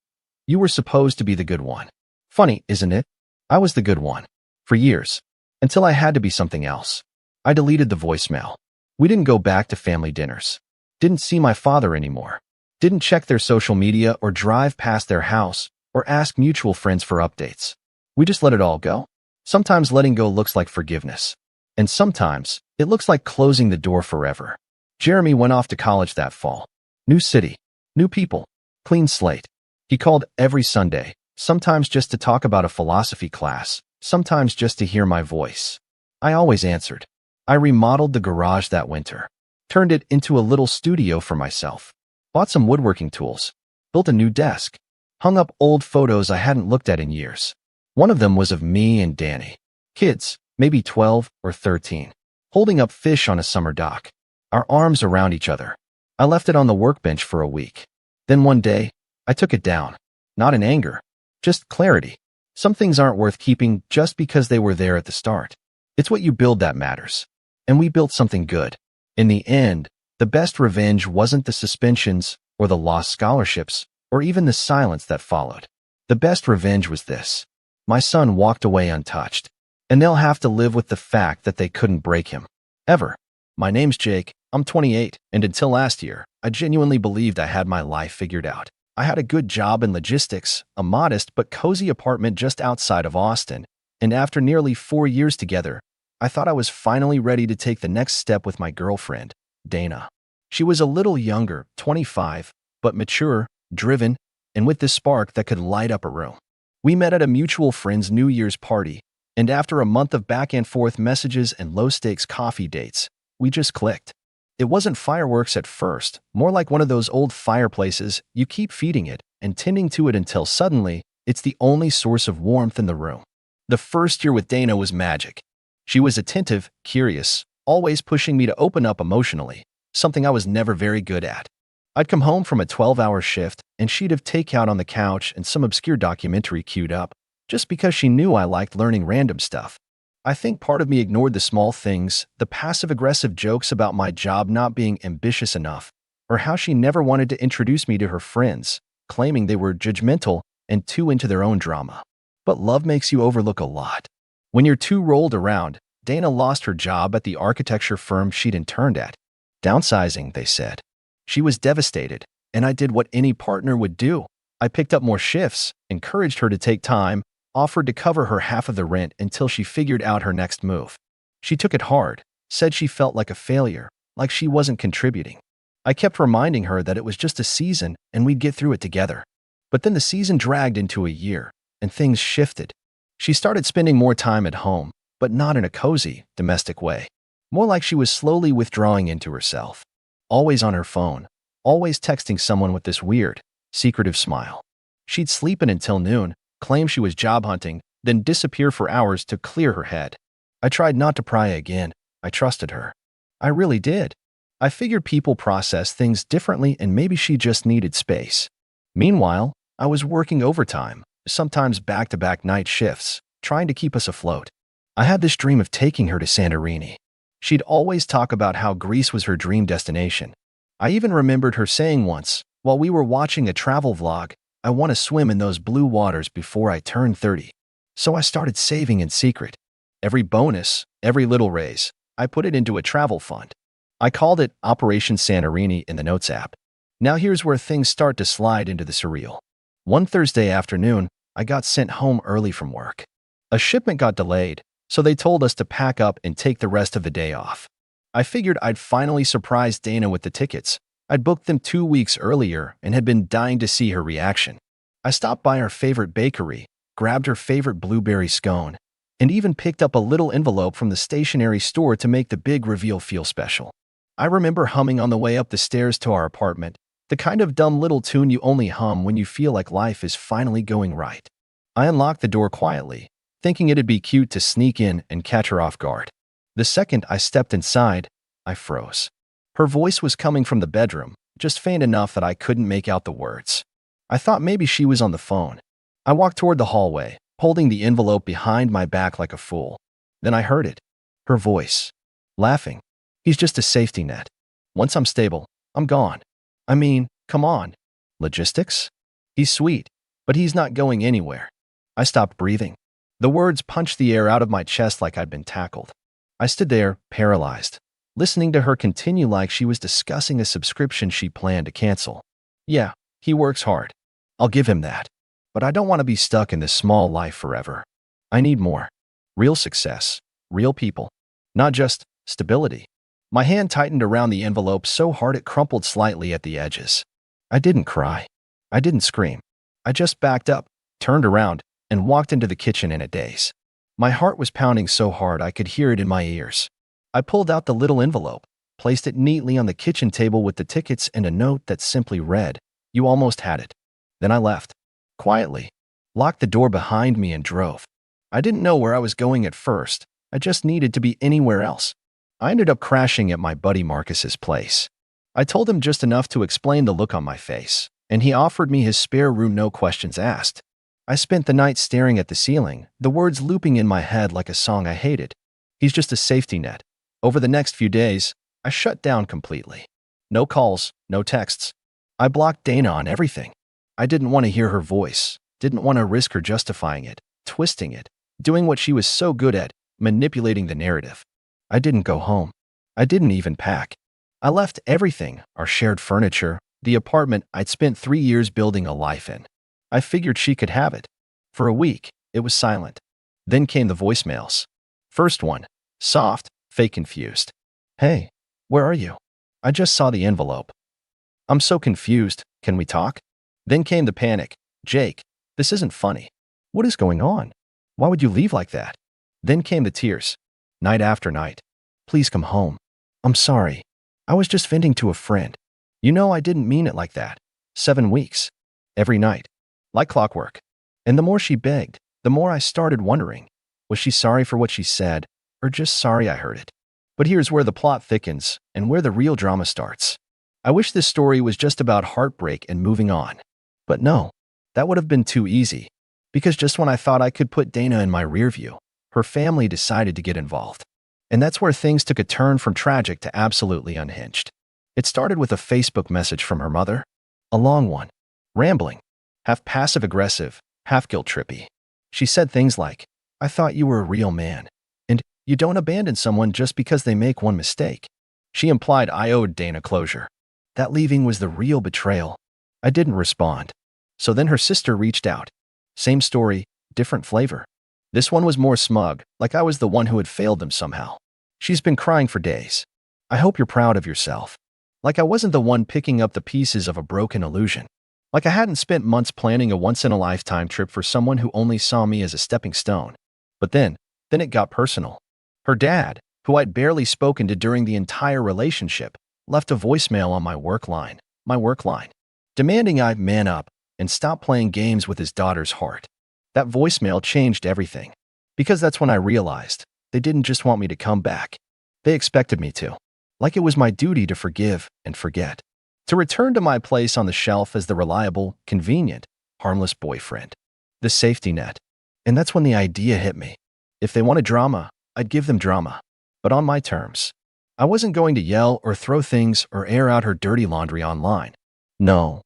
were supposed to be the good one. Funny, isn't it? I was the good one. For years. Until I had to be something else." I deleted the voicemail. We didn't go back to family dinners. Didn't see my father anymore. Didn't check their social media or drive past their house or ask mutual friends for updates. We just let it all go. Sometimes letting go looks like forgiveness. And sometimes it looks like closing the door forever. Jeremy went off to college that fall. New city, new people, clean slate. He called every Sunday, sometimes just to talk about a philosophy class, sometimes just to hear my voice. I always answered. I remodeled the garage that winter, turned it into a little studio for myself, bought some woodworking tools, built a new desk, hung up old photos I hadn't looked at in years. One of them was of me and Danny, kids, maybe 12 or 13, holding up fish on a summer dock, our arms around each other. I left it on the workbench for a week. Then one day, I took it down. Not in anger, just clarity. Some things aren't worth keeping just because they were there at the start. It's what you build that matters. And we built something good. In the end, the best revenge wasn't the suspensions or the lost scholarships or even the silence that followed. The best revenge was this. My son walked away untouched, and they'll have to live with the fact that they couldn't break him. Ever. My name's Jake. I'm 28, and until last year, I genuinely believed I had my life figured out. I had a good job in logistics, a modest but cozy apartment just outside of Austin, and after nearly 4 years together, I thought I was finally ready to take the next step with my girlfriend, Dana. She was a little younger, 25, but mature, driven, and with this spark that could light up a room. We met at a mutual friend's New Year's party, and after a month of back and forth messages and low-stakes coffee dates, we just clicked. It wasn't fireworks at first, more like one of those old fireplaces you keep feeding it and tending to it until suddenly it's the only source of warmth in the room. The first year with Dana was magic. She was attentive, curious, always pushing me to open up emotionally, something I was never very good at. I'd come home from a 12-hour shift, and she'd have takeout on the couch and some obscure documentary queued up, just because she knew I liked learning random stuff. I think part of me ignored the small things, the passive-aggressive jokes about my job not being ambitious enough, or how she never wanted to introduce me to her friends, claiming they were judgmental and too into their own drama. But love makes you overlook a lot. When year two rolled around, Dana lost her job at the architecture firm she'd interned at. Downsizing, they said. She was devastated, and I did what any partner would do. I picked up more shifts, encouraged her to take time, offered to cover her half of the rent until she figured out her next move. She took it hard, said she felt like a failure, like she wasn't contributing. I kept reminding her that it was just a season and we'd get through it together. But then the season dragged into a year, and things shifted. She started spending more time at home, but not in a cozy, domestic way. More like she was slowly withdrawing into herself. Always on her phone, always texting someone with this weird, secretive smile. She'd sleep in until noon, claim she was job hunting, then disappear for hours to clear her head. I tried not to pry again. I trusted her. I really did. I figured people process things differently and maybe she just needed space. Meanwhile, I was working overtime, sometimes back-to-back night shifts, trying to keep us afloat. I had this dream of taking her to Santorini. She'd always talk about how Greece was her dream destination. I even remembered her saying once, while we were watching a travel vlog, I want to swim in those blue waters before I turn 30. So I started saving in secret. Every bonus, every little raise, I put it into a travel fund. I called it Operation Santorini in the Notes app. Now here's where things start to slide into the surreal. One Thursday afternoon, I got sent home early from work. A shipment got delayed, so they told us to pack up and take the rest of the day off. I figured I'd finally surprise Dana with the tickets. I'd booked them 2 weeks earlier and had been dying to see her reaction. I stopped by her favorite bakery, grabbed her favorite blueberry scone, and even picked up a little envelope from the stationery store to make the big reveal feel special. I remember humming on the way up the stairs to our apartment, the kind of dumb little tune you only hum when you feel like life is finally going right. I unlocked the door quietly, thinking it'd be cute to sneak in and catch her off guard. The second I stepped inside, I froze. Her voice was coming from the bedroom, just faint enough that I couldn't make out the words. I thought maybe she was on the phone. I walked toward the hallway, holding the envelope behind my back like a fool. Then I heard it. Her voice. Laughing. He's just a safety net. Once I'm stable, I'm gone. I mean, come on. Logistics? He's sweet, but he's not going anywhere. I stopped breathing. The words punched the air out of my chest like I'd been tackled. I stood there, paralyzed, listening to her continue like she was discussing a subscription she planned to cancel. Yeah, he works hard. I'll give him that. But I don't want to be stuck in this small life forever. I need more. Real success. Real people. Not just stability. My hand tightened around the envelope so hard it crumpled slightly at the edges. I didn't cry. I didn't scream. I just backed up, turned around, and walked into the kitchen in a daze. My heart was pounding so hard I could hear it in my ears. I pulled out the little envelope, placed it neatly on the kitchen table with the tickets and a note that simply read, "You almost had it." Then I left. Quietly. Locked the door behind me and drove. I didn't know where I was going at first. I just needed to be anywhere else. I ended up crashing at my buddy Marcus's place. I told him just enough to explain the look on my face, and he offered me his spare room no questions asked. I spent the night staring at the ceiling, the words looping in my head like a song I hated. He's just a safety net. Over the next few days, I shut down completely. No calls, no texts. I blocked Dana on everything. I didn't want to hear her voice, didn't want to risk her justifying it, twisting it, doing what she was so good at, manipulating the narrative. I didn't go home. I didn't even pack. I left everything, our shared furniture, the apartment I'd spent 3 years building a life in. I figured she could have it. For a week, it was silent. Then came the voicemails. First one, Soft, fake confused. Hey, where are you? I just saw the envelope. I'm so confused. Can we talk? Then came the panic. Jake, this isn't funny. What is going on? Why would you leave like that? Then came the tears. Night after night. Please come home. I'm sorry. I was just venting to a friend. You know I didn't mean it like that. 7 weeks. Every night. Like clockwork. And the more she begged, the more I started wondering, was she sorry for what she said, or just sorry I heard it? But here's where the plot thickens, and where the real drama starts. I wish this story was just about heartbreak and moving on. But no, that would have been too easy. Because just when I thought I could put Dana in my rear view, her family decided to get involved. And that's where things took a turn from tragic to absolutely unhinged. It started with a Facebook message from her mother. A long one. Rambling. Half passive-aggressive, half guilt-trippy. She said things like, I thought you were a real man. And you don't abandon someone just because they make one mistake. She implied I owed Dana closure. That leaving was the real betrayal. I didn't respond. So then her sister reached out. Same story, different flavor. This one was more smug, like I was the one who had failed them somehow. She's been crying for days. I hope you're proud of yourself. Like I wasn't the one picking up the pieces of a broken illusion. Like I hadn't spent months planning a once-in-a-lifetime trip for someone who only saw me as a stepping stone. But then it got personal. Her dad, who I'd barely spoken to during the entire relationship, left a voicemail on my work line, demanding I man up and stop playing games with his daughter's heart. That voicemail changed everything. Because that's when I realized they didn't just want me to come back. They expected me to. Like it was my duty to forgive and forget. To return to my place on the shelf as the reliable, convenient, harmless boyfriend. The safety net. And that's when the idea hit me. If they wanted drama, I'd give them drama. But on my terms. I wasn't going to yell or throw things or air out her dirty laundry online. No.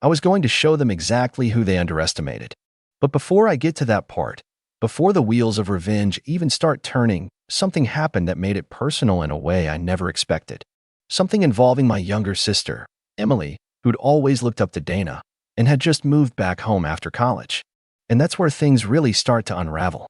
I was going to show them exactly who they underestimated. But before I get to that part, before the wheels of revenge even start turning, something happened that made it personal in a way I never expected. Something involving my younger sister, Emily, who'd always looked up to Dana and had just moved back home after college. And that's where things really start to unravel.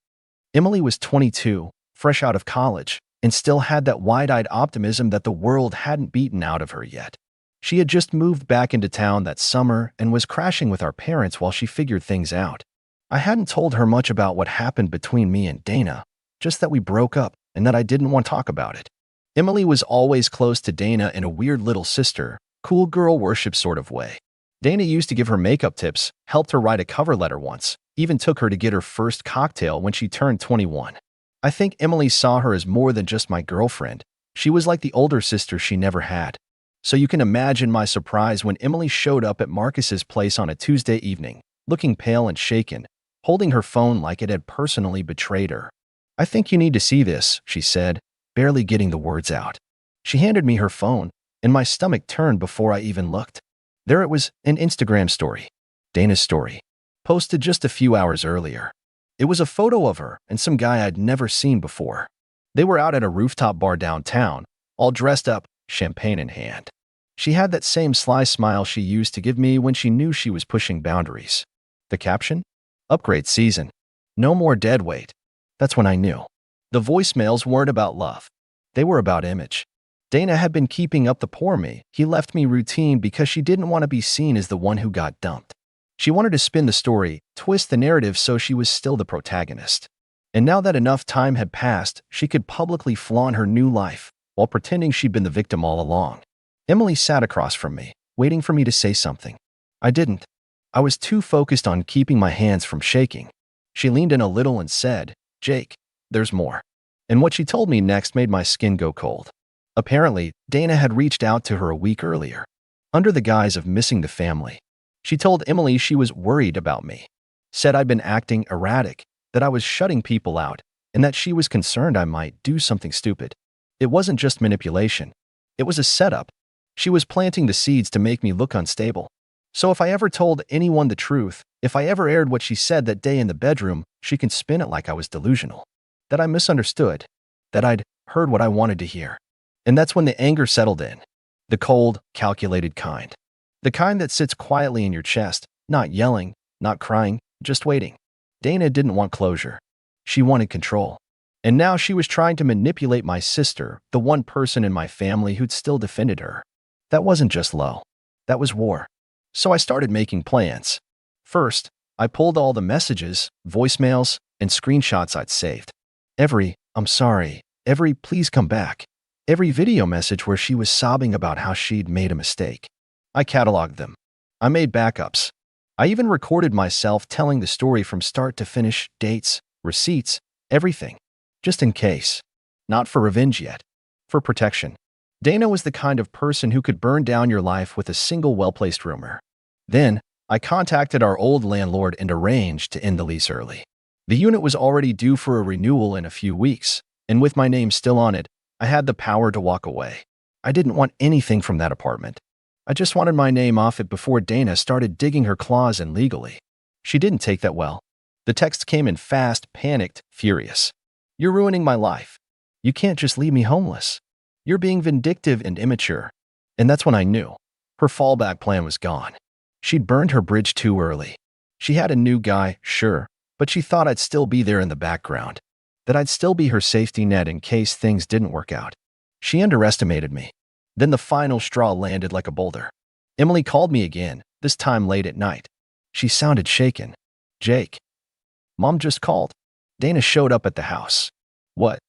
Emily was 22, fresh out of college, and still had that wide-eyed optimism that the world hadn't beaten out of her yet. She had just moved back into town that summer and was crashing with our parents while she figured things out. I hadn't told her much about what happened between me and Dana, just that we broke up and that I didn't want to talk about it. Emily was always close to Dana in a weird little sister, cool girl worship sort of way. Dana used to give her makeup tips, helped her write a cover letter once, even took her to get her first cocktail when she turned 21. I think Emily saw her as more than just my girlfriend. She was like the older sister she never had. So you can imagine my surprise when Emily showed up at Marcus's place on a Tuesday evening, looking pale and shaken, holding her phone like it had personally betrayed her. I think you need to see this, she said, barely getting the words out. She handed me her phone, and my stomach turned before I even looked. There it was, an Instagram story. Dana's story. Posted just a few hours earlier. It was a photo of her and some guy I'd never seen before. They were out at a rooftop bar downtown, all dressed up, champagne in hand. She had that same sly smile she used to give me when she knew she was pushing boundaries. The caption? Upgrade season. No more dead weight. That's when I knew. The voicemails weren't about love. They were about image. Dana had been keeping up the poor me. He left me routine because she didn't want to be seen as the one who got dumped. She wanted to spin the story, twist the narrative so she was still the protagonist. And now that enough time had passed, she could publicly flaunt her new life, while pretending she'd been the victim all along. Emily sat across from me, waiting for me to say something. I didn't. I was too focused on keeping my hands from shaking. She leaned in a little and said, Jake, there's more. And what she told me next made my skin go cold. Apparently, Dana had reached out to her a week earlier, under the guise of missing the family. She told Emily she was worried about me, said I'd been acting erratic, that I was shutting people out, and that she was concerned I might do something stupid. It wasn't just manipulation. It was a setup. She was planting the seeds to make me look unstable. So if I ever told anyone the truth, if I ever aired what she said that day in the bedroom, she can spin it like I was delusional. That I misunderstood. That I'd heard what I wanted to hear. And that's when the anger settled in. The cold, calculated kind. The kind that sits quietly in your chest, not yelling, not crying, just waiting. Dana didn't want closure. She wanted control. And now she was trying to manipulate my sister, the one person in my family who'd still defended her. That wasn't just low. That was war. So I started making plans. First, I pulled all the messages, voicemails, and screenshots I'd saved. Every, "I'm sorry," every, "please come back," every video message where she was sobbing about how she'd made a mistake. I cataloged them. I made backups. I even recorded myself telling the story from start to finish, dates, receipts, everything. Just in case. Not for revenge yet. For protection. Dana was the kind of person who could burn down your life with a single well-placed rumor. Then, I contacted our old landlord and arranged to end the lease early. The unit was already due for a renewal in a few weeks, and with my name still on it, I had the power to walk away. I didn't want anything from that apartment. I just wanted my name off it before Dana started digging her claws in legally. She didn't take that well. The text came in fast, panicked, furious. "You're ruining my life. You can't just leave me homeless. You're being vindictive and immature." And that's when I knew. Her fallback plan was gone. She'd burned her bridge too early. She had a new guy, sure, but she thought I'd still be there in the background. That I'd still be her safety net in case things didn't work out. She underestimated me. Then the final straw landed like a boulder. Emily called me again, this time late at night. She sounded shaken. "Jake." "Mom just called." Dana showed up at the house. "What?"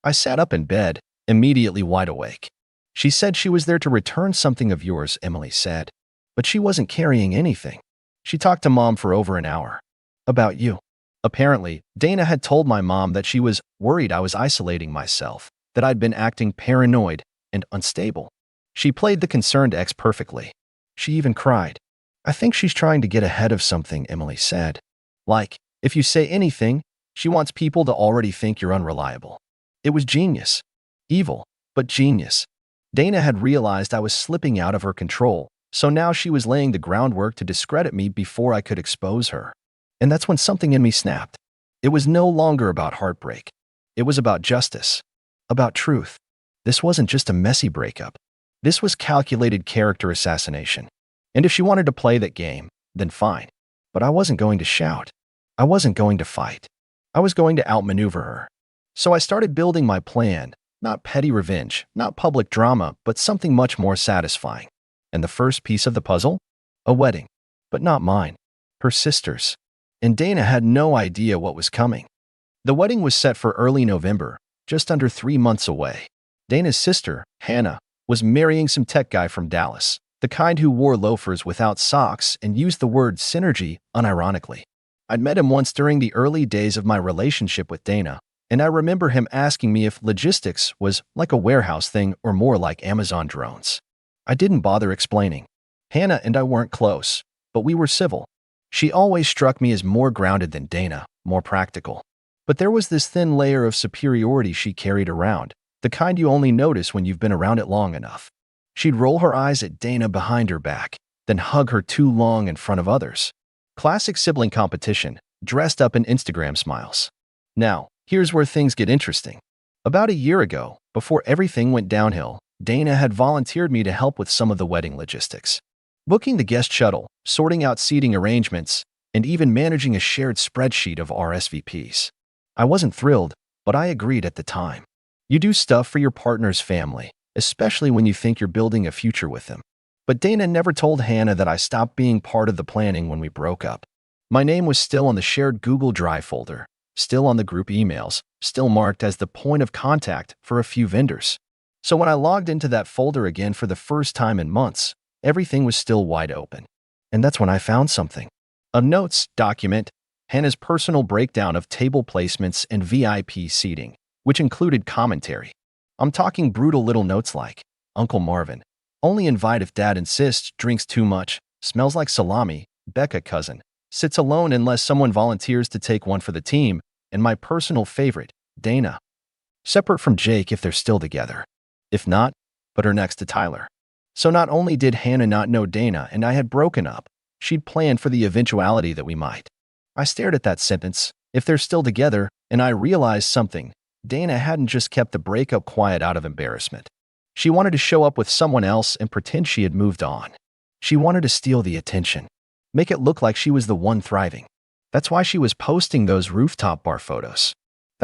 I sat up in bed, immediately wide awake. "She said she was there to return something of yours," Emily said. "But she wasn't carrying anything. She talked to Mom for over an hour. About you." Apparently, Dana had told my mom that she was worried I was isolating myself, that I'd been acting paranoid and unstable. She played the concerned ex perfectly. She even cried. "I think she's trying to get ahead of something," Emily said. "Like, if you say anything, she wants people to already think you're unreliable." It was genius. Evil, but genius. Dana had realized I was slipping out of her control, so now she was laying the groundwork to discredit me before I could expose her. And that's when something in me snapped. It was no longer about heartbreak. It was about justice. About truth. This wasn't just a messy breakup. This was calculated character assassination. And if she wanted to play that game, then fine. But I wasn't going to shout. I wasn't going to fight. I was going to outmaneuver her. So I started building my plan, not petty revenge, not public drama, but something much more satisfying. And the first piece of the puzzle? A wedding. But not mine. Her sister's. And Dana had no idea what was coming. The wedding was set for early November, just under 3 months away. Dana's sister, Hannah, was marrying some tech guy from Dallas, the kind who wore loafers without socks and used the word synergy unironically. I'd met him once during the early days of my relationship with Dana, and I remember him asking me if logistics was like a warehouse thing or more like Amazon drones. I didn't bother explaining. Hannah and I weren't close, but we were civil. She always struck me as more grounded than Dana, more practical. But there was this thin layer of superiority she carried around, the kind you only notice when you've been around it long enough. She'd roll her eyes at Dana behind her back, then hug her too long in front of others. Classic sibling competition, dressed up in Instagram smiles. Now, here's where things get interesting. About a year ago, before everything went downhill, Dana had volunteered me to help with some of the wedding logistics. Booking the guest shuttle, sorting out seating arrangements, and even managing a shared spreadsheet of RSVPs. I wasn't thrilled, but I agreed at the time. You do stuff for your partner's family, especially when you think you're building a future with them. But Dana never told Hannah that I stopped being part of the planning when we broke up. My name was still on the shared Google Drive folder, still on the group emails, still marked as the point of contact for a few vendors. So when I logged into that folder again for the first time in months, everything was still wide open. And that's when I found something. A notes document, Hannah's personal breakdown of table placements and VIP seating, which included commentary. I'm talking brutal little notes like, "Uncle Marvin, only invite if Dad insists, drinks too much, smells like salami, Becca cousin, sits alone unless someone volunteers to take one for the team, and my personal favorite, Dana. Separate from Jake if they're still together. If not, put her next to Tyler." So not only did Hannah not know Dana and I had broken up, she'd planned for the eventuality that we might. I stared at that sentence, "if they're still together," and I realized something. Dana hadn't just kept the breakup quiet out of embarrassment. She wanted to show up with someone else and pretend she had moved on. She wanted to steal the attention, make it look like she was the one thriving. That's why she was posting those rooftop bar photos.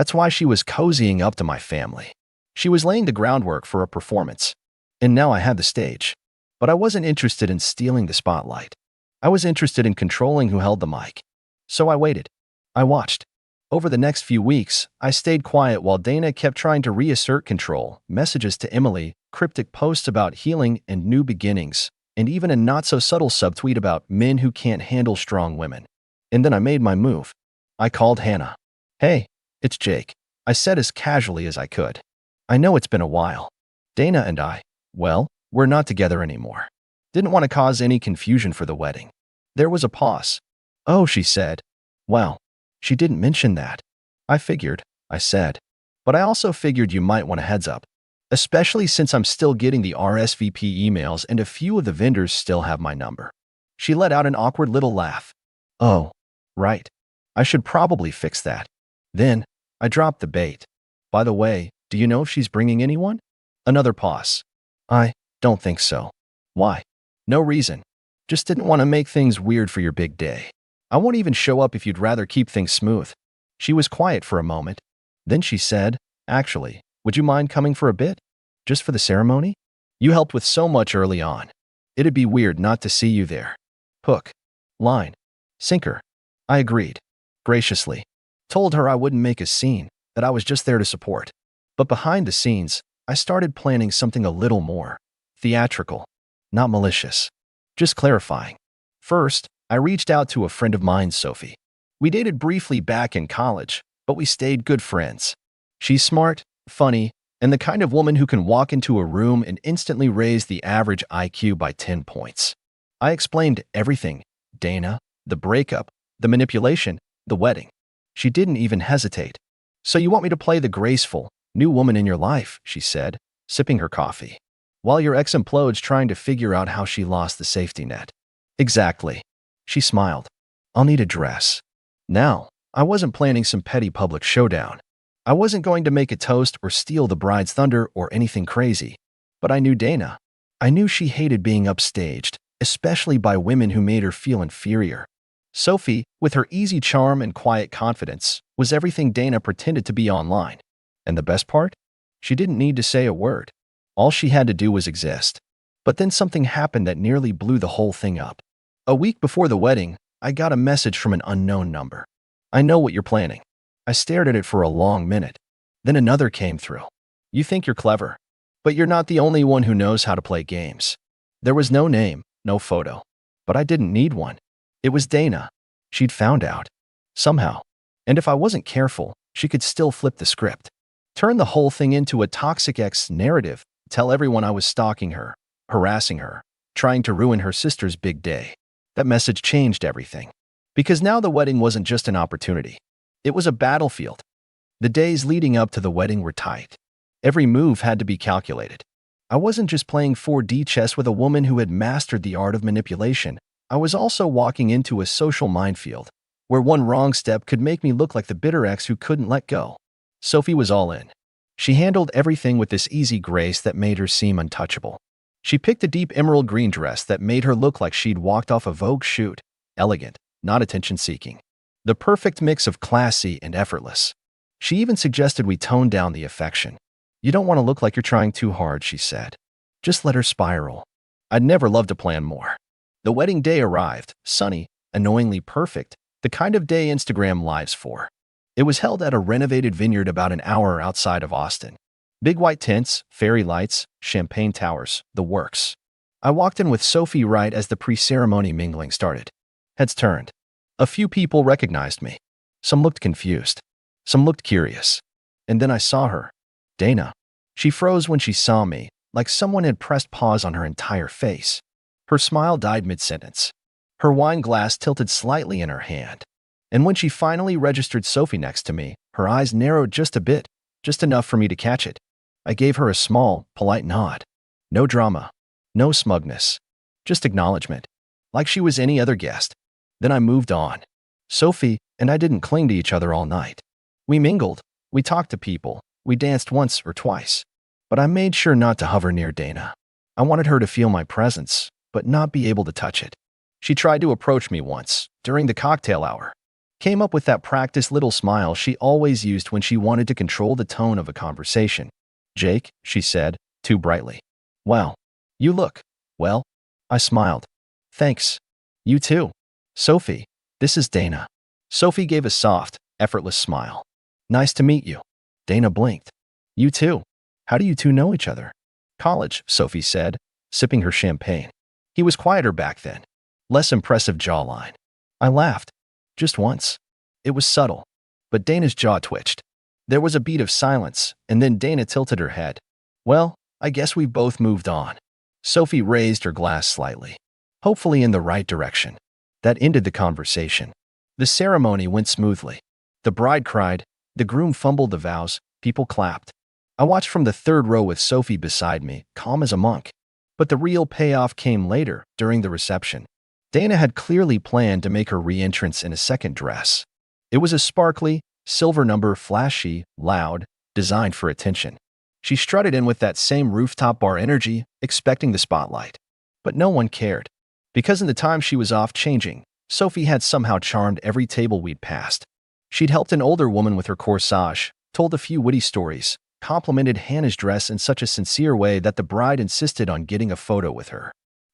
That's why she was cozying up to my family. She was laying the groundwork for a performance. And now I had the stage. But I wasn't interested in stealing the spotlight. I was interested in controlling who held the mic. So I waited. I watched. Over the next few weeks, I stayed quiet while Dana kept trying to reassert control, messages to Emily, cryptic posts about healing and new beginnings, and even a not-so-subtle subtweet about men who can't handle strong women. And then I made my move. I called Hannah. "Hey, it's Jake," I said as casually as I could. "I know it's been a while. Dana and well, we're not together anymore." Didn't want to cause any confusion for the wedding. There was a pause. "Oh," she said. "Well, she didn't mention that." "I figured," I said. "But I also figured you might want a heads up. Especially since I'm still getting the RSVP emails and a few of the vendors still have my number." She let out an awkward little laugh. "Oh, right. I should probably fix that." Then, I dropped the bait. "By the way, do you know if she's bringing anyone?" Another pause. "I don't think so." "Why?" "No reason. Just didn't want to make things weird for your big day. I won't even show up if you'd rather keep things smooth." She was quiet for a moment. Then she said, "Actually, would you mind coming for a bit? Just for the ceremony? You helped with so much early on. It'd be weird not to see you there." Hook, line, sinker. I agreed. Graciously. Told her I wouldn't make a scene, that I was just there to support. But behind the scenes, I started planning something a little more theatrical, not malicious. Just clarifying. First, I reached out to a friend of mine, Sophie. We dated briefly back in college, but we stayed good friends. She's smart, funny, and the kind of woman who can walk into a room and instantly raise the average IQ by 10 points. I explained everything: Dana, the breakup, the manipulation, the wedding. She didn't even hesitate. "So you want me to play the graceful, new woman in your life," she said, sipping her coffee, "while your ex implodes trying to figure out how she lost the safety net." "Exactly." She smiled. "I'll need a dress." Now, I wasn't planning some petty public showdown. I wasn't going to make a toast or steal the bride's thunder or anything crazy. But I knew Dana. I knew she hated being upstaged, especially by women who made her feel inferior. Sophie, with her easy charm and quiet confidence, was everything Dana pretended to be online. And the best part? She didn't need to say a word. All she had to do was exist. But then something happened that nearly blew the whole thing up. A week before the wedding, I got a message from an unknown number. "I know what you're planning." I stared at it for a long minute. Then another came through. "You think you're clever, but you're not the only one who knows how to play games." There was no name, no photo. But I didn't need one. It was Dana. She'd found out. Somehow. And if I wasn't careful, she could still flip the script. Turn the whole thing into a toxic ex narrative. Tell everyone I was stalking her, harassing her, trying to ruin her sister's big day. That message changed everything. Because now the wedding wasn't just an opportunity. It was a battlefield. The days leading up to the wedding were tight. Every move had to be calculated. I wasn't just playing 4D chess with a woman who had mastered the art of manipulation. I was also walking into a social minefield, where one wrong step could make me look like the bitter ex who couldn't let go. Sophie was all in. She handled everything with this easy grace that made her seem untouchable. She picked a deep emerald green dress that made her look like she'd walked off a Vogue shoot, elegant, not attention-seeking. The perfect mix of classy and effortless. She even suggested we tone down the affection. "You don't want to look like you're trying too hard," she said. "Just let her spiral." I'd never loved to plan more. The wedding day arrived, sunny, annoyingly perfect, the kind of day Instagram lives for. It was held at a renovated vineyard about an hour outside of Austin. Big white tents, fairy lights, champagne towers, the works. I walked in with Sophie right as the pre-ceremony mingling started. Heads turned. A few people recognized me. Some looked confused. Some looked curious. And then I saw her. Dana. She froze when she saw me, like someone had pressed pause on her entire face. Her smile died mid-sentence. Her wine glass tilted slightly in her hand. And when she finally registered Sophie next to me, her eyes narrowed just a bit, just enough for me to catch it. I gave her a small, polite nod. No drama. No smugness. Just acknowledgement. Like she was any other guest. Then I moved on. Sophie and I didn't cling to each other all night. We mingled. We talked to people. We danced once or twice. But I made sure not to hover near Dana. I wanted her to feel my presence, but not be able to touch it. She tried to approach me once, during the cocktail hour. came up with that practiced little smile she always used when she wanted to control the tone of a conversation. "Jake," she said, too brightly. "Wow. You look well." I smiled. "Thanks. You too." "Sophie, this is Dana." Sophie gave a soft, effortless smile. "Nice to meet you." Dana blinked. "You too. How do you two know each other?" "College," Sophie said, sipping her champagne. He was quieter back then. Less impressive jawline. I laughed. Just once. It was subtle, but Dana's jaw twitched. There was a beat of silence, and then Dana tilted her head. "Well, I guess we've both moved on." Sophie raised her glass slightly, hopefully in the right direction. That ended the conversation. The ceremony went smoothly. The bride cried, the groom fumbled the vows, people clapped. I watched from the third row with Sophie beside me, calm as a monk. But the real payoff came later, during the reception. Dana had clearly planned to make her re-entrance in a second dress. It was a sparkly, silver number, flashy, loud, designed for attention. She strutted in with that same rooftop bar energy, expecting the spotlight. But no one cared. Because in the time she was off changing, Sophie had somehow charmed every table we'd passed. She'd helped an older woman with her corsage, told a few witty stories, complimented Hannah's dress in such a sincere way that the bride insisted on getting a photo with her.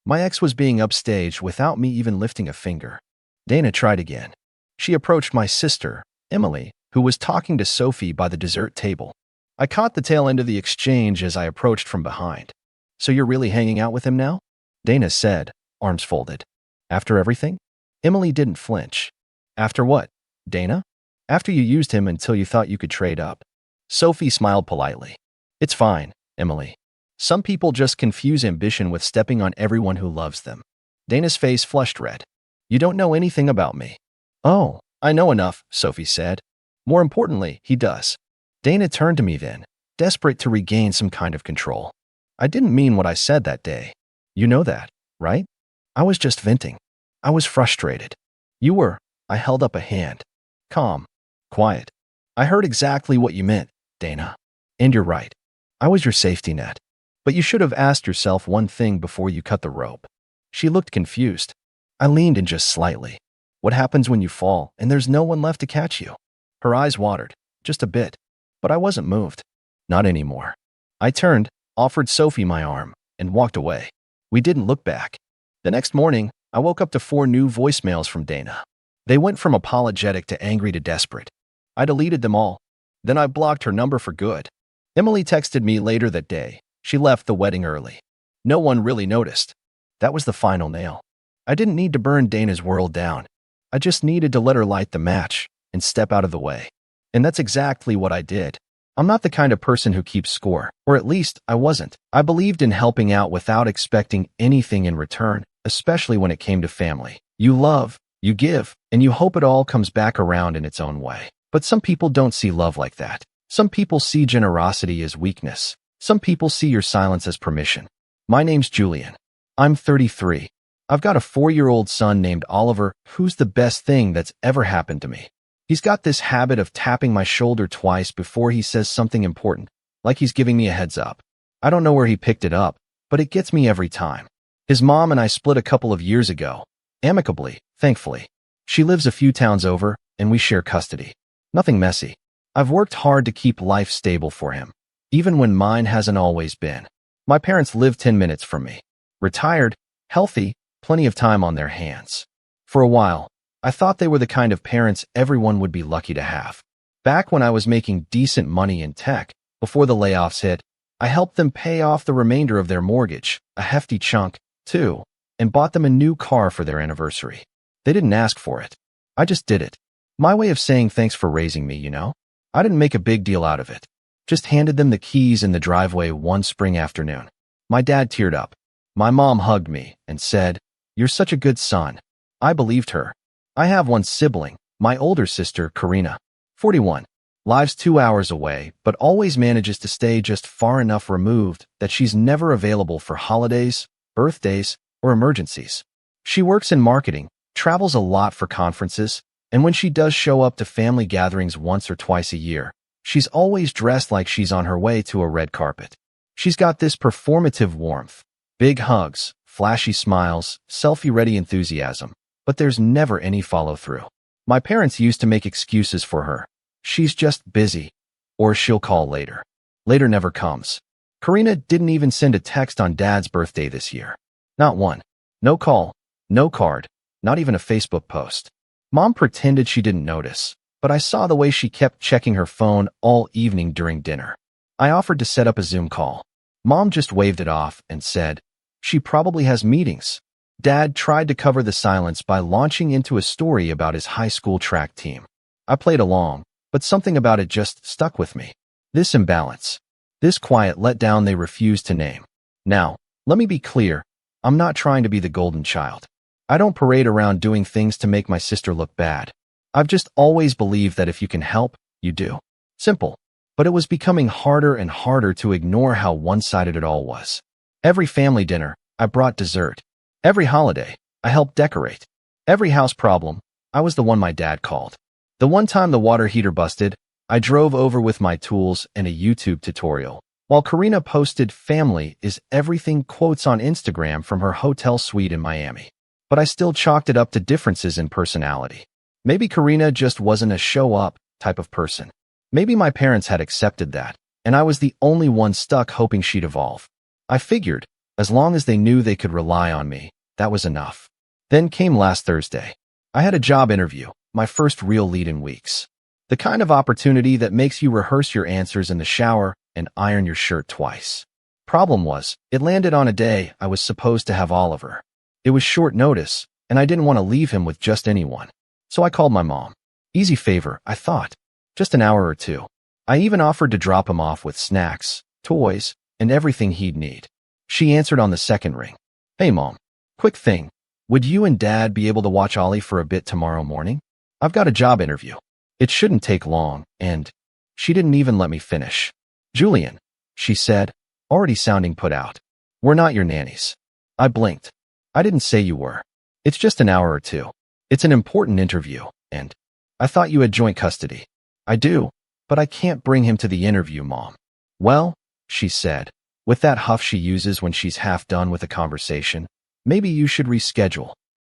My ex was being upstaged without me even lifting a finger. Dana tried again. She approached my sister, Emily, who was talking to Sophie by the dessert table. I caught the tail end of the exchange as I approached from behind. "So you're really hanging out with him now?" Dana said, arms folded. "After everything?" Emily didn't flinch. "After what, Dana?" "After you used him until you thought you could trade up." Sophie smiled politely. "It's fine, Emily. Some people just confuse ambition with stepping on everyone who loves them." Dana's face flushed red. "You don't know anything about me." "Oh, I know enough," Sophie said. "More importantly, he does." Dana turned to me then, desperate to regain some kind of control. "I didn't mean what I said that day. You know that, right? I was just venting. I was frustrated." "You were." I held up a hand. "Calm. Quiet. I heard exactly what you meant, Dana. And you're right. I was your safety net. But you should have asked yourself one thing before you cut the rope." She looked confused. I leaned in just slightly. "What happens when you fall and there's no one left to catch you?" Her eyes watered, just a bit. But I wasn't moved. Not anymore. I turned, offered Sophie my arm, and walked away. We didn't look back. The next morning, I woke up to 4 new voicemails from Dana. They went from apologetic to angry to desperate. I deleted them all. Then I blocked her number for good. Emily texted me later that day. She left the wedding early. No one really noticed. That was the final nail. I didn't need to burn Dana's world down. I just needed to let her light the match and step out of the way. And that's exactly what I did. I'm not the kind of person who keeps score, or at least I wasn't. I believed in helping out without expecting anything in return, especially when it came to family. You love, you give, and you hope it all comes back around in its own way. But some people don't see love like that. Some people see generosity as weakness. Some people see your silence as permission. My name's Julian. I'm 33. I've got a 4-year-old son named Oliver, who's the best thing that's ever happened to me. He's got this habit of tapping my shoulder twice before he says something important, like he's giving me a heads up. I don't know where he picked it up, but it gets me every time. His mom and I split a couple of years ago. Amicably, thankfully. She lives a few towns over, and we share custody. Nothing messy. I've worked hard to keep life stable for him, even when mine hasn't always been. My parents live 10 minutes from me. Retired, healthy, plenty of time on their hands. For a while, I thought they were the kind of parents everyone would be lucky to have. Back when I was making decent money in tech, before the layoffs hit, I helped them pay off the remainder of their mortgage, a hefty chunk, too, and bought them a new car for their anniversary. They didn't ask for it. I just did it. My way of saying thanks for raising me, you know? I didn't make a big deal out of it. Just handed them the keys in the driveway one spring afternoon. My dad teared up. My mom hugged me and said, "You're such a good son." I believed her. I have one sibling, my older sister, Karina, 41, lives 2 hours away, but always manages to stay just far enough removed that she's never available for holidays, birthdays, or emergencies. She works in marketing, travels a lot for conferences, and when she does show up to family gatherings once or twice a year, she's always dressed like she's on her way to a red carpet. She's got this performative warmth, big hugs, flashy smiles, selfie-ready enthusiasm, but there's never any follow-through. My parents used to make excuses for her. She's just busy, or she'll call later. Later never comes. Karina didn't even send a text on Dad's birthday this year. Not one. No call, no card, not even a Facebook post. Mom pretended she didn't notice, but I saw the way she kept checking her phone all evening during dinner. I offered to set up a Zoom call. Mom just waved it off and said, "She probably has meetings." Dad tried to cover the silence by launching into a story about his high school track team. I played along, but something about it just stuck with me. This imbalance. This quiet letdown they refused to name. Now, let me be clear. I'm not trying to be the golden child. I don't parade around doing things to make my sister look bad. I've just always believed that if you can help, you do. Simple. But it was becoming harder and harder to ignore how one-sided it all was. Every family dinner, I brought dessert. Every holiday, I helped decorate. Every house problem, I was the one my dad called. The one time the water heater busted, I drove over with my tools and a YouTube tutorial, while Karina posted "family is everything" quotes on Instagram from her hotel suite in Miami. But I still chalked it up to differences in personality. Maybe Karina just wasn't a show-up type of person. Maybe my parents had accepted that, and I was the only one stuck hoping she'd evolve. I figured, as long as they knew they could rely on me, that was enough. Then came last Thursday. I had a job interview, my first real lead in weeks. The kind of opportunity that makes you rehearse your answers in the shower and iron your shirt twice. Problem was, it landed on a day I was supposed to have Oliver. It was short notice, and I didn't want to leave him with just anyone. So I called my mom. Easy favor, I thought. Just an hour or two. I even offered to drop him off with snacks, toys, and everything he'd need. She answered on the second ring. "Hey, Mom. Quick thing. Would you and Dad be able to watch Ollie for a bit tomorrow morning? I've got a job interview. It shouldn't take long," and she didn't even let me finish. "Julian," she said, already sounding put out. "We're not your nannies." I blinked. "I didn't say you were. It's just an hour or two. It's an important interview, and I thought you had joint custody." "I do, but I can't bring him to the interview, Mom." "Well," she said, with that huff she uses when she's half done with a conversation, "maybe you should reschedule."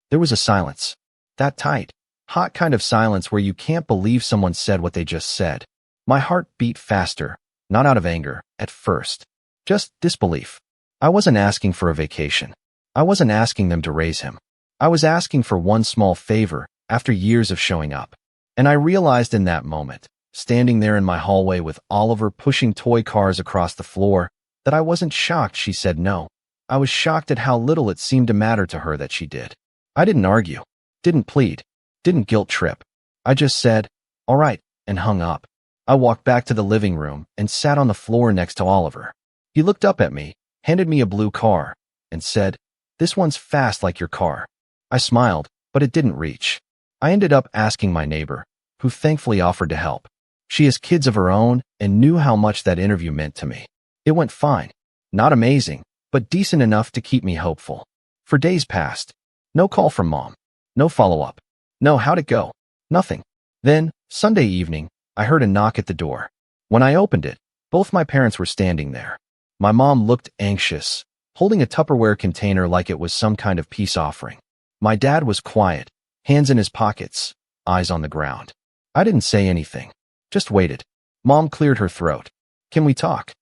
There was a silence. That tight, hot kind of silence where you can't believe someone said what they just said. My heart beat faster, not out of anger, at first. Just disbelief. I wasn't asking for a vacation. I wasn't asking them to raise him. I was asking for one small favor after years of showing up. And I realized in that moment, standing there in my hallway with Oliver pushing toy cars across the floor, that I wasn't shocked she said no. I was shocked at how little it seemed to matter to her that she did. I didn't argue, didn't plead, didn't guilt trip. I just said, "All right," and hung up. I walked back to the living room and sat on the floor next to Oliver. He looked up at me, handed me a blue car, and said, "This one's fast like your car." I smiled, but it didn't reach. I ended up asking my neighbor, who thankfully offered to help. She has kids of her own and knew how much that interview meant to me. It went fine. Not amazing, but decent enough to keep me hopeful. For days passed. No call from Mom. No follow-up. No, how'd it go? Nothing. Then, Sunday evening, I heard a knock at the door. When I opened it, both my parents were standing there. My mom looked anxious, holding a Tupperware container like it was some kind of peace offering. My dad was quiet, hands in his pockets, eyes on the ground. I didn't say anything, just waited. Mom cleared her throat. "Can we talk?"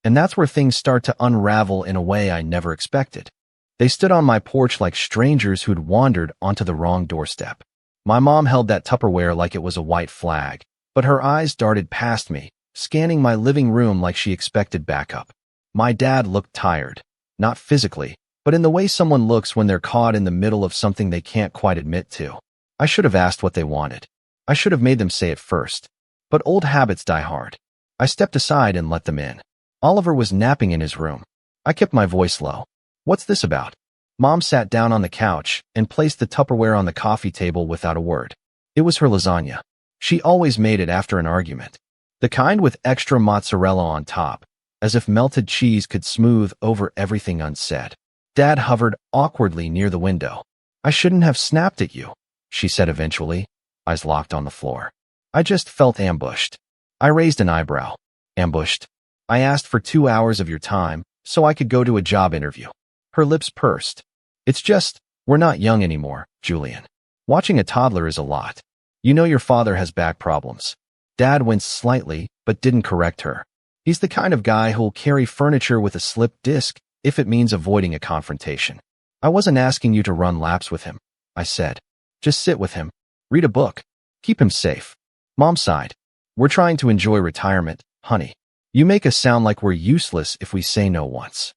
And that's where things start to unravel in a way I never expected. They stood on my porch like strangers who'd wandered onto the wrong doorstep. My mom held that Tupperware like it was a white flag, but her eyes darted past me, scanning my living room like she expected backup. My dad looked tired, not physically, but in the way someone looks when they're caught in the middle of something they can't quite admit to. I should have asked what they wanted. I should have made them say it first. But old habits die hard. I stepped aside and let them in. Oliver was napping in his room. I kept my voice low. "What's this about?" Mom sat down on the couch and placed the Tupperware on the coffee table without a word. It was her lasagna. She always made it after an argument. The kind with extra mozzarella on top, as if melted cheese could smooth over everything unsaid. Dad hovered awkwardly near the window. "I shouldn't have snapped at you," she said eventually, eyes locked on the floor. I just felt ambushed. I raised an eyebrow. "Ambushed?" "I asked for 2 hours of your time so I could go to a job interview." Her lips pursed. "It's just, we're not young anymore, Julian. Watching a toddler is a lot. You know your father has back problems. Dad winced slightly, but didn't correct her. He's the kind of guy who'll carry furniture with a slip disc if it means avoiding a confrontation. I wasn't asking you to run laps with him, I said. Just sit with him. Read a book. Keep him safe. Mom sighed. We're trying to enjoy retirement, honey. You make us sound like we're useless if we say no once.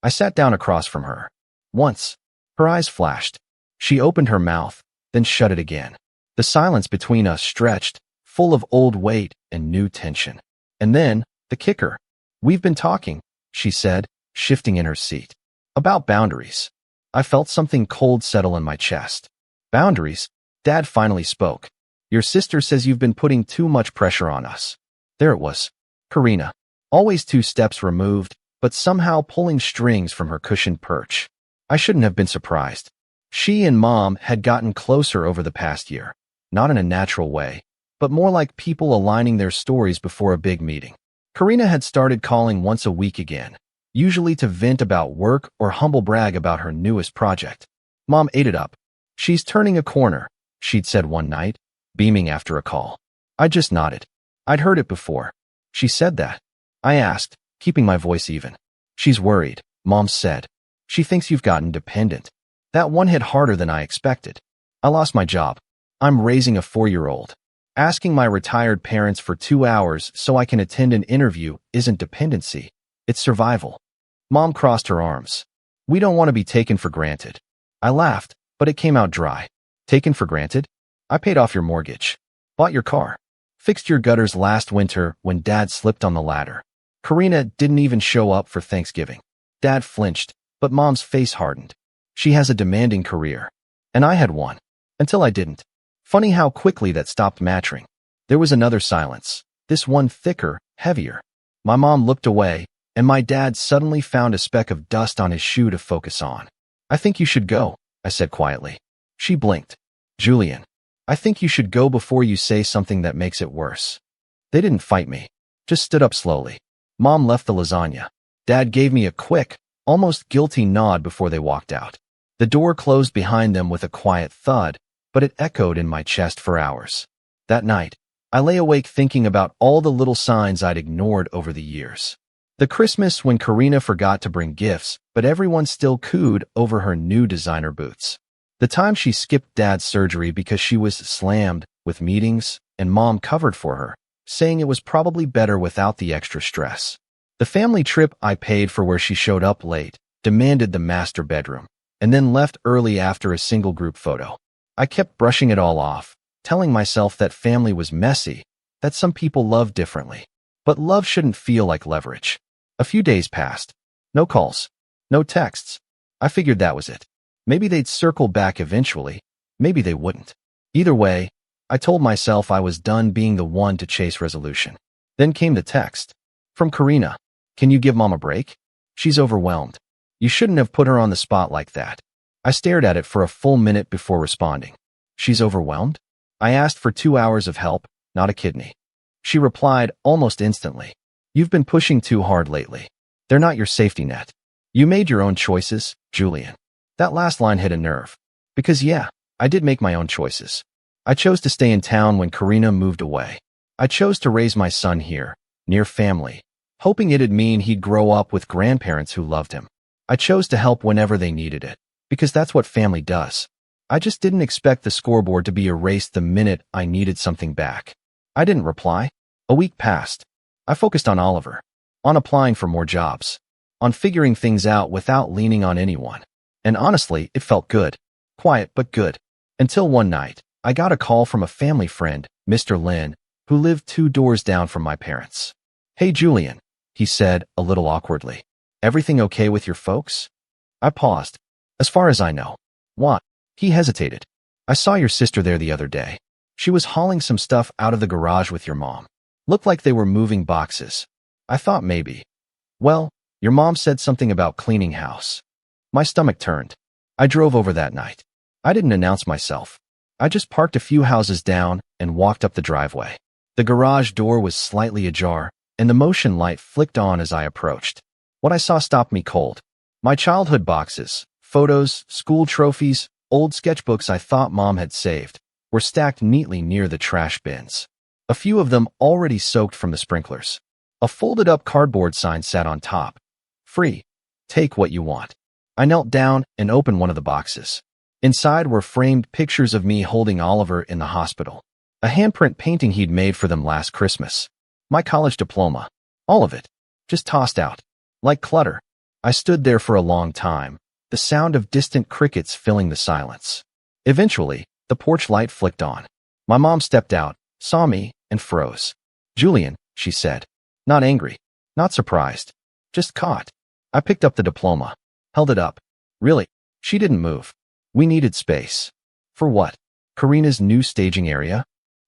I sat down across from her. Once. Her eyes flashed. She opened her mouth, then shut it again. The silence between us stretched, full of old weight and new tension. And then, the kicker. We've been talking, she said, shifting in her seat. About boundaries. I felt something cold settle in my chest. Boundaries? Dad finally spoke. Your sister says you've been putting too much pressure on us. There it was. Karina. Always 2 steps removed, but somehow pulling strings from her cushioned perch. I shouldn't have been surprised. She and Mom had gotten closer over the past year. Not in a natural way, but more like people aligning their stories before a big meeting. Karina had started calling once a week again, usually to vent about work or humble brag about her newest project. Mom ate it up. She's turning a corner, she'd said one night, beaming after a call. I just nodded. I'd heard it before. She said that. I asked, keeping my voice even. She's worried, Mom said. She thinks you've gotten dependent. That one hit harder than I expected. I lost my job. I'm raising a 4-year-old. Asking my retired parents for 2 hours so I can attend an interview isn't dependency. It's survival. Mom crossed her arms. We don't want to be taken for granted. I laughed, but it came out dry. Taken for granted? I paid off your mortgage. Bought your car. Fixed your gutters last winter when Dad slipped on the ladder. Karina didn't even show up for Thanksgiving. Dad flinched, but Mom's face hardened. She has a demanding career. And I had one. Until I didn't. Funny how quickly that stopped matching. There was another silence. This one thicker, heavier. My mom looked away, and my dad suddenly found a speck of dust on his shoe to focus on. I think you should go, I said quietly. She blinked. Julian, I think you should go before you say something that makes it worse. They didn't fight me. Just stood up slowly. Mom left the lasagna. Dad gave me a quick, almost guilty nod before they walked out. The door closed behind them with a quiet thud, but it echoed in my chest for hours. That night, I lay awake thinking about all the little signs I'd ignored over the years. The Christmas when Karina forgot to bring gifts, but everyone still cooed over her new designer boots. The time she skipped Dad's surgery because she was slammed with meetings, and Mom covered for her, saying it was probably better without the extra stress. The family trip I paid for where she showed up late, demanded the master bedroom, and then left early after a single group photo. I kept brushing it all off, telling myself that family was messy, that some people love differently. But love shouldn't feel like leverage. A few days passed. No calls. No texts. I figured that was it. Maybe they'd circle back eventually. Maybe they wouldn't. Either way, I told myself I was done being the one to chase resolution. Then came the text. From Karina. Can you give Mom a break? She's overwhelmed. You shouldn't have put her on the spot like that. I stared at it for a full minute before responding. She's overwhelmed? I asked for 2 hours of help, not a kidney. She replied almost instantly. You've been pushing too hard lately. They're not your safety net. You made your own choices, Julian. That last line hit a nerve. Because yeah, I did make my own choices. I chose to stay in town when Karina moved away. I chose to raise my son here, near family, hoping it'd mean he'd grow up with grandparents who loved him. I chose to help whenever they needed it. Because that's what family does. I just didn't expect the scoreboard to be erased the minute I needed something back. I didn't reply. A week passed. I focused on Oliver, on applying for more jobs, on figuring things out without leaning on anyone. And honestly, it felt good. Quiet, but good. Until one night, I got a call from a family friend, Mr. Lin, who lived 2 doors down from my parents. Hey, Julian, he said, a little awkwardly. Everything okay with your folks? I paused. As far as I know. What? He hesitated. I saw your sister there the other day. She was hauling some stuff out of the garage with your mom. Looked like they were moving boxes. I thought maybe. Well, your mom said something about cleaning house. My stomach turned. I drove over that night. I didn't announce myself. I just parked a few houses down and walked up the driveway. The garage door was slightly ajar, and the motion light flicked on as I approached. What I saw stopped me cold. My childhood boxes, photos, school trophies, old sketchbooks I thought Mom had saved, were stacked neatly near the trash bins, a few of them already soaked from the sprinklers. A folded-up cardboard sign sat on top. Free. Take what you want. I knelt down and opened one of the boxes. Inside were framed pictures of me holding Oliver in the hospital. A handprint painting he'd made for them last Christmas. My college diploma. All of it. Just tossed out. Like clutter. I stood there for a long time, the sound of distant crickets filling the silence. Eventually, the porch light flicked on. My mom stepped out, saw me, and froze. "Julian," she said. Not angry. Not surprised. Just caught. I picked up the diploma. Held it up. Really? She didn't move. We needed space. For what? Karina's new staging area?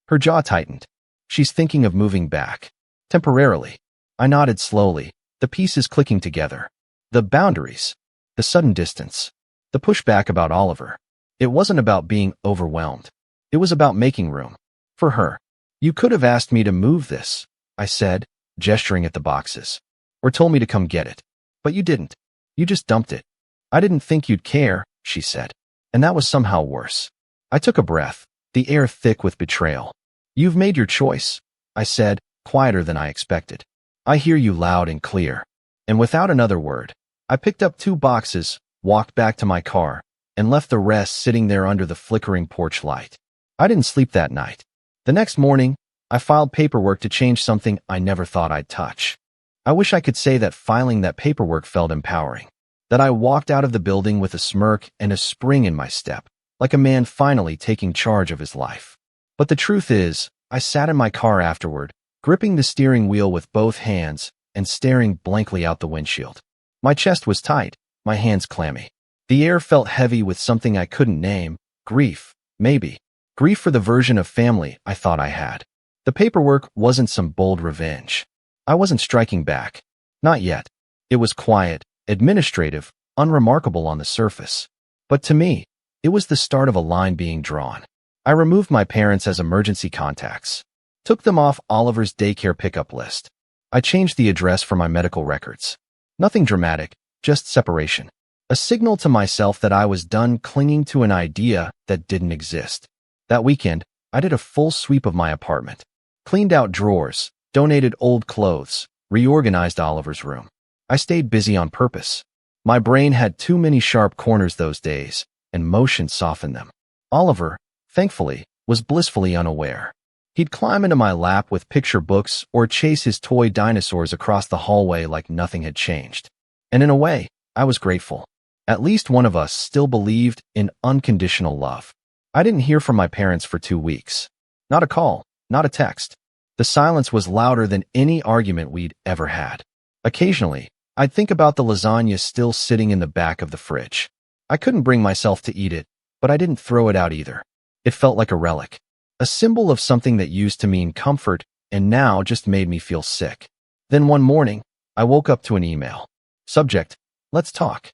Her jaw tightened. She's thinking of moving back. Temporarily. I nodded slowly, the pieces clicking together. The boundaries. The sudden distance. The pushback about Oliver. It wasn't about being overwhelmed. It was about making room. For her. "You could have asked me to move this," I said, gesturing at the boxes. "Or told me to come get it. But you didn't. You just dumped it." "I didn't think you'd care," she said. And that was somehow worse. I took a breath, the air thick with betrayal. "You've made your choice," I said, quieter than I expected. "I hear you loud and clear." And without another word, I picked up 2 boxes, walked back to my car, and left the rest sitting there under the flickering porch light. I didn't sleep that night. The next morning, I filed paperwork to change something I never thought I'd touch. I wish I could say that filing that paperwork felt empowering, that I walked out of the building with a smirk and a spring in my step, like a man finally taking charge of his life. But the truth is, I sat in my car afterward, gripping the steering wheel with both hands and staring blankly out the windshield. My chest was tight, my hands clammy. The air felt heavy with something I couldn't name. Grief, maybe. Grief for the version of family I thought I had. The paperwork wasn't some bold revenge. I wasn't striking back. Not yet. It was quiet, administrative, unremarkable on the surface. But to me, it was the start of a line being drawn. I removed my parents as emergency contacts. Took them off Oliver's daycare pickup list. I changed the address for my medical records. Nothing dramatic, just separation. A signal to myself that I was done clinging to an idea that didn't exist. That weekend, I did a full sweep of my apartment. Cleaned out drawers, donated old clothes, reorganized Oliver's room. I stayed busy on purpose. My brain had too many sharp corners those days, and motion softened them. Oliver, thankfully, was blissfully unaware. He'd climb into my lap with picture books or chase his toy dinosaurs across the hallway like nothing had changed. And in a way, I was grateful. At least one of us still believed in unconditional love. I didn't hear from my parents for 2 weeks. Not a call, not a text. The silence was louder than any argument we'd ever had. Occasionally, I'd think about the lasagna still sitting in the back of the fridge. I couldn't bring myself to eat it, but I didn't throw it out either. It felt like a relic, a symbol of something that used to mean comfort and now just made me feel sick. Then one morning, I woke up to an email. Subject, "Let's talk."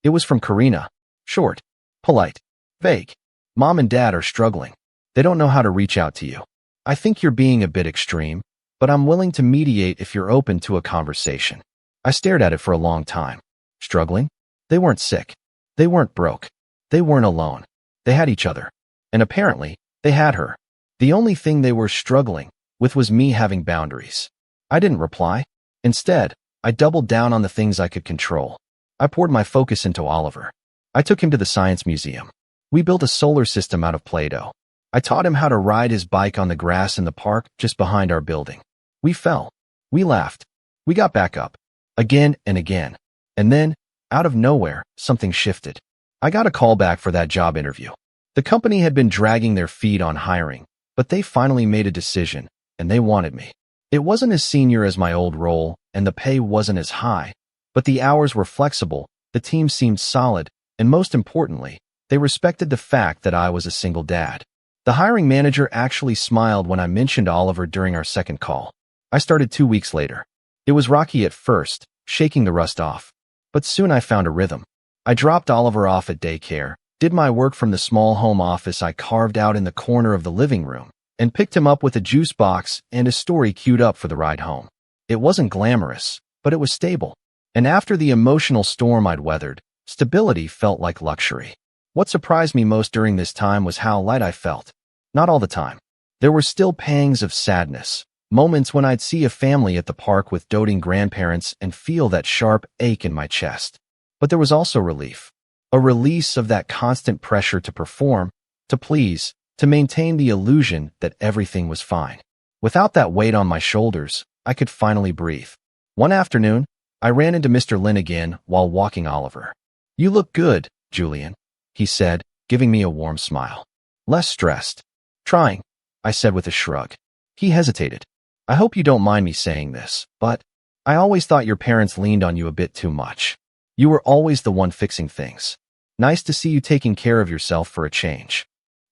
It was from Karina. Short, polite, vague. "Mom and Dad are struggling. They don't know how to reach out to you. I think you're being a bit extreme, but I'm willing to mediate if you're open to a conversation." I stared at it for a long time. Struggling? They weren't sick. They weren't broke. They weren't alone. They had each other. And apparently, they had her. The only thing they were struggling with was me having boundaries. I didn't reply. Instead, I doubled down on the things I could control. I poured my focus into Oliver. I took him to the science museum. We built a solar system out of Play-Doh. I taught him how to ride his bike on the grass in the park just behind our building. We fell. We laughed. We got back up. Again and again. And then, out of nowhere, something shifted. I got a call back for that job interview. The company had been dragging their feet on hiring, but they finally made a decision, and they wanted me. It wasn't as senior as my old role, and the pay wasn't as high, but the hours were flexible, the team seemed solid, and most importantly, they respected the fact that I was a single dad. The hiring manager actually smiled when I mentioned Oliver during our second call. I started 2 weeks later. It was rocky at first, shaking the rust off. But soon I found a rhythm. I dropped Oliver off at daycare, did my work from the small home office I carved out in the corner of the living room, and picked him up with a juice box and a story queued up for the ride home. It wasn't glamorous, but it was stable. And after the emotional storm I'd weathered, stability felt like luxury. What surprised me most during this time was how light I felt. Not all the time. There were still pangs of sadness, moments when I'd see a family at the park with doting grandparents and feel that sharp ache in my chest. But there was also relief. A release of that constant pressure to perform, to please, to maintain the illusion that everything was fine. Without that weight on my shoulders, I could finally breathe. One afternoon, I ran into Mr. Lin again while walking Oliver. "You look good, Julian," he said, giving me a warm smile. "Less stressed." "Trying," I said with a shrug. He hesitated. "I hope you don't mind me saying this, but I always thought your parents leaned on you a bit too much. You were always the one fixing things. Nice to see you taking care of yourself for a change."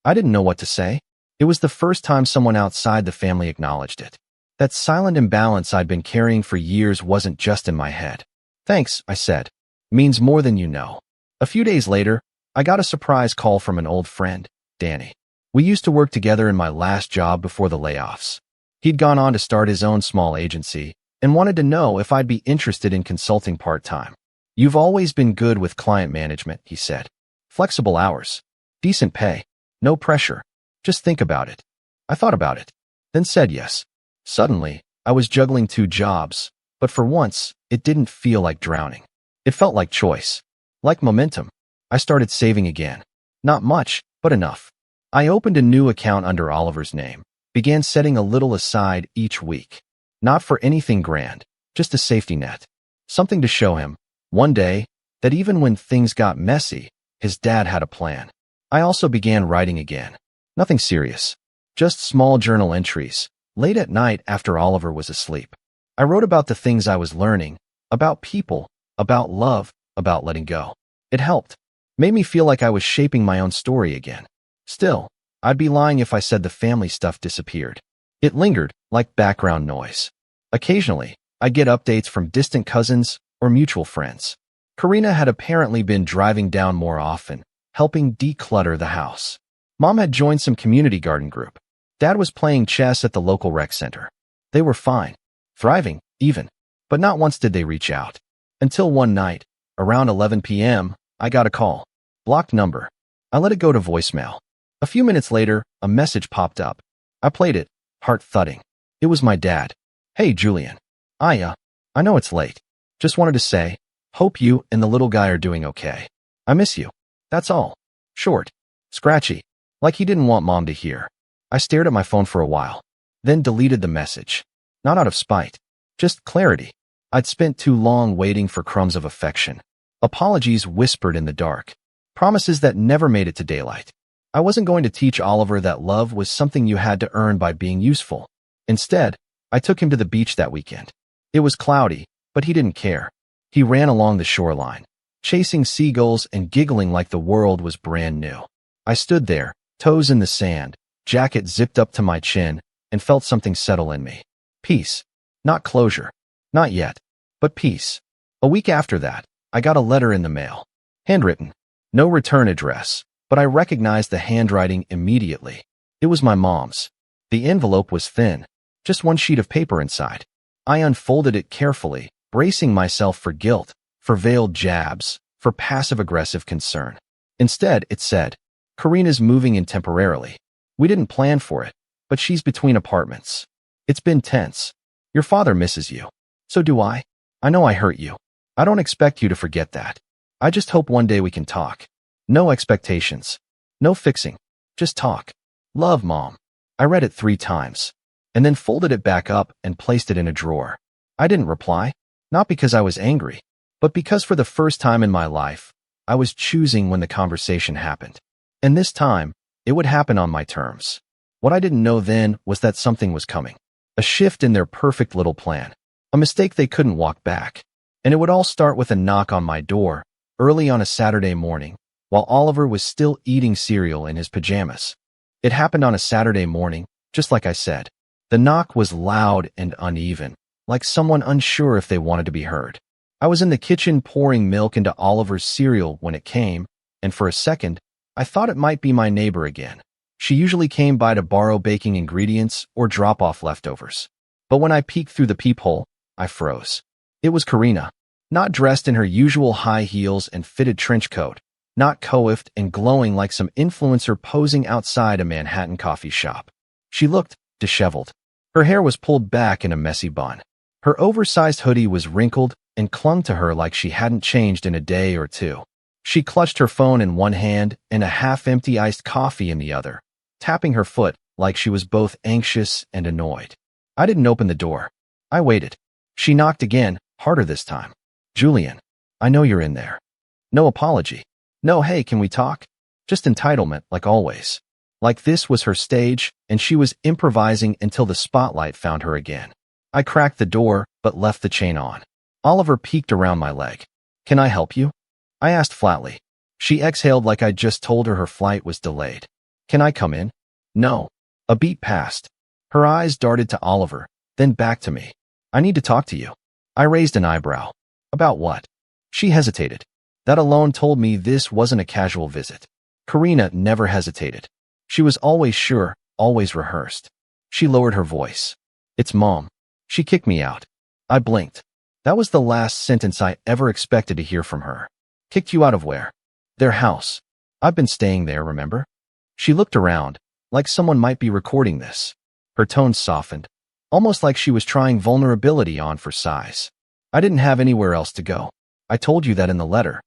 I didn't know what to say. It was the first time someone outside the family acknowledged it. That silent imbalance I'd been carrying for years wasn't just in my head. "Thanks," I said. "Means more than you know." A few days later, I got a surprise call from an old friend, Danny. We used to work together in my last job before the layoffs. He'd gone on to start his own small agency and wanted to know if I'd be interested in consulting part-time. "You've always been good with client management," he said. "Flexible hours, decent pay, no pressure. Just think about it." I thought about it, then said yes. Suddenly, I was juggling 2 jobs, but for once, it didn't feel like drowning. It felt like choice, like momentum. I started saving again. Not much, but enough. I opened a new account under Oliver's name, began setting a little aside each week. Not for anything grand, just a safety net. Something to show him, one day, that even when things got messy, his dad had a plan. I also began writing again. Nothing serious, just small journal entries, late at night after Oliver was asleep. I wrote about the things I was learning, about people, about love, about letting go. It helped. Made me feel like I was shaping my own story again. Still, I'd be lying if I said the family stuff disappeared. It lingered, like background noise. Occasionally, I'd get updates from distant cousins or mutual friends. Karina had apparently been driving down more often, helping declutter the house. Mom had joined some community garden group. Dad was playing chess at the local rec center. They were fine, thriving, even. But not once did they reach out. Until one night, around 11 p.m., I got a call. Blocked number. I let it go to voicemail. A few minutes later, a message popped up. I played it, heart thudding. It was my dad. "Hey, Julian. I know it's late. Just wanted to say, hope you and the little guy are doing okay. I miss you. That's all." Short. Scratchy. Like he didn't want Mom to hear. I stared at my phone for a while, then deleted the message. Not out of spite. Just clarity. I'd spent too long waiting for crumbs of affection. Apologies whispered in the dark. Promises that never made it to daylight. I wasn't going to teach Oliver that love was something you had to earn by being useful. Instead, I took him to the beach that weekend. It was cloudy, but he didn't care. He ran along the shoreline, chasing seagulls and giggling like the world was brand new. I stood there, toes in the sand, jacket zipped up to my chin, and felt something settle in me. Peace. Not closure. Not yet. But peace. A week after that, I got a letter in the mail. Handwritten. No return address, but I recognized the handwriting immediately. It was my mom's. The envelope was thin, just one sheet of paper inside. I unfolded it carefully, bracing myself for guilt, for veiled jabs, for passive-aggressive concern. Instead, it said, "Karina's moving in temporarily. We didn't plan for it, but she's between apartments. It's been tense. Your father misses you. So do I. I know I hurt you. I don't expect you to forget that. I just hope one day we can talk. No expectations. No fixing. Just talk. Love, Mom." I read it 3 times, and then folded it back up and placed it in a drawer. I didn't reply, not because I was angry, but because for the first time in my life, I was choosing when the conversation happened. And this time, it would happen on my terms. What I didn't know then was that something was coming. A shift in their perfect little plan. A mistake they couldn't walk back. And it would all start with a knock on my door, early on a Saturday morning, while Oliver was still eating cereal in his pajamas. It happened on a Saturday morning, just like I said. The knock was loud and uneven, like someone unsure if they wanted to be heard. I was in the kitchen pouring milk into Oliver's cereal when it came, and for a second, I thought it might be my neighbor again. She usually came by to borrow baking ingredients or drop off leftovers. But when I peeked through the peephole, I froze. It was Karina, not dressed in her usual high heels and fitted trench coat, not coiffed and glowing like some influencer posing outside a Manhattan coffee shop. She looked disheveled. Her hair was pulled back in a messy bun. Her oversized hoodie was wrinkled and clung to her like she hadn't changed in a day or two. She clutched her phone in one hand and a half-empty iced coffee in the other, tapping her foot like she was both anxious and annoyed. I didn't open the door. I waited. She knocked again, harder this time. Julian, I know you're in there. No apology. No, hey, can we talk? Just entitlement, like always. Like this was her stage, and she was improvising until the spotlight found her again. I cracked the door, but left the chain on. Oliver peeked around my leg. Can I help you? I asked flatly. She exhaled like I'd just told her flight was delayed. Can I come in? No. A beat passed. Her eyes darted to Oliver, then back to me. I need to talk to you. I raised an eyebrow. About what? She hesitated. That alone told me this wasn't a casual visit. Karina never hesitated. She was always sure, always rehearsed. She lowered her voice. It's Mom. She kicked me out. I blinked. That was the last sentence I ever expected to hear from her. Kicked you out of where? Their house. I've been staying there, remember? She looked around, like someone might be recording this. Her tone softened, almost like she was trying vulnerability on for size. I didn't have anywhere else to go. I told you that in the letter.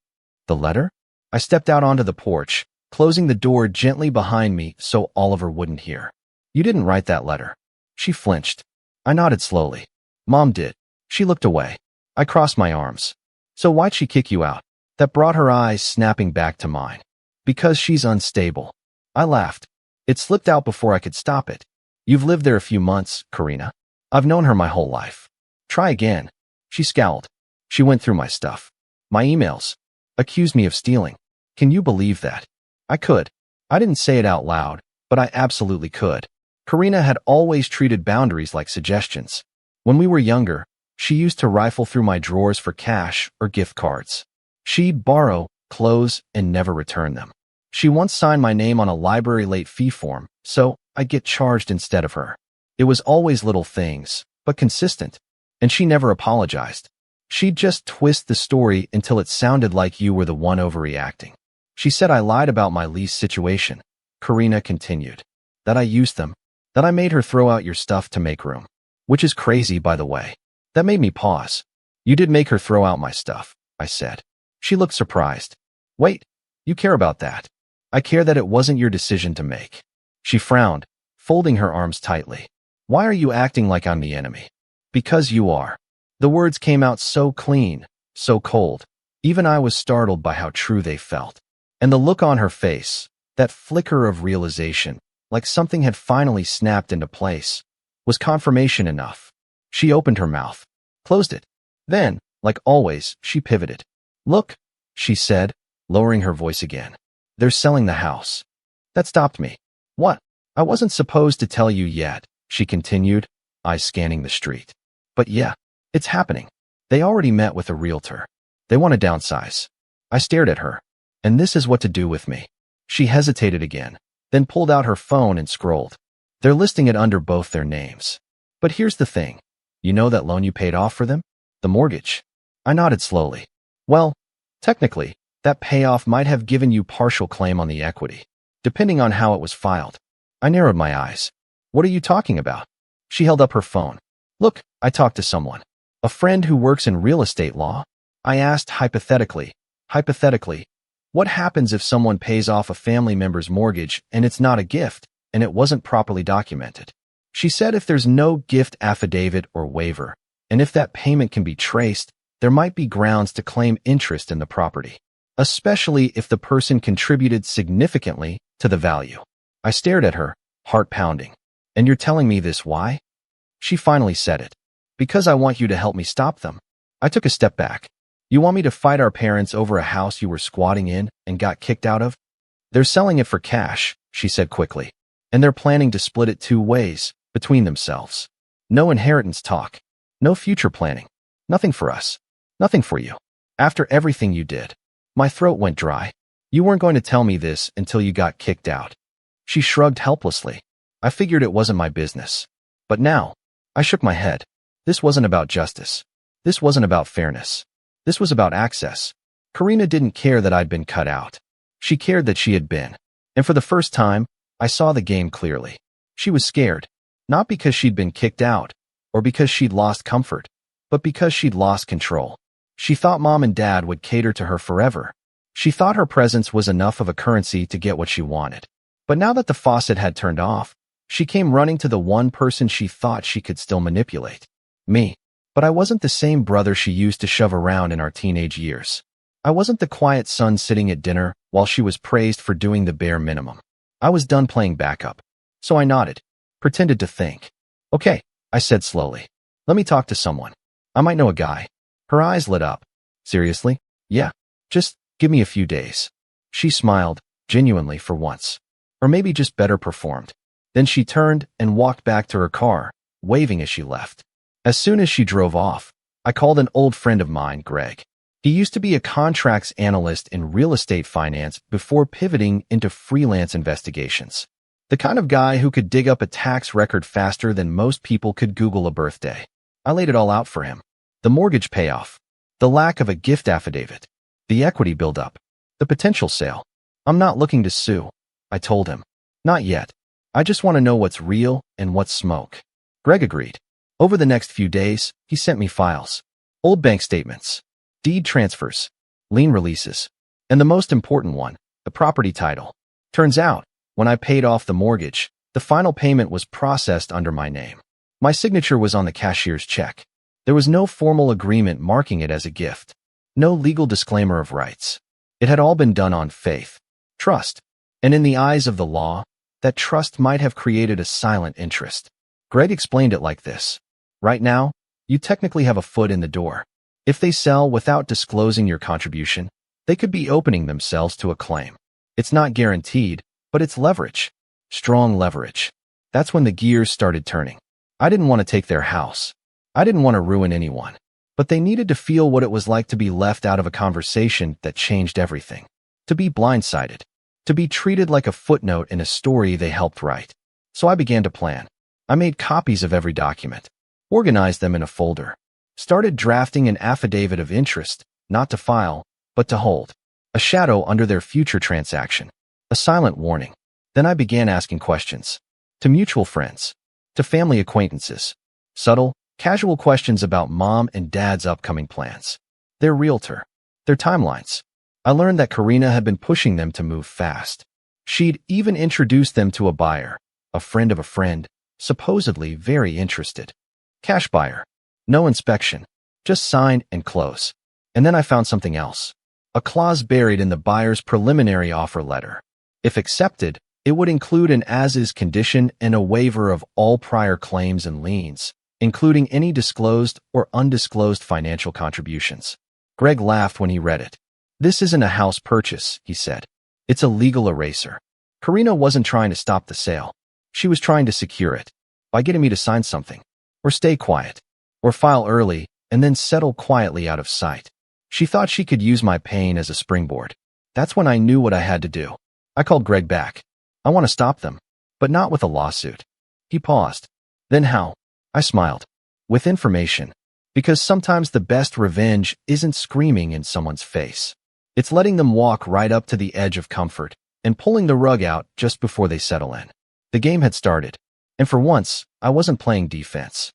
The letter? I stepped out onto the porch, closing the door gently behind me so Oliver wouldn't hear. You didn't write that letter. She flinched. I nodded slowly. Mom did. She looked away. I crossed my arms. So why'd she kick you out? That brought her eyes snapping back to mine. Because she's unstable. I laughed. It slipped out before I could stop it. You've lived there a few months, Karina. I've known her my whole life. Try again. She scowled. She went through my stuff. My emails. Accused me of stealing. Can you believe that? I could. I didn't say it out loud, but I absolutely could. Karina had always treated boundaries like suggestions. When we were younger, she used to rifle through my drawers for cash or gift cards. She'd borrow clothes and never return them. She once signed my name on a library late fee form, so I'd get charged instead of her. It was always little things, but consistent. And she never apologized. She'd just twist the story until it sounded like you were the one overreacting. She said I lied about my lease situation. Karina continued. That I used them. That I made her throw out your stuff to make room. Which is crazy, by the way. That made me pause. You did make her throw out my stuff, I said. She looked surprised. Wait, you care about that? I care that it wasn't your decision to make. She frowned, folding her arms tightly. Why are you acting like I'm the enemy? Because you are. The words came out so clean, so cold. Even I was startled by how true they felt. And the look on her face, that flicker of realization, like something had finally snapped into place, was confirmation enough. She opened her mouth, closed it. Then, like always, she pivoted. Look, she said, lowering her voice again. They're selling the house. That stopped me. What? I wasn't supposed to tell you yet, she continued, eyes scanning the street. But yeah, it's happening. They already met with a realtor. They want to downsize. I stared at her. And this is what to do with me. She hesitated again, then pulled out her phone and scrolled. They're listing it under both their names. But here's the thing. You know that loan you paid off for them? The mortgage. I nodded slowly. Well, technically, that payoff might have given you partial claim on the equity, depending on how it was filed. I narrowed my eyes. What are you talking about? She held up her phone. Look, I talked to someone. A friend who works in real estate law. I asked hypothetically, what happens if someone pays off a family member's mortgage and it's not a gift and it wasn't properly documented? She said if there's no gift affidavit or waiver, and if that payment can be traced, there might be grounds to claim interest in the property, especially if the person contributed significantly to the value. I stared at her, heart pounding. And you're telling me this why? She finally said it. Because I want you to help me stop them. I took a step back. You want me to fight our parents over a house you were squatting in and got kicked out of? They're selling it for cash, she said quickly. And they're planning to split it 2 ways, between themselves. No inheritance talk. No future planning. Nothing for us. Nothing for you. After everything you did. My throat went dry. You weren't going to tell me this until you got kicked out. She shrugged helplessly. I figured it wasn't my business. But now, I shook my head. This wasn't about justice. This wasn't about fairness. This was about access. Karina didn't care that I'd been cut out. She cared that she had been. And for the first time, I saw the game clearly. She was scared, not because she'd been kicked out, or because she'd lost comfort, but because she'd lost control. She thought mom and dad would cater to her forever. She thought her presence was enough of a currency to get what she wanted. But now that the faucet had turned off, she came running to the one person she thought she could still manipulate. Me. But I wasn't the same brother she used to shove around in our teenage years. I wasn't the quiet son sitting at dinner while she was praised for doing the bare minimum. I was done playing backup. So I nodded, pretended to think. Okay, I said slowly. Let me talk to someone. I might know a guy. Her eyes lit up. Seriously? Yeah. Just give me a few days. She smiled, genuinely for once. Or maybe just better performed. Then she turned and walked back to her car, waving as she left. As soon as she drove off, I called an old friend of mine, Greg. He used to be a contracts analyst in real estate finance before pivoting into freelance investigations. The kind of guy who could dig up a tax record faster than most people could Google a birthday. I laid it all out for him. The mortgage payoff, the lack of a gift affidavit, the equity buildup, the potential sale. I'm not looking to sue, I told him. Not yet. I just want to know what's real and what's smoke. Greg agreed. Over the next few days, he sent me files. Old bank statements, deed transfers, lien releases, and the most important one, the property title. Turns out, when I paid off the mortgage, the final payment was processed under my name. My signature was on the cashier's check. There was no formal agreement marking it as a gift. No legal disclaimer of rights. It had all been done on faith, trust, and in the eyes of the law, that trust might have created a silent interest. Greg explained it like this. Right now, you technically have a foot in the door. If they sell without disclosing your contribution, they could be opening themselves to a claim. It's not guaranteed, but it's leverage. Strong leverage. That's when the gears started turning. I didn't want to take their house. I didn't want to ruin anyone. But they needed to feel what it was like to be left out of a conversation that changed everything. To be blindsided. To be treated like a footnote in a story they helped write. So I began to plan. I made copies of every document. Organized them in a folder. Started drafting an affidavit of interest, not to file, but to hold. A shadow under their future transaction. A silent warning. Then I began asking questions. To mutual friends. To family acquaintances. Subtle, casual questions about mom and dad's upcoming plans. Their realtor. Their timelines. I learned that Karina had been pushing them to move fast. She'd even introduced them to a buyer, a friend of a friend, supposedly very interested. Cash buyer. No inspection. Just sign and close. And then I found something else. A clause buried in the buyer's preliminary offer letter. If accepted, it would include an as-is condition and a waiver of all prior claims and liens, including any disclosed or undisclosed financial contributions. Greg laughed when he read it. This isn't a house purchase, he said. It's a legal eraser. Karina wasn't trying to stop the sale. She was trying to secure it by getting me to sign something, or stay quiet, or file early and then settle quietly out of sight. She thought she could use my pain as a springboard. That's when I knew what I had to do. I called Greg back. I want to stop them, but not with a lawsuit. He paused. Then how? I smiled. With information. Because sometimes the best revenge isn't screaming in someone's face. It's letting them walk right up to the edge of comfort and pulling the rug out just before they settle in. The game had started, and for once, I wasn't playing defense.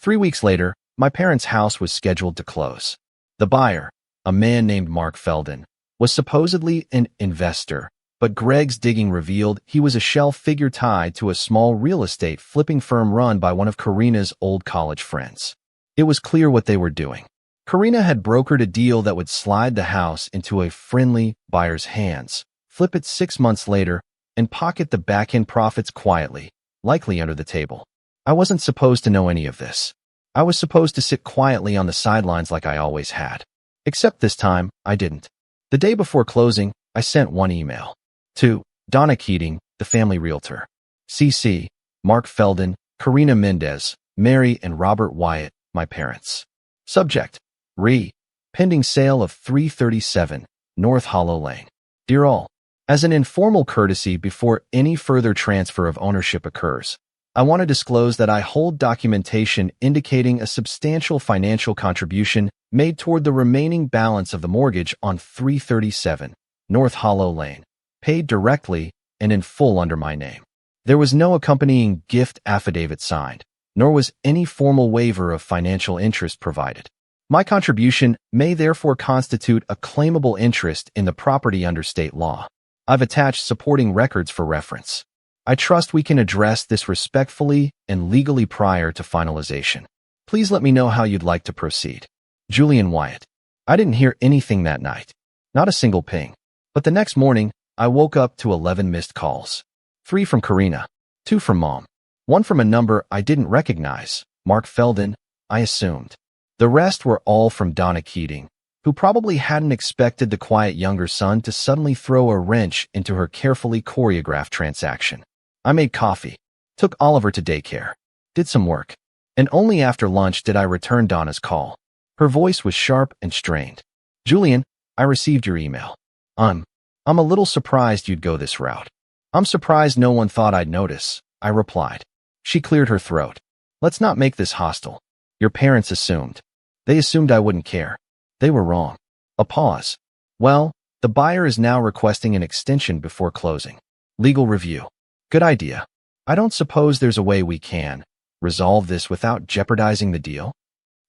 3 weeks later, my parents' house was scheduled to close. The buyer, a man named Mark Feldon, was supposedly an investor, but Greg's digging revealed he was a shell figure tied to a small real estate flipping firm run by one of Karina's old college friends. It was clear what they were doing. Karina had brokered a deal that would slide the house into a friendly buyer's hands, flip it 6 months later, and pocket the back-end profits quietly, likely under the table. I wasn't supposed to know any of this. I was supposed to sit quietly on the sidelines like I always had. Except this time, I didn't. The day before closing, I sent one email. To Donna Keating, the family realtor. CC, Mark Feldon, Karina Mendez, Mary and Robert Wyatt, my parents. Subject. Pending sale of 337 North Hollow Lane. Dear all, as an informal courtesy before any further transfer of ownership occurs, I want to disclose that I hold documentation indicating a substantial financial contribution made toward the remaining balance of the mortgage on 337 North Hollow Lane, paid directly and in full under my name. There was no accompanying gift affidavit signed, nor was any formal waiver of financial interest provided. My contribution may therefore constitute a claimable interest in the property under state law. I've attached supporting records for reference. I trust we can address this respectfully and legally prior to finalization. Please let me know how you'd like to proceed. Julian Wyatt. I didn't hear anything that night. Not a single ping. But the next morning, I woke up to 11 missed calls. 3 from Karina, 2 from Mom, 1 from a number I didn't recognize, Mark Felden, I assumed. The rest were all from Donna Keating, who probably hadn't expected the quiet younger son to suddenly throw a wrench into her carefully choreographed transaction. I made coffee, took Oliver to daycare, did some work, and only after lunch did I return Donna's call. Her voice was sharp and strained. Julian, I received your email. I'm a little surprised you'd go this route. I'm surprised no one thought I'd notice, I replied. She cleared her throat. Let's not make this hostile. Your parents assumed. They assumed I wouldn't care. They were wrong. A pause. Well, the buyer is now requesting an extension before closing. Legal review. Good idea. I don't suppose there's a way we can resolve this without jeopardizing the deal?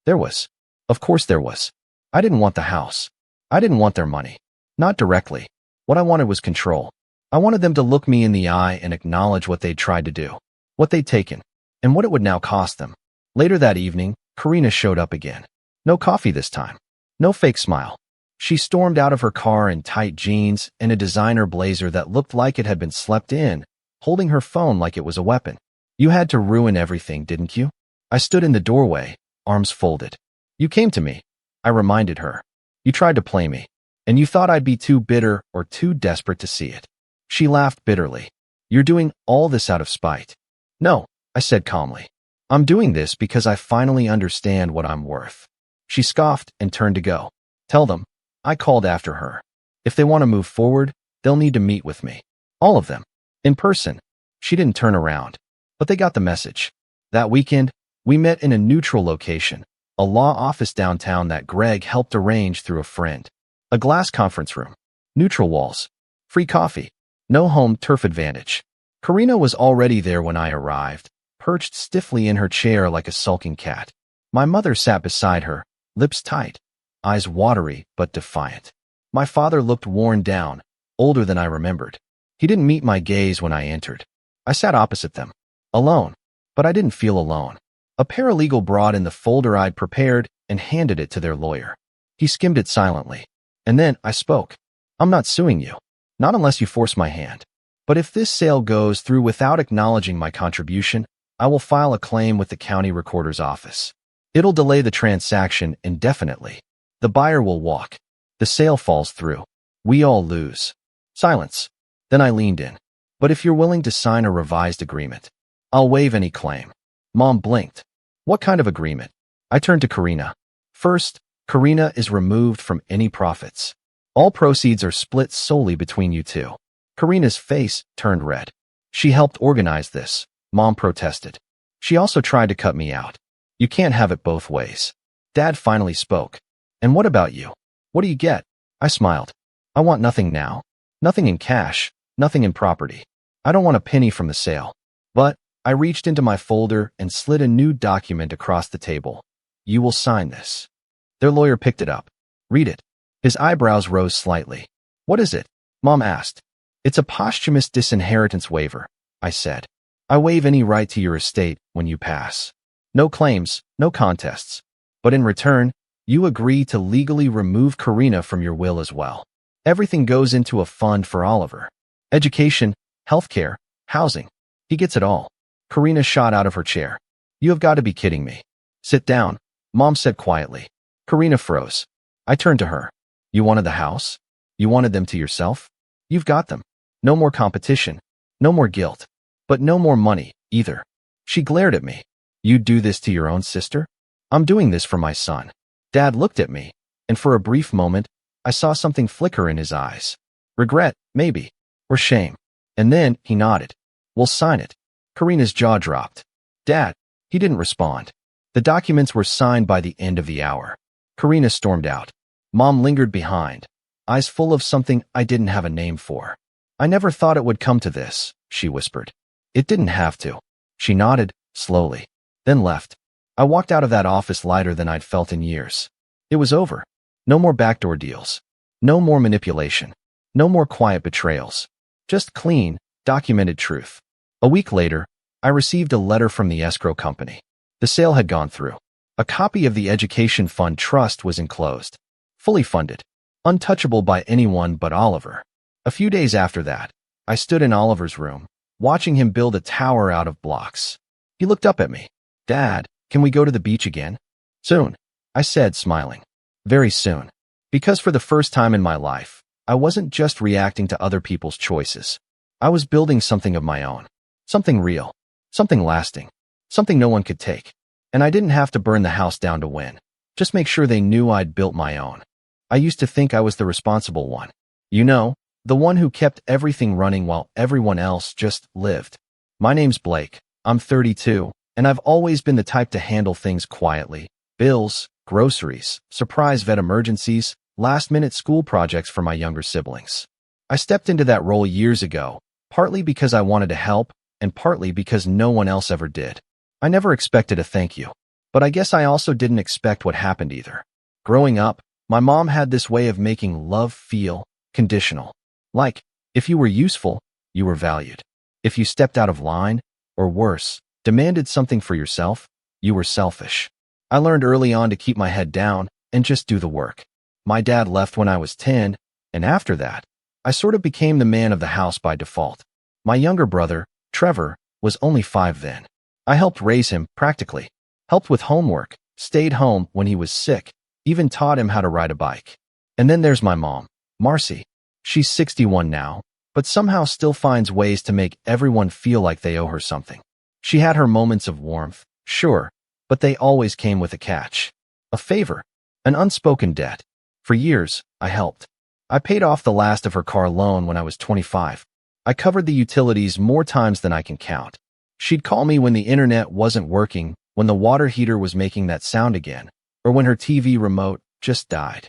There was. Of course there was. I didn't want the house. I didn't want their money. Not directly. What I wanted was control. I wanted them to look me in the eye and acknowledge what they'd tried to do, what they'd taken, and what it would now cost them. Later that evening, Karina showed up again. No coffee this time. No fake smile. She stormed out of her car in tight jeans and a designer blazer that looked like it had been slept in, holding her phone like it was a weapon. You had to ruin everything, didn't you? I stood in the doorway, arms folded. You came to me. I reminded her. You tried to play me, and you thought I'd be too bitter or too desperate to see it. She laughed bitterly. You're doing all this out of spite. No, I said calmly. I'm doing this because I finally understand what I'm worth. She scoffed and turned to go. Tell them, I called after her. If they want to move forward, they'll need to meet with me. All of them. In person. She didn't turn around. But they got the message. That weekend, we met in a neutral location, a law office downtown that Greg helped arrange through a friend. A glass conference room. Neutral walls. Free coffee. No home turf advantage. Karina was already there when I arrived, perched stiffly in her chair like a sulking cat. My mother sat beside her, lips tight, eyes watery but defiant. My father looked worn down, older than I remembered. He didn't meet my gaze when I entered. I sat opposite them, alone, but I didn't feel alone. A paralegal brought in the folder I'd prepared and handed it to their lawyer. He skimmed it silently. And then I spoke. I'm not suing you. Not unless you force my hand. But if this sale goes through without acknowledging my contribution, I will file a claim with the county recorder's office. It'll delay the transaction indefinitely. The buyer will walk. The sale falls through. We all lose. Silence. Then I leaned in. But if you're willing to sign a revised agreement, I'll waive any claim. Mom blinked. What kind of agreement? I turned to Karina. First, Karina is removed from any profits. All proceeds are split solely between you two. Karina's face turned red. She helped organize this. Mom protested. She also tried to cut me out. You can't have it both ways. Dad finally spoke. And what about you? What do you get? I smiled. I want nothing now. Nothing in cash. Nothing in property. I don't want a penny from the sale. But I reached into my folder and slid a new document across the table. You will sign this. Their lawyer picked it up. Read it. His eyebrows rose slightly. What is it? Mom asked. It's a posthumous disinheritance waiver, I said. I waive any right to your estate when you pass. No claims, no contests. But in return, you agree to legally remove Karina from your will as well. Everything goes into a fund for Oliver. Education, healthcare, housing. He gets it all. Karina shot out of her chair. You have got to be kidding me. Sit down, Mom said quietly. Karina froze. I turned to her. You wanted the house? You wanted them to yourself? You've got them. No more competition. No more guilt. But no more money, either. She glared at me. You'd do this to your own sister? I'm doing this for my son. Dad looked at me, and for a brief moment, I saw something flicker in his eyes. Regret, maybe. Or shame. And then he nodded. We'll sign it. Karina's jaw dropped. Dad. He didn't respond. The documents were signed by the end of the hour. Karina stormed out. Mom lingered behind, eyes full of something I didn't have a name for. I never thought it would come to this, she whispered. It didn't have to. She nodded, slowly, then left. I walked out of that office lighter than I'd felt in years. It was over. No more backdoor deals. No more manipulation. No more quiet betrayals. Just clean, documented truth. A week later, I received a letter from the escrow company. The sale had gone through. A copy of the Education Fund Trust was enclosed. Fully funded. Untouchable by anyone but Oliver. A few days after that, I stood in Oliver's room, watching him build a tower out of blocks. He looked up at me. Dad, can we go to the beach again? Soon, I said, smiling. Very soon. Because for the first time in my life, I wasn't just reacting to other people's choices. I was building something of my own. Something real. Something lasting. Something no one could take. And I didn't have to burn the house down to win. Just make sure they knew I'd built my own. I used to think I was the responsible one. You know, the one who kept everything running while everyone else just lived. My name's Blake. I'm 32, and I've always been the type to handle things quietly. Bills, groceries, surprise vet emergencies, last-minute school projects for my younger siblings. I stepped into that role years ago, partly because I wanted to help, and partly because no one else ever did. I never expected a thank you. But I guess I also didn't expect what happened either. Growing up, my mom had this way of making love feel conditional. Like, if you were useful, you were valued. If you stepped out of line, or worse, demanded something for yourself, you were selfish. I learned early on to keep my head down and just do the work. My dad left when I was 10, and after that, I sort of became the man of the house by default. My younger brother, Trevor, was only 5 then. I helped raise him, practically. Helped with homework, stayed home when he was sick, even taught him how to ride a bike. And then there's my mom, Marcy. She's 61 now, but somehow still finds ways to make everyone feel like they owe her something. She had her moments of warmth, sure, but they always came with a catch. A favor, an unspoken debt. For years, I helped. I paid off the last of her car loan when I was 25. I covered the utilities more times than I can count. She'd call me when the internet wasn't working, when the water heater was making that sound again, or when her TV remote just died.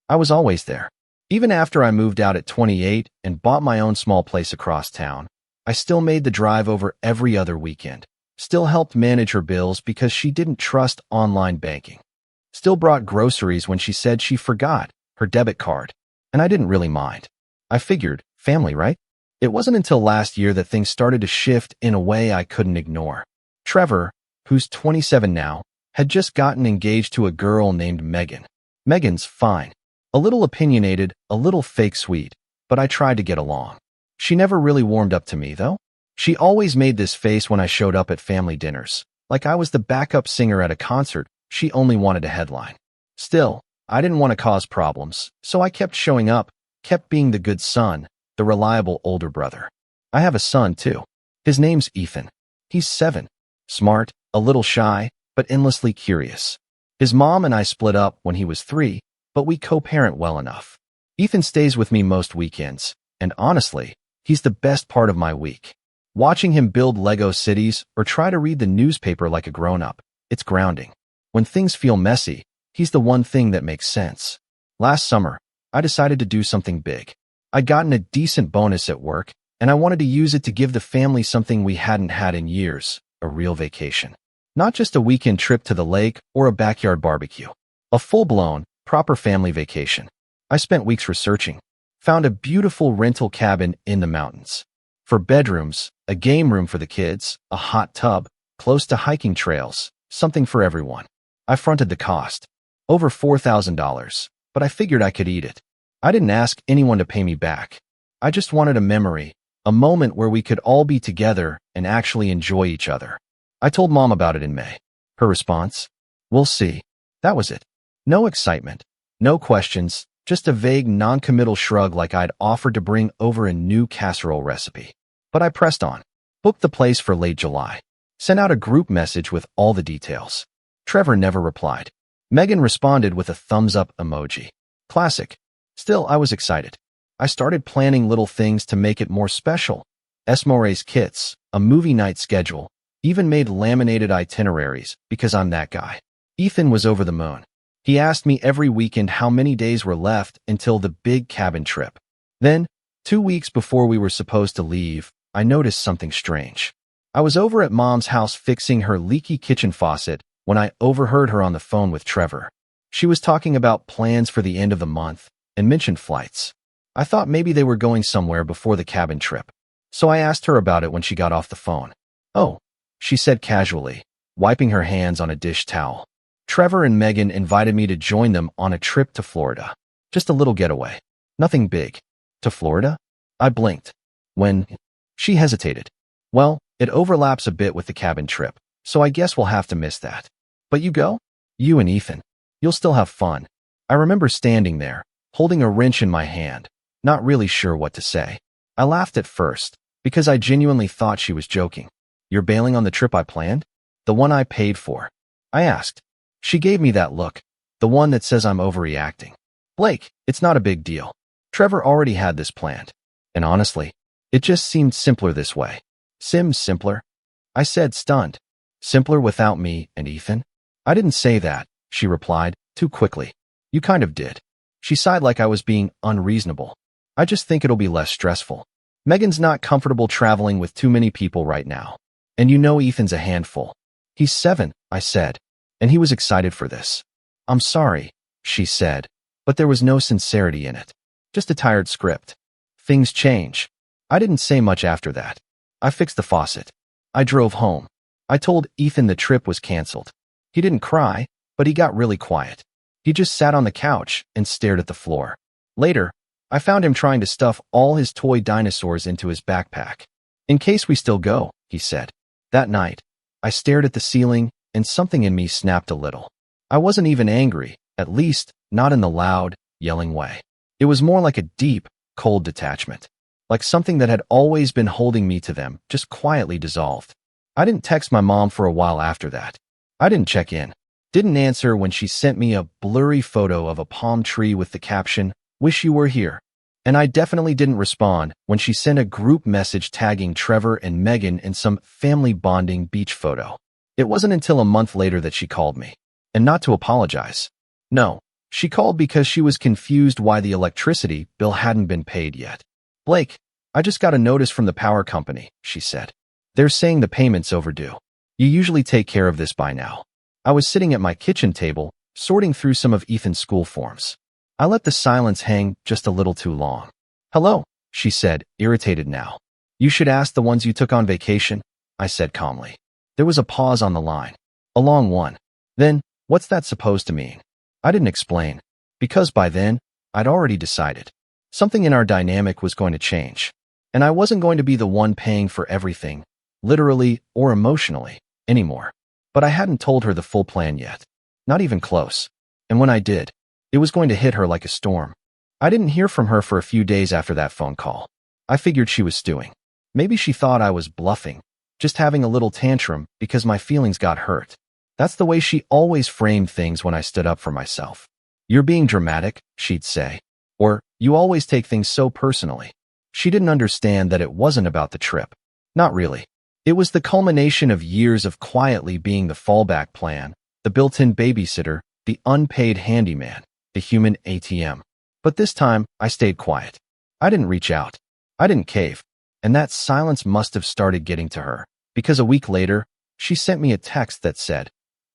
I was always there. Even after I moved out at 28 and bought my own small place across town, I still made the drive over every other weekend. Still helped manage her bills because she didn't trust online banking. Still brought groceries when she said she forgot her debit card. And I didn't really mind. I figured, family, right? It wasn't until last year that things started to shift in a way I couldn't ignore. Trevor, who's 27 now, had just gotten engaged to a girl named Megan. Megan's fine. A little opinionated, a little fake sweet, but I tried to get along. She never really warmed up to me, though. She always made this face when I showed up at family dinners, like I was the backup singer at a concert she only wanted to headline. Still, I didn't want to cause problems, so I kept showing up, kept being the good son, the reliable older brother. I have a son, too. His name's Ethan. He's 7. Smart, a little shy, but endlessly curious. His mom and I split up when he was 3, but we co-parent well enough. Ethan stays with me most weekends, and honestly, he's the best part of my week. Watching him build Lego cities or try to read the newspaper like a grown-up, it's grounding. When things feel messy, he's the one thing that makes sense. Last summer, I decided to do something big. I'd gotten a decent bonus at work, and I wanted to use it to give the family something we hadn't had in years, a real vacation. Not just a weekend trip to the lake or a backyard barbecue. A full-blown, proper family vacation. I spent weeks researching. Found a beautiful rental cabin in the mountains. For bedrooms, a game room for the kids, a hot tub, close to hiking trails, something for everyone. I fronted the cost. Over $4,000, but I figured I could eat it. I didn't ask anyone to pay me back. I just wanted a memory, a moment where we could all be together and actually enjoy each other. I told Mom about it in May. Her response? We'll see. That was it. No excitement, no questions, just a vague non-committal shrug like I'd offered to bring over a new casserole recipe. But I pressed on. Booked the place for late July. Sent out a group message with all the details. Trevor never replied. Megan responded with a thumbs-up emoji. Classic. Still, I was excited. I started planning little things to make it more special. Esmores kits, a movie night schedule, even made laminated itineraries because I'm that guy. Ethan was over the moon. He asked me every weekend how many days were left until the big cabin trip. Then, 2 weeks before we were supposed to leave, I noticed something strange. I was over at Mom's house fixing her leaky kitchen faucet when I overheard her on the phone with Trevor. She was talking about plans for the end of the month and mentioned flights. I thought maybe they were going somewhere before the cabin trip, so I asked her about it when she got off the phone. "Oh," she said casually, wiping her hands on a dish towel. "Trevor and Megan invited me to join them on a trip to Florida. Just a little getaway. Nothing big." "To Florida?" I blinked. "When?" She hesitated. "Well, it overlaps a bit with the cabin trip, so I guess we'll have to miss that." "But you go?" "You and Ethan. You'll still have fun." I remember standing there, holding a wrench in my hand, not really sure what to say. I laughed at first, because I genuinely thought she was joking. "You're bailing on the trip I planned? The one I paid for?" I asked. She gave me that look, the one that says I'm overreacting. "Blake, it's not a big deal. Trevor already had this planned. And honestly, it just seemed simpler this way." Simpler?" I said, stunned. "Simpler without me and Ethan?" "I didn't say that," she replied, too quickly. "You kind of did." She sighed like I was being unreasonable. "I just think it'll be less stressful. Megan's not comfortable traveling with too many people right now. And you know Ethan's a handful." "He's 7, I said, and he was excited for this." "I'm sorry," she said, but there was no sincerity in it. Just a tired script. Things change. I didn't say much after that. I fixed the faucet. I drove home. I told Ethan the trip was canceled. He didn't cry, but he got really quiet. He just sat on the couch and stared at the floor. Later, I found him trying to stuff all his toy dinosaurs into his backpack. "In case we still go," he said. That night, I stared at the ceiling and something in me snapped a little. I wasn't even angry, at least not in the loud, yelling way. It was more like a deep, cold detachment. Like something that had always been holding me to them just quietly dissolved. I didn't text my mom for a while after that. I didn't check in. Didn't answer when she sent me a blurry photo of a palm tree with the caption, "Wish you were here." And I definitely didn't respond when she sent a group message tagging Trevor and Megan in some family bonding beach photo. It wasn't until a month later that she called me. And not to apologize. No, she called because she was confused why the electricity bill hadn't been paid yet. "Blake, I just got a notice from the power company," she said. "They're saying the payment's overdue. You usually take care of this by now." I was sitting at my kitchen table, sorting through some of Ethan's school forms. I let the silence hang just a little too long. "Hello," she said, irritated now. "You should ask the ones you took on vacation," I said calmly. There was a pause on the line. A long one. Then, "What's that supposed to mean?" I didn't explain, because by then, I'd already decided. Something in our dynamic was going to change, and I wasn't going to be the one paying for everything, literally or emotionally, anymore. But I hadn't told her the full plan yet. Not even close. And when I did, it was going to hit her like a storm. I didn't hear from her for a few days after that phone call. I figured she was stewing. Maybe she thought I was bluffing, just having a little tantrum because my feelings got hurt. That's the way she always framed things when I stood up for myself. "You're being dramatic," she'd say. Or, "You always take things so personally." She didn't understand that it wasn't about the trip. Not really. It was the culmination of years of quietly being the fallback plan, the built-in babysitter, the unpaid handyman, the human ATM. But this time, I stayed quiet. I didn't reach out. I didn't cave. And that silence must have started getting to her, because a week later, she sent me a text that said,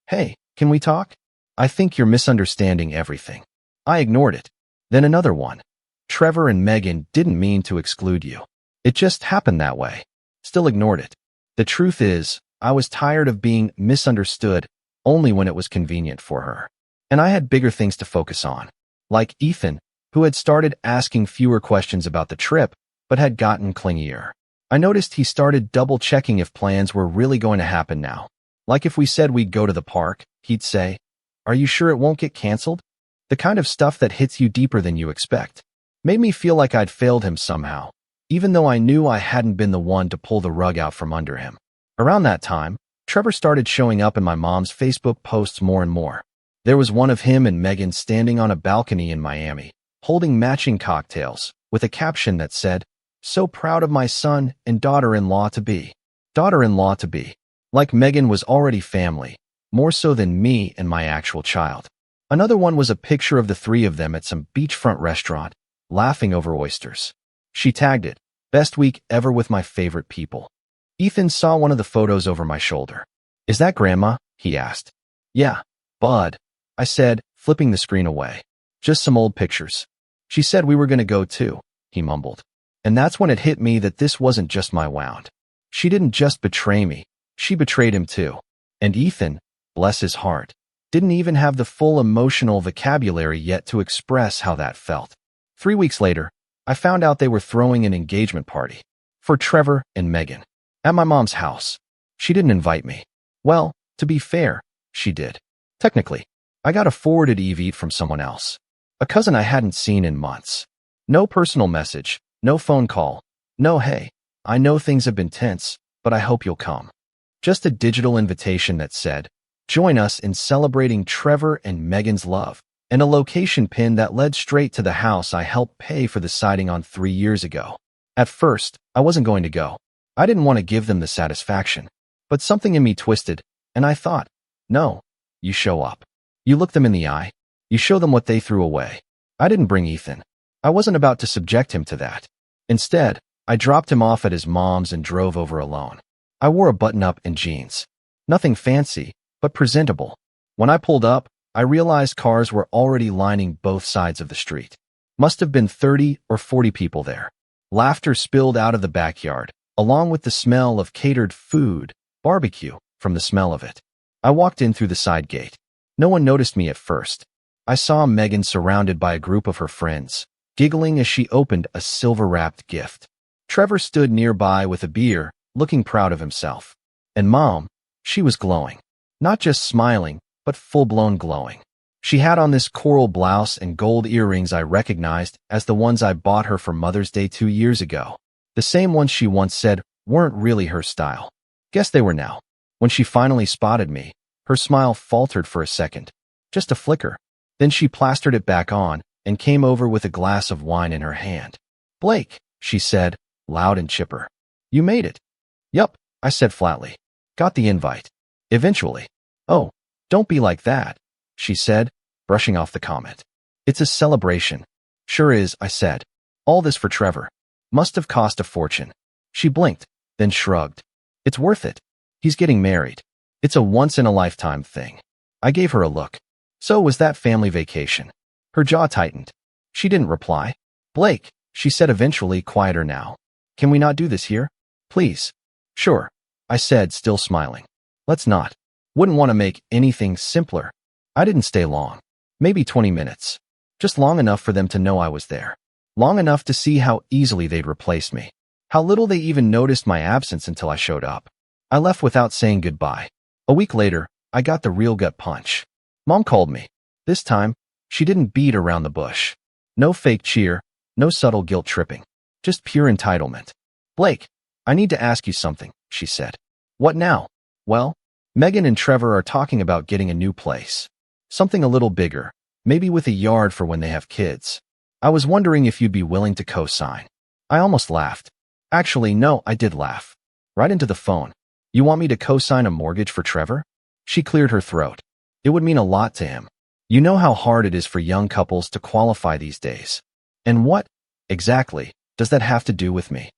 "Hey, can we talk? I think you're misunderstanding everything." I ignored it. Then another one. "Trevor and Megan didn't mean to exclude you. It just happened that way." Still ignored it. The truth is, I was tired of being misunderstood only when it was convenient for her. And I had bigger things to focus on. Like Ethan, who had started asking fewer questions about the trip, but had gotten clingier. I noticed he started double-checking if plans were really going to happen now. Like if we said we'd go to the park, he'd say, "Are you sure it won't get canceled?" The kind of stuff that hits you deeper than you expect. Made me feel like I'd failed him somehow, even though I knew I hadn't been the one to pull the rug out from under him. Around that time, Trevor started showing up in my mom's Facebook posts more and more. There was one of him and Megan standing on a balcony in Miami, holding matching cocktails, with a caption that said, "So proud of my son and daughter-in-law to be." Daughter-in-law to be. Like Megan was already family, more so than me and my actual child. Another one was a picture of the three of them at some beachfront restaurant, laughing over oysters. She tagged it, "Best week ever with my favorite people." Ethan saw one of the photos over my shoulder. "Is that Grandma?" he asked. "Yeah, bud," I said, flipping the screen away. "Just some old pictures. She said we were going to go too," he mumbled. And that's when it hit me that this wasn't just my wound. She didn't just betray me, she betrayed him too. And Ethan, bless his heart, didn't even have the full emotional vocabulary yet to express how that felt. 3 weeks later, I found out they were throwing an engagement party for Trevor and Megan at my mom's house. She didn't invite me. Well, to be fair, she did. Technically, I got a forwarded invite from someone else, a cousin I hadn't seen in months. No personal message, no phone call, no "Hey, I know things have been tense, but I hope you'll come." Just a digital invitation that said, "Join us in celebrating Trevor and Megan's love," and a location pin that led straight to the house I helped pay for the siding on 3 years ago. At first, I wasn't going to go. I didn't want to give them the satisfaction. But something in me twisted, and I thought, no, you show up. You look them in the eye. You show them what they threw away. I didn't bring Ethan. I wasn't about to subject him to that. Instead, I dropped him off at his mom's and drove over alone. I wore a button-up and jeans. Nothing fancy, but presentable. When I pulled up, I realized cars were already lining both sides of the street. Must have been 30 or 40 people there. Laughter spilled out of the backyard, along with the smell of catered food, barbecue, from the smell of it. I walked in through the side gate. No one noticed me at first. I saw Megan surrounded by a group of her friends, giggling as she opened a silver-wrapped gift. Trevor stood nearby with a beer, looking proud of himself. And Mom, she was glowing. Not just smiling, but full-blown glowing. She had on this coral blouse and gold earrings I recognized as the ones I bought her for Mother's Day 2 years ago. The same ones she once said weren't really her style. Guess they were now. When she finally spotted me, her smile faltered for a second. Just a flicker. Then she plastered it back on and came over with a glass of wine in her hand. "Blake," she said, loud and chipper. "You made it." "Yup," I said flatly. "Got the invite. Eventually." "Oh, don't be like that," she said, brushing off the comment. "It's a celebration." "Sure is," I said. "All this for Trevor. Must have cost a fortune." She blinked, then shrugged. "It's worth it. He's getting married. It's a once-in-a-lifetime thing." I gave her a look. "So was that family vacation?" Her jaw tightened. She didn't reply. "Blake," she said eventually, quieter now. "Can we not do this here? Please." "Sure," I said, still smiling. "Let's not. Wouldn't want to make anything simpler." I didn't stay long. Maybe 20 minutes. Just long enough for them to know I was there. Long enough to see how easily they'd replace me. How little they even noticed my absence until I showed up. I left without saying goodbye. A week later, I got the real gut punch. Mom called me. This time, she didn't beat around the bush. No fake cheer, no subtle guilt tripping. Just pure entitlement. "Blake, I need to ask you something," she said. "What now?" "Well, Megan and Trevor are talking about getting a new place. Something a little bigger, maybe with a yard for when they have kids. I was wondering if you'd be willing to co-sign." I almost laughed. Actually, no, I did laugh. Right into the phone. "You want me to co-sign a mortgage for Trevor?" She cleared her throat. "It would mean a lot to him. You know how hard it is for young couples to qualify these days. And what, exactly, does that have to do with me?"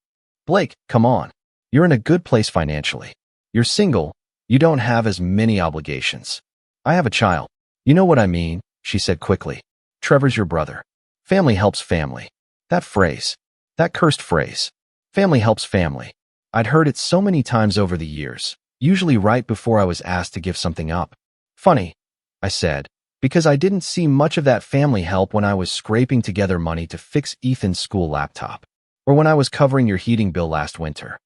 "Blake, come on. You're in a good place financially. You're single. You don't have as many obligations. I have a child." "You know what I mean," she said quickly. "Trevor's your brother. Family helps family." That phrase. That cursed phrase. Family helps family. I'd heard it so many times over the years, usually right before I was asked to give something up. "Funny," I said, because I didn't see much of that family help when I was scraping together money to fix Ethan's school laptop, or when I was covering your heating bill last winter.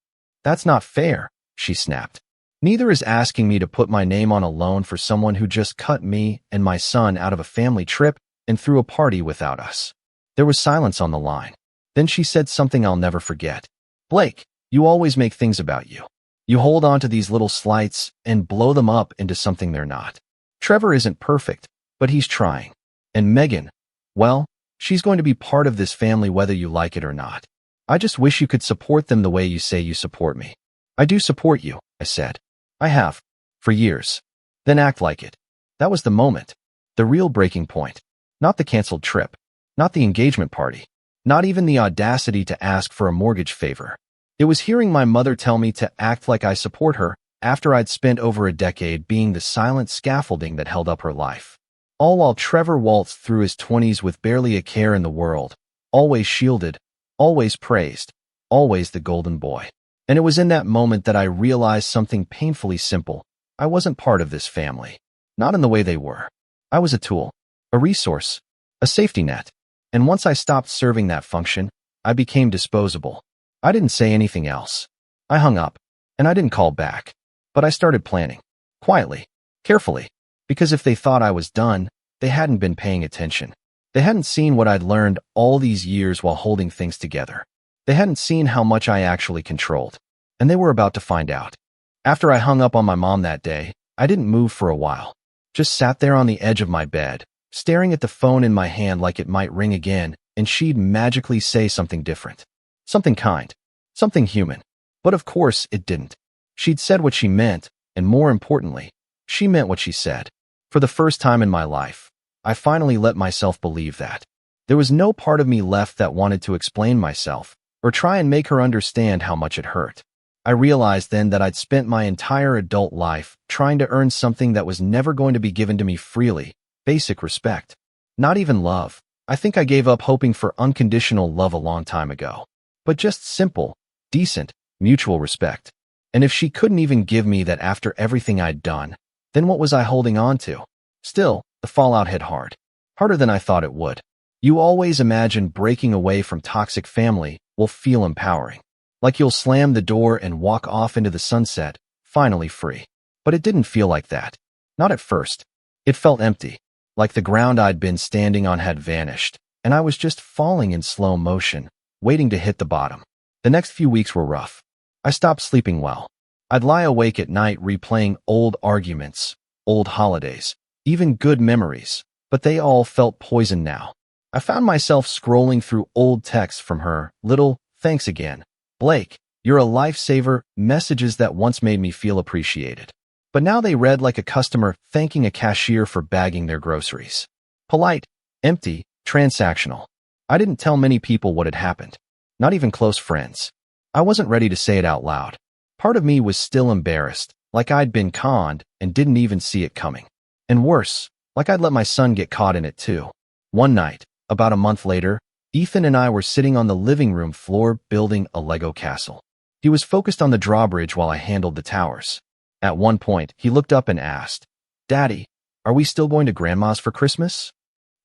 "That's not fair," she snapped. "Neither is asking me to put my name on a loan for someone who just cut me and my son out of a family trip and threw a party without us." There was silence on the line. Then she said something I'll never forget. "Blake, you always make things about you. You hold on to these little slights and blow them up into something they're not. Trevor isn't perfect, but he's trying. And Megan, well, she's going to be part of this family whether you like it or not. I just wish you could support them the way you say you support me." "I do support you," I said. "I have. For years." "Then act like it." That was the moment. The real breaking point. Not the canceled trip. Not the engagement party. Not even the audacity to ask for a mortgage favor. It was hearing my mother tell me to act like I support her after I'd spent over a decade being the silent scaffolding that held up her life. All while Trevor waltzed through his 20s with barely a care in the world, always shielded, always praised, always the golden boy. And it was in that moment that I realized something painfully simple. I wasn't part of this family. Not in the way they were. I was a tool, a resource, a safety net. And once I stopped serving that function, I became disposable. I didn't say anything else. I hung up, and I didn't call back. But I started planning. Quietly, carefully. Because if they thought I was done, they hadn't been paying attention. They hadn't seen what I'd learned all these years while holding things together. They hadn't seen how much I actually controlled. And they were about to find out. After I hung up on my mom that day, I didn't move for a while. Just sat there on the edge of my bed, staring at the phone in my hand like it might ring again, and she'd magically say something different. Something kind. Something human. But of course, it didn't. She'd said what she meant, and more importantly, she meant what she said. For the first time in my life, I finally let myself believe that. There was no part of me left that wanted to explain myself, or try and make her understand how much it hurt. I realized then that I'd spent my entire adult life trying to earn something that was never going to be given to me freely, basic respect. Not even love. I think I gave up hoping for unconditional love a long time ago. But just simple, decent, mutual respect. And if she couldn't even give me that after everything I'd done, then what was I holding on to? Still, the fallout hit hard. Harder than I thought it would. You always imagine breaking away from toxic family will feel empowering. Like you'll slam the door and walk off into the sunset, finally free. But it didn't feel like that. Not at first. It felt empty. Like the ground I'd been standing on had vanished, and I was just falling in slow motion, waiting to hit the bottom. The next few weeks were rough. I stopped sleeping well. I'd lie awake at night replaying old arguments, old holidays, even good memories, but they all felt poison now. I found myself scrolling through old texts from her, little, thanks again, Blake, you're a lifesaver, messages that once made me feel appreciated. But now they read like a customer thanking a cashier for bagging their groceries. Polite, empty, transactional. I didn't tell many people what had happened. Not even close friends. I wasn't ready to say it out loud. Part of me was still embarrassed, like I'd been conned and didn't even see it coming. And worse, like I'd let my son get caught in it too. One night, about a month later, Ethan and I were sitting on the living room floor building a Lego castle. He was focused on the drawbridge while I handled the towers. At one point, he looked up and asked, "Daddy, are we still going to Grandma's for Christmas?"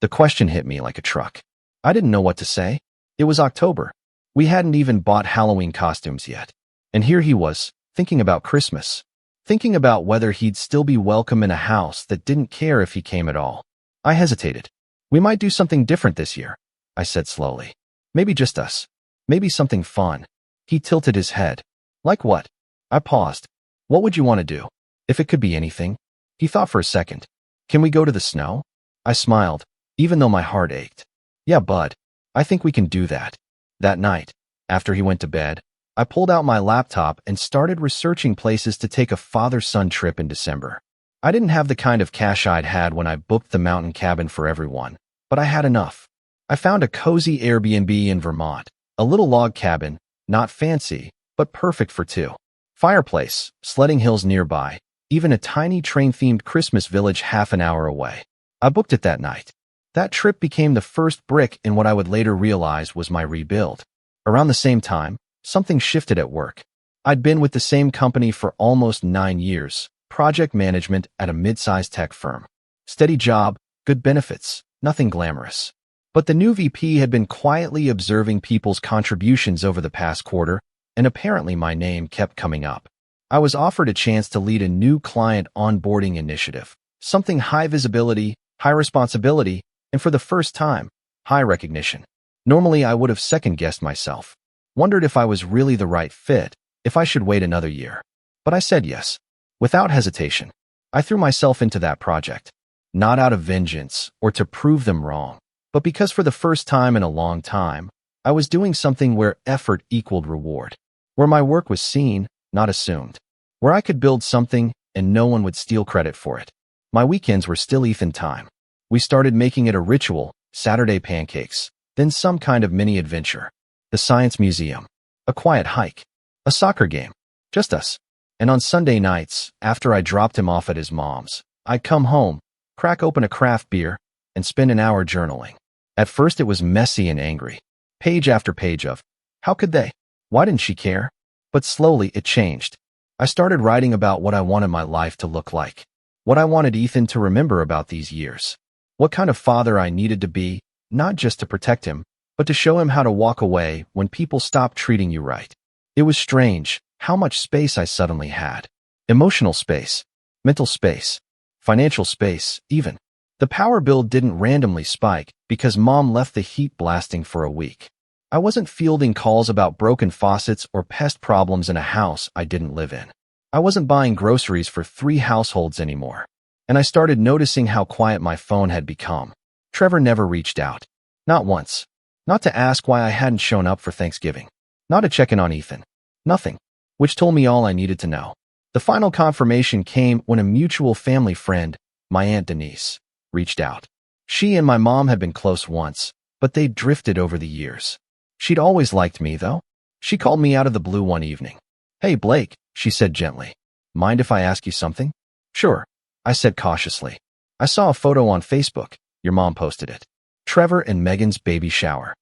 The question hit me like a truck. I didn't know what to say. It was October. We hadn't even bought Halloween costumes yet. And here he was, thinking about Christmas. Thinking about whether he'd still be welcome in a house that didn't care if he came at all. I hesitated. "We might do something different this year," I said slowly. "Maybe just us. Maybe something fun." He tilted his head. "Like what?" I paused. "What would you want to do? If it could be anything?" He thought for a second. "Can we go to the snow?" I smiled, even though my heart ached. "Yeah, bud. I think we can do that." That night, after he went to bed, I pulled out my laptop and started researching places to take a father-son trip in December. I didn't have the kind of cash I'd had when I booked the mountain cabin for everyone, but I had enough. I found a cozy Airbnb in Vermont, a little log cabin, not fancy, but perfect for two. Fireplace, sledding hills nearby, even a tiny train-themed Christmas village half an hour away. I booked it that night. That trip became the first brick in what I would later realize was my rebuild. Around the same time, something shifted at work. I'd been with the same company for almost 9 years, project management at a mid-sized tech firm. Steady job, good benefits, nothing glamorous. But the new VP had been quietly observing people's contributions over the past quarter, and apparently my name kept coming up. I was offered a chance to lead a new client onboarding initiative, something high visibility, high responsibility, and for the first time, high recognition. Normally, I would have second-guessed myself, wondered if I was really the right fit, if I should wait another year. But I said yes, without hesitation. I threw myself into that project, not out of vengeance or to prove them wrong, but because for the first time in a long time, I was doing something where effort equaled reward, where my work was seen, not assumed, where I could build something and no one would steal credit for it. My weekends were still Ethan time. We started making it a ritual, Saturday pancakes, then some kind of mini adventure. The science museum, a quiet hike, a soccer game, just us. And on Sunday nights, after I dropped him off at his mom's, I'd come home, crack open a craft beer, and spend an hour journaling. At first it was messy and angry, page after page of, how could they? Why didn't she care? But slowly it changed. I started writing about what I wanted my life to look like, what I wanted Ethan to remember about these years, what kind of father I needed to be, not just to protect him, but to show him how to walk away when people stop treating you right. It was strange how much space I suddenly had. Emotional space, mental space, financial space, even. The power bill didn't randomly spike because Mom left the heat blasting for a week. I wasn't fielding calls about broken faucets or pest problems in a house I didn't live in. I wasn't buying groceries for 3 households anymore. And I started noticing how quiet my phone had become. Trevor never reached out. Not once. Not to ask why I hadn't shown up for Thanksgiving. Not to check in on Ethan. Nothing. Which told me all I needed to know. The final confirmation came when a mutual family friend, my Aunt Denise, reached out. She and my mom had been close once, but they'd drifted over the years. She'd always liked me, though. She called me out of the blue one evening. Hey, Blake, she said gently. Mind if I ask you something? Sure, I said cautiously. I saw a photo on Facebook. Your mom posted it. Trevor and Megan's baby shower.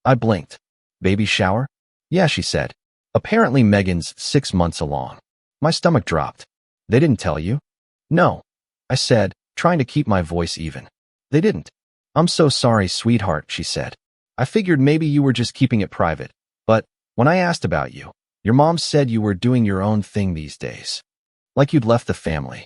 I blinked. Baby shower? Yeah, she said. Apparently Megan's 6 months along. My stomach dropped. They didn't tell you? No, I said, trying to keep my voice even. They didn't. I'm so sorry, sweetheart, she said. I figured maybe you were just keeping it private, but when I asked about you, your mom said you were doing your own thing these days. Like you'd left the family.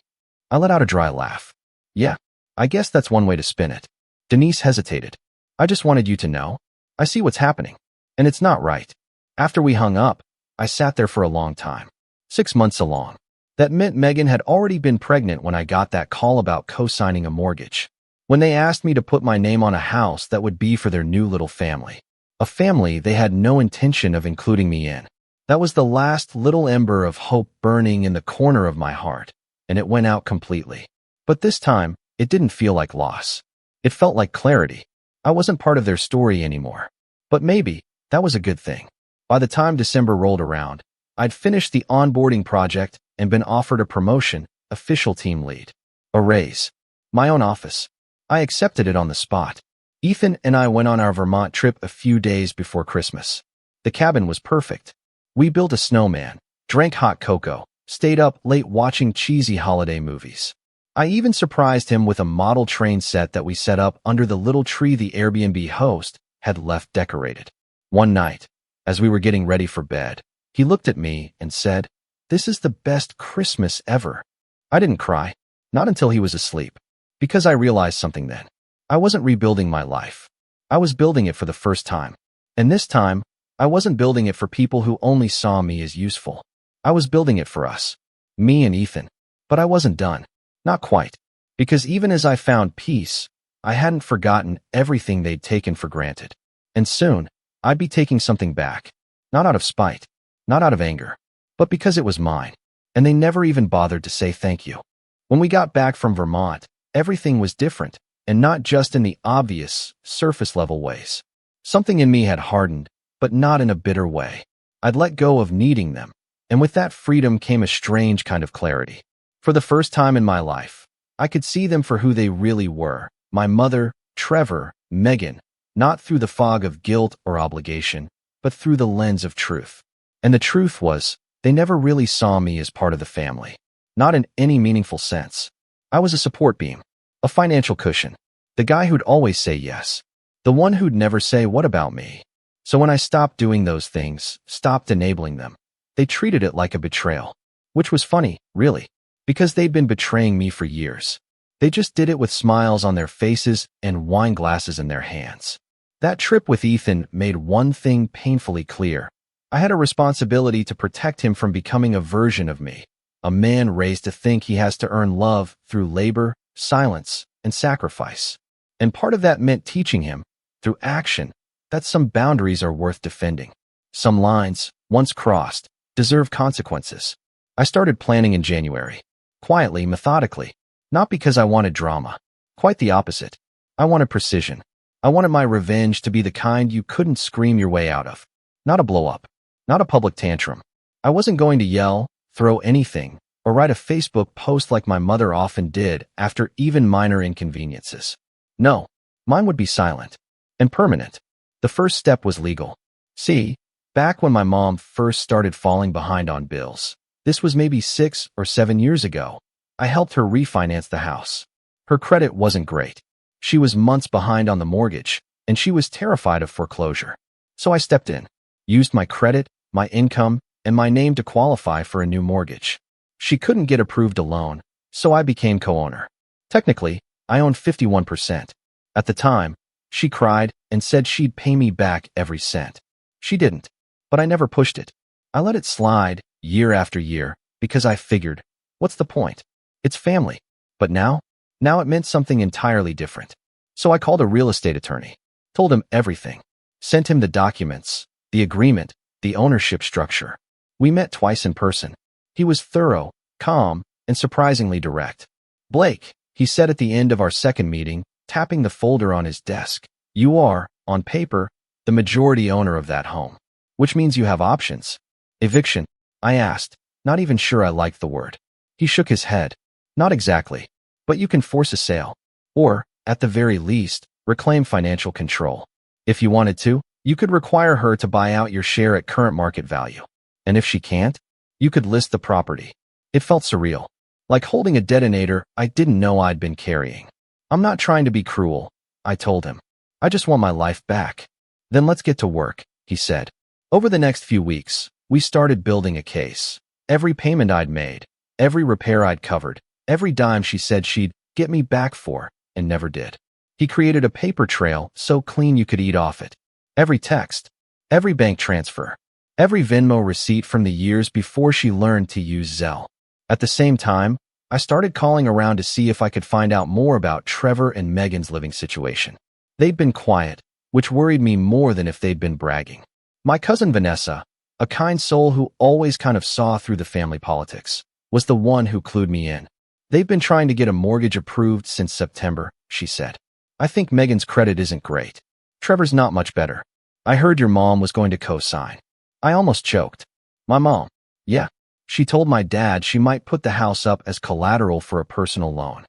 I let out a dry laugh. Yeah, I guess that's one way to spin it. Denise hesitated. I just wanted you to know. I see what's happening. And it's not right. After we hung up, I sat there for a long time. 6 months along. That meant Megan had already been pregnant when I got that call about co-signing a mortgage. When they asked me to put my name on a house that would be for their new little family. A family they had no intention of including me in. That was the last little ember of hope burning in the corner of my heart, and it went out completely. But this time, it didn't feel like loss. It felt like clarity. I wasn't part of their story anymore. But maybe that was a good thing. By the time December rolled around, I'd finished the onboarding project and been offered a promotion, official team lead. A raise. My own office. I accepted it on the spot. Ethan and I went on our Vermont trip a few days before Christmas. The cabin was perfect. We built a snowman, drank hot cocoa, stayed up late watching cheesy holiday movies. I even surprised him with a model train set that we set up under the little tree the Airbnb host had left decorated. One night, as we were getting ready for bed, he looked at me and said, "This is the best Christmas ever." I didn't cry, not until he was asleep, because I realized something then. I wasn't rebuilding my life. I was building it for the first time. And this time, I wasn't building it for people who only saw me as useful. I was building it for us, me and Ethan. But I wasn't done. Not quite. Because even as I found peace, I hadn't forgotten everything they'd taken for granted. And soon, I'd be taking something back. Not out of spite, not out of anger, but because it was mine. And they never even bothered to say thank you. When we got back from Vermont, everything was different, and not just in the obvious, surface-level ways. Something in me had hardened, but not in a bitter way. I'd let go of needing them, and with that freedom came a strange kind of clarity. For the first time in my life, I could see them for who they really were. My mother, Trevor, Megan, not through the fog of guilt or obligation, but through the lens of truth. And the truth was, they never really saw me as part of the family. Not in any meaningful sense. I was a support beam, a financial cushion, the guy who'd always say yes, the one who'd never say what about me. So when I stopped doing those things, stopped enabling them, they treated it like a betrayal, which was funny, really, because they'd been betraying me for years. They just did it with smiles on their faces and wine glasses in their hands. That trip with Ethan made one thing painfully clear. I had a responsibility to protect him from becoming a version of me, a man raised to think he has to earn love through labor, silence, and sacrifice. And part of that meant teaching him, through action, that some boundaries are worth defending. Some lines, once crossed, deserve consequences. I started planning in January, quietly, methodically, not because I wanted drama. Quite the opposite. I wanted precision. I wanted my revenge to be the kind you couldn't scream your way out of. Not a blow-up. Not a public tantrum. I wasn't going to yell, throw anything, or write a Facebook post like my mother often did after even minor inconveniences. No, mine would be silent and permanent. The first step was legal. See, back when my mom first started falling behind on bills, this was maybe 6 or 7 years ago, I helped her refinance the house. Her credit wasn't great. She was months behind on the mortgage, and she was terrified of foreclosure. So I stepped in, used my credit, my income, and my name to qualify for a new mortgage. She couldn't get approved a loan, so I became co-owner. Technically, I owned 51%. At the time, she cried and said she'd pay me back every cent. She didn't, but I never pushed it. I let it slide year after year because I figured, what's the point? It's family. But now it meant something entirely different. So I called a real estate attorney, told him everything, sent him the documents, the agreement, the ownership structure. We met twice in person. He was thorough, calm, and surprisingly direct. "Blake," he said at the end of our second meeting, tapping the folder on his desk, "you are, on paper, the majority owner of that home, which means you have options." "Eviction?" I asked, not even sure I liked the word. He shook his head. "Not exactly, but you can force a sale, or, at the very least, reclaim financial control. If you wanted to, you could require her to buy out your share at current market value. And if she can't, you could list the property." It felt surreal, like holding a detonator I didn't know I'd been carrying. "I'm not trying to be cruel," I told him. "I just want my life back." "Then let's get to work," he said. Over the next few weeks, we started building a case. Every payment I'd made, every repair I'd covered, every dime she said she'd get me back for, and never did. He created a paper trail so clean you could eat off it. Every text, every bank transfer, every Venmo receipt from the years before she learned to use Zelle. At the same time, I started calling around to see if I could find out more about Trevor and Megan's living situation. They'd been quiet, which worried me more than if they'd been bragging. My cousin Vanessa, a kind soul who always kind of saw through the family politics, was the one who clued me in. "They've been trying to get a mortgage approved since September," she said. "I think Megan's credit isn't great. Trevor's not much better. I heard your mom was going to co-sign." I almost choked. "My mom?" "Yeah. She told my dad she might put the house up as collateral for a personal loan."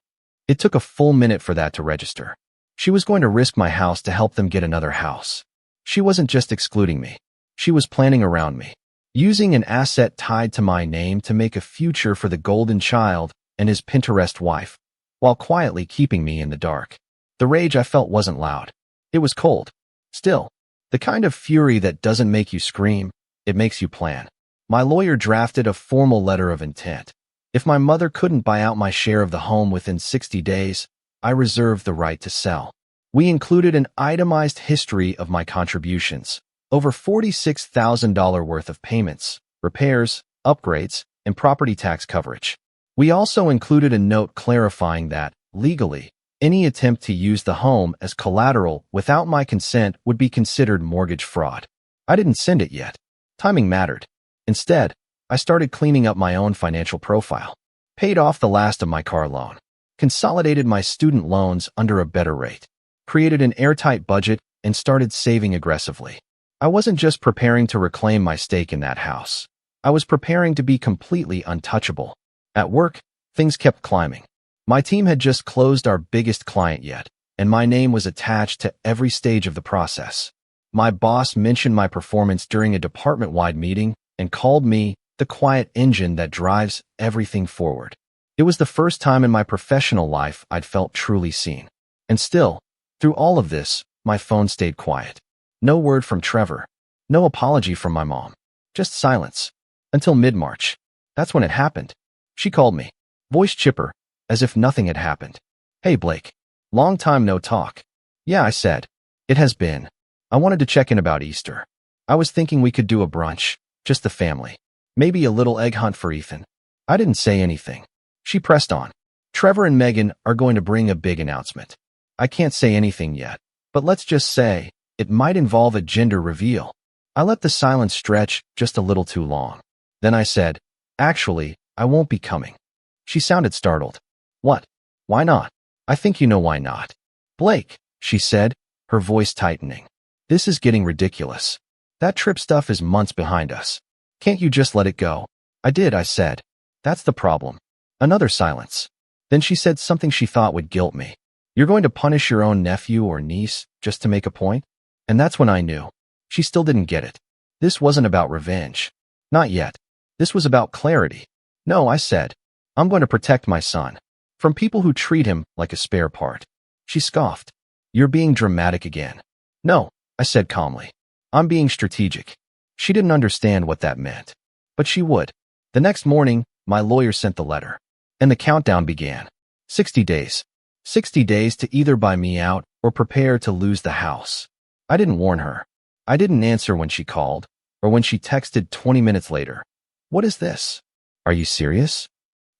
It took a full minute for that to register. She was going to risk my house to help them get another house. She wasn't just excluding me. She was planning around me, using an asset tied to my name to make a future for the golden child and his Pinterest wife, while quietly keeping me in the dark. The rage I felt wasn't loud. It was cold. Still, the kind of fury that doesn't make you scream, it makes you plan. My lawyer drafted a formal letter of intent. If my mother couldn't buy out my share of the home within 60 days, I reserved the right to sell. We included an itemized history of my contributions, over $46,000 worth of payments, repairs, upgrades, and property tax coverage. We also included a note clarifying that, legally, any attempt to use the home as collateral without my consent would be considered mortgage fraud. I didn't send it yet. Timing mattered. Instead, I started cleaning up my own financial profile, paid off the last of my car loan, consolidated my student loans under a better rate, created an airtight budget, and started saving aggressively. I wasn't just preparing to reclaim my stake in that house. I was preparing to be completely untouchable. At work, things kept climbing. My team had just closed our biggest client yet, and my name was attached to every stage of the process. My boss mentioned my performance during a department-wide meeting and called me the quiet engine that drives everything forward. It was the first time in my professional life I'd felt truly seen. And still, through all of this, my phone stayed quiet. No word from Trevor. No apology from my mom. Just silence. Until mid-March. That's when it happened. She called me, voice chipper, as if nothing had happened. "Hey, Blake. Long time no talk." "Yeah," I said. "It has been. I wanted to check in about Easter. I was thinking we could do a brunch. Just the family. Maybe a little egg hunt for Ethan." I didn't say anything. She pressed on. "Trevor and Megan are going to bring a big announcement. I can't say anything yet, but let's just say it might involve a gender reveal." I let the silence stretch just a little too long. Then I said, "Actually, I won't be coming." She sounded startled. "What? Why not?" "I think you know why not." "Blake," she said, her voice tightening. This is getting ridiculous. That trip stuff is months behind us. Can't you just let it go? I did, I said. That's the problem. Another silence. Then she said something she thought would guilt me. You're going to punish your own nephew or niece just to make a point? And that's when I knew. She still didn't get it. This wasn't about revenge. Not yet. This was about clarity. No, I said. I'm going to protect my son. From people who treat him like a spare part. She scoffed. You're being dramatic again. No, I said calmly. I'm being strategic. She didn't understand what that meant. But she would. The next morning, my lawyer sent the letter. And the countdown began. 60 days. 60 days to either buy me out or prepare to lose the house. I didn't warn her. I didn't answer when she called, or when she texted 20 minutes later. What is this? Are you serious?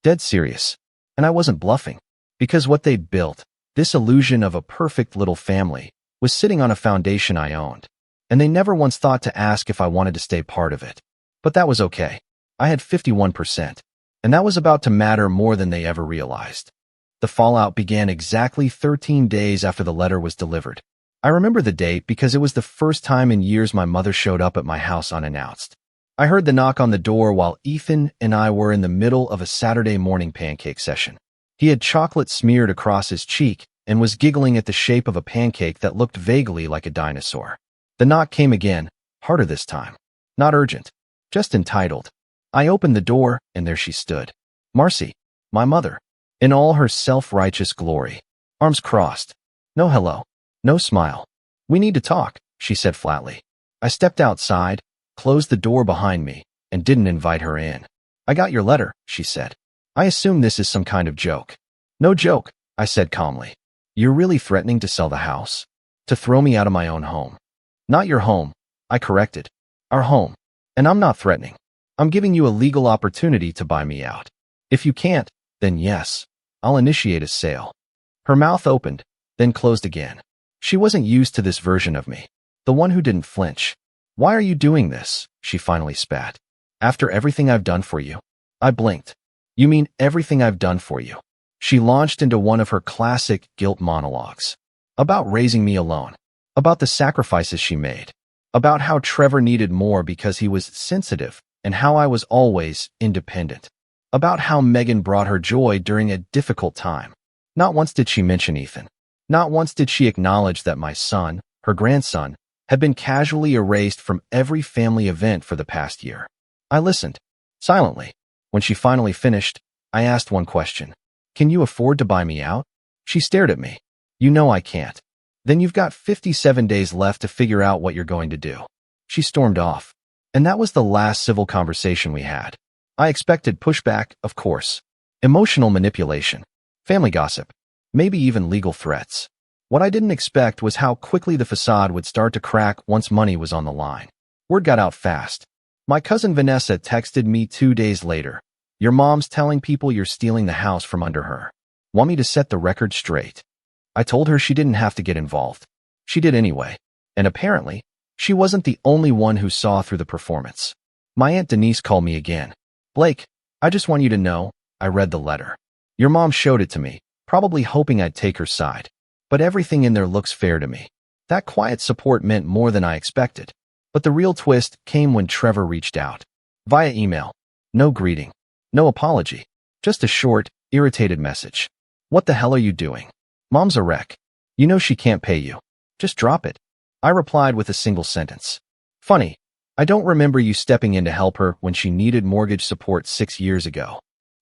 Dead serious. And I wasn't bluffing. Because what they'd built, this illusion of a perfect little family, was sitting on a foundation I owned. And they never once thought to ask if I wanted to stay part of it. But that was okay. I had 51%. And that was about to matter more than they ever realized. The fallout began exactly 13 days after the letter was delivered. I remember the date because it was the first time in years my mother showed up at my house unannounced. I heard the knock on the door while Ethan and I were in the middle of a Saturday morning pancake session. He had chocolate smeared across his cheek and was giggling at the shape of a pancake that looked vaguely like a dinosaur. The knock came again, harder this time. Not urgent, just entitled. I opened the door, and there she stood. Marcy, my mother, in all her self-righteous glory. Arms crossed. No hello. No smile. We need to talk, she said flatly. I stepped outside, closed the door behind me, and didn't invite her in. I got your letter, she said. I assume this is some kind of joke. No joke, I said calmly. You're really threatening to sell the house? To throw me out of my own home? Not your home, I corrected. Our home. And I'm not threatening. I'm giving you a legal opportunity to buy me out. If you can't, then yes, I'll initiate a sale. Her mouth opened, then closed again. She wasn't used to this version of me, the one who didn't flinch. Why are you doing this? She finally spat. After everything I've done for you. I blinked. You mean everything I've done for you? She launched into one of her classic guilt monologues. About raising me alone. About the sacrifices she made. About how Trevor needed more because he was sensitive, and how I was always independent. About how Megan brought her joy during a difficult time. Not once did she mention Ethan. Not once did she acknowledge that my son, her grandson, had been casually erased from every family event for the past year. I listened, silently. When she finally finished, I asked one question. Can you afford to buy me out? She stared at me. You know I can't. Then you've got 57 days left to figure out what you're going to do. She stormed off. And that was the last civil conversation we had. I expected pushback, of course. Emotional manipulation. Family gossip. Maybe even legal threats. What I didn't expect was how quickly the facade would start to crack once money was on the line. Word got out fast. My cousin Vanessa texted me 2 days later. Your mom's telling people you're stealing the house from under her. Want me to set the record straight? I told her she didn't have to get involved. She did anyway. And apparently, she wasn't the only one who saw through the performance. My Aunt Denise called me again. Blake, I just want you to know, I read the letter. Your mom showed it to me, probably hoping I'd take her side. But everything in there looks fair to me. That quiet support meant more than I expected. But the real twist came when Trevor reached out. Via email. No greeting. No apology. Just a short, irritated message. What the hell are you doing? Mom's a wreck. You know she can't pay you. Just drop it. I replied with a single sentence. Funny. I don't remember you stepping in to help her when she needed mortgage support 6 years ago.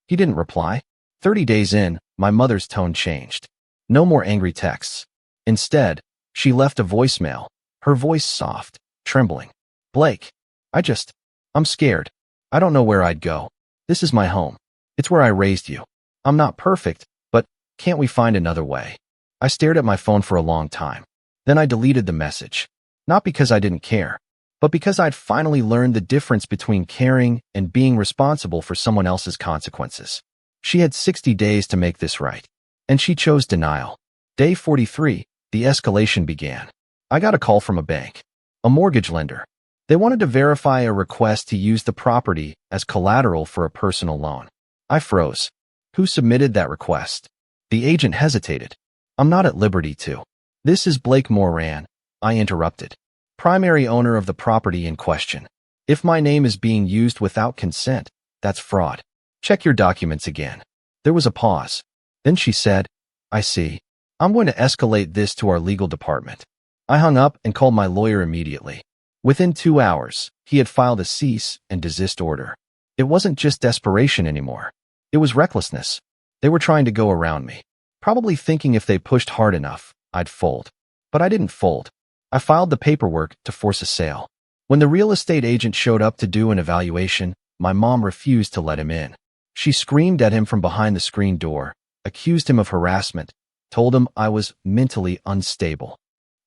He didn't reply. 30 days in, my mother's tone changed. No more angry texts. Instead, she left a voicemail, her voice soft, trembling. Blake, I'm scared. I don't know where I'd go. This is my home. It's where I raised you. I'm not perfect, but can't we find another way? I stared at my phone for a long time. Then I deleted the message. Not because I didn't care, but because I'd finally learned the difference between caring and being responsible for someone else's consequences. She had 60 days to make this right. And she chose denial. Day 43, the escalation began. I got a call from a bank, a mortgage lender. They wanted to verify a request to use the property as collateral for a personal loan. I froze. Who submitted that request? The agent hesitated. I'm not at liberty to. This is Blake Moran, I interrupted, primary owner of the property in question. If my name is being used without consent, that's fraud. Check your documents again. There was a pause. Then she said, I see. I'm going to escalate this to our legal department. I hung up and called my lawyer immediately. Within 2 hours, he had filed a cease and desist order. It wasn't just desperation anymore. It was recklessness. They were trying to go around me, probably thinking if they pushed hard enough, I'd fold. But I didn't fold. I filed the paperwork to force a sale. When the real estate agent showed up to do an evaluation, my mom refused to let him in. She screamed at him from behind the screen door, accused him of harassment, told him I was mentally unstable.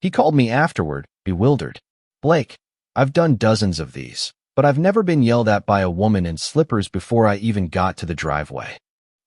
He called me afterward, bewildered. Blake, I've done dozens of these, but I've never been yelled at by a woman in slippers before I even got to the driveway.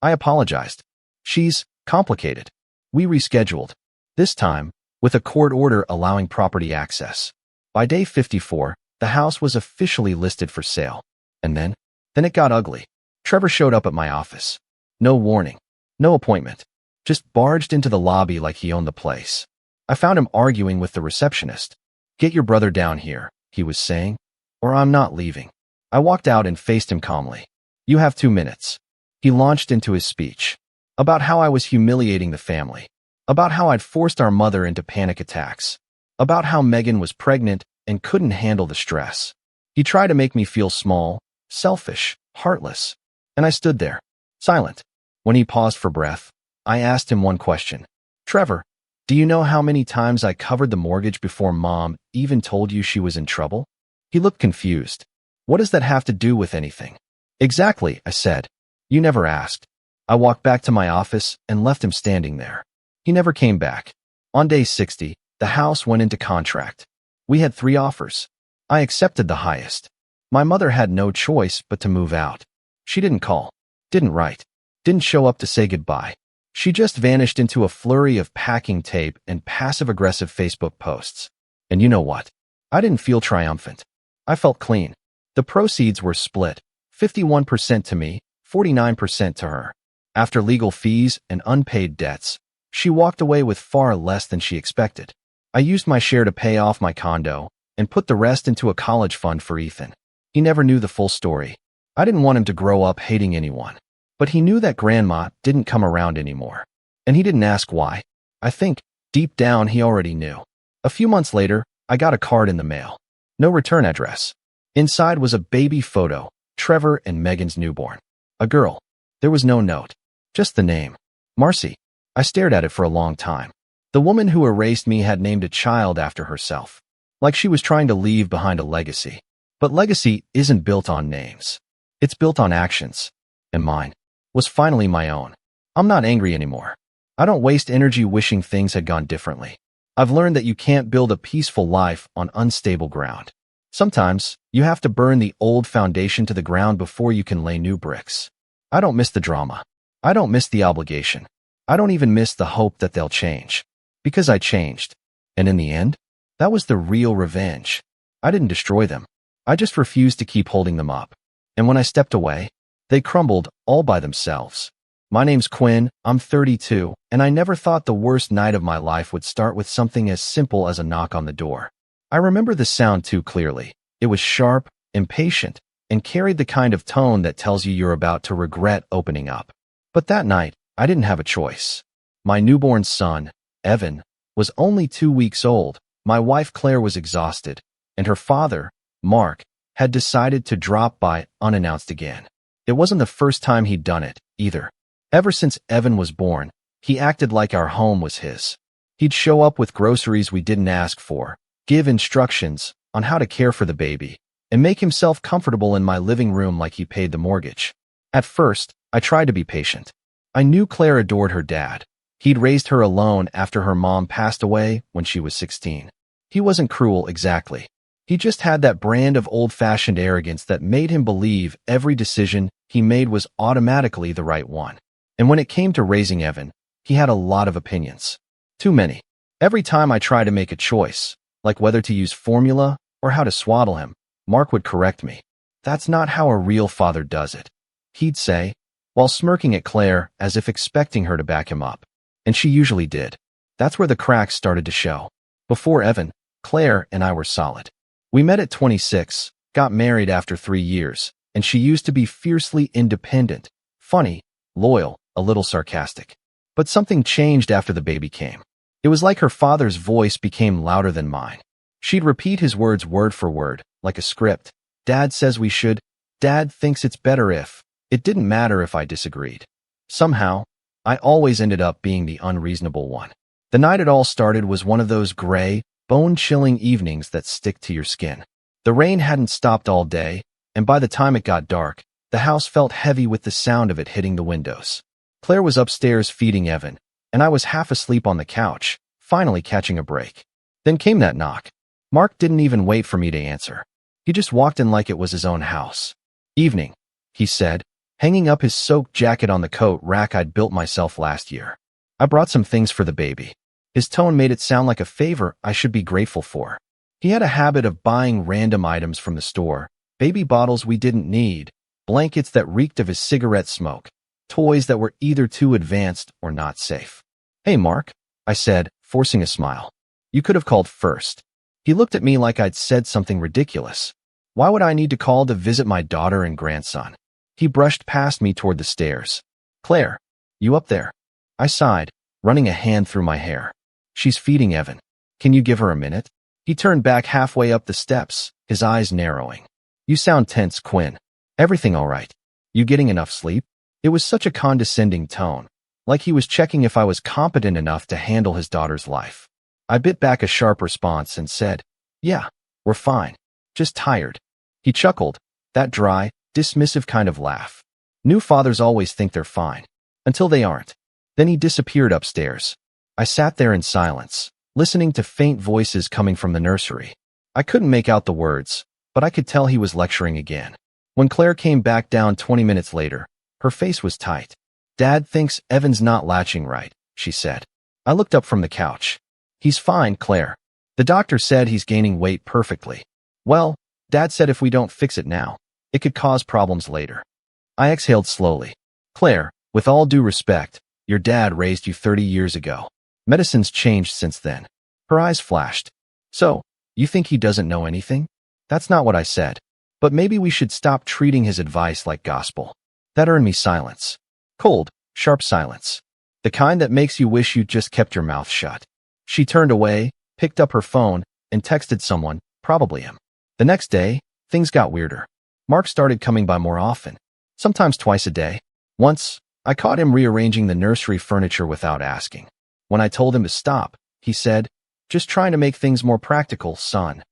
I apologized. She's complicated. We rescheduled. This time, with a court order allowing property access. By day 54, the house was officially listed for sale. And then it got ugly. Trevor showed up at my office. No warning. No appointment. Just barged into the lobby like he owned the place. I found him arguing with the receptionist. Get your brother down here, he was saying, or I'm not leaving. I walked out and faced him calmly. You have 2 minutes. He launched into his speech. About how I was humiliating the family. About how I'd forced our mother into panic attacks. About how Megan was pregnant and couldn't handle the stress. He tried to make me feel small, selfish, heartless. And I stood there, silent. When he paused for breath, I asked him one question. Trevor, do you know how many times I covered the mortgage before Mom even told you she was in trouble? He looked confused. What does that have to do with anything? Exactly, I said. You never asked. I walked back to my office and left him standing there. He never came back. On day 60, the house went into contract. We had 3 offers. I accepted the highest. My mother had no choice but to move out. She didn't call, didn't write, didn't show up to say goodbye. She just vanished into a flurry of packing tape and passive-aggressive Facebook posts. And you know what? I didn't feel triumphant. I felt clean. The proceeds were split, 51% to me, 49% to her. After legal fees and unpaid debts, she walked away with far less than she expected. I used my share to pay off my condo and put the rest into a college fund for Ethan. He never knew the full story. I didn't want him to grow up hating anyone. But he knew that Grandma didn't come around anymore. And he didn't ask why. I think, deep down, he already knew. A few months later, I got a card in the mail. No return address. Inside was a baby photo, Trevor and Megan's newborn. A girl. There was no note. Just the name. Marcy. I stared at it for a long time. The woman who erased me had named a child after herself. Like she was trying to leave behind a legacy. But legacy isn't built on names. It's built on actions. And mine was finally my own. I'm not angry anymore. I don't waste energy wishing things had gone differently. I've learned that you can't build a peaceful life on unstable ground. Sometimes, you have to burn the old foundation to the ground before you can lay new bricks. I don't miss the drama. I don't miss the obligation. I don't even miss the hope that they'll change. Because I changed. And in the end, that was the real revenge. I didn't destroy them. I just refused to keep holding them up. And when I stepped away, they crumbled all by themselves. My name's Quinn, I'm 32, and I never thought the worst night of my life would start with something as simple as a knock on the door. I remember the sound too clearly. It was sharp, impatient, and carried the kind of tone that tells you you're about to regret opening up. But that night, I didn't have a choice. My newborn son, Evan, was only 2 weeks old. My wife Claire was exhausted, and her father, Mark, had decided to drop by unannounced again. It wasn't the first time he'd done it, either. Ever since Evan was born, he acted like our home was his. He'd show up with groceries we didn't ask for, give instructions on how to care for the baby, and make himself comfortable in my living room like he paid the mortgage. At first, I tried to be patient. I knew Claire adored her dad. He'd raised her alone after her mom passed away when she was 16. He wasn't cruel exactly. He just had that brand of old-fashioned arrogance that made him believe every decision he made was automatically the right one. And when it came to raising Evan, he had a lot of opinions. Too many. Every time I tried to make a choice, like whether to use formula or how to swaddle him, Mark would correct me. That's not how a real father does it, he'd say, while smirking at Claire as if expecting her to back him up. And she usually did. That's where the cracks started to show. Before Evan, Claire and I were solid. We met at 26, got married after 3 years, and she used to be fiercely independent, funny, loyal, a little sarcastic. But something changed after the baby came. It was like her father's voice became louder than mine. She'd repeat his words word for word, like a script. Dad says we should. Dad thinks it's better if. It didn't matter if I disagreed. Somehow, I always ended up being the unreasonable one. The night it all started was one of those gray, bone-chilling evenings that stick to your skin. The rain hadn't stopped all day, and by the time it got dark, the house felt heavy with the sound of it hitting the windows. Claire was upstairs feeding Evan, and I was half asleep on the couch, finally catching a break. Then came that knock. Mark didn't even wait for me to answer. He just walked in like it was his own house. "Evening," he said, hanging up his soaked jacket on the coat rack I'd built myself last year. "I brought some things for the baby." His tone made it sound like a favor I should be grateful for. He had a habit of buying random items from the store, baby bottles we didn't need, blankets that reeked of his cigarette smoke, toys that were either too advanced or not safe. "Hey, Mark," I said, forcing a smile. "You could have called first." He looked at me like I'd said something ridiculous. Why would I need to call to visit my daughter and grandson? He brushed past me toward the stairs. "Claire, you up there?" I sighed, running a hand through my hair. "She's feeding Evan. Can you give her a minute?" He turned back halfway up the steps, his eyes narrowing. "You sound tense, Quinn. Everything all right? You getting enough sleep?" It was such a condescending tone, like he was checking if I was competent enough to handle his daughter's life. I bit back a sharp response and said, "Yeah, we're fine. Just tired." He chuckled, that dry, dismissive kind of laugh. New fathers always think they're fine, until they aren't. Then he disappeared upstairs. I sat there in silence, listening to faint voices coming from the nursery. I couldn't make out the words, but I could tell he was lecturing again. When Claire came back down 20 minutes later, her face was tight. "Dad thinks Evan's not latching right," she said. I looked up from the couch. "He's fine, Claire. The doctor said he's gaining weight perfectly." "Well, Dad said if we don't fix it now, it could cause problems later." I exhaled slowly. "Claire, with all due respect, your dad raised you 30 years ago. Medicine's changed since then." Her eyes flashed. "So, you think he doesn't know anything?" "That's not what I said. But maybe we should stop treating his advice like gospel." That earned me silence. Cold, sharp silence. The kind that makes you wish you'd just kept your mouth shut. She turned away, picked up her phone, and texted someone, probably him. The next day, things got weirder. Mark started coming by more often, sometimes twice a day. Once, I caught him rearranging the nursery furniture without asking. When I told him to stop, he said, "Just trying to make things more practical, son."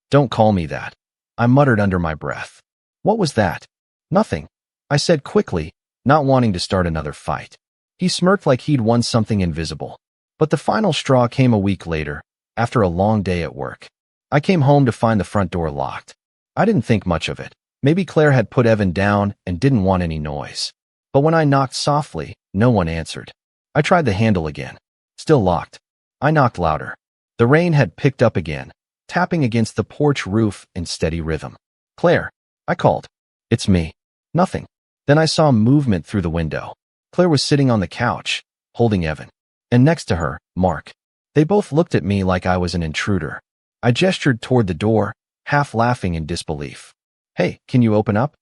"Don't call me that," I muttered under my breath. "What was that?" "Nothing," I said quickly, not wanting to start another fight. He smirked like he'd won something invisible. But the final straw came a week later, after a long day at work. I came home to find the front door locked. I didn't think much of it. Maybe Claire had put Evan down and didn't want any noise. But when I knocked softly, no one answered. I tried the handle again. Still locked. I knocked louder. The rain had picked up again, tapping against the porch roof in steady rhythm. "Claire," I called. "It's me." Nothing. Then I saw movement through the window. Claire was sitting on the couch, holding Evan. And next to her, Mark. They both looked at me like I was an intruder. I gestured toward the door, half laughing in disbelief. "Hey, can you open up?"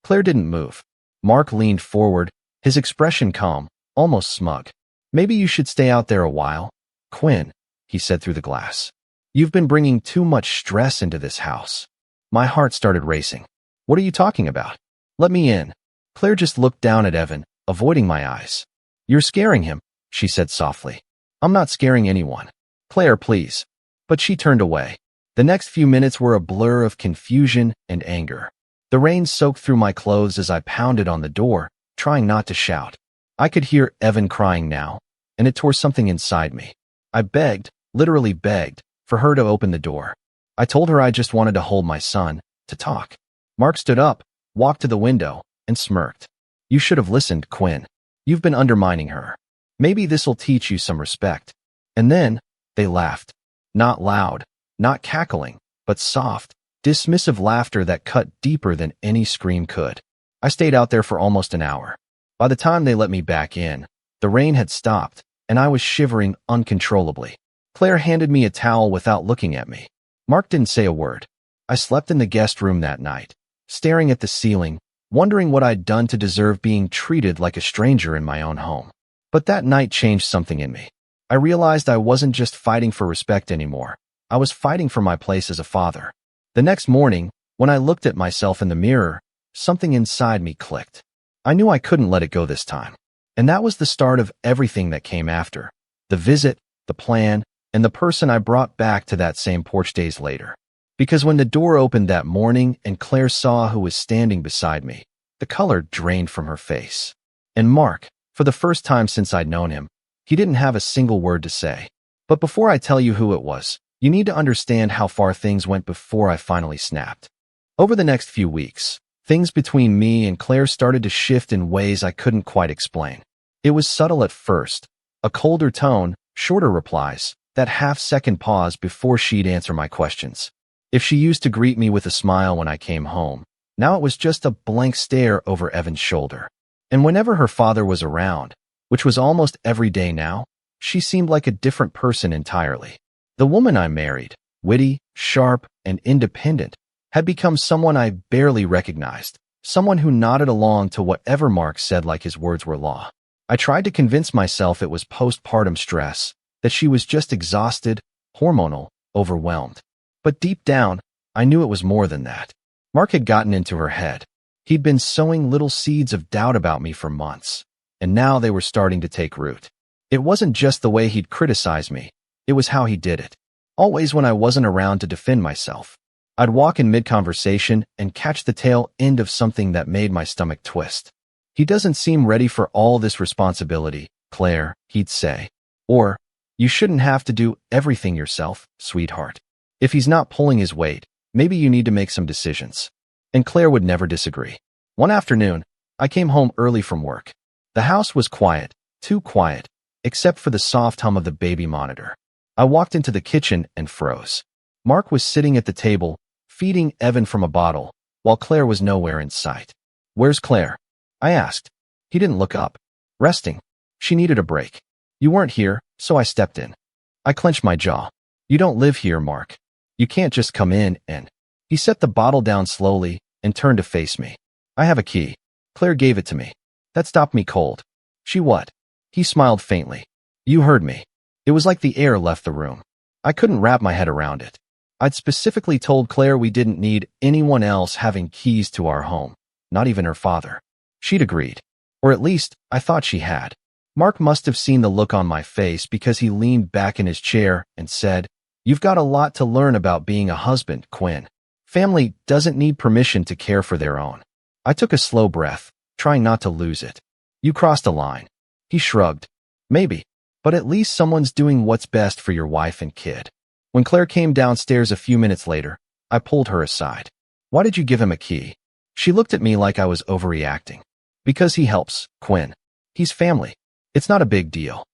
Claire didn't move. Mark leaned forward, his expression calm, almost smug. "Maybe you should stay out there a while, Quinn," he said through the glass. "You've been bringing too much stress into this house." My heart started racing. "What are you talking about? Let me in." Claire just looked down at Evan, avoiding my eyes. "You're scaring him," she said softly. "I'm not scaring anyone. Claire, please." But she turned away. The next few minutes were a blur of confusion and anger. The rain soaked through my clothes as I pounded on the door, trying not to shout. I could hear Evan crying now, and it tore something inside me. I begged, literally begged, for her to open the door. I told her I just wanted to hold my son, to talk. Mark stood up, walked to the window, and smirked. "You should have listened, Quinn. You've been undermining her. Maybe this'll teach you some respect." And then, they laughed. Not loud, not cackling, but soft, dismissive laughter that cut deeper than any scream could. I stayed out there for almost an hour. By the time they let me back in, the rain had stopped, and I was shivering uncontrollably. Claire handed me a towel without looking at me. Mark didn't say a word. I slept in the guest room that night, staring at the ceiling, wondering what I'd done to deserve being treated like a stranger in my own home. But that night changed something in me. I realized I wasn't just fighting for respect anymore. I was fighting for my place as a father. The next morning, when I looked at myself in the mirror, something inside me clicked. I knew I couldn't let it go this time. And that was the start of everything that came after. The visit, the plan, and the person I brought back to that same porch days later. Because when the door opened that morning and Claire saw who was standing beside me, the color drained from her face. And Mark, for the first time since I'd known him, he didn't have a single word to say. But before I tell you who it was, you need to understand how far things went before I finally snapped. Over the next few weeks, things between me and Claire started to shift in ways I couldn't quite explain. It was subtle at first, a colder tone, shorter replies, that half-second pause before she'd answer my questions. If she used to greet me with a smile when I came home, now it was just a blank stare over Evan's shoulder. And whenever her father was around, which was almost every day now, she seemed like a different person entirely. The woman I married, witty, sharp, and independent, had become someone I barely recognized, someone who nodded along to whatever Mark said like his words were law. I tried to convince myself it was postpartum stress, that she was just exhausted, hormonal, overwhelmed. But deep down, I knew it was more than that. Mark had gotten into her head. He'd been sowing little seeds of doubt about me for months, and now they were starting to take root. It wasn't just the way he'd criticize me, it was how he did it. Always when I wasn't around to defend myself, I'd walk in mid-conversation and catch the tail end of something that made my stomach twist. "He doesn't seem ready for all this responsibility, Claire," he'd say. Or, "You shouldn't have to do everything yourself, sweetheart. If he's not pulling his weight, maybe you need to make some decisions." And Claire would never disagree. One afternoon, I came home early from work. The house was quiet, too quiet, except for the soft hum of the baby monitor. I walked into the kitchen and froze. Mark was sitting at the table, feeding Evan from a bottle, while Claire was nowhere in sight. "Where's Claire?" I asked. He didn't look up. "Resting. She needed a break. You weren't here, so I stepped in." I clenched my jaw. "You don't live here, Mark. You can't just come in and—" He set the bottle down slowly and turned to face me. "I have a key. Claire gave it to me. That stopped me cold." "She what?" He smiled faintly. "You heard me." It was like the air left the room. I couldn't wrap my head around it. I'd specifically told Claire we didn't need anyone else having keys to our home, not even her father. She'd agreed. Or at least, I thought she had. Mark must have seen the look on my face because he leaned back in his chair and said, "You've got a lot to learn about being a husband, Quinn. Family doesn't need permission to care for their own." I took a slow breath, trying not to lose it. "You crossed a line." He shrugged. "Maybe. But at least someone's doing what's best for your wife and kid." When Claire came downstairs a few minutes later, I pulled her aside. "Why did you give him a key?" She looked at me like I was overreacting. "Because he helps, Quinn. He's family. It's not a big deal."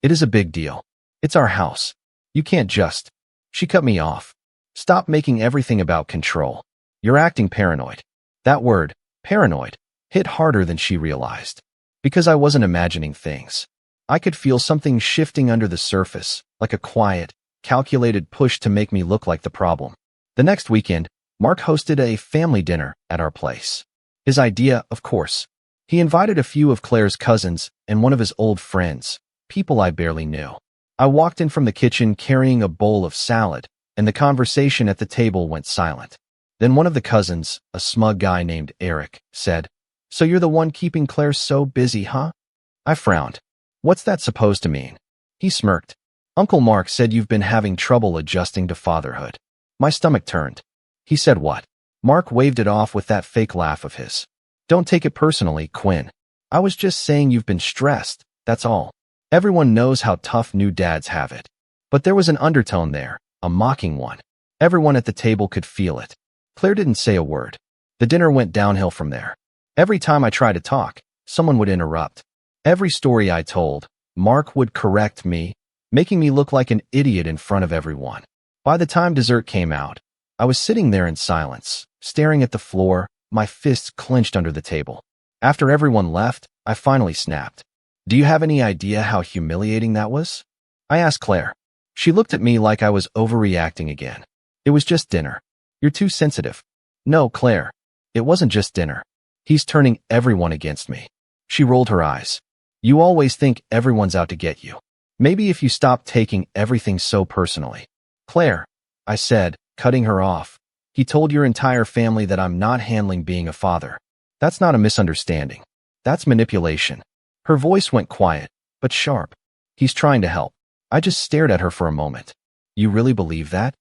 "It is a big deal. It's our house. You can't just—" She cut me off. "Stop making everything about control. You're acting paranoid." That word, paranoid, hit harder than she realized. Because I wasn't imagining things. I could feel something shifting under the surface, like a quiet, calculated push to make me look like the problem. The next weekend, Mark hosted a family dinner at our place. His idea, of course. He invited a few of Claire's cousins and one of his old friends, people I barely knew. I walked in from the kitchen carrying a bowl of salad, and the conversation at the table went silent. Then one of the cousins, a smug guy named Eric, said, "So you're the one keeping Claire so busy, huh?" I frowned. "What's that supposed to mean?" He smirked. "Uncle Mark said you've been having trouble adjusting to fatherhood." My stomach turned. He said what? Mark waved it off with that fake laugh of his. "Don't take it personally, Quinn. I was just saying you've been stressed, that's all. Everyone knows how tough new dads have it." But there was an undertone there, a mocking one. Everyone at the table could feel it. Claire didn't say a word. The dinner went downhill from there. Every time I tried to talk, someone would interrupt. Every story I told, Mark would correct me, making me look like an idiot in front of everyone. By the time dessert came out, I was sitting there in silence, staring at the floor, my fists clenched under the table. After everyone left, I finally snapped. Do you have any idea how humiliating that was? I asked Claire. She looked at me like I was overreacting again. It was just dinner. You're too sensitive. No, Claire. It wasn't just dinner. He's turning everyone against me. She rolled her eyes. You always think everyone's out to get you. Maybe if you stop taking everything so personally. Claire, I said, cutting her off. He told your entire family that I'm not handling being a father. That's not a misunderstanding. That's manipulation. Her voice went quiet, but sharp. He's trying to help. I just stared at her for a moment. You really believe that?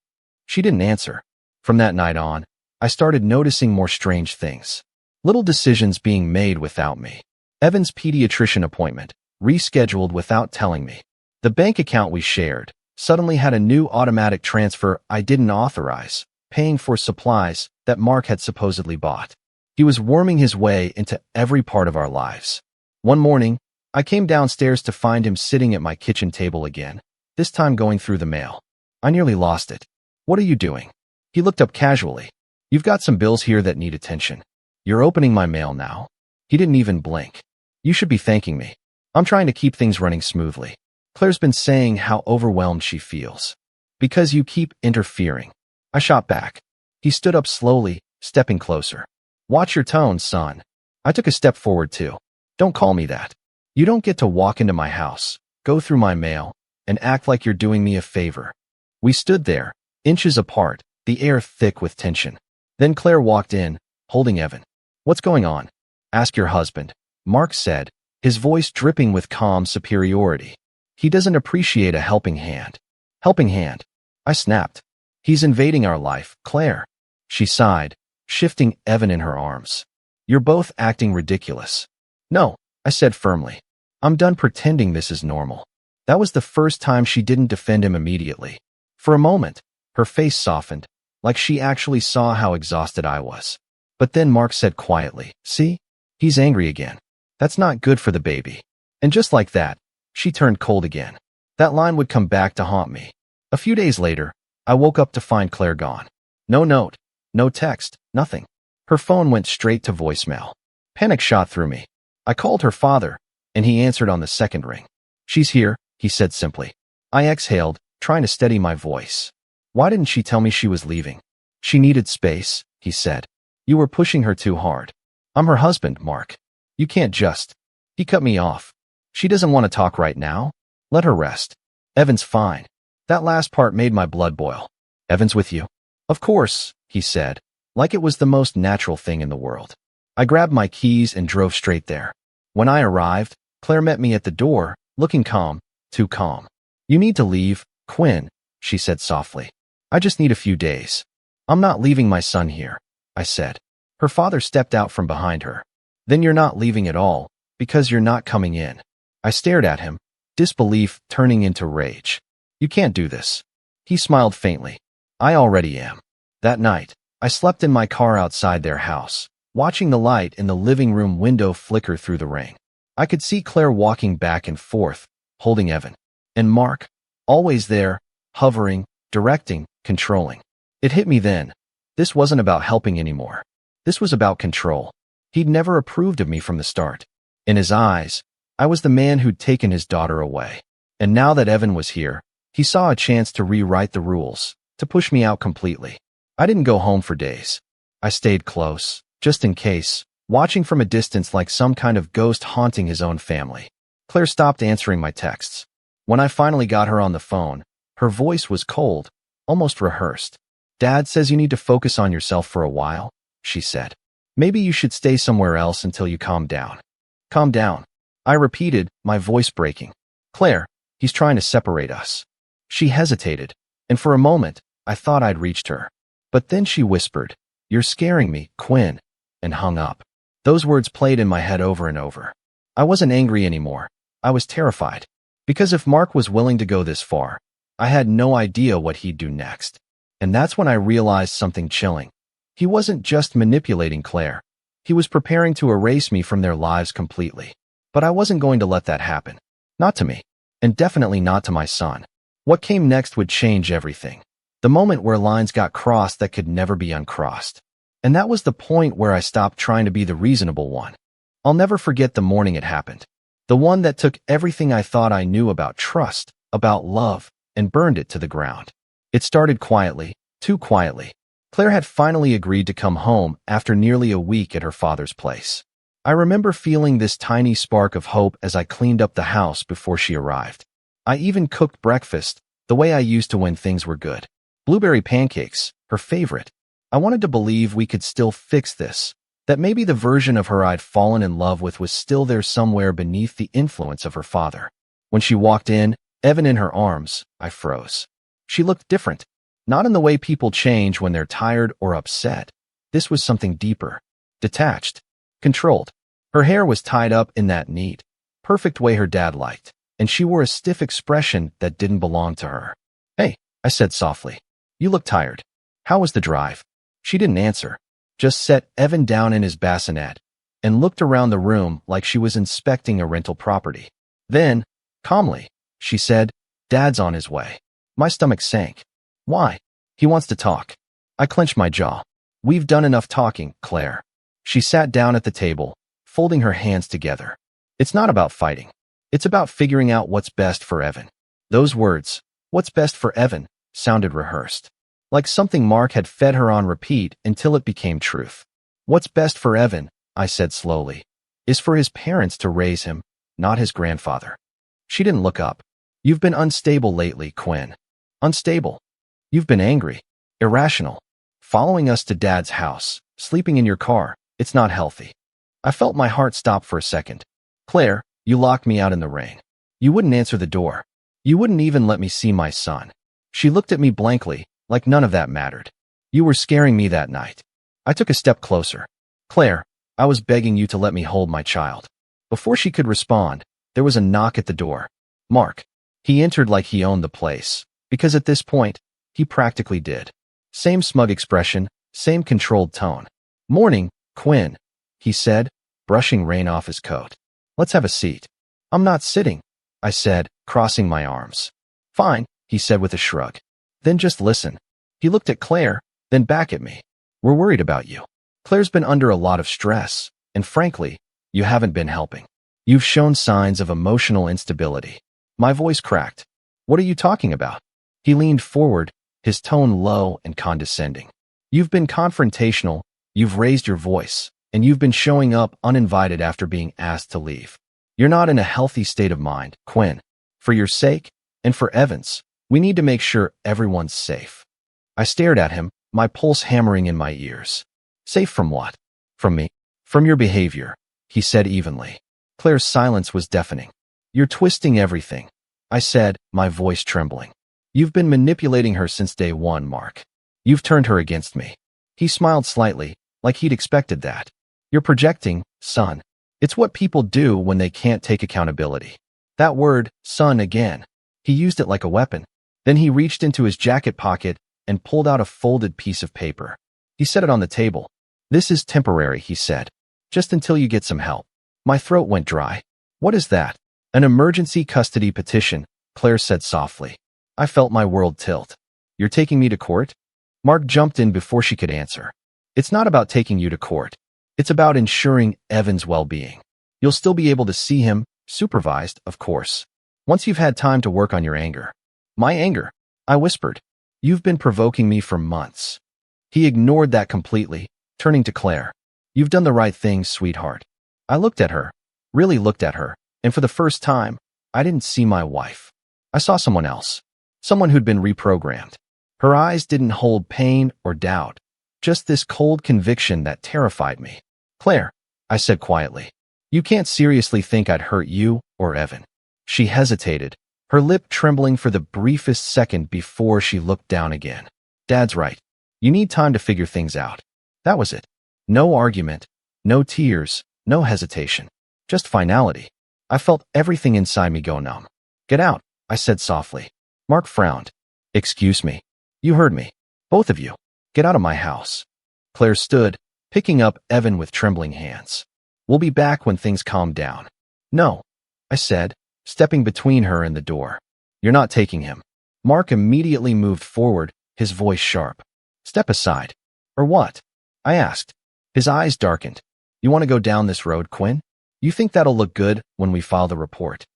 She didn't answer. From that night on, I started noticing more strange things. Little decisions being made without me. Evan's pediatrician appointment, rescheduled without telling me. The bank account we shared suddenly had a new automatic transfer I didn't authorize, paying for supplies that Mark had supposedly bought. He was worming his way into every part of our lives. One morning, I came downstairs to find him sitting at my kitchen table again, this time going through the mail. I nearly lost it. What are you doing? He looked up casually. You've got some bills here that need attention. You're opening my mail now. He didn't even blink. You should be thanking me. I'm trying to keep things running smoothly. Claire's been saying how overwhelmed she feels. Because you keep interfering. I shot back. He stood up slowly, stepping closer. Watch your tone, son. I took a step forward too. Don't call me that. You don't get to walk into my house, go through my mail, and act like you're doing me a favor. We stood there, inches apart, the air thick with tension. Then Claire walked in, holding Evan. What's going on? Ask your husband, Mark said, his voice dripping with calm superiority. He doesn't appreciate a helping hand. Helping hand. I snapped. He's invading our life, Claire. She sighed, shifting Evan in her arms. You're both acting ridiculous. No, I said firmly. I'm done pretending this is normal. That was the first time she didn't defend him immediately. For a moment, her face softened, like she actually saw how exhausted I was. But then Mark said quietly, see? He's angry again. That's not good for the baby. And just like that, she turned cold again. That line would come back to haunt me. A few days later, I woke up to find Claire gone. No note, no text, nothing. Her phone went straight to voicemail. Panic shot through me. I called her father, and he answered on the second ring. She's here, he said simply. I exhaled, trying to steady my voice. Why didn't she tell me she was leaving? She needed space, he said. You were pushing her too hard. I'm her husband, Mark. You can't just. He cut me off. She doesn't want to talk right now. Let her rest. Evan's fine. That last part made my blood boil. Evan's with you? Of course, he said, like it was the most natural thing in the world. I grabbed my keys and drove straight there. When I arrived, Claire met me at the door, looking calm, too calm. You need to leave, Quinn, she said softly. I just need a few days. I'm not leaving my son here, I said. Her father stepped out from behind her. Then you're not leaving at all, because you're not coming in. I stared at him, disbelief turning into rage. You can't do this. He smiled faintly. I already am. That night, I slept in my car outside their house, watching the light in the living room window flicker through the rain. I could see Claire walking back and forth, holding Evan. And Mark, always there, hovering, directing, controlling. It hit me then. This wasn't about helping anymore. This was about control. He'd never approved of me from the start. In his eyes, I was the man who'd taken his daughter away. And now that Evan was here, he saw a chance to rewrite the rules, to push me out completely. I didn't go home for days. I stayed close, just in case, watching from a distance like some kind of ghost haunting his own family. Claire stopped answering my texts. When I finally got her on the phone, her voice was cold, almost rehearsed. Dad says you need to focus on yourself for a while, she said. Maybe you should stay somewhere else until you calm down. Calm down, I repeated, my voice breaking. Claire, he's trying to separate us. She hesitated, and for a moment, I thought I'd reached her. But then she whispered, You're scaring me, Quinn, and hung up. Those words played in my head over and over. I wasn't angry anymore. I was terrified. Because if Mark was willing to go this far, I had no idea what he'd do next. And that's when I realized something chilling. He wasn't just manipulating Claire. He was preparing to erase me from their lives completely. But I wasn't going to let that happen. Not to me. And definitely not to my son. What came next would change everything. The moment where lines got crossed that could never be uncrossed. And that was the point where I stopped trying to be the reasonable one. I'll never forget the morning it happened. The one that took everything I thought I knew about trust, about love, and burned it to the ground. It started quietly, too quietly. Claire had finally agreed to come home after nearly a week at her father's place. I remember feeling this tiny spark of hope as I cleaned up the house before she arrived. I even cooked breakfast, the way I used to when things were good. Blueberry pancakes, her favorite. I wanted to believe we could still fix this, that maybe the version of her I'd fallen in love with was still there somewhere beneath the influence of her father. When she walked in, Evan in her arms, I froze. She looked different, not in the way people change when they're tired or upset. This was something deeper, detached, controlled. Her hair was tied up in that neat, perfect way her dad liked, and she wore a stiff expression that didn't belong to her. "Hey," I said softly. "You look tired. How was the drive?" She didn't answer, just set Evan down in his bassinet and looked around the room like she was inspecting a rental property. Then, calmly, she said, "Dad's on his way." My stomach sank. "Why?" "He wants to talk." I clenched my jaw. "We've done enough talking, Claire." She sat down at the table, folding her hands together. "It's not about fighting. It's about figuring out what's best for Evan." Those words, "what's best for Evan," sounded rehearsed, like something Mark had fed her on repeat until it became truth. "What's best for Evan," I said slowly, "is for his parents to raise him, not his grandfather." She didn't look up. "You've been unstable lately, Quinn." "Unstable?" "You've been angry, irrational, following us to Dad's house, sleeping in your car. It's not healthy." I felt my heart stop for a second. "Claire, you locked me out in the rain. You wouldn't answer the door. You wouldn't even let me see my son." She looked at me blankly, like none of that mattered. "You were scaring me that night." I took a step closer. "Claire, I was begging you to let me hold my child." Before she could respond, there was a knock at the door. Mark. He entered like he owned the place, because at this point, he practically did. Same smug expression, same controlled tone. "Morning, Quinn," he said, brushing rain off his coat. "Let's have a seat." "I'm not sitting," I said, crossing my arms. "Fine," he said with a shrug. "Then just listen." He looked at Claire, then back at me. "We're worried about you. Claire's been under a lot of stress, and frankly, you haven't been helping. You've shown signs of emotional instability." My voice cracked. "What are you talking about?" He leaned forward, his tone low and condescending. "You've been confrontational, you've raised your voice, and you've been showing up uninvited after being asked to leave. You're not in a healthy state of mind, Quinn. For your sake, and for Evan's, we need to make sure everyone's safe." I stared at him, my pulse hammering in my ears. "Safe from what?" "From me. From your behavior," he said evenly. Claire's silence was deafening. "You're twisting everything," I said, my voice trembling. "You've been manipulating her since day one, Mark. You've turned her against me." He smiled slightly, like he'd expected that. "You're projecting, son. It's what people do when they can't take accountability." That word, son, again. He used it like a weapon. Then he reached into his jacket pocket and pulled out a folded piece of paper. He set it on the table. "This is temporary," he said. "Just until you get some help." My throat went dry. "What is that?" "An emergency custody petition," Claire said softly. I felt my world tilt. "You're taking me to court?" Mark jumped in before she could answer. "It's not about taking you to court. It's about ensuring Evan's well-being. You'll still be able to see him, supervised, of course, once you've had time to work on your anger." "My anger?" I whispered. "You've been provoking me for months." He ignored that completely, turning to Claire. "You've done the right thing, sweetheart." I looked at her, really looked at her, and for the first time, I didn't see my wife. I saw someone else, someone who'd been reprogrammed. Her eyes didn't hold pain or doubt, just this cold conviction that terrified me. "Claire," I said quietly, "you can't seriously think I'd hurt you or Evan." She hesitated, her lip trembling for the briefest second before she looked down again. "Dad's right. You need time to figure things out." That was it. No argument, no tears, no hesitation, just finality. I felt everything inside me go numb. "Get out," I said softly. Mark frowned. "Excuse me." "You heard me. Both of you. Get out of my house." Claire stood, picking up Evan with trembling hands. "We'll be back when things calm down." "No," I said, stepping between her and the door. "You're not taking him." Mark immediately moved forward, his voice sharp. "Step aside." "Or what?" I asked. His eyes darkened. "You want to go down this road, Quinn?" You think that'll look good when we file the report?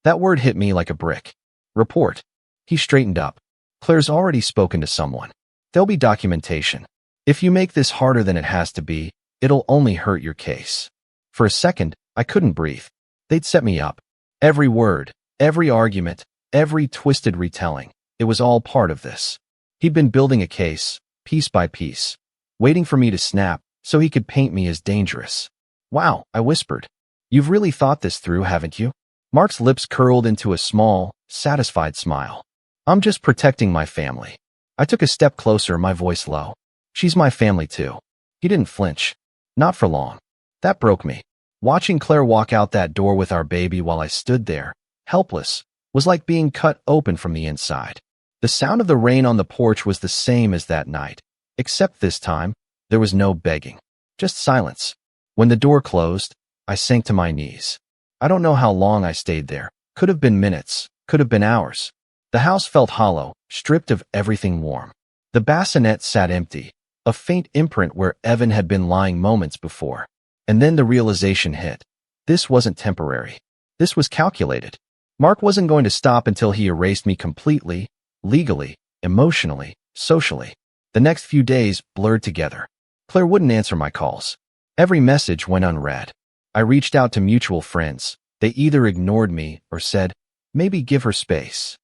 That word hit me like a brick. Report. He straightened up. Claire's already spoken to someone. There'll be documentation. If you make this harder than it has to be, it'll only hurt your case. For a second, I couldn't breathe. They'd set me up. Every word, every argument, every twisted retelling. It was all part of this. He'd been building a case, piece by piece, waiting for me to snap so he could paint me as dangerous. Wow, I whispered. You've really thought this through, haven't you? Mark's lips curled into a small, satisfied smile. I'm just protecting my family. I took a step closer, my voice low. She's my family too. He didn't flinch. Not for long. That broke me. Watching Claire walk out that door with our baby while I stood there, helpless, was like being cut open from the inside. The sound of the rain on the porch was the same as that night, except this time, there was no begging. Just silence. When the door closed, I sank to my knees. I don't know how long I stayed there. Could have been minutes, could have been hours. The house felt hollow, stripped of everything warm. The bassinet sat empty, a faint imprint where Evan had been lying moments before. And then the realization hit. This wasn't temporary. This was calculated. Mark wasn't going to stop until he erased me completely, legally, emotionally, socially. The next few days blurred together. Claire wouldn't answer my calls. Every message went unread. I reached out to mutual friends. They either ignored me or said, maybe give her space.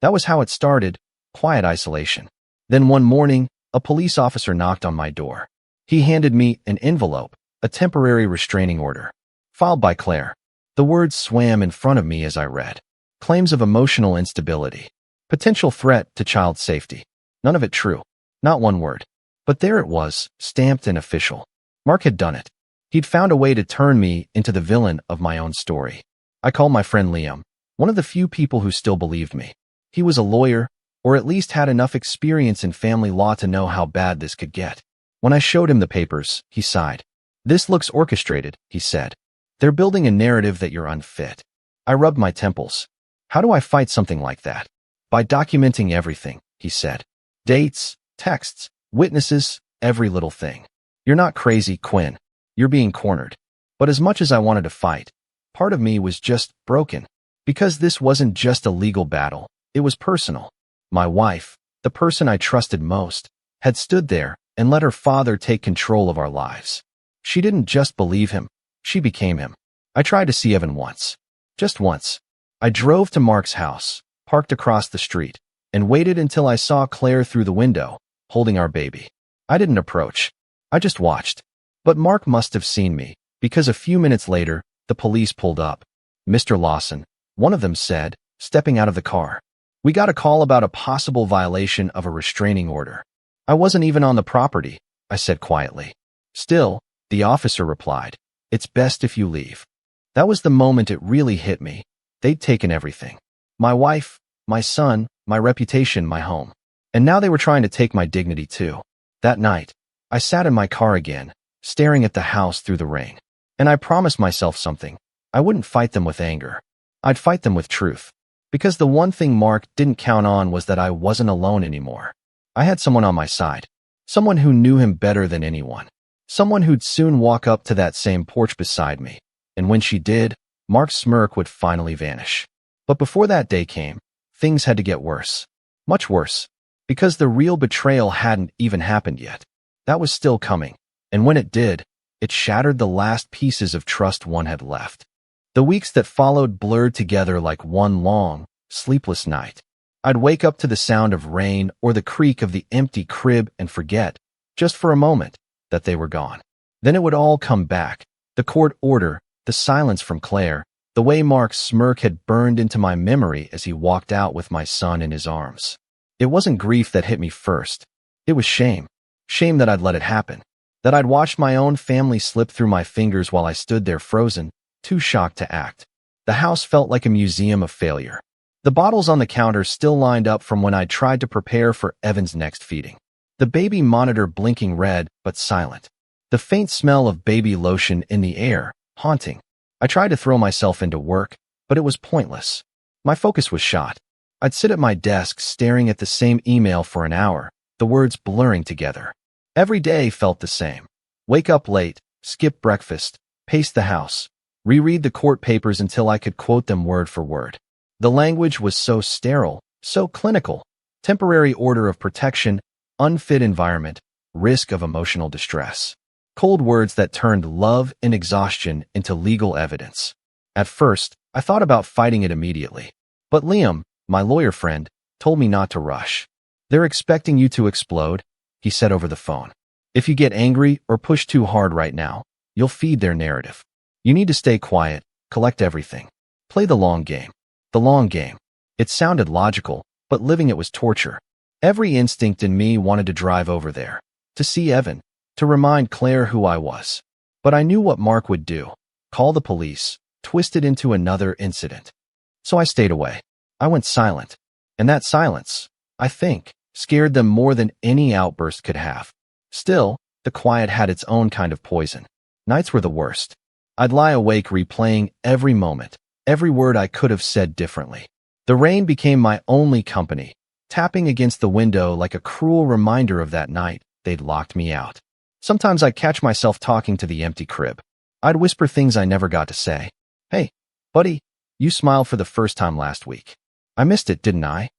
That was how it started, quiet isolation. Then one morning, a police officer knocked on my door. He handed me an envelope, a temporary restraining order, filed by Claire. The words swam in front of me as I read. Claims of emotional instability. Potential threat to child safety. None of it true. Not one word. But there it was, stamped and official. Mark had done it. He'd found a way to turn me into the villain of my own story. I called my friend Liam, one of the few people who still believed me. He was a lawyer, or at least had enough experience in family law to know how bad this could get. When I showed him the papers, he sighed. This looks orchestrated, he said. They're building a narrative that you're unfit. I rubbed my temples. How do I fight something like that? By documenting everything, he said. Dates, texts, witnesses, every little thing. You're not crazy, Quinn. You're being cornered. But as much as I wanted to fight, part of me was just broken. Because this wasn't just a legal battle, it was personal. My wife, the person I trusted most, had stood there and let her father take control of our lives. She didn't just believe him, she became him. I tried to see Evan once. Just once. I drove to Mark's house, parked across the street, and waited until I saw Claire through the window, holding our baby. I didn't approach. I just watched. But Mark must have seen me, because a few minutes later, the police pulled up. Mr. Lawson, one of them said, stepping out of the car. We got a call about a possible violation of a restraining order. I wasn't even on the property, I said quietly. Still, the officer replied, it's best if you leave. That was the moment it really hit me. They'd taken everything. My wife, my son, my reputation, my home. And now they were trying to take my dignity too. That night, I sat in my car again, staring at the house through the rain. And I promised myself something. I wouldn't fight them with anger. I'd fight them with truth. Because the one thing Mark didn't count on was that I wasn't alone anymore. I had someone on my side. Someone who knew him better than anyone. Someone who'd soon walk up to that same porch beside me. And when she did, Mark's smirk would finally vanish. But before that day came, things had to get worse. Much worse. Because the real betrayal hadn't even happened yet. That was still coming. And when it did, it shattered the last pieces of trust one had left. The weeks that followed blurred together like one long, sleepless night. I'd wake up to the sound of rain or the creak of the empty crib and forget, just for a moment, that they were gone. Then it would all come back. The court order, the silence from Claire, the way Mark's smirk had burned into my memory as he walked out with my son in his arms. It wasn't grief that hit me first. It was shame. Shame that I'd let it happen. That I'd watched my own family slip through my fingers while I stood there frozen, too shocked to act. The house felt like a museum of failure. The bottles on the counter still lined up from when I tried to prepare for Evan's next feeding. The baby monitor blinking red but silent. The faint smell of baby lotion in the air, haunting. I tried to throw myself into work, but it was pointless. My focus was shot. I'd sit at my desk staring at the same email for an hour, the words blurring together. Every day felt the same. Wake up late, skip breakfast, pace the house, reread the court papers until I could quote them word for word. The language was so sterile, so clinical. Temporary order of protection, unfit environment, risk of emotional distress. Cold words that turned love and exhaustion into legal evidence. At first, I thought about fighting it immediately. But Liam, my lawyer friend, told me not to rush. They're expecting you to explode, he said over the phone. If you get angry or push too hard right now, you'll feed their narrative. You need to stay quiet, collect everything. Play the long game. The long game. It sounded logical, but living it was torture. Every instinct in me wanted to drive over there, to see Evan, to remind Claire who I was. But I knew what Mark would do. Call the police, twist it into another incident. So I stayed away. I went silent. And that silence, I think, scared them more than any outburst could have. Still, the quiet had its own kind of poison. Nights were the worst. I'd lie awake replaying every moment, every word I could have said differently. The rain became my only company, tapping against the window like a cruel reminder of that night they'd locked me out. Sometimes I'd catch myself talking to the empty crib. I'd whisper things I never got to say. Hey, buddy, you smiled for the first time last week. I missed it, didn't I?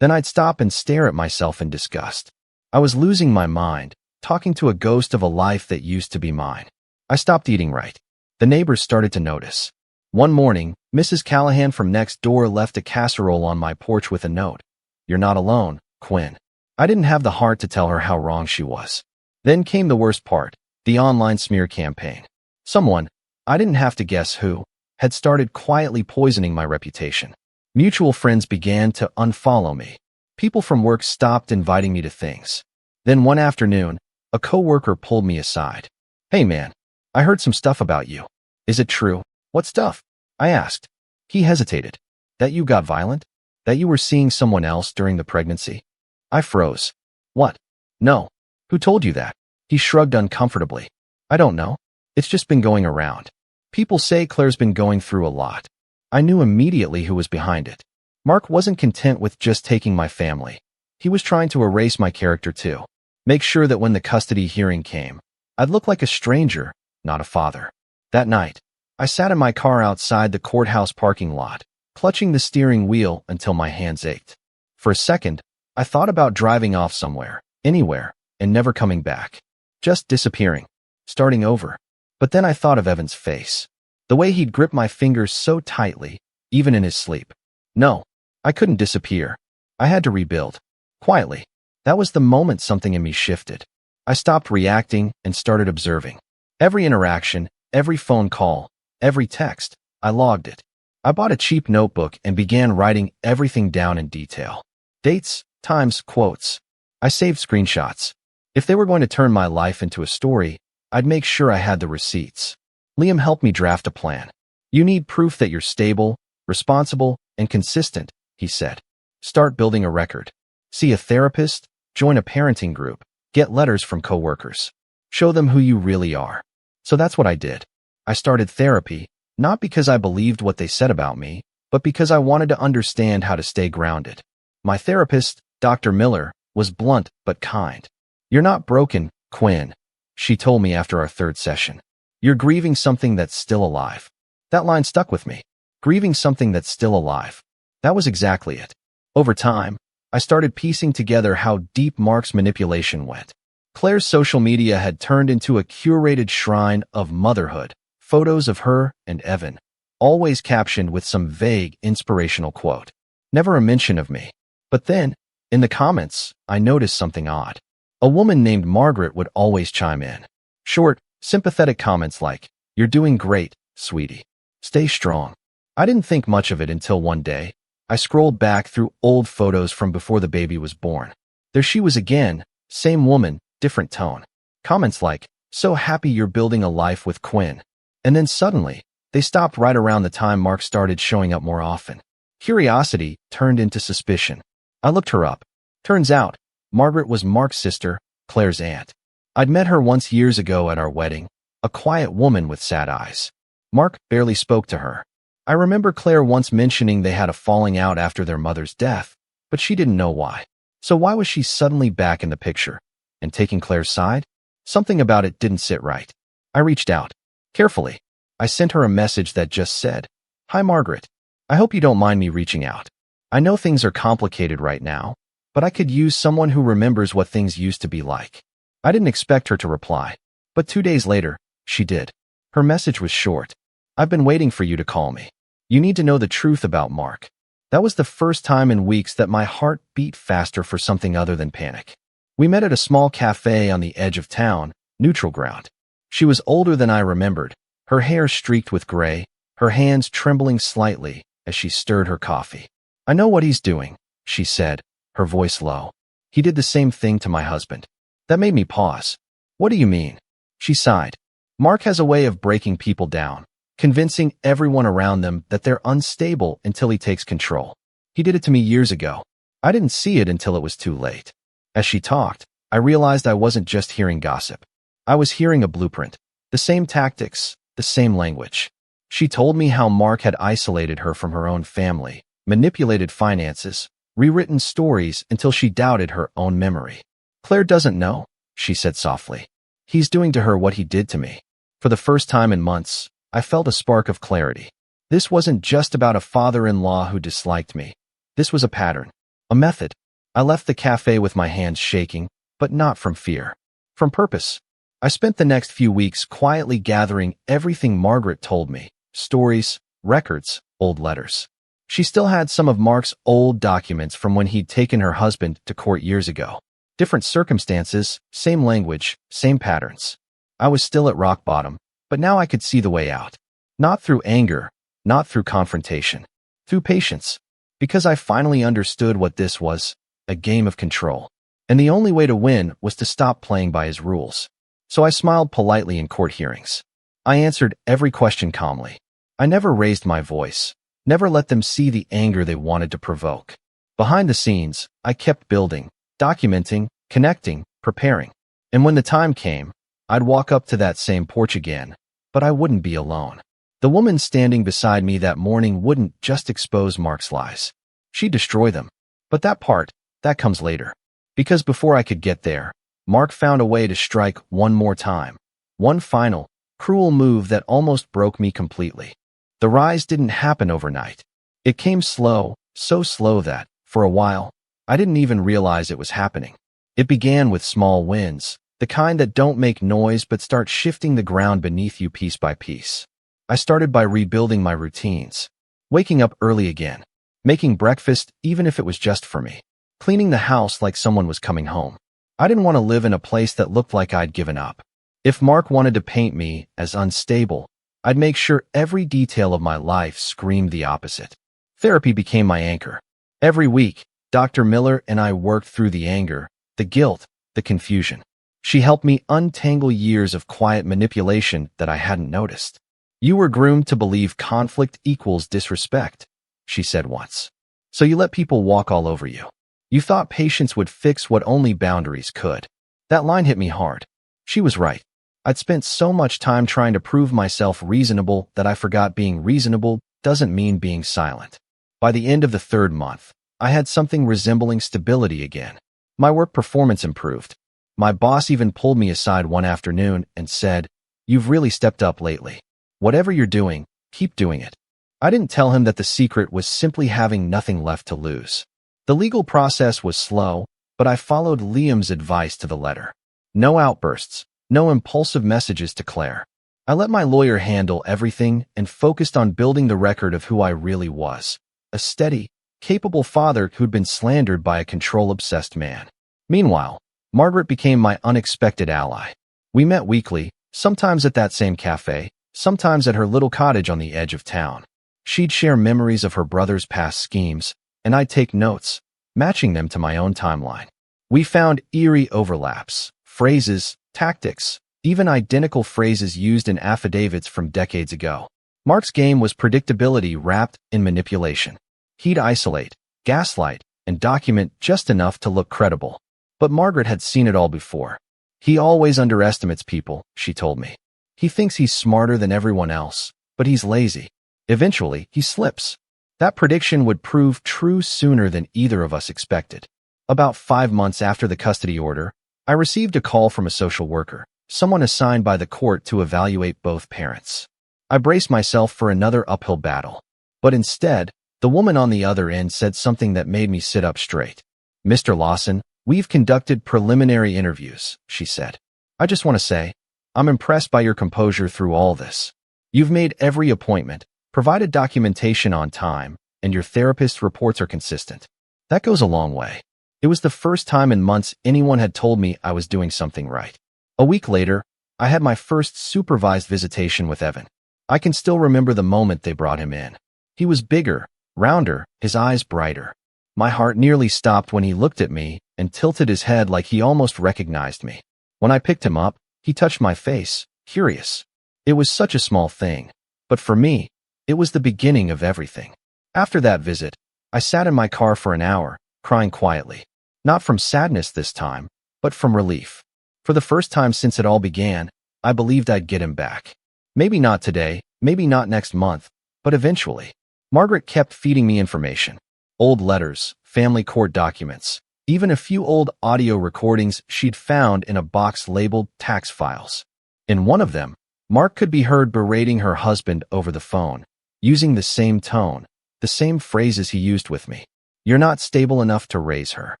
Then I'd stop and stare at myself in disgust. I was losing my mind, talking to a ghost of a life that used to be mine. I stopped eating right. The neighbors started to notice. One morning, Mrs. Callahan from next door left a casserole on my porch with a note. You're not alone, Quinn. I didn't have the heart to tell her how wrong she was. Then came the worst part, the online smear campaign. Someone, I didn't have to guess who, had started quietly poisoning my reputation. Mutual friends began to unfollow me. People from work stopped inviting me to things. Then one afternoon, a coworker pulled me aside. Hey man, I heard some stuff about you. Is it true? What stuff? I asked. He hesitated. That you got violent? That you were seeing someone else during the pregnancy? I froze. What? No. Who told you that? He shrugged uncomfortably. I don't know. It's just been going around. People say Claire's been going through a lot. I knew immediately who was behind it. Mark wasn't content with just taking my family. He was trying to erase my character too. Make sure that when the custody hearing came, I'd look like a stranger, not a father. That night, I sat in my car outside the courthouse parking lot, clutching the steering wheel until my hands ached. For a second, I thought about driving off somewhere, anywhere, and never coming back. Just disappearing, starting over. But then I thought of Evan's face. The way he'd grip my fingers so tightly, even in his sleep. No, I couldn't disappear. I had to rebuild. Quietly. That was the moment something in me shifted. I stopped reacting and started observing. Every interaction, every phone call, every text, I logged it. I bought a cheap notebook and began writing everything down in detail. Dates, times, quotes. I saved screenshots. If they were going to turn my life into a story, I'd make sure I had the receipts. Liam helped me draft a plan. You need proof that you're stable, responsible, and consistent, he said. Start building a record. See a therapist, join a parenting group, get letters from coworkers. Show them who you really are. So that's what I did. I started therapy, not because I believed what they said about me, but because I wanted to understand how to stay grounded. My therapist, Dr. Miller, was blunt but kind. You're not broken, Quinn, she told me after our third session. You're grieving something that's still alive. That line stuck with me. Grieving something that's still alive. That was exactly it. Over time, I started piecing together how deep Mark's manipulation went. Claire's social media had turned into a curated shrine of motherhood, photos of her and Evan, always captioned with some vague, inspirational quote. Never a mention of me. But then, in the comments, I noticed something odd. A woman named Margaret would always chime in. Short, sympathetic comments like, "You're doing great, sweetie. Stay strong." I didn't think much of it until one day, I scrolled back through old photos from before the baby was born. There she was again, same woman, different tone. Comments like, "So happy you're building a life with Quinn." And then suddenly, they stopped right around the time Mark started showing up more often. Curiosity turned into suspicion. I looked her up. Turns out, Margaret was Mark's sister, Claire's aunt. I'd met her once years ago at our wedding, a quiet woman with sad eyes. Mark barely spoke to her. I remember Claire once mentioning they had a falling out after their mother's death, but she didn't know why. So why was she suddenly back in the picture? And taking Claire's side? Something about it didn't sit right. I reached out. Carefully. I sent her a message that just said, "Hi, Margaret. I hope you don't mind me reaching out. I know things are complicated right now, but I could use someone who remembers what things used to be like." I didn't expect her to reply, but 2 days later, she did. Her message was short. "I've been waiting for you to call me. You need to know the truth about Mark." That was the first time in weeks that my heart beat faster for something other than panic. We met at a small cafe on the edge of town, neutral ground. She was older than I remembered, her hair streaked with gray, her hands trembling slightly as she stirred her coffee. "I know what he's doing," she said, her voice low. "He did the same thing to my husband." That made me pause. "What do you mean?" She sighed. "Mark has a way of breaking people down, convincing everyone around them that they're unstable until he takes control. He did it to me years ago. I didn't see it until it was too late." As she talked, I realized I wasn't just hearing gossip. I was hearing a blueprint, the same tactics, the same language. She told me how Mark had isolated her from her own family, manipulated finances, rewritten stories until she doubted her own memory. "Claire doesn't know," she said softly. "He's doing to her what he did to me." For the first time in months, I felt a spark of clarity. This wasn't just about a father-in-law who disliked me. This was a pattern, a method. I left the cafe with my hands shaking, but not from fear. From purpose. I spent the next few weeks quietly gathering everything Margaret told me, stories, records, old letters. She still had some of Mark's old documents from when he'd taken her husband to court years ago. Different circumstances, same language, same patterns. I was still at rock bottom, but now I could see the way out. Not through anger, not through confrontation, through patience. Because I finally understood what this was, a game of control. And the only way to win was to stop playing by his rules. So I smiled politely in court hearings. I answered every question calmly. I never raised my voice, never let them see the anger they wanted to provoke. Behind the scenes, I kept building, documenting, connecting, preparing. And when the time came, I'd walk up to that same porch again, but I wouldn't be alone. The woman standing beside me that morning wouldn't just expose Mark's lies. She'd destroy them. But that comes later. Because before I could get there, Mark found a way to strike one more time. One final, cruel move that almost broke me completely. The rise didn't happen overnight. It came slow, so slow that, for a while, I didn't even realize it was happening. It began with small wins, the kind that don't make noise but start shifting the ground beneath you piece by piece. I started by rebuilding my routines. Waking up early again. Making breakfast even if it was just for me. Cleaning the house like someone was coming home. I didn't want to live in a place that looked like I'd given up. If Mark wanted to paint me as unstable, I'd make sure every detail of my life screamed the opposite. Therapy became my anchor. Every week, Dr. Miller and I worked through the anger, the guilt, the confusion. She helped me untangle years of quiet manipulation that I hadn't noticed. "You were groomed to believe conflict equals disrespect," she said once. "So you let people walk all over you. You thought patience would fix what only boundaries could." That line hit me hard. She was right. I'd spent so much time trying to prove myself reasonable that I forgot being reasonable doesn't mean being silent. By the end of the 3rd month, I had something resembling stability again. My work performance improved. My boss even pulled me aside one afternoon and said, "You've really stepped up lately. Whatever you're doing, keep doing it." I didn't tell him that the secret was simply having nothing left to lose. The legal process was slow, but I followed Liam's advice to the letter. No outbursts, no impulsive messages to Claire. I let my lawyer handle everything and focused on building the record of who I really was. A steady, capable father who'd been slandered by a control-obsessed man. Meanwhile, Margaret became my unexpected ally. We met weekly, sometimes at that same cafe, sometimes at her little cottage on the edge of town. She'd share memories of her brother's past schemes, and I'd take notes, matching them to my own timeline. We found eerie overlaps, phrases, tactics, even identical phrases used in affidavits from decades ago. Mark's game was predictability wrapped in manipulation. He'd isolate, gaslight, and document just enough to look credible. But Margaret had seen it all before. "He always underestimates people," she told me. "He thinks he's smarter than everyone else, but he's lazy. Eventually, he slips." That prediction would prove true sooner than either of us expected. About 5 months after the custody order, I received a call from a social worker, someone assigned by the court to evaluate both parents. I braced myself for another uphill battle. But instead, the woman on the other end said something that made me sit up straight. "Mr. Lawson, we've conducted preliminary interviews," she said. "I just want to say, I'm impressed by your composure through all this. You've made every appointment, provided documentation on time, and your therapist's reports are consistent. That goes a long way." It was the first time in months anyone had told me I was doing something right. A week later, I had my first supervised visitation with Evan. I can still remember the moment they brought him in. He was bigger, rounder, his eyes brighter. My heart nearly stopped when he looked at me and tilted his head like he almost recognized me. When I picked him up, he touched my face, curious. It was such a small thing, but for me, it was the beginning of everything. After that visit, I sat in my car for an hour, crying quietly. Not from sadness this time, but from relief. For the first time since it all began, I believed I'd get him back. Maybe not today, maybe not next month, but eventually. Margaret kept feeding me information. Old letters, family court documents, even a few old audio recordings she'd found in a box labeled tax files. In one of them, Mark could be heard berating her husband over the phone, using the same tone, the same phrases he used with me. "You're not stable enough to raise her.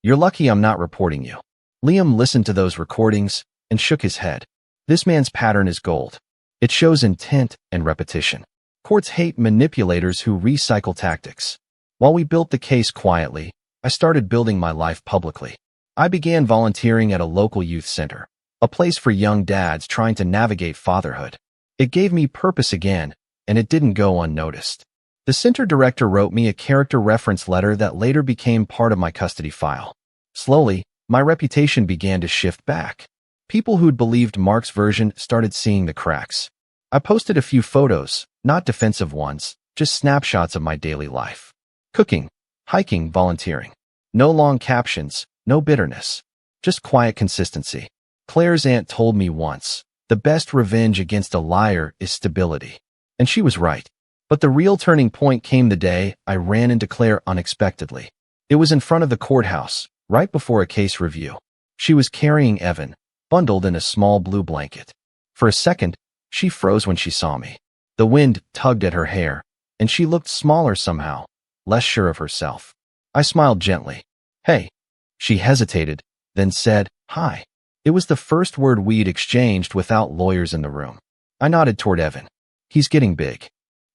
You're lucky I'm not reporting you." Liam listened to those recordings and shook his head. This man's pattern is gold. It shows intent and repetition. Courts hate manipulators who recycle tactics. While we built the case quietly, I started building my life publicly. I began volunteering at a local youth center, a place for young dads trying to navigate fatherhood. It gave me purpose again, and it didn't go unnoticed. The center director wrote me a character reference letter that later became part of my custody file. Slowly, my reputation began to shift back. People who'd believed Mark's version started seeing the cracks. I posted a few photos, not defensive ones, just snapshots of my daily life. Cooking, hiking, volunteering. No long captions, no bitterness. Just quiet consistency. Claire's aunt told me once, the best revenge against a liar is stability. And she was right. But the real turning point came the day I ran into Claire unexpectedly. It was in front of the courthouse, right before a case review. She was carrying Evan, bundled in a small blue blanket. For a second, she froze when she saw me. The wind tugged at her hair, and she looked smaller somehow, less sure of herself. I smiled gently. "Hey." She hesitated, then said, "Hi." It was the first word we'd exchanged without lawyers in the room. I nodded toward Evan. "He's getting big."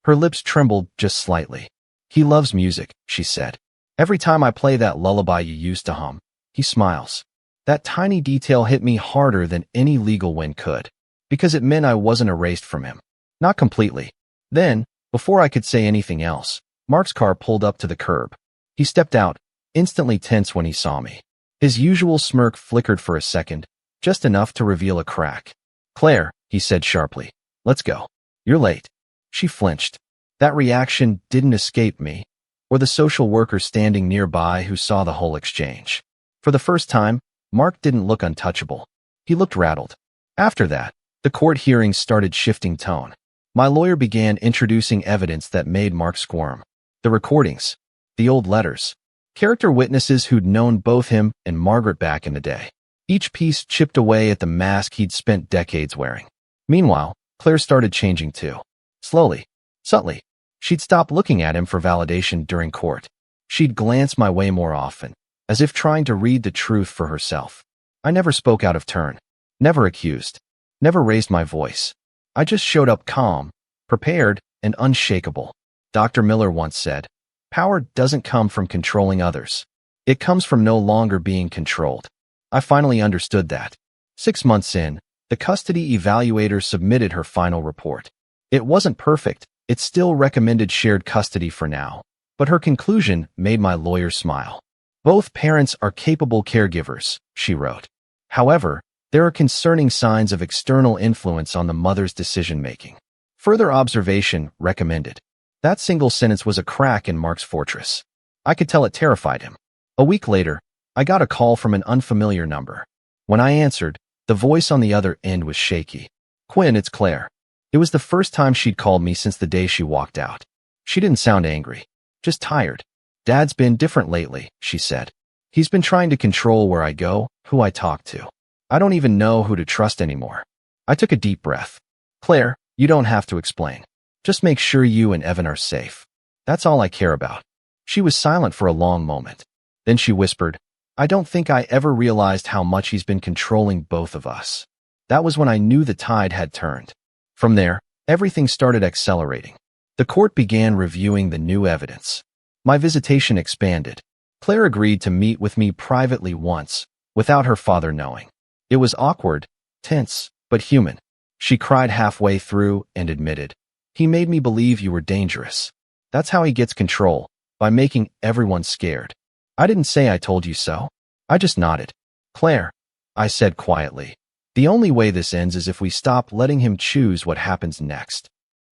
Her lips trembled just slightly. "He loves music," she said. "Every time I play that lullaby you used to hum, he smiles." That tiny detail hit me harder than any legal win could, because it meant I wasn't erased from him. Not completely. Then, before I could say anything else, Mark's car pulled up to the curb. He stepped out, instantly tense when he saw me. His usual smirk flickered for a second, just enough to reveal a crack. "Claire," he said sharply, "let's go. You're late." She flinched. That reaction didn't escape me, or the social worker standing nearby who saw the whole exchange. For the first time, Mark didn't look untouchable. He looked rattled. After that, the court hearings started shifting tone. My lawyer began introducing evidence that made Mark squirm. The recordings, the old letters, character witnesses who'd known both him and Margaret back in the day. Each piece chipped away at the mask he'd spent decades wearing. Meanwhile, Claire started changing too. Slowly, subtly. She'd stop looking at him for validation during court. She'd glance my way more often, as if trying to read the truth for herself. I never spoke out of turn, never accused, never raised my voice. I just showed up calm, prepared, and unshakable. Dr. Miller once said, "Power doesn't come from controlling others. It comes from no longer being controlled." I finally understood that. 6 months in, the custody evaluator submitted her final report. It wasn't perfect. It still recommended shared custody for now. But her conclusion made my lawyer smile. "Both parents are capable caregivers," she wrote. "However, there are concerning signs of external influence on the mother's decision-making. Further observation recommended." That single sentence was a crack in Mark's fortress. I could tell it terrified him. A week later, I got a call from an unfamiliar number. When I answered, the voice on the other end was shaky. "Quinn, it's Claire." It was the first time she'd called me since the day she walked out. She didn't sound angry, just tired. "Dad's been different lately," she said. "He's been trying to control where I go, who I talk to. I don't even know who to trust anymore." I took a deep breath. "Claire, You don't have to explain. Just make sure you and Evan are safe. That's all I care about." She was silent for a long moment. Then she whispered, "I don't think I ever realized how much he's been controlling both of us." That was when I knew the tide had turned. From there, everything started accelerating. The court began reviewing the new evidence. My visitation expanded. Claire agreed to meet with me privately once, without her father knowing. It was awkward, tense, but human. She cried halfway through and admitted, "He made me believe you were dangerous. That's how he gets control, by making everyone scared." I didn't say I told you so. I just nodded. "Claire," I said quietly, "the only way this ends is if we stop letting him choose what happens next."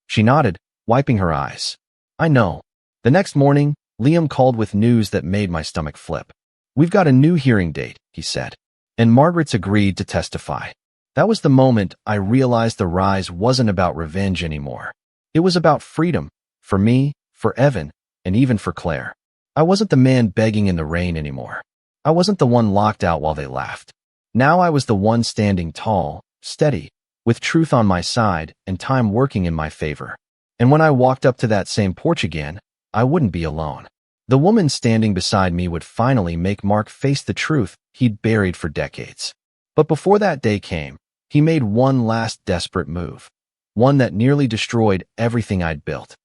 She nodded, wiping her eyes. "I know." The next morning, Liam called with news that made my stomach flip. "We've got a new hearing date," he said, "and Margaret's agreed to testify." That was the moment I realized the rise wasn't about revenge anymore. It was about freedom, for me, for Evan, and even for Claire. I wasn't the man begging in the rain anymore. I wasn't the one locked out while they laughed. Now I was the one standing tall, steady, with truth on my side and time working in my favor. And when I walked up to that same porch again, I wouldn't be alone. The woman standing beside me would finally make Mark face the truth he'd buried for decades. But before that day came, he made one last desperate move, one that nearly destroyed everything I'd built.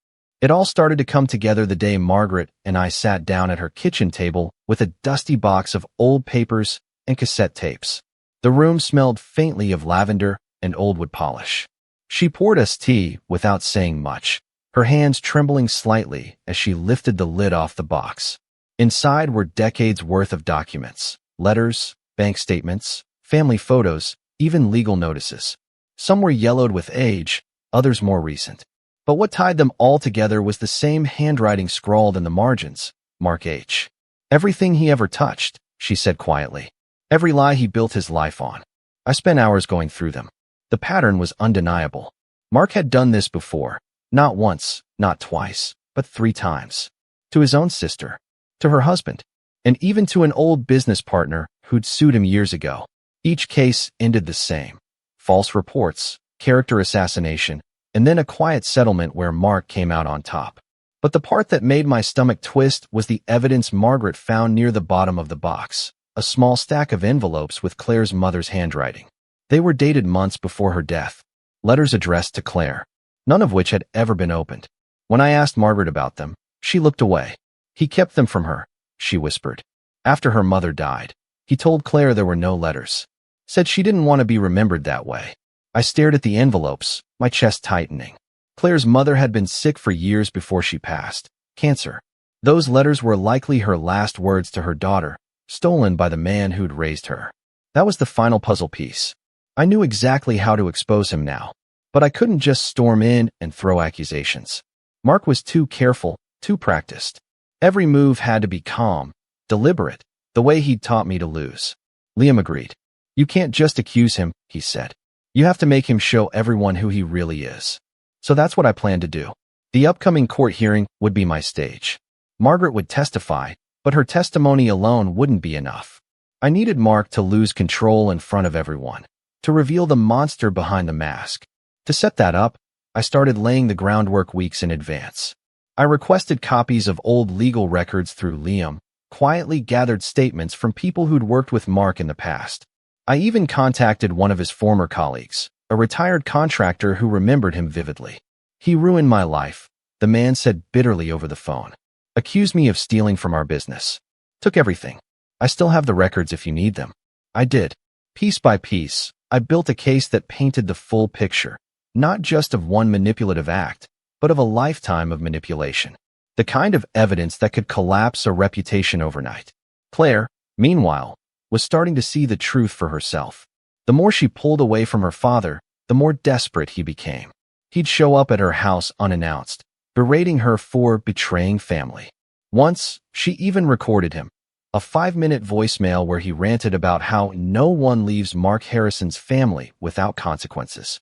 It all started to come together the day Margaret and I sat down at her kitchen table with a dusty box of old papers and cassette tapes. The room smelled faintly of lavender and old wood polish. She poured us tea without saying much, her hands trembling slightly as she lifted the lid off the box. Inside were decades worth of documents, letters, bank statements, family photos, even legal notices. Some were yellowed with age, others more recent. But what tied them all together was the same handwriting scrawled in the margins, Mark H. "Everything he ever touched," she said quietly. "Every lie he built his life on." I spent hours going through them. The pattern was undeniable. Mark had done this before, not once, not twice, but 3 times. To his own sister, to her husband, and even to an old business partner who'd sued him years ago. Each case ended the same. False reports, character assassination, and then a quiet settlement where Mark came out on top. But the part that made my stomach twist was the evidence Margaret found near the bottom of the box, a small stack of envelopes with Claire's mother's handwriting. They were dated months before her death, letters addressed to Claire, none of which had ever been opened. When I asked Margaret about them, she looked away. "He kept them from her," she whispered. "After her mother died, he told Claire there were no letters. Said she didn't want to be remembered that way." I stared at the envelopes, my chest tightening. Claire's mother had been sick for years before she passed. Cancer. Those letters were likely her last words to her daughter, stolen by the man who'd raised her. That was the final puzzle piece. I knew exactly how to expose him now, but I couldn't just storm in and throw accusations. Mark was too careful, too practiced. Every move had to be calm, deliberate, the way he'd taught me to lose. Liam agreed. "You can't just accuse him," he said. "You have to make him show everyone who he really is." So that's what I planned to do. The upcoming court hearing would be my stage. Margaret would testify, but her testimony alone wouldn't be enough. I needed Mark to lose control in front of everyone, to reveal the monster behind the mask. To set that up, I started laying the groundwork weeks in advance. I requested copies of old legal records through Liam, quietly gathered statements from people who'd worked with Mark in the past. I even contacted one of his former colleagues, a retired contractor who remembered him vividly. "He ruined my life," the man said bitterly over the phone. "Accused me of stealing from our business. Took everything. I still have the records if you need them." I did. Piece by piece, I built a case that painted the full picture, not just of one manipulative act, but of a lifetime of manipulation. The kind of evidence that could collapse a reputation overnight. Claire, meanwhile, was starting to see the truth for herself. The more she pulled away from her father, the more desperate he became. He'd show up at her house unannounced, berating her for betraying family. Once, she even recorded him, a 5-minute voicemail where he ranted about how no one leaves Mark Harrison's family without consequences.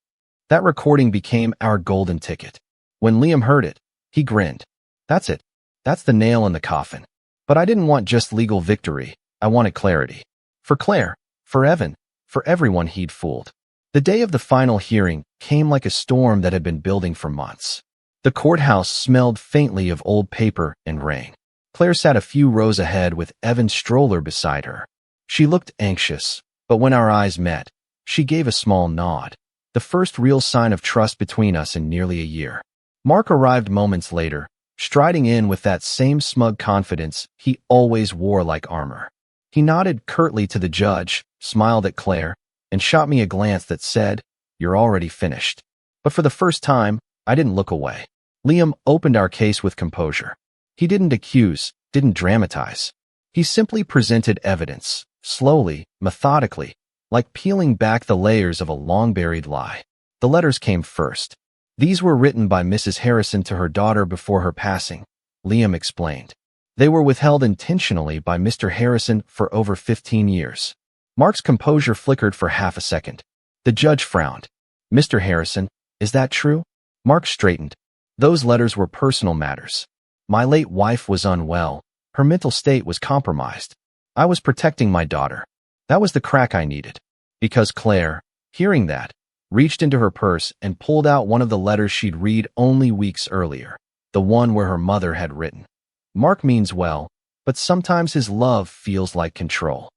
That recording became our golden ticket. When Liam heard it, he grinned. "That's it. That's the nail in the coffin." But I didn't want just legal victory. I wanted clarity. For Claire, for Evan, for everyone he'd fooled. The day of the final hearing came like a storm that had been building for months. The courthouse smelled faintly of old paper and rain. Claire sat a few rows ahead with Evan's stroller beside her. She looked anxious, but when our eyes met, she gave a small nod, the first real sign of trust between us in nearly a year. Mark arrived moments later, striding in with that same smug confidence he always wore like armor. He nodded curtly to the judge, smiled at Claire, and shot me a glance that said, "You're already finished." But for the first time, I didn't look away. Liam opened our case with composure. He didn't accuse, didn't dramatize. He simply presented evidence, slowly, methodically, like peeling back the layers of a long-buried lie. The letters came first. These were written by Mrs. Harrison to her daughter before her passing, Liam explained. They were withheld intentionally by Mr. Harrison for over 15 years. Mark's composure flickered for half a second. The judge frowned. "Mr. Harrison, is that true?" Mark straightened. "Those letters were personal matters. My late wife was unwell. Her mental state was compromised. I was protecting my daughter. That was the crack I needed." Because Claire, hearing that, reached into her purse and pulled out one of the letters she'd read only weeks earlier, the one where her mother had written, "Mark means well, but sometimes his love feels like control."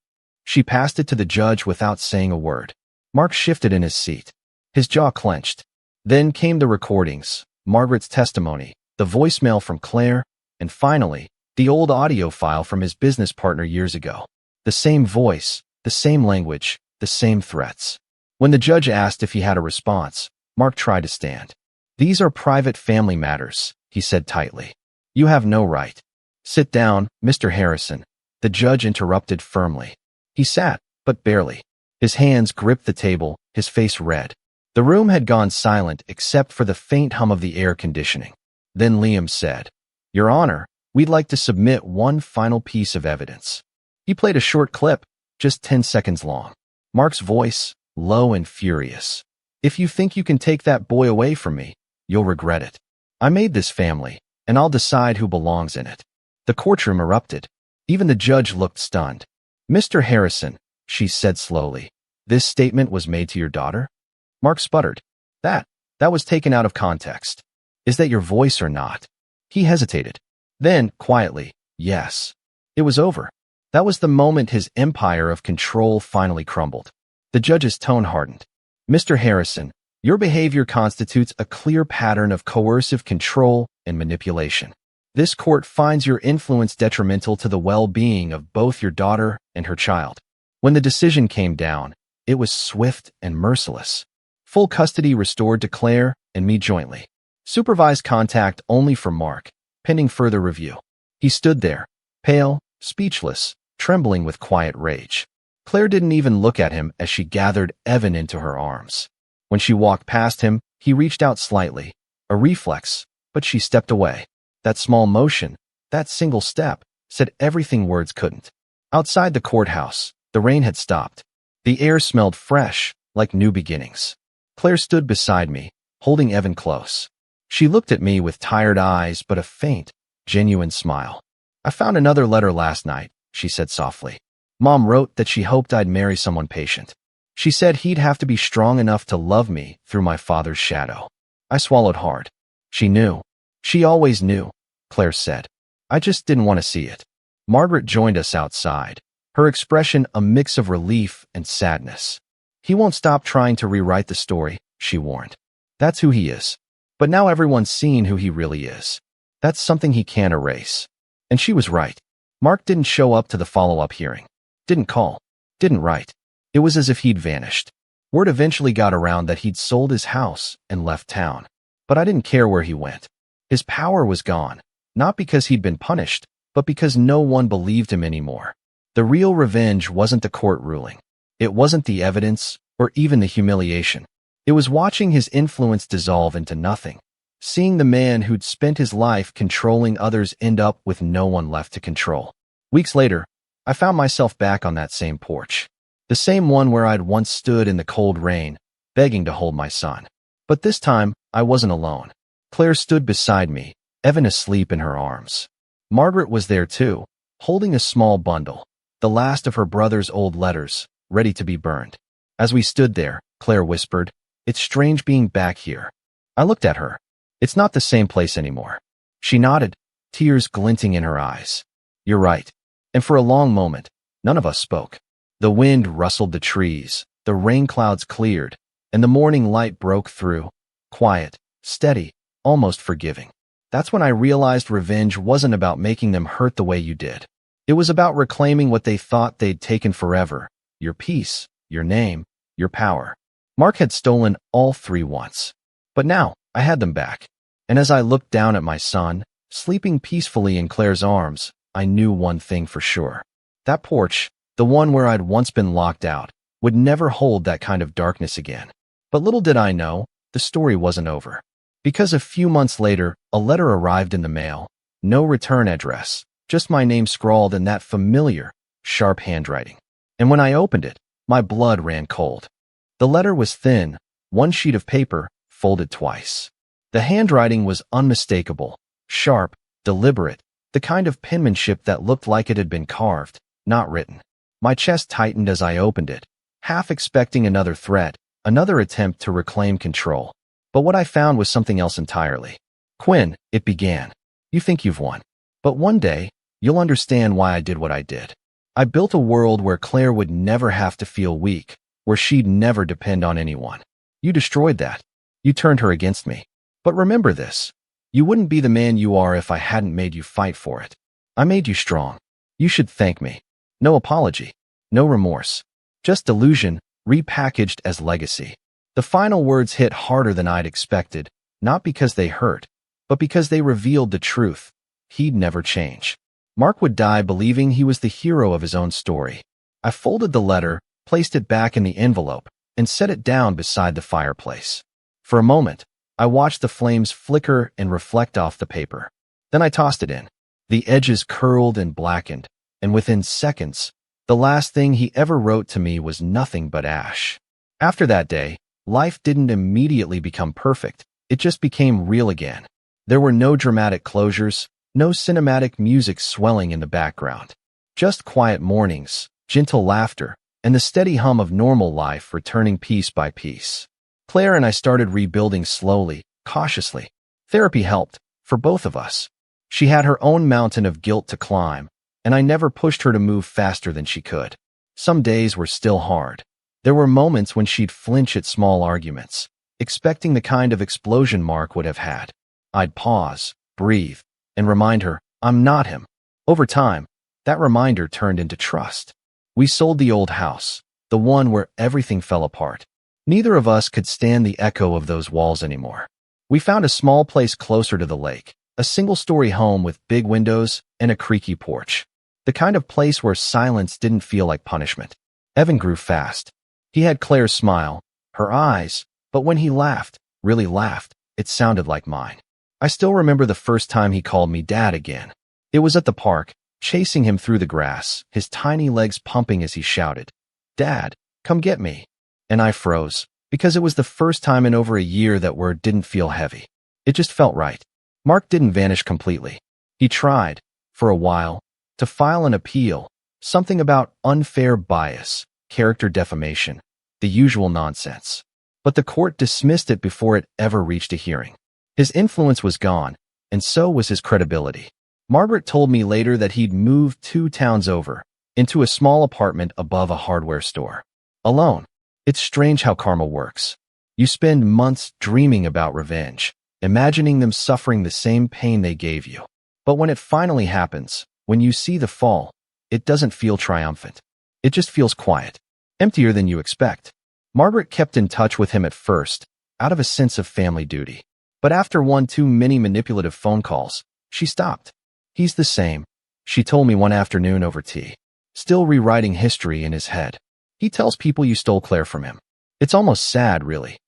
She passed it to the judge without saying a word. Mark shifted in his seat. His jaw clenched. Then came the recordings, Margaret's testimony, the voicemail from Claire, and finally, the old audio file from his business partner years ago. The same voice, the same language, the same threats. When the judge asked if he had a response, Mark tried to stand. "These are private family matters," he said tightly. "You have no right." "Sit down, Mr. Harrison," the judge interrupted firmly. He sat, but barely. His hands gripped the table, his face red. The room had gone silent except for the faint hum of the air conditioning. Then Liam said, "Your Honor, we'd like to submit one final piece of evidence." He played a short clip, just 10 seconds long. Mark's voice, low and furious. "If you think you can take that boy away from me, you'll regret it. I made this family, and I'll decide who belongs in it." The courtroom erupted. Even the judge looked stunned. "Mr. Harrison," she said slowly, "this statement was made to your daughter?" Mark sputtered. That was taken out of context. "Is that your voice or not?" He hesitated. Then, quietly, "Yes." It was over. That was the moment his empire of control finally crumbled. The judge's tone hardened. "Mr. Harrison, your behavior constitutes a clear pattern of coercive control and manipulation. This court finds your influence detrimental to the well-being of both your daughter and her child." When the decision came down, it was swift and merciless. Full custody restored to Claire and me jointly. Supervised contact only for Mark, pending further review. He stood there, pale, speechless, trembling with quiet rage. Claire didn't even look at him as she gathered Evan into her arms. When she walked past him, he reached out slightly, a reflex, but she stepped away. That small motion, that single step, said everything words couldn't. Outside the courthouse, the rain had stopped. The air smelled fresh, like new beginnings. Claire stood beside me, holding Evan close. She looked at me with tired eyes but a faint, genuine smile. "I found another letter last night," she said softly. "Mom wrote that she hoped I'd marry someone patient. She said he'd have to be strong enough to love me through my father's shadow." I swallowed hard. "She knew. She always knew," Claire said. "I just didn't want to see it." Margaret joined us outside, her expression a mix of relief and sadness. "He won't stop trying to rewrite the story," she warned. "That's who he is. But now everyone's seen who he really is. That's something he can't erase." And she was right. Mark didn't show up to the follow-up hearing. Didn't call. Didn't write. It was as if he'd vanished. Word eventually got around that he'd sold his house and left town. But I didn't care where he went. His power was gone, not because he'd been punished, but because no one believed him anymore. The real revenge wasn't the court ruling. It wasn't the evidence, or even the humiliation. It was watching his influence dissolve into nothing. Seeing the man who'd spent his life controlling others end up with no one left to control. Weeks later, I found myself back on that same porch. The same one where I'd once stood in the cold rain, begging to hold my son. But this time, I wasn't alone. Claire stood beside me, Evan asleep in her arms. Margaret was there too, holding a small bundle, the last of her brother's old letters, ready to be burned. As we stood there, Claire whispered, "It's strange being back here." I looked at her. "It's not the same place anymore." She nodded, tears glinting in her eyes. "You're right." And for a long moment, none of us spoke. The wind rustled the trees, the rain clouds cleared, and the morning light broke through, quiet, steady, almost forgiving. That's when I realized revenge wasn't about making them hurt the way you did. It was about reclaiming what they thought they'd taken forever: your peace, your name, your power. Mark had stolen all three once. But now, I had them back. And as I looked down at my son, sleeping peacefully in Claire's arms, I knew one thing for sure. That porch, the one where I'd once been locked out, would never hold that kind of darkness again. But little did I know, the story wasn't over. Because a few months later, a letter arrived in the mail. No return address, just my name scrawled in that familiar, sharp handwriting. And when I opened it, my blood ran cold. The letter was thin, one sheet of paper, folded twice. The handwriting was unmistakable, sharp, deliberate, the kind of penmanship that looked like it had been carved, not written. My chest tightened as I opened it, half expecting another threat, another attempt to reclaim control. But what I found was something else entirely. "Quinn," it began, "you think you've won. But one day, you'll understand why I did what I did. I built a world where Claire would never have to feel weak, where she'd never depend on anyone. You destroyed that. You turned her against me. But remember this. You wouldn't be the man you are if I hadn't made you fight for it. I made you strong. You should thank me. No apology. No remorse. Just delusion, repackaged as legacy." The final words hit harder than I'd expected, not because they hurt, but because they revealed the truth. He'd never change. Mark would die believing he was the hero of his own story. I folded the letter, placed it back in the envelope, and set it down beside the fireplace. For a moment, I watched the flames flicker and reflect off the paper. Then I tossed it in. The edges curled and blackened, and within seconds, the last thing he ever wrote to me was nothing but ash. After that day, life didn't immediately become perfect. It just became real again. There were no dramatic closures, no cinematic music swelling in the background. Just quiet mornings, gentle laughter, and the steady hum of normal life returning piece by piece. Claire and I started rebuilding slowly, cautiously. Therapy helped, for both of us. She had her own mountain of guilt to climb, and I never pushed her to move faster than she could. Some days were still hard. There were moments when she'd flinch at small arguments, expecting the kind of explosion Mark would have had. I'd pause, breathe, and remind her, I'm not him. Over time, that reminder turned into trust. We sold the old house, the one where everything fell apart. Neither of us could stand the echo of those walls anymore. We found a small place closer to the lake, a single-story home with big windows and a creaky porch. The kind of place where silence didn't feel like punishment. Evan grew fast. He had Claire's smile, her eyes, but when he laughed, really laughed, it sounded like mine. I still remember the first time he called me Dad again. It was at the park, chasing him through the grass, his tiny legs pumping as he shouted, "Dad, come get me." And I froze, because it was the first time in over a year that word didn't feel heavy. It just felt right. Mark didn't vanish completely. He tried, for a while, to file an appeal, something about unfair bias, character defamation, the usual nonsense. But the court dismissed it before it ever reached a hearing. His influence was gone, and so was his credibility. Margaret told me later that he'd moved 2 towns over, into a small apartment above a hardware store. Alone. It's strange how karma works. You spend months dreaming about revenge, imagining them suffering the same pain they gave you. But when it finally happens, when you see the fall, it doesn't feel triumphant. It just feels quiet, emptier than you expect. Margaret kept in touch with him at first, out of a sense of family duty. But after one too many manipulative phone calls, she stopped. He's the same, she told me one afternoon over tea. Still rewriting history in his head. He tells people you stole Claire from him. It's almost sad, really.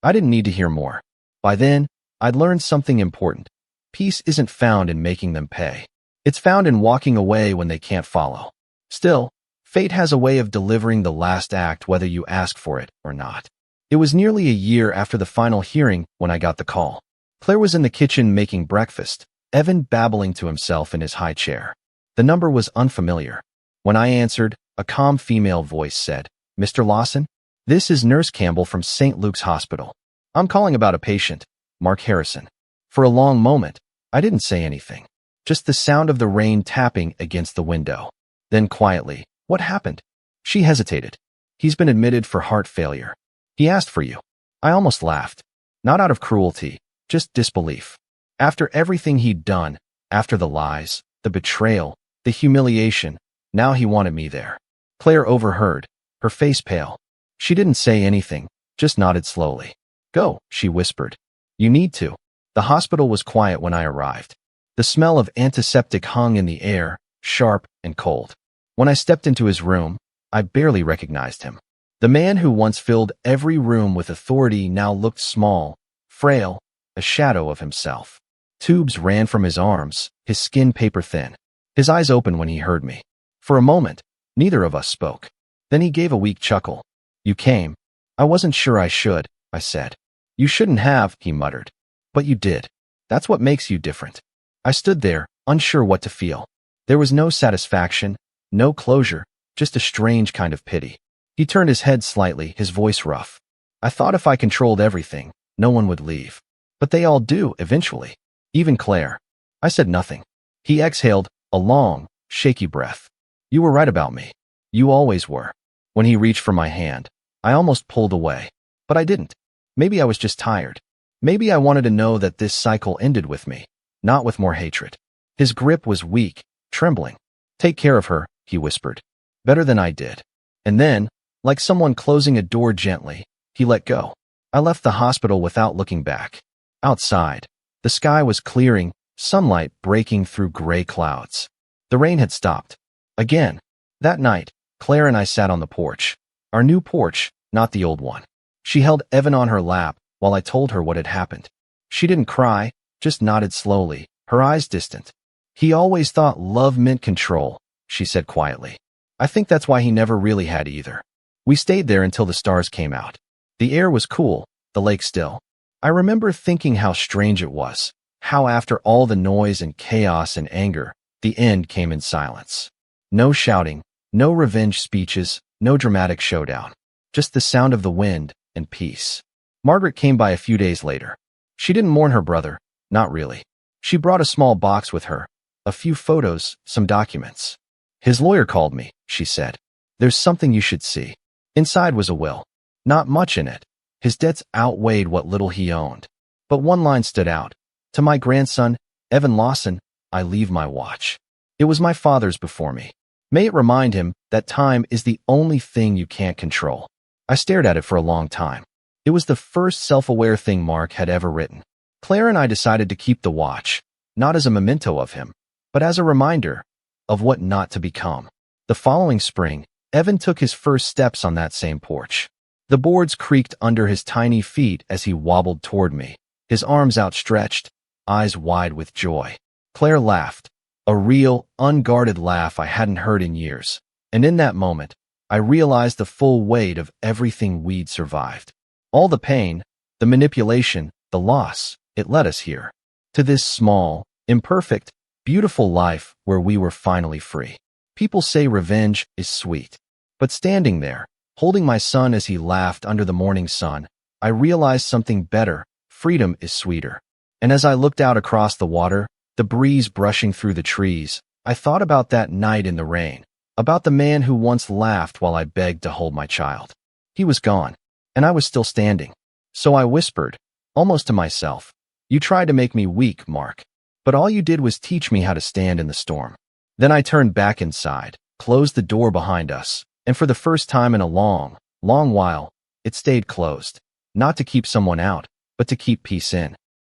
I didn't need to hear more. By then, I'd learned something important. Peace isn't found in making them pay. It's found in walking away when they can't follow. Still, fate has a way of delivering the last act whether you ask for it or not. It was nearly a year after the final hearing when I got the call. Claire was in the kitchen making breakfast, Evan babbling to himself in his high chair. The number was unfamiliar. When I answered, a calm female voice said, "Mr. Lawson?" This is Nurse Campbell from St. Luke's Hospital. I'm calling about a patient, Mark Harrison. For a long moment, I didn't say anything. Just the sound of the rain tapping against the window. Then quietly, what happened? She hesitated. He's been admitted for heart failure. He asked for you. I almost laughed. Not out of cruelty, just disbelief. After everything he'd done, after the lies, the betrayal, the humiliation, now he wanted me there. Claire overheard, her face pale. She didn't say anything, just nodded slowly. Go, she whispered. You need to. The hospital was quiet when I arrived. The smell of antiseptic hung in the air, sharp and cold. When I stepped into his room, I barely recognized him. The man who once filled every room with authority now looked small, frail, a shadow of himself. Tubes ran from his arms, his skin paper thin. His eyes opened when he heard me. For a moment, neither of us spoke. Then he gave a weak chuckle. You came. I wasn't sure I should, I said. You shouldn't have, he muttered. But you did. That's what makes you different. I stood there, unsure what to feel. There was no satisfaction, no closure, just a strange kind of pity. He turned his head slightly, his voice rough. I thought if I controlled everything, no one would leave. But they all do, eventually. Even Claire. I said nothing. He exhaled, a long, shaky breath. You were right about me. You always were. When he reached for my hand, I almost pulled away. But I didn't. Maybe I was just tired. Maybe I wanted to know that this cycle ended with me, not with more hatred. His grip was weak, trembling. Take care of her, he whispered. Better than I did. And then, like someone closing a door gently, he let go. I left the hospital without looking back. Outside, the sky was clearing, sunlight breaking through gray clouds. The rain had stopped. Again. That night, Claire and I sat on the porch. Our new porch, not the old one. She held Evan on her lap while I told her what had happened. She didn't cry, just nodded slowly, her eyes distant. He always thought love meant control, she said quietly. I think that's why he never really had either. We stayed there until the stars came out. The air was cool, the lake still. I remember thinking how strange it was, how after all the noise and chaos and anger, the end came in silence. No shouting, no revenge speeches, no dramatic showdown. Just the sound of the wind and peace. Margaret came by a few days later. She didn't mourn her brother, not really. She brought a small box with her, a few photos, some documents. His lawyer called me, she said. There's something you should see. Inside was a will. Not much in it. His debts outweighed what little he owned. But one line stood out. To my grandson, Evan Lawson, I leave my watch. It was my father's before me. May it remind him that time is the only thing you can't control. I stared at it for a long time. It was the first self-aware thing Mark had ever written. Claire and I decided to keep the watch, not as a memento of him, but as a reminder of what not to become. The following spring, Evan took his first steps on that same porch. The boards creaked under his tiny feet as he wobbled toward me, his arms outstretched, eyes wide with joy. Claire laughed, a real, unguarded laugh I hadn't heard in years, and in that moment, I realized the full weight of everything we'd survived. All the pain, the manipulation, the loss, it led us here. To this small, imperfect, beautiful life where we were finally free. People say revenge is sweet. But standing there, holding my son as he laughed under the morning sun, I realized something better. Freedom is sweeter. And as I looked out across the water, the breeze brushing through the trees, I thought about that night in the rain, about the man who once laughed while I begged to hold my child. He was gone, and I was still standing. So I whispered, almost to myself, you tried to make me weak, Mark, but all you did was teach me how to stand in the storm. Then I turned back inside, closed the door behind us, and for the first time in a long, long while, it stayed closed. Not to keep someone out, but to keep peace in.